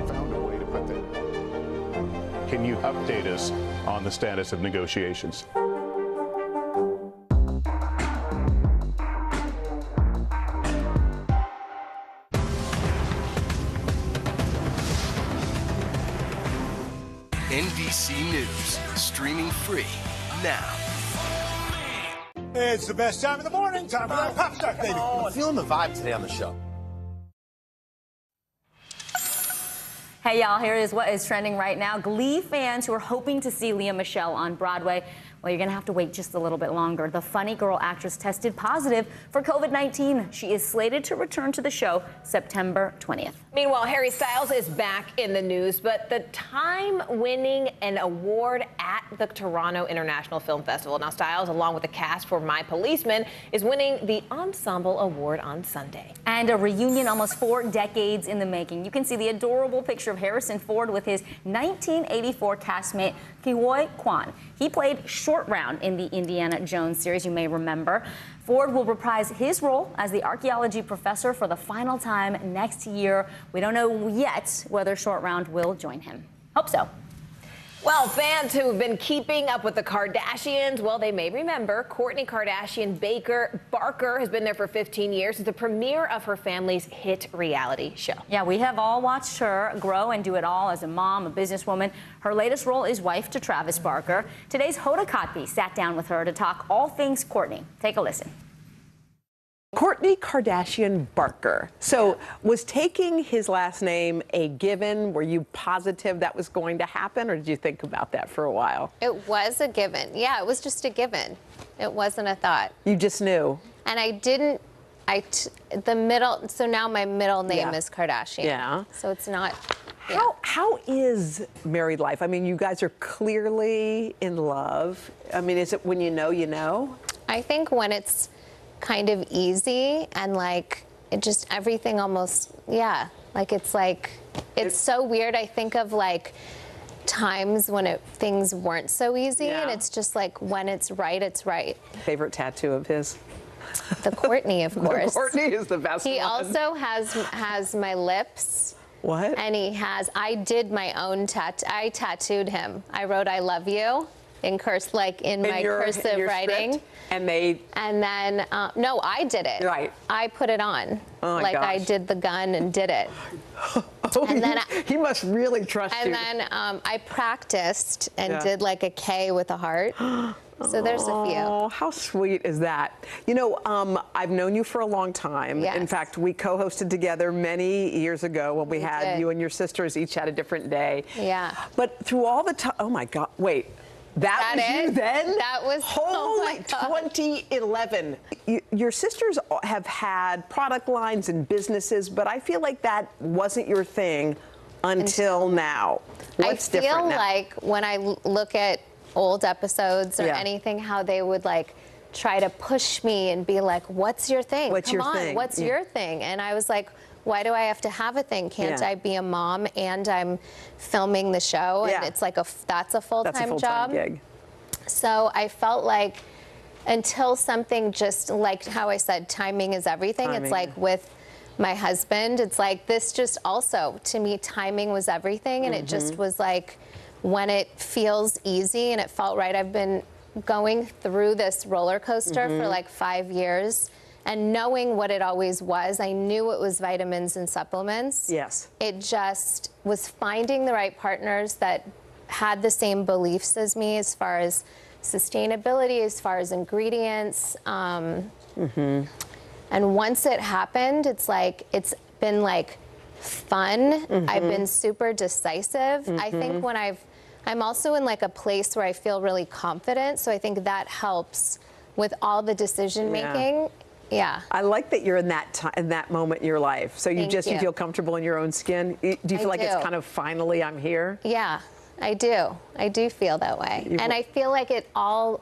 Found a way to put that. Can you update us on the status of negotiations? NBC News, streaming free now. It's the best time of the morning. Time for that pop start, baby. I'm feeling the vibe today on the show. Hey, y'all, here is what is trending right now. Glee fans who are hoping to see Lea Michele on Broadway, well, you're going to have to wait just a little bit longer. The Funny Girl actress tested positive for COVID-19. She is slated to return to the show September 20th. Meanwhile, Harry Styles is back in the news, but the time winning an award at the Toronto International Film Festival. Now, Styles, along with the cast for My Policeman, is winning the Ensemble Award on Sunday. And a reunion almost 4 decades in the making. You can see the adorable picture of Harrison Ford with his 1984 castmate, Ke-Huy Quan. He played Short Round in the Indiana Jones series, you may remember. Ford will reprise his role as the archaeology professor for the final time next year. We don't know yet whether Short Round will join him. Hope so. Well, fans who've been keeping up with the Kardashians, well, they may remember Kourtney Kardashian Barker has been there for 15 years. It's the premiere of her family's hit reality show. Yeah, we have all watched her grow and do it all as a mom, a businesswoman. Her latest role is wife to Travis Barker. Today's Hoda Kotb sat down with her to talk all things Kourtney. Take a listen. Kourtney Kardashian Barker. So was taking his last name a given? Were you positive that was going to happen, or did you think about that for a while? It was a given. Yeah, it was just a given. It wasn't a thought. You just knew. And I didn't, so now my middle name is Kardashian. Yeah. So it's not. Yeah. How is married life? I mean, you guys are clearly in love. I mean, is it when you know, you know? I think when it's kind of easy and like it just everything almost like it's so weird. I think of like times when things weren't so easy and it's just like when it's right, it's right. Favorite tattoo of his? The Kourtney, of course. Kourtney is the best He one. also has my lips. What? And I did my own I tattooed him. I wrote I love you in cursive, like in my cursive writing. Script? And then, no, I did it. Right. I put it on. Oh my like gosh. I did the gun and did it. And then he must really trust you. And then I practiced and did like a K with a heart. So there's a few. Oh, how sweet is that? You know, I've known you for a long time. Yes. In fact, we co-hosted together many years ago when we had you and your sisters each had a different day. Yeah. But through all the time, oh my God, wait. That was you then? That was holy 2011. Your sisters have had product lines and businesses, but I feel like that wasn't your thing until now. What's different now? I feel like when I look at old episodes or anything, how they would like try to push me and be like, "What's your thing? What's Come your on, thing? what's your thing?" And I was like, why do I have to have a thing? Can't I be a mom and I'm filming the show? And it's like that's a full-time job. Gig. So I felt like until something, just like how I said, timing is everything. It's like with my husband, it's like this just also, to me, timing was everything. And it just was like, when it feels easy and it felt right. I've been going through this roller coaster for like 5 years. And knowing what it always was, I knew it was vitamins and supplements. Yes. It just was finding the right partners that had the same beliefs as me as far as sustainability, as far as ingredients. And once it happened, it's been like fun. I've been super decisive. I think when I'm also in like a place where I feel really confident. So I think that helps with all the decision making. Yeah. I like that you're in that moment in your life. So you feel comfortable in your own skin. Do you feel like it's kind of finally I'm here? Yeah, I do. I do feel that way. And I feel like it's all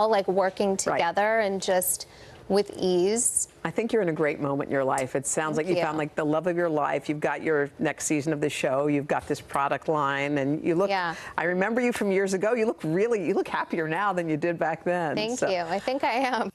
like working together and just with ease. I think you're in a great moment in your life. It sounds like you found like the love of your life. You've got your next season of the show. You've got this product line, and you look. I remember you from years ago. You look happier now than you did back then. Thank you. I think I am.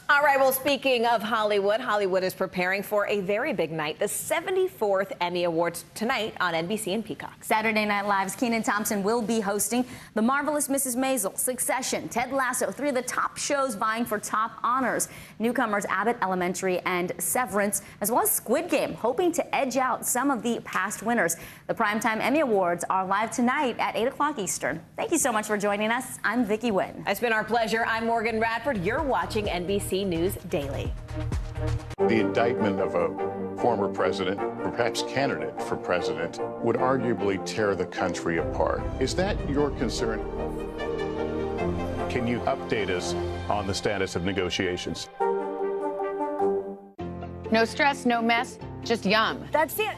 All right, well, speaking of Hollywood, Hollywood is preparing for a very big night, the 74th Emmy Awards tonight on NBC and Peacock. Saturday Night Live's Kenan Thompson will be hosting The Marvelous Mrs. Maisel, Succession, Ted Lasso, 3 of the top shows vying for top honors. Newcomers Abbott Elementary and Severance, as well as Squid Game, hoping to edge out some of the past winners. The Primetime Emmy Awards are live tonight at 8 o'clock Eastern. Thank you so much for joining us. I'm Vicki Wynn. It's been our pleasure. I'm Morgan Radford. You're watching NBC News Daily. The indictment of a former president, or perhaps candidate for president, would arguably tear the country apart. Is that your concern? Can you update us on the status of negotiations? No stress, no mess, just yum. That's it.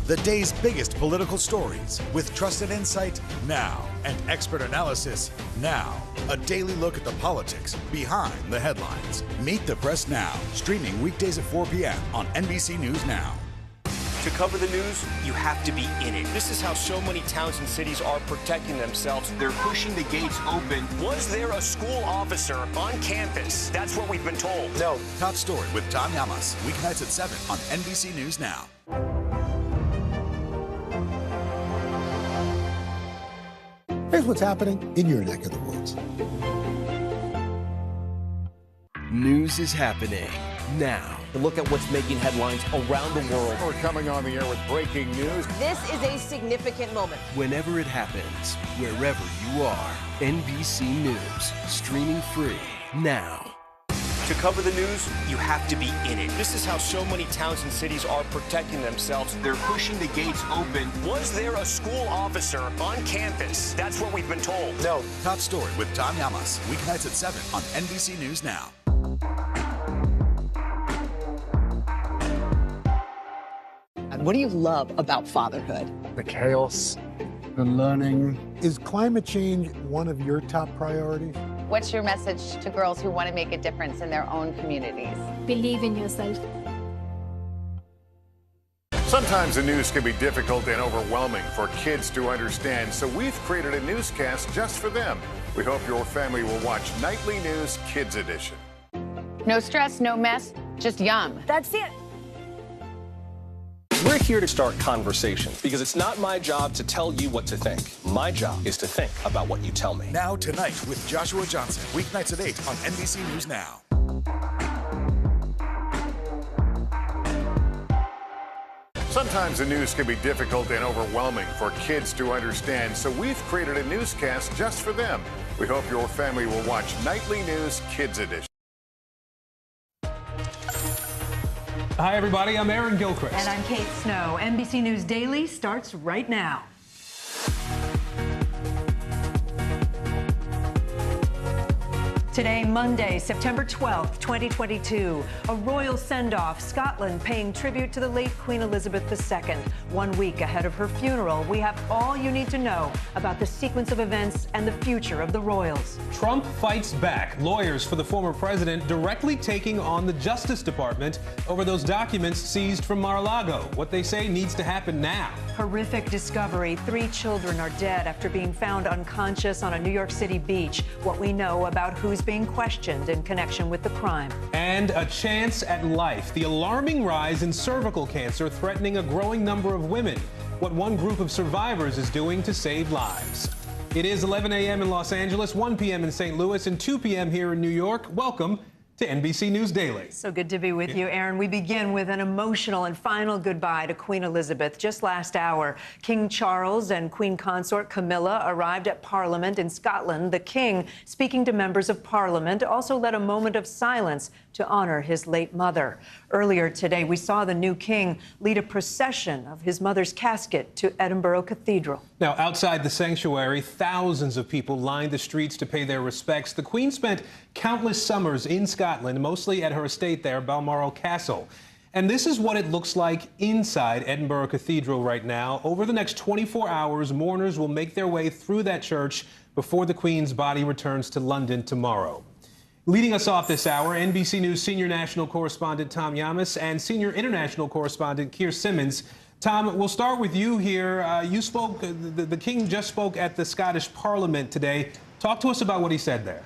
The day's biggest political stories with trusted insight now and expert analysis now. A daily look at the politics behind the headlines. Meet the Press Now, streaming weekdays at 4 p.m. on NBC News Now. To cover the news, you have to be in it. This is how so many towns and cities are protecting themselves. They're pushing the gates open. Was there a school officer on campus? That's what we've been told. No. Top Story with Tom Llamas, weeknights at 7 on NBC News Now. Here's what's happening in your neck of the woods. News is happening now. Look at what's making headlines around the world. We're coming on the air with breaking news. This is a significant moment. Whenever it happens, wherever you are, NBC News, streaming free now. To cover the news, you have to be in it. This is how so many towns and cities are protecting themselves. They're pushing the gates open. Was there a school officer on campus? That's what we've been told. No. Top Story with Tom Llamas, weeknights at 7 on NBC News Now. What do you love about fatherhood? The chaos, the learning. Is climate change one of your top priorities? What's your message to girls who want to make a difference in their own communities? Believe in yourself. Sometimes the news can be difficult and overwhelming for kids to understand, so we've created a newscast just for them. We hope your family will watch Nightly News Kids Edition. No stress, no mess, just yum. That's it. We're here to start conversations because it's not my job to tell you what to think. My job is to think about what you tell me. Now Tonight with Joshua Johnson, weeknights at 8 on NBC News Now. Sometimes the news can be difficult and overwhelming for kids to understand, so we've created a newscast just for them. We hope your family will watch Nightly News Kids Edition. Hi, everybody. I'm Aaron Gilchrist. And I'm Kate Snow. NBC News Daily starts right now. Today, Monday, September 12th, 2022, a royal send-off. Scotland paying tribute to the late Queen Elizabeth II. 1 week ahead of her funeral, we have all you need to know about the sequence of events and the future of the royals. Trump fights back. Lawyers for the former president directly taking on the Justice Department over those documents seized from Mar-a-Lago. What they say needs to happen now. Horrific discovery. 3 children are dead after being found unconscious on a New York City beach. What we know about who's being questioned in connection with the crime. And a chance at life. The alarming rise in cervical cancer threatening a growing number of women. What one group of survivors is doing to save lives. It is 11 a.m. in Los Angeles, 1 p.m. in St. Louis, and 2 p.m. here in New York. Welcome to NBC News Daily. So good to be with you, Aaron. We begin with an emotional and final goodbye to Queen Elizabeth. Just last hour, King Charles and Queen Consort Camilla arrived at Parliament in Scotland. The King, speaking to members of Parliament, also led a moment of silence to honor his late mother. Earlier today, we saw the new King lead a procession of his mother's casket to Edinburgh Cathedral. Now, outside the sanctuary, thousands of people lined the streets to pay their respects. The Queen spent countless summers in Scotland, mostly at her estate there, Balmoral Castle. And this is what it looks like inside Edinburgh Cathedral right now. Over the next 24 hours, mourners will make their way through that church before the Queen's body returns to London tomorrow. Leading us off this hour, NBC News senior national correspondent Tom Yamas and senior international correspondent Keir Simmons. Tom, we'll start with you here. You spoke, the King just spoke at the Scottish Parliament today. Talk to us about what he said there.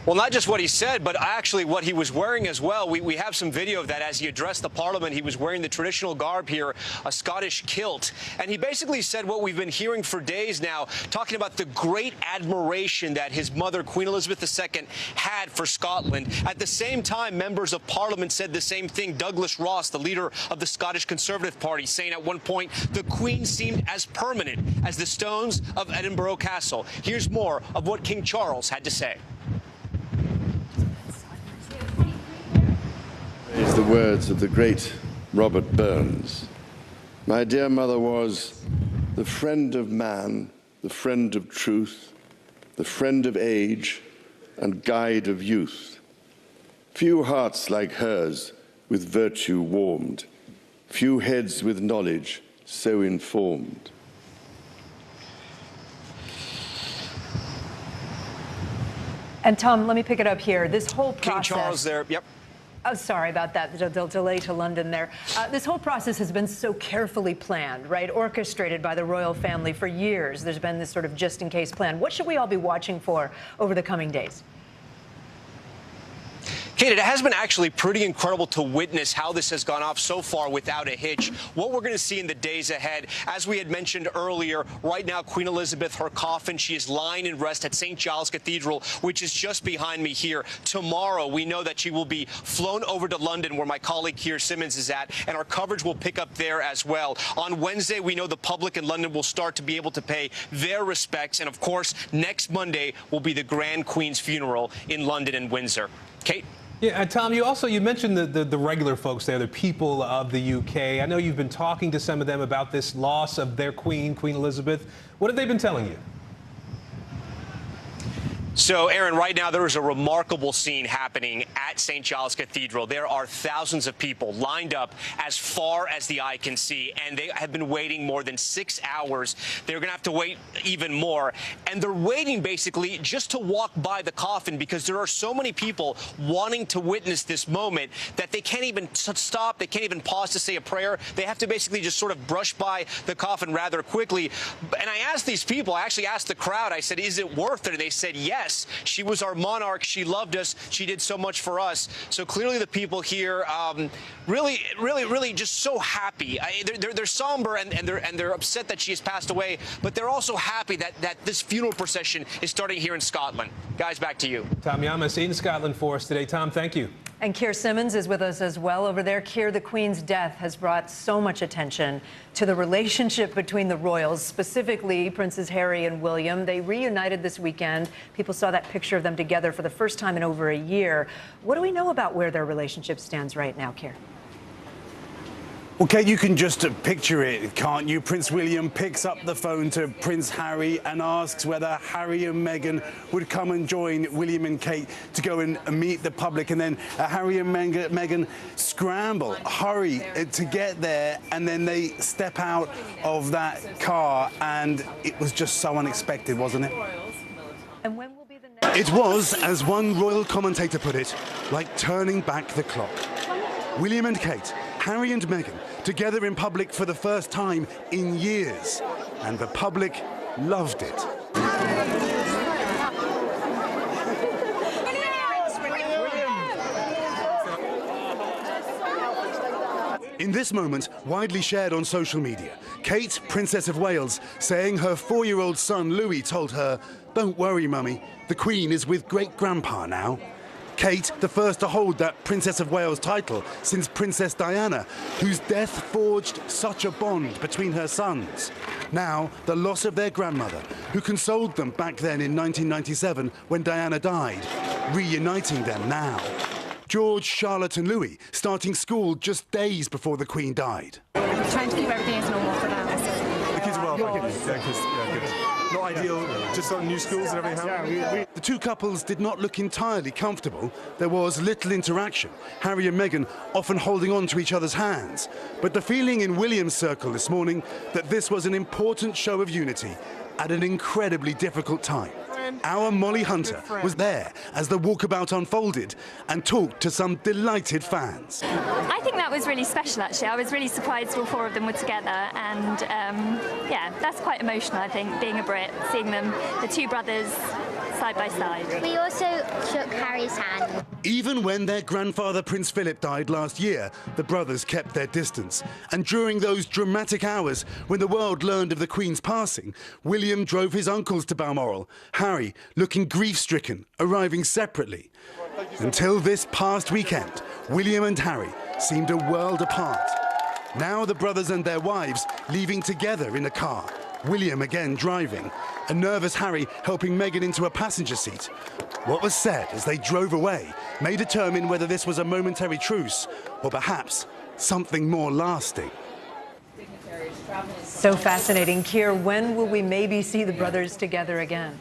Well, not just what he said, but actually what he was wearing as well. We have some video of that as he addressed the Parliament. He was wearing the traditional garb here, a Scottish kilt. And he basically said what we've been hearing for days now, talking about the great admiration that his mother, Queen Elizabeth II, had for Scotland. At the same time, members of Parliament said the same thing. Douglas Ross, the leader of the Scottish Conservative Party, saying at one point the Queen seemed as permanent as the stones of Edinburgh Castle. Here's more of what King Charles had to say. The words of the great Robert Burns. My dear mother was the friend of man, the friend of truth, the friend of age, and guide of youth. Few hearts like hers with virtue warmed, few heads with knowledge so informed. And Tom, let me pick it up here. This whole process. King Charles there, yep. Oh, sorry about that, the delay to London there. This whole process has been so carefully planned, right? Orchestrated by the royal family for years. There's been this sort of just-in-case plan. What should we all be watching for over the coming days? Kate, it has been actually pretty incredible to witness how this has gone off so far without a hitch. What we're going to see in the days ahead, as we had mentioned earlier, right now, Queen Elizabeth, her coffin, she is lying in rest at St. Giles Cathedral, which is just behind me here. Tomorrow, we know that she will be flown over to London, where my colleague Keir Simmons is at, and our coverage will pick up there as well. On Wednesday, we know the public in London will start to be able to pay their respects. And, of course, next Monday will be the Grand Queen's funeral in London and Windsor. Kate? Yeah, Tom, you mentioned the regular folks there, the people of the UK. I know you've been talking to some of them about this loss of their Queen Elizabeth. What have they been telling you? So, Aaron, right now there is a remarkable scene happening at St. Giles Cathedral. There are thousands of people lined up as far as the eye can see, and they have been waiting more than 6 hours. They're going to have to wait even more. And they're waiting basically just to walk by the coffin because there are so many people wanting to witness this moment that they can't even stop. They can't even pause to say a prayer. They have to basically just sort of brush by the coffin rather quickly. And I asked these people, I actually asked the crowd, I said, is it worth it? And they said, yes. She was our monarch. She loved us. She did so much for us. So clearly the people here really just so happy. They're somber and they're upset that she has passed away, but they're also happy that this funeral procession is starting here in Scotland. Guys, back to you. Tom Yamas in Scotland for us today. Tom, thank you. And Keir Simmons is with us as well over there. Keir, the Queen's death has brought so much attention to the relationship between the royals, specifically Princes Harry and William. They reunited this weekend. People saw that picture of them together for the first time in over a year. What do we know about where their relationship stands right now, Keir? Well, Kate, you can just picture it, can't you? Prince William picks up the phone to Prince Harry and asks whether Harry and Meghan would come and join William and Kate to go and meet the public. And then Harry and Meghan scramble, hurry to get there, and then they step out of that car. And it was just so unexpected, wasn't it? And when will be the next? It was, as one royal commentator put it, like turning back the clock. William and Kate, Harry and Meghan, together in public for the first time in years. And the public loved it. In this moment, widely shared on social media, Kate, Princess of Wales, saying her 4-year-old son Louis told her, "Don't worry, Mummy, the Queen is with great-grandpa now." Kate, the first to hold that Princess of Wales title since Princess Diana, whose death forged such a bond between her sons. Now, the loss of their grandmother, who consoled them back then in 1997 when Diana died, reuniting them now. George, Charlotte and Louis starting school just days before the Queen died. Trying to keep everything as normal for them. The kids are well back in. Yeah, good. Not ideal, just on new schools and everything. The two couples did not look entirely comfortable. There was little interaction, Harry and Meghan often holding on to each other's hands. But the feeling in William's circle this morning that this was an important show of unity at an incredibly difficult time. Our Molly Hunter was there as the walkabout unfolded and talked to some delighted fans. I think that was really special, actually. I was really surprised all 4 of them were together, and yeah, that's quite emotional, I think, being a Brit, seeing them, the 2 brothers, side by side. We also shook Harry's hand. Even when their grandfather Prince Philip died last year, the brothers kept their distance. And during those dramatic hours when the world learned of the Queen's passing, William drove his uncles to Balmoral, Harry looking grief-stricken, arriving separately. Until this past weekend, William and Harry seemed a world apart. Now the brothers and their wives leaving together in a car, William again driving, a nervous Harry helping Meghan into a passenger seat. What was said as they drove away may determine whether this was a momentary truce or perhaps something more lasting. So fascinating. Keir, when will we maybe see the brothers together again?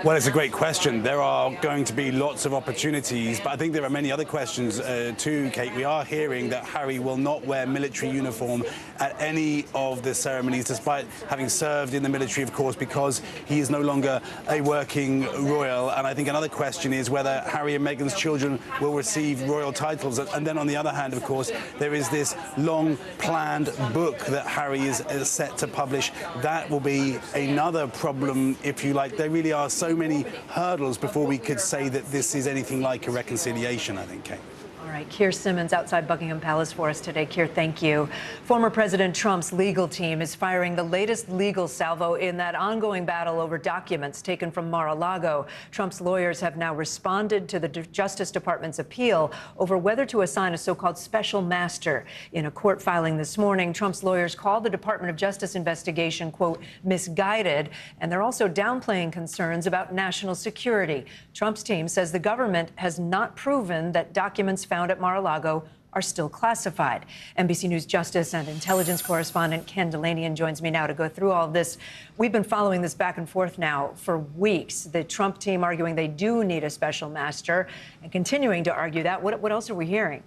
Well, it's a great question. There are going to be lots of opportunities, but I think there are many other questions too, Kate. We are hearing that Harry will not wear military uniform at any of the ceremonies, despite having served in the military, of course, because he is no longer a working royal. And I think another question is whether Harry and Meghan's children will receive royal titles. And then on the other hand, of course, there is this long-planned book that Harry is set to publish. That will be another problem, if you like. There really are so many hurdles before we could say that this is anything like a reconciliation, I think, Kate. All right, Keir Simmons outside Buckingham Palace for us today. Keir, thank you. Former President Trump's legal team is firing the latest legal salvo in that ongoing battle over documents taken from Mar-a-Lago. Trump's lawyers have now responded to the Justice Department's appeal over whether to assign a so-called special master. In a court filing this morning, Trump's lawyers called the Department of Justice investigation, quote, misguided, and they're also downplaying concerns about national security. Trump's team says the government has not proven that documents found at Mar-a-Lago are still classified. NBC News Justice and Intelligence correspondent Ken Delanian joins me now to go through all of this. We've been following this back and forth now for weeks. The Trump team arguing they do need a special master and continuing to argue that. What else are we hearing?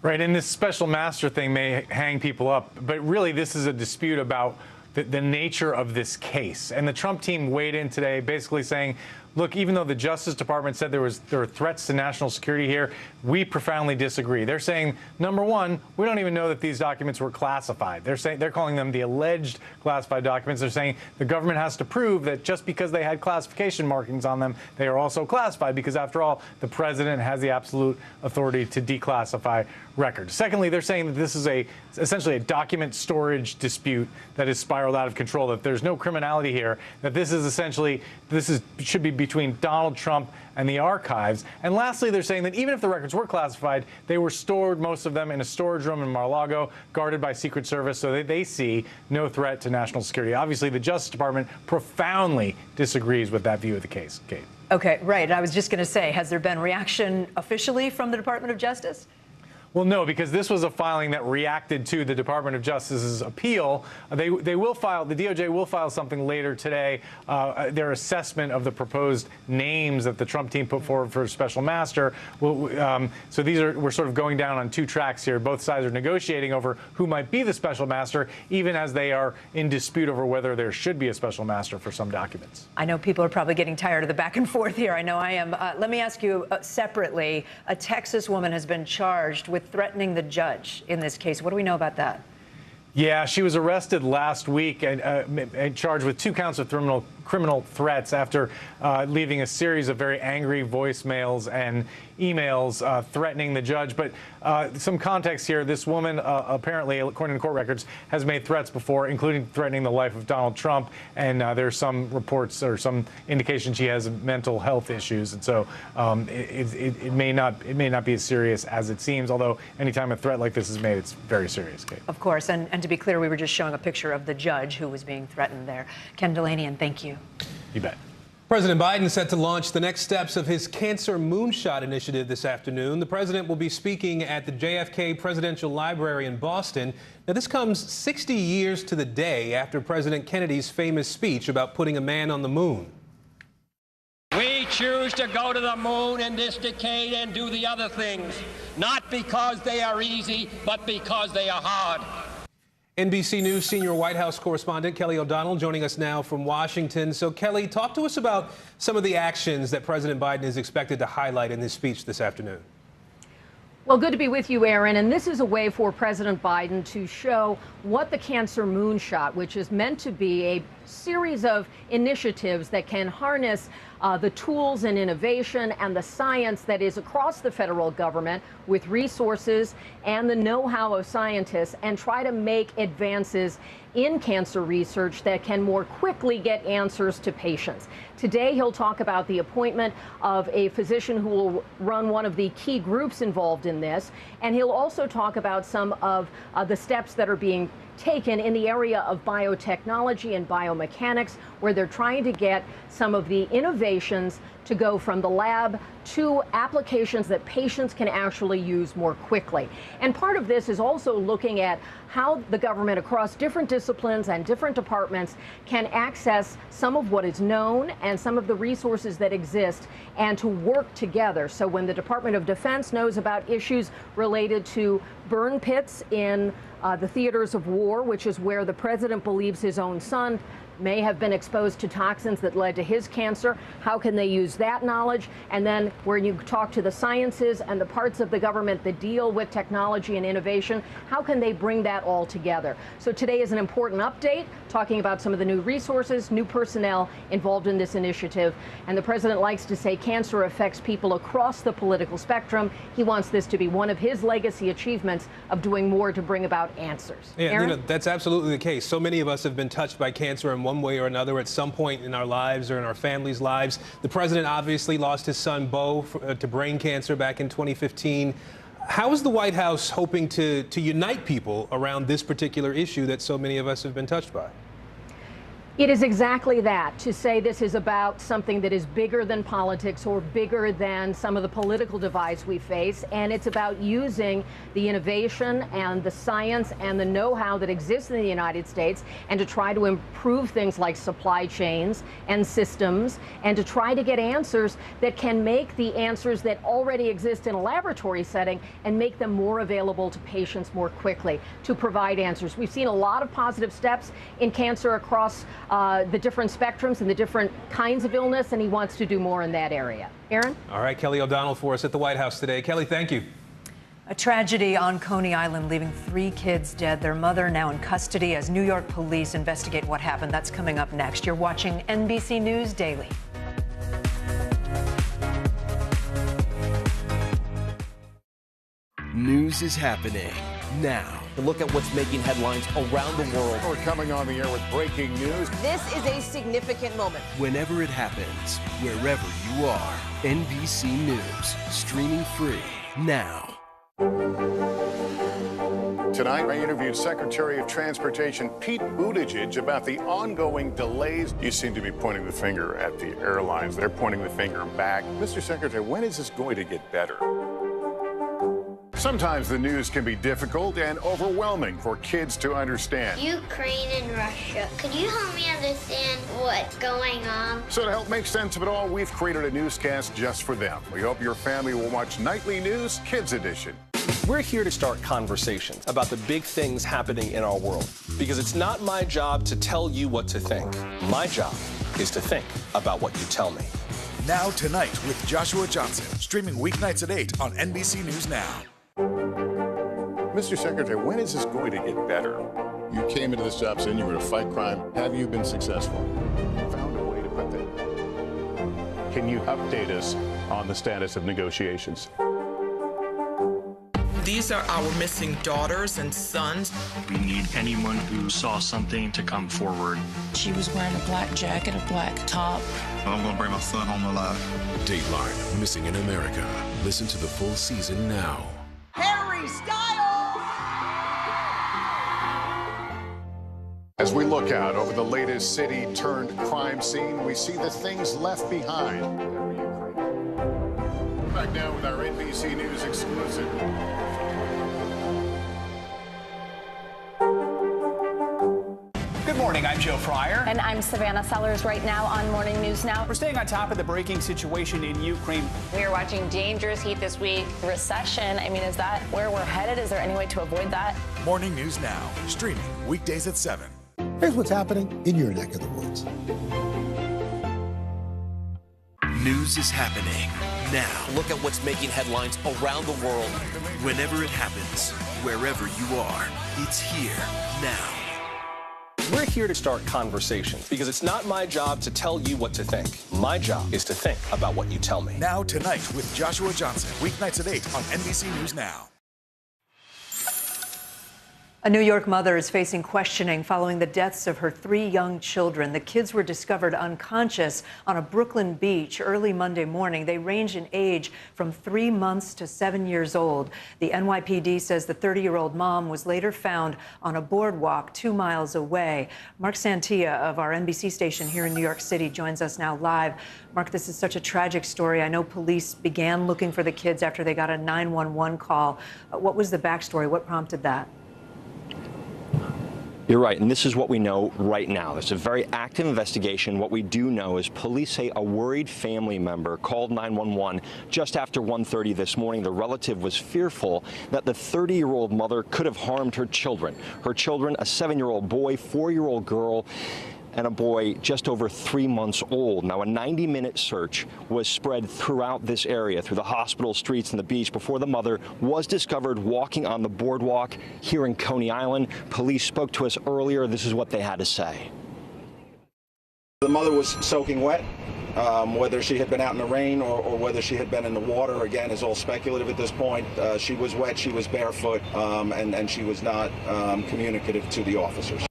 Right, and this special master thing may hang people up, but really this is a dispute about the nature of this case. And the Trump team weighed in today basically saying, look, even though the Justice Department said there were threats to national security here, we profoundly disagree. They're saying, number one, we don't even know that these documents were classified. They're calling them the alleged classified documents. They're saying the government has to prove that just because they had classification markings on them, they are also classified, because after all, the president has the absolute authority to declassify records. Secondly, they're saying that this is essentially a document storage dispute that has spiraled out of control, that there's no criminality here, that this should be between Donald Trump and the archives. And lastly, they're saying that even if the records were classified, they were stored, most of them, in a storage room in Mar-a-Lago, guarded by Secret Service, so that they see no threat to national security. Obviously, the Justice Department profoundly disagrees with that view of the case, Kate. Okay, right. I was just going to say, has there been reaction officially from the Department of Justice? Well, no, because this was a filing that reacted to the Department of Justice's appeal. They will file, the DOJ will file something later today, their assessment of the proposed names that the Trump team put forward for a special master. So we're sort of going down on two tracks here. Both sides are negotiating over who might be the special master, even as they are in dispute over whether there should be a special master for some documents. I know people are probably getting tired of the back and forth here. I know I am. Let me ask you separately. A Texas woman has been charged with threatening the judge in this case. What do we know about that? Yeah, she was arrested last week and charged with 2 counts of criminal threats after leaving a series of very angry voicemails and emails threatening the judge. But some context here, this woman apparently, according to court records, has made threats before, including threatening the life of Donald Trump. And there's some reports or some indication she has mental health issues. And so it may not be as serious as it seems, although anytime a threat like this is made, it's very serious, Kate. Of course. And to be clear, we were just showing a picture of the judge who was being threatened there. Ken Delanian, thank you. You bet. President Biden set to launch the next steps of his Cancer Moonshot initiative this afternoon. The president will be speaking at the JFK Presidential Library in Boston. Now, this comes 60 years to the day after President Kennedy's famous speech about putting a man on the moon. We choose to go to the moon in this decade and do the other things, not because they are easy, but because they are hard. NBC News senior White House correspondent Kelly O'Donnell joining us now from Washington. So, Kelly, talk to us about some of the actions that President Biden is expected to highlight in his speech this afternoon. Well, good to be with you, Aaron. And this is a way for President Biden to show what the Cancer Moonshot, which is meant to be a series of initiatives that can harness the tools and innovation and the science that is across the federal government with resources and the know-how of scientists, and try to make advances in cancer research that can more quickly get answers to patients. Today, he'll talk about the appointment of a physician who will run one of the key groups involved in this, and he'll also talk about some of the steps that are being taken in the area of biotechnology and biomechanics, where they're trying to get some of the innovations to go from the lab to applications that patients can actually use more quickly. And part of this is also looking at how the government across different disciplines and different departments can access some of what is known and some of the resources that exist, and to work together. So when the Department of Defense knows about issues related to burn pits in the theaters of war, which is where the president believes his own son may have been exposed to toxins that led to his cancer, how can they use that knowledge? And then when you talk to the sciences and the parts of the government that deal with technology and innovation, how can they bring that all together? So today is an important update, talking about some of the new resources, new personnel involved in this initiative. And the president likes to say cancer affects people across the political spectrum. He wants this to be one of his legacy achievements of doing more to bring about answers. Yeah, Aaron? you know, that's absolutely the case. So many of us have been touched by cancer in one way or another at some point in our lives or in our families' lives. The president obviously lost his son, Beau, to brain cancer back in 2015. How is the White House hoping to unite people around this particular issue that so many of us have been touched by? It is exactly that, to say this is about something that is bigger than politics or bigger than some of the political divides we face, and it's about using the innovation and the science and the know-how that exists in the United States, and to try to improve things like supply chains and systems, and to try to get answers that can make the answers that already exist in a laboratory setting and make them more available to patients more quickly, to provide answers. We've seen a lot of positive steps in cancer across the different spectrums and the different kinds of illness, and he wants to do more in that area. Aaron? All right, Kelly O'Donnell for us at the White House today. Kelly, thank you. A tragedy on Coney Island, leaving 3 kids dead, their mother now in custody as New York police investigate what happened. That's coming up next. You're watching NBC News Daily. News is happening now. Look at what's making headlines around the world. We're coming on the air with breaking news. This is a significant moment. Whenever it happens, wherever you are, NBC News, streaming free now. Tonight, I interviewed Secretary of Transportation Pete Buttigieg about the ongoing delays. You seem to be pointing the finger at the airlines. They're pointing the finger back. Mr. Secretary, when is this going to get better? Sometimes the news can be difficult and overwhelming for kids to understand. Ukraine and Russia. Could you help me understand what's going on? So to help make sense of it all, we've created a newscast just for them. We hope your family will watch Nightly News Kids Edition. We're here to start conversations about the big things happening in our world. Because it's not my job to tell you what to think. My job is to think about what you tell me. Now Tonight with Joshua Johnson, streaming weeknights at 8 on NBC News Now. Mr. Secretary, when is this going to get better? You came into this job saying you were going to fight crime. Have you been successful? Found a way to put that. Can you update us on the status of negotiations? These are our missing daughters and sons. We need anyone who saw something to come forward. She was wearing a black jacket, a black top. I'm going to bring my son home alive. Dateline, Missing in America. Listen to the full season now. Harry Styles! As we look out over the latest city-turned-crime scene, we see the things left behind. Back now with our NBC News exclusive. Good morning, I'm Joe Fryer. And I'm Savannah Sellers right now on Morning News Now. We're staying on top of the breaking situation in Ukraine. We are watching dangerous heat this week. Recession, I mean, is that where we're headed? Is there any way to avoid that? Morning News Now, streaming weekdays at 7. Here's what's happening in your neck of the woods. News is happening now. Look at what's making headlines around the world. Whenever it happens, wherever you are, it's here now. We're here to start conversations because it's not my job to tell you what to think. My job is to think about what you tell me. Now Tonight with Joshua Johnson, weeknights at 8 on NBC News Now. A New York mother is facing questioning following the deaths of her 3 young children. The kids were discovered unconscious on a Brooklyn beach early Monday morning. They range in age from 3 months to 7 years old. The NYPD says the 30-year-old mom was later found on a boardwalk 2 miles away. Mark Santia of our NBC station here in New York City joins us now live. Mark, this is such a tragic story. I know police began looking for the kids after they got a 911 call. What was the backstory? What prompted that? You're right, and this is what we know right now. It's a very active investigation. What we do know is police say a worried family member called 911 just after 1:30 this morning. The relative was fearful that the 30-year-old mother could have harmed her children. Her children, a 7-year-old boy, 4-year-old girl, and a boy just over 3 months old. Now, a 90-minute search was spread throughout this area, through the hospital, streets, and the beach, before the mother was discovered walking on the boardwalk here in Coney Island. Police spoke to us earlier. This is what they had to say. The mother was soaking wet. Whether she had been out in the rain or whether she had been in the water, again, is all speculative at this point. She was wet, she was barefoot, and she was not communicative to the officers.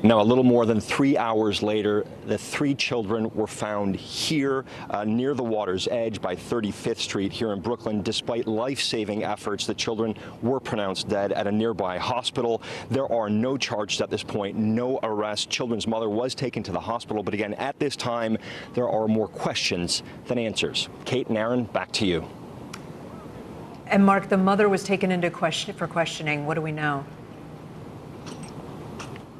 Now, a little more than 3 hours later, the 3 children were found here near the water's edge by 35th Street here in Brooklyn. Despite life-saving efforts, the children were pronounced dead at a nearby hospital. There are no charges at this point, no arrests. Children's mother was taken to the hospital, but again, at this time, there are more questions than answers. Kate and Aaron, back to you. And Mark, the mother was taken into for questioning. What do we know?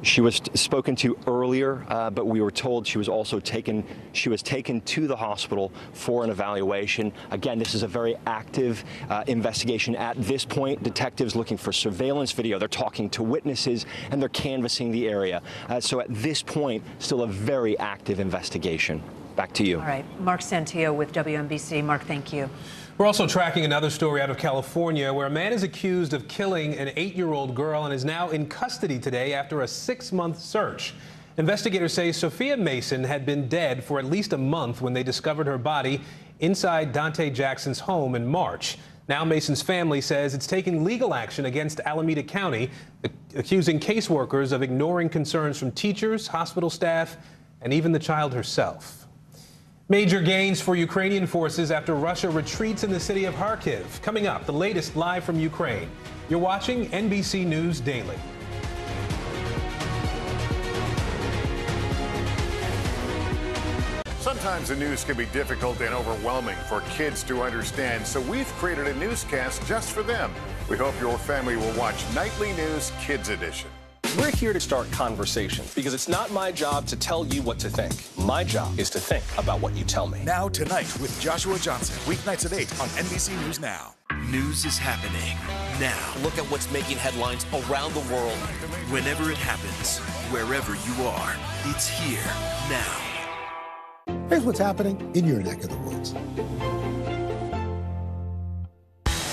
She was spoken to earlier, but we were told she was also taken to the hospital for an evaluation. Again, this is a very active investigation at this point. Detectives looking for surveillance video. They're talking to witnesses and they're canvassing the area. So at this point, still a very active investigation. Back to you. All right. Mark Santillo with WNBC. Mark, thank you. We're also tracking another story out of California where a man is accused of killing an 8-year-old girl and is now in custody today after a 6-month search. Investigators say Sophia Mason had been dead for at least a month when they discovered her body inside Dante Jackson's home in March. Now Mason's family says it's taking legal action against Alameda County, accusing caseworkers of ignoring concerns from teachers, hospital staff, and even the child herself. Major gains for Ukrainian forces after Russia retreats in the city of Kharkiv. Coming up, the latest live from Ukraine. You're watching NBC News Daily. Some Sometimes the news can be difficult and overwhelming for kids to understand, so we've created a newscast just for them. We hope your family will watch Nightly News Kids Edition. We're here to start conversations because it's not my job to tell you what to think. My job is to think about what you tell me. Now Tonight with Joshua Johnson, weeknights at 8 on NBC News Now. News is happening now. Look at what's making headlines around the world. Whenever it happens, wherever you are, it's here now. Here's what's happening in your neck of the woods.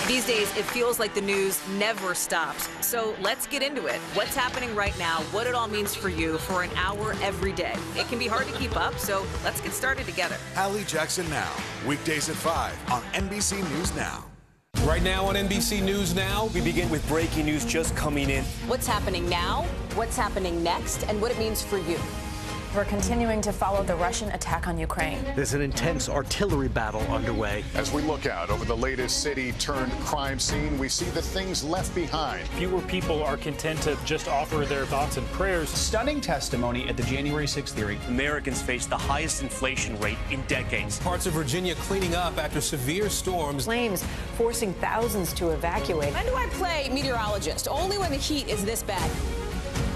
These days, it feels like the news never stops. So let's get into it. What's happening right now, what it all means for you for an hour every day. It can be hard to keep up, so let's get started together. Hallie Jackson Now, weekdays at 5 on NBC News Now. Right now on NBC News Now, we begin with breaking news just coming in. What's happening now, what's happening next, and what it means for you. We're continuing to follow the Russian attack on Ukraine. There's an intense artillery battle underway. As we look out over the latest city-turned-crime scene, we see the things left behind. Fewer people are content to just offer their thoughts and prayers. Stunning testimony at the January 6th hearing. Americans face the highest inflation rate in decades. Parts of Virginia cleaning up after severe storms. Flames forcing thousands to evacuate. When do I play meteorologist? Only when the heat is this bad.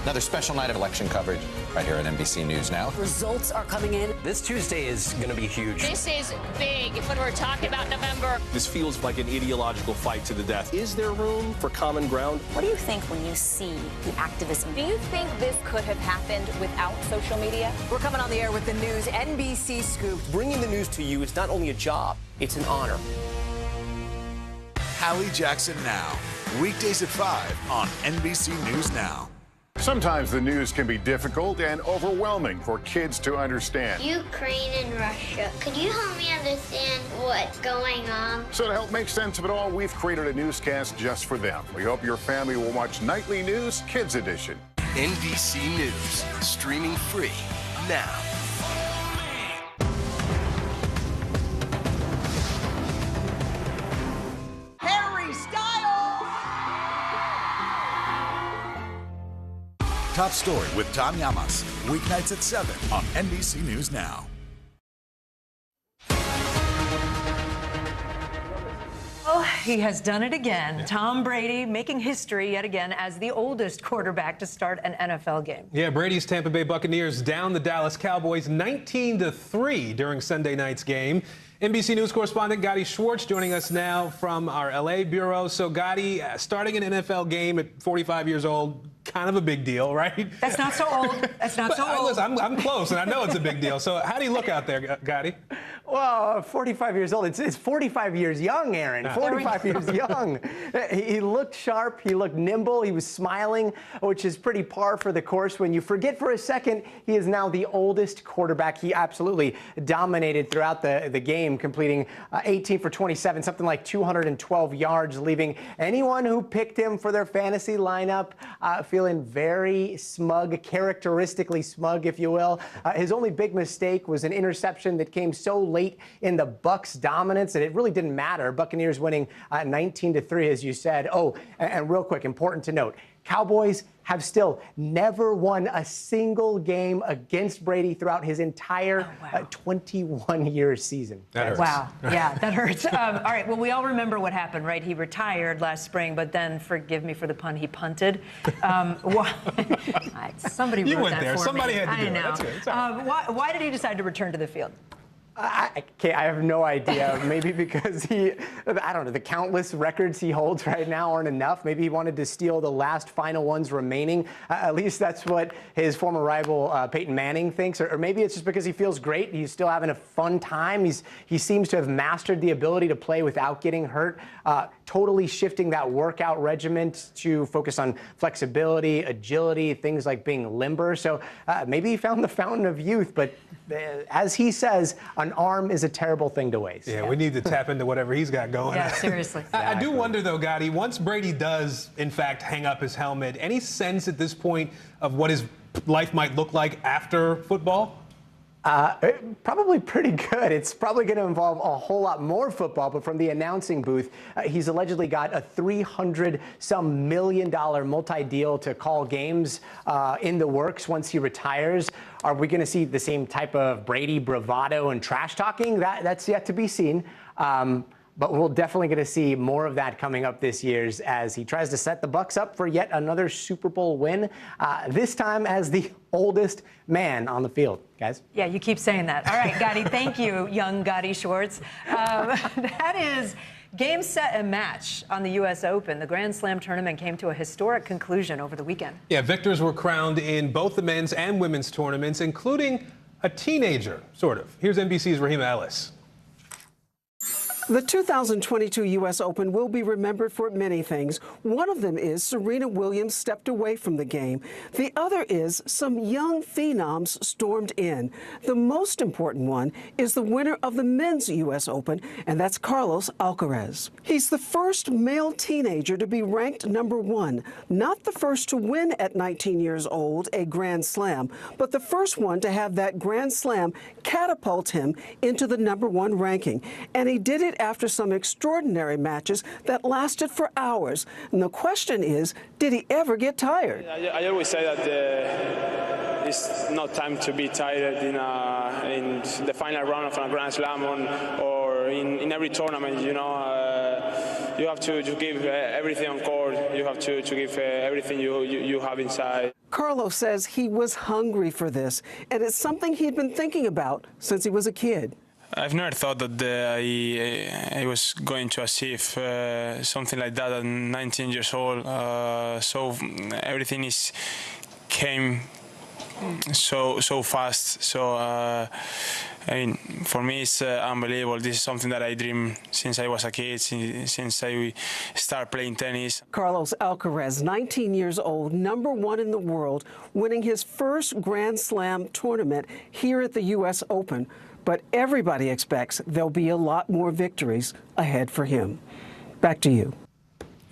Another special night of election coverage right here at NBC News Now. Results are coming in. This Tuesday is going to be huge. This is big when we're talking about November. This feels like an ideological fight to the death. Is there room for common ground? What do you think when you see the activism? Do you think this could have happened without social media? We're coming on the air with the news NBC Scoop. Bringing the news to you is not only a job, it's an honor. Hallie Jackson Now, weekdays at 5 on NBC News Now. Sometimes the news can be difficult and overwhelming for kids to understand. Ukraine and Russia. Could you help me understand what's going on? So to help make sense of it all, we've created a newscast just for them. We hope your family will watch Nightly News Kids Edition. NBC News, streaming free now. Top Story with Tom Llamas, weeknights at 7 on NBC News Now. Oh, he has done it again. Yeah. Tom Brady making history yet again as the oldest quarterback to start an NFL game. Yeah, Brady's Tampa Bay Buccaneers down the Dallas Cowboys 19-3 during Sunday night's game. NBC News correspondent Gotti Schwartz joining us now from our LA bureau. So, Gotti, starting an NFL game at 45 years old, kind of a big deal, right? That's not so old. That's not so old. Listen, I'm close, and I know it's a big deal. So how do you look out there, Gotti? Well, 45 years old. It's 45 years young, Aaron. 45 years young. He looked sharp. He looked nimble. He was smiling, which is pretty par for the course. When you forget for a second, he is now the oldest quarterback. He absolutely dominated throughout the game, completing 18 for 27, something like 212 yards, leaving anyone who picked him for their fantasy lineup feeling very smug, characteristically smug, if you will. His only big mistake was an interception that came so late in the Bucs' dominance that it really didn't matter. Buccaneers winning 19-3, as you said. Oh, and real quick, important to note, Cowboys have still never won a single game against Brady throughout his entire 21-year season. That hurts. Wow. Yeah, that hurts. All right. Well, we all remember what happened, right? He retired last spring, but then, forgive me for the pun, he punted. Somebody you wrote went that there. for Somebody me. had to do I it. know. That's good. It's all right. Why did he decide to return to the field? I have no idea. Maybe because I don't know, the countless records he holds right now aren't enough. Maybe he wanted to steal the last final ones remaining. At least that's what his former rival Peyton Manning thinks. Or maybe it's just because he feels great. He's still having a fun time. He seems to have mastered the ability to play without getting hurt, totally shifting that workout regimen to focus on flexibility, agility, things like being limber. So maybe he found the fountain of youth, but as he says, an arm is a terrible thing to waste. Yeah, we need to tap into whatever he's got going. Yeah, seriously. I do wonder, though, Gotti, once Brady does, in fact, hang up his helmet, any sense at this point of what his life might look like after football? Probably pretty good. It's probably going to involve a whole lot more football, but from the announcing booth, he's allegedly got a $300-some million multi-deal to call games in the works once he retires. Are we going to see the same type of Brady bravado and trash talking? That's yet to be seen. But we're definitely going to see more of that coming up this year as he tries to set the Bucs up for yet another Super Bowl win, this time as the oldest man on the field, guys. Yeah, you keep saying that. All right, Gotti, thank you, young Gotti Schwartz. That is game, set, and match on the U.S. Open. The Grand Slam tournament came to a historic conclusion over the weekend. Yeah, victors were crowned in both the men's and women's tournaments, including a teenager, sort of. Here's NBC's Rahima Ellis. The 2022 U.S. Open will be remembered for many things. One of them is Serena Williams stepped away from the game. The other is some young phenoms stormed in. The most important one is the winner of the men's U.S. Open, and that's Carlos Alcaraz. He's the first male teenager to be ranked #1, not the first to win at 19 years old a Grand Slam, but the first one to have that Grand Slam catapult him into the #1 ranking. And he did it after some extraordinary matches that lasted for hours. And the question is, did he ever get tired? I always say that it's not time to be tired in the final round of a Grand Slam or in every tournament. You know, you have to give everything on court. You have to give everything you have inside. Carlos says he was hungry for this, and it's something he'd been thinking about since he was a kid. I've never thought that I was going to achieve something like that at 19 years old. So everything came so fast. So I mean, for me, it's unbelievable. This is something that I dreamed since I was a kid, since I started playing tennis. Carlos Alcaraz, 19 years old, #1 in the world, winning his first Grand Slam tournament here at the U.S. Open. But everybody expects there'll be a lot more victories ahead for him. Back to you.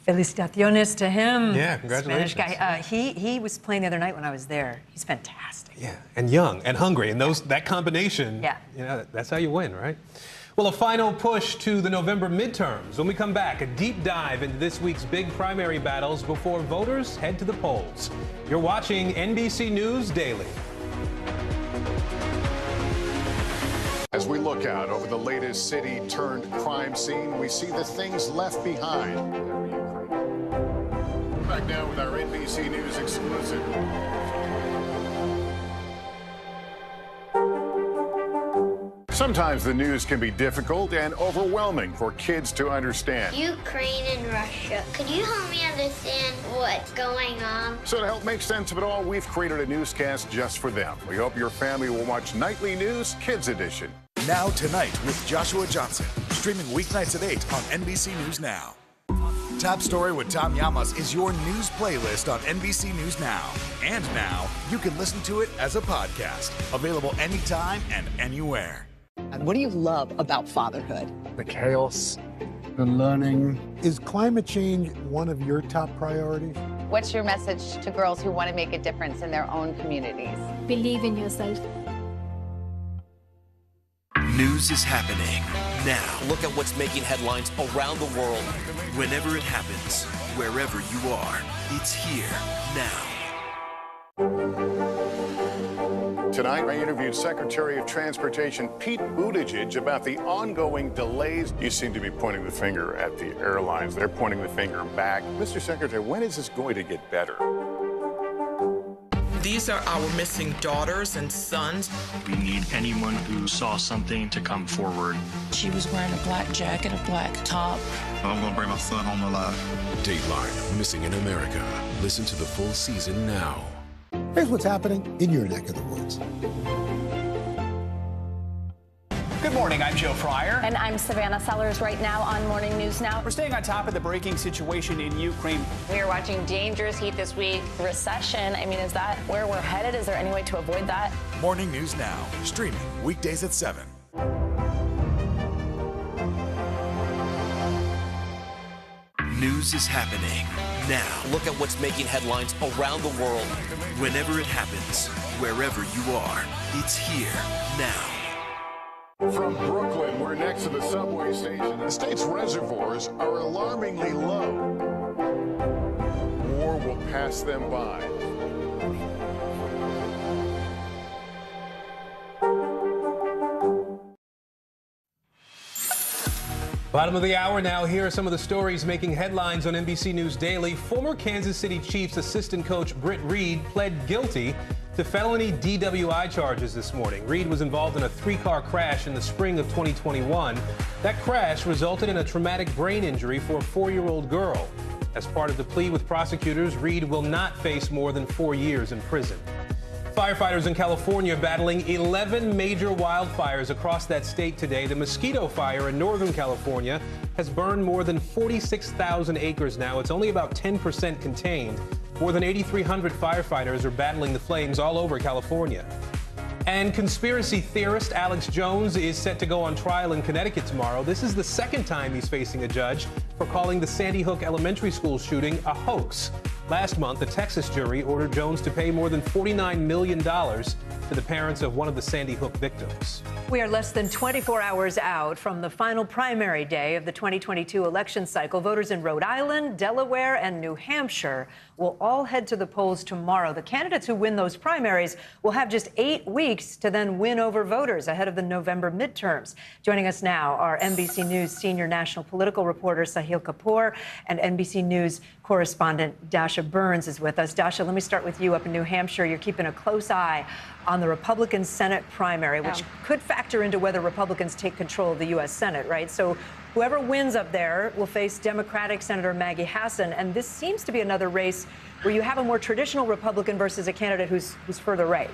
Felicitaciones to him. Yeah, congratulations. Spanish guy. He was playing the other night when I was there. He's fantastic. Yeah, and young and hungry, and that combination. Yeah. You know, that's how you win, right? Well, a final push to the November midterms. When we come back, a deep dive into this week's big primary battles before voters head to the polls. You're watching NBC News Daily. As we look out over the latest city-turned-crime scene, we see the things left behind. Back now with our NBC News exclusive. Sometimes the news can be difficult and overwhelming for kids to understand. Ukraine and Russia. Could you help me understand what's going on? So to help make sense of it all, we've created a newscast just for them. We hope your family will watch Nightly News Kids Edition. Now Tonight with Joshua Johnson, streaming weeknights at 8 on NBC News Now. Top Story with Tom Llamas is your news playlist on NBC News Now. And now, you can listen to it as a podcast, available anytime and anywhere. And what do you love about fatherhood? The chaos, the learning. Is climate change one of your top priorities? What's your message to girls who want to make a difference in their own communities? Believe in yourself. News is happening now. Look at what's making headlines around the world. Whenever it happens, wherever you are, it's here now. Tonight, I interviewed Secretary of Transportation Pete Buttigieg about the ongoing delays. You seem to be pointing the finger at the airlines. They're pointing the finger back. Mr. Secretary, when is this going to get better? These are our missing daughters and sons. We need anyone who saw something to come forward. She was wearing a black jacket, a black top. I'm going to bring my son home alive. Dateline, Missing in America. Listen to the full season now. Here's what's happening in your neck of the woods. Good morning, I'm Joe Fryer. And I'm Savannah Sellers right now on Morning News Now. We're staying on top of the breaking situation in Ukraine. We are watching dangerous heat this week. Recession, I mean, is that where we're headed? Is there any way to avoid that? Morning News Now, streaming weekdays at 7. News is happening now. Look at what's making headlines around the world. Whenever it happens, Wherever you are, it's here now. From Brooklyn, we're next to the subway station. The state's reservoirs are alarmingly low. War will pass them by. Bottom of the hour now. Here are some of the stories making headlines on NBC News Daily. Former Kansas City Chiefs assistant coach Britt Reed pled guilty to felony DWI charges this morning. Reed was involved in a 3-car crash in the spring of 2021. That crash resulted in a traumatic brain injury for a 4-year-old girl. As part of the plea with prosecutors, Reed will not face more than 4 years in prison. Firefighters in California battling 11 major wildfires across that state today. The mosquito fire in Northern California has burned more than 46,000 acres now. It's only about 10% contained. More than 8,300 firefighters are battling the flames all over California. And conspiracy theorist Alex Jones is set to go on trial in Connecticut tomorrow. This is the second time he's facing a judge for calling the Sandy Hook Elementary School shooting a hoax. Last month, a Texas jury ordered Jones to pay more than $49 million to the parents of one of the Sandy Hook victims. We are less than 24 hours out from the final primary day of the 2022 election cycle. Voters in Rhode Island, Delaware, and New Hampshire will all head to the polls tomorrow. The candidates who win those primaries will have just 8 weeks to then win over voters ahead of the November midterms. Joining us now are NBC News senior national political reporter Sahil Kapoor and NBC News correspondent Dasha Burns is with us. Dasha, let me start with you up in New Hampshire. You're keeping a close eye on the Republican Senate primary, which could factor into whether Republicans take control of the U.S. Senate, right? So whoever wins up there will face Democratic Senator Maggie Hassan, and this seems to be another race where you have a more traditional Republican versus a candidate who's further right.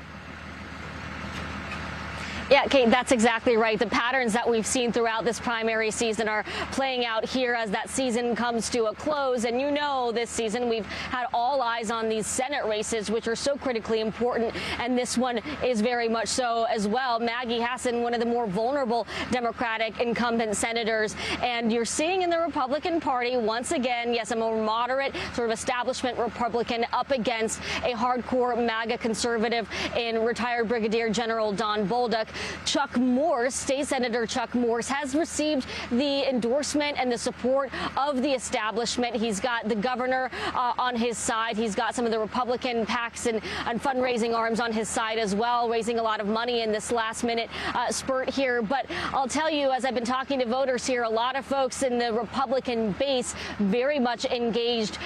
Yeah, Kate, that's exactly right. The patterns that we've seen throughout this primary season are playing out here as that season comes to a close. And you know, this season we've had all eyes on these Senate races, which are so critically important. And this one is very much so as well. Maggie Hassan, one of the more vulnerable Democratic incumbent senators. And you're seeing in the Republican Party, once again, yes, a more moderate sort of establishment Republican up against a hardcore MAGA conservative in retired Brigadier General Don Bolduc. Chuck Morse, State Senator Chuck Morse, has received the endorsement and the support of the establishment. He's got the governor on his side. He's got some of the Republican PACs and fundraising arms on his side as well, raising a lot of money in this last-minute spurt here. But I'll tell you, as I've been talking to voters here, a lot of folks in the Republican base very much engaged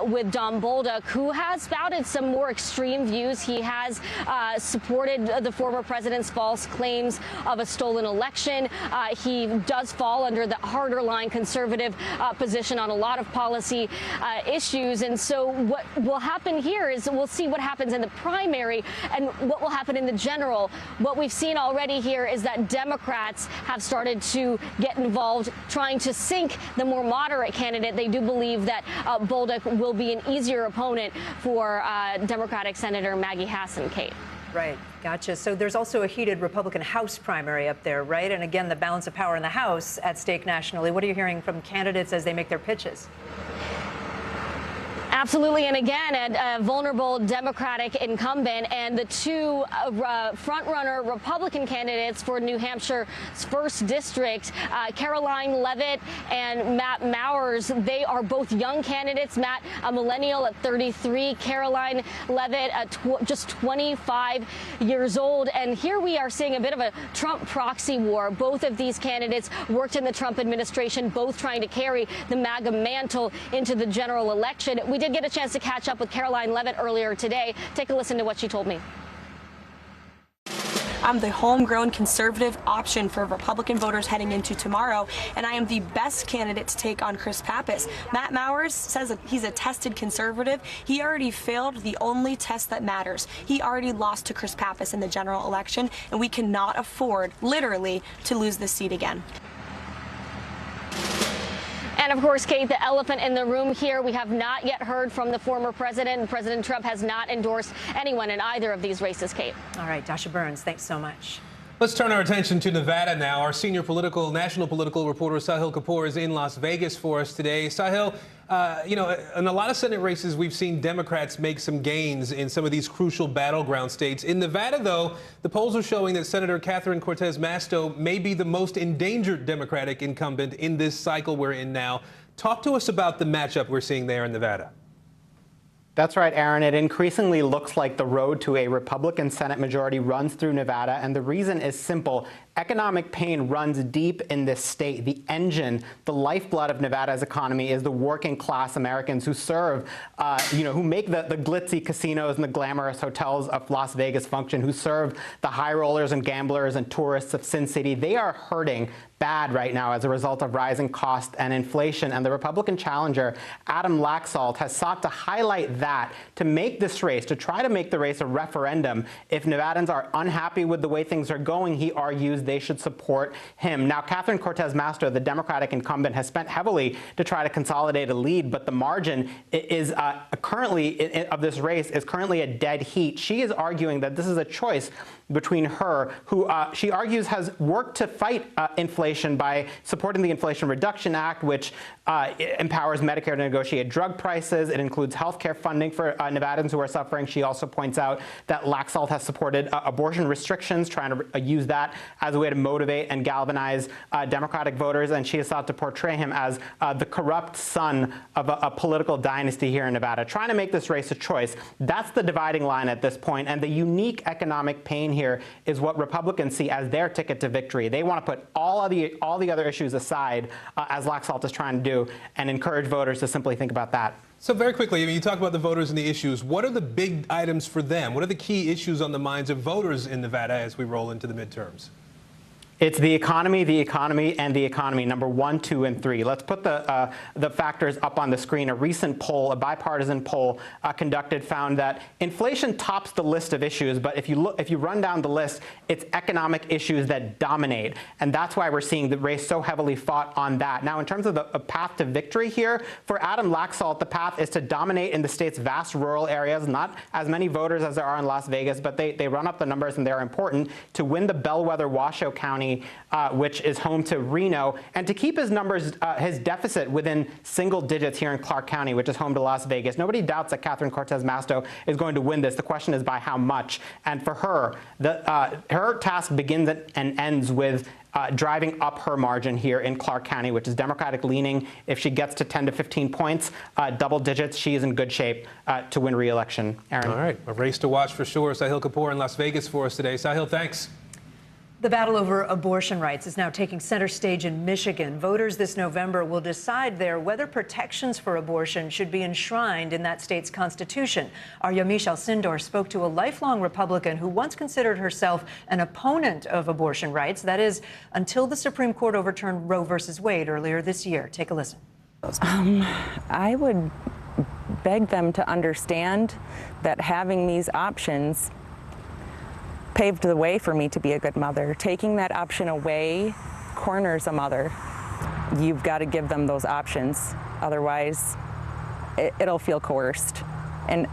with Don Bolduc, who has spouted some more extreme views. He has supported the former president's false claims of a stolen election. He does fall under the harder line conservative position on a lot of policy issues. And so what will happen here is we'll see what happens in the primary and what will happen in the general. What we've seen already here is that Democrats have started to get involved trying to sink the more moderate candidate. They do believe that Bolduc will be an easier opponent for Democratic Senator Maggie Hassan, Kate. Right. Gotcha. So there's also a heated Republican House primary up there, right? And again, the balance of power in the House at stake nationally. What are you hearing from candidates as they make their pitches? Absolutely. And again, a vulnerable Democratic incumbent, and the two front-runner Republican candidates for New Hampshire's 1st District, Caroline Leavitt and Matt Mowers. They are both young candidates. Matt, a millennial at 33, Caroline Leavitt at just 25 years old. And here we are seeing a bit of a Trump proxy war. Both of these candidates worked in the Trump administration, both trying to carry the MAGA mantle into the general election. We did get a chance to catch up with Caroline Leavitt earlier today. Take a listen to what she told me. I'm the homegrown conservative option for Republican voters heading into tomorrow, and I am the best candidate to take on Chris Pappas. Matt Mowers says that he's a tested conservative. He already failed the only test that matters. He already lost to Chris Pappas in the general election, and we cannot afford, literally, to lose this seat again. And of course, Kate, the elephant in the room here, we have not yet heard from the former president. President Trump has not endorsed anyone in either of these races, Kate. All right, Dasha Burns, thanks so much. Let's turn our attention to Nevada now. Our senior national political reporter Sahil Kapoor is in Las Vegas for us today. Sahil, You know, in a lot of Senate races, we've seen Democrats make some gains in some of these crucial battleground states. In Nevada, though, the polls are showing that Senator Catherine Cortez Masto may be the most endangered Democratic incumbent in this cycle we're in now. Talk to us about the matchup we're seeing there in Nevada. That's right, Aaron. It increasingly looks like the road to a Republican Senate majority runs through Nevada, and the reason is simple. Economic pain runs deep in this state. The engine, the lifeblood of Nevada's economy is the working class Americans who serve, who make the glitzy casinos and the glamorous hotels of Las Vegas function, who serve the high rollers and gamblers and tourists of Sin City. They are hurting bad right now as a result of rising cost and inflation. And the Republican challenger, Adam Laxalt, has sought to highlight that to make this race, to try to make the race a referendum. If Nevadans are unhappy with the way things are going, he argues they should support him. Now, Catherine Cortez Masto, the Democratic incumbent, has spent heavily to try to consolidate a lead, but the margin is currently of this race is currently a dead heat. She is arguing that this is a choice between her, who she argues has worked to fight inflation by supporting the Inflation Reduction Act, which empowers Medicare to negotiate drug prices. It includes health care funding for Nevadans who are suffering. She also points out that Laxalt has supported abortion restrictions, trying to use that as a way to motivate and galvanize Democratic voters. And she has sought to portray him as the corrupt son of a political dynasty here in Nevada, trying to make this race a choice. That's the dividing line at this point. And the unique economic pain here is what Republicans see as their ticket to victory. They want to put all the other issues aside, as Laxalt is trying to do, and encourage voters to simply think about that. So very quickly, I mean, you talk about the voters and the issues. What are the big items for them? What are the key issues on the minds of voters in Nevada as we roll into the midterms? It's the economy, and the economy, number 1, 2, and 3. Let's put the factors up on the screen. A recent poll, a bipartisan poll conducted, found that inflation tops the list of issues. But if you run down the list, it's economic issues that dominate, and that's why we're seeing the race so heavily fought on that. Now, in terms of the path to victory here, for Adam Laxalt, the path is to dominate in the state's vast rural areas. Not as many voters as there are in Las Vegas, but they run up the numbers, and they're important to win the bellwether Washoe County, which is home to Reno, and to keep his numbers, his deficit within single digits here in Clark County, which is home to Las Vegas. Nobody doubts that Catherine Cortez Masto is going to win this. The question is by how much. And for her, her task begins and ends with driving up her margin here in Clark County, which is Democratic leaning. If she gets to 10 to 15 points, double digits, she is in good shape to win re-election. Aaron. All right, a race to watch for sure. Sahil Kapoor in Las Vegas for us today. Sahil, thanks. The battle over abortion rights is now taking center stage in Michigan. Voters this November will decide there whether protections for abortion should be enshrined in that state's constitution. Our Yamiche Alcindor spoke to a lifelong Republican who once considered herself an opponent of abortion rights. That is, until the Supreme Court overturned Roe v. Wade earlier this year. Take a listen. I would beg them to understand that having these options paved the way for me to be a good mother. Taking that option away corners a mother. You've got to give them those options. Otherwise, it'll feel coerced. And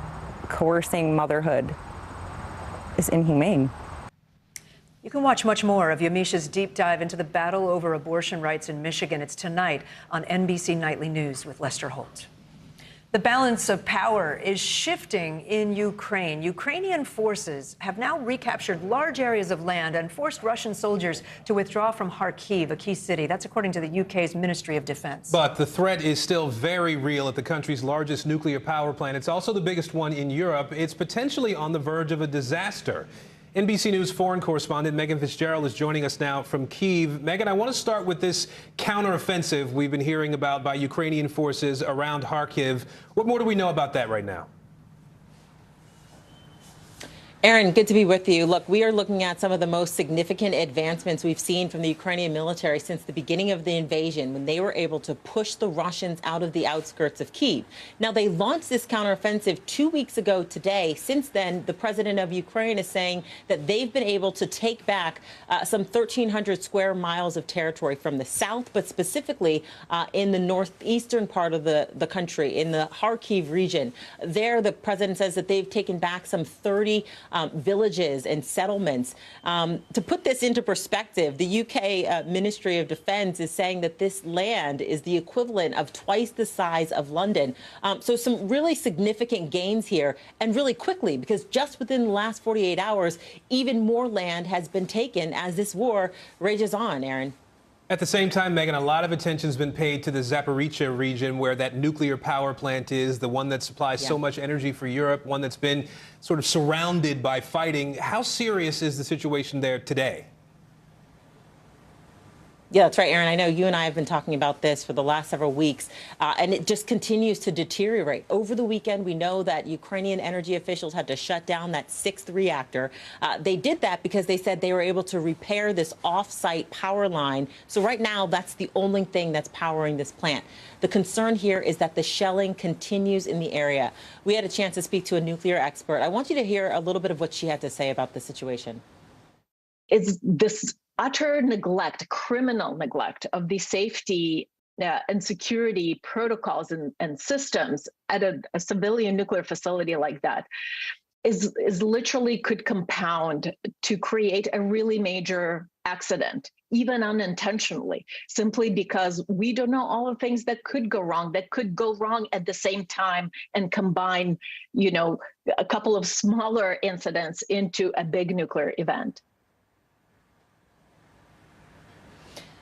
coercing motherhood is inhumane. You can watch much more of Yamisha's deep dive into the battle over abortion rights in Michigan. It's tonight on NBC Nightly News with Lester Holt. The balance of power is shifting in Ukraine. Ukrainian forces have now recaptured large areas of land and forced Russian soldiers to withdraw from Kharkiv, a key city. That's according to the UK's Ministry of Defense. But the threat is still very real at the country's largest nuclear power plant. It's also the biggest one in Europe. It's potentially on the verge of a disaster. NBC News foreign correspondent Megan Fitzgerald is joining us now from Kyiv. Megan, I want to start with this counteroffensive we've been hearing about by Ukrainian forces around Kharkiv. What more do we know about that right now? Aaron, good to be with you. Look, we are looking at some of the most significant advancements we've seen from the Ukrainian military since the beginning of the invasion, when they were able to push the Russians out of the outskirts of Kyiv. Now, they launched this counteroffensive 2 weeks ago today. Since then, the president of Ukraine is saying that they've been able to take back some 1,300 square miles of territory from the south, but specifically in the northeastern part of the country, in the Kharkiv region. There, the president says that they've taken back some 30 villages and settlements. To put this into perspective, the UK Ministry of Defence is saying that this land is the equivalent of twice the size of London. So some really significant gains here, and really quickly, because just within the last 48 hours, even more land has been taken as this war rages on, Aaron. At the same time, Megan, a lot of attention's been paid to the Zaporizhzhia region where that nuclear power plant is, the one that supplies so much energy for Europe, one that's been sort of surrounded by fighting. How serious is the situation there today? Yeah, that's right, Aaron. I know you and I have been talking about this for the last several weeks, and it just continues to deteriorate. Over the weekend, we know that Ukrainian energy officials had to shut down that 6th reactor. They did that because they said they were able to repair this off-site power line. So right now, that's the only thing that's powering this plant. The concern here is that the shelling continues in the area. We had a chance to speak to a nuclear expert. I want you to hear a little bit of what she had to say about the situation. It's this utter neglect, criminal neglect of the safety and security protocols and systems at a civilian nuclear facility like that is literally could compound to create a really major accident, even unintentionally, simply because we don't know all the things that could go wrong at the same time and combine, a couple of smaller incidents into a big nuclear event.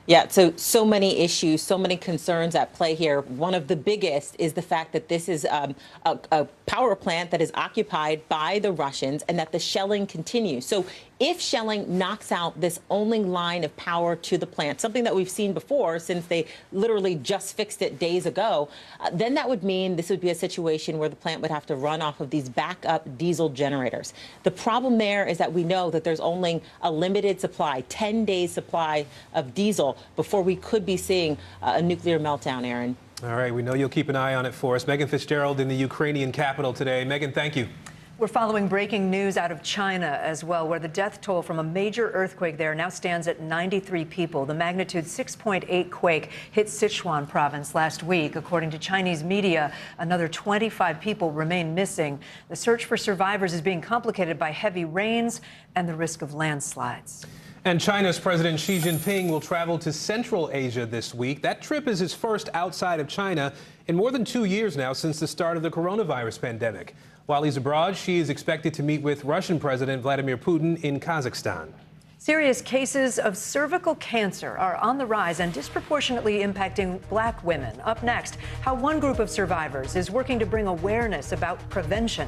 Yeah, so many issues, so many concerns at play here. One of the biggest is the fact that this is a power plant that is occupied by the Russians and that the shelling continues. So if shelling knocks out this only line of power to the plant, something that we've seen before since they literally just fixed it days ago, then that would mean this would be a situation where the plant would have to run off of these backup diesel generators. The problem there is that we know that there's only a limited supply, 10 days supply of diesel before we could be seeing a nuclear meltdown, Aaron. All right, we know you'll keep an eye on it for us. Megan Fitzgerald in the Ukrainian capital today. Megan, thank you. We're following breaking news out of China as well, where the death toll from a major earthquake there now stands at 93 people. The magnitude 6.8 quake hit Sichuan province last week. According to Chinese media, another 25 people remain missing. The search for survivors is being complicated by heavy rains and the risk of landslides. And China's President Xi Jinping will travel to Central Asia this week. That trip is his first outside of China in more than 2 years now since the start of the coronavirus pandemic. While he's abroad, Xi is expected to meet with Russian President Vladimir Putin in Kazakhstan. Serious cases of cervical cancer are on the rise and disproportionately impacting Black women. Up next, how one group of survivors is working to bring awareness about prevention.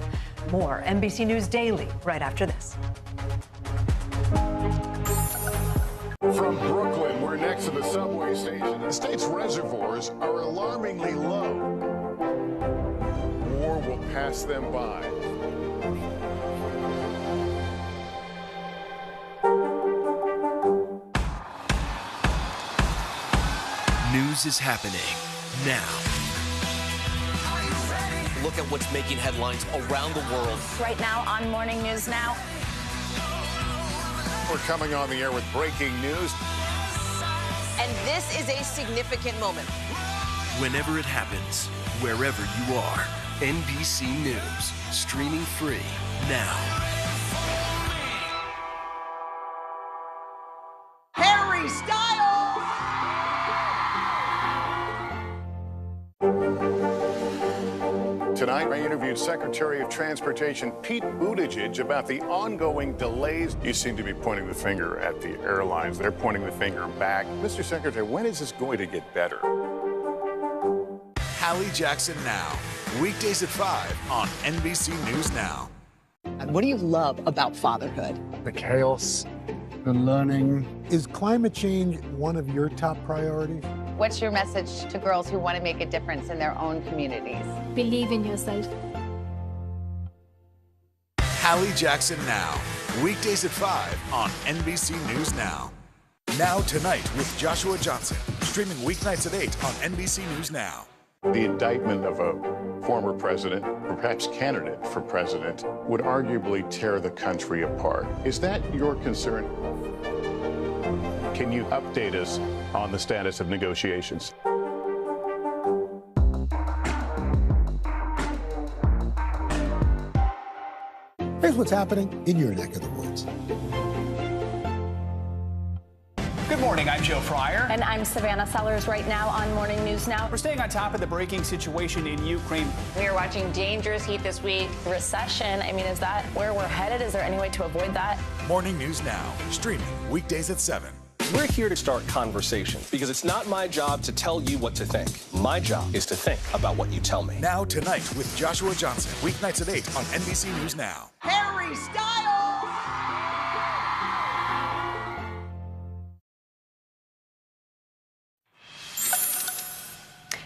More NBC News Daily right after this. From Brooklyn, we're next to the subway station. The state's reservoirs are alarmingly low. War will pass them by. News is happening now. Look at what's making headlines around the world. Right now on Morning News Now. We're coming on the air with breaking news. And this is a significant moment. Whenever it happens, wherever you are, NBC News, streaming free now. Harry Styles! Tonight, I interviewed Secretary of Transportation Pete Buttigieg about the ongoing delays. You seem to be pointing the finger at the airlines. They're pointing the finger back. Mr. Secretary, when is this going to get better? Hallie Jackson Now, weekdays at 5 on NBC News Now. What do you love about fatherhood? The chaos, the learning. Is climate change one of your top priorities? What's your message to girls who want to make a difference in their own communities? Believe in yourself. Hallie Jackson Now, weekdays at 5 on NBC News Now. Now Tonight with Joshua Johnson, streaming weeknights at 8 on NBC News Now. The indictment of a former president, or perhaps candidate for president, would arguably tear the country apart. Is that your concern? Can you update us on the status of negotiations? Here's what's happening in your neck of the woods. Good morning, I'm Joe Fryer. And I'm Savannah Sellers. Right now on Morning News Now. We're staying on top of the breaking situation in Ukraine. We are watching dangerous heat this week. Recession, I mean, is that where we're headed? Is there any way to avoid that? Morning News Now, streaming weekdays at 7. We're here to start conversations because it's not my job to tell you what to think. My job is to think about what you tell me. Now Tonight with Joshua Johnson, weeknights at 8 on NBC News Now. Harry Styles!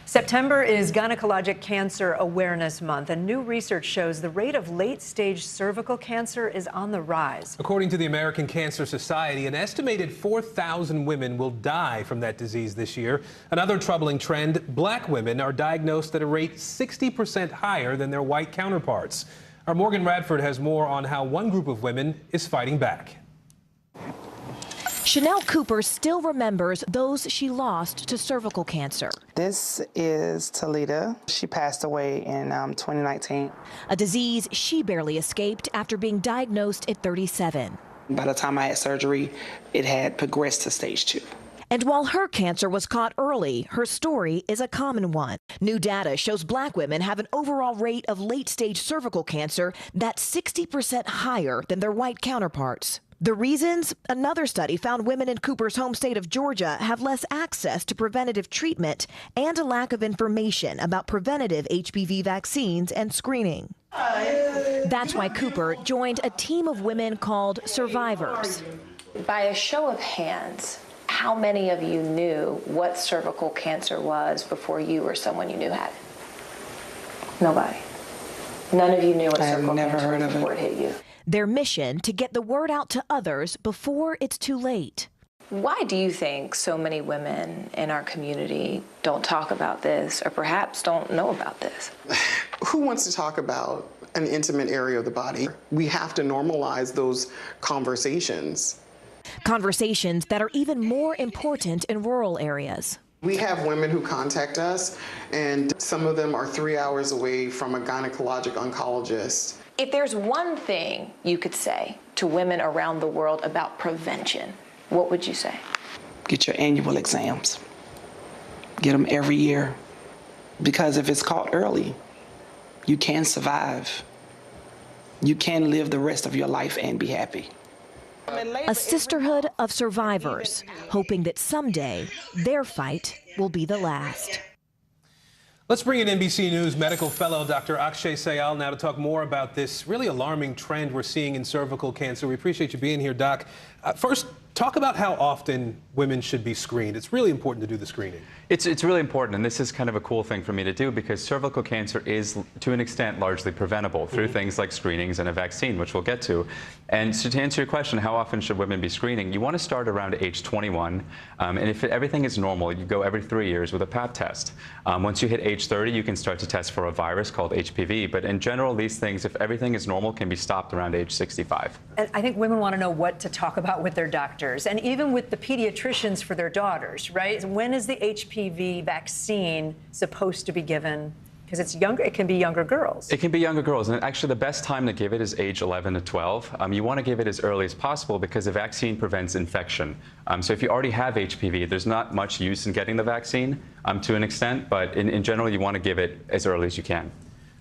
September is Gynecologic Cancer Awareness Month, and new research shows the rate of late-stage cervical cancer is on the rise. According to the American Cancer Society, an estimated 4,000 women will die from that disease this year. Another troubling trend, black women are diagnosed at a rate 60% higher than their white counterparts. Our Morgan Radford has more on how one group of women is fighting back. Chanel Cooper still remembers those she lost to cervical cancer. This is Talita. She passed away in 2019. A disease she barely escaped after being diagnosed at 37. By the time I had surgery, it had progressed to stage 2. And while her cancer was caught early, her story is a common one. New data shows black women have an overall rate of late-stage cervical cancer that's 60% higher than their white counterparts. The reasons? Another study found women in Cooper's home state of Georgia have less access to preventative treatment and a lack of information about preventative HPV vaccines and screening. That's why Cooper joined a team of women called Survivors. By a show of hands, how many of you knew what cervical cancer was before you or someone you knew had it? Nobody. None of you knew what cervical cancer was before it hit you. Their mission to get the word out to others before it's too late. Why do you think so many women in our community don't talk about this or perhaps don't know about this? Who wants to talk about an intimate area of the body? We have to normalize those conversations. Conversations that are even more important in rural areas. We have women who contact us, and some of them are 3 hours away from a gynecologic oncologist. If there's one thing you could say to women around the world about prevention, what would you say? Get your annual exams. Get them every year. Because if it's caught early, you can survive. You can live the rest of your life and be happy. A sisterhood of survivors, hoping that someday their fight will be the last. Let's bring in NBC News medical fellow Dr. Akshay Sayal now to talk more about this really alarming trend we're seeing in cervical cancer. We appreciate you being here, Doc. First, talk about how often women should be screened. It's really important to do the screening. It's really important, and this is kind of a cool thing for me to do because cervical cancer is, to an extent, largely preventable through things like screenings and a vaccine, which we'll get to. And so to answer your question, how often should women be screening? You want to start around age 21, and if everything is normal, you go every 3 years with a Pap test. Once you hit age 30, you can start to test for a virus called HPV, but in general, these things, if everything is normal, can be stopped around age 65. And I think women want to know what to talk about with their doctors, and even with the pediatricians for their daughters, right? When is the HPV vaccine supposed to be given? Because it's younger, it can be younger girls. It can be younger girls, and actually the best time to give it is age 11 to 12. You want to give it as early as possible because the vaccine prevents infection. So if you already have HPV, there's not much use in getting the vaccine to an extent, but in general, you want to give it as early as you can.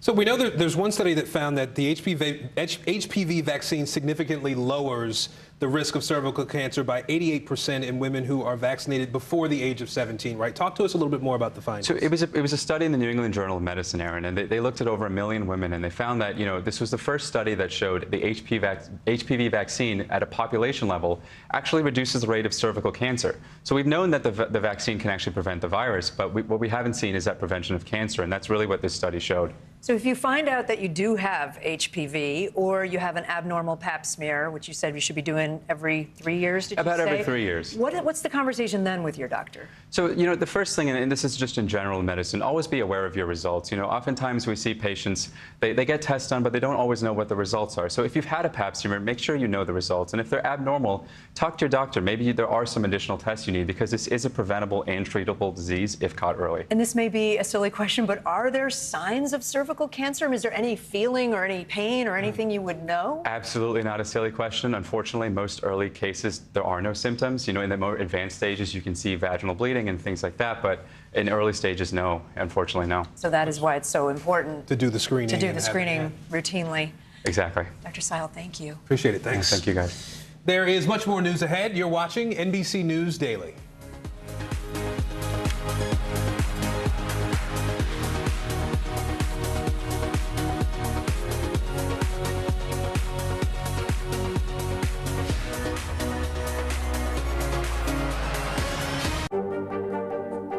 So we know that there's one study that found that the HPV vaccine significantly lowers the risk of cervical cancer by 88% in women who are vaccinated before the age of 17, right? Talk to us a little bit more about the findings. So it was a study in the New England Journal of Medicine, Aaron, and they looked at over 1 million women, and they found that, this was the first study that showed the HPV vaccine at a population level actually reduces the rate of cervical cancer. So we've known that the vaccine can actually prevent the virus, but what we haven't seen is that prevention of cancer, and that's really what this study showed. So if you find out that you do have HPV or you have an abnormal Pap smear, which you said you should be doing every 3 years, did you say? About every 3 years. What's the conversation then with your doctor? So, the first thing, and this is just in general medicine, always be aware of your results. Oftentimes we see patients, they get tests done, but they don't always know what the results are. So if you've had a Pap smear, make sure you know the results. And if they're abnormal, talk to your doctor. Maybe there are some additional tests you need because this is a preventable and treatable disease if caught early. And this may be a silly question, but are there signs of cervical cervical cancer? Is there any feeling or any pain or anything you would know? Absolutely not a silly question. Unfortunately, most early cases, there are no symptoms. You know, in the more advanced stages, you can see vaginal bleeding and things like that. But in early stages, no, unfortunately, no. So that is why it's so important to do the screening. To do the screening routinely. Exactly. Dr. Seil, thank you. Appreciate it. Thanks. Thank you, guys. There is much more news ahead. You're watching NBC News Daily.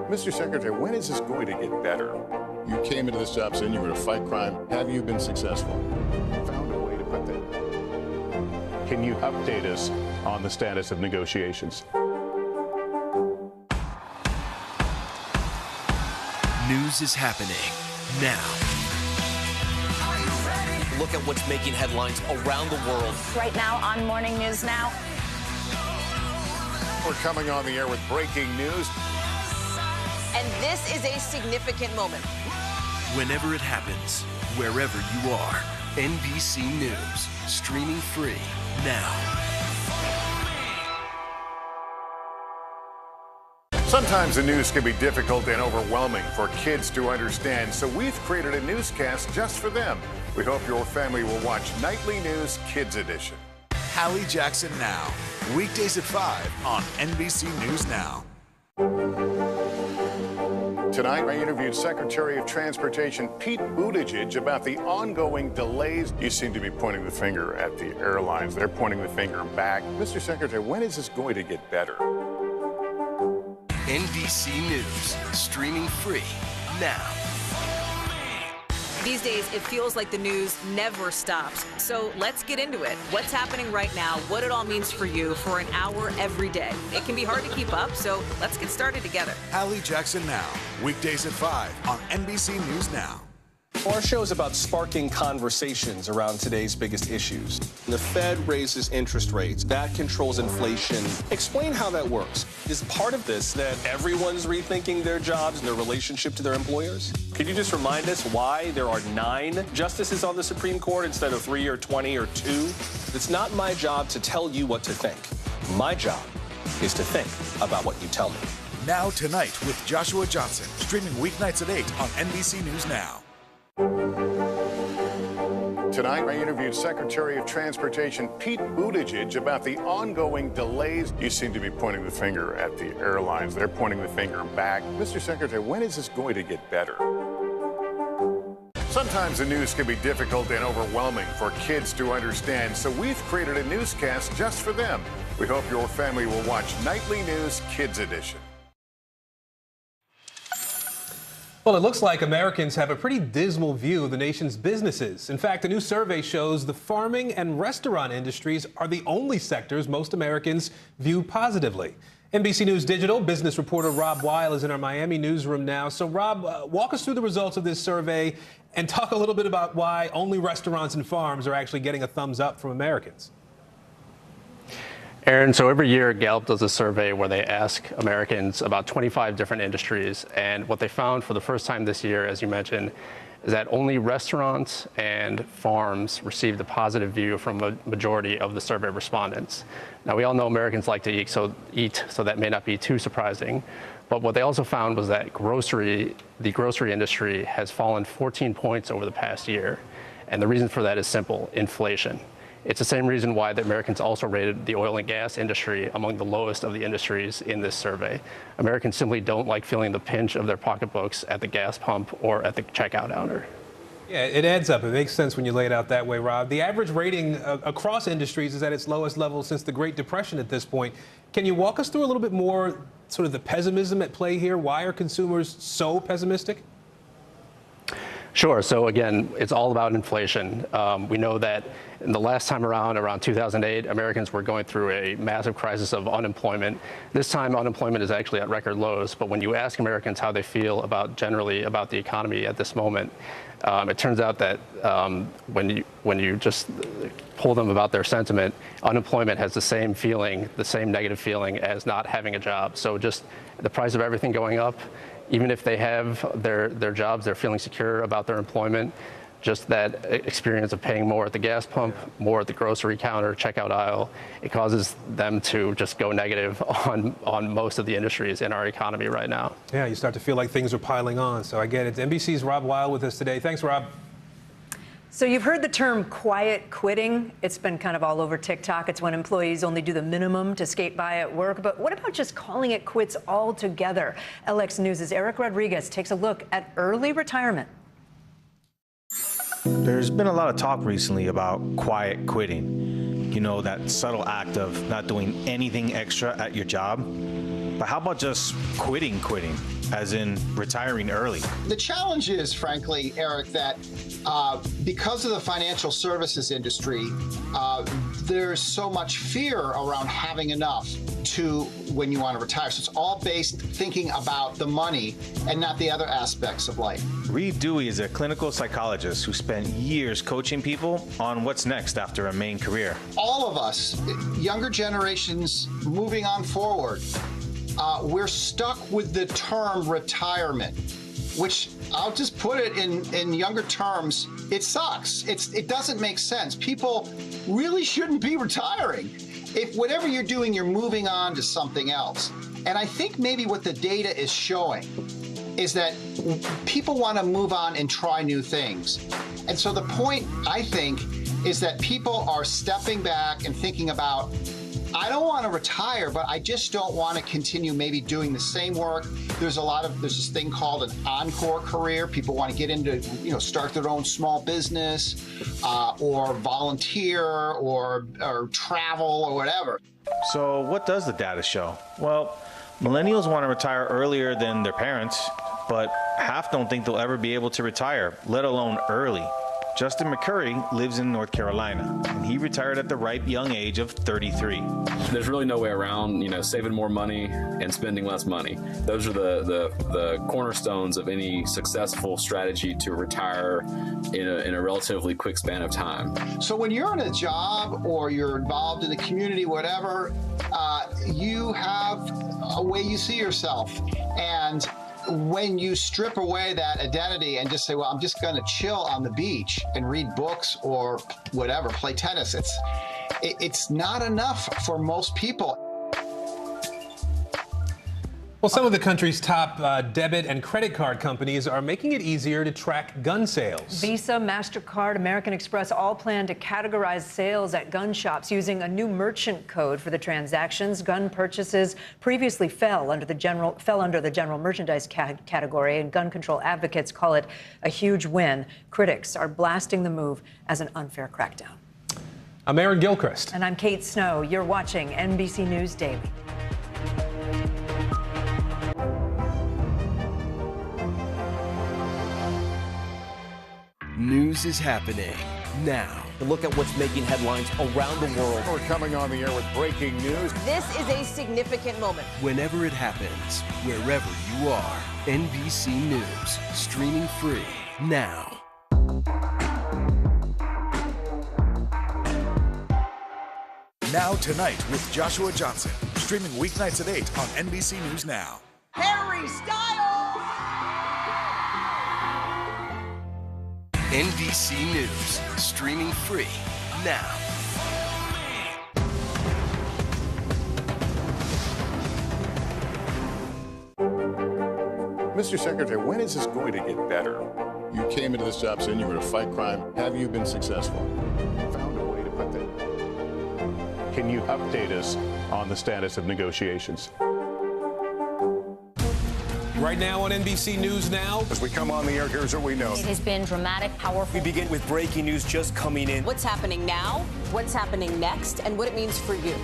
Mr. Secretary, when is this going to get better? You came into this job saying you were going to fight crime. Have you been successful? Found a way to put that. Can you update us on the status of negotiations? News is happening now. Look at what's making headlines around the world. Right now on Morning News Now. We're coming on the air with breaking news. And this is a significant moment. Whenever it happens, wherever you are, NBC News, streaming free now. Sometimes the news can be difficult and overwhelming for kids to understand, so we've created a newscast just for them. We hope your family will watch Nightly News Kids Edition. Hallie Jackson Now, weekdays at 5 on NBC News Now. Tonight, I interviewed Secretary of Transportation Pete Buttigieg about the ongoing delays. You seem to be pointing the finger at the airlines. They're pointing the finger back. Mr. Secretary, when is this going to get better? NBC News, streaming free now. These days, it feels like the news never stops. So let's get into it. What's happening right now, what it all means for you for an hour every day. It can be hard to keep up, so let's get started together. Hallie Jackson Now, weekdays at 5 on NBC News Now. Our show is about sparking conversations around today's biggest issues. The Fed raises interest rates. That controls inflation. Explain how that works. Is part of this that everyone's rethinking their jobs and their relationship to their employers? Could you just remind us why there are 9 justices on the Supreme Court instead of 3 or 20 or 2? It's not my job to tell you what to think. My job is to think about what you tell me. Now Tonight with Joshua Johnson, streaming weeknights at 8 on NBC News Now. Tonight, I interviewed Secretary of Transportation Pete Buttigieg about the ongoing delays. You seem to be pointing the finger at the airlines. They're pointing the finger back. Mr. Secretary, when is this going to get better? Sometimes the news can be difficult and overwhelming for kids to understand, so we've created a newscast just for them. We hope your family will watch Nightly News Kids Edition. Well, it looks like Americans have a pretty dismal view of the nation's businesses. In fact, a new survey shows the farming and restaurant industries are the only sectors most Americans view positively. NBC News Digital business reporter Rob Weil is in our Miami newsroom now. So, Rob, walk us through the results of this survey and talk a little bit about why only restaurants and farms are actually getting a thumbs up from Americans. Aaron, so every year Gallup does a survey where they ask Americans about 25 different industries, and what they found for the first time this year, as you mentioned, is that only restaurants and farms received a positive view from a majority of the survey respondents. Now, we all know Americans like to eat, so that may not be too surprising. But what they also found was that the grocery industry has fallen 14 points over the past year. And the reason for that is simple: inflation. It's the same reason why the Americans also rated the oil and gas industry among the lowest of the industries in this survey. Americans simply don't like feeling the pinch of their pocketbooks at the gas pump or at the checkout counter. Yeah, it adds up. It makes sense when you lay it out that way, Rob. The average rating across industries is at its lowest level since the Great Depression at this point. Can you walk us through a little bit more sort of the pessimism at play here? Why are consumers so pessimistic? Sure. So again, it's all about inflation. We know that in the last time around 2008, Americans were going through a massive crisis of unemployment. This time, unemployment is actually at record lows. But when you ask Americans how they feel generally about the economy at this moment, it turns out that when you just poll them about their sentiment, unemployment has the same feeling, the same negative feeling as not having a job. So just the price of everything going up, even if they have their jobs, they're feeling secure about their employment. Just that experience of paying more at the gas pump, more at the grocery counter, checkout aisle, it causes them to just go negative on most of the industries in our economy right now. Yeah, you start to feel like things are piling on. So I get it. NBC's Rob Weil with us today. Thanks, Rob. So you've heard the term quiet quitting. It's been kind of all over TikTok. It's when employees only do the minimum to skate by at work. But what about just calling it quits altogether? LX News' Eric Rodriguez takes a look at early retirement. There's been a lot of talk recently about quiet quitting. You know, that subtle act of not doing anything extra at your job. But how about just quitting, as in retiring early? The challenge is, frankly, Eric, that because of the financial services industry, there's so much fear around having enough to when you want to retire. So it's all based thinking about the money and not the other aspects of life. Reed Dewey is a clinical psychologist who spent years coaching people on what's next after a main career. All of us, younger generations moving on forward, we're stuck with the term retirement, which I'll just put it in younger terms, it sucks. It doesn't make sense. People really shouldn't be retiring. If whatever you're doing, you're moving on to something else. And I think maybe what the data is showing is that people want to move on and try new things. And so the point, I think, is that people are stepping back and thinking about, I don't want to retire, but I just don't want to continue maybe doing the same work. There's this thing called an encore career. People want to get into, start their own small business, or volunteer, or travel, or whatever. So what does the data show? Well, millennials want to retire earlier than their parents, but half don't think they'll ever be able to retire, let alone early. Justin McCurry lives in North Carolina, and he retired at the ripe young age of 33. There's really no way around, saving more money and spending less money. Those are the cornerstones of any successful strategy to retire in a relatively quick span of time. So when you're in a job or you're involved in the community, whatever, you have a way you see yourself. And when you strip away that identity and just say, well, I'm just going to chill on the beach and read books or whatever, play tennis, it's not enough for most people. Well, some of the country's top debit and credit card companies are making it easier to track gun sales. Visa, MasterCard, American Express all plan to categorize sales at gun shops using a new merchant code for the transactions. Gun purchases previously fell under the general merchandise category, and gun control advocates call it a huge win. Critics are blasting the move as an unfair crackdown. I'm Aaron Gilchrist. And I'm Kate Snow. You're watching NBC News Daily. News is happening now. Look at what's making headlines around the world. We're coming on the air with breaking news. This is a significant moment. Whenever it happens, wherever you are, NBC News, streaming free now. Now Tonight with Joshua Johnson, streaming weeknights at 8 on NBC News Now. Harry Styles! NBC News, streaming free now. Mr. Secretary, when is this going to get better? You came into this job saying you were going to fight crime. Have you been successful? Found a way to put that. Can you update us on the status of negotiations? Right now on NBC News Now. As we come on the air, here's what we know. It has been dramatic, powerful. We begin with breaking news just coming in. What's happening now, what's happening next, and what it means for you.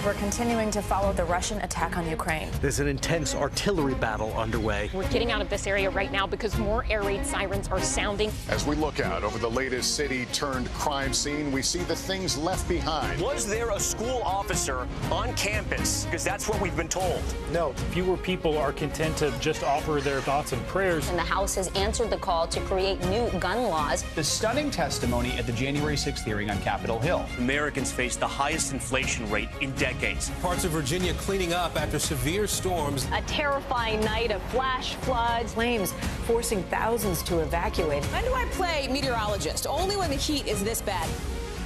We're continuing to follow the Russian attack on Ukraine. There's an intense artillery battle underway. We're getting out of this area right now because more air raid sirens are sounding. As we look out over the latest city-turned-crime scene, we see the things left behind. Was there a school officer on campus? Because that's what we've been told. No. Fewer people are content to just offer their thoughts and prayers. And the House has answered the call to create new gun laws. The stunning testimony at the January 6th hearing on Capitol Hill. Americans face the highest inflation rate in decades. decades. Parts of Virginia cleaning up after severe storms. A terrifying night of flash floods. Flames forcing thousands to evacuate. When do I play meteorologist? Only when the heat is this bad.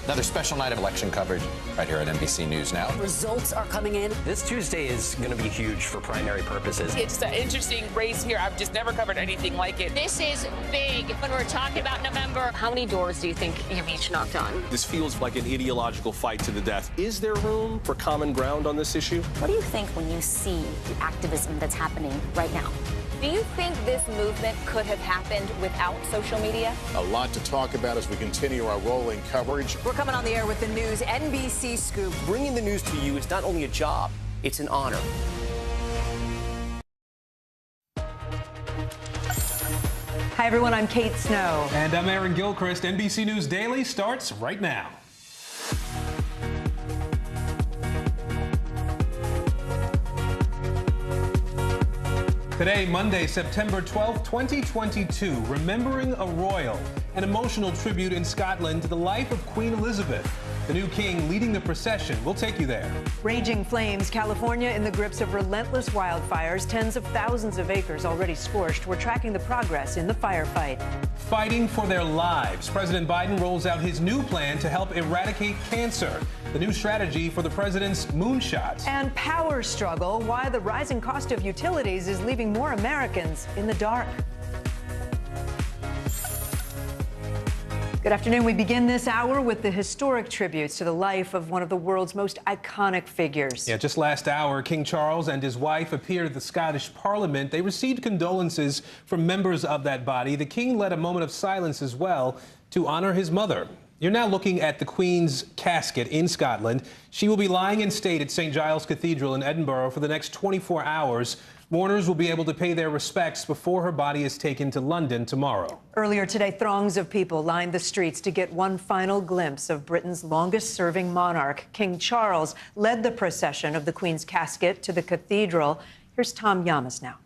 Another special night of election coverage right here at NBC News Now. Results are coming in. This Tuesday is going to be huge for primary purposes. It's an interesting race here. I've just never covered anything like it. This is big when we're talking about November. How many doors do you think you've each knocked on? This feels like an ideological fight to the death. Is there room for common ground on this issue? What do you think when you see the activism that's happening right now? Do you think this movement could have happened without social media? A lot to talk about as we continue our rolling coverage. We're coming on the air with the news NBC Scoop. Bringing the news to you is not only a job, it's an honor. Hi, everyone. I'm Kate Snow. And I'm Aaron Gilchrist. NBC News Daily starts right now. Today, Monday, September 12, 2022, remembering a royal, an emotional tribute in Scotland to the life of Queen Elizabeth. The new king leading the procession. We'll take you there. Raging flames, California in the grips of relentless wildfires, tens of thousands of acres already scorched. We're tracking the progress in the firefight. Fighting for their lives. President Biden rolls out his new plan to help eradicate cancer. The new strategy for the president's moonshot. And power struggle, why the rising cost of utilities is leaving more Americans in the dark. Good afternoon. We begin this hour with the historic tributes to the life of one of the world's most iconic figures. Yeah, just last hour, King Charles and his wife appeared at the Scottish Parliament. They received condolences from members of that body. The king led a moment of silence as well to honor his mother. You're now looking at the Queen's casket in Scotland. She will be lying in state at St. Giles Cathedral in Edinburgh for the next 24 hours. Mourners will be able to pay their respects before her body is taken to London tomorrow. Earlier today, throngs of people lined the streets to get one final glimpse of Britain's longest-serving monarch. King Charles led the procession of the Queen's casket to the cathedral. Here's Tom Yamas now.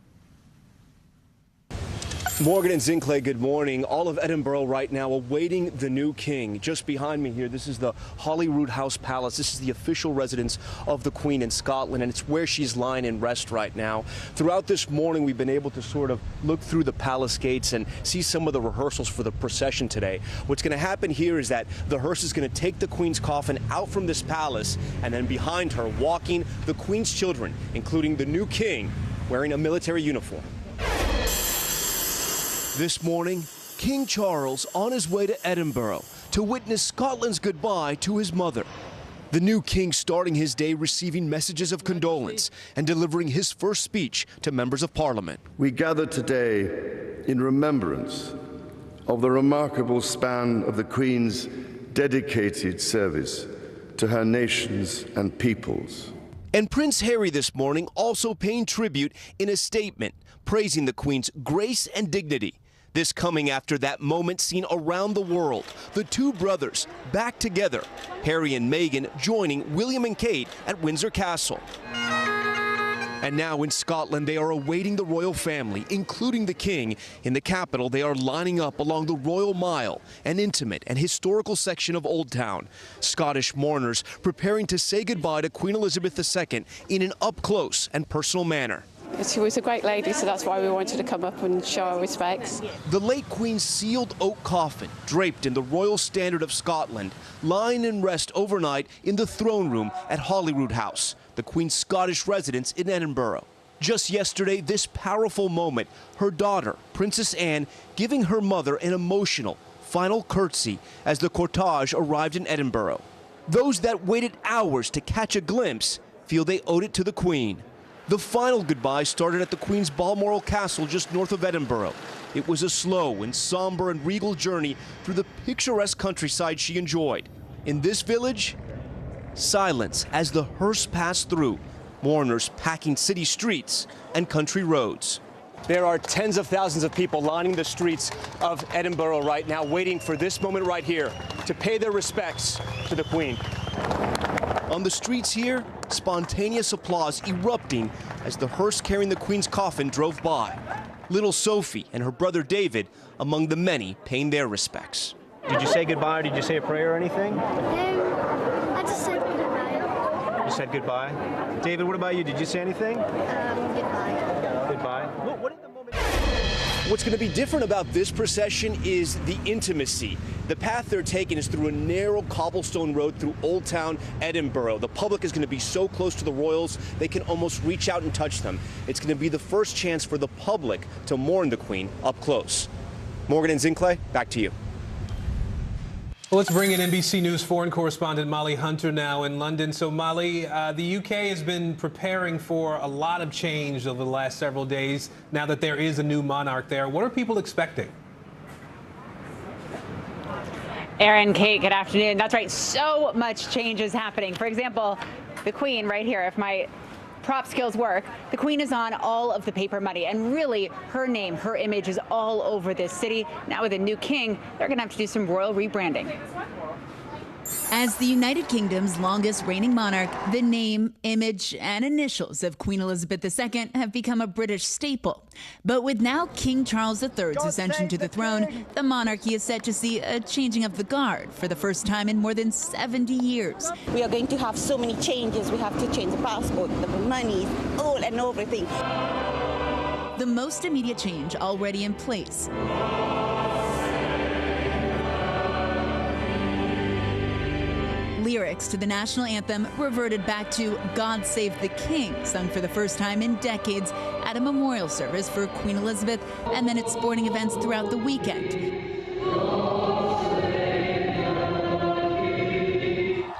Morgan and Zinkley, good morning. All of Edinburgh right now awaiting the new king. Just behind me here, this is the Holyrood House Palace. This is the official residence of the Queen in Scotland, and it's where she's lying in rest right now. Throughout this morning, we've been able to sort of look through the palace gates and see some of the rehearsals for the procession today. What's going to happen here is that the hearse is going to take the Queen's coffin out from this palace, and then behind her, walking the Queen's children, including the new king, wearing a military uniform. This morning, King Charles on his way to Edinburgh to witness Scotland's goodbye to his mother. The new king starting his day receiving messages of condolence and delivering his first speech to members of Parliament. We gather today in remembrance of the remarkable span of the Queen's dedicated service to her nations and peoples. And Prince Harry this morning also paying tribute in a statement, praising the Queen's grace and dignity. This coming after that moment seen around the world, the two brothers back together, Harry and Meghan joining William and Kate at Windsor Castle. And now in Scotland, they are awaiting the royal family, including the king. In the capital, they are lining up along the Royal Mile, an intimate and historical section of Old Town. Scottish mourners preparing to say goodbye to Queen Elizabeth II in an up-close and personal manner. She was a great lady, so that's why we wanted to come up and show our respects. The late Queen's sealed oak coffin, draped in the royal standard of Scotland, lying in rest overnight in the throne room at Holyrood House, the Queen's Scottish residence in Edinburgh. Just yesterday, this powerful moment, her daughter, Princess Anne, giving her mother an emotional final curtsy as the cortege arrived in Edinburgh. Those that waited hours to catch a glimpse feel they owed it to the Queen. The final goodbye started at the Queen's Balmoral Castle just north of Edinburgh. It was a slow and somber and regal journey through the picturesque countryside she enjoyed. In this village, silence as the hearse passed through, mourners packing city streets and country roads. There are tens of thousands of people lining the streets of Edinburgh right now, waiting for this moment right here to pay their respects to the Queen. On the streets here, spontaneous applause erupting as the hearse carrying the Queen's coffin drove by. Little Sophie and her brother David among the many paying their respects. Did you say goodbye? Did you say a prayer or anything? I just said goodbye. You said goodbye. David, what about you? Did you say anything? Goodbye. Goodbye. What's going to be different about this procession is the intimacy. The path they're taking is through a narrow cobblestone road through Old Town Edinburgh. The public is going to be so close to the royals, they can almost reach out and touch them. It's going to be the first chance for the public to mourn the Queen up close. Morgan and Zinkley, back to you. Well, let's bring in NBC News foreign correspondent Molly Hunter now in London. So, Molly, the UK has been preparing for a lot of change over the last several days now that there is a new monarch there. What are people expecting? Aaron, Kate, good afternoon. That's right. So much change is happening. For example, the Queen right here, if my prop skills work, the Queen is on all of the paper money, and really her name, her image is all over this city. Now with a new king, they're going to have to do some royal rebranding. As the United Kingdom's longest reigning monarch, the name, image, and initials of Queen Elizabeth II have become a British staple. But with now King Charles III's ascension to the throne, the monarchy is set to see a changing of the guard for the first time in more than 70 years. We are going to have so many changes. We have to change the passport, the money, all and everything. The most immediate change already in place. Lyrics to the national anthem reverted back to God Save the King, sung for the first time in decades at a memorial service for Queen Elizabeth and then at sporting events throughout the weekend.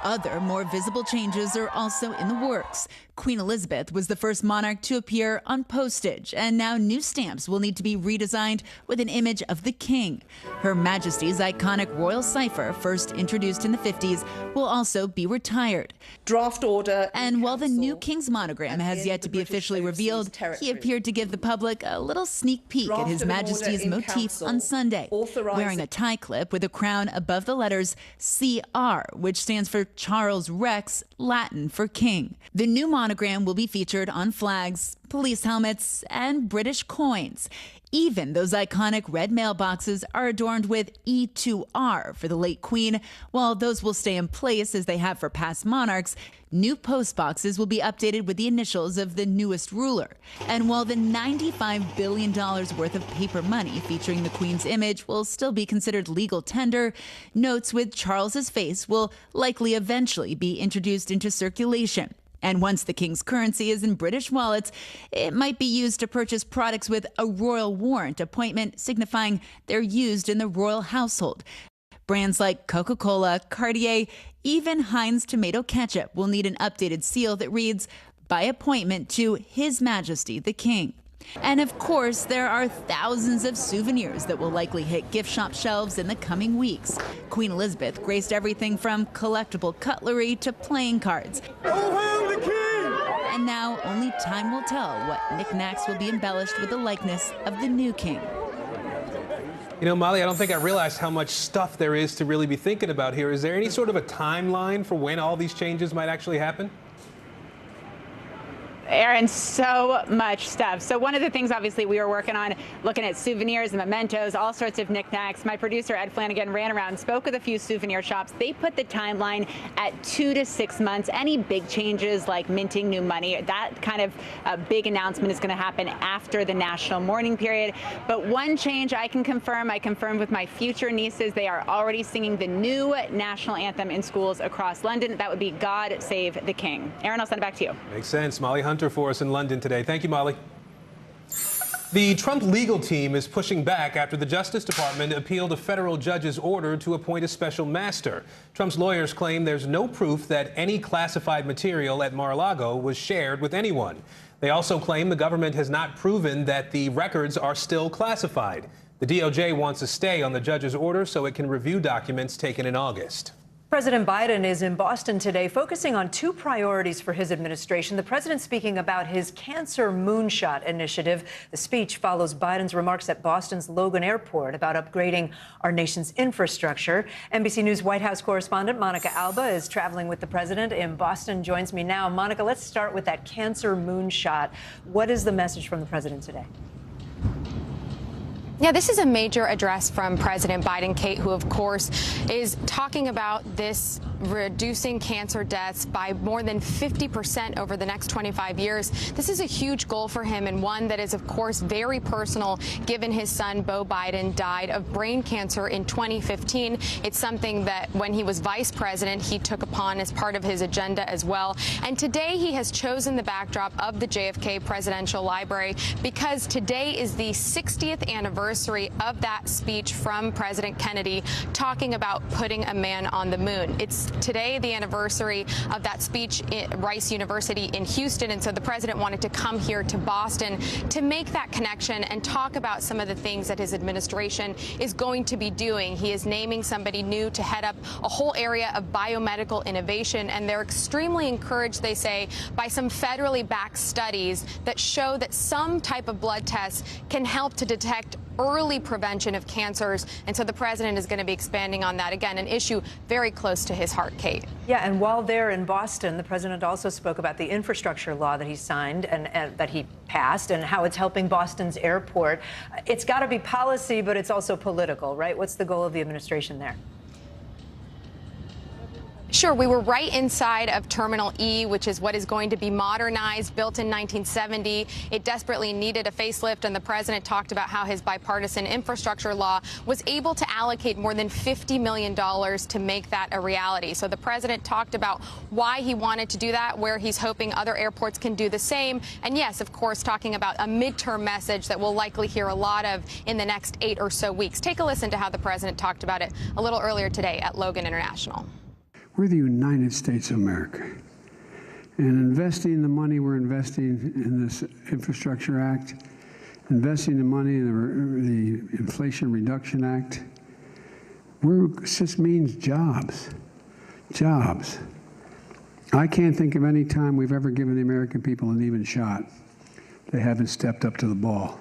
Other, more visible changes are also in the works. Queen Elizabeth was the first monarch to appear on postage, and now new stamps will need to be redesigned with an image of the king. Her Majesty's iconic royal cipher, first introduced in the 50s, will also be retired. Draft order. And while the new king's monogram has yet to be officially revealed, he appeared to give the public a little sneak peek at His Majesty's motif on Sunday, wearing a tie clip with a crown above the letters CR, which stands for Charles Rex, Latin for king. The new monogram will be featured on flags, police helmets, and British coins. Even those iconic red mailboxes are adorned with E2R for the late Queen. While those will stay in place as they have for past monarchs, new post boxes will be updated with the initials of the newest ruler. And while the $95 billion worth of paper money featuring the Queen's image will still be considered legal tender, notes with Charles's face will likely eventually be introduced into circulation. And once the king's currency is in British wallets, it might be used to purchase products with a royal warrant appointment, signifying they're used in the royal household. Brands like Coca-Cola, Cartier, even Heinz tomato ketchup will need an updated seal that reads, "By appointment to His Majesty the King." And of course, there are thousands of souvenirs that will likely hit gift shop shelves in the coming weeks. Queen Elizabeth graced everything from collectible cutlery to playing cards. Oh, hail the king! And now only time will tell what knickknacks will be embellished with the likeness of the new king. You know, Molly, I don't think I realized how much stuff there is to really be thinking about here. Is there any sort of a timeline for when all these changes might actually happen? Aaron, so much stuff. So one of the things, obviously, we were working on, looking at souvenirs and mementos, all sorts of knickknacks. My producer, Ed Flanagan, ran around and spoke with a few souvenir shops. They put the timeline at 2 to 6 months. Any big changes like minting new money, that kind of big announcement is going to happen after the national mourning period. But one change I confirmed with my future nieces, they are already singing the new national anthem in schools across London. That would be God Save the King. Aaron, I'll send it back to you. Makes sense. Molly Hunter for us in London today. Thank you, Molly. The Trump legal team is pushing back after the Justice Department appealed a federal judge's order to appoint a special master. Trump's lawyers claim there's no proof that any classified material at Mar-a-Lago was shared with anyone. They also claim the government has not proven that the records are still classified. The DOJ wants a stay on the judge's order so it can review documents taken in August. President Biden is in Boston today, focusing on two priorities for his administration. The president speaking about his cancer moonshot initiative. The speech follows Biden's remarks at Boston's Logan Airport about upgrading our nation's infrastructure. NBC News White House correspondent Monica Alba is traveling with the president in Boston, joins me now. Monica, let's start with that cancer moonshot. What is the message from the president today? Yeah, this is a major address from President Biden, Kate, who, of course, is talking about this reducing cancer deaths by more than 50% over the next 25 years. This is a huge goal for him, and one that is, of course, very personal, given his son, Beau Biden, died of brain cancer in 2015. It's something that when he was vice president, he took upon as part of his agenda as well. And today he has chosen the backdrop of the JFK Presidential Library because today is the 60th anniversary of that speech from President Kennedy talking about putting a man on the moon. It's today the anniversary of that speech at Rice University in Houston, and so the president wanted to come here to Boston to make that connection and talk about some of the things that his administration is going to be doing. He is naming somebody new to head up a whole area of biomedical innovation, and they're extremely encouraged, they say, by some federally backed studies that show that some type of blood tests can help to detect early prevention of cancers. And so the president is going to be expanding on that. Again, an issue very close to his heart, Kate. Yeah, and while there in Boston, the president also spoke about the infrastructure law that he signed and that he passed and how it's helping Boston's airport. It's got to be policy, but it's also political, right? What's the goal of the administration there? Sure. We were right inside of Terminal E, which is what is going to be modernized, built in 1970. It desperately needed a facelift, and the president talked about how his bipartisan infrastructure law was able to allocate more than $50 million to make that a reality. So the president talked about why he wanted to do that, where he's hoping other airports can do the same. And yes, of course, talking about a midterm message that we'll likely hear a lot of in the next 8 or so weeks. Take a listen to how the president talked about it a little earlier today at Logan International. We're the United States of America. And investing the money we're investing in this Infrastructure Act, investing the money in the Inflation Reduction Act, it just means jobs. Jobs. I can't think of any time we've ever given the American people an even shot. They haven't stepped up to the ball.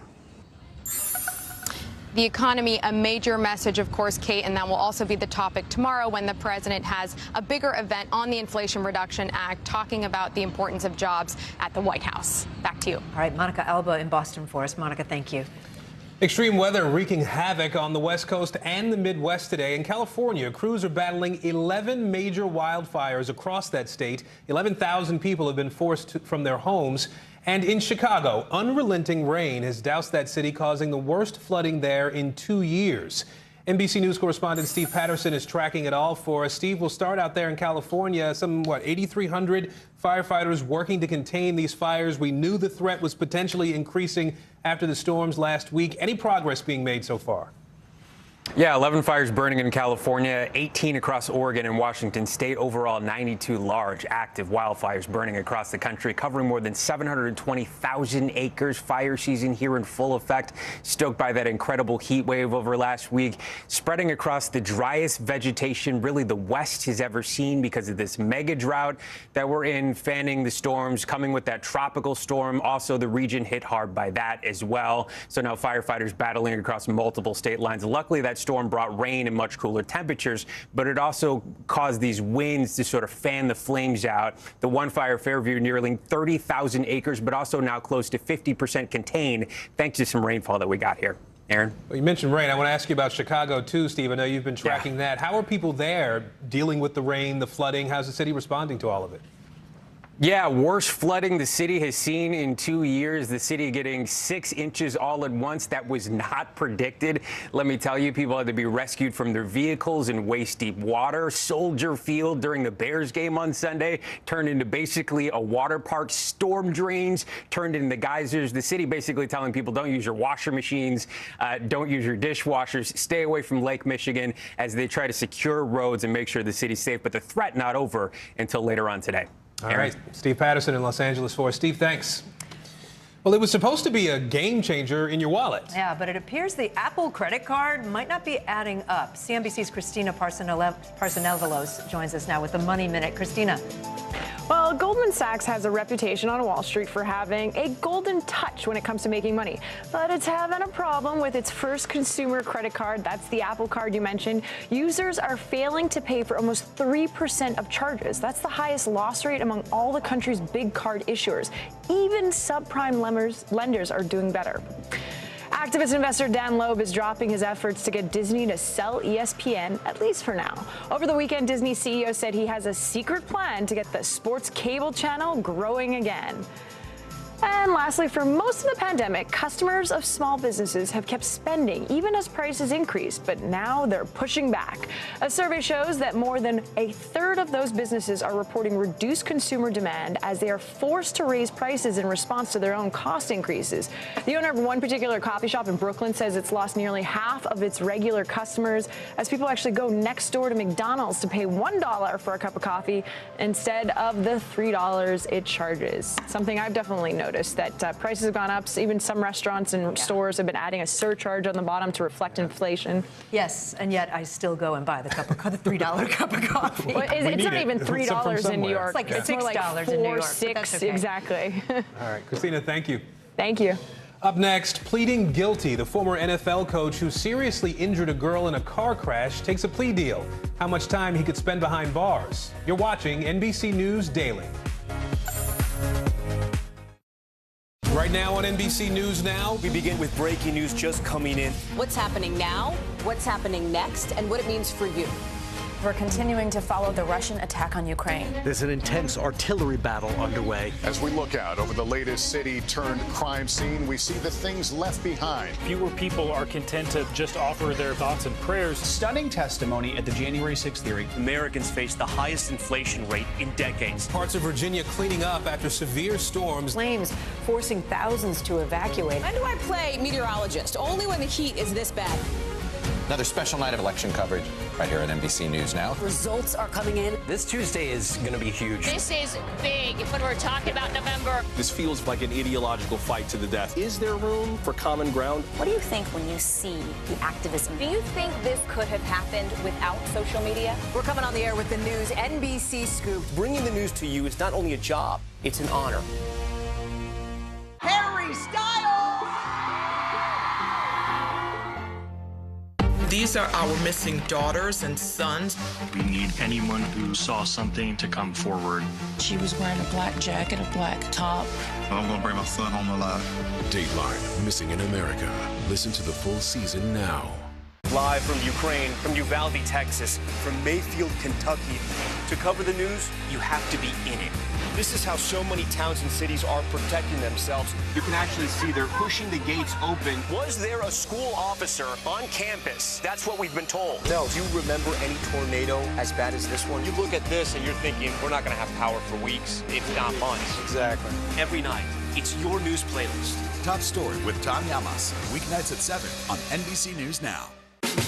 The economy, a major message, of course, Kate, and that will also be the topic tomorrow when the president has a bigger event on the Inflation Reduction Act, talking about the importance of jobs at the White House. Back to you. All right, Monica Alba in Boston for us. Monica, thank you. Extreme weather wreaking havoc on the West Coast and the Midwest today. In California, crews are battling 11 major wildfires across that state. 11,000 people have been forced from their homes. And in Chicago, unrelenting rain has doused that city, causing the worst flooding there in 2 years. NBC News correspondent Steve Patterson is tracking it all for us. Steve, we'll start out there in California. Some, 8,300 firefighters working to contain these fires. We knew the threat was potentially increasing after the storms last week. Any progress being made so far? Yeah, 11 fires burning in California, 18 across Oregon and Washington state. Overall, 92 large active wildfires burning across the country, covering more than 720,000 acres. Fire season here in full effect, stoked by that incredible heat wave over last week, spreading across the driest vegetation really the West has ever seen because of this mega drought that we're in, fanning the storms, coming with that tropical storm. Also, the region hit hard by that as well. So now firefighters battling across multiple state lines. Luckily, that storm brought rain and much cooler temperatures, but it also caused these winds to sort of fan the flames out. The one fire, Fairview, nearly 30,000 acres, but also now close to 50% contained thanks to some rainfall that we got here. Aaron? Well, you mentioned rain. I want to ask you about Chicago, too, Steve. I know you've been tracking that. How are people there dealing with the rain, the flooding? How's the city responding to all of it? Yeah, worst flooding the city has seen in 2 years. The city getting 6 inches all at once. That was not predicted. Let me tell you, people had to be rescued from their vehicles in waist-deep water. Soldier Field during the Bears game on Sunday turned into basically a water park. Storm drains turned into geysers. The city basically telling people don't use your washer machines, don't use your dishwashers, stay away from Lake Michigan as they try to secure roads and make sure the city's safe. But the threat not over until later on today. All right, Steve Patterson in Los Angeles for us. Steve, thanks. Well, it was supposed to be a game changer in your wallet. Yeah, but it appears the Apple credit card might not be adding up. CNBC's Christina Parsonevelos joins us now with the Money Minute. Christina. Well, Goldman Sachs has a reputation on Wall Street for having a golden touch when it comes to making money. But it's having a problem with its first consumer credit card. That's the Apple Card you mentioned. Users are failing to pay for almost 3% of charges. That's the highest loss rate among all the country's big card issuers. Even subprime lenders are doing better. Activist investor Dan Loeb is dropping his efforts to get Disney to sell ESPN, at least for now. Over the weekend, Disney CEO said he has a secret plan to get the sports cable channel growing again. And lastly, for most of the pandemic, customers of small businesses have kept spending even as prices increase, but now they're pushing back. A survey shows that more than a third of those businesses are reporting reduced consumer demand as they are forced to raise prices in response to their own cost increases. The owner of one particular coffee shop in Brooklyn says it's lost nearly half of its regular customers as people actually go next door to McDonald's to pay $1 for a cup of coffee instead of the $3 it charges. Something I've definitely noticed. That prices have gone up. Even some restaurants and stores have been adding a surcharge on the bottom to reflect inflation. Yes, and yet I still go and buy the $3 cup of coffee. Well, it's not even $3 in New York. It's like $6 in New York. $4, $6, okay. Exactly. All right, Christina, thank you. Thank you. Up next, pleading guilty. The former NFL coach who seriously injured a girl in a car crash takes a plea deal. How much time he could spend behind bars. You're watching NBC News Daily. Right now on NBC News Now, we begin with breaking news just coming in. What's happening now, what's happening next, and what it means for you. We're continuing to follow the Russian attack on Ukraine. There's an intense artillery battle underway. As we look out over the latest city-turned-crime scene, we see the things left behind. Fewer people are content to just offer their thoughts and prayers. Stunning testimony at the January 6th hearing. Americans face the highest inflation rate in decades. Parts of Virginia cleaning up after severe storms. Flames forcing thousands to evacuate. When do I play meteorologist? Only when the heat is this bad. Another special night of election coverage right here at NBC News Now. Results are coming in. This Tuesday is going to be huge. This is big when we're talking about November. This feels like an ideological fight to the death. Is there room for common ground? What do you think when you see the activism? Do you think this could have happened without social media? We're coming on the air with the news NBC Scoop. Bringing the news to you is not only a job, it's an honor. Harry Styles! These are our missing daughters and sons. We need anyone who saw something to come forward. She was wearing a black jacket, a black top. I'm going to bring my son home alive. Dateline, Missing in America. Listen to the full season now. Live from Ukraine, from Uvalde, Texas, from Mayfield, Kentucky. To cover the news, you have to be in it. This is how so many towns and cities are protecting themselves. You can actually see they're pushing the gates open. Was there a school officer on campus? That's what we've been told. No. Do you remember any tornado as bad as this one? You look at this and you're thinking, we're not going to have power for weeks, if not months. Exactly. Every night, it's your news playlist. Top Story with Tom Yamas, weeknights at 7 on NBC News Now.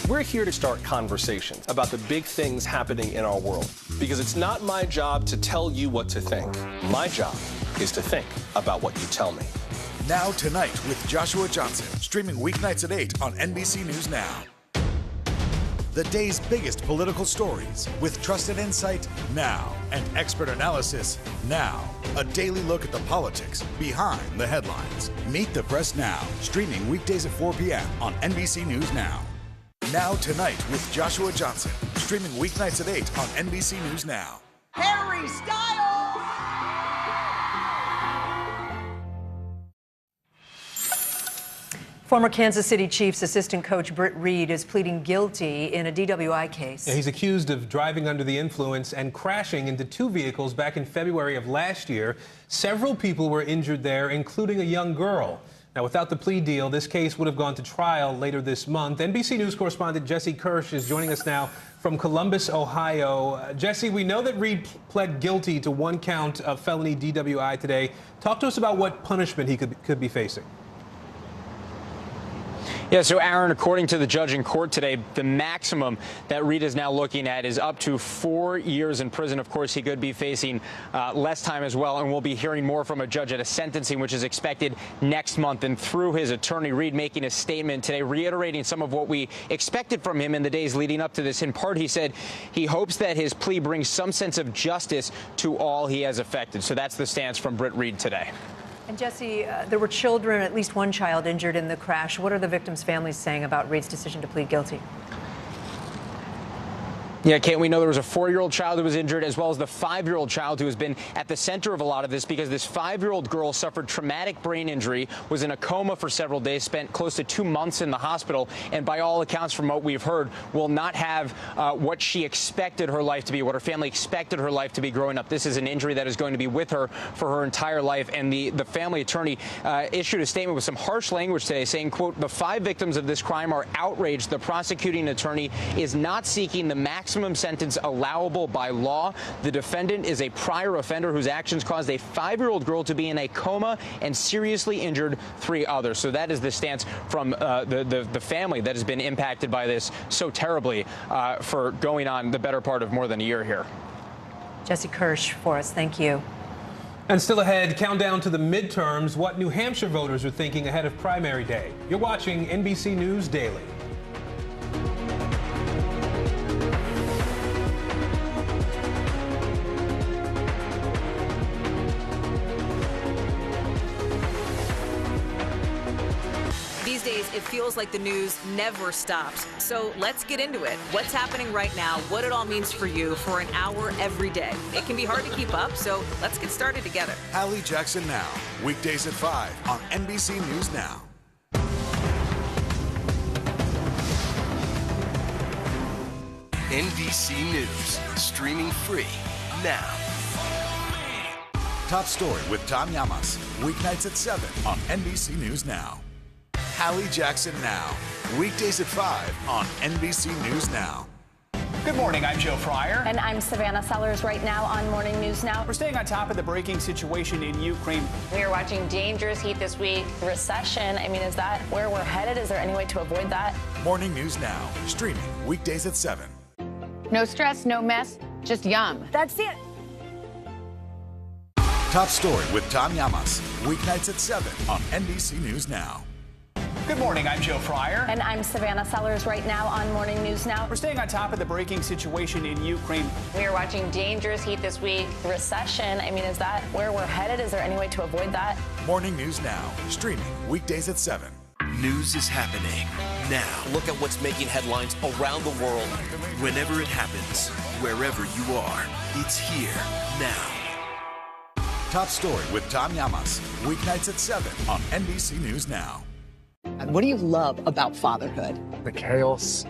We're here to start conversations about the big things happening in our world, because it's not my job to tell you what to think. My job is to think about what you tell me. Now Tonight with Joshua Johnson, streaming weeknights at 8 on NBC News Now. The day's biggest political stories with trusted insight now and expert analysis now. A daily look at the politics behind the headlines. Meet the Press Now, streaming weekdays at 4 p.m. on NBC News Now. Now Tonight with Joshua Johnson, streaming weeknights at 8 on NBC News Now. Harry Styles! Former Kansas City Chiefs assistant coach Britt Reed is pleading guilty in a DWI case. Yeah, he's accused of driving under the influence and crashing into two vehicles back in February of last year. Several people were injured there, including a young girl. Now, without the plea deal, this case would have gone to trial later this month. NBC News correspondent Jesse Kirsch is joining us now from Columbus, Ohio. Jesse, we know that Reed pled guilty to one count of felony DWI today. Talk to us about what punishment he could be facing. Yeah, so Aaron, according to the judge in court today, the maximum that Reed is now looking at is up to 4 years in prison. Of course, he could be facing less time as well, and we'll be hearing more from a judge at a sentencing, which is expected next month. And through his attorney, Reed making a statement today, reiterating some of what we expected from him in the days leading up to this. In part, he said he hopes that his plea brings some sense of justice to all he has affected. So that's the stance from Britt Reed today. And Jesse, there were children, at least one child injured in the crash. What are the victims' families saying about Reed's decision to plead guilty? Yeah, Kate, we know there was a 4-year-old child who was injured, as well as the 5-year-old child who has been at the center of a lot of this, because this 5-year-old girl suffered traumatic brain injury, was in a coma for several days, spent close to 2 months in the hospital, and by all accounts from what we've heard, will not have what she expected her life to be, what her family expected her life to be growing up. This is an injury that is going to be with her for her entire life, and the family attorney issued a statement with some harsh language today saying, quote, "The 5 victims of this crime are outraged. The prosecuting attorney is not seeking the maximum sentence allowable by law. The defendant is a prior offender whose actions caused a 5-year-old girl to be in a coma and seriously injured 3 others." So that is the stance from the family that has been impacted by this so terribly for going on the better part of more than a year here. Jesse Kirsch for us. Thank you. And still ahead, countdown to the midterms, what New Hampshire voters are thinking ahead of primary day. You're watching NBC News Daily. These days, it feels like the news never stops. So let's get into it. What's happening right now, what it all means for you for an hour every day. It can be hard to keep up, so let's get started together. Hallie Jackson Now, weekdays at 5 on NBC News Now. NBC News, streaming free now. Top Story with Tom Llamas, weeknights at 7 on NBC News Now. Hallie Jackson Now, weekdays at 5 on NBC News Now. Good morning, I'm Joe Fryer. And I'm Savannah Sellers right now on Morning News Now. We're staying on top of the breaking situation in Ukraine. We are watching dangerous heat this week. Recession, I mean, is that where we're headed? Is there any way to avoid that? Morning News Now, streaming weekdays at 7. No stress, no mess, just yum. That's it. Top Story with Tom Llamas, weeknights at 7 on NBC News Now. Good morning, I'm Joe Fryer. And I'm Savannah Sellers right now on Morning News Now. We're staying on top of the breaking situation in Ukraine. We are watching dangerous heat this week. Recession, I mean, is that where we're headed? Is there any way to avoid that? Morning News Now, streaming weekdays at 7. News is happening now. Look at what's making headlines around the world. Whenever it happens, wherever you are, it's here now. Top Story with Tom Llamas, weeknights at 7 on NBC News Now. What do you love about fatherhood? The chaos,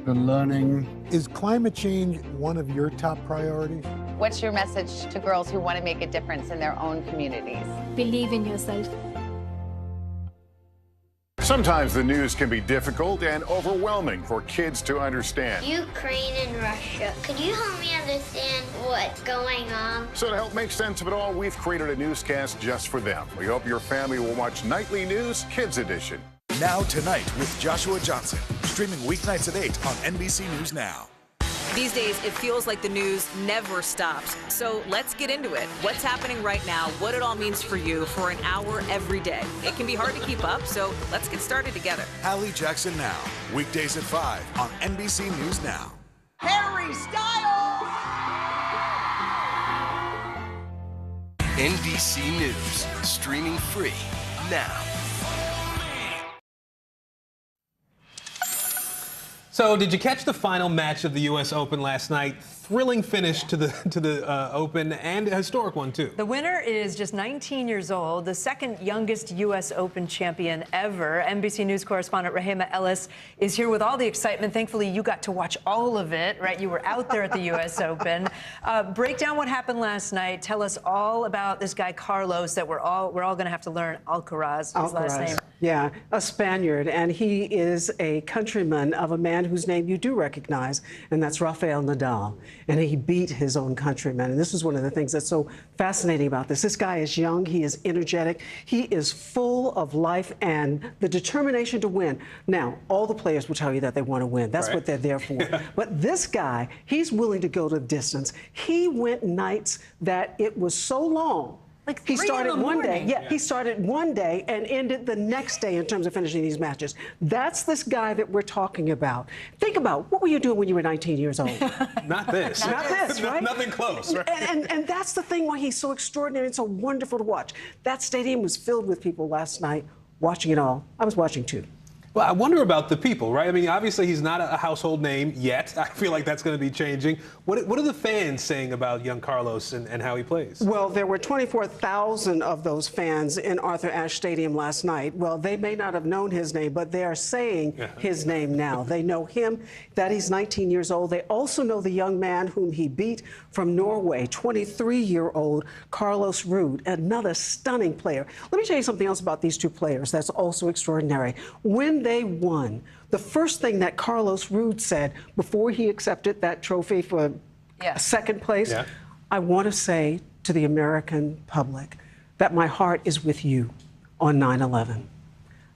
the learning. Is climate change one of your top priorities? What's your message to girls who want to make a difference in their own communities? Believe in yourself. Sometimes the news can be difficult and overwhelming for kids to understand. Ukraine and Russia. Could you help me understand what's going on? So to help make sense of it all, we've created a newscast just for them. We hope your family will watch Nightly News Kids Edition. Now Tonight with Joshua Johnson, streaming weeknights at 8 on NBC News Now. These days, it feels like the news never stops. So let's get into it. What's happening right now, what it all means for you for an hour every day. It can be hard to keep up, so let's get started together. Hallie Jackson Now, weekdays at 5 on NBC News Now. Harry Styles! NBC News, streaming free now. So, did you catch the final match of the U.S. Open last night? Thrilling finish to the Open, and a historic one, too. The winner is just 19 years old, the second youngest U.S. Open champion ever. NBC News correspondent Rahima Ellis is here with all the excitement. Thankfully, you got to watch all of it, right? You were out there at the U.S. Open. Break down what happened last night. Tell us all about this guy, Carlos, that we're all going to have to learn. Alcaraz, his last name. Yeah, a Spaniard, and he is a countryman of a man whose name you do recognize, and that's Rafael Nadal. And he beat his own countryman. And this is one of the things that's so fascinating about this. This guy is young, he is energetic, he is full of life and the determination to win. Now, all the players will tell you that they want to win. That's what they're there for. But this guy, he's willing to go the distance. He went nights that it was so long. Like he started one day. Yeah, he started one day and ended the next day in terms of finishing these matches. That's this guy that we're talking about. Think about, what were you doing when you were 19 years old? Not this. Not this, right? Nothing close, right? And that's the thing why he's so extraordinary and so wonderful to watch. That stadium was filled with people last night watching it all. I was watching too. Well, I wonder about the people, right? I mean, obviously he's not a household name yet. I feel like that's going to be changing. What are the fans saying about young Carlos and how he plays? Well, there were 24,000 of those fans in Arthur Ashe Stadium last night. Well, they may not have known his name, but they are saying his name now. They know him, that he's 19 years old. They also know the young man whom he beat from Norway, 23-year-old Carlos Ruud, another stunning player. Let me tell you something else about these two players that's also extraordinary. When they won, the first thing that Carlos Ruud said before he accepted that trophy for second place, I want to say to the American public that my heart is with you on 9/11.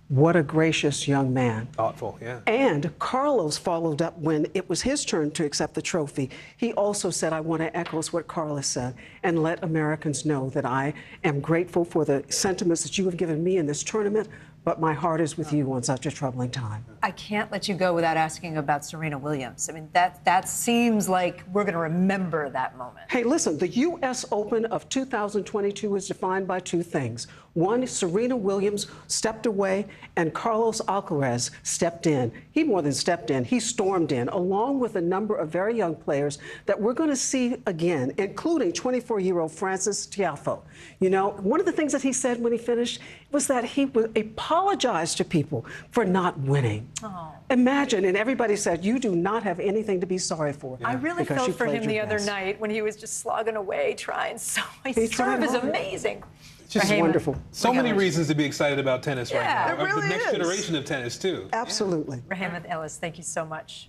What a gracious young man. Thoughtful, yeah. And Carlos followed up when it was his turn to accept the trophy. He also said, I want to echo what Carlos said and let Americans know that I am grateful for the sentiments that you have given me in this tournament, but my heart is with you on such a troubling time. I can't let you go without asking about Serena Williams. I mean, that seems like we're going to remember that moment. Hey, listen, the U.S. Open of 2022 is defined by two things. One, Serena Williams stepped away and Carlos Alcaraz stepped in. He more than stepped in, he stormed in, along with a number of very young players that we're going to see again, including 24-year-old Francis Tiafoe. You know, one of the things that he said when he finished was that he would apologize to people for not winning. Oh. Imagine, and everybody said, you do not have anything to be sorry for. I really felt for him the other night when he was just slogging away trying. So his serve is amazing. Just wonderful. So many reasons to be excited about tennis right now. It really the next is. generation of tennis, too. Absolutely. Raheem Ellis, thank you so much.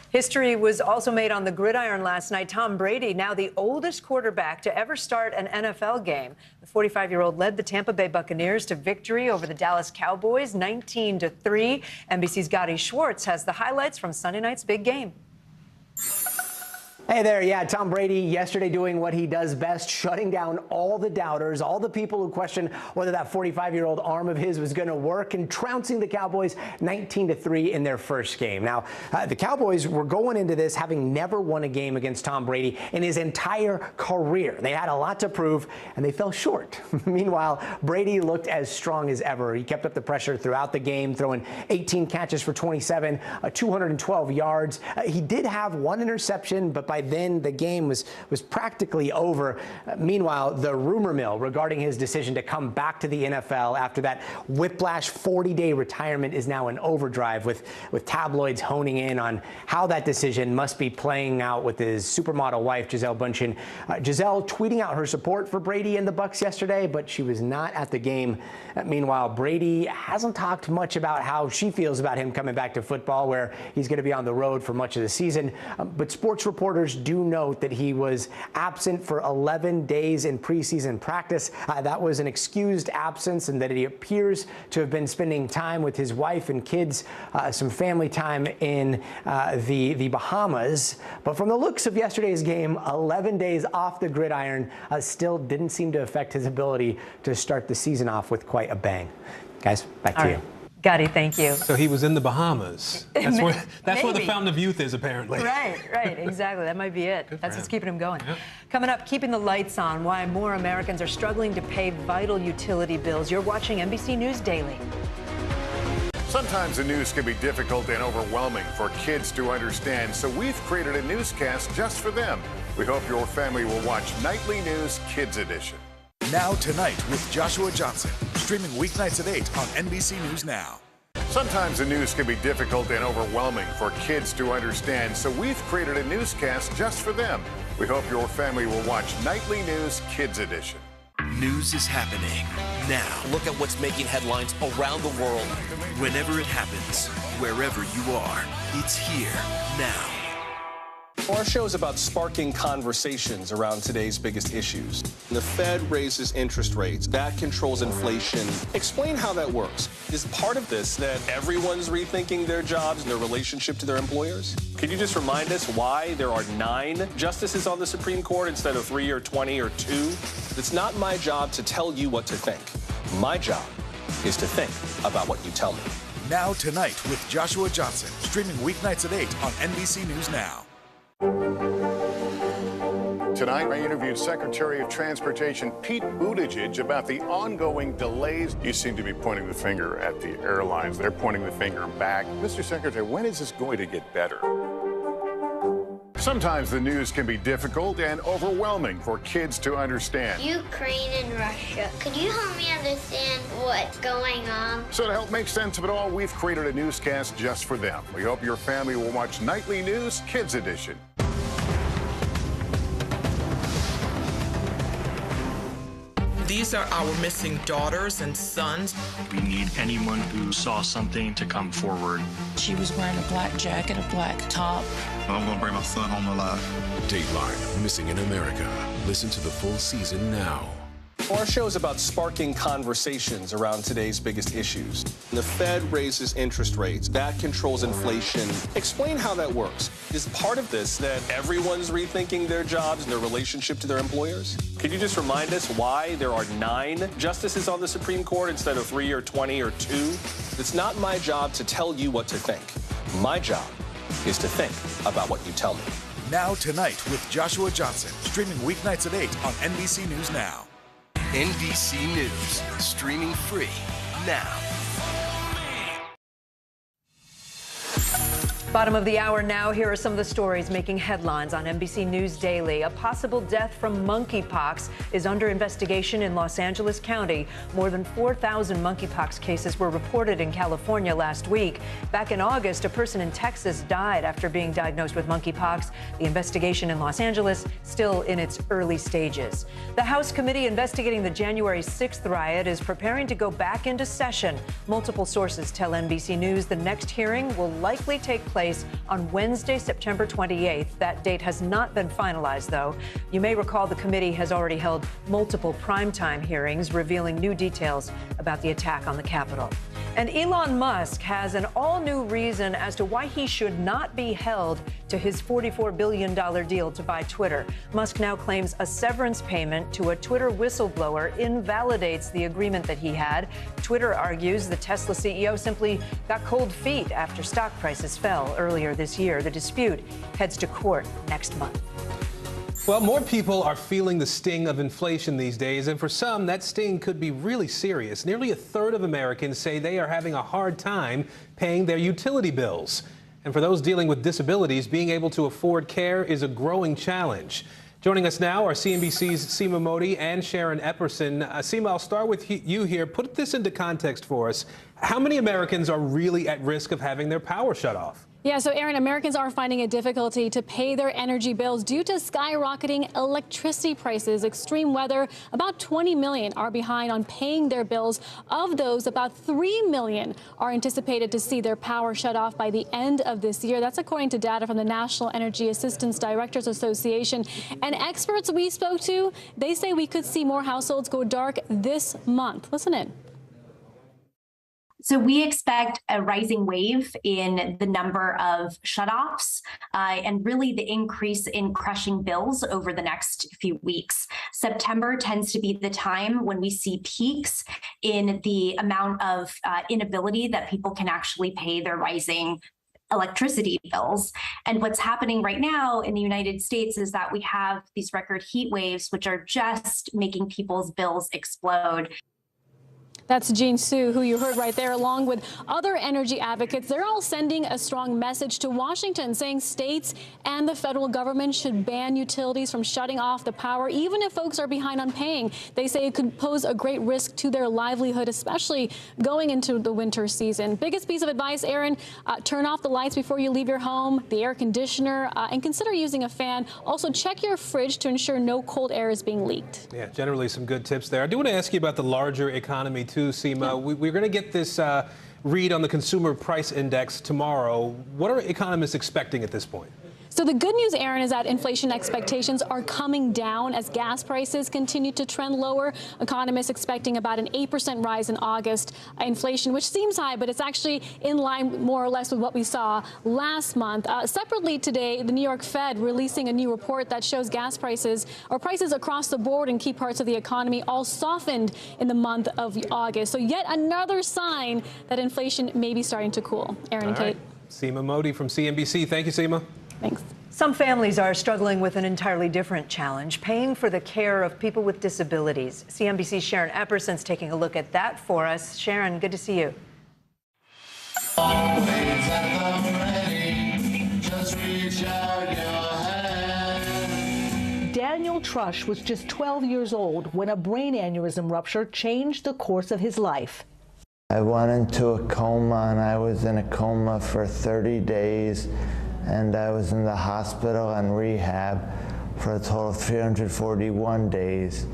History was also made on the gridiron last night. Tom Brady, now the oldest quarterback to ever start an NFL game. The 45-year-old led the Tampa Bay Buccaneers to victory over the Dallas Cowboys, 19-3. NBC's Gotti Schwartz has the highlights from Sunday night's big game. Hey there, Tom Brady yesterday doing what he does best, shutting down all the doubters, all the people who questioned whether that 45-year-old arm of his was going to work, and trouncing the Cowboys 19-3 in their first game. Now, the Cowboys were going into this having never won a game against Tom Brady in his entire career. They had a lot to prove, and they fell short. Meanwhile, Brady looked as strong as ever. He kept up the pressure throughout the game, throwing 18 catches for 27, 212 yards. He did have one interception, but by then the game was practically over. Meanwhile, the rumor mill regarding his decision to come back to the NFL after that whiplash 40-day retirement is now in overdrive, with tabloids honing in on how that decision must be playing out with his supermodel wife, Gisele Bündchen. Gisele tweeting out her support for Brady and the Bucs yesterday, but she was not at the game. Meanwhile, Brady hasn't talked much about how she feels about him coming back to football, where he's going to be on the road for much of the season. But sports reporters do note that he was absent for 11 days in preseason practice. That was an excused absence, and that he appears to have been spending time with his wife and kids, some family time in the Bahamas. But from the looks of yesterday's game, 11 days off the gridiron still didn't seem to affect his ability to start the season off with quite a bang. Guys, back to you. Gotti, thank you. So he was in the Bahamas. That's where the Fountain of Youth is, apparently. Right, exactly. That might be it. That's what's keeping him going. Yep. Coming up, keeping the lights on, why more Americans are struggling to pay vital utility bills. You're watching NBC News Daily. Sometimes the news can be difficult and overwhelming for kids to understand, so we've created a newscast just for them. We hope your family will watch Nightly News Kids Edition. Now Tonight with Joshua Johnson, streaming weeknights at 8 on NBC News Now. Sometimes the news can be difficult and overwhelming for kids to understand, so we've created a newscast just for them. We hope your family will watch Nightly News Kids Edition. News is happening now. Look at what's making headlines around the world. Whenever it happens, wherever you are, it's here now. Our show is about sparking conversations around today's biggest issues. The Fed raises interest rates. That controls inflation. Explain how that works. Is part of this that everyone's rethinking their jobs and their relationship to their employers? Could you just remind us why there are 9 justices on the Supreme Court instead of 3 or 20 or 2? It's not my job to tell you what to think. My job is to think about what you tell me. Now Tonight with Joshua Johnson, streaming weeknights at 8 on NBC News Now. Tonight, I interviewed Secretary of Transportation Pete Buttigieg about the ongoing delays. You seem to be pointing the finger at the airlines. They're pointing the finger back. Mr. Secretary, when is this going to get better? Sometimes the news can be difficult and overwhelming for kids to understand. Ukraine and Russia. Could you help me understand what's going on? So to help make sense of it all, we've created a newscast just for them. We hope your family will watch Nightly News Kids Edition. These are our missing daughters and sons. We need anyone who saw something to come forward. She was wearing a black jacket, a black top. I'm going to bring my son home alive. Dateline, Missing in America. Listen to the full season now. Our show is about sparking conversations around today's biggest issues. The Fed raises interest rates. That controls inflation. Explain how that works. Is part of this that everyone's rethinking their jobs and their relationship to their employers? Could you just remind us why there are 9 justices on the Supreme Court instead of 3 or 20 or 2? It's not my job to tell you what to think. My job is to think about what you tell me. Now Tonight with Joshua Johnson, streaming weeknights at 8 on NBC News Now. NBC News, streaming free now. Bottom of the hour now. Here are some of the stories making headlines on NBC News Daily. A possible death from monkeypox is under investigation in Los Angeles County. More than 4,000 monkeypox cases were reported in California last week. Back in August, a person in Texas died after being diagnosed with monkeypox. The investigation in Los Angeles still in its early stages. The House committee investigating the January 6th riot is preparing to go back into session. Multiple sources tell NBC News the next hearing will likely take place on Wednesday, September 28th. That date has not been finalized, though. You may recall the committee has already held multiple primetime hearings revealing new details about the attack on the Capitol. And Elon Musk has an all-new reason as to why he should not be held to his $44 billion deal to buy Twitter. Musk now claims a severance payment to a Twitter whistleblower invalidates the agreement that he had. Twitter argues the Tesla CEO simply got cold feet after stock prices fell earlier this year. The dispute heads to court next month. Well, more people are feeling the sting of inflation these days, and for some, that sting could be really serious. Nearly a third of Americans say they are having a hard time paying their utility bills. And for those dealing with disabilities, being able to afford care is a growing challenge. Joining us now are CNBC's Seema Modi and Sharon Epperson. Seema, I'll start with you here. Put this into context for us. How many Americans are really at risk of having their power shut off? Yeah, so Aaron, Americans are finding it difficulty to pay their energy bills due to skyrocketing electricity prices, extreme weather. About 20 million are behind on paying their bills. Of those, about 3 million are anticipated to see their power shut off by the end of this year. That's according to data from the National Energy Assistance Directors Association. And experts we spoke to, they say we could see more households go dark this month. Listen in. So we expect a rising wave in the number of shutoffs and really the increase in crushing bills over the next few weeks. September tends to be the time when we see peaks in the amount of inability that people can actually pay their rising electricity bills. And what's happening right now in the United States is that we have these record heat waves, which are just making people's bills explode. That's Jean Sue, who you heard right there, along with other energy advocates. They're all sending a strong message to Washington, saying states and the federal government should ban utilities from shutting off the power, even if folks are behind on paying. They say it could pose a great risk to their livelihood, especially going into the winter season. Biggest piece of advice, Aaron, turn off the lights before you leave your home, the air conditioner, and consider using a fan. Also, check your fridge to ensure no cold air is being leaked. Yeah, generally some good tips there. I do want to ask you about the larger economy, too, Seema. We're going to get this read on the consumer price index tomorrow. What are economists expecting at this point? So the good news, Aaron, is that inflation expectations are coming down as gas prices continue to trend lower. Economists expecting about an 8% rise in August. Inflation, which seems high, but it's actually in line more or less with what we saw last month. Separately today, the New York Fed releasing a new report that shows gas prices or prices across the board in key parts of the economy all softened in the month of August. So yet another sign that inflation may be starting to cool. Aaron and Kate. Seema Modi from CNBC. Thank you, Seema. Thanks. Some families are struggling with an entirely different challenge, paying for the care of people with disabilities. CNBC's Sharon Epperson's taking a look at that for us. Sharon, good to see you. Daniel Trush was just 12 years old when a brain aneurysm rupture changed the course of his life. I went into a coma, and I was in a coma for 30 days, and I was in the hospital and rehab for a total of 341 days.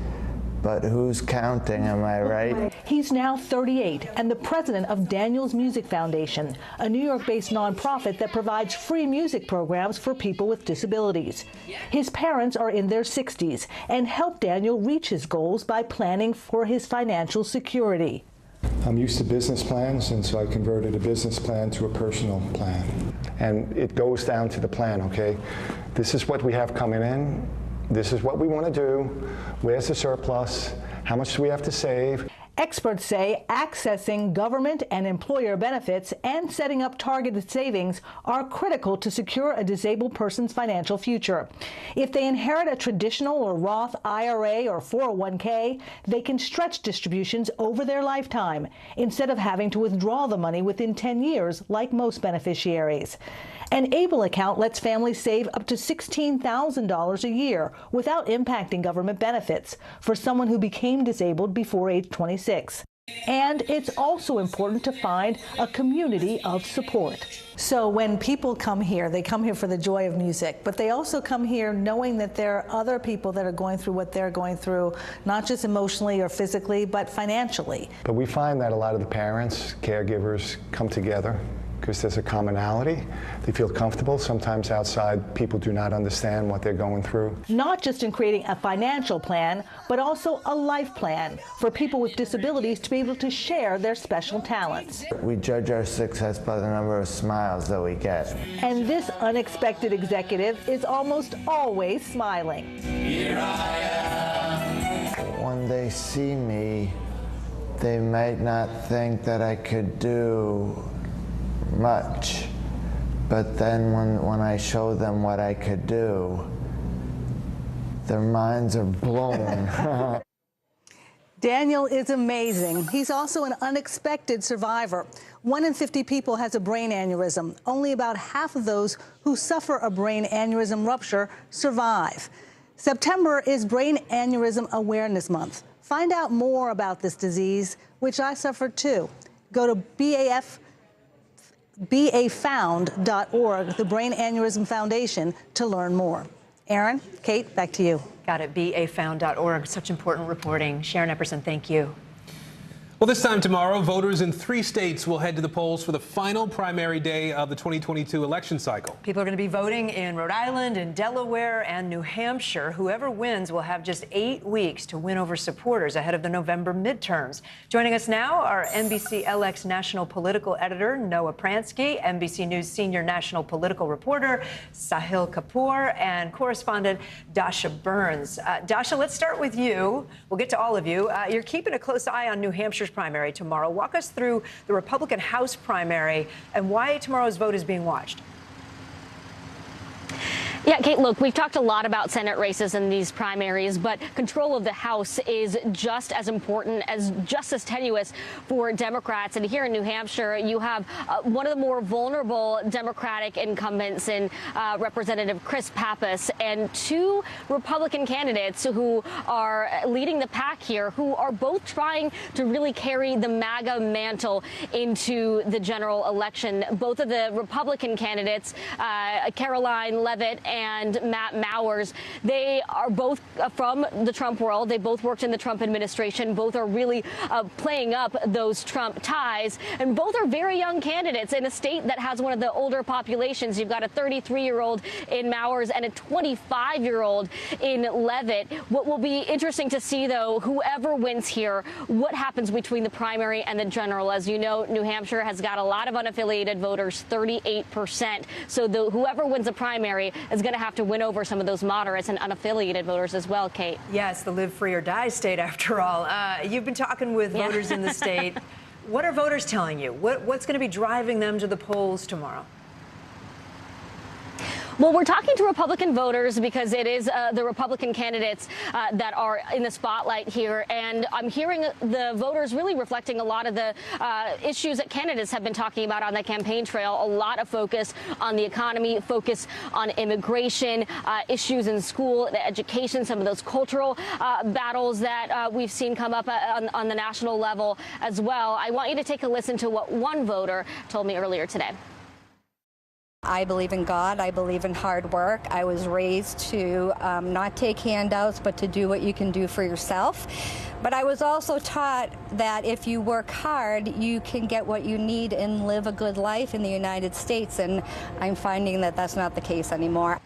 But who's counting, am I right? He's now 38 and the president of Daniel's Music Foundation, a New York-based nonprofit that provides free music programs for people with disabilities. His parents are in their 60s and helped Daniel reach his goals by planning for his financial security. I'm used to business plans, and so I converted a business plan to a personal plan. And it goes down to the plan, okay? This is what we have coming in. This is what we want to do. Where's the surplus? How much do we have to save? Experts say accessing government and employer benefits and setting up targeted savings are critical to secure a disabled person's financial future. If they inherit a traditional or Roth IRA or 401k, they can stretch distributions over their lifetime instead of having to withdraw the money within 10 years like most beneficiaries. An ABLE account lets families save up to $16,000 a year without impacting government benefits for someone who became disabled before age 26. And it's also important to find a community of support. So when people come here, they come here for the joy of music, but they also come here knowing that there are other people that are going through what they're going through, not just emotionally or physically, but financially. But we find that a lot of the parents, caregivers come together because there's a commonality. They feel comfortable. Sometimes outside, people do not understand what they're going through. Not just in creating a financial plan, but also a life plan for people with disabilities to be able to share their special talents. We judge our success by the number of smiles that we get. And this unexpected executive is almost always smiling. Here I am. When they see me, they might not think that I could do much, but then when I show them what I could do, their minds are blown. Daniel is amazing. He's also an unexpected survivor. 1 in 50 people has a brain aneurysm. Only about half of those who suffer a brain aneurysm rupture survive. September is Brain Aneurysm Awareness Month. Find out more about this disease, which I suffered too. Go to BAFound.org, the Brain Aneurysm Foundation, to learn more. Aaron, Kate, back to you. Got it, BAFound.org. Such important reporting. Sharon Epperson, thank you. Well, this time tomorrow, voters in 3 states will head to the polls for the final primary day of the 2022 election cycle. People are going to be voting in Rhode Island, in Delaware, and New Hampshire. Whoever wins will have just 8 weeks to win over supporters ahead of the November midterms. Joining us now are NBC LX national political editor Noah Pransky, NBC News senior national political reporter Sahil Kapoor, and correspondent Dasha Burns. Dasha, let's start with you. We'll get to all of you. You're keeping a close eye on New Hampshire's primary tomorrow. Walk us through the Republican House primary and why tomorrow's vote is being watched. Yeah, Kate, look, we've talked a lot about Senate races in these primaries, but control of the House is just as important, just as tenuous for Democrats. And here in New Hampshire, you have one of the more vulnerable Democratic incumbents in Representative Chris Pappas and 2 Republican candidates who are leading the pack here, who are both trying to really carry the MAGA mantle into the general election. Both of the Republican candidates, Caroline Leavitt and Matt Mowers, they are both from the Trump world. They both worked in the Trump administration. Both are really playing up those Trump ties. And both are very young candidates in a state that has one of the older populations. You've got a 33-year-old in Mowers and a 25-year-old in Leavitt. What will be interesting to see, though, whoever wins here, what happens between the primary and the general. As you know, New Hampshire has got a lot of unaffiliated voters, 38%. So whoever wins the primary is going to have to win over some of those moderates and unaffiliated voters as well, Kate. Yeah, it's the live free or die state after all. You've been talking with voters in the state. What are voters telling you? What's going to be driving them to the polls tomorrow? Well, we're talking to Republican voters because it is the Republican candidates that are in the spotlight here. And I'm hearing the voters really reflecting a lot of the issues that candidates have been talking about on the campaign trail. A lot of focus on the economy, focus on immigration, issues in school, the education, some of those cultural battles that we've seen come up on the national level as well. I want you to take a listen to what one voter told me earlier today. I believe in God. I believe in hard work. I was raised to not take handouts, but to do what you can do for yourself. But I was also taught that if you work hard, you can get what you need and live a good life in the United States. And I'm finding that that's not the case anymore.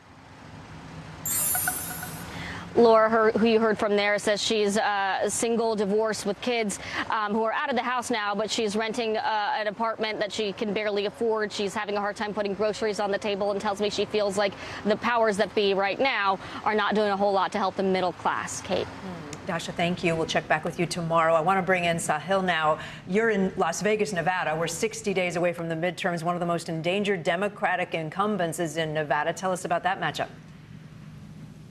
Laura, who you heard from there, says she's single, divorced with kids who are out of the house now, but she's renting an apartment that she can barely afford. She's having a hard time putting groceries on the table and tells me she feels like the powers that be right now are not doing a whole lot to help the middle class. Kate. Dasha, thank you. We'll check back with you tomorrow. I want to bring in Sahil now. You're in Las Vegas, Nevada. We're 60 days away from the midterms. One of the most endangered Democratic incumbents is in Nevada. Tell us about that matchup.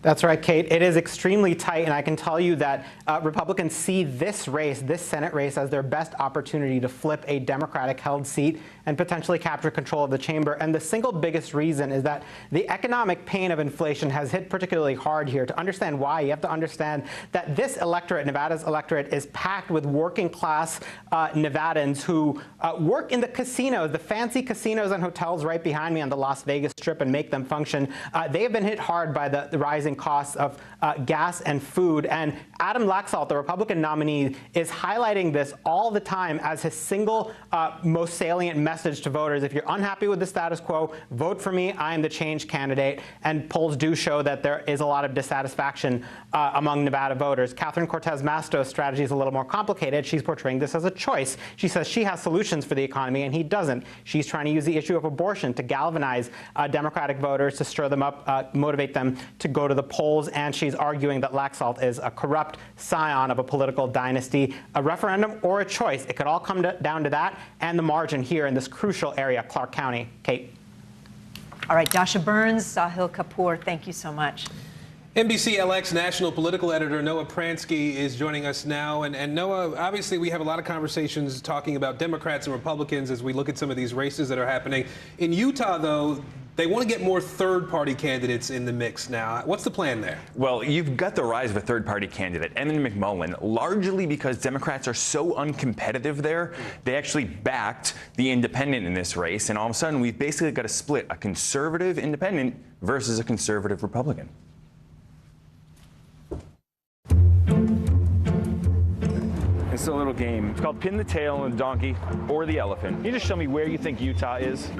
That's right, Kate. It is extremely tight, and I can tell you that Republicans see this race, this Senate race, as their best opportunity to flip a Democratic-held seat and potentially capture control of the chamber. And the single biggest reason is that the economic pain of inflation has hit particularly hard here. To understand why, you have to understand that this electorate, Nevada's electorate, is packed with working-class Nevadans who work in the casinos, the fancy casinos and hotels right behind me on the Las Vegas Strip, and make them function. They have been hit hard by the rising costs of gas and food. And Adam Laxalt, the Republican nominee, is highlighting this all the time as his single most salient message to voters. If you're unhappy with the status quo, vote for me. I am the change candidate. And polls do show that there is a lot of dissatisfaction among Nevada voters. Catherine Cortez Masto's strategy is a little more complicated. She's portraying this as a choice. She says she has solutions for the economy, and he doesn't. She's trying to use the issue of abortion to galvanize Democratic voters, to stir them up, motivate them to go to the polls. And she's arguing that Laxalt is a corrupt scion of a political dynasty. A referendum or a choice, it could all come down to that and the margin here in this crucial area, Clark County. Kate. All right, Dasha Burns, Sahil Kapoor, thank you so much. NBC LX national political editor Noah Pransky is joining us now. And Noah, obviously we have a lot of conversations talking about Democrats and Republicans as we look at some of these races that are happening. In Utah, though, they want to get more third-party candidates in the mix now. What's the plan there? Well, you've got the rise of a third-party candidate, Evan McMullin, largely because Democrats are so uncompetitive there. They actually backed the independent in this race, and all of a sudden we've basically got a split, a conservative independent versus a conservative Republican. It's a little game. It's called Pin the Tail on the Donkey or the Elephant. Can you just show me where you think Utah is?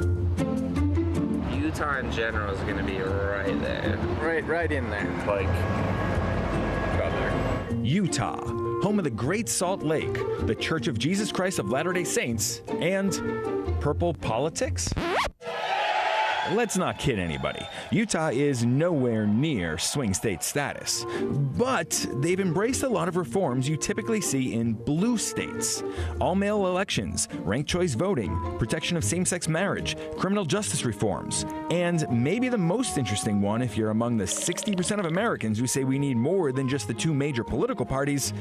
Utah in general is going to be right there. Right in there. Like, about there. Utah, home of the Great Salt Lake, the Church of Jesus Christ of Latter-day Saints, and purple politics? Let's not kid anybody. Utah is nowhere near swing state status, but they've embraced a lot of reforms you typically see in blue states. All-male elections, ranked choice voting, protection of same-sex marriage, criminal justice reforms, and maybe the most interesting one if you're among the 60% of Americans who say we need more than just the two major political parties,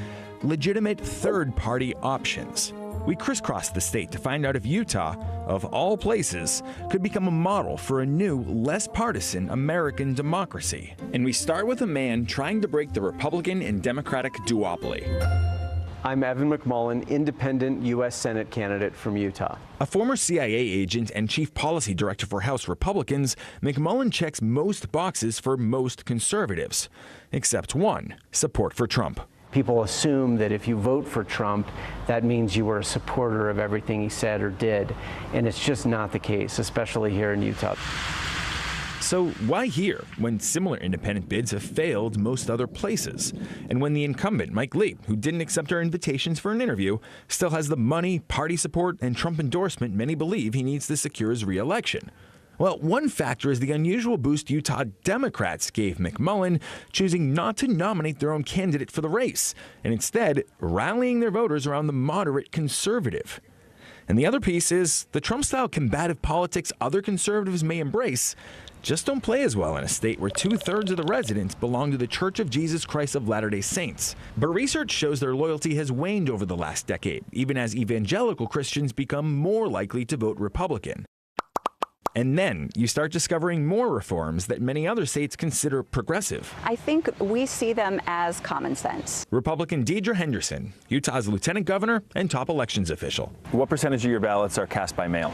legitimate third-party options. We crisscrossed the state to find out if Utah, of all places, could become a model for a new, less partisan American democracy. And we start with a man trying to break the Republican and Democratic duopoly. I'm Evan McMullin, independent U.S. Senate candidate from Utah. A former CIA agent and chief policy director for House Republicans, McMullin checks most boxes for most conservatives, except one: support for Trump. People assume that if you vote for Trump, that means you were a supporter of everything he said or did. And it's just not the case, especially here in Utah. So why here, when similar independent bids have failed most other places? And when the incumbent, Mike Lee, who didn't accept our invitations for an interview, still has the money, party support, and Trump endorsement many believe he needs to secure his re-election? Well, one factor is the unusual boost Utah Democrats gave McMullin, choosing not to nominate their own candidate for the race, and instead rallying their voters around the moderate conservative. And the other piece is the Trump-style combative politics other conservatives may embrace just don't play as well in a state where 2/3 of the residents belong to the Church of Jesus Christ of Latter-day Saints. But research shows their loyalty has waned over the last decade, even as evangelical Christians become more likely to vote Republican. And then you start discovering more reforms that many other states consider progressive. I think we see them as common sense. Republican Deidre Henderson, Utah's lieutenant governor and top elections official. What percentage of your ballots are cast by mail?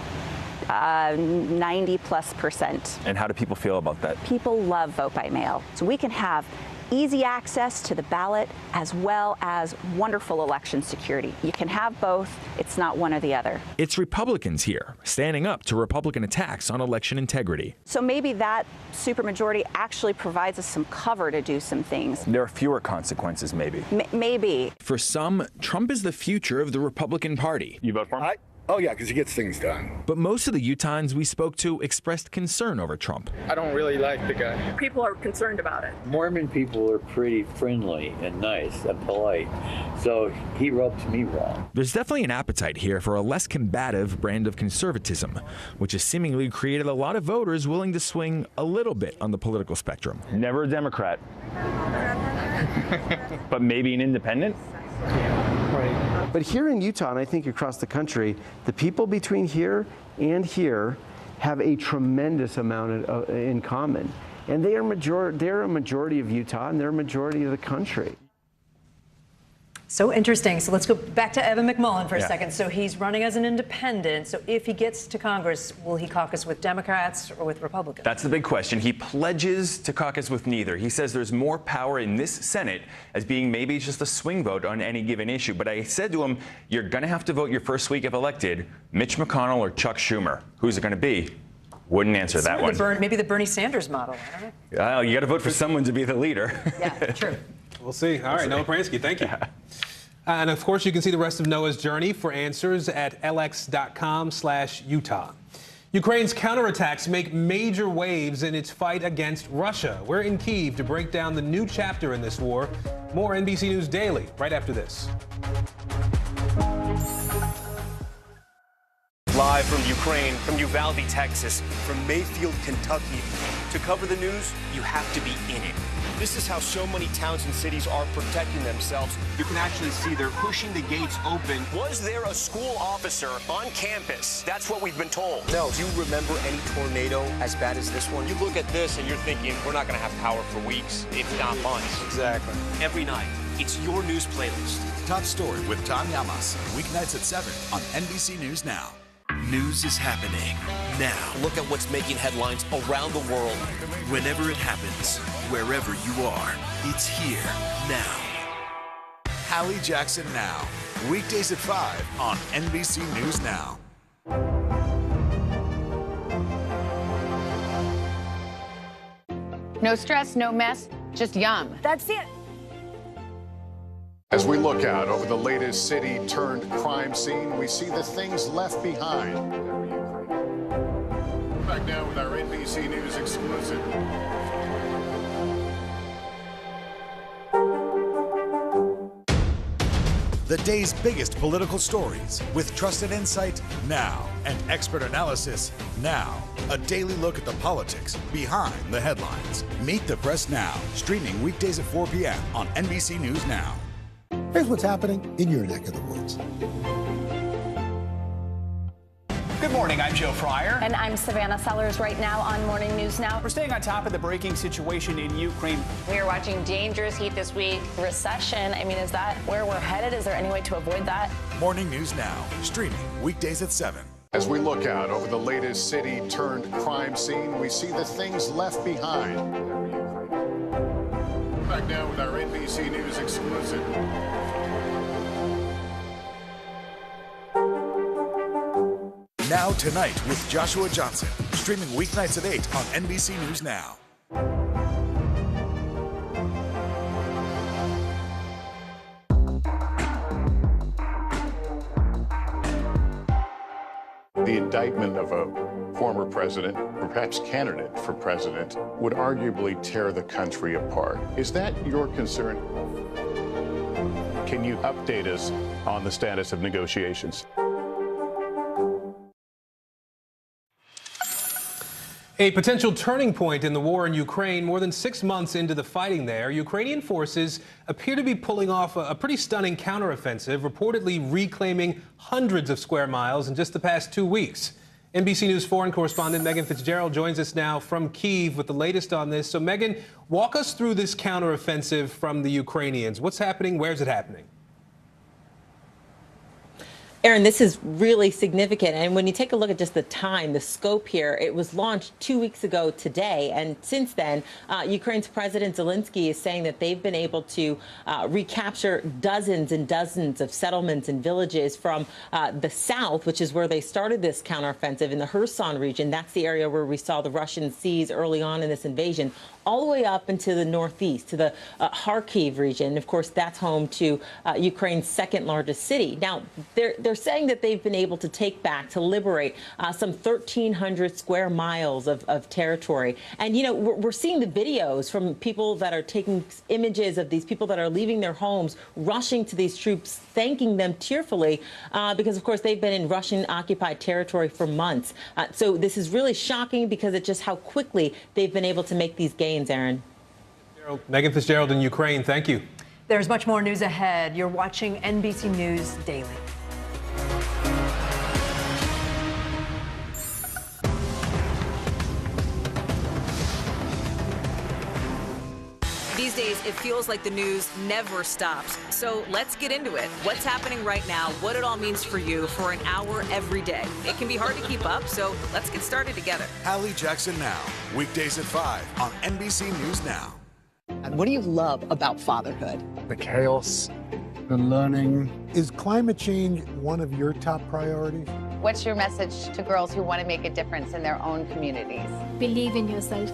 90+%. And how do people feel about that? People love vote by mail. So we can have easy access to the ballot as well as wonderful election security. You can have both. It's not one or the other. It's Republicans here standing up to Republican attacks on election integrity. So maybe that supermajority actually provides us some cover to do some things. There are fewer consequences, maybe. Maybe. For some, Trump is the future of the Republican Party. You vote for him? Oh, yeah, because he gets things done. But most of the Utahns we spoke to expressed concern over Trump. I don't really like the guy. People are concerned about it. Mormon people are pretty friendly and nice and polite, so he rubs me wrong. There's definitely an appetite here for a less combative brand of conservatism, which has seemingly created a lot of voters willing to swing a little bit on the political spectrum. Never a Democrat. But maybe an independent? Right. But here in Utah, and I think across the country, the people between here and here have a tremendous amount in common. And they're a majority of Utah, and they're a majority of the country. So interesting. So let's go back to Evan McMullin for a second. So he's running as an independent. So if he gets to Congress, will he caucus with Democrats or with Republicans? That's the big question. He pledges to caucus with neither. He says there's more power in this Senate as being maybe just a swing vote on any given issue. But I said to him, you're going to have to vote your first week if elected, Mitch McConnell or Chuck Schumer. Who's it going to be? Wouldn't answer that one. Maybe the Bernie Sanders model. I don't know. You got to vote for someone to be the leader. Yeah, true. We'll see. All right, Noah Pransky, thank you. And of course, you can see the rest of Noah's journey for answers at lx.com/Utah. Ukraine's counterattacks make major waves in its fight against Russia. We're in Kyiv to break down the new chapter in this war. More NBC News Daily right after this. Live from Ukraine, from Uvalde, Texas, from Mayfield, Kentucky. To cover the news, you have to be in it. This is how so many towns and cities are protecting themselves. You can actually see they're pushing the gates open. Was there a school officer on campus? That's what we've been told. No. Do you remember any tornado as bad as this one? You look at this and you're thinking, we're not going to have power for weeks, if not months. Exactly. Every night, it's your news playlist. Top Story with Tom Yamas, weeknights at 7 on NBC News Now. News is happening now. Look at what's making headlines around the world. Whenever it happens, wherever you are, it's here now. Hallie Jackson Now, weekdays at 5 on NBC News Now. No stress, no mess, just yum. That's it. As we look out over the latest city-turned-crime scene, we see the things left behind. Back now with our NBC News exclusive. The day's biggest political stories with trusted insight now and expert analysis now. A daily look at the politics behind the headlines. Meet the Press Now, streaming weekdays at 4 p.m. on NBC News Now. Here's what's happening in your neck of the woods. Good morning, I'm Joe Fryer. And I'm Savannah Sellers right now on Morning News Now. We're staying on top of the breaking situation in Ukraine. We are watching dangerous heat this week. Recession, I mean, is that where we're headed? Is there any way to avoid that? Morning News Now, streaming weekdays at 7. As we look out over the latest city-turned-crime scene, we see the things left behind. Back now with our NBC News exclusive. Now Tonight with Joshua Johnson, streaming weeknights at 8 on NBC News Now. The indictment of a former president, or perhaps candidate for president, would arguably tear the country apart. Is that your concern? Can you update us on the status of negotiations? A potential turning point in the war in Ukraine. More than 6 months into the fighting there, Ukrainian forces appear to be pulling off a pretty stunning counteroffensive, reportedly reclaiming hundreds of square miles in just the past 2 weeks. NBC News foreign correspondent Megan Fitzgerald joins us now from Kyiv with the latest on this. So, Megan, walk us through this counteroffensive from the Ukrainians. What's happening? Where's it happening? Aaron, this is really significant. And when you take a look at just the time, the scope here, it was launched 2 weeks ago today. And since then, Ukraine's President Zelensky is saying that they've been able to recapture dozens and dozens of settlements and villages from the south, which is where they started this counteroffensive in the Kherson region. That's the area where we saw the Russians seize early on in this invasion, all the way up into the northeast, to the Kharkiv region. Of course, that's home to Ukraine's second largest city. Now, they're saying that they've been able to take back, to liberate some 1,300 square miles of territory. And, you know, we're seeing the videos from people that are taking images of these people that are leaving their homes, rushing to these troops, thanking them tearfully, because, of course, they've been in Russian-occupied territory for months. So this is really shocking because it's just how quickly they've been able to make these gains, Aaron. Megan Fitzgerald in Ukraine, thank you. There's much more news ahead. You're watching NBC News Daily. These days, it feels like the news never stops. So let's get into it. What's happening right now, what it all means for you for an hour every day. It can be hard to keep up, so let's get started together. Hallie Jackson Now, weekdays at 5 on NBC News Now. And what do you love about fatherhood? The chaos, the learning. Is climate change one of your top priorities? What's your message to girls who want to make a difference in their own communities? Believe in yourself.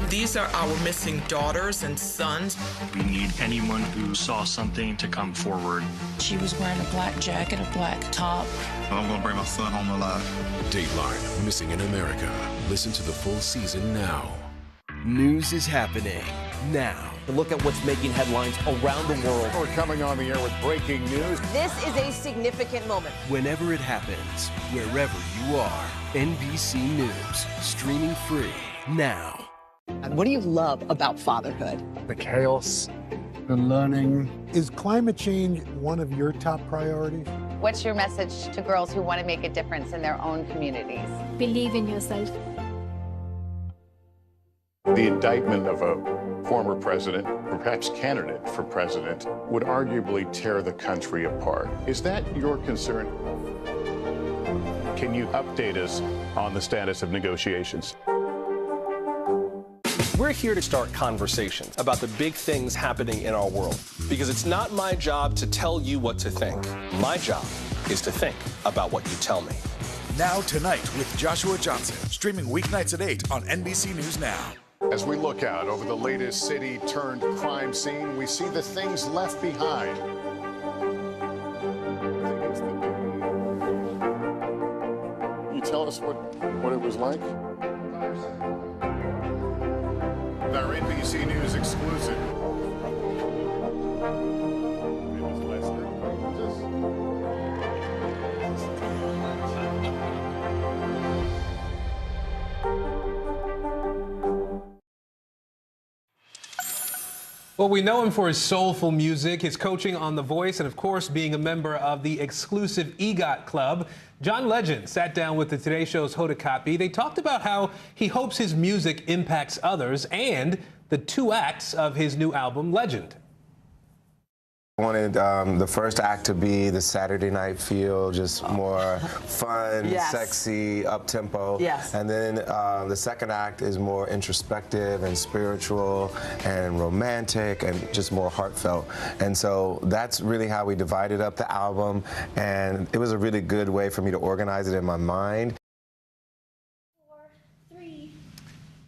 These are our missing daughters and sons. We need anyone who saw something to come forward. She was wearing a black jacket, a black top. I'm gonna bring my son home alive. Dateline, Missing in America. Listen to the full season now. News is happening now. To look at what's making headlines around the world. We're coming on the air with breaking news. This is a significant moment. Whenever it happens, wherever you are, NBC News, streaming free now. And what do you love about fatherhood? The chaos, the learning. Is climate change one of your top priorities? What's your message to girls who want to make a difference in their own communities? Believe in yourself. The indictment of a former president, perhaps candidate for president, would arguably tear the country apart. Is that your concern? Can you update us on the status of negotiations? We're here to start conversations about the big things happening in our world, because it's not my job to tell you what to think. My job is to think about what you tell me. Now Tonight with Joshua Johnson, streaming weeknights at 8 on NBC News Now. As we look out over the latest city-turned-crime scene, we see the things left behind. Can you tell us what it was like? Our NBC News exclusive. Well, we know him for his soulful music, his coaching on The Voice, and of course being a member of the exclusive EGOT Club. John Legend sat down with the Today Show's Hoda Kotb. They talked about how he hopes his music impacts others and the 2 acts of his new album, Legend. I wanted the first act to be the Saturday night feel, just more fun, Yes. sexy, up-tempo. Yes. And then the second act is more introspective and spiritual and romantic and just more heartfelt. And so that's really how we divided up the album, and it was a really good way for me to organize it in my mind.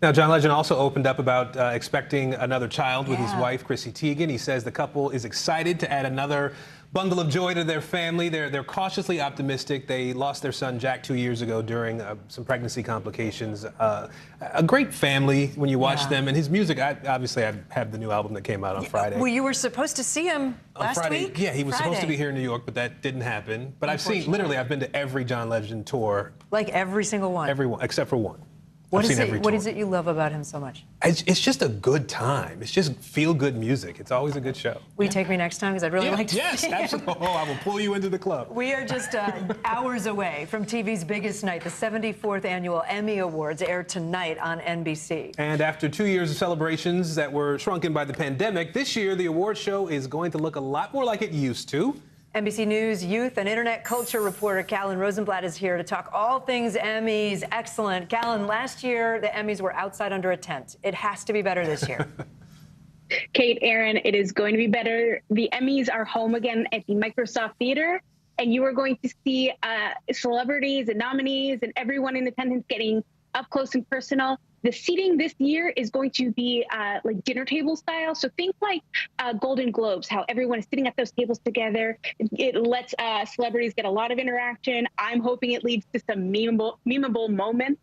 Now, John Legend also opened up about expecting another child with his wife, Chrissy Teigen. He says the couple is excited to add another bundle of joy to their family. They're cautiously optimistic. They lost their son Jack 2 years ago during some pregnancy complications. A great family when you watch them, and his music. I have the new album that came out on Friday. Well, you were supposed to see him last week. Yeah, he was supposed to be here in New York, but that didn't happen. But I've been to every John Legend tour. Like every single one. Every one except for one. What is it you love about him so much? It's just a good time. It's just feel-good music. It's always a good show. Will you take me next time? Because I'd really like to see him. Yes, absolutely. Oh, I will pull you into the club. We are just hours away from TV's biggest night. The 74th Annual Emmy Awards air tonight on NBC. And after 2 years of celebrations that were shrunken by the pandemic, this year the award show is going to look a lot more like it used to. NBC News youth and internet culture reporter Callan Rosenblatt is here to talk all things Emmys. Excellent. Callan, last year the Emmys were outside under a tent. It has to be better this year. Kate, Aaron, it is going to be better. The Emmys are home again at the Microsoft Theater, and you are going to see celebrities and nominees and everyone in attendance getting up close and personal. The seating this year is going to be like dinner table style. So think like Golden Globes, how everyone is sitting at those tables together. It lets celebrities get a lot of interaction. I'm hoping it leads to some memeable moments.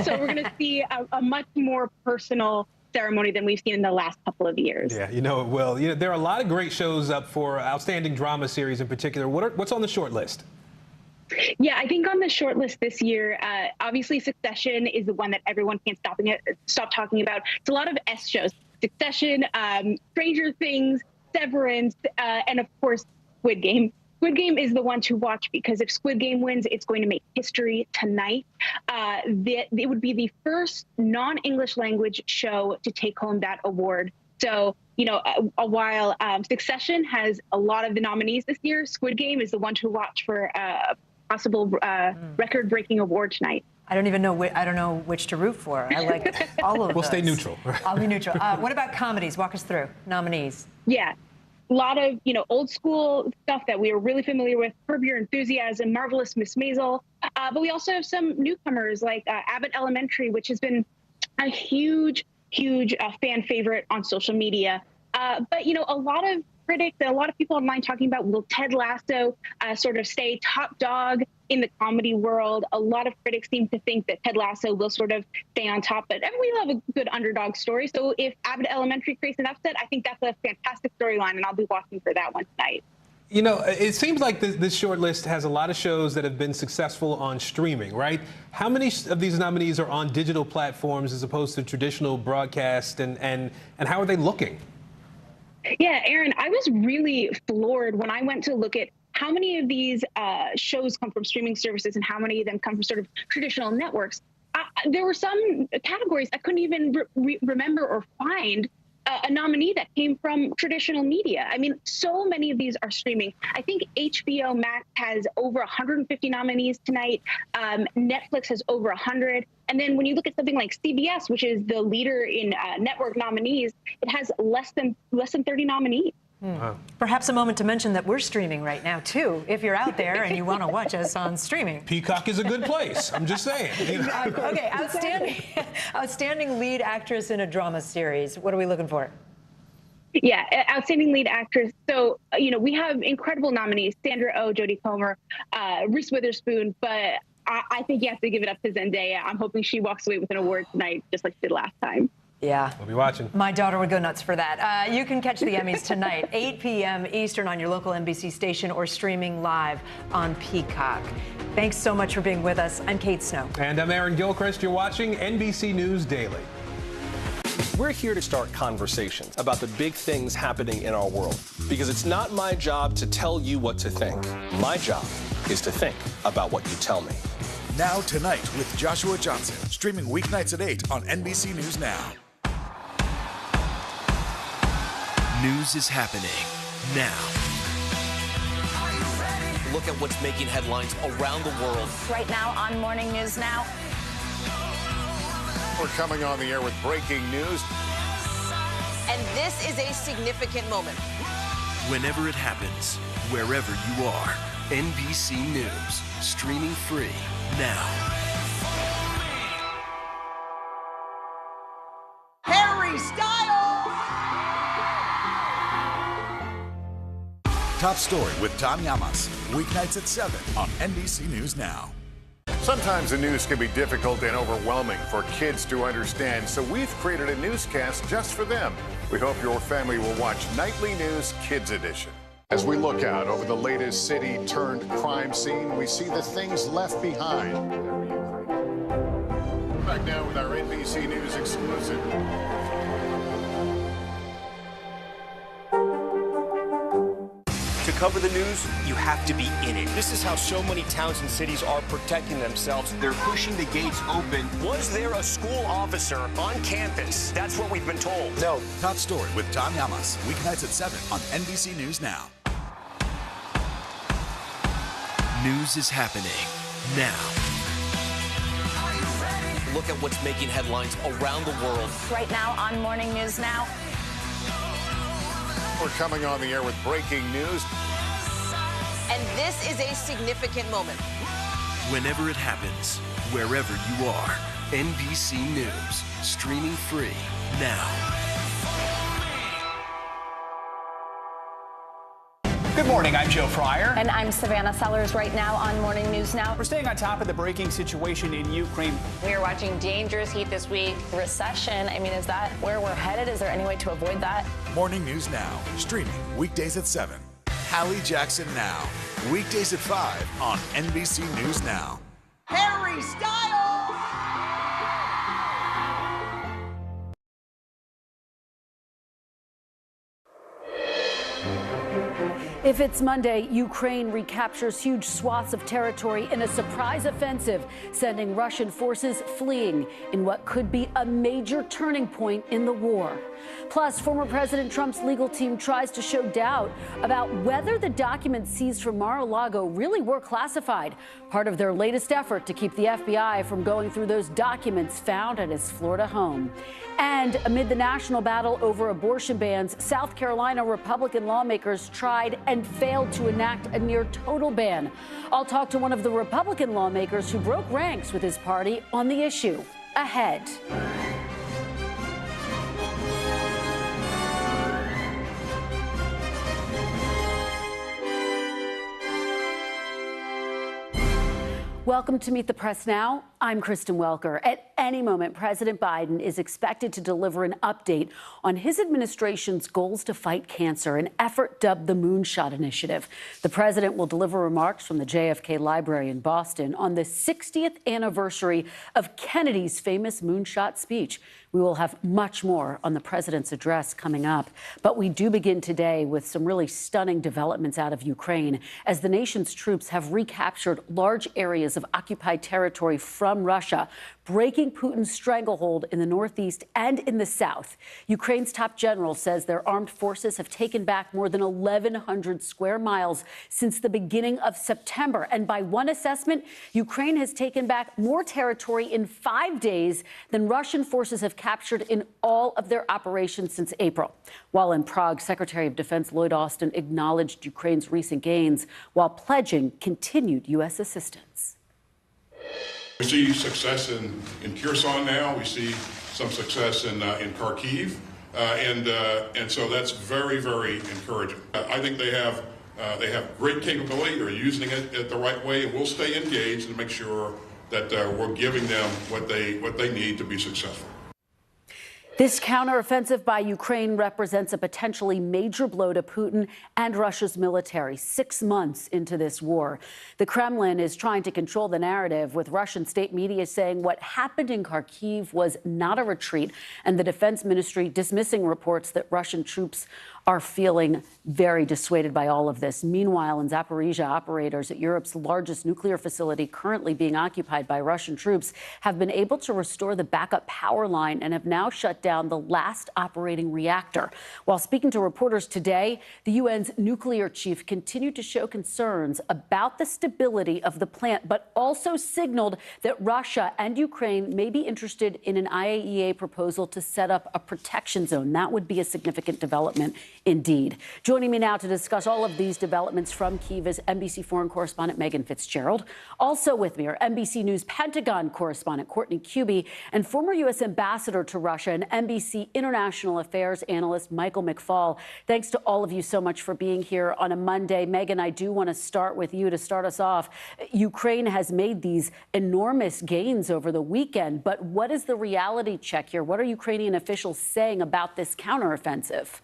So we're going to see a much more personal ceremony than we've seen in the last couple of years. Yeah, you know it will. You know, there are a lot of great shows up for Outstanding Drama Series in particular. What's on the short list? Yeah, I think on the short list this year, obviously Succession is the one that everyone can't stop talking about. It's a lot of S shows. Succession, Stranger Things, Severance, and of course, Squid Game. Squid Game is the one to watch because if Squid Game wins, it's going to make history tonight. It would be the first non-English language show to take home that award. So, you know, while Succession has a lot of the nominees this year, Squid Game is the one to watch for possible record-breaking award tonight. I don't know which to root for. I like all of them. We'll stay neutral. I'll be neutral. What about comedies? Walk us through nominees. Yeah, a lot of old school stuff that we are really familiar with. Curb Your Enthusiasm, Marvelous Miss Maisel, but we also have some newcomers like Abbott Elementary, which has been a huge fan favorite on social media. But a lot of critics and a lot of people online talking about, will Ted Lasso sort of stay top dog in the comedy world? A lot of critics seem to think that Ted Lasso will sort of stay on top, but we love a good underdog story. So if Abbott Elementary creates an upset, I think that's a fantastic storyline, and I'll be watching for that one tonight. You know, it seems like this short list has a lot of shows that have been successful on streaming, right? How many of these nominees are on digital platforms as opposed to traditional broadcast, and how are they looking? Yeah, Aaron, I was really floored when I went to look at how many of these shows come from streaming services and how many of them come from sort of traditional networks. There were some categories I couldn't even remember or find a nominee that came from traditional media. I mean, so many of these are streaming. I think HBO Max has over 150 nominees tonight. Netflix has over 100. And then when you look at something like CBS, which is the leader in network nominees, it has less than 30 nominees. Wow. Perhaps a moment to mention that we're streaming right now, too, if you're out there and you want to watch us on streaming. Peacock is a good place. I'm just saying. Okay, outstanding lead actress in a drama series. What are we looking for? Yeah, outstanding lead actress. So, we have incredible nominees, Sandra Oh, Jodie Comer, Reese Witherspoon, but I think you have to give it up to Zendaya. I'm hoping she walks away with an award tonight, just like she did last time. Yeah. We'll be watching. My daughter would go nuts for that. You can catch the Emmys tonight, 8 p.m. Eastern on your local NBC station or streaming live on Peacock. Thanks so much for being with us. I'm Kate Snow. And I'm Aaron Gilchrist. You're watching NBC News Daily. We're here to start conversations about the big things happening in our world, because it's not my job to tell you what to think. My job is to think about what you tell me. Now Tonight with Joshua Johnson, streaming weeknights at 8 on NBC News Now. News is happening now. Look at what's making headlines around the world. Right now on Morning News Now. We're coming on the air with breaking news. And this is a significant moment. Whenever it happens, wherever you are, NBC News, streaming free now. Harry Styles! Top Story with Tom Llamas, weeknights at 7 on NBC News Now. Sometimes the news can be difficult and overwhelming for kids to understand, so we've created a newscast just for them. We hope your family will watch Nightly News Kids Edition. As we look out over the latest city-turned-crime scene, we see the things left behind. Back now with our NBC News exclusive. To cover the news, you have to be in it. This is how so many towns and cities are protecting themselves. They're pushing the gates open. Was there a school officer on campus? That's what we've been told. No. Top Story with Tom Llamas, weeknights at 7 on NBC News Now. News is happening now. Look at what's making headlines around the world. Right now on Morning News Now. We're coming on the air with breaking news. And this is a significant moment. Whenever it happens, wherever you are, NBC News, streaming free now. Good morning, I'm Joe Fryer. And I'm Savannah Sellers. Right now on Morning News Now. We're staying on top of the breaking situation in Ukraine. We are watching dangerous heat this week. Recession, I mean, is that where we're headed? Is there any way to avoid that? Morning News Now, streaming weekdays at 7. Hallie Jackson Now, weekdays at 5 on NBC News Now. Harry Styles! If it's Monday, Ukraine recaptures huge swaths of territory in a surprise offensive, sending Russian forces fleeing in what could be a major turning point in the war. Plus, former President Trump's legal team tries to show doubt about whether the documents seized from Mar-a-Lago really were classified, part of their latest effort to keep the FBI from going through those documents found at his Florida home. And amid the national battle over abortion bans, South Carolina Republican lawmakers tried and failed to enact a near total ban. I'll talk to one of the Republican lawmakers who broke ranks with his party on the issue. Ahead. Welcome to Meet the Press Now. I'm Kristen Welker. At any moment, President Biden is expected to deliver an update on his administration's goals to fight cancer, an effort dubbed the Moonshot Initiative. The president will deliver remarks from the JFK Library in Boston on the 60th anniversary of Kennedy's famous Moonshot speech. We will have much more on the president's address coming up. But we do begin today with some really stunning developments out of Ukraine as the nation's troops have recaptured large areas of occupied territory from Russia, breaking Putin's stranglehold in the northeast and in the south. Ukraine's top general says their armed forces have taken back more than 1,100 square miles since the beginning of September. And by one assessment, Ukraine has taken back more territory in 5 days than Russian forces have captured in all of their operations since April. While in Prague, Secretary of Defense Lloyd Austin acknowledged Ukraine's recent gains while pledging continued U.S. assistance. We see success in Kherson now. We see some success in Kharkiv, and so that's very, very encouraging. I think they have great capability. They're using it the right way, and we'll stay engaged and make sure that we're giving them what they need to be successful. This counteroffensive by Ukraine represents a potentially major blow to Putin and Russia's military 6 months into this war. The Kremlin is trying to control the narrative, with Russian state media saying what happened in Kharkiv was not a retreat, and the defense ministry dismissing reports that Russian troops are feeling very dissuaded by all of this. Meanwhile, in Zaporizhia, operators at Europe's largest nuclear facility currently being occupied by Russian troops have been able to restore the backup power line and have now shut down the last operating reactor. While speaking to reporters today, the UN's nuclear chief continued to show concerns about the stability of the plant, but also signaled that Russia and Ukraine may be interested in an IAEA proposal to set up a protection zone. That would be a significant development indeed. Joining me now to discuss all of these developments from Kyiv is NBC foreign correspondent Megan Fitzgerald. Also with me are NBC News Pentagon correspondent Courtney Kuby and former U.S. ambassador to Russia and NBC International Affairs analyst Michael McFaul. Thanks to all of you so much for being here on a Monday. Megan, I do want to start with you to start us off. Ukraine has made these enormous gains over the weekend, but what is the reality check here? What are Ukrainian officials saying about this counteroffensive?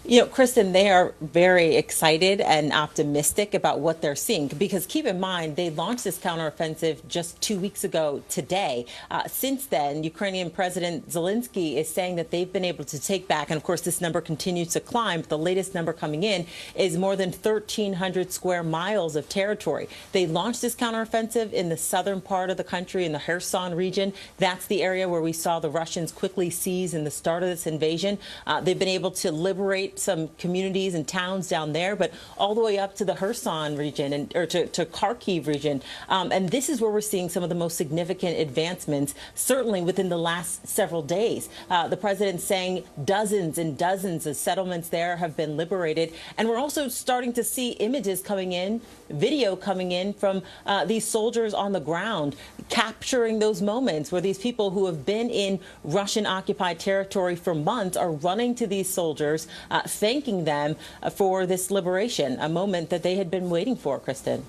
You know, Kristen, they are very excited and optimistic about what they're seeing, because keep in mind, they launched this counteroffensive just 2 weeks ago today. Since then, Ukrainian President Zelensky is saying that they've been able to take back, and of course, this number continues to climb. But the latest number coming in is more than 1,300 square miles of territory. They launched this counteroffensive in the southern part of the country, in the Kherson region. That's the area where we saw the Russians quickly seize in the start of this invasion. They've been able to liberate some communities and towns down there, but all the way up to the Kherson region or to Kharkiv region. And this is where we're seeing some of the most significant advancements, certainly within the last several days. The president saying dozens and dozens of settlements there have been liberated. And we're also starting to see images coming in, video coming in from these soldiers on the ground, capturing those moments where these people who have been in Russian occupied territory for months are running to these soldiers, thanking them for this liberation, a moment that they had been waiting for, Kristen.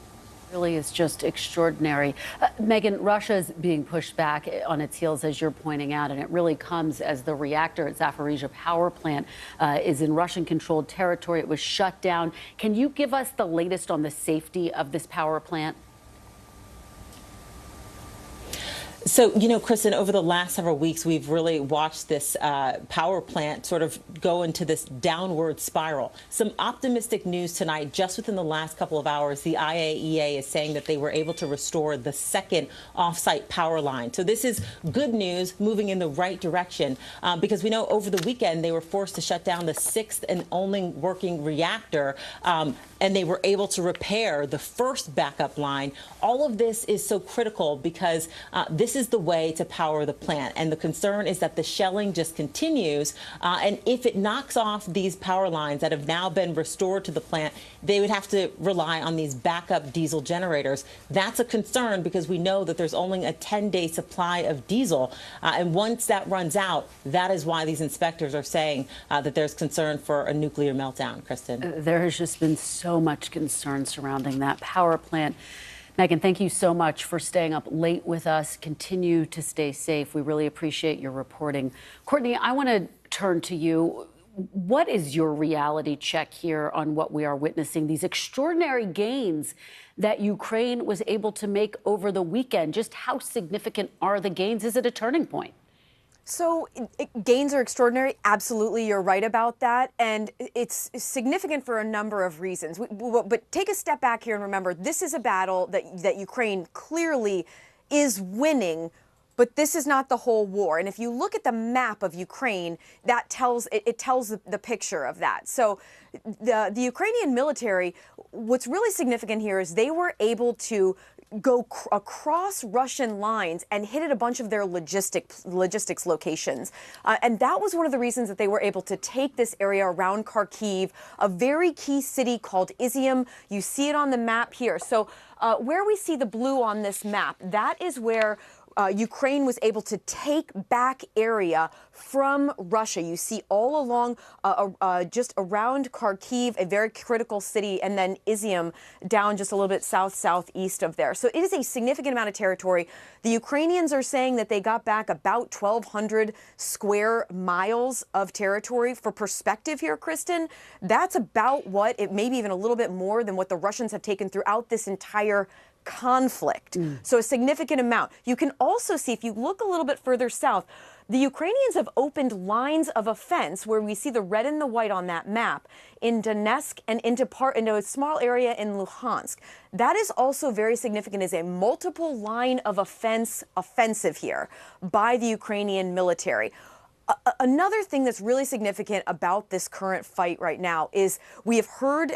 Really is just extraordinary. Megan, Russia is being pushed back on its heels, as you're pointing out, and it really comes as the reactor at Zaporizhzhia power plant is in Russian-controlled territory. It was shut down. Can you give us the latest on the safety of this power plant? So, you know, Kristen, over the last several weeks, we've really watched this power plant sort of go into this downward spiral. Some optimistic news tonight. Just within the last couple of hours, the IAEA is saying that they were able to restore the second off-site power line. So this is good news, moving in the right direction, because we know over the weekend they were forced to shut down the sixth and only working reactor, and they were able to repair the first backup line. All of this is so critical because this is the way to power the plant. And the concern is that the shelling just continues. And if it knocks off these power lines that have now been restored to the plant, they would have to rely on these backup diesel generators. That's a concern because we know that there's only a 10-day supply of diesel. And once that runs out, that is why these inspectors are saying that there's concern for a nuclear meltdown, Kristen. There has just been so much concern surrounding that power plant. Megan, thank you so much for staying up late with us. Continue to stay safe. We really appreciate your reporting. Courtney, I want to turn to you. What is your reality check here on what we are witnessing, these extraordinary gains that Ukraine was able to make over the weekend? Just how significant are the gains? Is it a turning point? So gains are extraordinary. Absolutely, you're right about that. And it's significant for a number of reasons. But take a step back here and remember, this is a battle that Ukraine clearly is winning. But this is not the whole war. And if you look at the map of Ukraine, that tells the picture of that. So the Ukrainian military, what's really significant here is they were able to go across Russian lines and hit at a bunch of their logistics locations. And that was one of the reasons that they were able to take this area around Kharkiv, a very key city called Izium. You see it on the map here. So where we see the blue on this map, that is where Ukraine was able to take back area from Russia. You see all along, just around Kharkiv, a very critical city, and then Izium down just a little bit southeast of there. So it is a significant amount of territory. The Ukrainians are saying that they got back about 1,200 square miles of territory. For perspective here, Kristen, that's about maybe even a little bit more than what the Russians have taken throughout this entire conflict. So a significant amount. You can also see, if you look a little bit further south, the Ukrainians have opened lines of offense where we see the red and the white on that map in Donetsk and into a small area in Luhansk. That is also very significant as a multiple line of offensive here by the Ukrainian military. Another thing that's really significant about this current fight right now is we have heard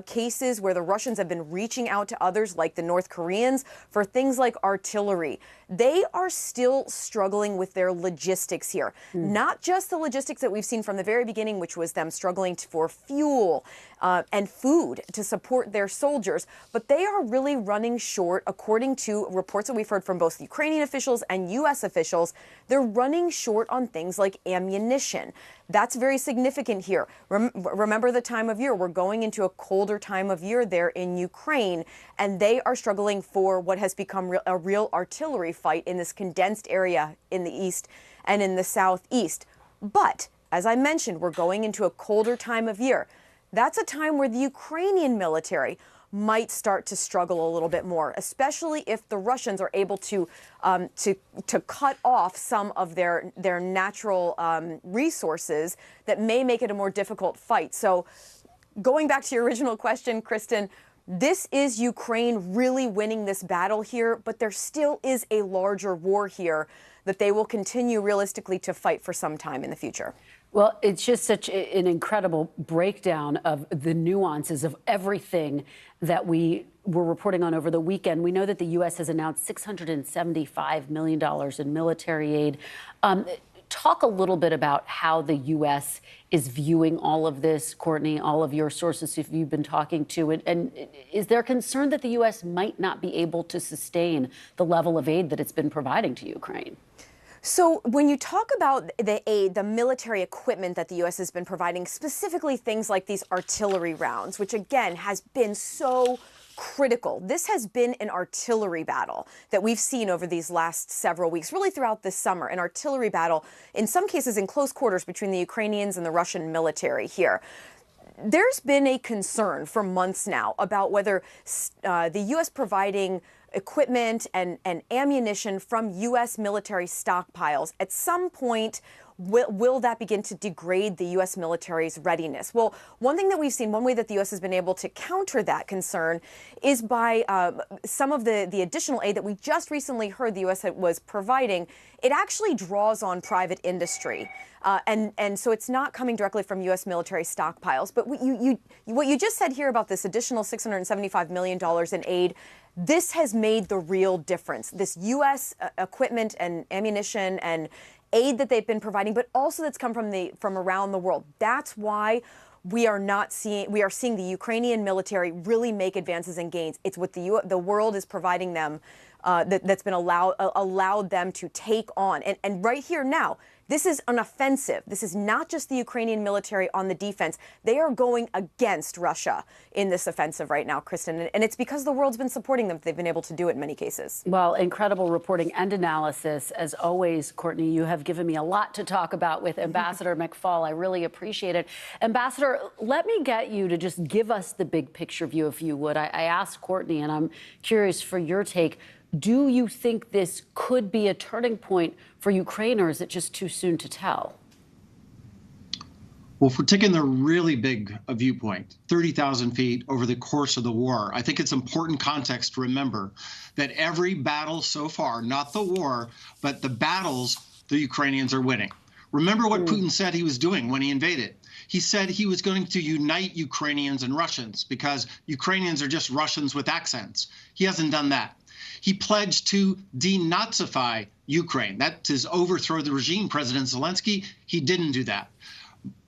cases where the Russians have been reaching out to others, like the North Koreans, for things like artillery. They are still struggling with their logistics here. Not just the logistics that we've seen from the very beginning, which was them struggling for fuel and food to support their soldiers, but they are really running short, according to reports that we've heard from both Ukrainian officials and U.S. officials. They're running short on things like ammunition. That's very significant here. Remember the time of year. We're going into a colder time of year there in Ukraine, and they are struggling for what has become a real artillery fight in this condensed area in the east and in the southeast. But, as I mentioned, we're going into a colder time of year. That's a time where the Ukrainian military might start to struggle a little bit more, especially if the Russians are able to cut off some of their natural resources that may make it a more difficult fight. So going back to your original question, Kristen, this is Ukraine really winning this battle here, but there still is a larger war here that they will continue realistically to fight for some time in the future. Well, it's just such an incredible breakdown of the nuances of everything that we were reporting on over the weekend. We know that the U.S. has announced $675 million in military aid. Talk a little bit about how the U.S. is viewing all of this, Courtney, all of your sources if you've been talking to. And is there concern that the U.S. might not be able to sustain the level of aid that it's been providing to Ukraine? So when you talk about the aid, the military equipment that the U.S. has been providing, specifically things like these artillery rounds, which again has been so critical. This has been an artillery battle that we've seen over these last several weeks, really throughout this summer, an artillery battle, in some cases in close quarters between the Ukrainians and the Russian military here. There's been a concern for months now about whether the U.S. providing equipment and ammunition from U.S. military stockpiles at some point will that begin to degrade the U.S. military's readiness? Well, one thing that we've seen, one way that the U.S. has been able to counter that concern is by some of the additional aid that we just recently heard the U.S. was providing. It actually draws on private industry. And so it's not coming directly from U.S. military stockpiles. But what you just said here about this additional $675 million in aid, this has made the real difference. This U.S. equipment and ammunition and aid that they've been providing, but also that's come from around the world. That's why we are seeing the Ukrainian military really make advances and gains. It's what the world is providing them that's been allowed them to take on. And right here now, this is an offensive. This is not just the Ukrainian military on the defense. They are going against Russia in this offensive right now, Kristen. And it's because the world's been supporting them. They've been able to do it in many cases. Well, incredible reporting and analysis. As always, Courtney, you have given me a lot to talk about with Ambassador McFaul. I really appreciate it. Ambassador, let me get you to just give us the big picture view, if you would. I asked Courtney, and I'm curious for your take. Do you think this could be a turning point for Ukraine, or is it just too soon to tell? Well, if we're taking the really big viewpoint, 30,000 feet over the course of the war, I think it's important context to remember that every battle so far, not the war, but the battles the Ukrainians are winning. Remember what Putin said he was doing when he invaded. He said he was going to unite Ukrainians and Russians because Ukrainians are just Russians with accents. He hasn't done that. He pledged to denazify Ukraine. That is overthrow the regime. President Zelensky, he didn't do that.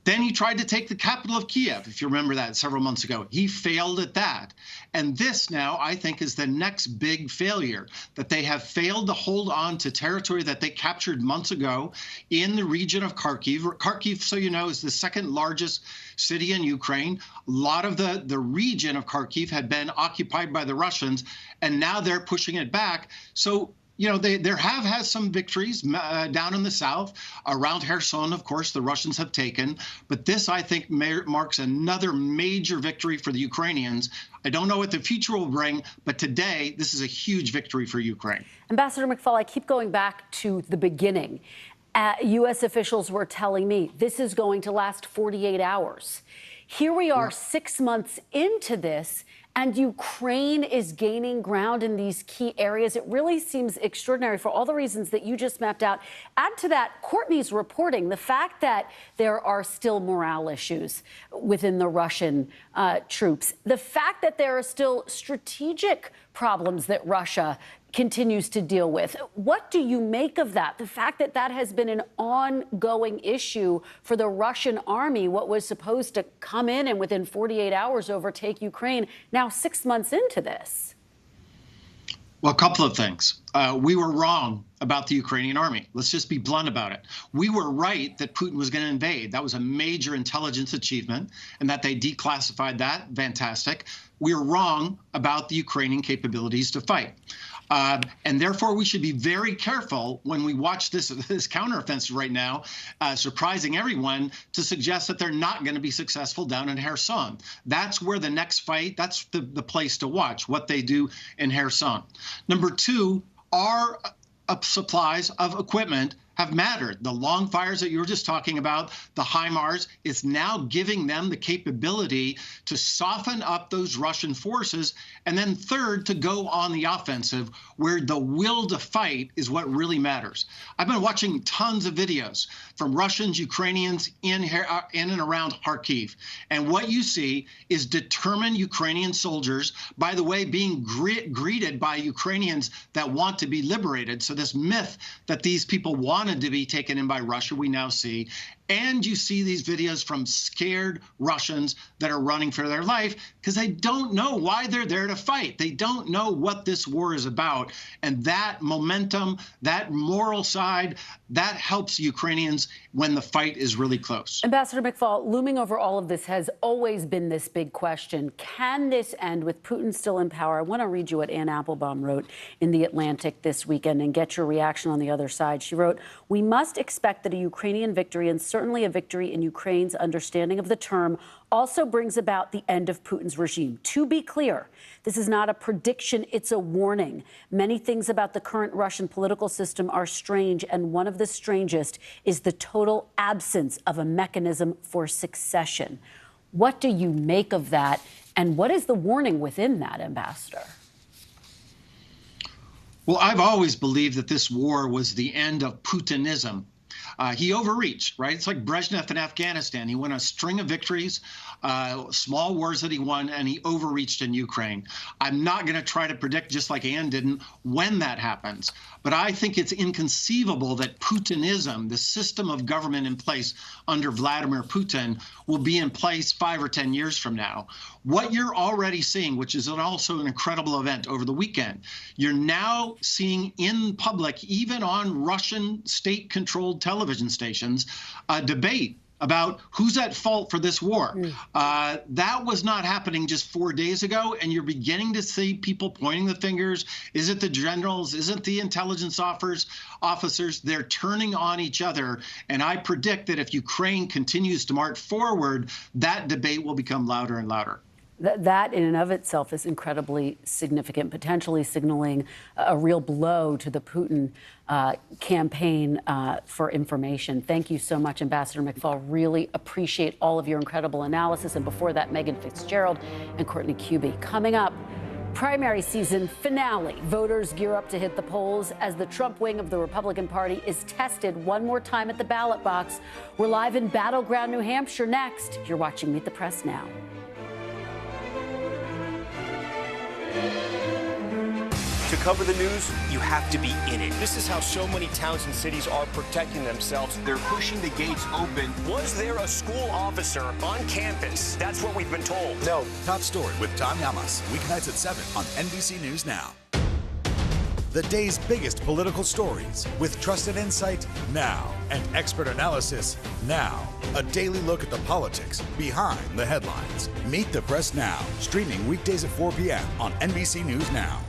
Then he tried to take the capital of Kiev, if you remember that several months ago. He failed at that. And this now, I think, is the next big failure, that they have failed to hold on to territory that they captured months ago in the region of Kharkiv. Kharkiv, so you know, is the second largest city in Ukraine. A lot of the region of Kharkiv had been occupied by the Russians, and now they're pushing it back. So, you know, there have had some victories down in the south. Around Kherson, of course, the Russians have taken. But this, I think, marks another major victory for the Ukrainians. I don't know what the future will bring, but today, this is a huge victory for Ukraine. Ambassador McFaul, I keep going back to the beginning. U.S. officials were telling me this is going to last 48 hours. Here we are 6 months into this, and Ukraine is gaining ground in these key areas. It really seems extraordinary for all the reasons that you just mapped out. Add to that Courtney's reporting, the fact that there are still morale issues within the Russian troops, the fact that there are still strategic problems that Russia continues to deal with. What do you make of that? The fact that that has been an ongoing issue for the Russian army, what was supposed to come in and within 48 hours overtake Ukraine, now 6 months into this? Well, a couple of things. We were wrong about the Ukrainian army. Let's just be blunt about it. We were right that Putin was going to invade. That was a major intelligence achievement, and that they declassified that. Fantastic. We were wrong about the Ukrainian capabilities to fight. And therefore, we should be very careful when we watch this counteroffensive right now, surprising everyone, to suggest that they're not going to be successful down in Kherson. That's where the next fight, that's the place to watch, what they do in Kherson. Number two, our supplies of equipment have mattered. The long fires that you were just talking about, the HIMARS, is now giving them the capability to soften up those Russian forces. And then third, to go on the offensive, where the will to fight is what really matters. I've been watching tons of videos from Russians, Ukrainians in and around Kharkiv. And what you see is determined Ukrainian soldiers, by the way, being greeted by Ukrainians that want to be liberated. So this myth that these people wanted to be taken in by Russia, we now see. And you see these videos from scared Russians that are running for their life because they don't know why they're there to fight. They don't know what this war is about. And that momentum, that moral side, that helps Ukrainians when the fight is really close. Ambassador McFaul, looming over all of this has always been this big question. Can this end with Putin still in power? I want to read you what Ann Applebaum wrote in The Atlantic this weekend and get your reaction on the other side. She wrote, "We must expect that a Ukrainian victory, and certainly a victory in Ukraine's understanding of the term, also brings about the end of Putin's regime. To be clear, this is not a prediction, it's a warning. Many things about the current Russian political system are strange, and one of the strangest is the total absence of a mechanism for succession." What do you make of that, and what is the warning within that, Ambassador? Well, I've always believed that this war was the end of Putinism. He overreached, right? It's like Brezhnev in Afghanistan. He won a string of victories, small wars that he won, and he overreached in Ukraine. I'm not going to try to predict, just like Ann didn't, when that happens. But I think it's inconceivable that Putinism, the system of government in place under Vladimir Putin, will be in place 5 or 10 years from now. What you're already seeing, which is also an incredible event over the weekend, you're now seeing in public, even on Russian state-controlled television stations, a debate about who's at fault for this war. That was not happening just 4 days ago, and you're beginning to see people pointing the fingers. Is it the generals? Is it the intelligence officers? They're turning on each other, and I predict that if Ukraine continues to march forward, that debate will become louder and louder. That in and of itself is incredibly significant, potentially signaling a real blow to the Putin campaign for information. Thank you so much, Ambassador McFaul. Really appreciate all of your incredible analysis. And before that, Megan Fitzgerald and Courtney Cuby. Coming up, primary season finale. Voters gear up to hit the polls as the Trump wing of the Republican Party is tested one more time at the ballot box. We're live in Battleground, New Hampshire next. You're watching Meet the Press Now. To cover the news, you have to be in it. This is how so many towns and cities are protecting themselves. They're pushing the gates open. Was there a school officer on campus? That's what we've been told. No. Top Story with Tom Yamas, weeknights at 7 on NBC News Now. The day's biggest political stories with trusted insight now and expert analysis now. A daily look at the politics behind the headlines. Meet the Press Now, streaming weekdays at 4 p.m. on NBC News Now.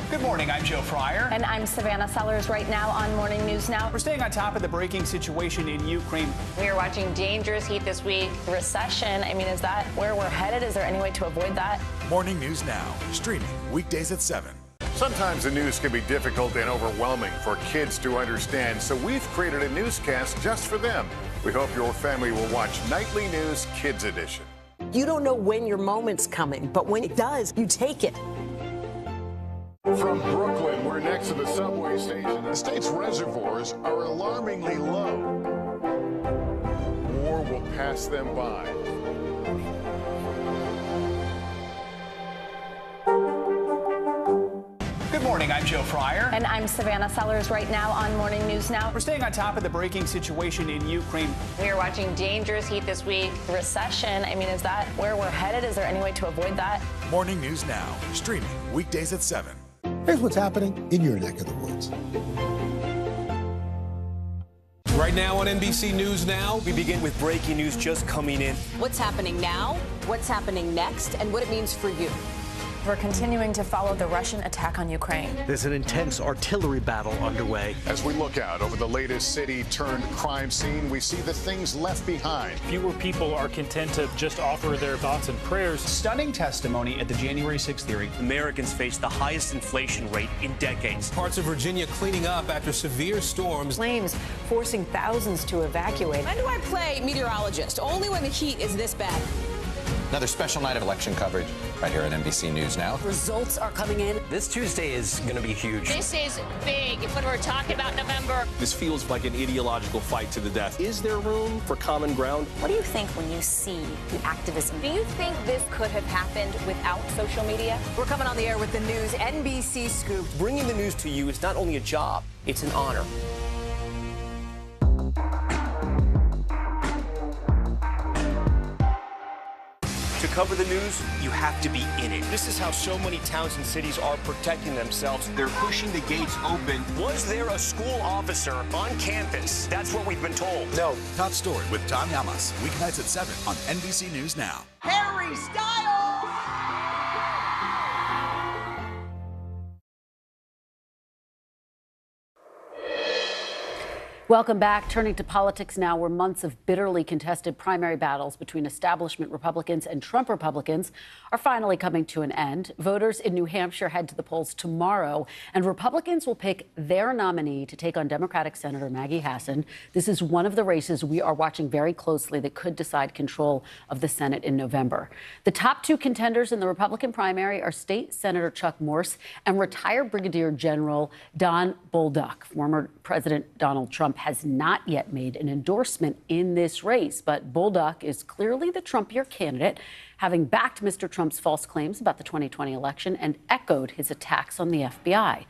Good morning, I'm Joe Fryer. And I'm Savannah Sellers right now on Morning News Now. We're staying on top of the breaking situation in Ukraine. We are watching dangerous heat this week. Recession, I mean, is that where we're headed? Is there any way to avoid that? Morning News Now, streaming weekdays at 7. Sometimes the news can be difficult and overwhelming for kids to understand, so we've created a newscast just for them. We hope your family will watch Nightly News Kids Edition. You don't know when your moment's coming, but when it does, you take it. From Brooklyn, we're next to the subway station. The state's reservoirs are alarmingly low. War will pass them by. Good morning, I'm Joe Fryer. And I'm Savannah Sellers right now on Morning News Now. We're staying on top of the breaking situation in Ukraine. We are watching dangerous heat this week. Recession, I mean, is that where we're headed? Is there any way to avoid that? Morning News Now, streaming weekdays at 7. Here's what's happening in your neck of the woods. Right now on NBC News Now, we begin with breaking news just coming in. What's happening now, what's happening next, and what it means for you. We're continuing to follow the Russian attack on Ukraine. There's an intense artillery battle underway. As we look out over the latest city-turned-crime scene, we see the things left behind. Fewer people are content to just offer their thoughts and prayers. Stunning testimony at the January 6th hearing. Americans face the highest inflation rate in decades. Parts of Virginia cleaning up after severe storms. Flames forcing thousands to evacuate. When do I play meteorologist? Only when the heat is this bad. Another special night of election coverage right here at NBC News Now. Results are coming in. This Tuesday is going to be huge. This is big when we're talking about November. This feels like an ideological fight to the death. Is there room for common ground? What do you think when you see the activism? Do you think this could have happened without social media? We're coming on the air with the news NBC Scoop. Bringing the news to you is not only a job, it's an honor. To cover the news, you have to be in it. This is how so many towns and cities are protecting themselves. They're pushing the gates open. Was there a school officer on campus? That's what we've been told. No. Top story with Tom Yamas. Weeknights at 7 on NBC News Now. Harry Styles! Welcome back. Turning to politics now, where months of bitterly contested primary battles between establishment Republicans and Trump Republicans are finally coming to an end. Voters in New Hampshire head to the polls tomorrow, and Republicans will pick their nominee to take on Democratic Senator Maggie Hassan. This is one of the races we are watching very closely that could decide control of the Senate in November. The top two contenders in the Republican primary are State Senator Chuck Morse and retired Brigadier General Don Bolduc. Former President Donald Trump has not yet made an endorsement in this race, but Bolduc is clearly the Trumpier candidate, having backed Mr. Trump's false claims about the 2020 election and echoed his attacks on the FBI.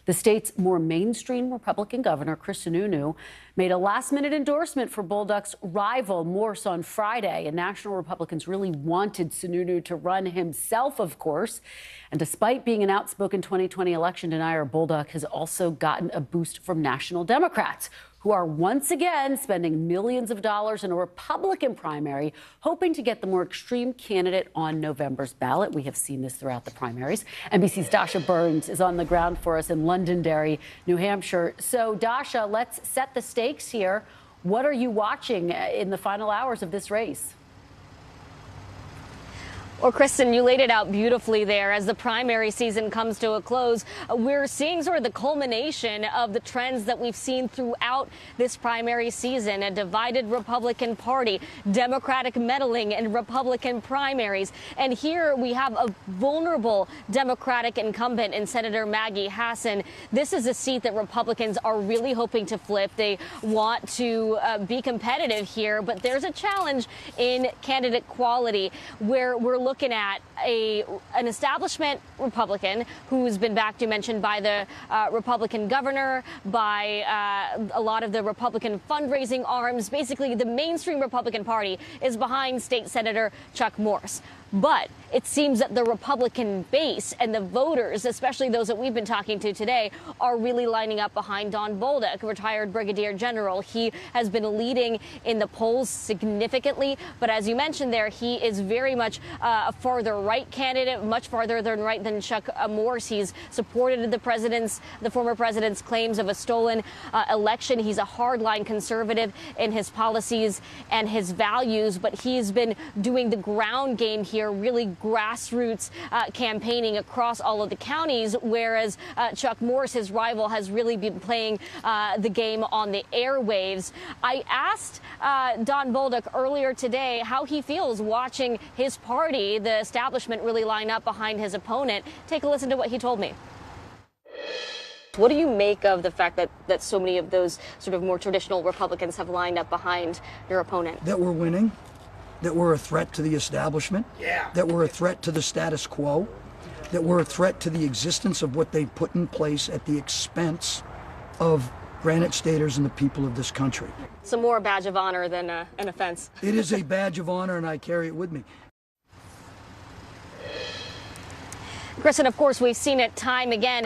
The state's more mainstream Republican governor, Chris Sununu, made a last-minute endorsement for Bolduc's rival, Morse, on Friday. And national Republicans really wanted Sununu to run himself, of course. And despite being an outspoken 2020 election denier, Bolduc has also gotten a boost from national Democrats, who are once again spending millions of dollars in a Republican primary, hoping to get the more extreme candidate on November's ballot. We have seen this throughout the primaries. NBC's Dasha Burns is on the ground for us in Londonderry, New Hampshire. So, Dasha, let's set the stakes here. What are you watching in the final hours of this race? Well, Kristen, you laid it out beautifully there. As the primary season comes to a close, we're seeing sort of the culmination of the trends that we've seen throughout this primary season. A divided Republican Party, Democratic meddling in Republican primaries. And here we have a vulnerable Democratic incumbent in Senator Maggie Hassan. This is a seat that Republicans are really hoping to flip. They want to be competitive here, but there's a challenge in candidate quality where we're looking at an establishment Republican who's been backed, you mentioned, by the Republican governor, by a lot of the Republican fundraising arms. Basically, the mainstream Republican Party is behind State Senator Chuck Morse. But it seems that the Republican base and the voters, especially those that we've been talking to today, are really lining up behind Don Bolduc, retired Brigadier General. He has been leading in the polls significantly. But as you mentioned there, he is very much a farther right candidate, much farther than right than Chuck Morse. He's supported the former president's claims of a stolen election. He's a hardline conservative in his policies and his values, but he's been doing the ground game here, really grassroots campaigning across all of the counties, whereas Chuck Morse, his rival, has really been playing the game on the airwaves. I asked Don Bolduc earlier today how he feels watching his party, the establishment, really line up behind his opponent. Take a listen to what he told me. What do you make of the fact that so many of those sort of more traditional Republicans have lined up behind your opponent? That we're winning, that we're a threat to the establishment, that we're a threat to the status quo, that we're a threat to the existence of what they put in place at the expense of Granite Staters and the people of this country. Some more a badge of honor than an offense. It is a badge of honor, and I carry it with me. Kristen, of course, we've seen it time again.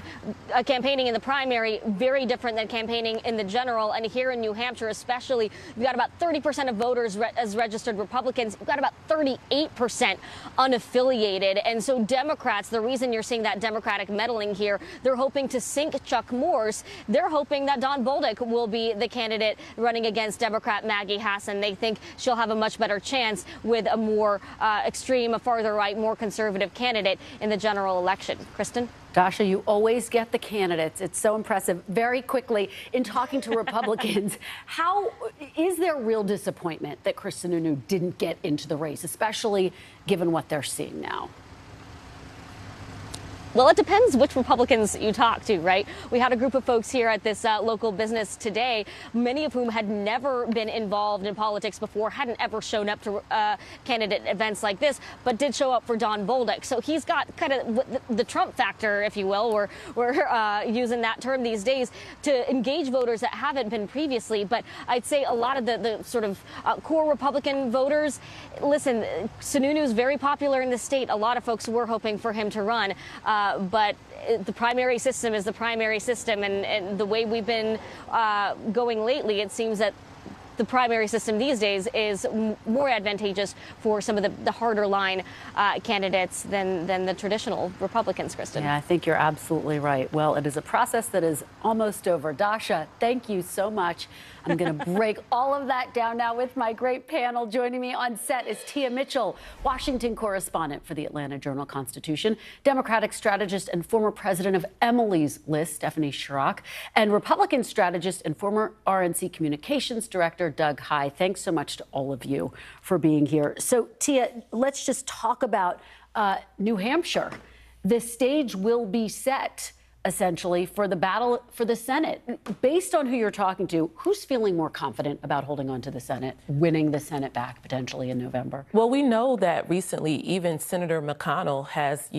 Campaigning in the primary, very different than campaigning in the general. And here in New Hampshire, especially, you've got about 30% of voters as registered Republicans. You've got about 38% unaffiliated. And so Democrats, the reason you're seeing that Democratic meddling here, they're hoping to sink Chuck Morse. They're hoping that Don Bolduc will be the candidate running against Democrat Maggie Hassan. They think she'll have a much better chance with a more extreme, a farther right, more conservative candidate in the general election. Kristen? Dasha, you always get the candidates. It's so impressive. Very quickly, in talking to Republicans, how is there real disappointment that Chris Sununu didn't get into the race, especially given what they're seeing now? Well, it depends which Republicans you talk to, right? We had a group of folks here at this local business today, many of whom had never been involved in politics before, hadn't ever shown up to candidate events like this, but did show up for Don Bolduc. So he's got kind of the Trump factor, if you will. We're using that term these days to engage voters that haven't been previously. But I'd say a lot of the sort of core Republican voters, listen, Sununu is very popular in the state. A lot of folks were hoping for him to run. But the primary system is the primary system, and the way we've been going lately, it seems that the primary system these days is more advantageous for some of the harder line candidates than the traditional Republicans, Kristen. Yeah, I think you're absolutely right. Well, it is a process that is almost over. Dasha, thank you so much. I'm going to break all of that down now with my great panel. Joining me on set is Tia Mitchell, Washington correspondent for the Atlanta Journal-Constitution, Democratic strategist and former president of Emily's List, Stephanie Schrock, and Republican strategist and former RNC communications director, Doug Heye. Thanks so much to all of you for being here. So, Tia, let's just talk about New Hampshire. The stage will be set, essentially, for the battle for the Senate. Based on who you're talking to, who's feeling more confident about holding on to the Senate, winning the Senate back potentially in November? Well, we know that recently even Senator McConnell has,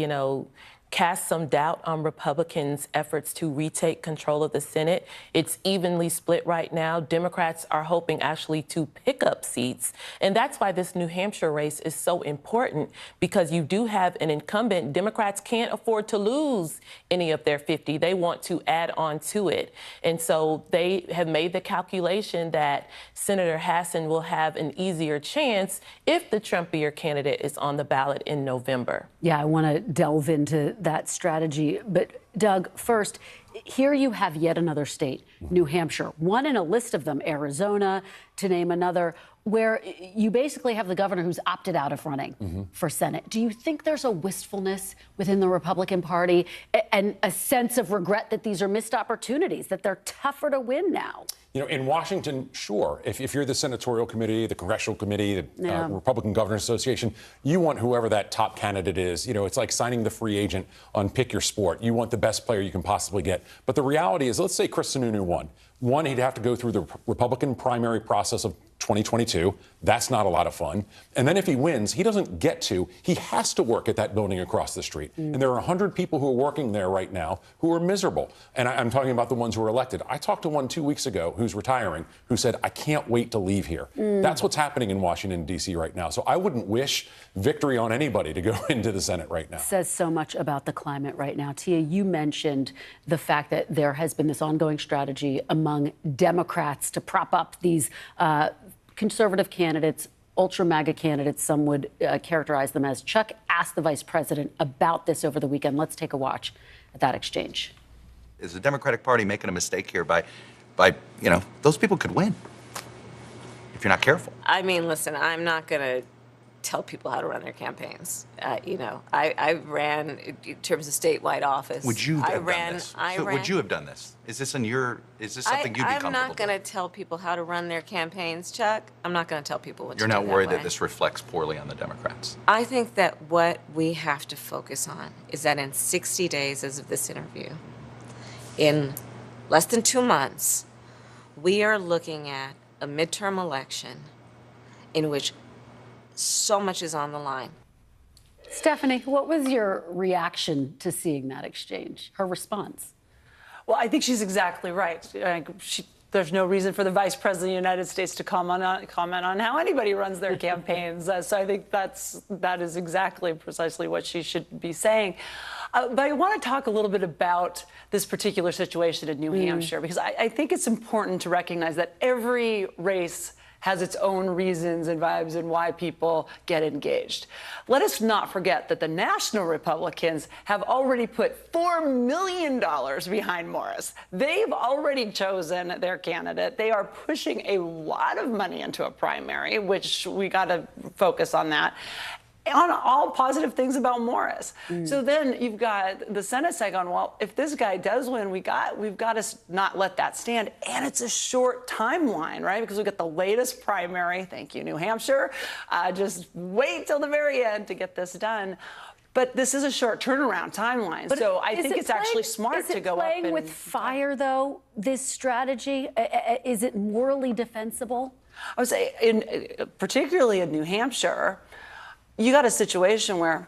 cast some doubt on Republicans' efforts to retake control of the Senate. It's evenly split right now. Democrats are hoping actually to pick up seats. And that's why this New Hampshire race is so important, because you do have an incumbent. Democrats can't afford to lose any of their 50. They want to add on to it. And so they have made the calculation that Senator Hassan will have an easier chance if the Trumpier candidate is on the ballot in November. Yeah, I want to delve into that strategy. But Doug, first, here you have yet another state, New Hampshire, one in a list of them, Arizona, to name another, where you basically have the governor who's opted out of running for Senate. Do you think there's a wistfulness within the Republican Party and a sense of regret that these are missed opportunities, that they're tougher to win now? In Washington, sure. If you're the senatorial committee, the congressional committee, the Republican Governors Association, you want whoever that top candidate is. It's like signing the free agent on pick your sport. You want the best player you can possibly get. But the reality is, let's say Chris Sununu won. One, he'd have to go through the Republican primary process of 2022. That's not a lot of fun. And then if he wins, he has to work at that building across the street. And there are 100 people who are working there right now who are miserable. And I'm talking about the ones who are elected. I talked to one 2 weeks ago who's retiring, who said, I can't wait to leave here. That's what's happening in Washington, D.C. right now. So I wouldn't wish victory on anybody to go into the Senate right now. Says so much about the climate right now. Tia, you mentioned the fact that there has been this ongoing strategy among Democrats to prop up these conservative candidates, ultra MAGA candidates, some would characterize them as. Chuck asked the vice president about this over the weekend. Let's take a watch at that exchange. Is the Democratic Party making a mistake here by those people could win if you're not careful? I mean, listen, I'm not going to tell people how to run their campaigns. I ran in terms of statewide office. Would you have done this? Would you have done this? Is this something you'd be comfortable I'm not going to tell people how to run their campaigns, Chuck. I'm not going to tell people what to do. You're not worried that that this reflects poorly on the Democrats? I think that what we have to focus on is that in 60 days as of this interview, in less than 2 months, we are looking at a midterm election in which so much is on the line. Stephanie, what was your reaction to seeing that exchange, her response? Well, I think she's exactly right. There's no reason for the Vice President of the United States to comment on how anybody runs their campaigns. So I think that is exactly precisely what she should be saying. But I want to talk a little bit about this particular situation in New Hampshire, because I think it's important to recognize that every race has its own reasons and vibes and why people get engaged. Let us not forget that the national Republicans have already put $4 million behind Morris. They've already chosen their candidate. They are pushing a lot of money into a primary, which we got to focus on that, on all positive things about Morris. So then you've got the Senate side going, well, if this guy does win, we've got to not let that stand. And it's a short timeline, right? Because we've got the latest primary. Thank you, New Hampshire. Just wait till the very end to get this done. But this is a short turnaround timeline. But so I think it's actually smart to go up and... Is it playing with fire, though, this strategy? Is it morally defensible? I would say, particularly in New Hampshire, you got a situation where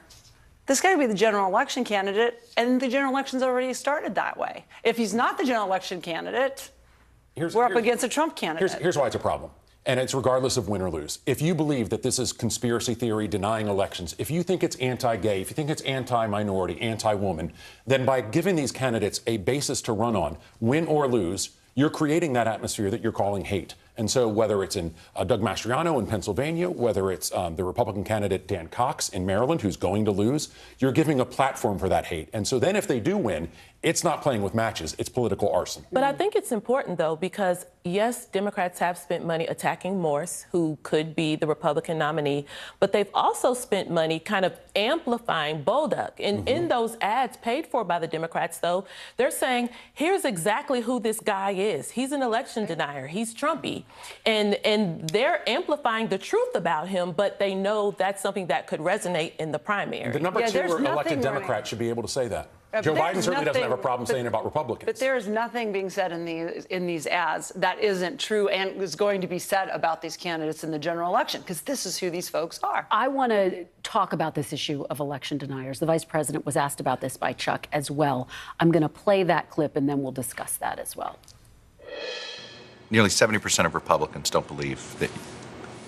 this guy would be the general election candidate, and the general election's already started that way. If he's not the general election candidate, we're up against a Trump candidate. Here's why it's a problem. And it's regardless of win or lose. If you believe that this is conspiracy theory, denying elections, if you think it's anti-gay, if you think it's anti-minority, anti-woman, then by giving these candidates a basis to run on, win or lose, you're creating that atmosphere that you're calling hate. And so whether it's in Doug Mastriano in Pennsylvania, whether it's the Republican candidate Dan Cox in Maryland, who's going to lose, you're giving a platform for that hate. And so then if they do win, it's not playing with matches, it's political arson. But I think it's important, though, because, yes, Democrats have spent money attacking Morse, who could be the Republican nominee, but they've also spent money kind of amplifying Bolduc. And in those ads paid for by the Democrats, though, they're saying, here's exactly who this guy is. He's an election denier. He's Trumpy. And they're amplifying the truth about him, but they know that's something that could resonate in the primary. The number two elected Democrat should be able to say that. Joe Biden certainly doesn't have a problem saying about Republicans. But there is nothing being said in these ads that isn't true and is going to be said about these candidates in the general election, because this is who these folks are. I want to talk about this issue of election deniers. The vice president was asked about this by Chuck as well. I'm going to play that clip and then we'll discuss that as well. Nearly 70% of Republicans don't believe that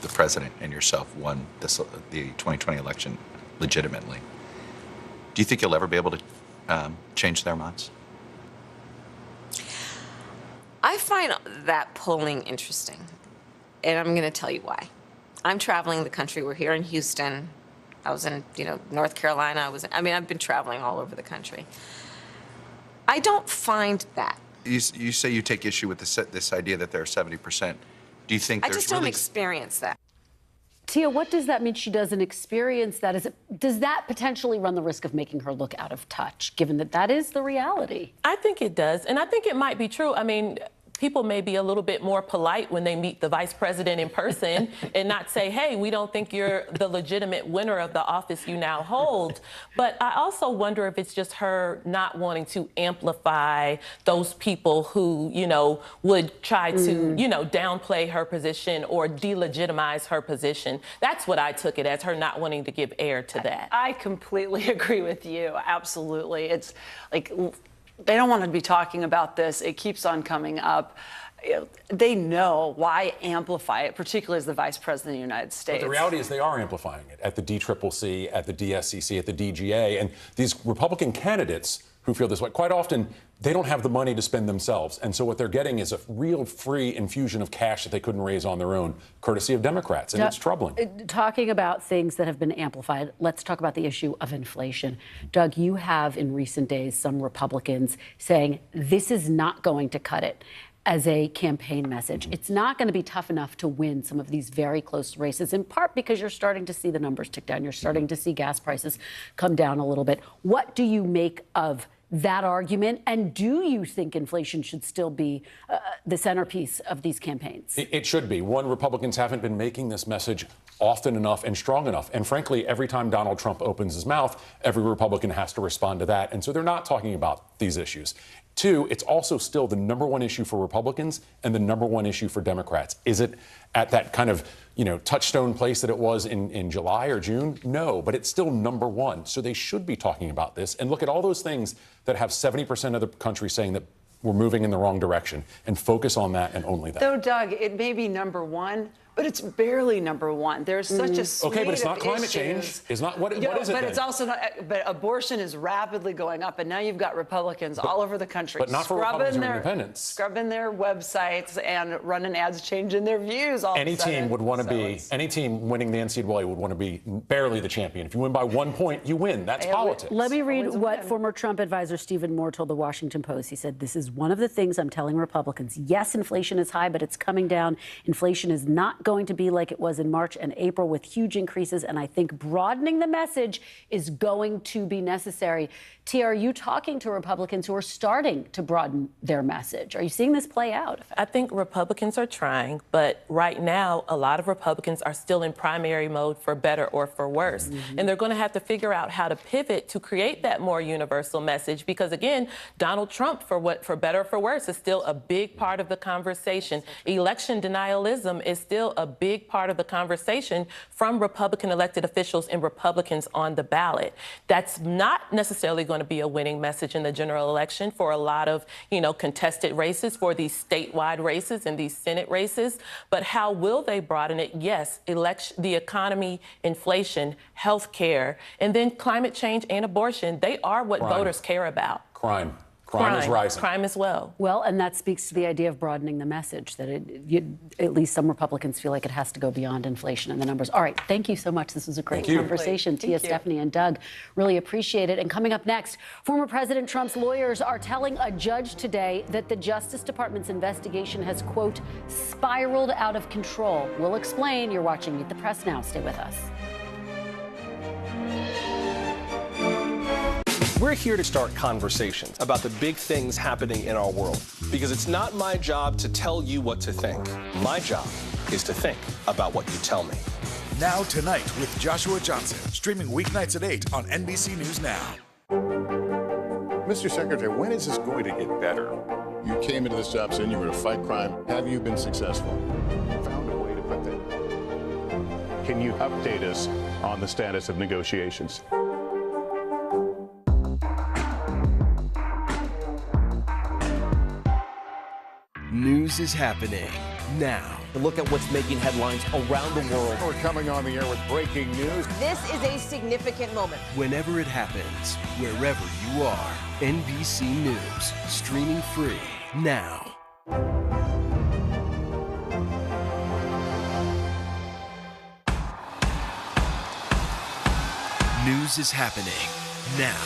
the president and yourself won the 2020 election legitimately. Do you think you'll ever be able to change their minds? I find that polling interesting, and I'm going to tell you why. I'm traveling the country. We're here in Houston. I was in, North Carolina. I've been traveling all over the country. I don't find that. You say you take issue with this idea that there are 70%. Do you think I just don't experience that? Tia, what does that mean she doesn't experience that? Does that potentially run the risk of making her look out of touch, given that that is the reality? I think it does. And I think it might be true. I mean, people may be a little bit more polite when they meet the vice president in person and not say, hey, we don't think you're the legitimate winner of the office you now hold. But I also wonder if it's just her not wanting to amplify those people who, would try to, downplay her position or delegitimize her position. That's what I took it as, her not wanting to give air to that. I completely agree with you. Absolutely. It's like, they don't want to be talking about this. It keeps on coming up. They know why amplify it, particularly as the vice president of the United States. But the reality is they are amplifying it at the DCCC, at the DSCC, at the DGA. And these Republican candidates who feel this way, quite often, they don't have the money to spend themselves. And so what they're getting is a real free infusion of cash that they couldn't raise on their own, courtesy of Democrats. And it's troubling. Talking about things that have been amplified, let's talk about the issue of inflation. Doug, you have in recent days some Republicans saying this is not going to cut it. as a campaign message. It's not going to be tough enough to win some of these very close races, in part because you're starting to see the numbers tick down. You're starting to see gas prices come down a little bit. What do you make of that argument? And do you think inflation should still be the centerpiece of these campaigns? It should be. One, Republicans haven't been making this message often enough and strong enough. And frankly, every time Donald Trump opens his mouth, every Republican has to respond to that. And so they're not talking about these issues. Two, it's also still the #1 issue for Republicans and the #1 issue for Democrats. Is it at that kind of, touchstone place that it was in July or June? No, but it's still #1. So they should be talking about this. And look at all those things that have 70% of the country saying that we're moving in the wrong direction, and focus on that and only that. Though, Doug, it may be #1, but it's barely #1. There's such a suite okay, but it's not of climate issues. change. It's not what is it? But then? it's also not. But abortion is rapidly going up, and now you've got Republicans all over the country, but not for Republicans or independents, scrubbing their websites and running ads, changing their views. Any team would want to be. Any team winning the NCAA would want to be barely the champion. If you win by 1 point, you win. That's politics. Let me read what former Trump advisor Stephen Moore told the Washington Post. He said, "This is one of the things I'm telling Republicans. Yes, inflation is high, but it's coming down. Inflation is not going to be like it was in March and April with huge increases, and I think broadening the message is going to be necessary." Tia, are you talking to Republicans who are starting to broaden their message? Are you seeing this play out? I think Republicans are trying, but right now, a lot of Republicans are still in primary mode for better or for worse. And they're going to have to figure out how to pivot to create that more universal message because, again, Donald Trump, for better or for worse, is still a big part of the conversation. Election denialism is still a big part of the conversation from Republican elected officials and Republicans on the ballot. That's not necessarily going to be a winning message in the general election for a lot of, contested races, for these statewide races and these Senate races. But how will they broaden it? Yes, the economy, inflation, health care, and then climate change and abortion. They are what voters care about. Crime is rising. Crime as well. Well, and that speaks to the idea of broadening the message, that at least some Republicans feel like it has to go beyond inflation and the numbers. All right, thank you so much. This was a great conversation. Tia, Stephanie, and Doug, really appreciate it. And coming up next, former President Trump's lawyers are telling a judge today that the Justice Department's investigation has, quote, spiraled out of control. We'll explain. You're watching Meet the Press Now. Stay with us. We're here to start conversations about the big things happening in our world, because it's not my job to tell you what to think. My job is to think about what you tell me. Now Tonight with Joshua Johnson, streaming weeknights at 8 on NBC News Now. Mr. Secretary, when is this going to get better? You came into this job saying you were going to fight crime. Have you been successful? Found a way to put that. Can you update us on the status of negotiations? News is happening now. Look at what's making headlines around the world. We're coming on the air with breaking news. This is a significant moment. Whenever it happens, wherever you are, NBC News, streaming free now. News is happening now.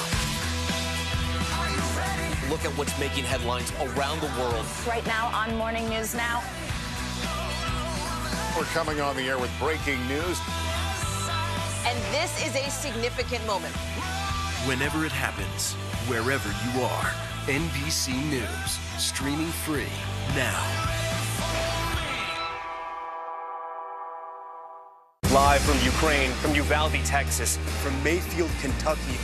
Look at what's making headlines around the world. Right now on Morning News Now. We're coming on the air with breaking news. And this is a significant moment. Whenever it happens, wherever you are, NBC News, streaming free now. Live from Ukraine, from Uvalde, Texas, from Mayfield, Kentucky.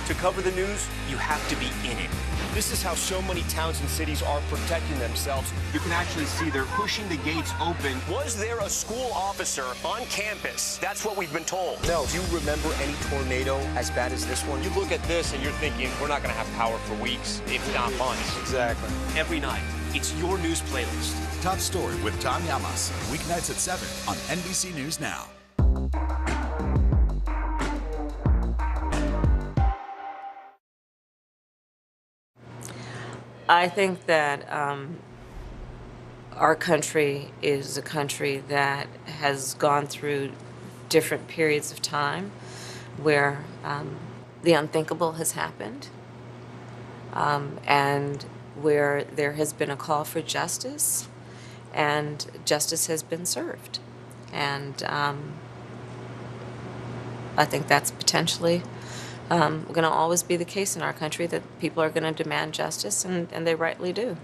To cover the news, you have to be in it. This is how so many towns and cities are protecting themselves. You can actually see they're pushing the gates open. Was there a school officer on campus? That's what we've been told. No. Do you remember any tornado as bad as this one? You look at this and you're thinking, we're not going to have power for weeks, if not months. Exactly. Every night, it's your news playlist. Top Story with Tom Yamas, weeknights at 7 on NBC News Now. I think that our country is a country that has gone through different periods of time where the unthinkable has happened. And where there has been a call for justice and justice has been served. And I think that's potentially going to always be the case in our country, that people are going to demand justice, and they rightly do.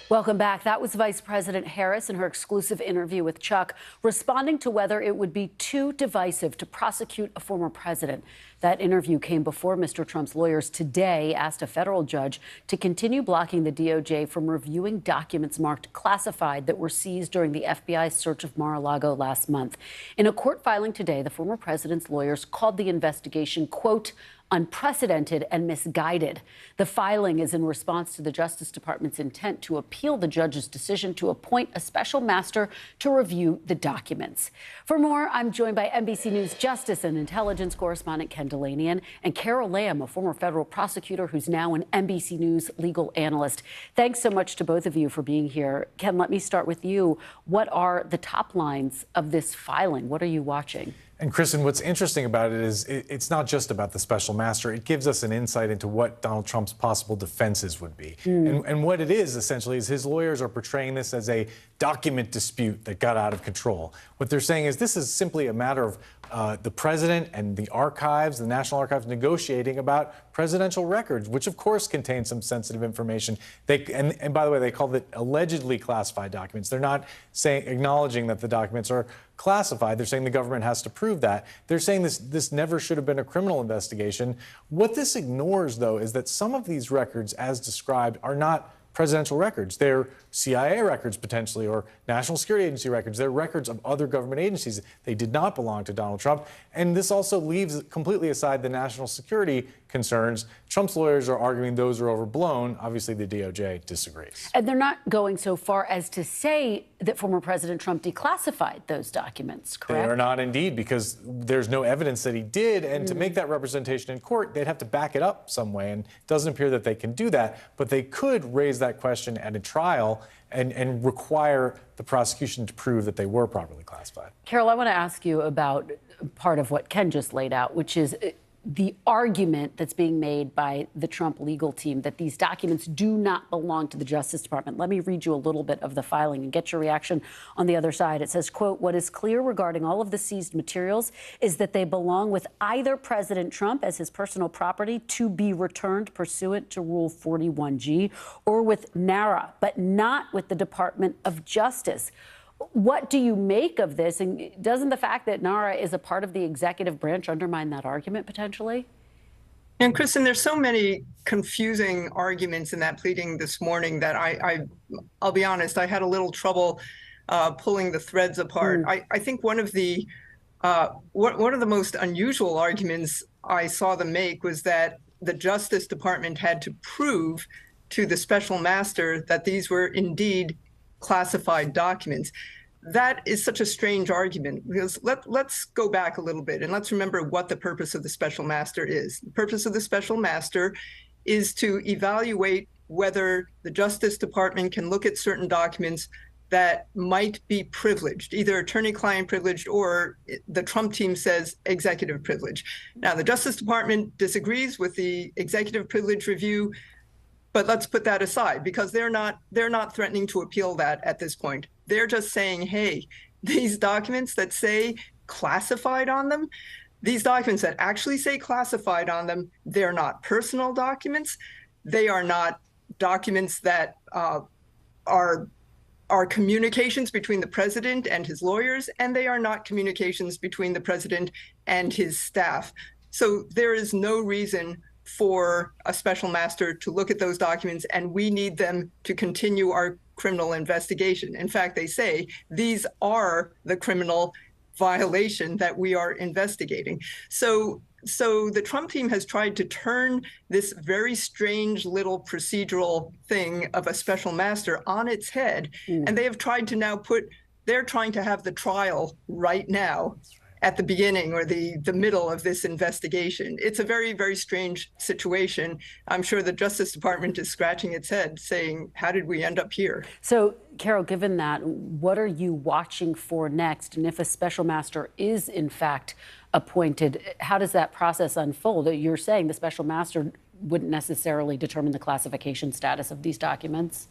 Welcome back. That was Vice President Harris in her exclusive interview with Chuck, responding to whether it would be too divisive to prosecute a former president. That interview came before Mr. Trump's lawyers today asked a federal judge to continue blocking the DOJ from reviewing documents marked classified that were seized during the FBI's search of Mar-a-Lago last month. In a court filing today, the former president's lawyers called the investigation, quote, unprecedented and misguided. The filing is in response to the Justice Department's intent to appeal the judge's decision to appoint a special master to review the documents. For more, I'm joined by NBC News Justice and Intelligence correspondent Ken Delanian and Carol Lamb, a former federal prosecutor who's now an NBC News legal analyst. Thanks so much to both of you for being here. Ken, let me start with you. What are the top lines of this filing? What are you watching? And Kristen, what's interesting about it is it's not just about the special master. It gives us an insight into what Donald Trump's possible defenses would be. And what it is, essentially, is his lawyers are portraying this as a document dispute that got out of control. What they're saying is this is simply a matter of the president and the archives, the National Archives, negotiating about presidential records, which, of course, contain some sensitive information. And by the way, they call it allegedly classified documents. They're not acknowledging that the documents are classified. They're saying the government has to prove that. They're saying this never should have been a criminal investigation. What this ignores, though, is that some of these records, as described, are not presidential records. They're CIA records, potentially, or National Security Agency records. They're records of other government agencies. They did not belong to Donald Trump. And this also leaves completely aside the national security concerns. Trump's lawyers are arguing those are overblown. Obviously, the DOJ disagrees. And they're not going so far as to say that former President Trump declassified those documents, correct? They are not, indeed, because there's no evidence that he did. And to make that representation in court, they'd have to back it up some way. And it doesn't appear that they can do that. But they could raise that question at a trial and require the prosecution to prove that they were properly classified. Carol, I want to ask you about part of what Ken just laid out, which is the argument that's being made by the Trump legal team that these documents do not belong to the Justice Department. Let me read you a little bit of the filing and get your reaction on the other side. It says, quote, what is clear regarding all of the seized materials is that they belong with either President Trump as his personal property to be returned pursuant to Rule 41G, or with NARA, but not with the Department of Justice. What do you make of this? And doesn't the fact that NARA is a part of the executive branch undermine that argument potentially? And Kristen, there's so many confusing arguments in that pleading this morning that I'll be honest, I had a little trouble pulling the threads apart. I think one of the most unusual arguments I saw them make was that the Justice Department had to prove to the special master that these were indeed classified documents. That is such a strange argument, because let's go back a little bit and let's remember what the purpose of the special master is. The purpose of the special master is to evaluate whether the Justice Department can look at certain documents that might be privileged, either attorney-client privileged or the Trump team says executive privilege. Now, the Justice Department disagrees with the executive privilege review, but let's put that aside because they're not threatening to appeal that at this point. They're just saying, hey, these documents that say classified on them, these documents that actually say classified on them, they're not personal documents. They are not documents that are communications between the president and his lawyers, and they are not communications between the president and his staff. So there is no reason for a special master to look at those documents, and we need them to continue our criminal investigation. In fact, they say these are the criminal violation that we are investigating. So the Trump team has tried to turn this very strange little procedural thing of a special master on its head, and they have tried to now they're trying to have the trial right now at the beginning or the middle of this investigation. It's a very, very strange situation. I'm sure the Justice Department is scratching its head saying, how did we end up here? So, Carol, given that, what are you watching for next? And if a special master is, in fact, appointed. How does that process unfold? You're saying the special master wouldn't necessarily determine the classification status of these documents?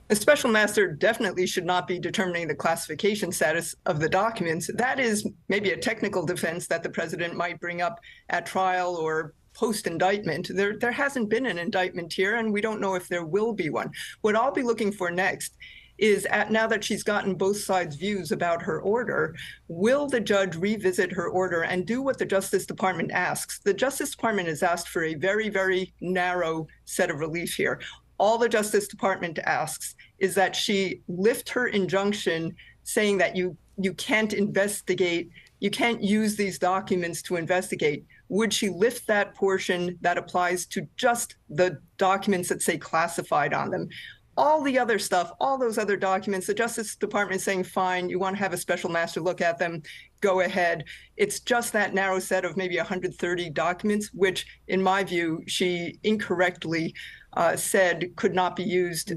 The special master definitely should not be determining the classification status of the documents. That is maybe a technical defense that the president might bring up at trial or post-indictment. There hasn't been an indictment here, and we don't know if there will be one. What I'll be looking for next is, now that she's gotten both sides' views about her order, will the judge revisit her order and do what the Justice Department asks? The Justice Department has asked for a very, very narrow set of relief here. All the Justice Department asks is that she lift her injunction saying that you can't investigate, you can't use these documents to investigate. Would she lift that portion that applies to just the documents that say classified on them? All the other stuff, all those other documents, the Justice Department is saying, fine, you want to have a special master look at them, go ahead. It's just that narrow set of maybe 130 documents, which in my view, she incorrectly said could not be used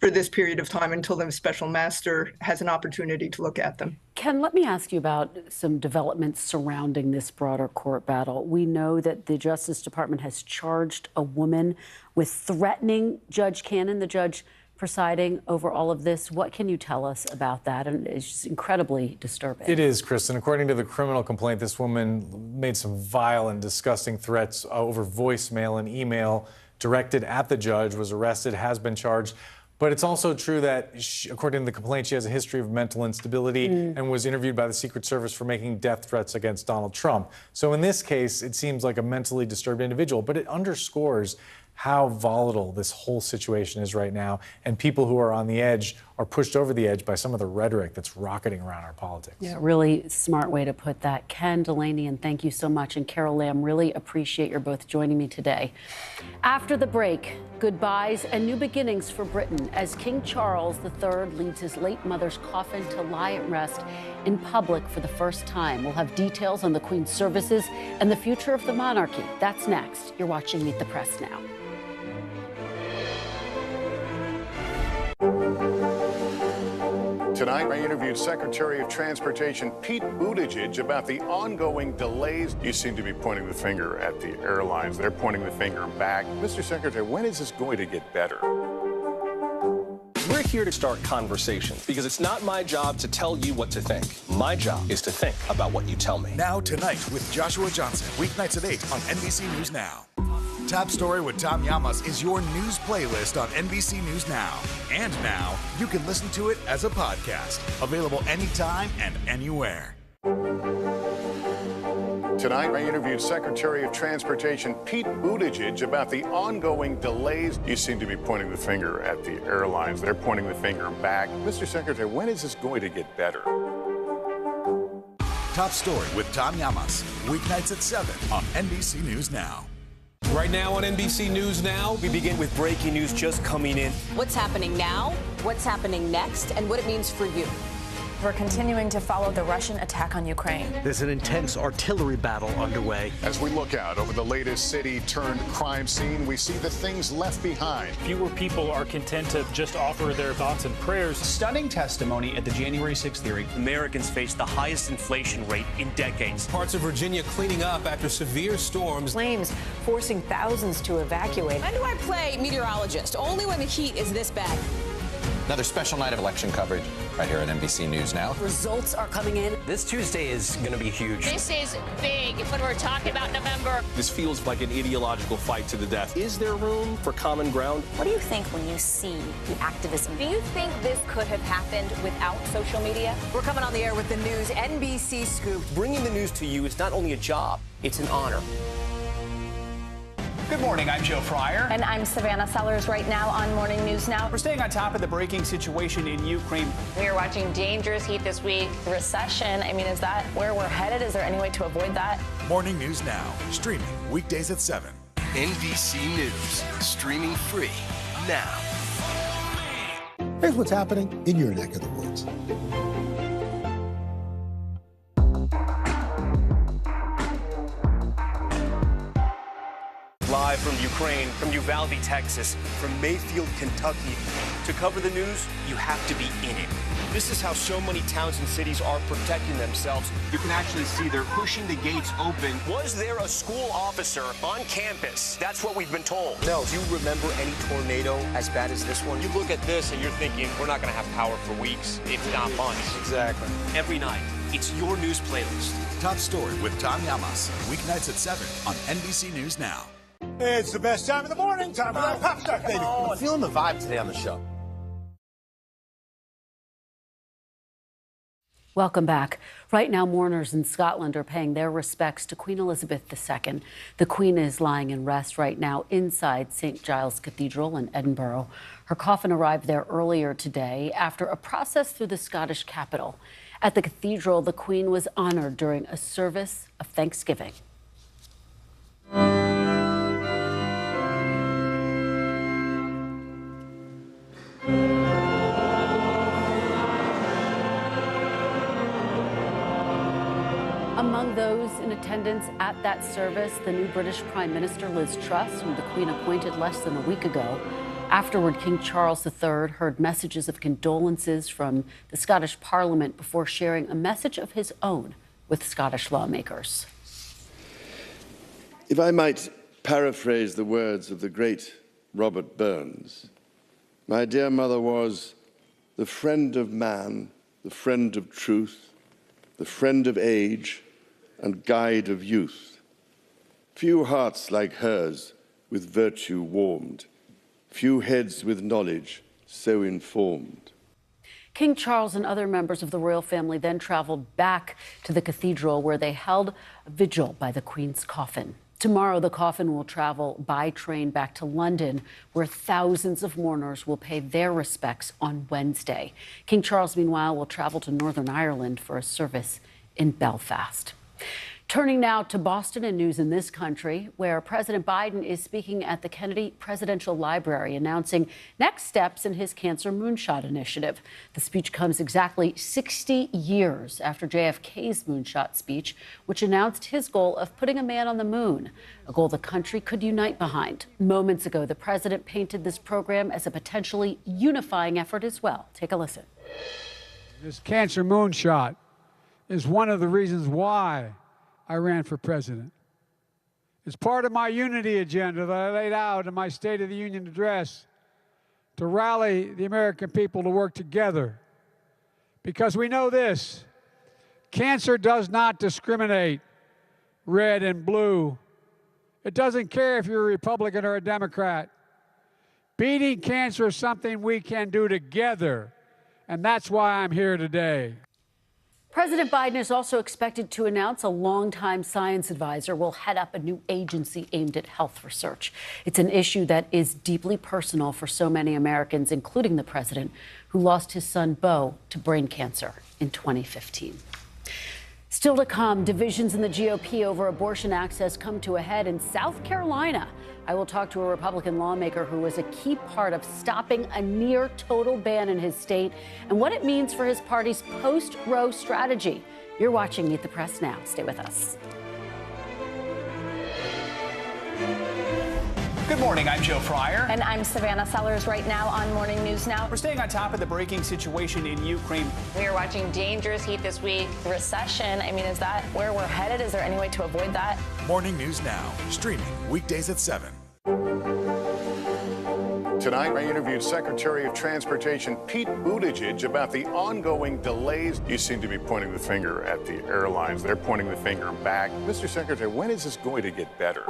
for this period of time until the special master has an opportunity to look at them. Ken, let me ask you about some developments surrounding this broader court battle. We know that the Justice Department has charged a woman with threatening Judge Cannon, the judge presiding over all of this. What can you tell us about that? And it's just incredibly disturbing. It is, Kristen. According to the criminal complaint, this woman made some vile and disgusting threats over voicemail and email directed at the judge, was arrested, has been charged. But it's also true that, according to the complaint, she has a history of mental instability and was interviewed by the Secret Service for making death threats against Donald Trump. So in this case, it seems like a mentally disturbed individual, but it underscores how volatile this whole situation is right now, and people who are on the edge are pushed over the edge by some of the rhetoric that's rocketing around our politics. Yeah, really smart way to put that. Ken Delaney, and thank you so much, and Carol Lamb, really appreciate your both joining me today. After the break, goodbyes and new beginnings for Britain as King Charles III leads his late mother's coffin to lie at rest in public for the first time. We'll have details on the Queen's services and the future of the monarchy. That's next. You're watching Meet the Press Now. Tonight, I interviewed Secretary of Transportation Pete Buttigieg about the ongoing delays. You seem to be pointing the finger at the airlines. They're pointing the finger back. Mr. Secretary, when is this going to get better? We're here to start conversations because it's not my job to tell you what to think. My job is to think about what you tell me. Now Tonight with Joshua Johnson, weeknights at 8 on NBC News Now. Top Story with Tom Llamas is your news playlist on NBC News Now. And now, you can listen to it as a podcast. Available anytime and anywhere. Tonight, I interviewed Secretary of Transportation Pete Buttigieg about the ongoing delays. You seem to be pointing the finger at the airlines. They're pointing the finger back. Mr. Secretary, when is this going to get better? Top Story with Tom Llamas, weeknights at 7 on NBC News Now. Right now on NBC News Now, we begin with breaking news just coming in. What's happening now, what's happening next, and what it means for you. We're continuing to follow the Russian attack on Ukraine. There's an intense artillery battle underway. As we look out over the latest city-turned-crime scene, we see the things left behind. Fewer people are content to just offer their thoughts and prayers. Stunning testimony at the January 6th hearing. Americans face the highest inflation rate in decades. Parts of Virginia cleaning up after severe storms. Flames forcing thousands to evacuate. When do I play meteorologist? Only when the heat is this bad. Another special night of election coverage right here at NBC News Now. Results are coming in. This Tuesday is going to be huge. This is big when we're talking about November. This feels like an ideological fight to the death. Is there room for common ground? What do you think when you see the activism? Do you think this could have happened without social media? We're coming on the air with the news NBC Scoop. Bringing the news to you is not only a job, it's an honor. Good morning, I'm Joe Fryer. And I'm Savannah Sellers right now on Morning News Now. We're staying on top of the breaking situation in Ukraine. We are watching dangerous heat this week. Recession, I mean, is that where we're headed? Is there any way to avoid that? Morning News Now, streaming weekdays at 7. NBC News, streaming free now. Here's what's happening in your neck of the woods. Live from Ukraine, from Uvalde, Texas, from Mayfield, Kentucky. To cover the news, you have to be in it. This is how so many towns and cities are protecting themselves. You can actually see they're pushing the gates open. Was there a school officer on campus? That's what we've been told. No. Do you remember any tornado as bad as this one? You look at this and you're thinking, we're not going to have power for weeks, if not months. Exactly. Every night, it's your news playlist. Top Story with Tom Yamas, weeknights at 7 on NBC News Now. It's the best time of the morning, time for that pop start, baby. I'm feeling the vibe today on the show. Welcome back. Right now, mourners in Scotland are paying their respects to Queen Elizabeth II. The Queen is lying in rest right now inside St. Giles Cathedral in Edinburgh. Her coffin arrived there earlier today after a process through the Scottish capital. At the cathedral, the Queen was honored during a service of thanksgiving. Among those in attendance at that service, the new British Prime Minister Liz Truss, whom the Queen appointed less than a week ago. Afterward, King Charles III heard messages of condolences from the Scottish Parliament before sharing a message of his own with Scottish lawmakers. If I might paraphrase the words of the great Robert Burns, my dear mother was the friend of man, the friend of truth, the friend of age, and guide of youth. Few hearts like hers with virtue warmed, few heads with knowledge so informed. King Charles and other members of the royal family then traveled back to the cathedral where they held a vigil by the Queen's coffin. Tomorrow, the coffin will travel by train back to London, where thousands of mourners will pay their respects on Wednesday. King Charles, meanwhile, will travel to Northern Ireland for a service in Belfast. Turning now to Boston and news in this country, where President Biden is speaking at the Kennedy Presidential Library, announcing next steps in his Cancer Moonshot initiative. The speech comes exactly 60 years after JFK's moonshot speech, which announced his goal of putting a man on the moon, a goal the country could unite behind. Moments ago, the president painted this program as a potentially unifying effort as well. Take a listen. This Cancer Moonshot is one of the reasons why I ran for president. It's part of my unity agenda that I laid out in my State of the Union address to rally the American people to work together. Because we know this, cancer does not discriminate red and blue. It doesn't care if you're a Republican or a Democrat. Beating cancer is something we can do together, and that's why I'm here today. President Biden is also expected to announce a longtime science advisor will head up a new agency aimed at health research. It's an issue that is deeply personal for so many Americans, including the president, who lost his son, Beau, to brain cancer in 2015. Still to come, divisions in the GOP over abortion access come to a head in South Carolina. I will talk to a Republican lawmaker who was a key part of stopping a near total ban in his state and what it means for his party's post-Roe strategy. You're watching Meet the Press Now. Stay with us. Good morning, I'm Joe Fryer. And I'm Savannah Sellers. Right now on Morning News Now. We're staying on top of the breaking situation in Ukraine. We are watching dangerous heat this week. Recession, I mean, is that where we're headed? Is there any way to avoid that? Morning News Now, streaming weekdays at 7. Tonight, I interviewed Secretary of Transportation Pete Buttigieg about the ongoing delays. You seem to be pointing the finger at the airlines. They're pointing the finger back. Mr. Secretary, when is this going to get better?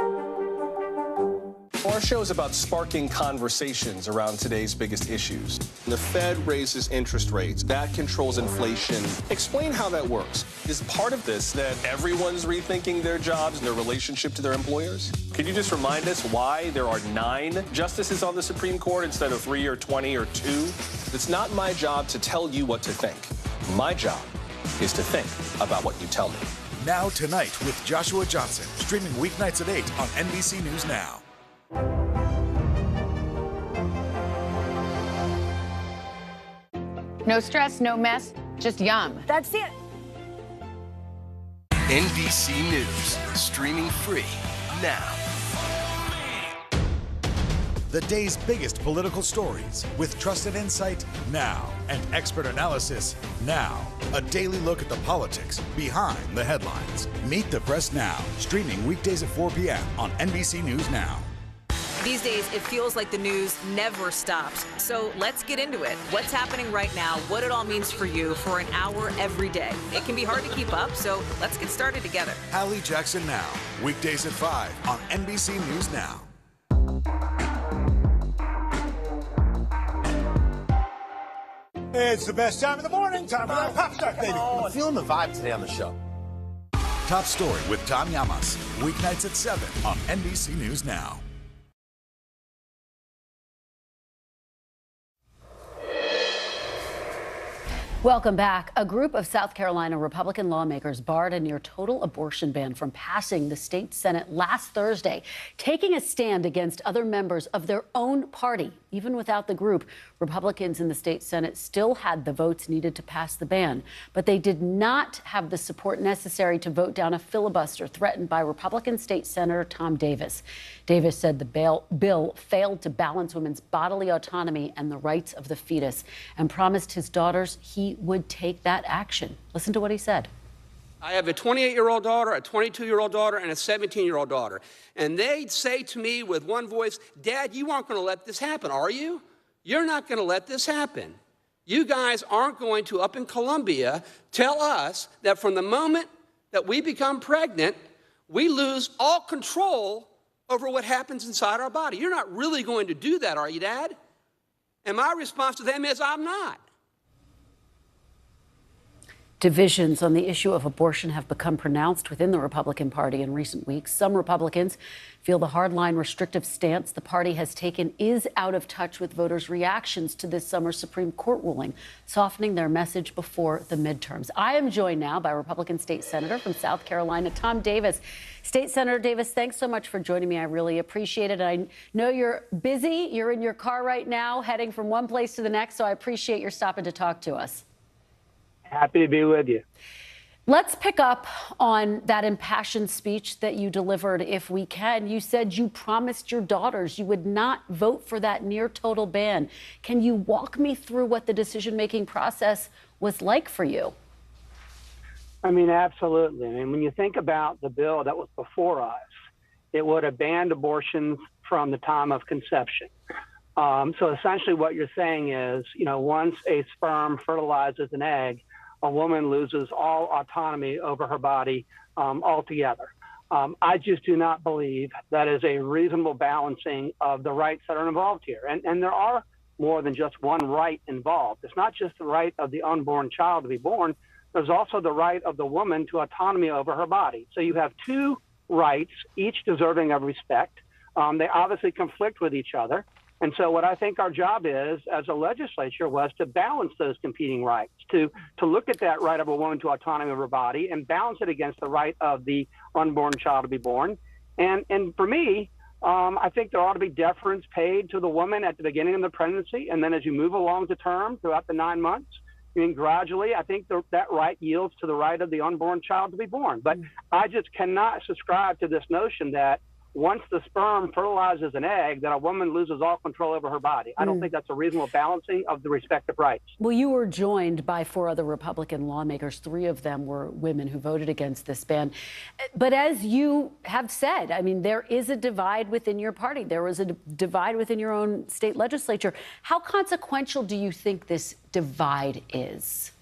Our show is about sparking conversations around today's biggest issues. The Fed raises interest rates. That controls inflation. Explain how that works. Is part of this that everyone's rethinking their jobs and their relationship to their employers? Can you just remind us why there are 9 justices on the Supreme Court instead of 3 or 20 or 2? It's not my job to tell you what to think. My job is to think about what you tell me. Now Tonight with Joshua Johnson, streaming weeknights at 8 on NBC News Now. No stress, no mess, just yum. That's it. NBC News, streaming free now. The day's biggest political stories with trusted insight now and expert analysis now. A daily look at the politics behind the headlines. Meet the Press Now, streaming weekdays at 4 p.m. on NBC News Now. These days, it feels like the news never stops. So let's get into it. What's happening right now, what it all means for you for an hour every day. It can be hard to keep up, so let's get started together. Hallie Jackson Now, weekdays at 5 on NBC News Now. It's the best time of the morning. Time for that pop start, baby. I'm feeling the vibe today on the show. Top Story with Tom Llamas, weeknights at 7 on NBC News Now. Welcome back. A group of South Carolina Republican lawmakers barred a near-total abortion ban from passing the state Senate last Thursday, taking a stand against other members of their own party. Even without the group, Republicans in the state Senate still had the votes needed to pass the ban, but they did not have the support necessary to vote down a filibuster threatened by Republican State Senator Tom Davis. Davis said the bill failed to balance women's bodily autonomy and the rights of the fetus, and promised his daughters he would take that action. Listen to what he said. I have a 28-year-old daughter, a 22-year-old daughter, and a 17-year-old daughter. And they say to me with one voice, Dad, you aren't going to let this happen, are you? You're not going to let this happen. You guys aren't going to, up in Columbia, tell us that from the moment that we become pregnant, we lose all control over what happens inside our body. You're not really going to do that, are you, Dad? And my response to them is, I'm not. Divisions on the issue of abortion have become pronounced within the Republican Party in recent weeks. Some Republicans feel the hardline restrictive stance the party has taken is out of touch with voters' reactions to this summer's Supreme Court ruling, softening their message before the midterms. I am joined now by Republican State Senator from South Carolina, Tom Davis. State Senator Davis, thanks so much for joining me. I really appreciate it. I know you're busy. You're in your car right now, heading from one place to the next, so I appreciate your stopping to talk to us. Happy to be with you. Let's pick up on that impassioned speech that you delivered, if we can. You said you promised your daughters you would not vote for that near total ban. Can you walk me through what the decision-making process was like for you? I mean, absolutely. I mean, when you think about the bill that was before us, it would have banned abortions from the time of conception. So essentially what you're saying is, you know, once a sperm fertilizes an egg, a woman loses all autonomy over her body altogether. I just do not believe that is a reasonable balancing of the rights that are involved here. And there are more than just one right involved. It's not just the right of the unborn child to be born. There's also the right of the woman to autonomy over her body. So you have two rights, each deserving of respect. They obviously conflict with each other. And so what I think our job is as a legislature was to balance those competing rights, to look at that right of a woman to autonomy of her body and balance it against the right of the unborn child to be born. And for me, I think there ought to be deference paid to the woman at the beginning of the pregnancy. And then as you move along to term throughout the 9 months, I mean, gradually, I think that right yields to the right of the unborn child to be born. But I just cannot subscribe to this notion that once the sperm fertilizes an egg, that a woman loses all control over her body. I don't think that's a reasonable balancing of the respective rights. Well, you were joined by 4 other Republican lawmakers. 3 of them were women who voted against this ban. But as you have said, I mean, there is a divide within your party. There was a divide within your own state legislature. How consequential do you think this divide is?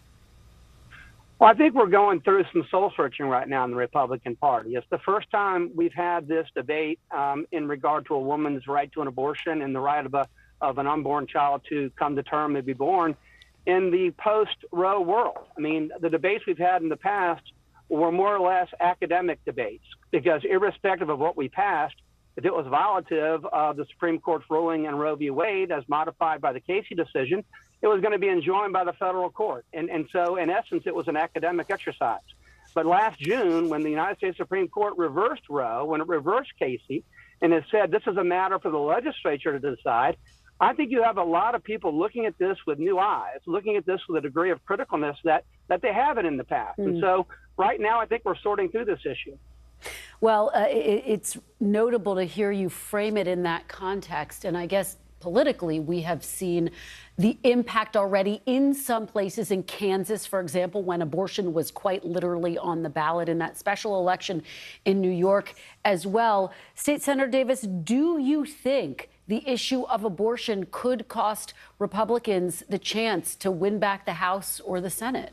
Well, I think we're going through some soul searching right now in the Republican Party. It's the first time we've had this debate in regard to a woman's right to an abortion and the right of an unborn child to come to term and be born in the post-Roe world. I mean, the debates we've had in the past were more or less academic debates because irrespective of what we passed, if it was violative of the Supreme Court's ruling in Roe v. Wade as modified by the Casey decision, it was going to be enjoined by the federal court. And so, in essence, it was an academic exercise. But last June, when the United States Supreme Court reversed Roe, when it reversed Casey, and it said this is a matter for the legislature to decide, I think you have a lot of people looking at this with new eyes, looking at this with a degree of criticalness that they haven't in the past. And so right now, I think we're sorting through this issue. Well, it's notable to hear you frame it in that context. And I guess politically, we have seen the impact already in some places. In Kansas, for example, when abortion was quite literally on the ballot, in that special election in New York as well. State Senator Davis, do you think the issue of abortion could cost Republicans the chance to win back the House or the Senate?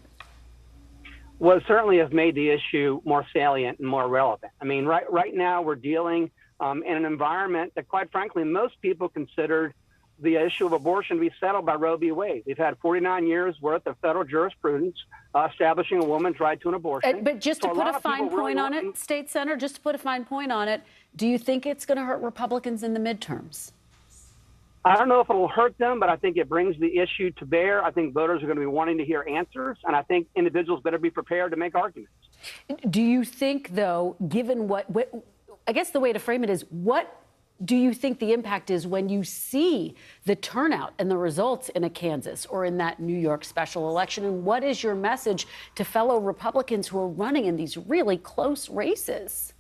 Well, it certainly has made the issue more salient and more relevant. I mean, right now we're dealing in an environment that, quite frankly, most people considered the issue of abortion to be settled by Roe v. Wade. We've had 49 years worth of federal jurisprudence establishing a woman's right to an abortion. But just to put a fine point on it, State Senator, just to put a fine point on it, do you think it's going to hurt Republicans in the midterms? I don't know if it'll hurt them, but I think it brings the issue to bear. I think voters are going to be wanting to hear answers, and I think individuals better be prepared to make arguments. Do you think, though, given what I guess the way to frame it is, what do you think the impact is when you see the turnout and the results in a Kansas or in that New York special election? And what is your message to fellow Republicans who are running in these really close races?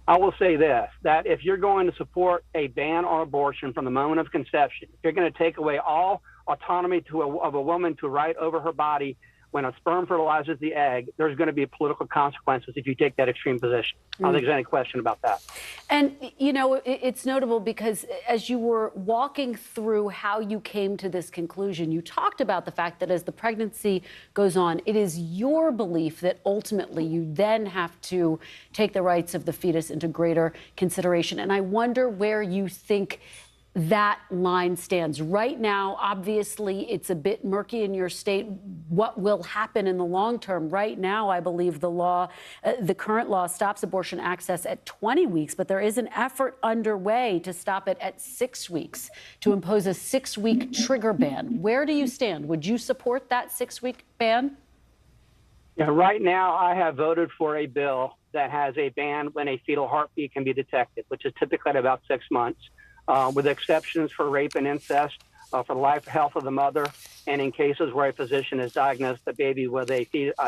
I will say this, that if you're going to support a ban on abortion from the moment of conception, if you're going to take away all autonomy of a woman to right over her body when a sperm fertilizes the egg, there's going to be political consequences if you take that extreme position. I don't think there's any question about that. And, you know, it's notable because as you were walking through how you came to this conclusion, you talked about the fact that as the pregnancy goes on, it is your belief that ultimately you then have to take the rights of the fetus into greater consideration. And I wonder where you think that line stands. Right now, obviously, it's a bit murky in your state what will happen in the long term. Right now, I believe the current law stops abortion access at 20 weeks, but there is an effort underway to stop it at 6 weeks, to impose a 6-week trigger ban. Where do you stand? Would you support that 6-week ban? Yeah, right now, I have voted for a bill that has a ban when a fetal heartbeat can be detected, which is typically at about 6 months. With exceptions for rape and incest, for the life and health of the mother, and in cases where a physician has diagnosed the baby with a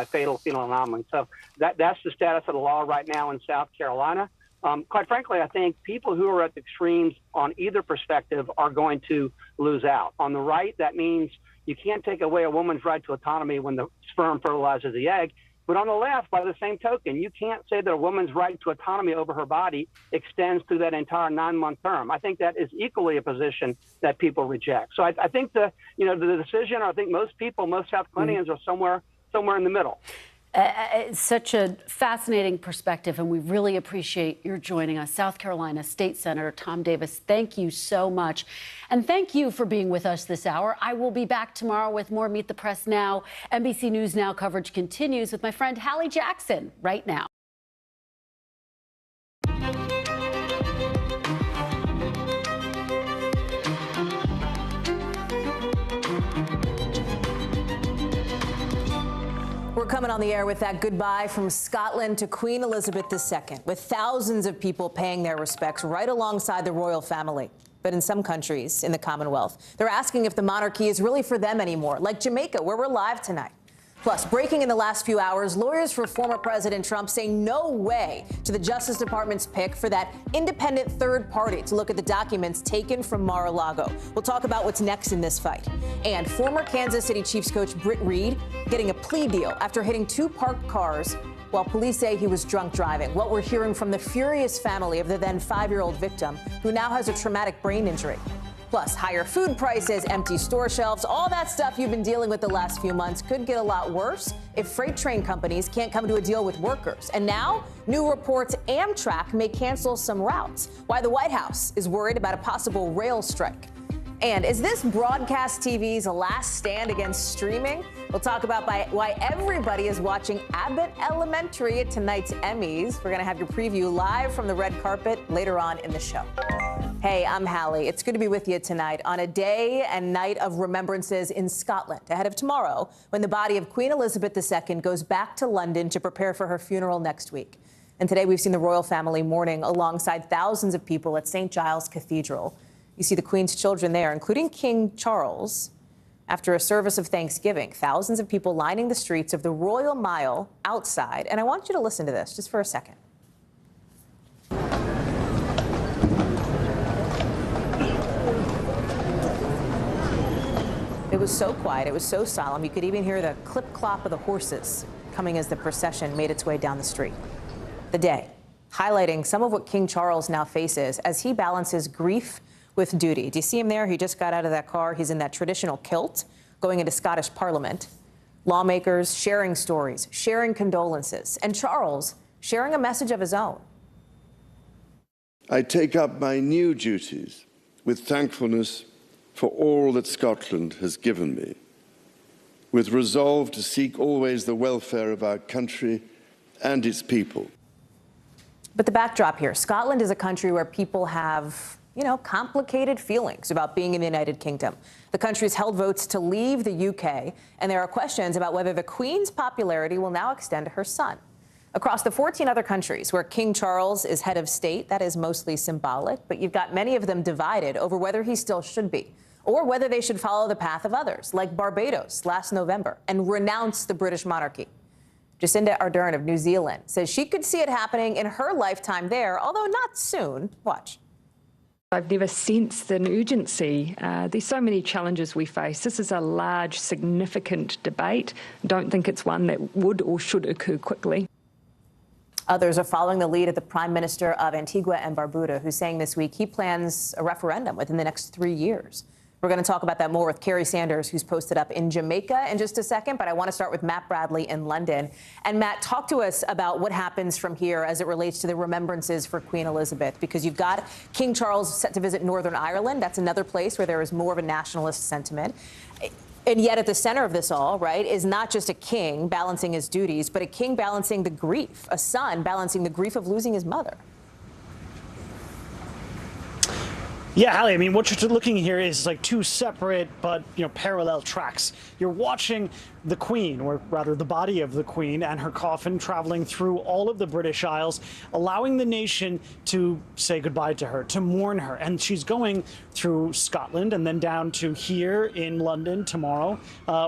fatal fetal anomaly. So that's the status of the law right now in South Carolina. Quite frankly, I think people who are at the extremes on either perspective are going to lose out. On the right, that means you can't take away a woman's right to autonomy when the sperm fertilizes the egg. But on the left, by the same token, you can't say that a woman's right to autonomy over her body extends through that entire 9-month term. I think that is equally a position that people reject. So I think the decision, I think most people, most South Carolinians are somewhere in the middle. It's such a fascinating perspective, and we really appreciate your joining us. South Carolina State Senator Tom Davis, thank you so much. And thank you for being with us this hour. I will be back tomorrow with more Meet the Press Now. NBC News Now coverage continues with my friend Hallie Jackson right now. We're coming on the air with that goodbye from Scotland to Queen Elizabeth II, with thousands of people paying their respects right alongside the royal family. But in some countries in the Commonwealth, they're asking if the monarchy is really for them anymore, like Jamaica, where we're live tonight. Plus, breaking in the last few hours, lawyers for former President Trump say no way to the Justice Department's pick for that independent third party to look at the documents taken from Mar-a-Lago. We'll talk about what's next in this fight. And former Kansas City Chiefs coach Britt Reed getting a plea deal after hitting 2 parked cars while police say he was drunk driving. What we're hearing from the furious family of the then 5-year-old victim, who now has a traumatic brain injury. Plus, higher food prices, empty store shelves, all that stuff you've been dealing with the last few months could get a lot worse if freight train companies can't come to a deal with workers. And now, new reports Amtrak may cancel some routes. Why the White House is worried about a possible rail strike. And is this broadcast TV's last stand against streaming? We'll talk about why everybody is watching Abbott Elementary at tonight's Emmys. We're going to have your preview live from the red carpet later on in the show. Hey, I'm Hallie. It's good to be with you tonight on a day and night of remembrances in Scotland, ahead of tomorrow, when the body of Queen Elizabeth II goes back to London to prepare for her funeral next week. And today we've seen the royal family mourning alongside thousands of people at St. Giles Cathedral. You see the Queen's children there, including King Charles. After a service of Thanksgiving, thousands of people lining the streets of the Royal Mile outside. And I want you to listen to this just for a second. it was so quiet, it was so solemn, you could even hear the clip-clop of the horses coming as the procession made its way down the street. The day, highlighting some of what King Charles now faces as he balances grief with duty. Do you see him there? He just got out of that car. He's in that traditional kilt going into Scottish Parliament. Lawmakers sharing stories, sharing condolences, and Charles sharing a message of his own. I take up my new duties with thankfulness for all that Scotland has given me, with resolve to seek always the welfare of our country and its people. But the backdrop here, Scotland is a country where people have, complicated feelings about being in the United Kingdom. The country's held votes to leave the UK, and there are questions about whether the Queen's popularity will now extend to her son. Across the 14 other countries where King Charles is head of state, that is mostly symbolic, but you've got many of them divided over whether he still should be, or whether they should follow the path of others, like Barbados last November, and renounce the British monarchy. Jacinda Ardern of New Zealand says she could see it happening in her lifetime there, although not soon. Watch. I've never sensed an urgency. There's so many challenges we face. This is a large, significant debate. I don't think it's one that would or should occur quickly. Others are following the lead of the Prime Minister of Antigua and Barbuda, who's saying this week he plans a referendum within the next 3 years. We're going to talk about that more with Kerry Sanders, who's posted up in Jamaica in just a second. But I want to start with Matt Bradley in London. And Matt, talk to us about what happens from here as it relates to the remembrances for Queen Elizabeth, because you've got King Charles set to visit Northern Ireland. That's another place where there is more of a nationalist sentiment. And yet at the center of this all, right, is not just a king balancing his duties, but a king balancing the grief, a son balancing the grief of losing his mother. Yeah, Hallie, I mean, what you're looking here is like two separate but, parallel tracks. You're watching the Queen, or rather the body of the Queen, and her coffin traveling through all of the British Isles, allowing the nation to say goodbye to her, to mourn her. And she's going through Scotland and then down to here in London tomorrow,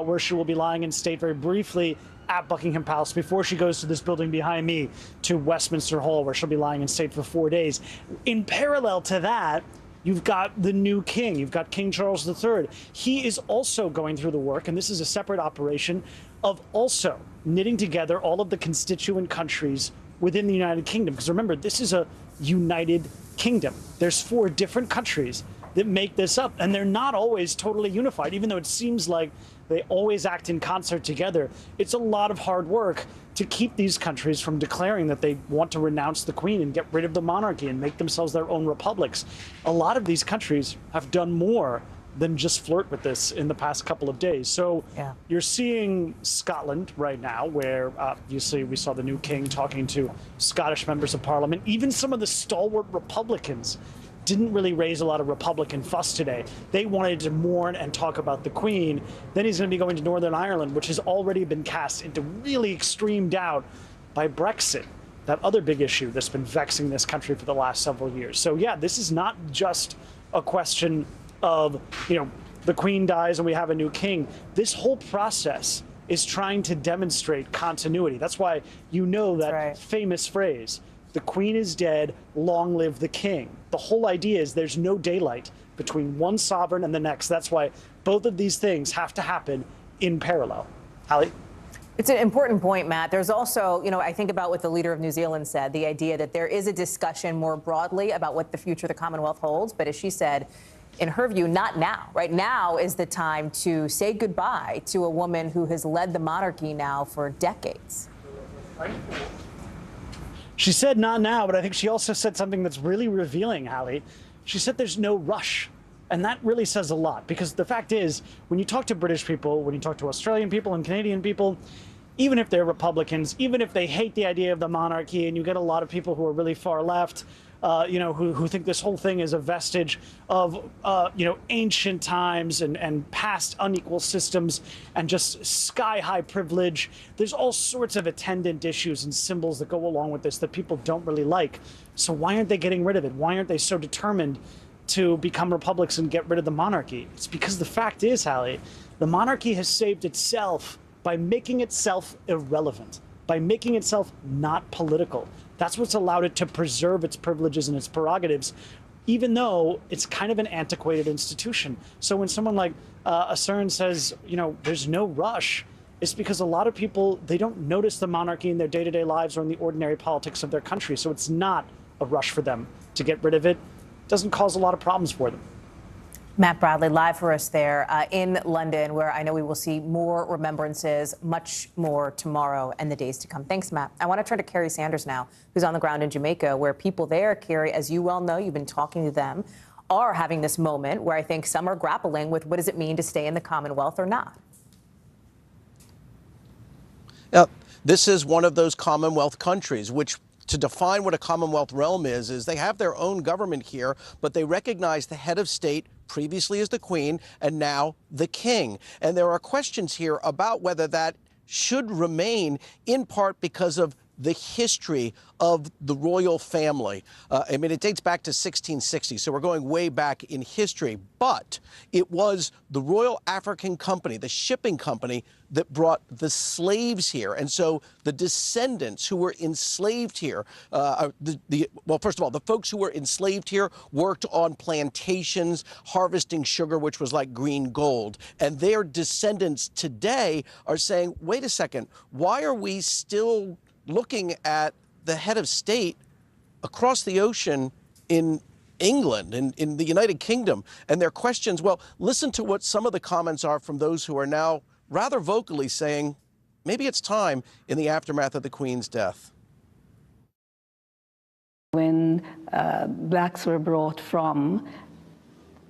where she will be lying in state very briefly at Buckingham Palace before she goes to this building behind me to Westminster Hall, where she'll be lying in state for 4 days. In parallel to that, you've got the new king. You've got King Charles III. He is also going through the work, and this is a separate operation, of also knitting together all of the constituent countries within the United Kingdom. Because remember, this is a united kingdom. There's 4 different countries that make this up, and they're not always totally unified, even though it seems like they always act in concert together. It's a lot of hard work to keep these countries from declaring that they want to renounce the Queen and get rid of the monarchy and make themselves their own republics. A lot of these countries have done more than just flirt with this in the past couple of days. So you're seeing Scotland right now, where obviously we saw the new king talking to Scottish members of parliament. Even some of the stalwart Republicans didn't really raise a lot of Republican fuss today. They wanted to mourn and talk about the Queen. Then he's going to be going to Northern Ireland, which has already been cast into really extreme doubt by Brexit, that other big issue that's been vexing this country for the last several years. So yeah, this is not just a question of, the Queen dies and we have a new king. This whole process is trying to demonstrate continuity. That's why that famous phrase, the Queen is dead, long live the king. The whole idea is there's no daylight between one sovereign and the next. That's why both of these things have to happen in parallel. Hallie? It's an important point, Matt. There's also, I think about what the leader of New Zealand said, the idea that there is a discussion more broadly about what the future of the Commonwealth holds. But as she said, in her view, not now. Right now is the time to say goodbye to a woman who has led the monarchy now for decades. She said not now, but I think she also said something that's really revealing, Hallie. She said there's no rush. And that really says a lot, because the fact is, when you talk to British people, when you talk to Australian people and Canadian people, even if they're Republicans, even if they hate the idea of the monarchy, and you get a lot of people who are really far left, who think this whole thing is a vestige of, ancient times and past unequal systems and just sky-high privilege. There's all sorts of attendant issues and symbols that go along with this that people don't really like. So why aren't they getting rid of it? Why aren't they so determined to become republics and get rid of the monarchy? It's because the fact is, Hallie, the monarchy has saved itself by making itself irrelevant, by making itself not political. That's what's allowed it to preserve its privileges and its prerogatives, even though it's kind of an antiquated institution. So when someone like Asern says, there's no rush, it's because a lot of people, they don't notice the monarchy in their day-to-day lives or in the ordinary politics of their country. So it's not a rush for them to get rid of it. It doesn't cause a lot of problems for them. Matt Bradley live for us there in London, where I know we will see more remembrances, much more tomorrow and the days to come. Thanks, Matt. I want to turn to Kerry Sanders now, who's on the ground in Jamaica, where people there, Kerry, as you well know, you've been talking to them, are having this moment where I think some are grappling with what does it mean to stay in the Commonwealth or not. This is one of those Commonwealth countries, which to define what a Commonwealth realm is they have their own government here, but they recognize the head of state previously as the Queen and now the King. And there are questions here about whether that should remain, in part because of the history of the royal family. I mean, it dates back to 1660, so we're going way back in history. But it was the Royal African Company, the shipping company, that brought the slaves here. And so the descendants who were enslaved here, well, first of all, the folks who were enslaved here worked on plantations, harvesting sugar, which was like green gold. And their descendants today are saying, wait a second, why are we still looking at the head of state across the ocean in England, in the United Kingdom? And their questions, well, listen to what some of the comments are from those who are now rather vocally saying, maybe it's time in the aftermath of the Queen's death. When blacks were brought from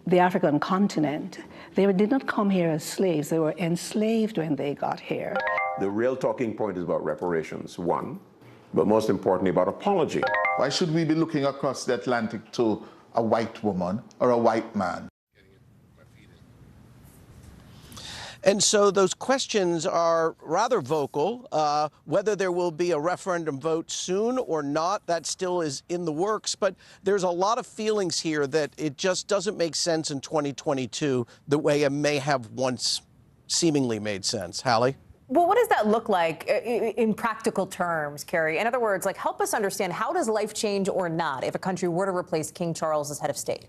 the African continent, they did not come here as slaves. They were enslaved when they got here. The real talking point is about reparations, one, but most importantly about apology. Why should we be looking across the Atlantic to a white woman or a white man? And so those questions are rather vocal. Whether there will be a referendum vote soon or not, that still is in the works. But there's a lot of feelings here that it just doesn't make sense in 2022 the way it may have once seemingly made sense. Hallie? Well, what does that look like in practical terms, Kerry? In other words, like, help us understand, how does life change or not if a country were to replace King Charles as head of state?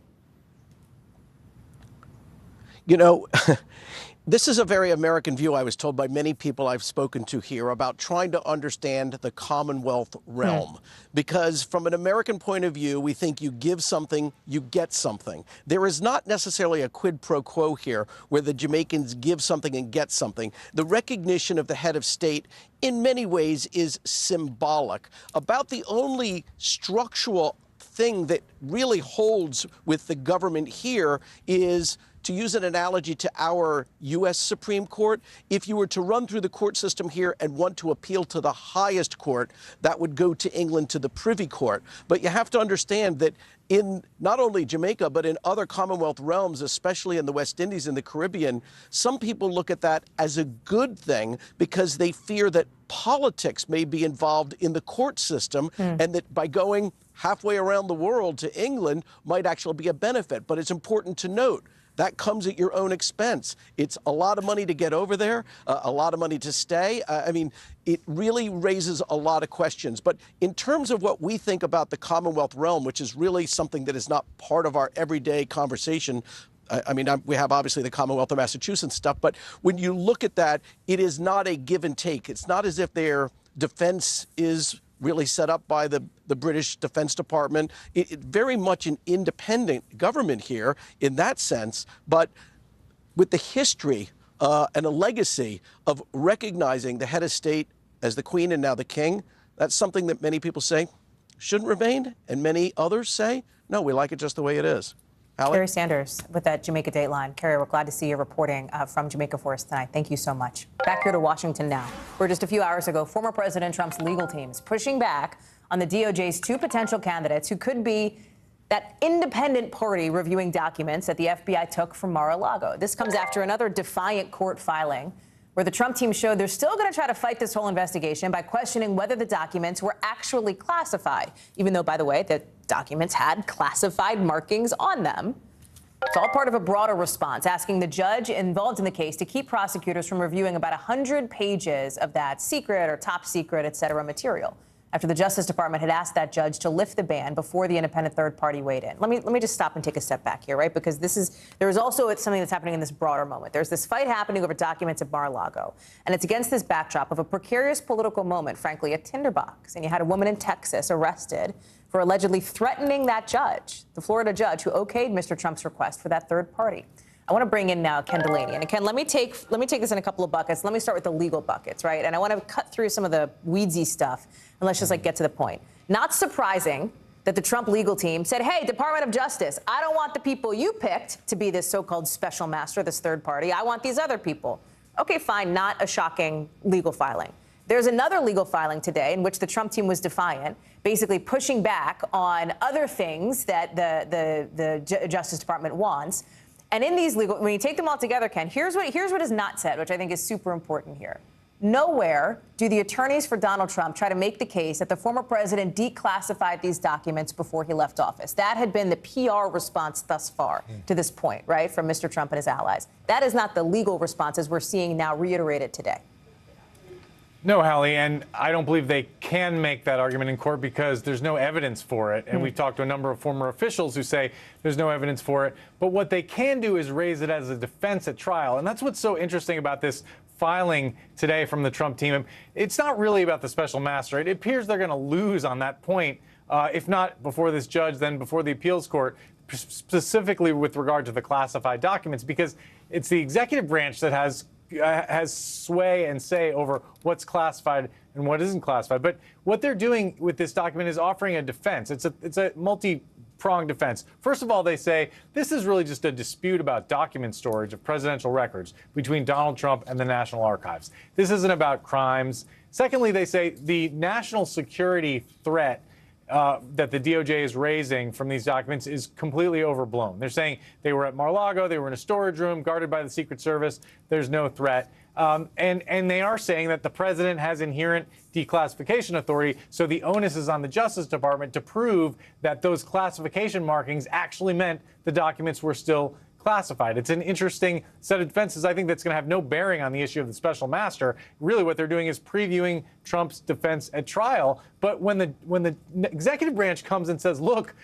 You know, this is a very American view, I was told by many people I've spoken to here, about trying to understand the Commonwealth realm. Because from an American point of view, we think you give something, you get something. There is not necessarily a quid pro quo here where the Jamaicans give something and get something. The recognition of the head of state in many ways is symbolic. About the only structural thing that really holds with the government here is, to use an analogy to our U.S. Supreme Court, if you were to run through the court system here and want to appeal to the highest court, that would go to England, to the Privy Court. But you have to understand that in not only Jamaica, but in other Commonwealth realms, especially in the West Indies and the Caribbean, some people look at that as a good thing because they fear that politics may be involved in the court system and that by going halfway around the world to England might actually be a benefit. But it's important to note, that comes at your own expense. It's a lot of money to get over there, a lot of money to stay. I mean, it really raises a lot of questions. But in terms of what we think about the Commonwealth realm, which is really something that is not part of our everyday conversation, I mean, we have obviously the Commonwealth of Massachusetts stuff, but when you look at that, it is not a give and take. It's not as if their defense is really set up by the British Defense Department. It very much an independent government here in that sense, but with the history and a legacy of recognizing the head of state as the Queen and now the King, that's something that many people say shouldn't remain, and many others say, no, we like it just the way it is. Hallie? Kerry Sanders with that Jamaica Dateline. Kerry, we're glad to see you reporting from Jamaica for us tonight. Thank you so much. Back here to Washington now, where just a few hours ago, former President Trump's legal teams pushing back on the DOJ's two potential candidates who could be that independent party reviewing documents that the FBI took from Mar-a-Lago. This comes after another defiant court filing where the Trump team showed they're still going to try to fight this whole investigation by questioning whether the documents were actually classified, even though, by the way, the documents had classified markings on them. It's all part of a broader response, asking the judge involved in the case to keep prosecutors from reviewing about 100 pages of that secret or top secret, et cetera, material. after the Justice Department had asked that judge to lift the ban before the independent third party weighed in. Let me just stop and take a step back here, right? Because there is also something that's happening in this broader moment. There's this fight happening over documents at Mar-a-Lago, and it's against this backdrop of a precarious political moment, frankly, a tinderbox. And you had a woman in Texas arrested for allegedly threatening that judge, the Florida judge who okayed Mr. Trump's request for that third party. I want to bring in now Ken Delaney. And Ken, let me take this in a couple of buckets. Let me start with the legal buckets, right? And I want to cut through some of the weedsy stuff, and let's just get to the point. Not surprising that the Trump legal team said, hey, Department of Justice, I don't want the people you picked to be this so-called special master, this third party. I want these other people. Okay, fine, not a shocking legal filing. There's another legal filing today in which the Trump team was defiant, basically pushing back on other things that the Justice Department wants. And in these legal, when you take them all together, Ken, here's what is not said, which I think is super important here. Nowhere do the attorneys for Donald Trump try to make the case that the former president declassified these documents before he left office. That had been the PR response thus far to this point, right, from Mr. Trump and his allies. That is not the legal response as we're seeing now reiterated today. No, Hallie, and I don't believe they can make that argument in court because there's no evidence for it. And we've talked to a number of former officials who say there's no evidence for it. But what they can do is raise it as a defense at trial. And that's what's so interesting about this filing today from the Trump team. It's not really about the special master. It appears they're going to lose on that point, if not before this judge, then before the appeals court, specifically with regard to the classified documents, because it's the executive branch that has sway and say over what's classified and what isn't classified. But what they're doing with this document is offering a defense. It's a multi-pronged defense. First of all, they say this is really just a dispute about document storage of presidential records between Donald Trump and the National Archives. This isn't about crimes. Secondly, they say the national security threat that the DOJ is raising from these documents is completely overblown. They're saying they were at Mar-a-Lago, they were in a storage room guarded by the Secret Service. There's no threat. And they are saying that the president has inherent declassification authority, so the onus is on the Justice Department to prove that those classification markings actually meant the documents were still classified. It's an interesting set of defenses. I think that's going to have no bearing on the issue of the special master. Really what they're doing is previewing Trump's defense at trial. But when the executive branch comes and says, look,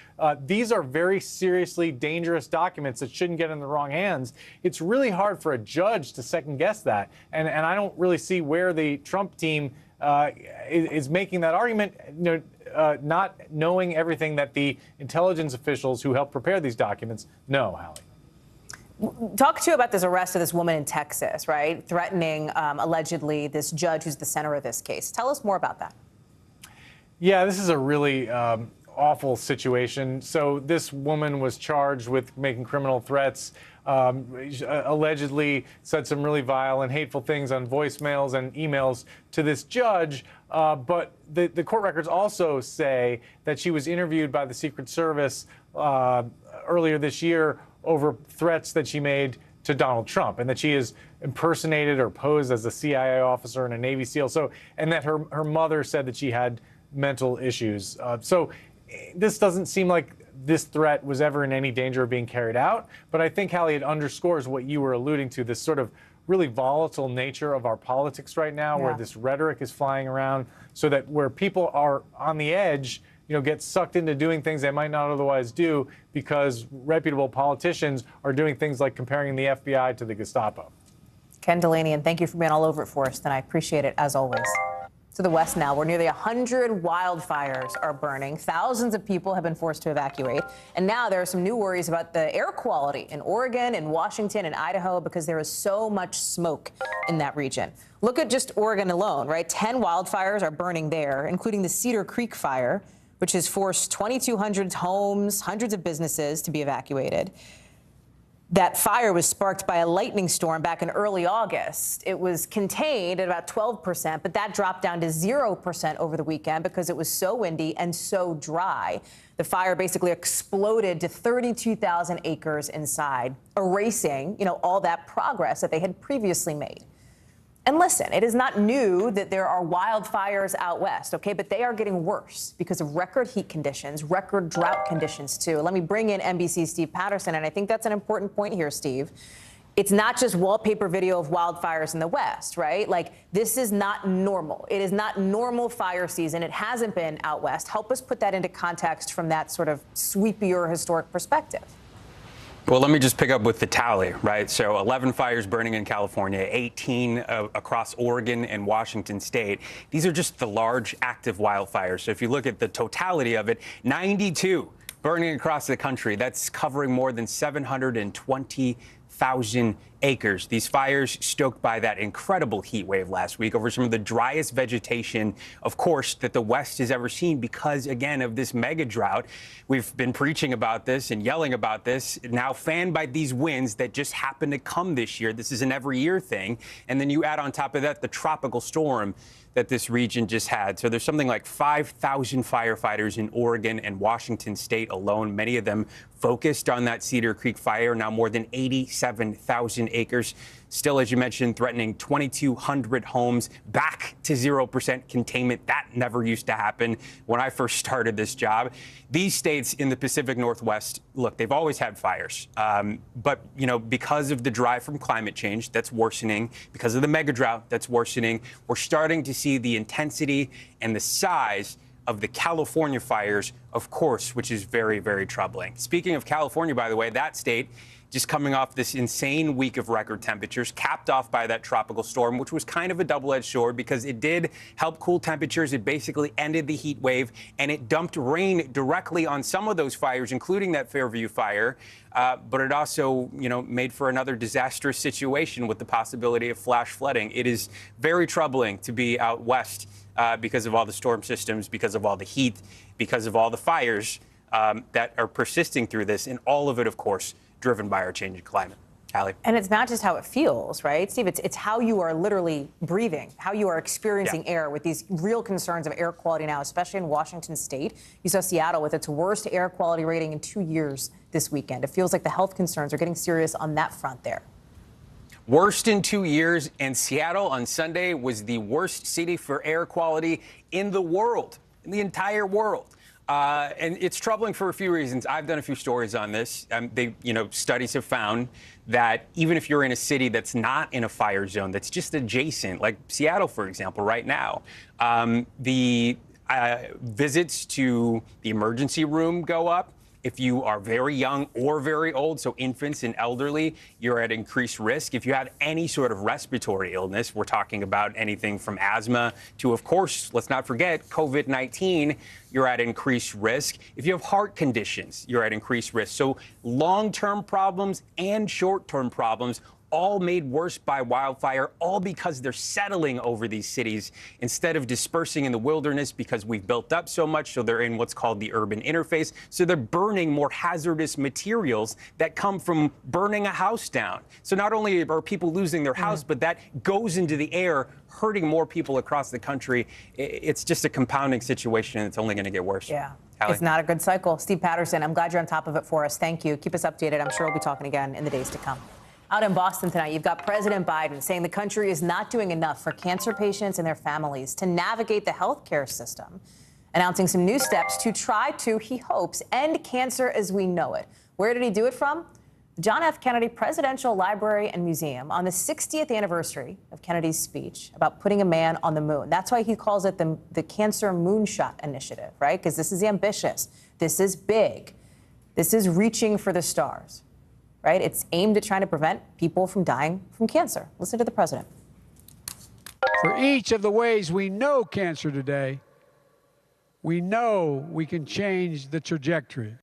these are very seriously dangerous documents that shouldn't get in the wrong hands, it's really hard for a judge to second guess that. And I don't really see where the Trump team is making that argument, not knowing everything that the intelligence officials who helped prepare these documents know, Hallie. Talk to you about this arrest of this woman in Texas, right? Threatening, allegedly, this judge who's the center of this case. Tell us more about that. Yeah, this is a really awful situation. So this woman was charged with making criminal threats, allegedly said some really vile and hateful things on voicemails and emails to this judge. But the court records also say that she was interviewed by the Secret Service earlier this year over threats that she made to Donald Trump, and that she is impersonated or posed as a CIA officer and a Navy SEAL. So, and that her mother said that she had mental issues. So this doesn't seem like this threat was ever in any danger of being carried out. But I think, Hallie, it underscores what you were alluding to, this sort of really volatile nature of our politics right now, where this rhetoric is flying around, so that where people are on the edge, get sucked into doing things they might not otherwise do because reputable politicians are doing things like comparing the FBI to the Gestapo. Ken Delaney, and thank you for being all over it for us tonight. I appreciate it, as always. To the west now, where nearly 100 wildfires are burning. Thousands of people have been forced to evacuate. And now there are some new worries about the air quality in Oregon and Washington and Idaho because there is so much smoke in that region. Look at just Oregon alone, right? 10 wildfires are burning there, including the Cedar Creek fire, which has forced 2,200 homes, hundreds of businesses to be evacuated. That fire was sparked by a lightning storm back in early August. It was contained at about 12%, but that dropped down to 0% over the weekend because it was so windy and so dry. The fire basically exploded to 32,000 acres inside, erasing, all that progress that they had previously made. And listen, it is not new that there are wildfires out west, okay? But they are getting worse because of record heat conditions, record drought conditions, too. Let me bring in NBC's Steve Patterson, and I think that's an important point here, Steve. it's not just wallpaper video of wildfires in the West, right? Like, this is not normal. It is not normal fire season. It hasn't been out West. Help us put that into context from that sort of sweepier historic perspective. Well, let me just pick up with the tally, right? So 11 fires burning in California, 18 across Oregon and Washington state. These are just the large active wildfires. So if you look at the totality of it, 92 burning across the country. That's covering more than 720,000 acres. These fires stoked by that incredible heat wave last week over some of the driest vegetation, of course, that the West has ever seen because, again, of this mega drought. We've been preaching about this and yelling about this, now fanned by these winds that just happen to come this year. This is an every year thing. And then you add on top of that the tropical storm that this region just had. So there's something like 5,000 firefighters in Oregon and Washington state alone, many of them focused on that Cedar Creek fire, now more than 87,000 acres. Still, as you mentioned, threatening 2,200 homes, back to 0% containment. That never used to happen when I first started this job. These states in the Pacific Northwest, look, they've always had fires. But, you know, because of the drive from climate change, that's worsening. Because of the mega drought, that's worsening. We're starting to see the intensity and the size of the California fires, of course, which is very, very troubling. Speaking of California, by the way, that state just coming off this insane week of record temperatures, capped off by that tropical storm, which was kind of a double-edged sword because it did help cool temperatures. It basically ended the heat wave, and it dumped rain directly on some of those fires, including that Fairview fire. But it also, you know, made for another disastrous situation with the possibility of flash flooding. It is very troubling to be out west because of all the storm systems, because of all the heat, because of all the fires that are persisting through this, and all of it, of course, driven by our changing climate. Allie. And it's not just how it feels, right, Steve? It's how you are literally breathing, how you are experiencing air with these real concerns of air quality now, especially in Washington state. You saw Seattle with its worst air quality rating in 2 years this weekend. It feels like the health concerns are getting serious on that front there. Worst in 2 years, and Seattle on Sunday was the worst city for air quality in the world, in the entire world. And it's troubling for a few reasons. I've done a few stories on this. Studies have found that even if you're in a city that's not in a fire zone, that's just adjacent, like Seattle, for example, right now, the visits to the emergency room go up. If you are very young or very old, so infants and elderly, you're at increased risk. If you have any sort of respiratory illness, we're talking about anything from asthma to, of course, let's not forget, COVID-19, you're at increased risk. If you have heart conditions, you're at increased risk. So long-term problems and short-term problems all made worse by wildfire, all because they're settling over these cities instead of dispersing in the wilderness because we've built up so much. So they're in what's called the urban interface. So they're burning more hazardous materials that come from burning a house down. So not only are people losing their house, but that goes into the air, hurting more people across the country. It's just a compounding situation, and it's only going to get worse. Yeah. Allie. It's not a good cycle. Steve Patterson, I'm glad you're on top of it for us. Thank you. Keep us updated. I'm sure we'll be talking again in the days to come. Out in Boston tonight, you've got President Biden saying the country is not doing enough for cancer patients and their families to navigate the healthcare system, announcing some new steps to try to, he hopes, end cancer as we know it. Where did he do it from? The John F. Kennedy Presidential Library and Museum on the 60th anniversary of Kennedy's speech about putting a man on the moon. That's why he calls it the Cancer Moonshot Initiative, right? Because this is ambitious. This is big. This is reaching for the stars. Right? It's aimed at trying to prevent people from dying from cancer. Listen to the president. For each of the ways we know cancer today, we know we can change the trajectory.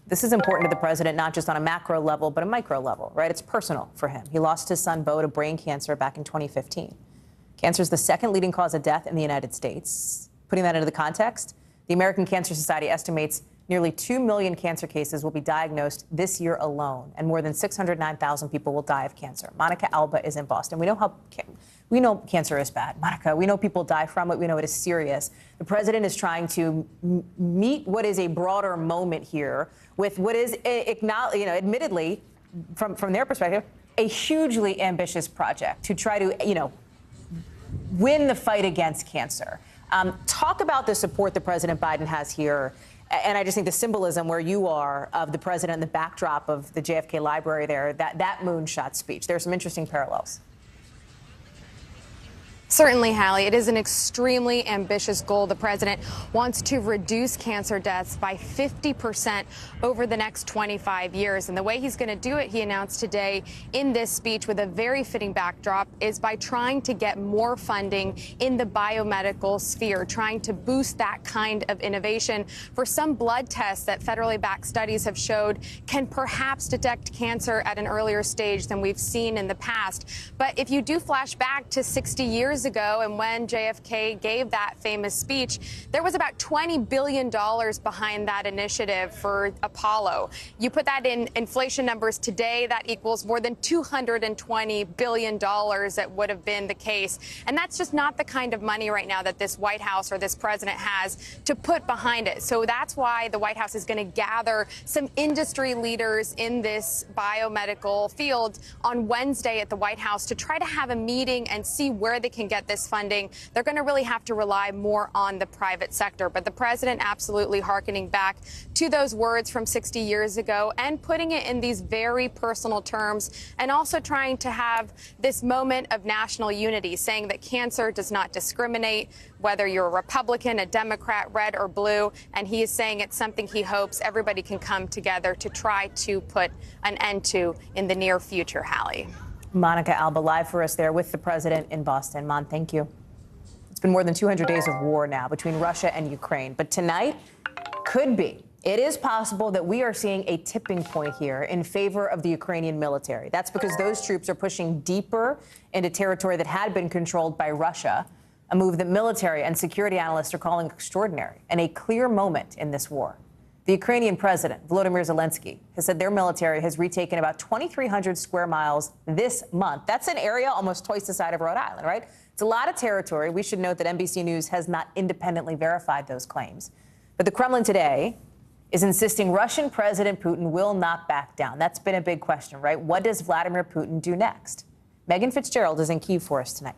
This is important to the president, not just on a macro level, but a micro level, right? It's personal for him. He lost his son, Bo, to brain cancer back in 2015. Cancer is the second leading cause of death in the United States. Putting that into the context, the American Cancer Society estimates nearly 2 million cancer cases will be diagnosed this year alone, and more than 609,000 people will die of cancer. Monica Alba is in Boston. We know cancer is bad, Monica. We know people die from it. We know it is serious. The president is trying to meet what is a broader moment here with what is, admittedly, from their perspective, a hugely ambitious project to try to, win the fight against cancer. Talk about the support that President Biden has here And I just think the symbolism where you are of the president and the backdrop of the JFK library there, that moonshot speech, there's some interesting parallels. Certainly, Hallie, it is an extremely ambitious goal. The president wants to reduce cancer deaths by 50% over the next 25 years. And the way he's going to do it, he announced today in this speech with a very fitting backdrop, is by trying to get more funding in the biomedical sphere, trying to boost that kind of innovation for some blood tests that federally backed studies have showed can perhaps detect cancer at an earlier stage than we've seen in the past. But if you do flash back to 60 years ago and when JFK gave that famous speech, there was about $20 billion behind that initiative for Apollo. You put that in inflation numbers today, that equals more than $220 billion that would have been the case. And that's just not the kind of money right now that this White House or this president has to put behind it. So that's why the White House is going to gather some industry leaders in this biomedical field on Wednesday at the White House to try to have a meeting and see where they can get this funding. They're going to really have to rely more on the private sector. But the president absolutely hearkening back to those words from 60 years ago and putting it in these very personal terms, and also trying to have this moment of national unity, saying that cancer does not discriminate, whether you're a Republican, a Democrat, red or blue. And he is saying it's something he hopes everybody can come together to try to put an end to in the near future, Hallie. Monica Alba live for us there with the president in Boston. Mon, thank you. It's been more than 200 days of war now between Russia and Ukraine. But tonight could be. It is possible that we are seeing a tipping point here in favor of the Ukrainian military. That's because those troops are pushing deeper into territory that had been controlled by Russia, a move that military and security analysts are calling extraordinary and a clear moment in this war. The Ukrainian president, Volodymyr Zelensky, has said their military has retaken about 2,300 square miles this month. That's an area almost twice the size of Rhode Island, right? It's a lot of territory. We should note that NBC News has not independently verified those claims. But the Kremlin today is insisting Russian President Putin will not back down. That's been a big question, right? What does Vladimir Putin do next? Megan Fitzgerald is in Kyiv for us tonight.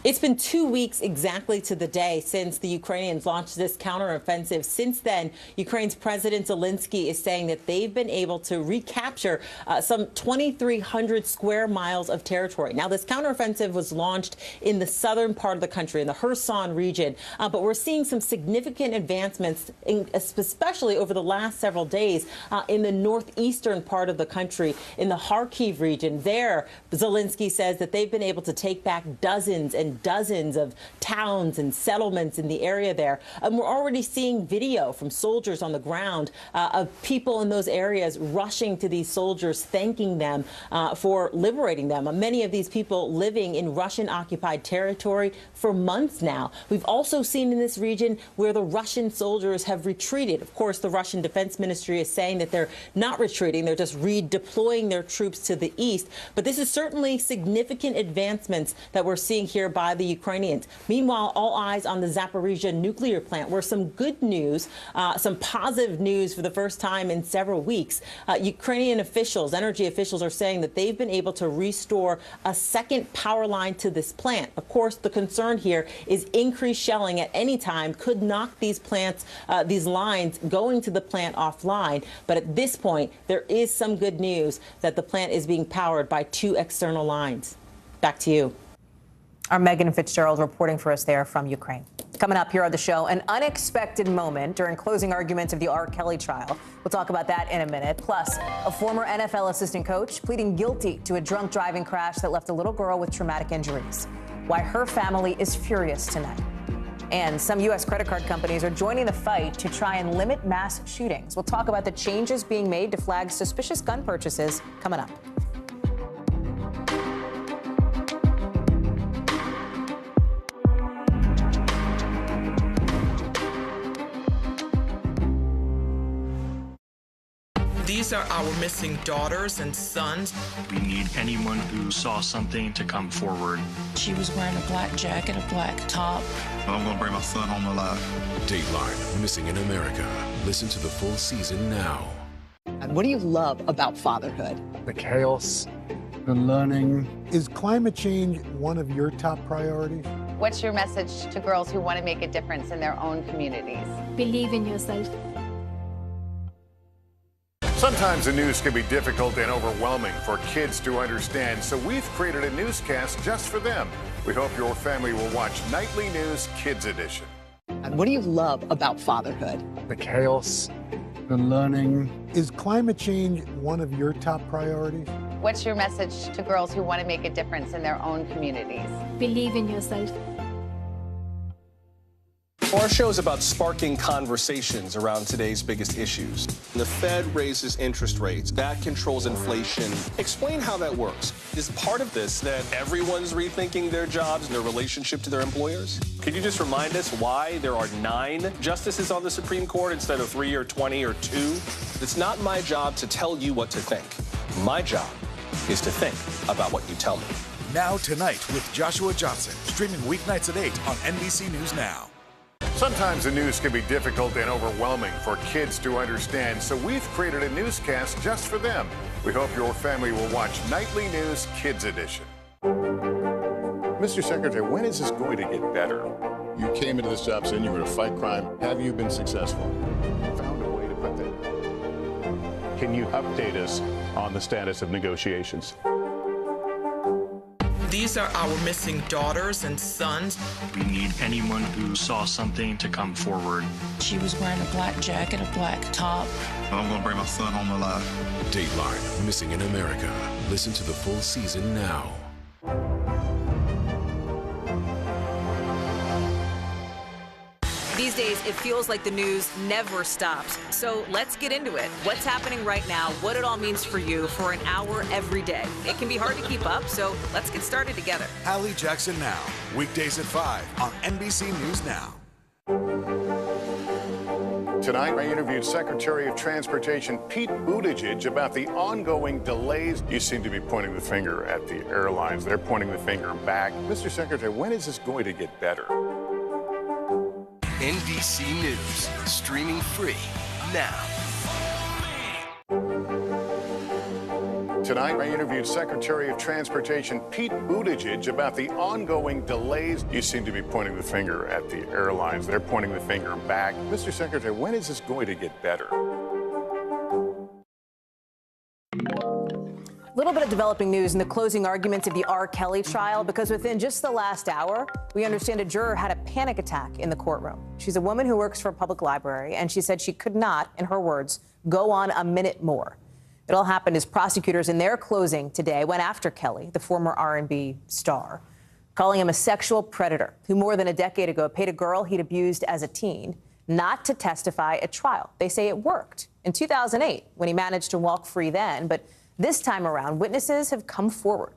It's been 2 weeks exactly to the day since the Ukrainians launched this counteroffensive. Since then, Ukraine's President Zelensky is saying that they've been able to recapture some 2,300 square miles of territory. Now, this counteroffensive was launched in the southern part of the country, in the Kherson region, but we're seeing some significant advancements, especially over the last several days, in the northeastern part of the country, in the Kharkiv region. There, Zelensky says that they've been able to take back dozens and dozens of towns and settlements in the area there. We're already seeing video from soldiers on the ground of people in those areas rushing to these soldiers, thanking them for liberating them. Many of these people living in Russian-occupied territory for months now. We've also seen in this region where the Russian soldiers have retreated. Of course, the Russian Defense Ministry is saying that they're not retreating. They're just redeploying their troops to the east. But this is certainly significant advancements that we're seeing here by the Ukrainians. Meanwhile, all eyes on the Zaporizhzhia nuclear plant, where some good news, some positive news for the first time in several weeks. Ukrainian officials, energy officials, are saying that they've been able to restore a second power line to this plant. Of course, the concern here is increased shelling at any time could knock these plants, these lines going to the plant offline. But at this point, there is some good news that the plant is being powered by 2 external lines. Back to you. Our Megan Fitzgerald reporting for us there from Ukraine. Coming up here on the show, an unexpected moment during closing arguments of the R. Kelly trial. We'll talk about that in a minute. Plus, a former NFL assistant coach pleading guilty to a drunk driving crash that left a little girl with traumatic injuries. Why her family is furious tonight. And some U.S. credit card companies are joining the fight to try and limit mass shootings. We'll talk about the changes being made to flag suspicious gun purchases coming up. These are our missing daughters and sons. We need anyone who saw something to come forward. She was wearing a black jacket, a black top. I'm going to bring my son home alive. Dateline, Missing in America. Listen to the full season now. And what do you love about fatherhood? The chaos, the learning. Is climate change one of your top priorities? What's your message to girls who want to make a difference in their own communities? Believe in yourself. Sometimes the news can be difficult and overwhelming for kids to understand, so we've created a newscast just for them. We hope your family will watch Nightly News Kids Edition. And what do you love about fatherhood? The chaos, the learning. Is climate change one of your top priorities? What's your message to girls who want to make a difference in their own communities? Believe in yourself. Our show is about sparking conversations around today's biggest issues. The Fed raises interest rates. That controls inflation. Explain how that works. Is part of this that everyone's rethinking their jobs and their relationship to their employers? Could you just remind us why there are 9 justices on the Supreme Court instead of 3 or 20 or 2? It's not my job to tell you what to think. My job is to think about what you tell me. Now Tonight with Joshua Johnson, streaming weeknights at 8 on NBC News Now. Sometimes the news can be difficult and overwhelming for kids to understand, so we've created a newscast just for them. We hope your family will watch Nightly News Kids Edition. Mr. Secretary, when is this going to get better? You came into this job saying you were to fight crime. Have you been successful? Found a way to put that. Can you update us on the status of negotiations? These are our missing daughters and sons. We need anyone who saw something to come forward. She was wearing a black jacket, a black top. I'm going to bring my son home alive. Dateline, Missing in America. Listen to the full season now. These days, it feels like the news never stops. So let's get into it. What's happening right now, what it all means for you for an hour every day. It can be hard to keep up, so let's get started together. Hallie Jackson Now, weekdays at 5 on NBC News Now. Tonight, I interviewed Secretary of Transportation Pete Buttigieg about the ongoing delays. You seem to be pointing the finger at the airlines. They're pointing the finger back. Mr. Secretary, when is this going to get better? NBC News, streaming free now. Tonight, I interviewed Secretary of Transportation Pete Buttigieg about the ongoing delays. You seem to be pointing the finger at the airlines. They're pointing the finger back. Mr. Secretary, when is this going to get better? A little bit of developing news in the closing arguments of the R. Kelly trial, because within just the last hour, we understand a juror had a panic attack in the courtroom. She's a woman who works for a public library, and she said she could not, in her words, go on a minute more. It all happened as prosecutors in their closing today went after Kelly, the former R&B star, calling him a sexual predator who more than a decade ago paid a girl he'd abused as a teen not to testify at trial. They say it worked in 2008 when he managed to walk free then, but this time around, witnesses have come forward,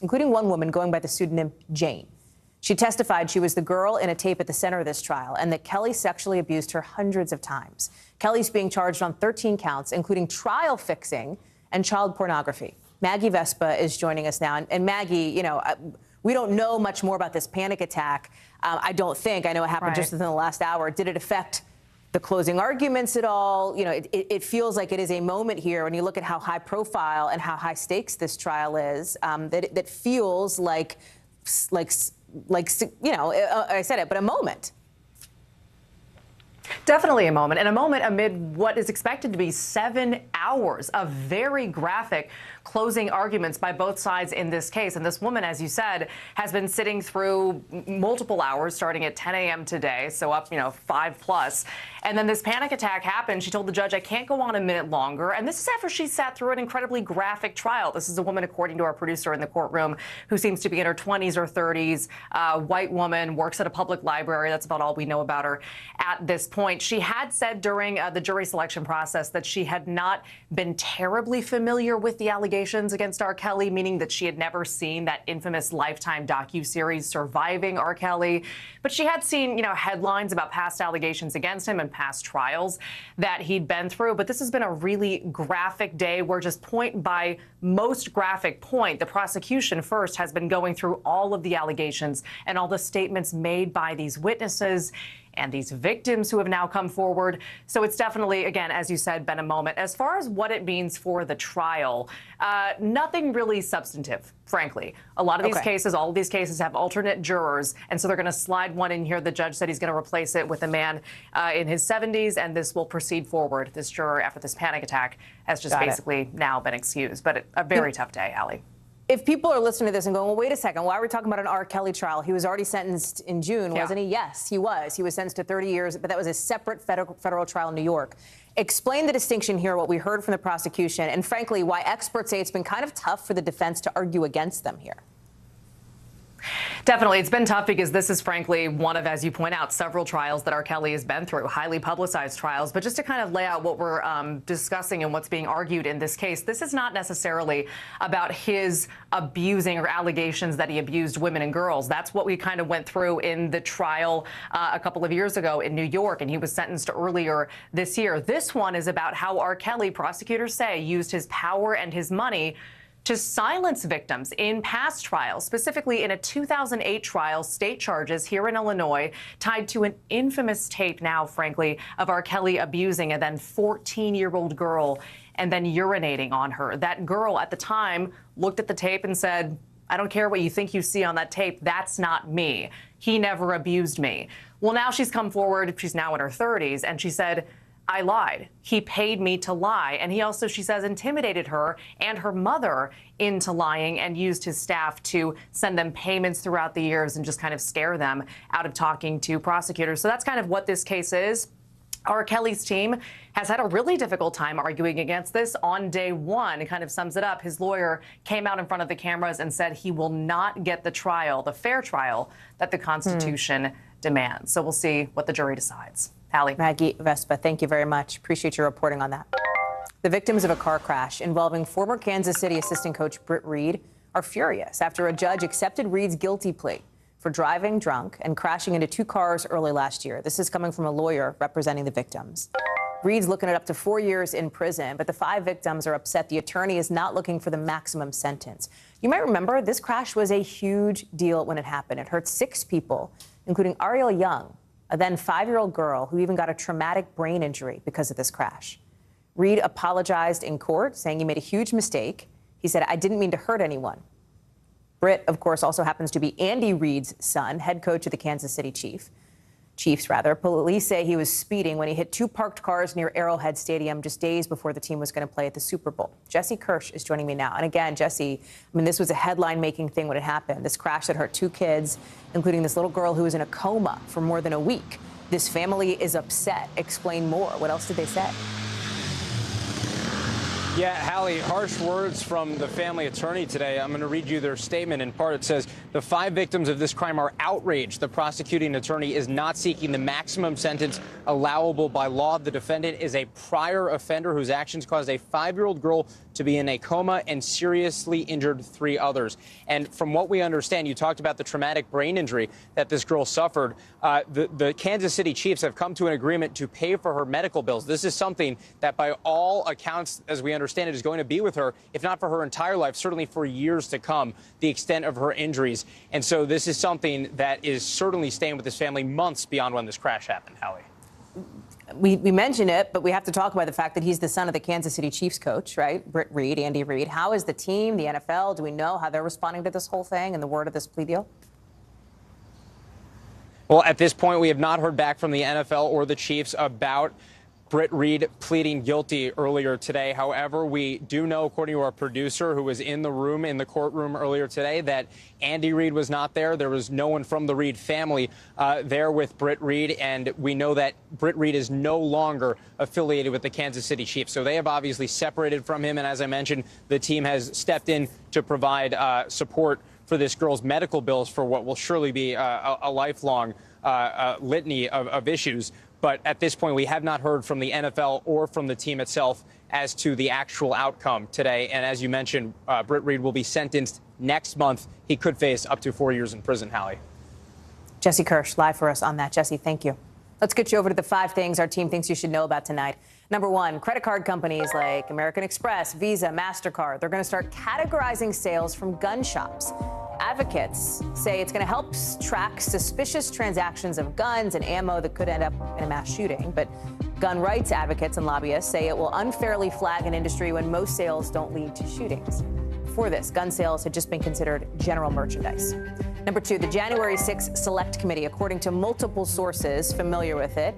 including one woman going by the pseudonym Jane. She testified she was the girl in a tape at the center of this trial and that Kelly sexually abused her hundreds of times. Kelly's being charged on 13 counts, including trial fixing and child pornography. Maggie Vespa is joining us now. And Maggie, you know, we don't know much more about this panic attack. I don't think. I know it happened just within the last hour. Did it affect the closing arguments at all? You know, it feels like it is a moment here when you look at how high profile and how high stakes this trial is, that feels like, you know, I said it, but a moment. Definitely a moment, and a moment amid what is expected to be 7 hours of very graphic closing arguments by both sides in this case. And this woman, as you said, has been sitting through multiple hours starting at 10 a.m. today, so up, 5+. And then this panic attack happened. She told the judge, I can't go on a minute longer. And this is after she sat through an incredibly graphic trial. This is a woman, according to our producer in the courtroom, who seems to be in her 20s or 30s, white woman, works at a public library. That's about all we know about her at this point. She had said during the jury selection process that she had not been terribly familiar with the allegations against R. Kelly, meaning that she had never seen that infamous Lifetime docuseries Surviving R. Kelly. But she had seen, headlines about past allegations against him and past trials that he'd been through. But this has been a really graphic day where, just point by most graphic point, the prosecution first has been going through all of the allegations and all the statements made by these witnesses. and these victims who have now come forward. So it's definitely, again, as you said, been a moment. As far as what it means for the trial, nothing really substantive, frankly. A lot of these cases, all of these cases have alternate jurors, and so they're going to slide one in here. The judge said he's going to replace it with a man in his 70s, and this will proceed forward. This juror, after this panic attack, has just basically now been excused. But a very tough day, Allie. If people are listening to this and going, well, wait a second, why are we talking about an R. Kelly trial? He was already sentenced in June, wasn't he? Yes, he was. He was sentenced to 30 years, but that was a separate federal trial in New York. Explain the distinction here, what we heard from the prosecution, and frankly, why experts say it's been kind of tough for the defense to argue against them here. Definitely. It's been tough because this is, frankly, one of, as you point out, several trials that R. Kelly has been through, highly publicized trials. But just to kind of lay out what we're discussing and what's being argued in this case, this is not necessarily about his abusing or allegations that he abused women and girls. That's what we kind of went through in the trial a couple of years ago in New York, and he was sentenced earlier this year. This one is about how R. Kelly, prosecutors say, used his power and his money to silence victims in past trials, specifically in a 2008 trial, state charges here in Illinois tied to an infamous tape now, frankly, of R. Kelly abusing a then 14-year-old girl and then urinating on her. That girl at the time looked at the tape and said, I don't care what you think you see on that tape. That's not me. He never abused me. Well, now she's come forward. She's now in her 30s, and she said, I lied. He paid me to lie. And he also, she says, intimidated her and her mother into lying and used his staff to send them payments throughout the years and just kind of scare them out of talking to prosecutors. So that's kind of what this case is. R. Kelly's team has had a really difficult time arguing against this on day one. It kind of sums it up. His lawyer came out in front of the cameras and said he will not get the trial, the fair trial that the Constitution demands. So we'll see what the jury decides. Allie. Maggie Vespa, thank you very much. Appreciate your reporting on that. The victims of a car crash involving former Kansas City assistant coach Britt Reed are furious after a judge accepted Reed's guilty plea for driving drunk and crashing into two cars early last year. This is coming from a lawyer representing the victims. Reed's looking at up to 4 years in prison, but the 5 victims are upset the attorney is not looking for the maximum sentence. You might remember this crash was a huge deal when it happened. It hurt 6 people, including Ariel Young, a then 5-year-old girl who even got a traumatic brain injury because of this crash. Reed apologized in court, saying he made a huge mistake. He said, I didn't mean to hurt anyone. Britt, of course, also happens to be Andy Reed's son, head coach of the Kansas City Chiefs. Police say he was speeding when he hit 2 parked cars near Arrowhead Stadium just days before the team was going to play at the Super Bowl. Jesse Kirsch is joining me now. And again, Jesse, I mean, this was a headline-making thing when it happened. This crash that hurt 2 kids, including this little girl who was in a coma for more than a week. This family is upset. Explain more. What else did they say? Yeah, Hallie, harsh words from the family attorney today. I'm going to read you their statement. In part, it says, the 5 victims of this crime are outraged. The prosecuting attorney is not seeking the maximum sentence allowable by law. The defendant is a prior offender whose actions caused a 5-year-old girl to be in a coma and seriously injured 3 others. And from what we understand, you talked about the traumatic brain injury that this girl suffered. The Kansas City Chiefs have come to an agreement to pay for her medical bills. This is something that, by all accounts, as we understand it, is going to be with her, if not for her entire life, certainly for years to come, the extent of her injuries. And so this is something that is certainly staying with this family months beyond when this crash happened, Hallie. We mention it, but we have to talk about the fact that he's the son of the Kansas City Chiefs coach, right? Britt Reed, Andy Reed. How is the team, the NFL, do we know how they're responding to this whole thing and the word of this plea deal? Well, at this point, we have not heard back from the NFL or the Chiefs about Britt Reed pleading guilty earlier today. However, we do know, according to our producer who was in the courtroom earlier today, that Andy Reed was not there. There was no one from the Reed family there with Britt Reed. And we know that Britt Reed is no longer affiliated with the Kansas City Chiefs. So they have obviously separated from him. And as I mentioned, the team has stepped in to provide support for this girl's medical bills for what will surely be a lifelong litany of issues. But at this point, we have not heard from the NFL or from the team itself as to the actual outcome today. And as you mentioned, Britt Reed will be sentenced next month. He could face up to 4 years in prison, Hallie. Jesse Kirsch, live for us on that. Jesse, thank you. Let's get you over to the 5 things our team thinks you should know about tonight. Number 1, credit card companies like American Express, Visa, MasterCard, they're going to start categorizing sales from gun shops. advocates say it's going to help track suspicious transactions of guns and ammo that could end up in a mass shooting. But gun rights advocates and lobbyists say it will unfairly flag an industry when most sales don't lead to shootings. Before this, gun sales had just been considered general merchandise. Number 2, the January 6th Select Committee, according to multiple sources familiar with it,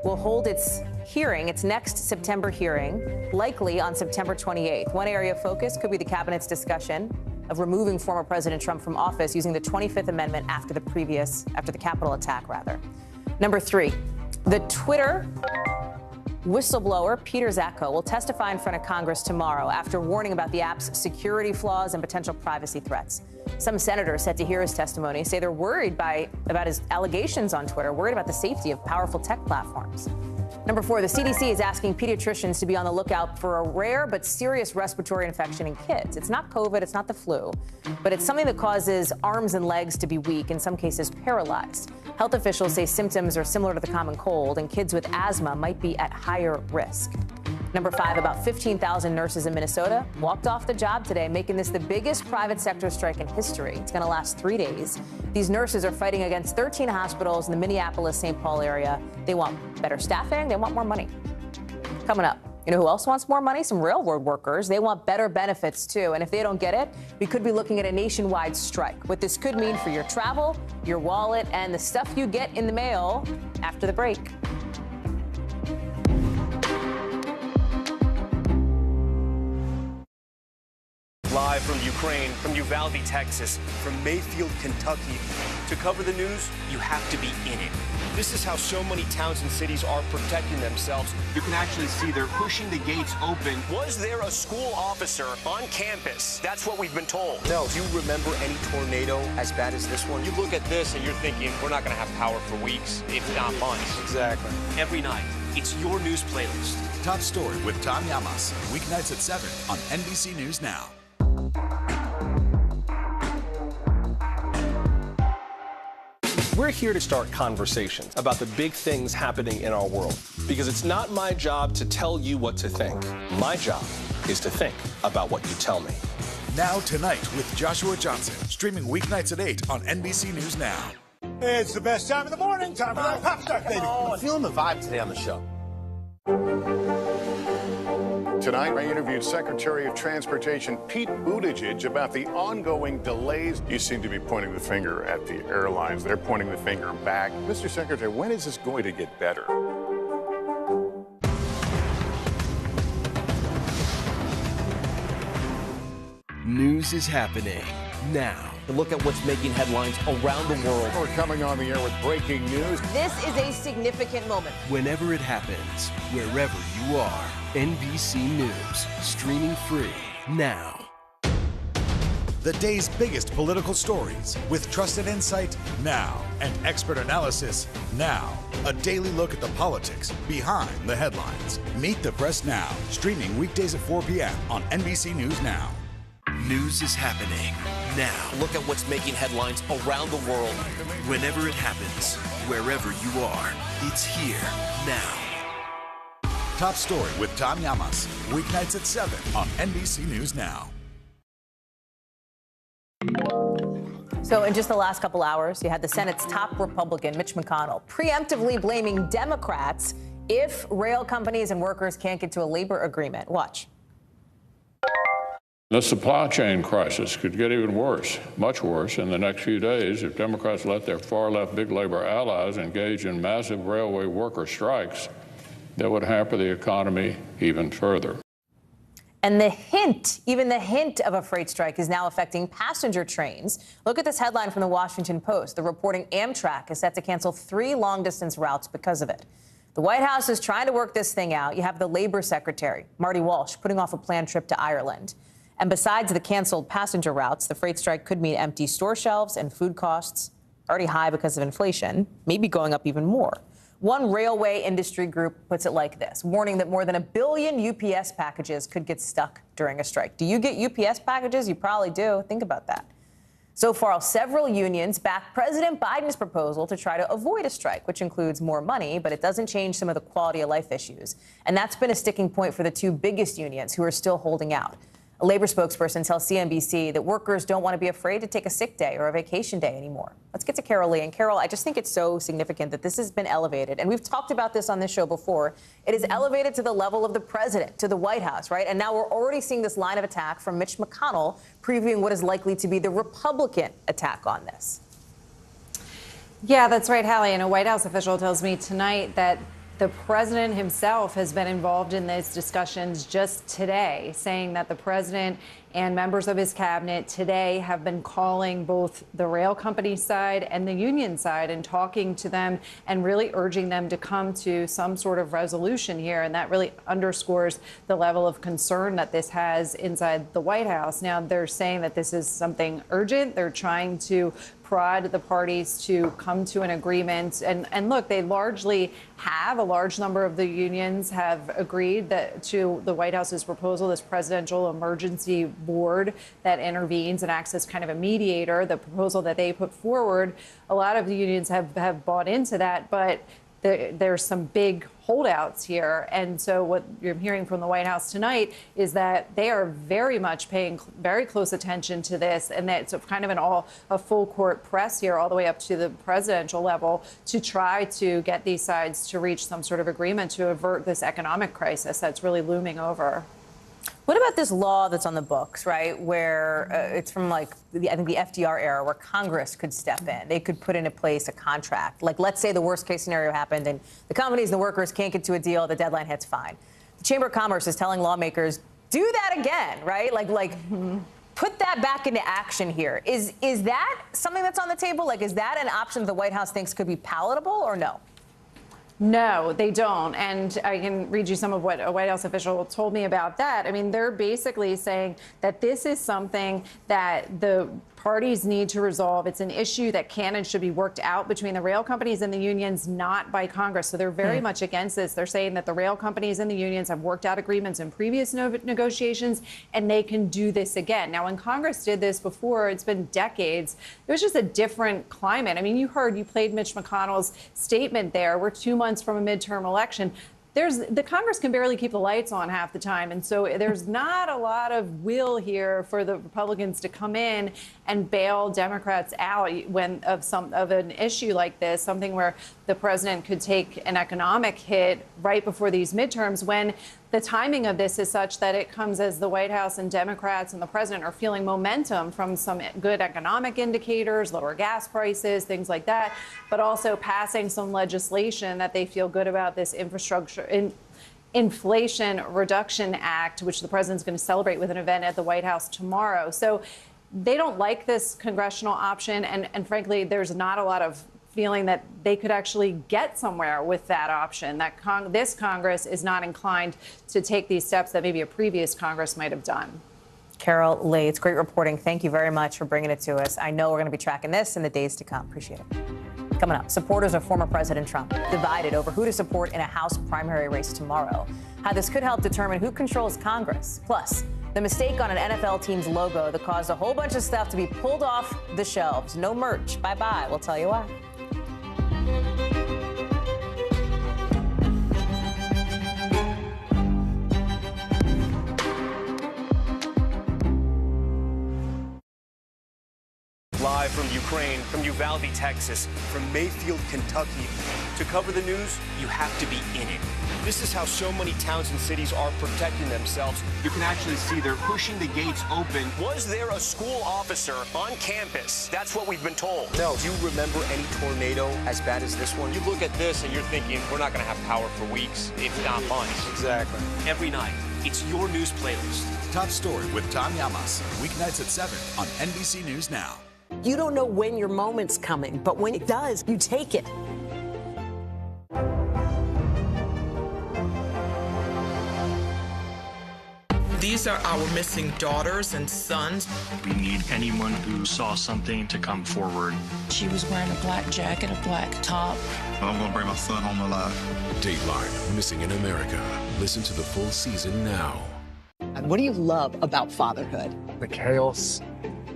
will hold its hearing, its next September hearing, likely on September 28th. One area of focus could be the cabinet's discussion of removing former President Trump from office using the 25th Amendment after the Capitol attack, rather. Number 3, the Twitter whistleblower Peter Zatko will testify in front of Congress tomorrow after warning about the app's security flaws and potential privacy threats. Some senators set to hear his testimony say they're worried about his allegations on Twitter, worried about the safety of powerful tech platforms. Number 4, the CDC is asking pediatricians to be on the lookout for a rare but serious respiratory infection in kids. It's not COVID, it's not the flu, but it's something that causes arms and legs to be weak, in some cases paralyzed. Health officials say symptoms are similar to the common cold, and kids with asthma might be at higher risk. Number 5, about 15,000 nurses in Minnesota walked off the job today, making this the biggest private sector strike in history. It's going to last 3 days. These nurses are fighting against 13 hospitals in the Minneapolis-St. Paul area. They want better staffing. They want more money. Coming up, you know who else wants more money? Some railroad workers. They want better benefits, too. And if they don't get it, we could be looking at a nationwide strike. What this could mean for your travel, your wallet, and the stuff you get in the mail after the break. Live from Ukraine, from Uvalde, Texas, from Mayfield, Kentucky. To cover the news, you have to be in it. This is how so many towns and cities are protecting themselves. You can actually see they're pushing the gates open. Was there a school officer on campus? That's what we've been told. No. Do you remember any tornado as bad as this one? You look at this and you're thinking, we're not going to have power for weeks, if not months. Exactly. Every night, it's your news playlist. Top Story with Tom Llamas, weeknights at 7 on NBC News Now. We're here to start conversations about the big things happening in our world, because it's not my job to tell you what to think. My job is to think about what you tell me. Now Tonight with Joshua Johnson, streaming weeknights at 8 on NBC News Now. It's the best time of the morning, time for that pop start, baby. I'm feeling the vibe today on the show. Tonight, I interviewed Secretary of Transportation Pete Buttigieg about the ongoing delays. You seem to be pointing the finger at the airlines. They're pointing the finger back. Mr. Secretary, when is this going to get better? News is happening now. Look at what's making headlines around the world. We're coming on the air with breaking news. This is a significant moment. Whenever it happens, wherever you are, NBC News, streaming free now. The day's biggest political stories with trusted insight now and expert analysis now. A daily look at the politics behind the headlines. Meet the Press Now, streaming weekdays at 4 p.m. on NBC News Now. News is happening now. Look at what's making headlines around the world. Whenever it happens, wherever you are, it's here now. Top Story with Tom Llamas, weeknights at 7 on NBC News Now. So in just the last couple hours, you had the Senate's top Republican, Mitch McConnell, preemptively blaming Democrats if rail companies and workers can't get to a labor agreement. Watch. The supply chain crisis could get even worse, much worse, in the next few days if Democrats let their far-left big labor allies engage in massive railway worker strikes that would hamper the economy even further. And even the hint of a freight strike is now affecting passenger trains. Look at this headline from the Washington Post. They're reporting Amtrak is set to cancel 3 long-distance routes because of it. The White House is trying to work this thing out. You have the Labor Secretary, Marty Walsh, putting off a planned trip to Ireland. And besides the canceled passenger routes, the freight strike could mean empty store shelves and food costs, already high because of inflation, maybe going up even more. One railway industry group puts it like this, warning that more than 1 billion UPS packages could get stuck during a strike. Do you get UPS packages? You probably do. Think about that. So far, several unions back President Biden's proposal to try to avoid a strike, which includes more money, but it doesn't change some of the quality of life issues. And that's been a sticking point for the 2 biggest unions who are still holding out. A labor spokesperson tells CNBC that workers don't want to be afraid to take a sick day or a vacation day anymore. Let's get to Carol Lee. And Carol, I just think it's so significant that this has been elevated. And we've talked about this on this show before. It is elevated to the level of the president, to the White House, right? And now we're already seeing this line of attack from Mitch McConnell, previewing what is likely to be the Republican attack on this. Yeah, that's right, Hallie. And a White House official tells me tonight that the president himself has been involved in these discussions just today, saying that the president and members of his cabinet today have been calling both the rail company side and the union side and talking to them and really urging them to come to some sort of resolution here. And that really underscores the level of concern that this has inside the White House. Now, they're saying that this is something urgent. They're trying to prod the parties to come to an agreement. And look, they largely have. A large number of the unions have agreed that to the White House's proposal, this presidential emergency board that intervenes and acts as kind of a mediator, the proposal that they put forward. A lot of the unions have bought into that, but there's some big holdouts here. And so what you're hearing from the White House tonight is that they are very much paying very close attention to this, and that it's kind of a full court press here all the way up to the presidential level to try to get these sides to reach some sort of agreement to avert this economic crisis that's really looming over. What about this law that's on the books, right, where it's from, I think the FDR era, where Congress could step in? They could put into place a contract. Like, let's say the worst case scenario happened and the companies and the workers can't get to a deal, the deadline hits, fine. The Chamber of Commerce is telling lawmakers, do that again, right? Put that back into action here. Is that something that's on the table? Is that an option the White House thinks could be palatable or no? No, they don't. And I can read you some of what a White House official told me about that. I mean, they're basically saying that this is something that the parties need to resolve. It's an issue that can and should be worked out between the rail companies and the unions, not by Congress. So they're very much against this. They're saying that the rail companies and the unions have worked out agreements in previous negotiations, and they can do this again. Now, when Congress did this before, it's been decades, it was just a different climate. I mean, you played Mitch McConnell's statement there. We're 2 months from a midterm election. The Congress can barely keep the lights on half the time. And so there's not a lot of will here for the Republicans to come in and bail Democrats out of an issue like this, something where the president could take an economic hit right before these midterms, when the timing of this is such that it comes as the White House and Democrats and the president are feeling momentum from some good economic indicators, lower gas prices, things like that, but also passing some legislation that they feel good about, this Inflation Reduction Act, which the president's going to celebrate with an event at the White House tomorrow. So they don't like this congressional option. And frankly, there's not a lot of feeling that they could actually get somewhere with that option, that this Congress is not inclined to take these steps that maybe a previous Congress might have done. Carol Lee, it's great reporting. Thank you very much for bringing it to us. I know we're going to be tracking this in the days to come. Appreciate it. Coming up, supporters of former President Trump divided over who to support in a House primary race tomorrow. How this could help determine who controls Congress. Plus, the mistake on an NFL team's logo that caused a whole bunch of stuff to be pulled off the shelves. No merch. Bye-bye. We'll tell you why. Live from Ukraine, from Uvalde, Texas, from Mayfield, Kentucky. To cover the news, you have to be in it. This is how so many towns and cities are protecting themselves. You can actually see they're pushing the gates open. Was there a school officer on campus? That's what we've been told. No. Do you remember any tornado as bad as this one? You look at this and you're thinking, we're not going to have power for weeks, if not months. Exactly. Every night, it's your news playlist. Top Story with Tom Yamas, weeknights at 7 on NBC News Now. You don't know when your moment's coming, but when it does, you take it. These are our missing daughters and sons. We need anyone who saw something to come forward. She was wearing a black jacket, a black top. I'm going to bring my son home alive. Dateline, Missing in America. Listen to the full season now. What do you love about fatherhood? The chaos,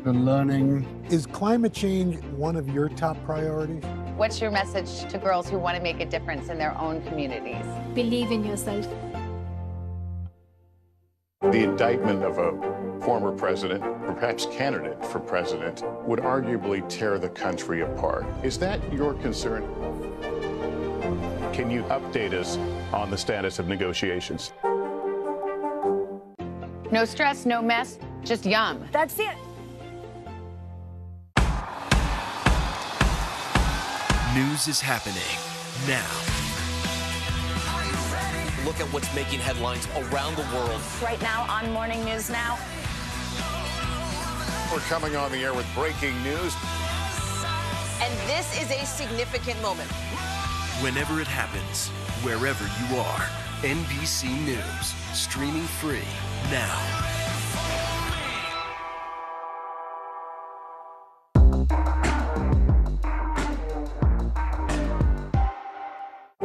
the learning. Is climate change one of your top priorities? What's your message to girls who want to make a difference in their own communities? Believe in yourself. The indictment of a former president, perhaps candidate for president, would arguably tear the country apart. Is that your concern? Can you update us on the status of negotiations? No stress, no mess, just yum. That's it. News is happening now. Look at what's making headlines around the world. Right now on Morning News Now. We're coming on the air with breaking news. And this is a significant moment. Whenever it happens, wherever you are, NBC News, streaming free now.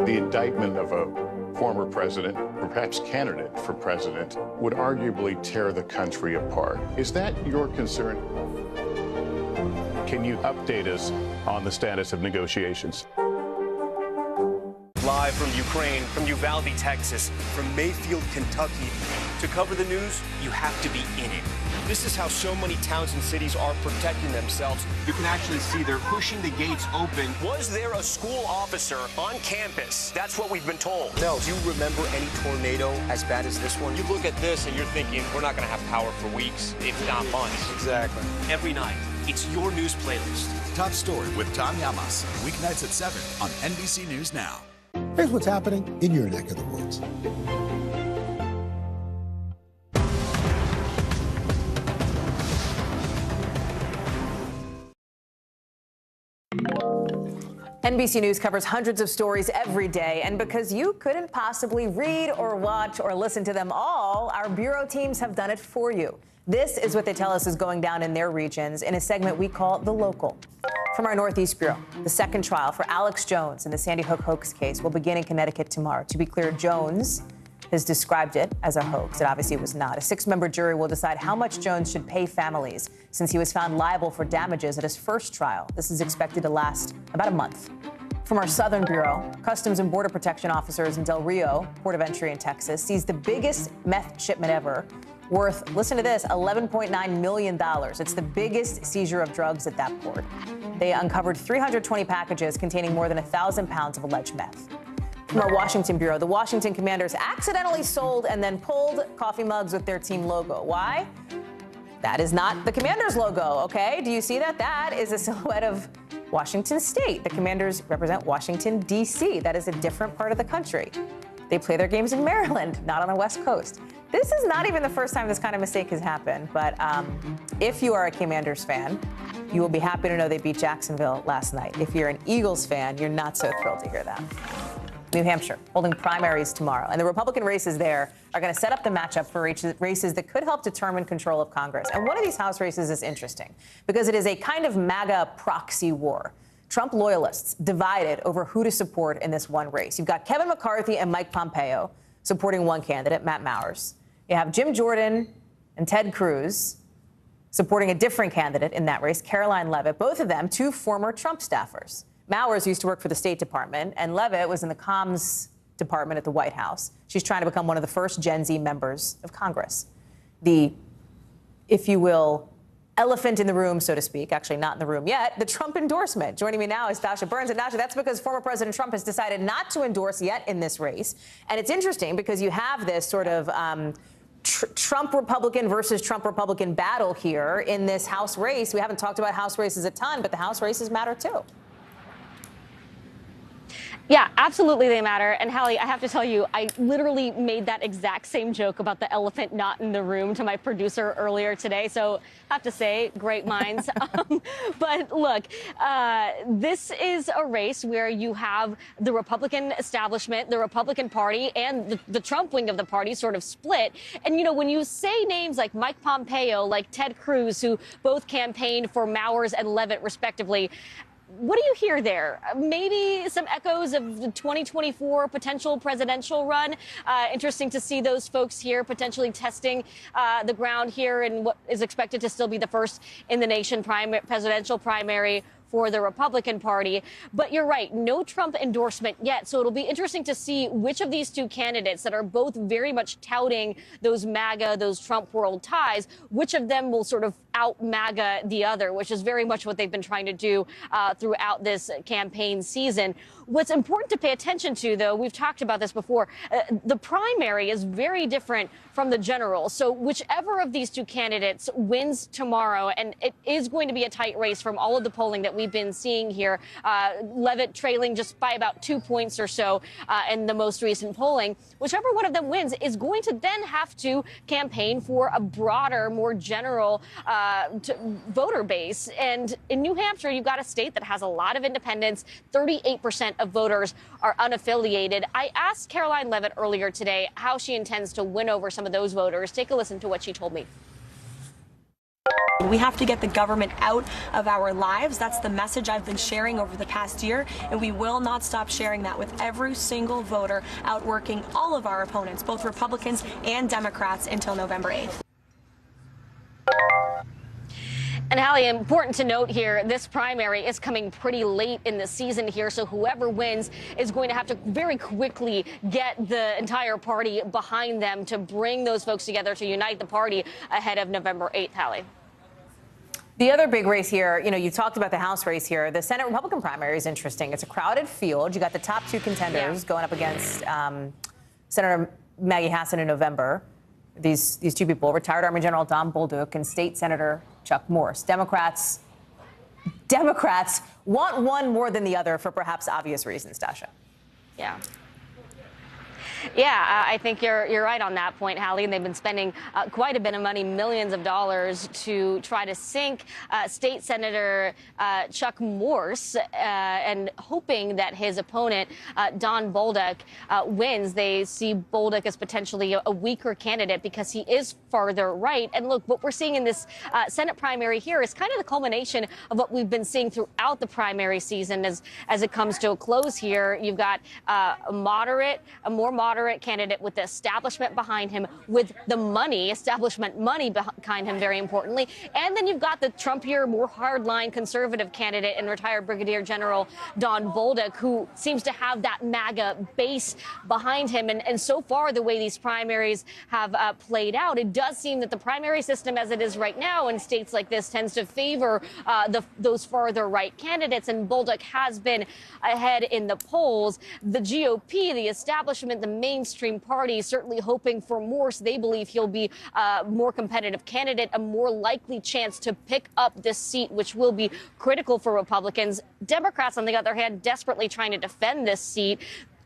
The indictment of a former president, perhaps candidate for president, would arguably tear the country apart. Is that your concern? Can you update us on the status of negotiations? Live from Ukraine, from Uvalde, Texas, from Mayfield, Kentucky. To cover the news, you have to be in it. This is how so many towns and cities are protecting themselves. You can actually see they're pushing the gates open. Was there a school officer on campus? That's what we've been told. No. Do you remember any tornado as bad as this one? You look at this and you're thinking, we're not going to have power for weeks, if not months. Exactly. Every night, it's your news playlist. Top Story with Tom Llamas, weeknights at 7 on NBC News Now. Here's what's happening in your neck of the woods. NBC News covers hundreds of stories every day, and because you couldn't possibly read or watch or listen to them all, our bureau teams have done it for you. This is what they tell us is going down in their regions in a segment we call The Local. From our Northeast Bureau, the second trial for Alex Jones in the Sandy Hook hoax case will begin in Connecticut tomorrow. To be clear, Jones has described it as a hoax. It obviously was not. A 6-member jury will decide how much Jones should pay families since he was found liable for damages at his first trial. This is expected to last about a month. From our Southern Bureau, Customs and Border Protection officers in Del Rio, port of entry in Texas, seized the biggest meth shipment ever, worth, listen to this, $11.9 million. It's the biggest seizure of drugs at that port. They uncovered 320 packages containing more than 1,000 pounds of alleged meth. From our Washington Bureau, the Washington Commanders accidentally sold and then pulled coffee mugs with their team logo. Why? That is not the Commanders logo, okay? Do you see that? That is a silhouette of Washington State. The Commanders represent Washington, D.C. That is a different part of the country. They play their games in Maryland, not on the West Coast. This is not even the first time this kind of mistake has happened, but if you are a Commanders fan, you will be happy to know they beat Jacksonville last night. If you're an Eagles fan, you're not so thrilled to hear that. New Hampshire holding primaries tomorrow, and the Republican races there are going to set up the matchup for races that could help determine control of Congress. And one of these House races is interesting because it is a kind of MAGA proxy war. Trump loyalists divided over who to support in this one race. You've got Kevin McCarthy and Mike Pompeo supporting one candidate, Matt Mowers. You have Jim Jordan and Ted Cruz supporting a different candidate in that race, Caroline Leavitt, both of them two former Trump staffers. Mowers used to work for the State Department, and Leavitt was in the comms department at the White House. She's trying to become one of the first Gen Z members of Congress. The, if you will, elephant in the room, so to speak, actually not in the room yet, the Trump endorsement. Joining me now is Dasha Burns. And Dasha, that's because former President Trump has decided not to endorse yet in this race. And it's interesting because you have this sort of Trump Republican versus Trump Republican battle here in this House race. We haven't talked about House races a ton, but the House races matter too. Yeah, absolutely they matter. And Hallie, I have to tell you, I literally made that exact same joke about the elephant not in the room to my producer earlier today. So I have to say, great minds. But look, this is a race where you have the Republican establishment, the Republican Party, and the Trump wing of the party sort of split. And, you know, when you say names like Mike Pompeo, like Ted Cruz, who both campaigned for Mowers and Leavitt, respectively, what do you hear there? Maybe some echoes of the 2024 potential presidential run. Interesting to see those folks here potentially testing the ground here in what is expected to still be the first in the nation presidential primary for the Republican Party. But you're right, no Trump endorsement yet. So it'll be interesting to see which of these two candidates that are both very much touting those MAGA, those Trump world ties, which of them will sort of out MAGA the other, which is very much what they've been trying to do throughout this campaign season. What's important to pay attention to, though, we've talked about this before, the primary is very different from the general. So whichever of these two candidates wins tomorrow, and it is going to be a tight race from all of the polling that we've been seeing here, Levitt trailing just by about 2 points or so in the most recent polling, whichever one of them wins is going to then have to campaign for a broader, more general voter base. And in New Hampshire, you've got a state that has a lot of independents. 38% of voters are unaffiliated. I asked Caroline Levitt earlier today how she intends to win over some of those voters. Take a listen to what she told me. We have to get the government out of our lives. That's the message I've been sharing over the past year, and we will not stop sharing that with every single voter, outworking all of our opponents, both Republicans and Democrats, until November 8th. And Hallie, important to note here, this primary is coming pretty late in the season here, so whoever wins is going to have to very quickly get the entire party behind them to bring those folks together to unite the party ahead of November 8th, Hallie. The other big race here, you talked about the House race here. The Senate Republican primary is interesting. It's a crowded field. You got the top two contenders going up against Senator Maggie Hassan in November. These two people, retired Army General Don Bolduc and State Senator Chuck Morse. Democrats want one more than the other for perhaps obvious reasons, Dasha. Yeah, I think you're right on that point, Hallie. And they've been spending quite a bit of money, millions of dollars, to try to sink State Senator Chuck Morse and hoping that his opponent, Don Bolduc, wins. They see Bolduc as potentially a weaker candidate because he is farther right. And look, what we're seeing in this Senate primary here is kind of the culmination of what we've been seeing throughout the primary season as it comes to a close here. You've got a more moderate candidate with the establishment behind him, with the establishment money behind him, very importantly. And then you've got the Trumpier, more hardline conservative candidate and retired Brigadier General Don Bolduc, who seems to have that MAGA base behind him. And so far, the way these primaries have played out, it does seem that the primary system as it is right now in states like this tends to favor those farther right candidates. And Bolduc has been ahead in the polls. The GOP, the establishment, the mainstream party, certainly hoping for Morse. They believe he'll be a more competitive candidate, a more likely chance to pick up this seat, which will be critical for Republicans. Democrats, on the other hand, desperately trying to defend this seat.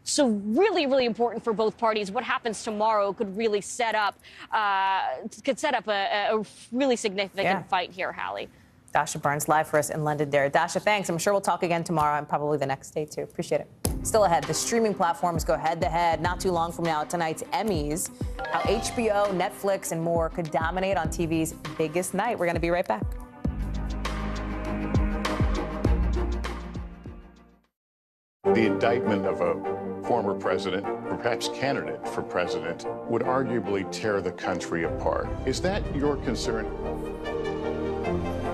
So really, really important for both parties. What happens tomorrow could really set up a really significant fight here, Hallie. Dasha Barnes live for us in Londonderry. Dasha, thanks. I'm sure we'll talk again tomorrow and probably the next day, too. Appreciate it. Still ahead, the streaming platforms go head-to-head not too long from now at tonight's Emmys. How HBO, Netflix, and more could dominate on TV's biggest night. We're going to be right back. The indictment of a former president, or perhaps candidate for president, would arguably tear the country apart. Is that your concern?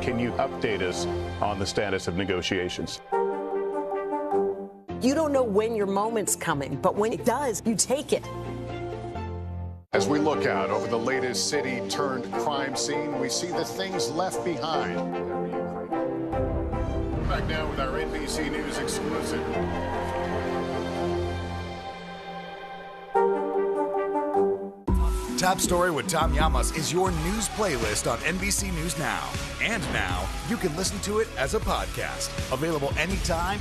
Can you update us on the status of negotiations? You don't know when your moment's coming, but when it does, you take it. As we look out over the latest city-turned-crime scene, we see the things left behind. We're back now with our NBC News exclusive. Top Story with Tom Llamas is your news playlist on NBC News Now. And now, you can listen to it as a podcast. Available anytime.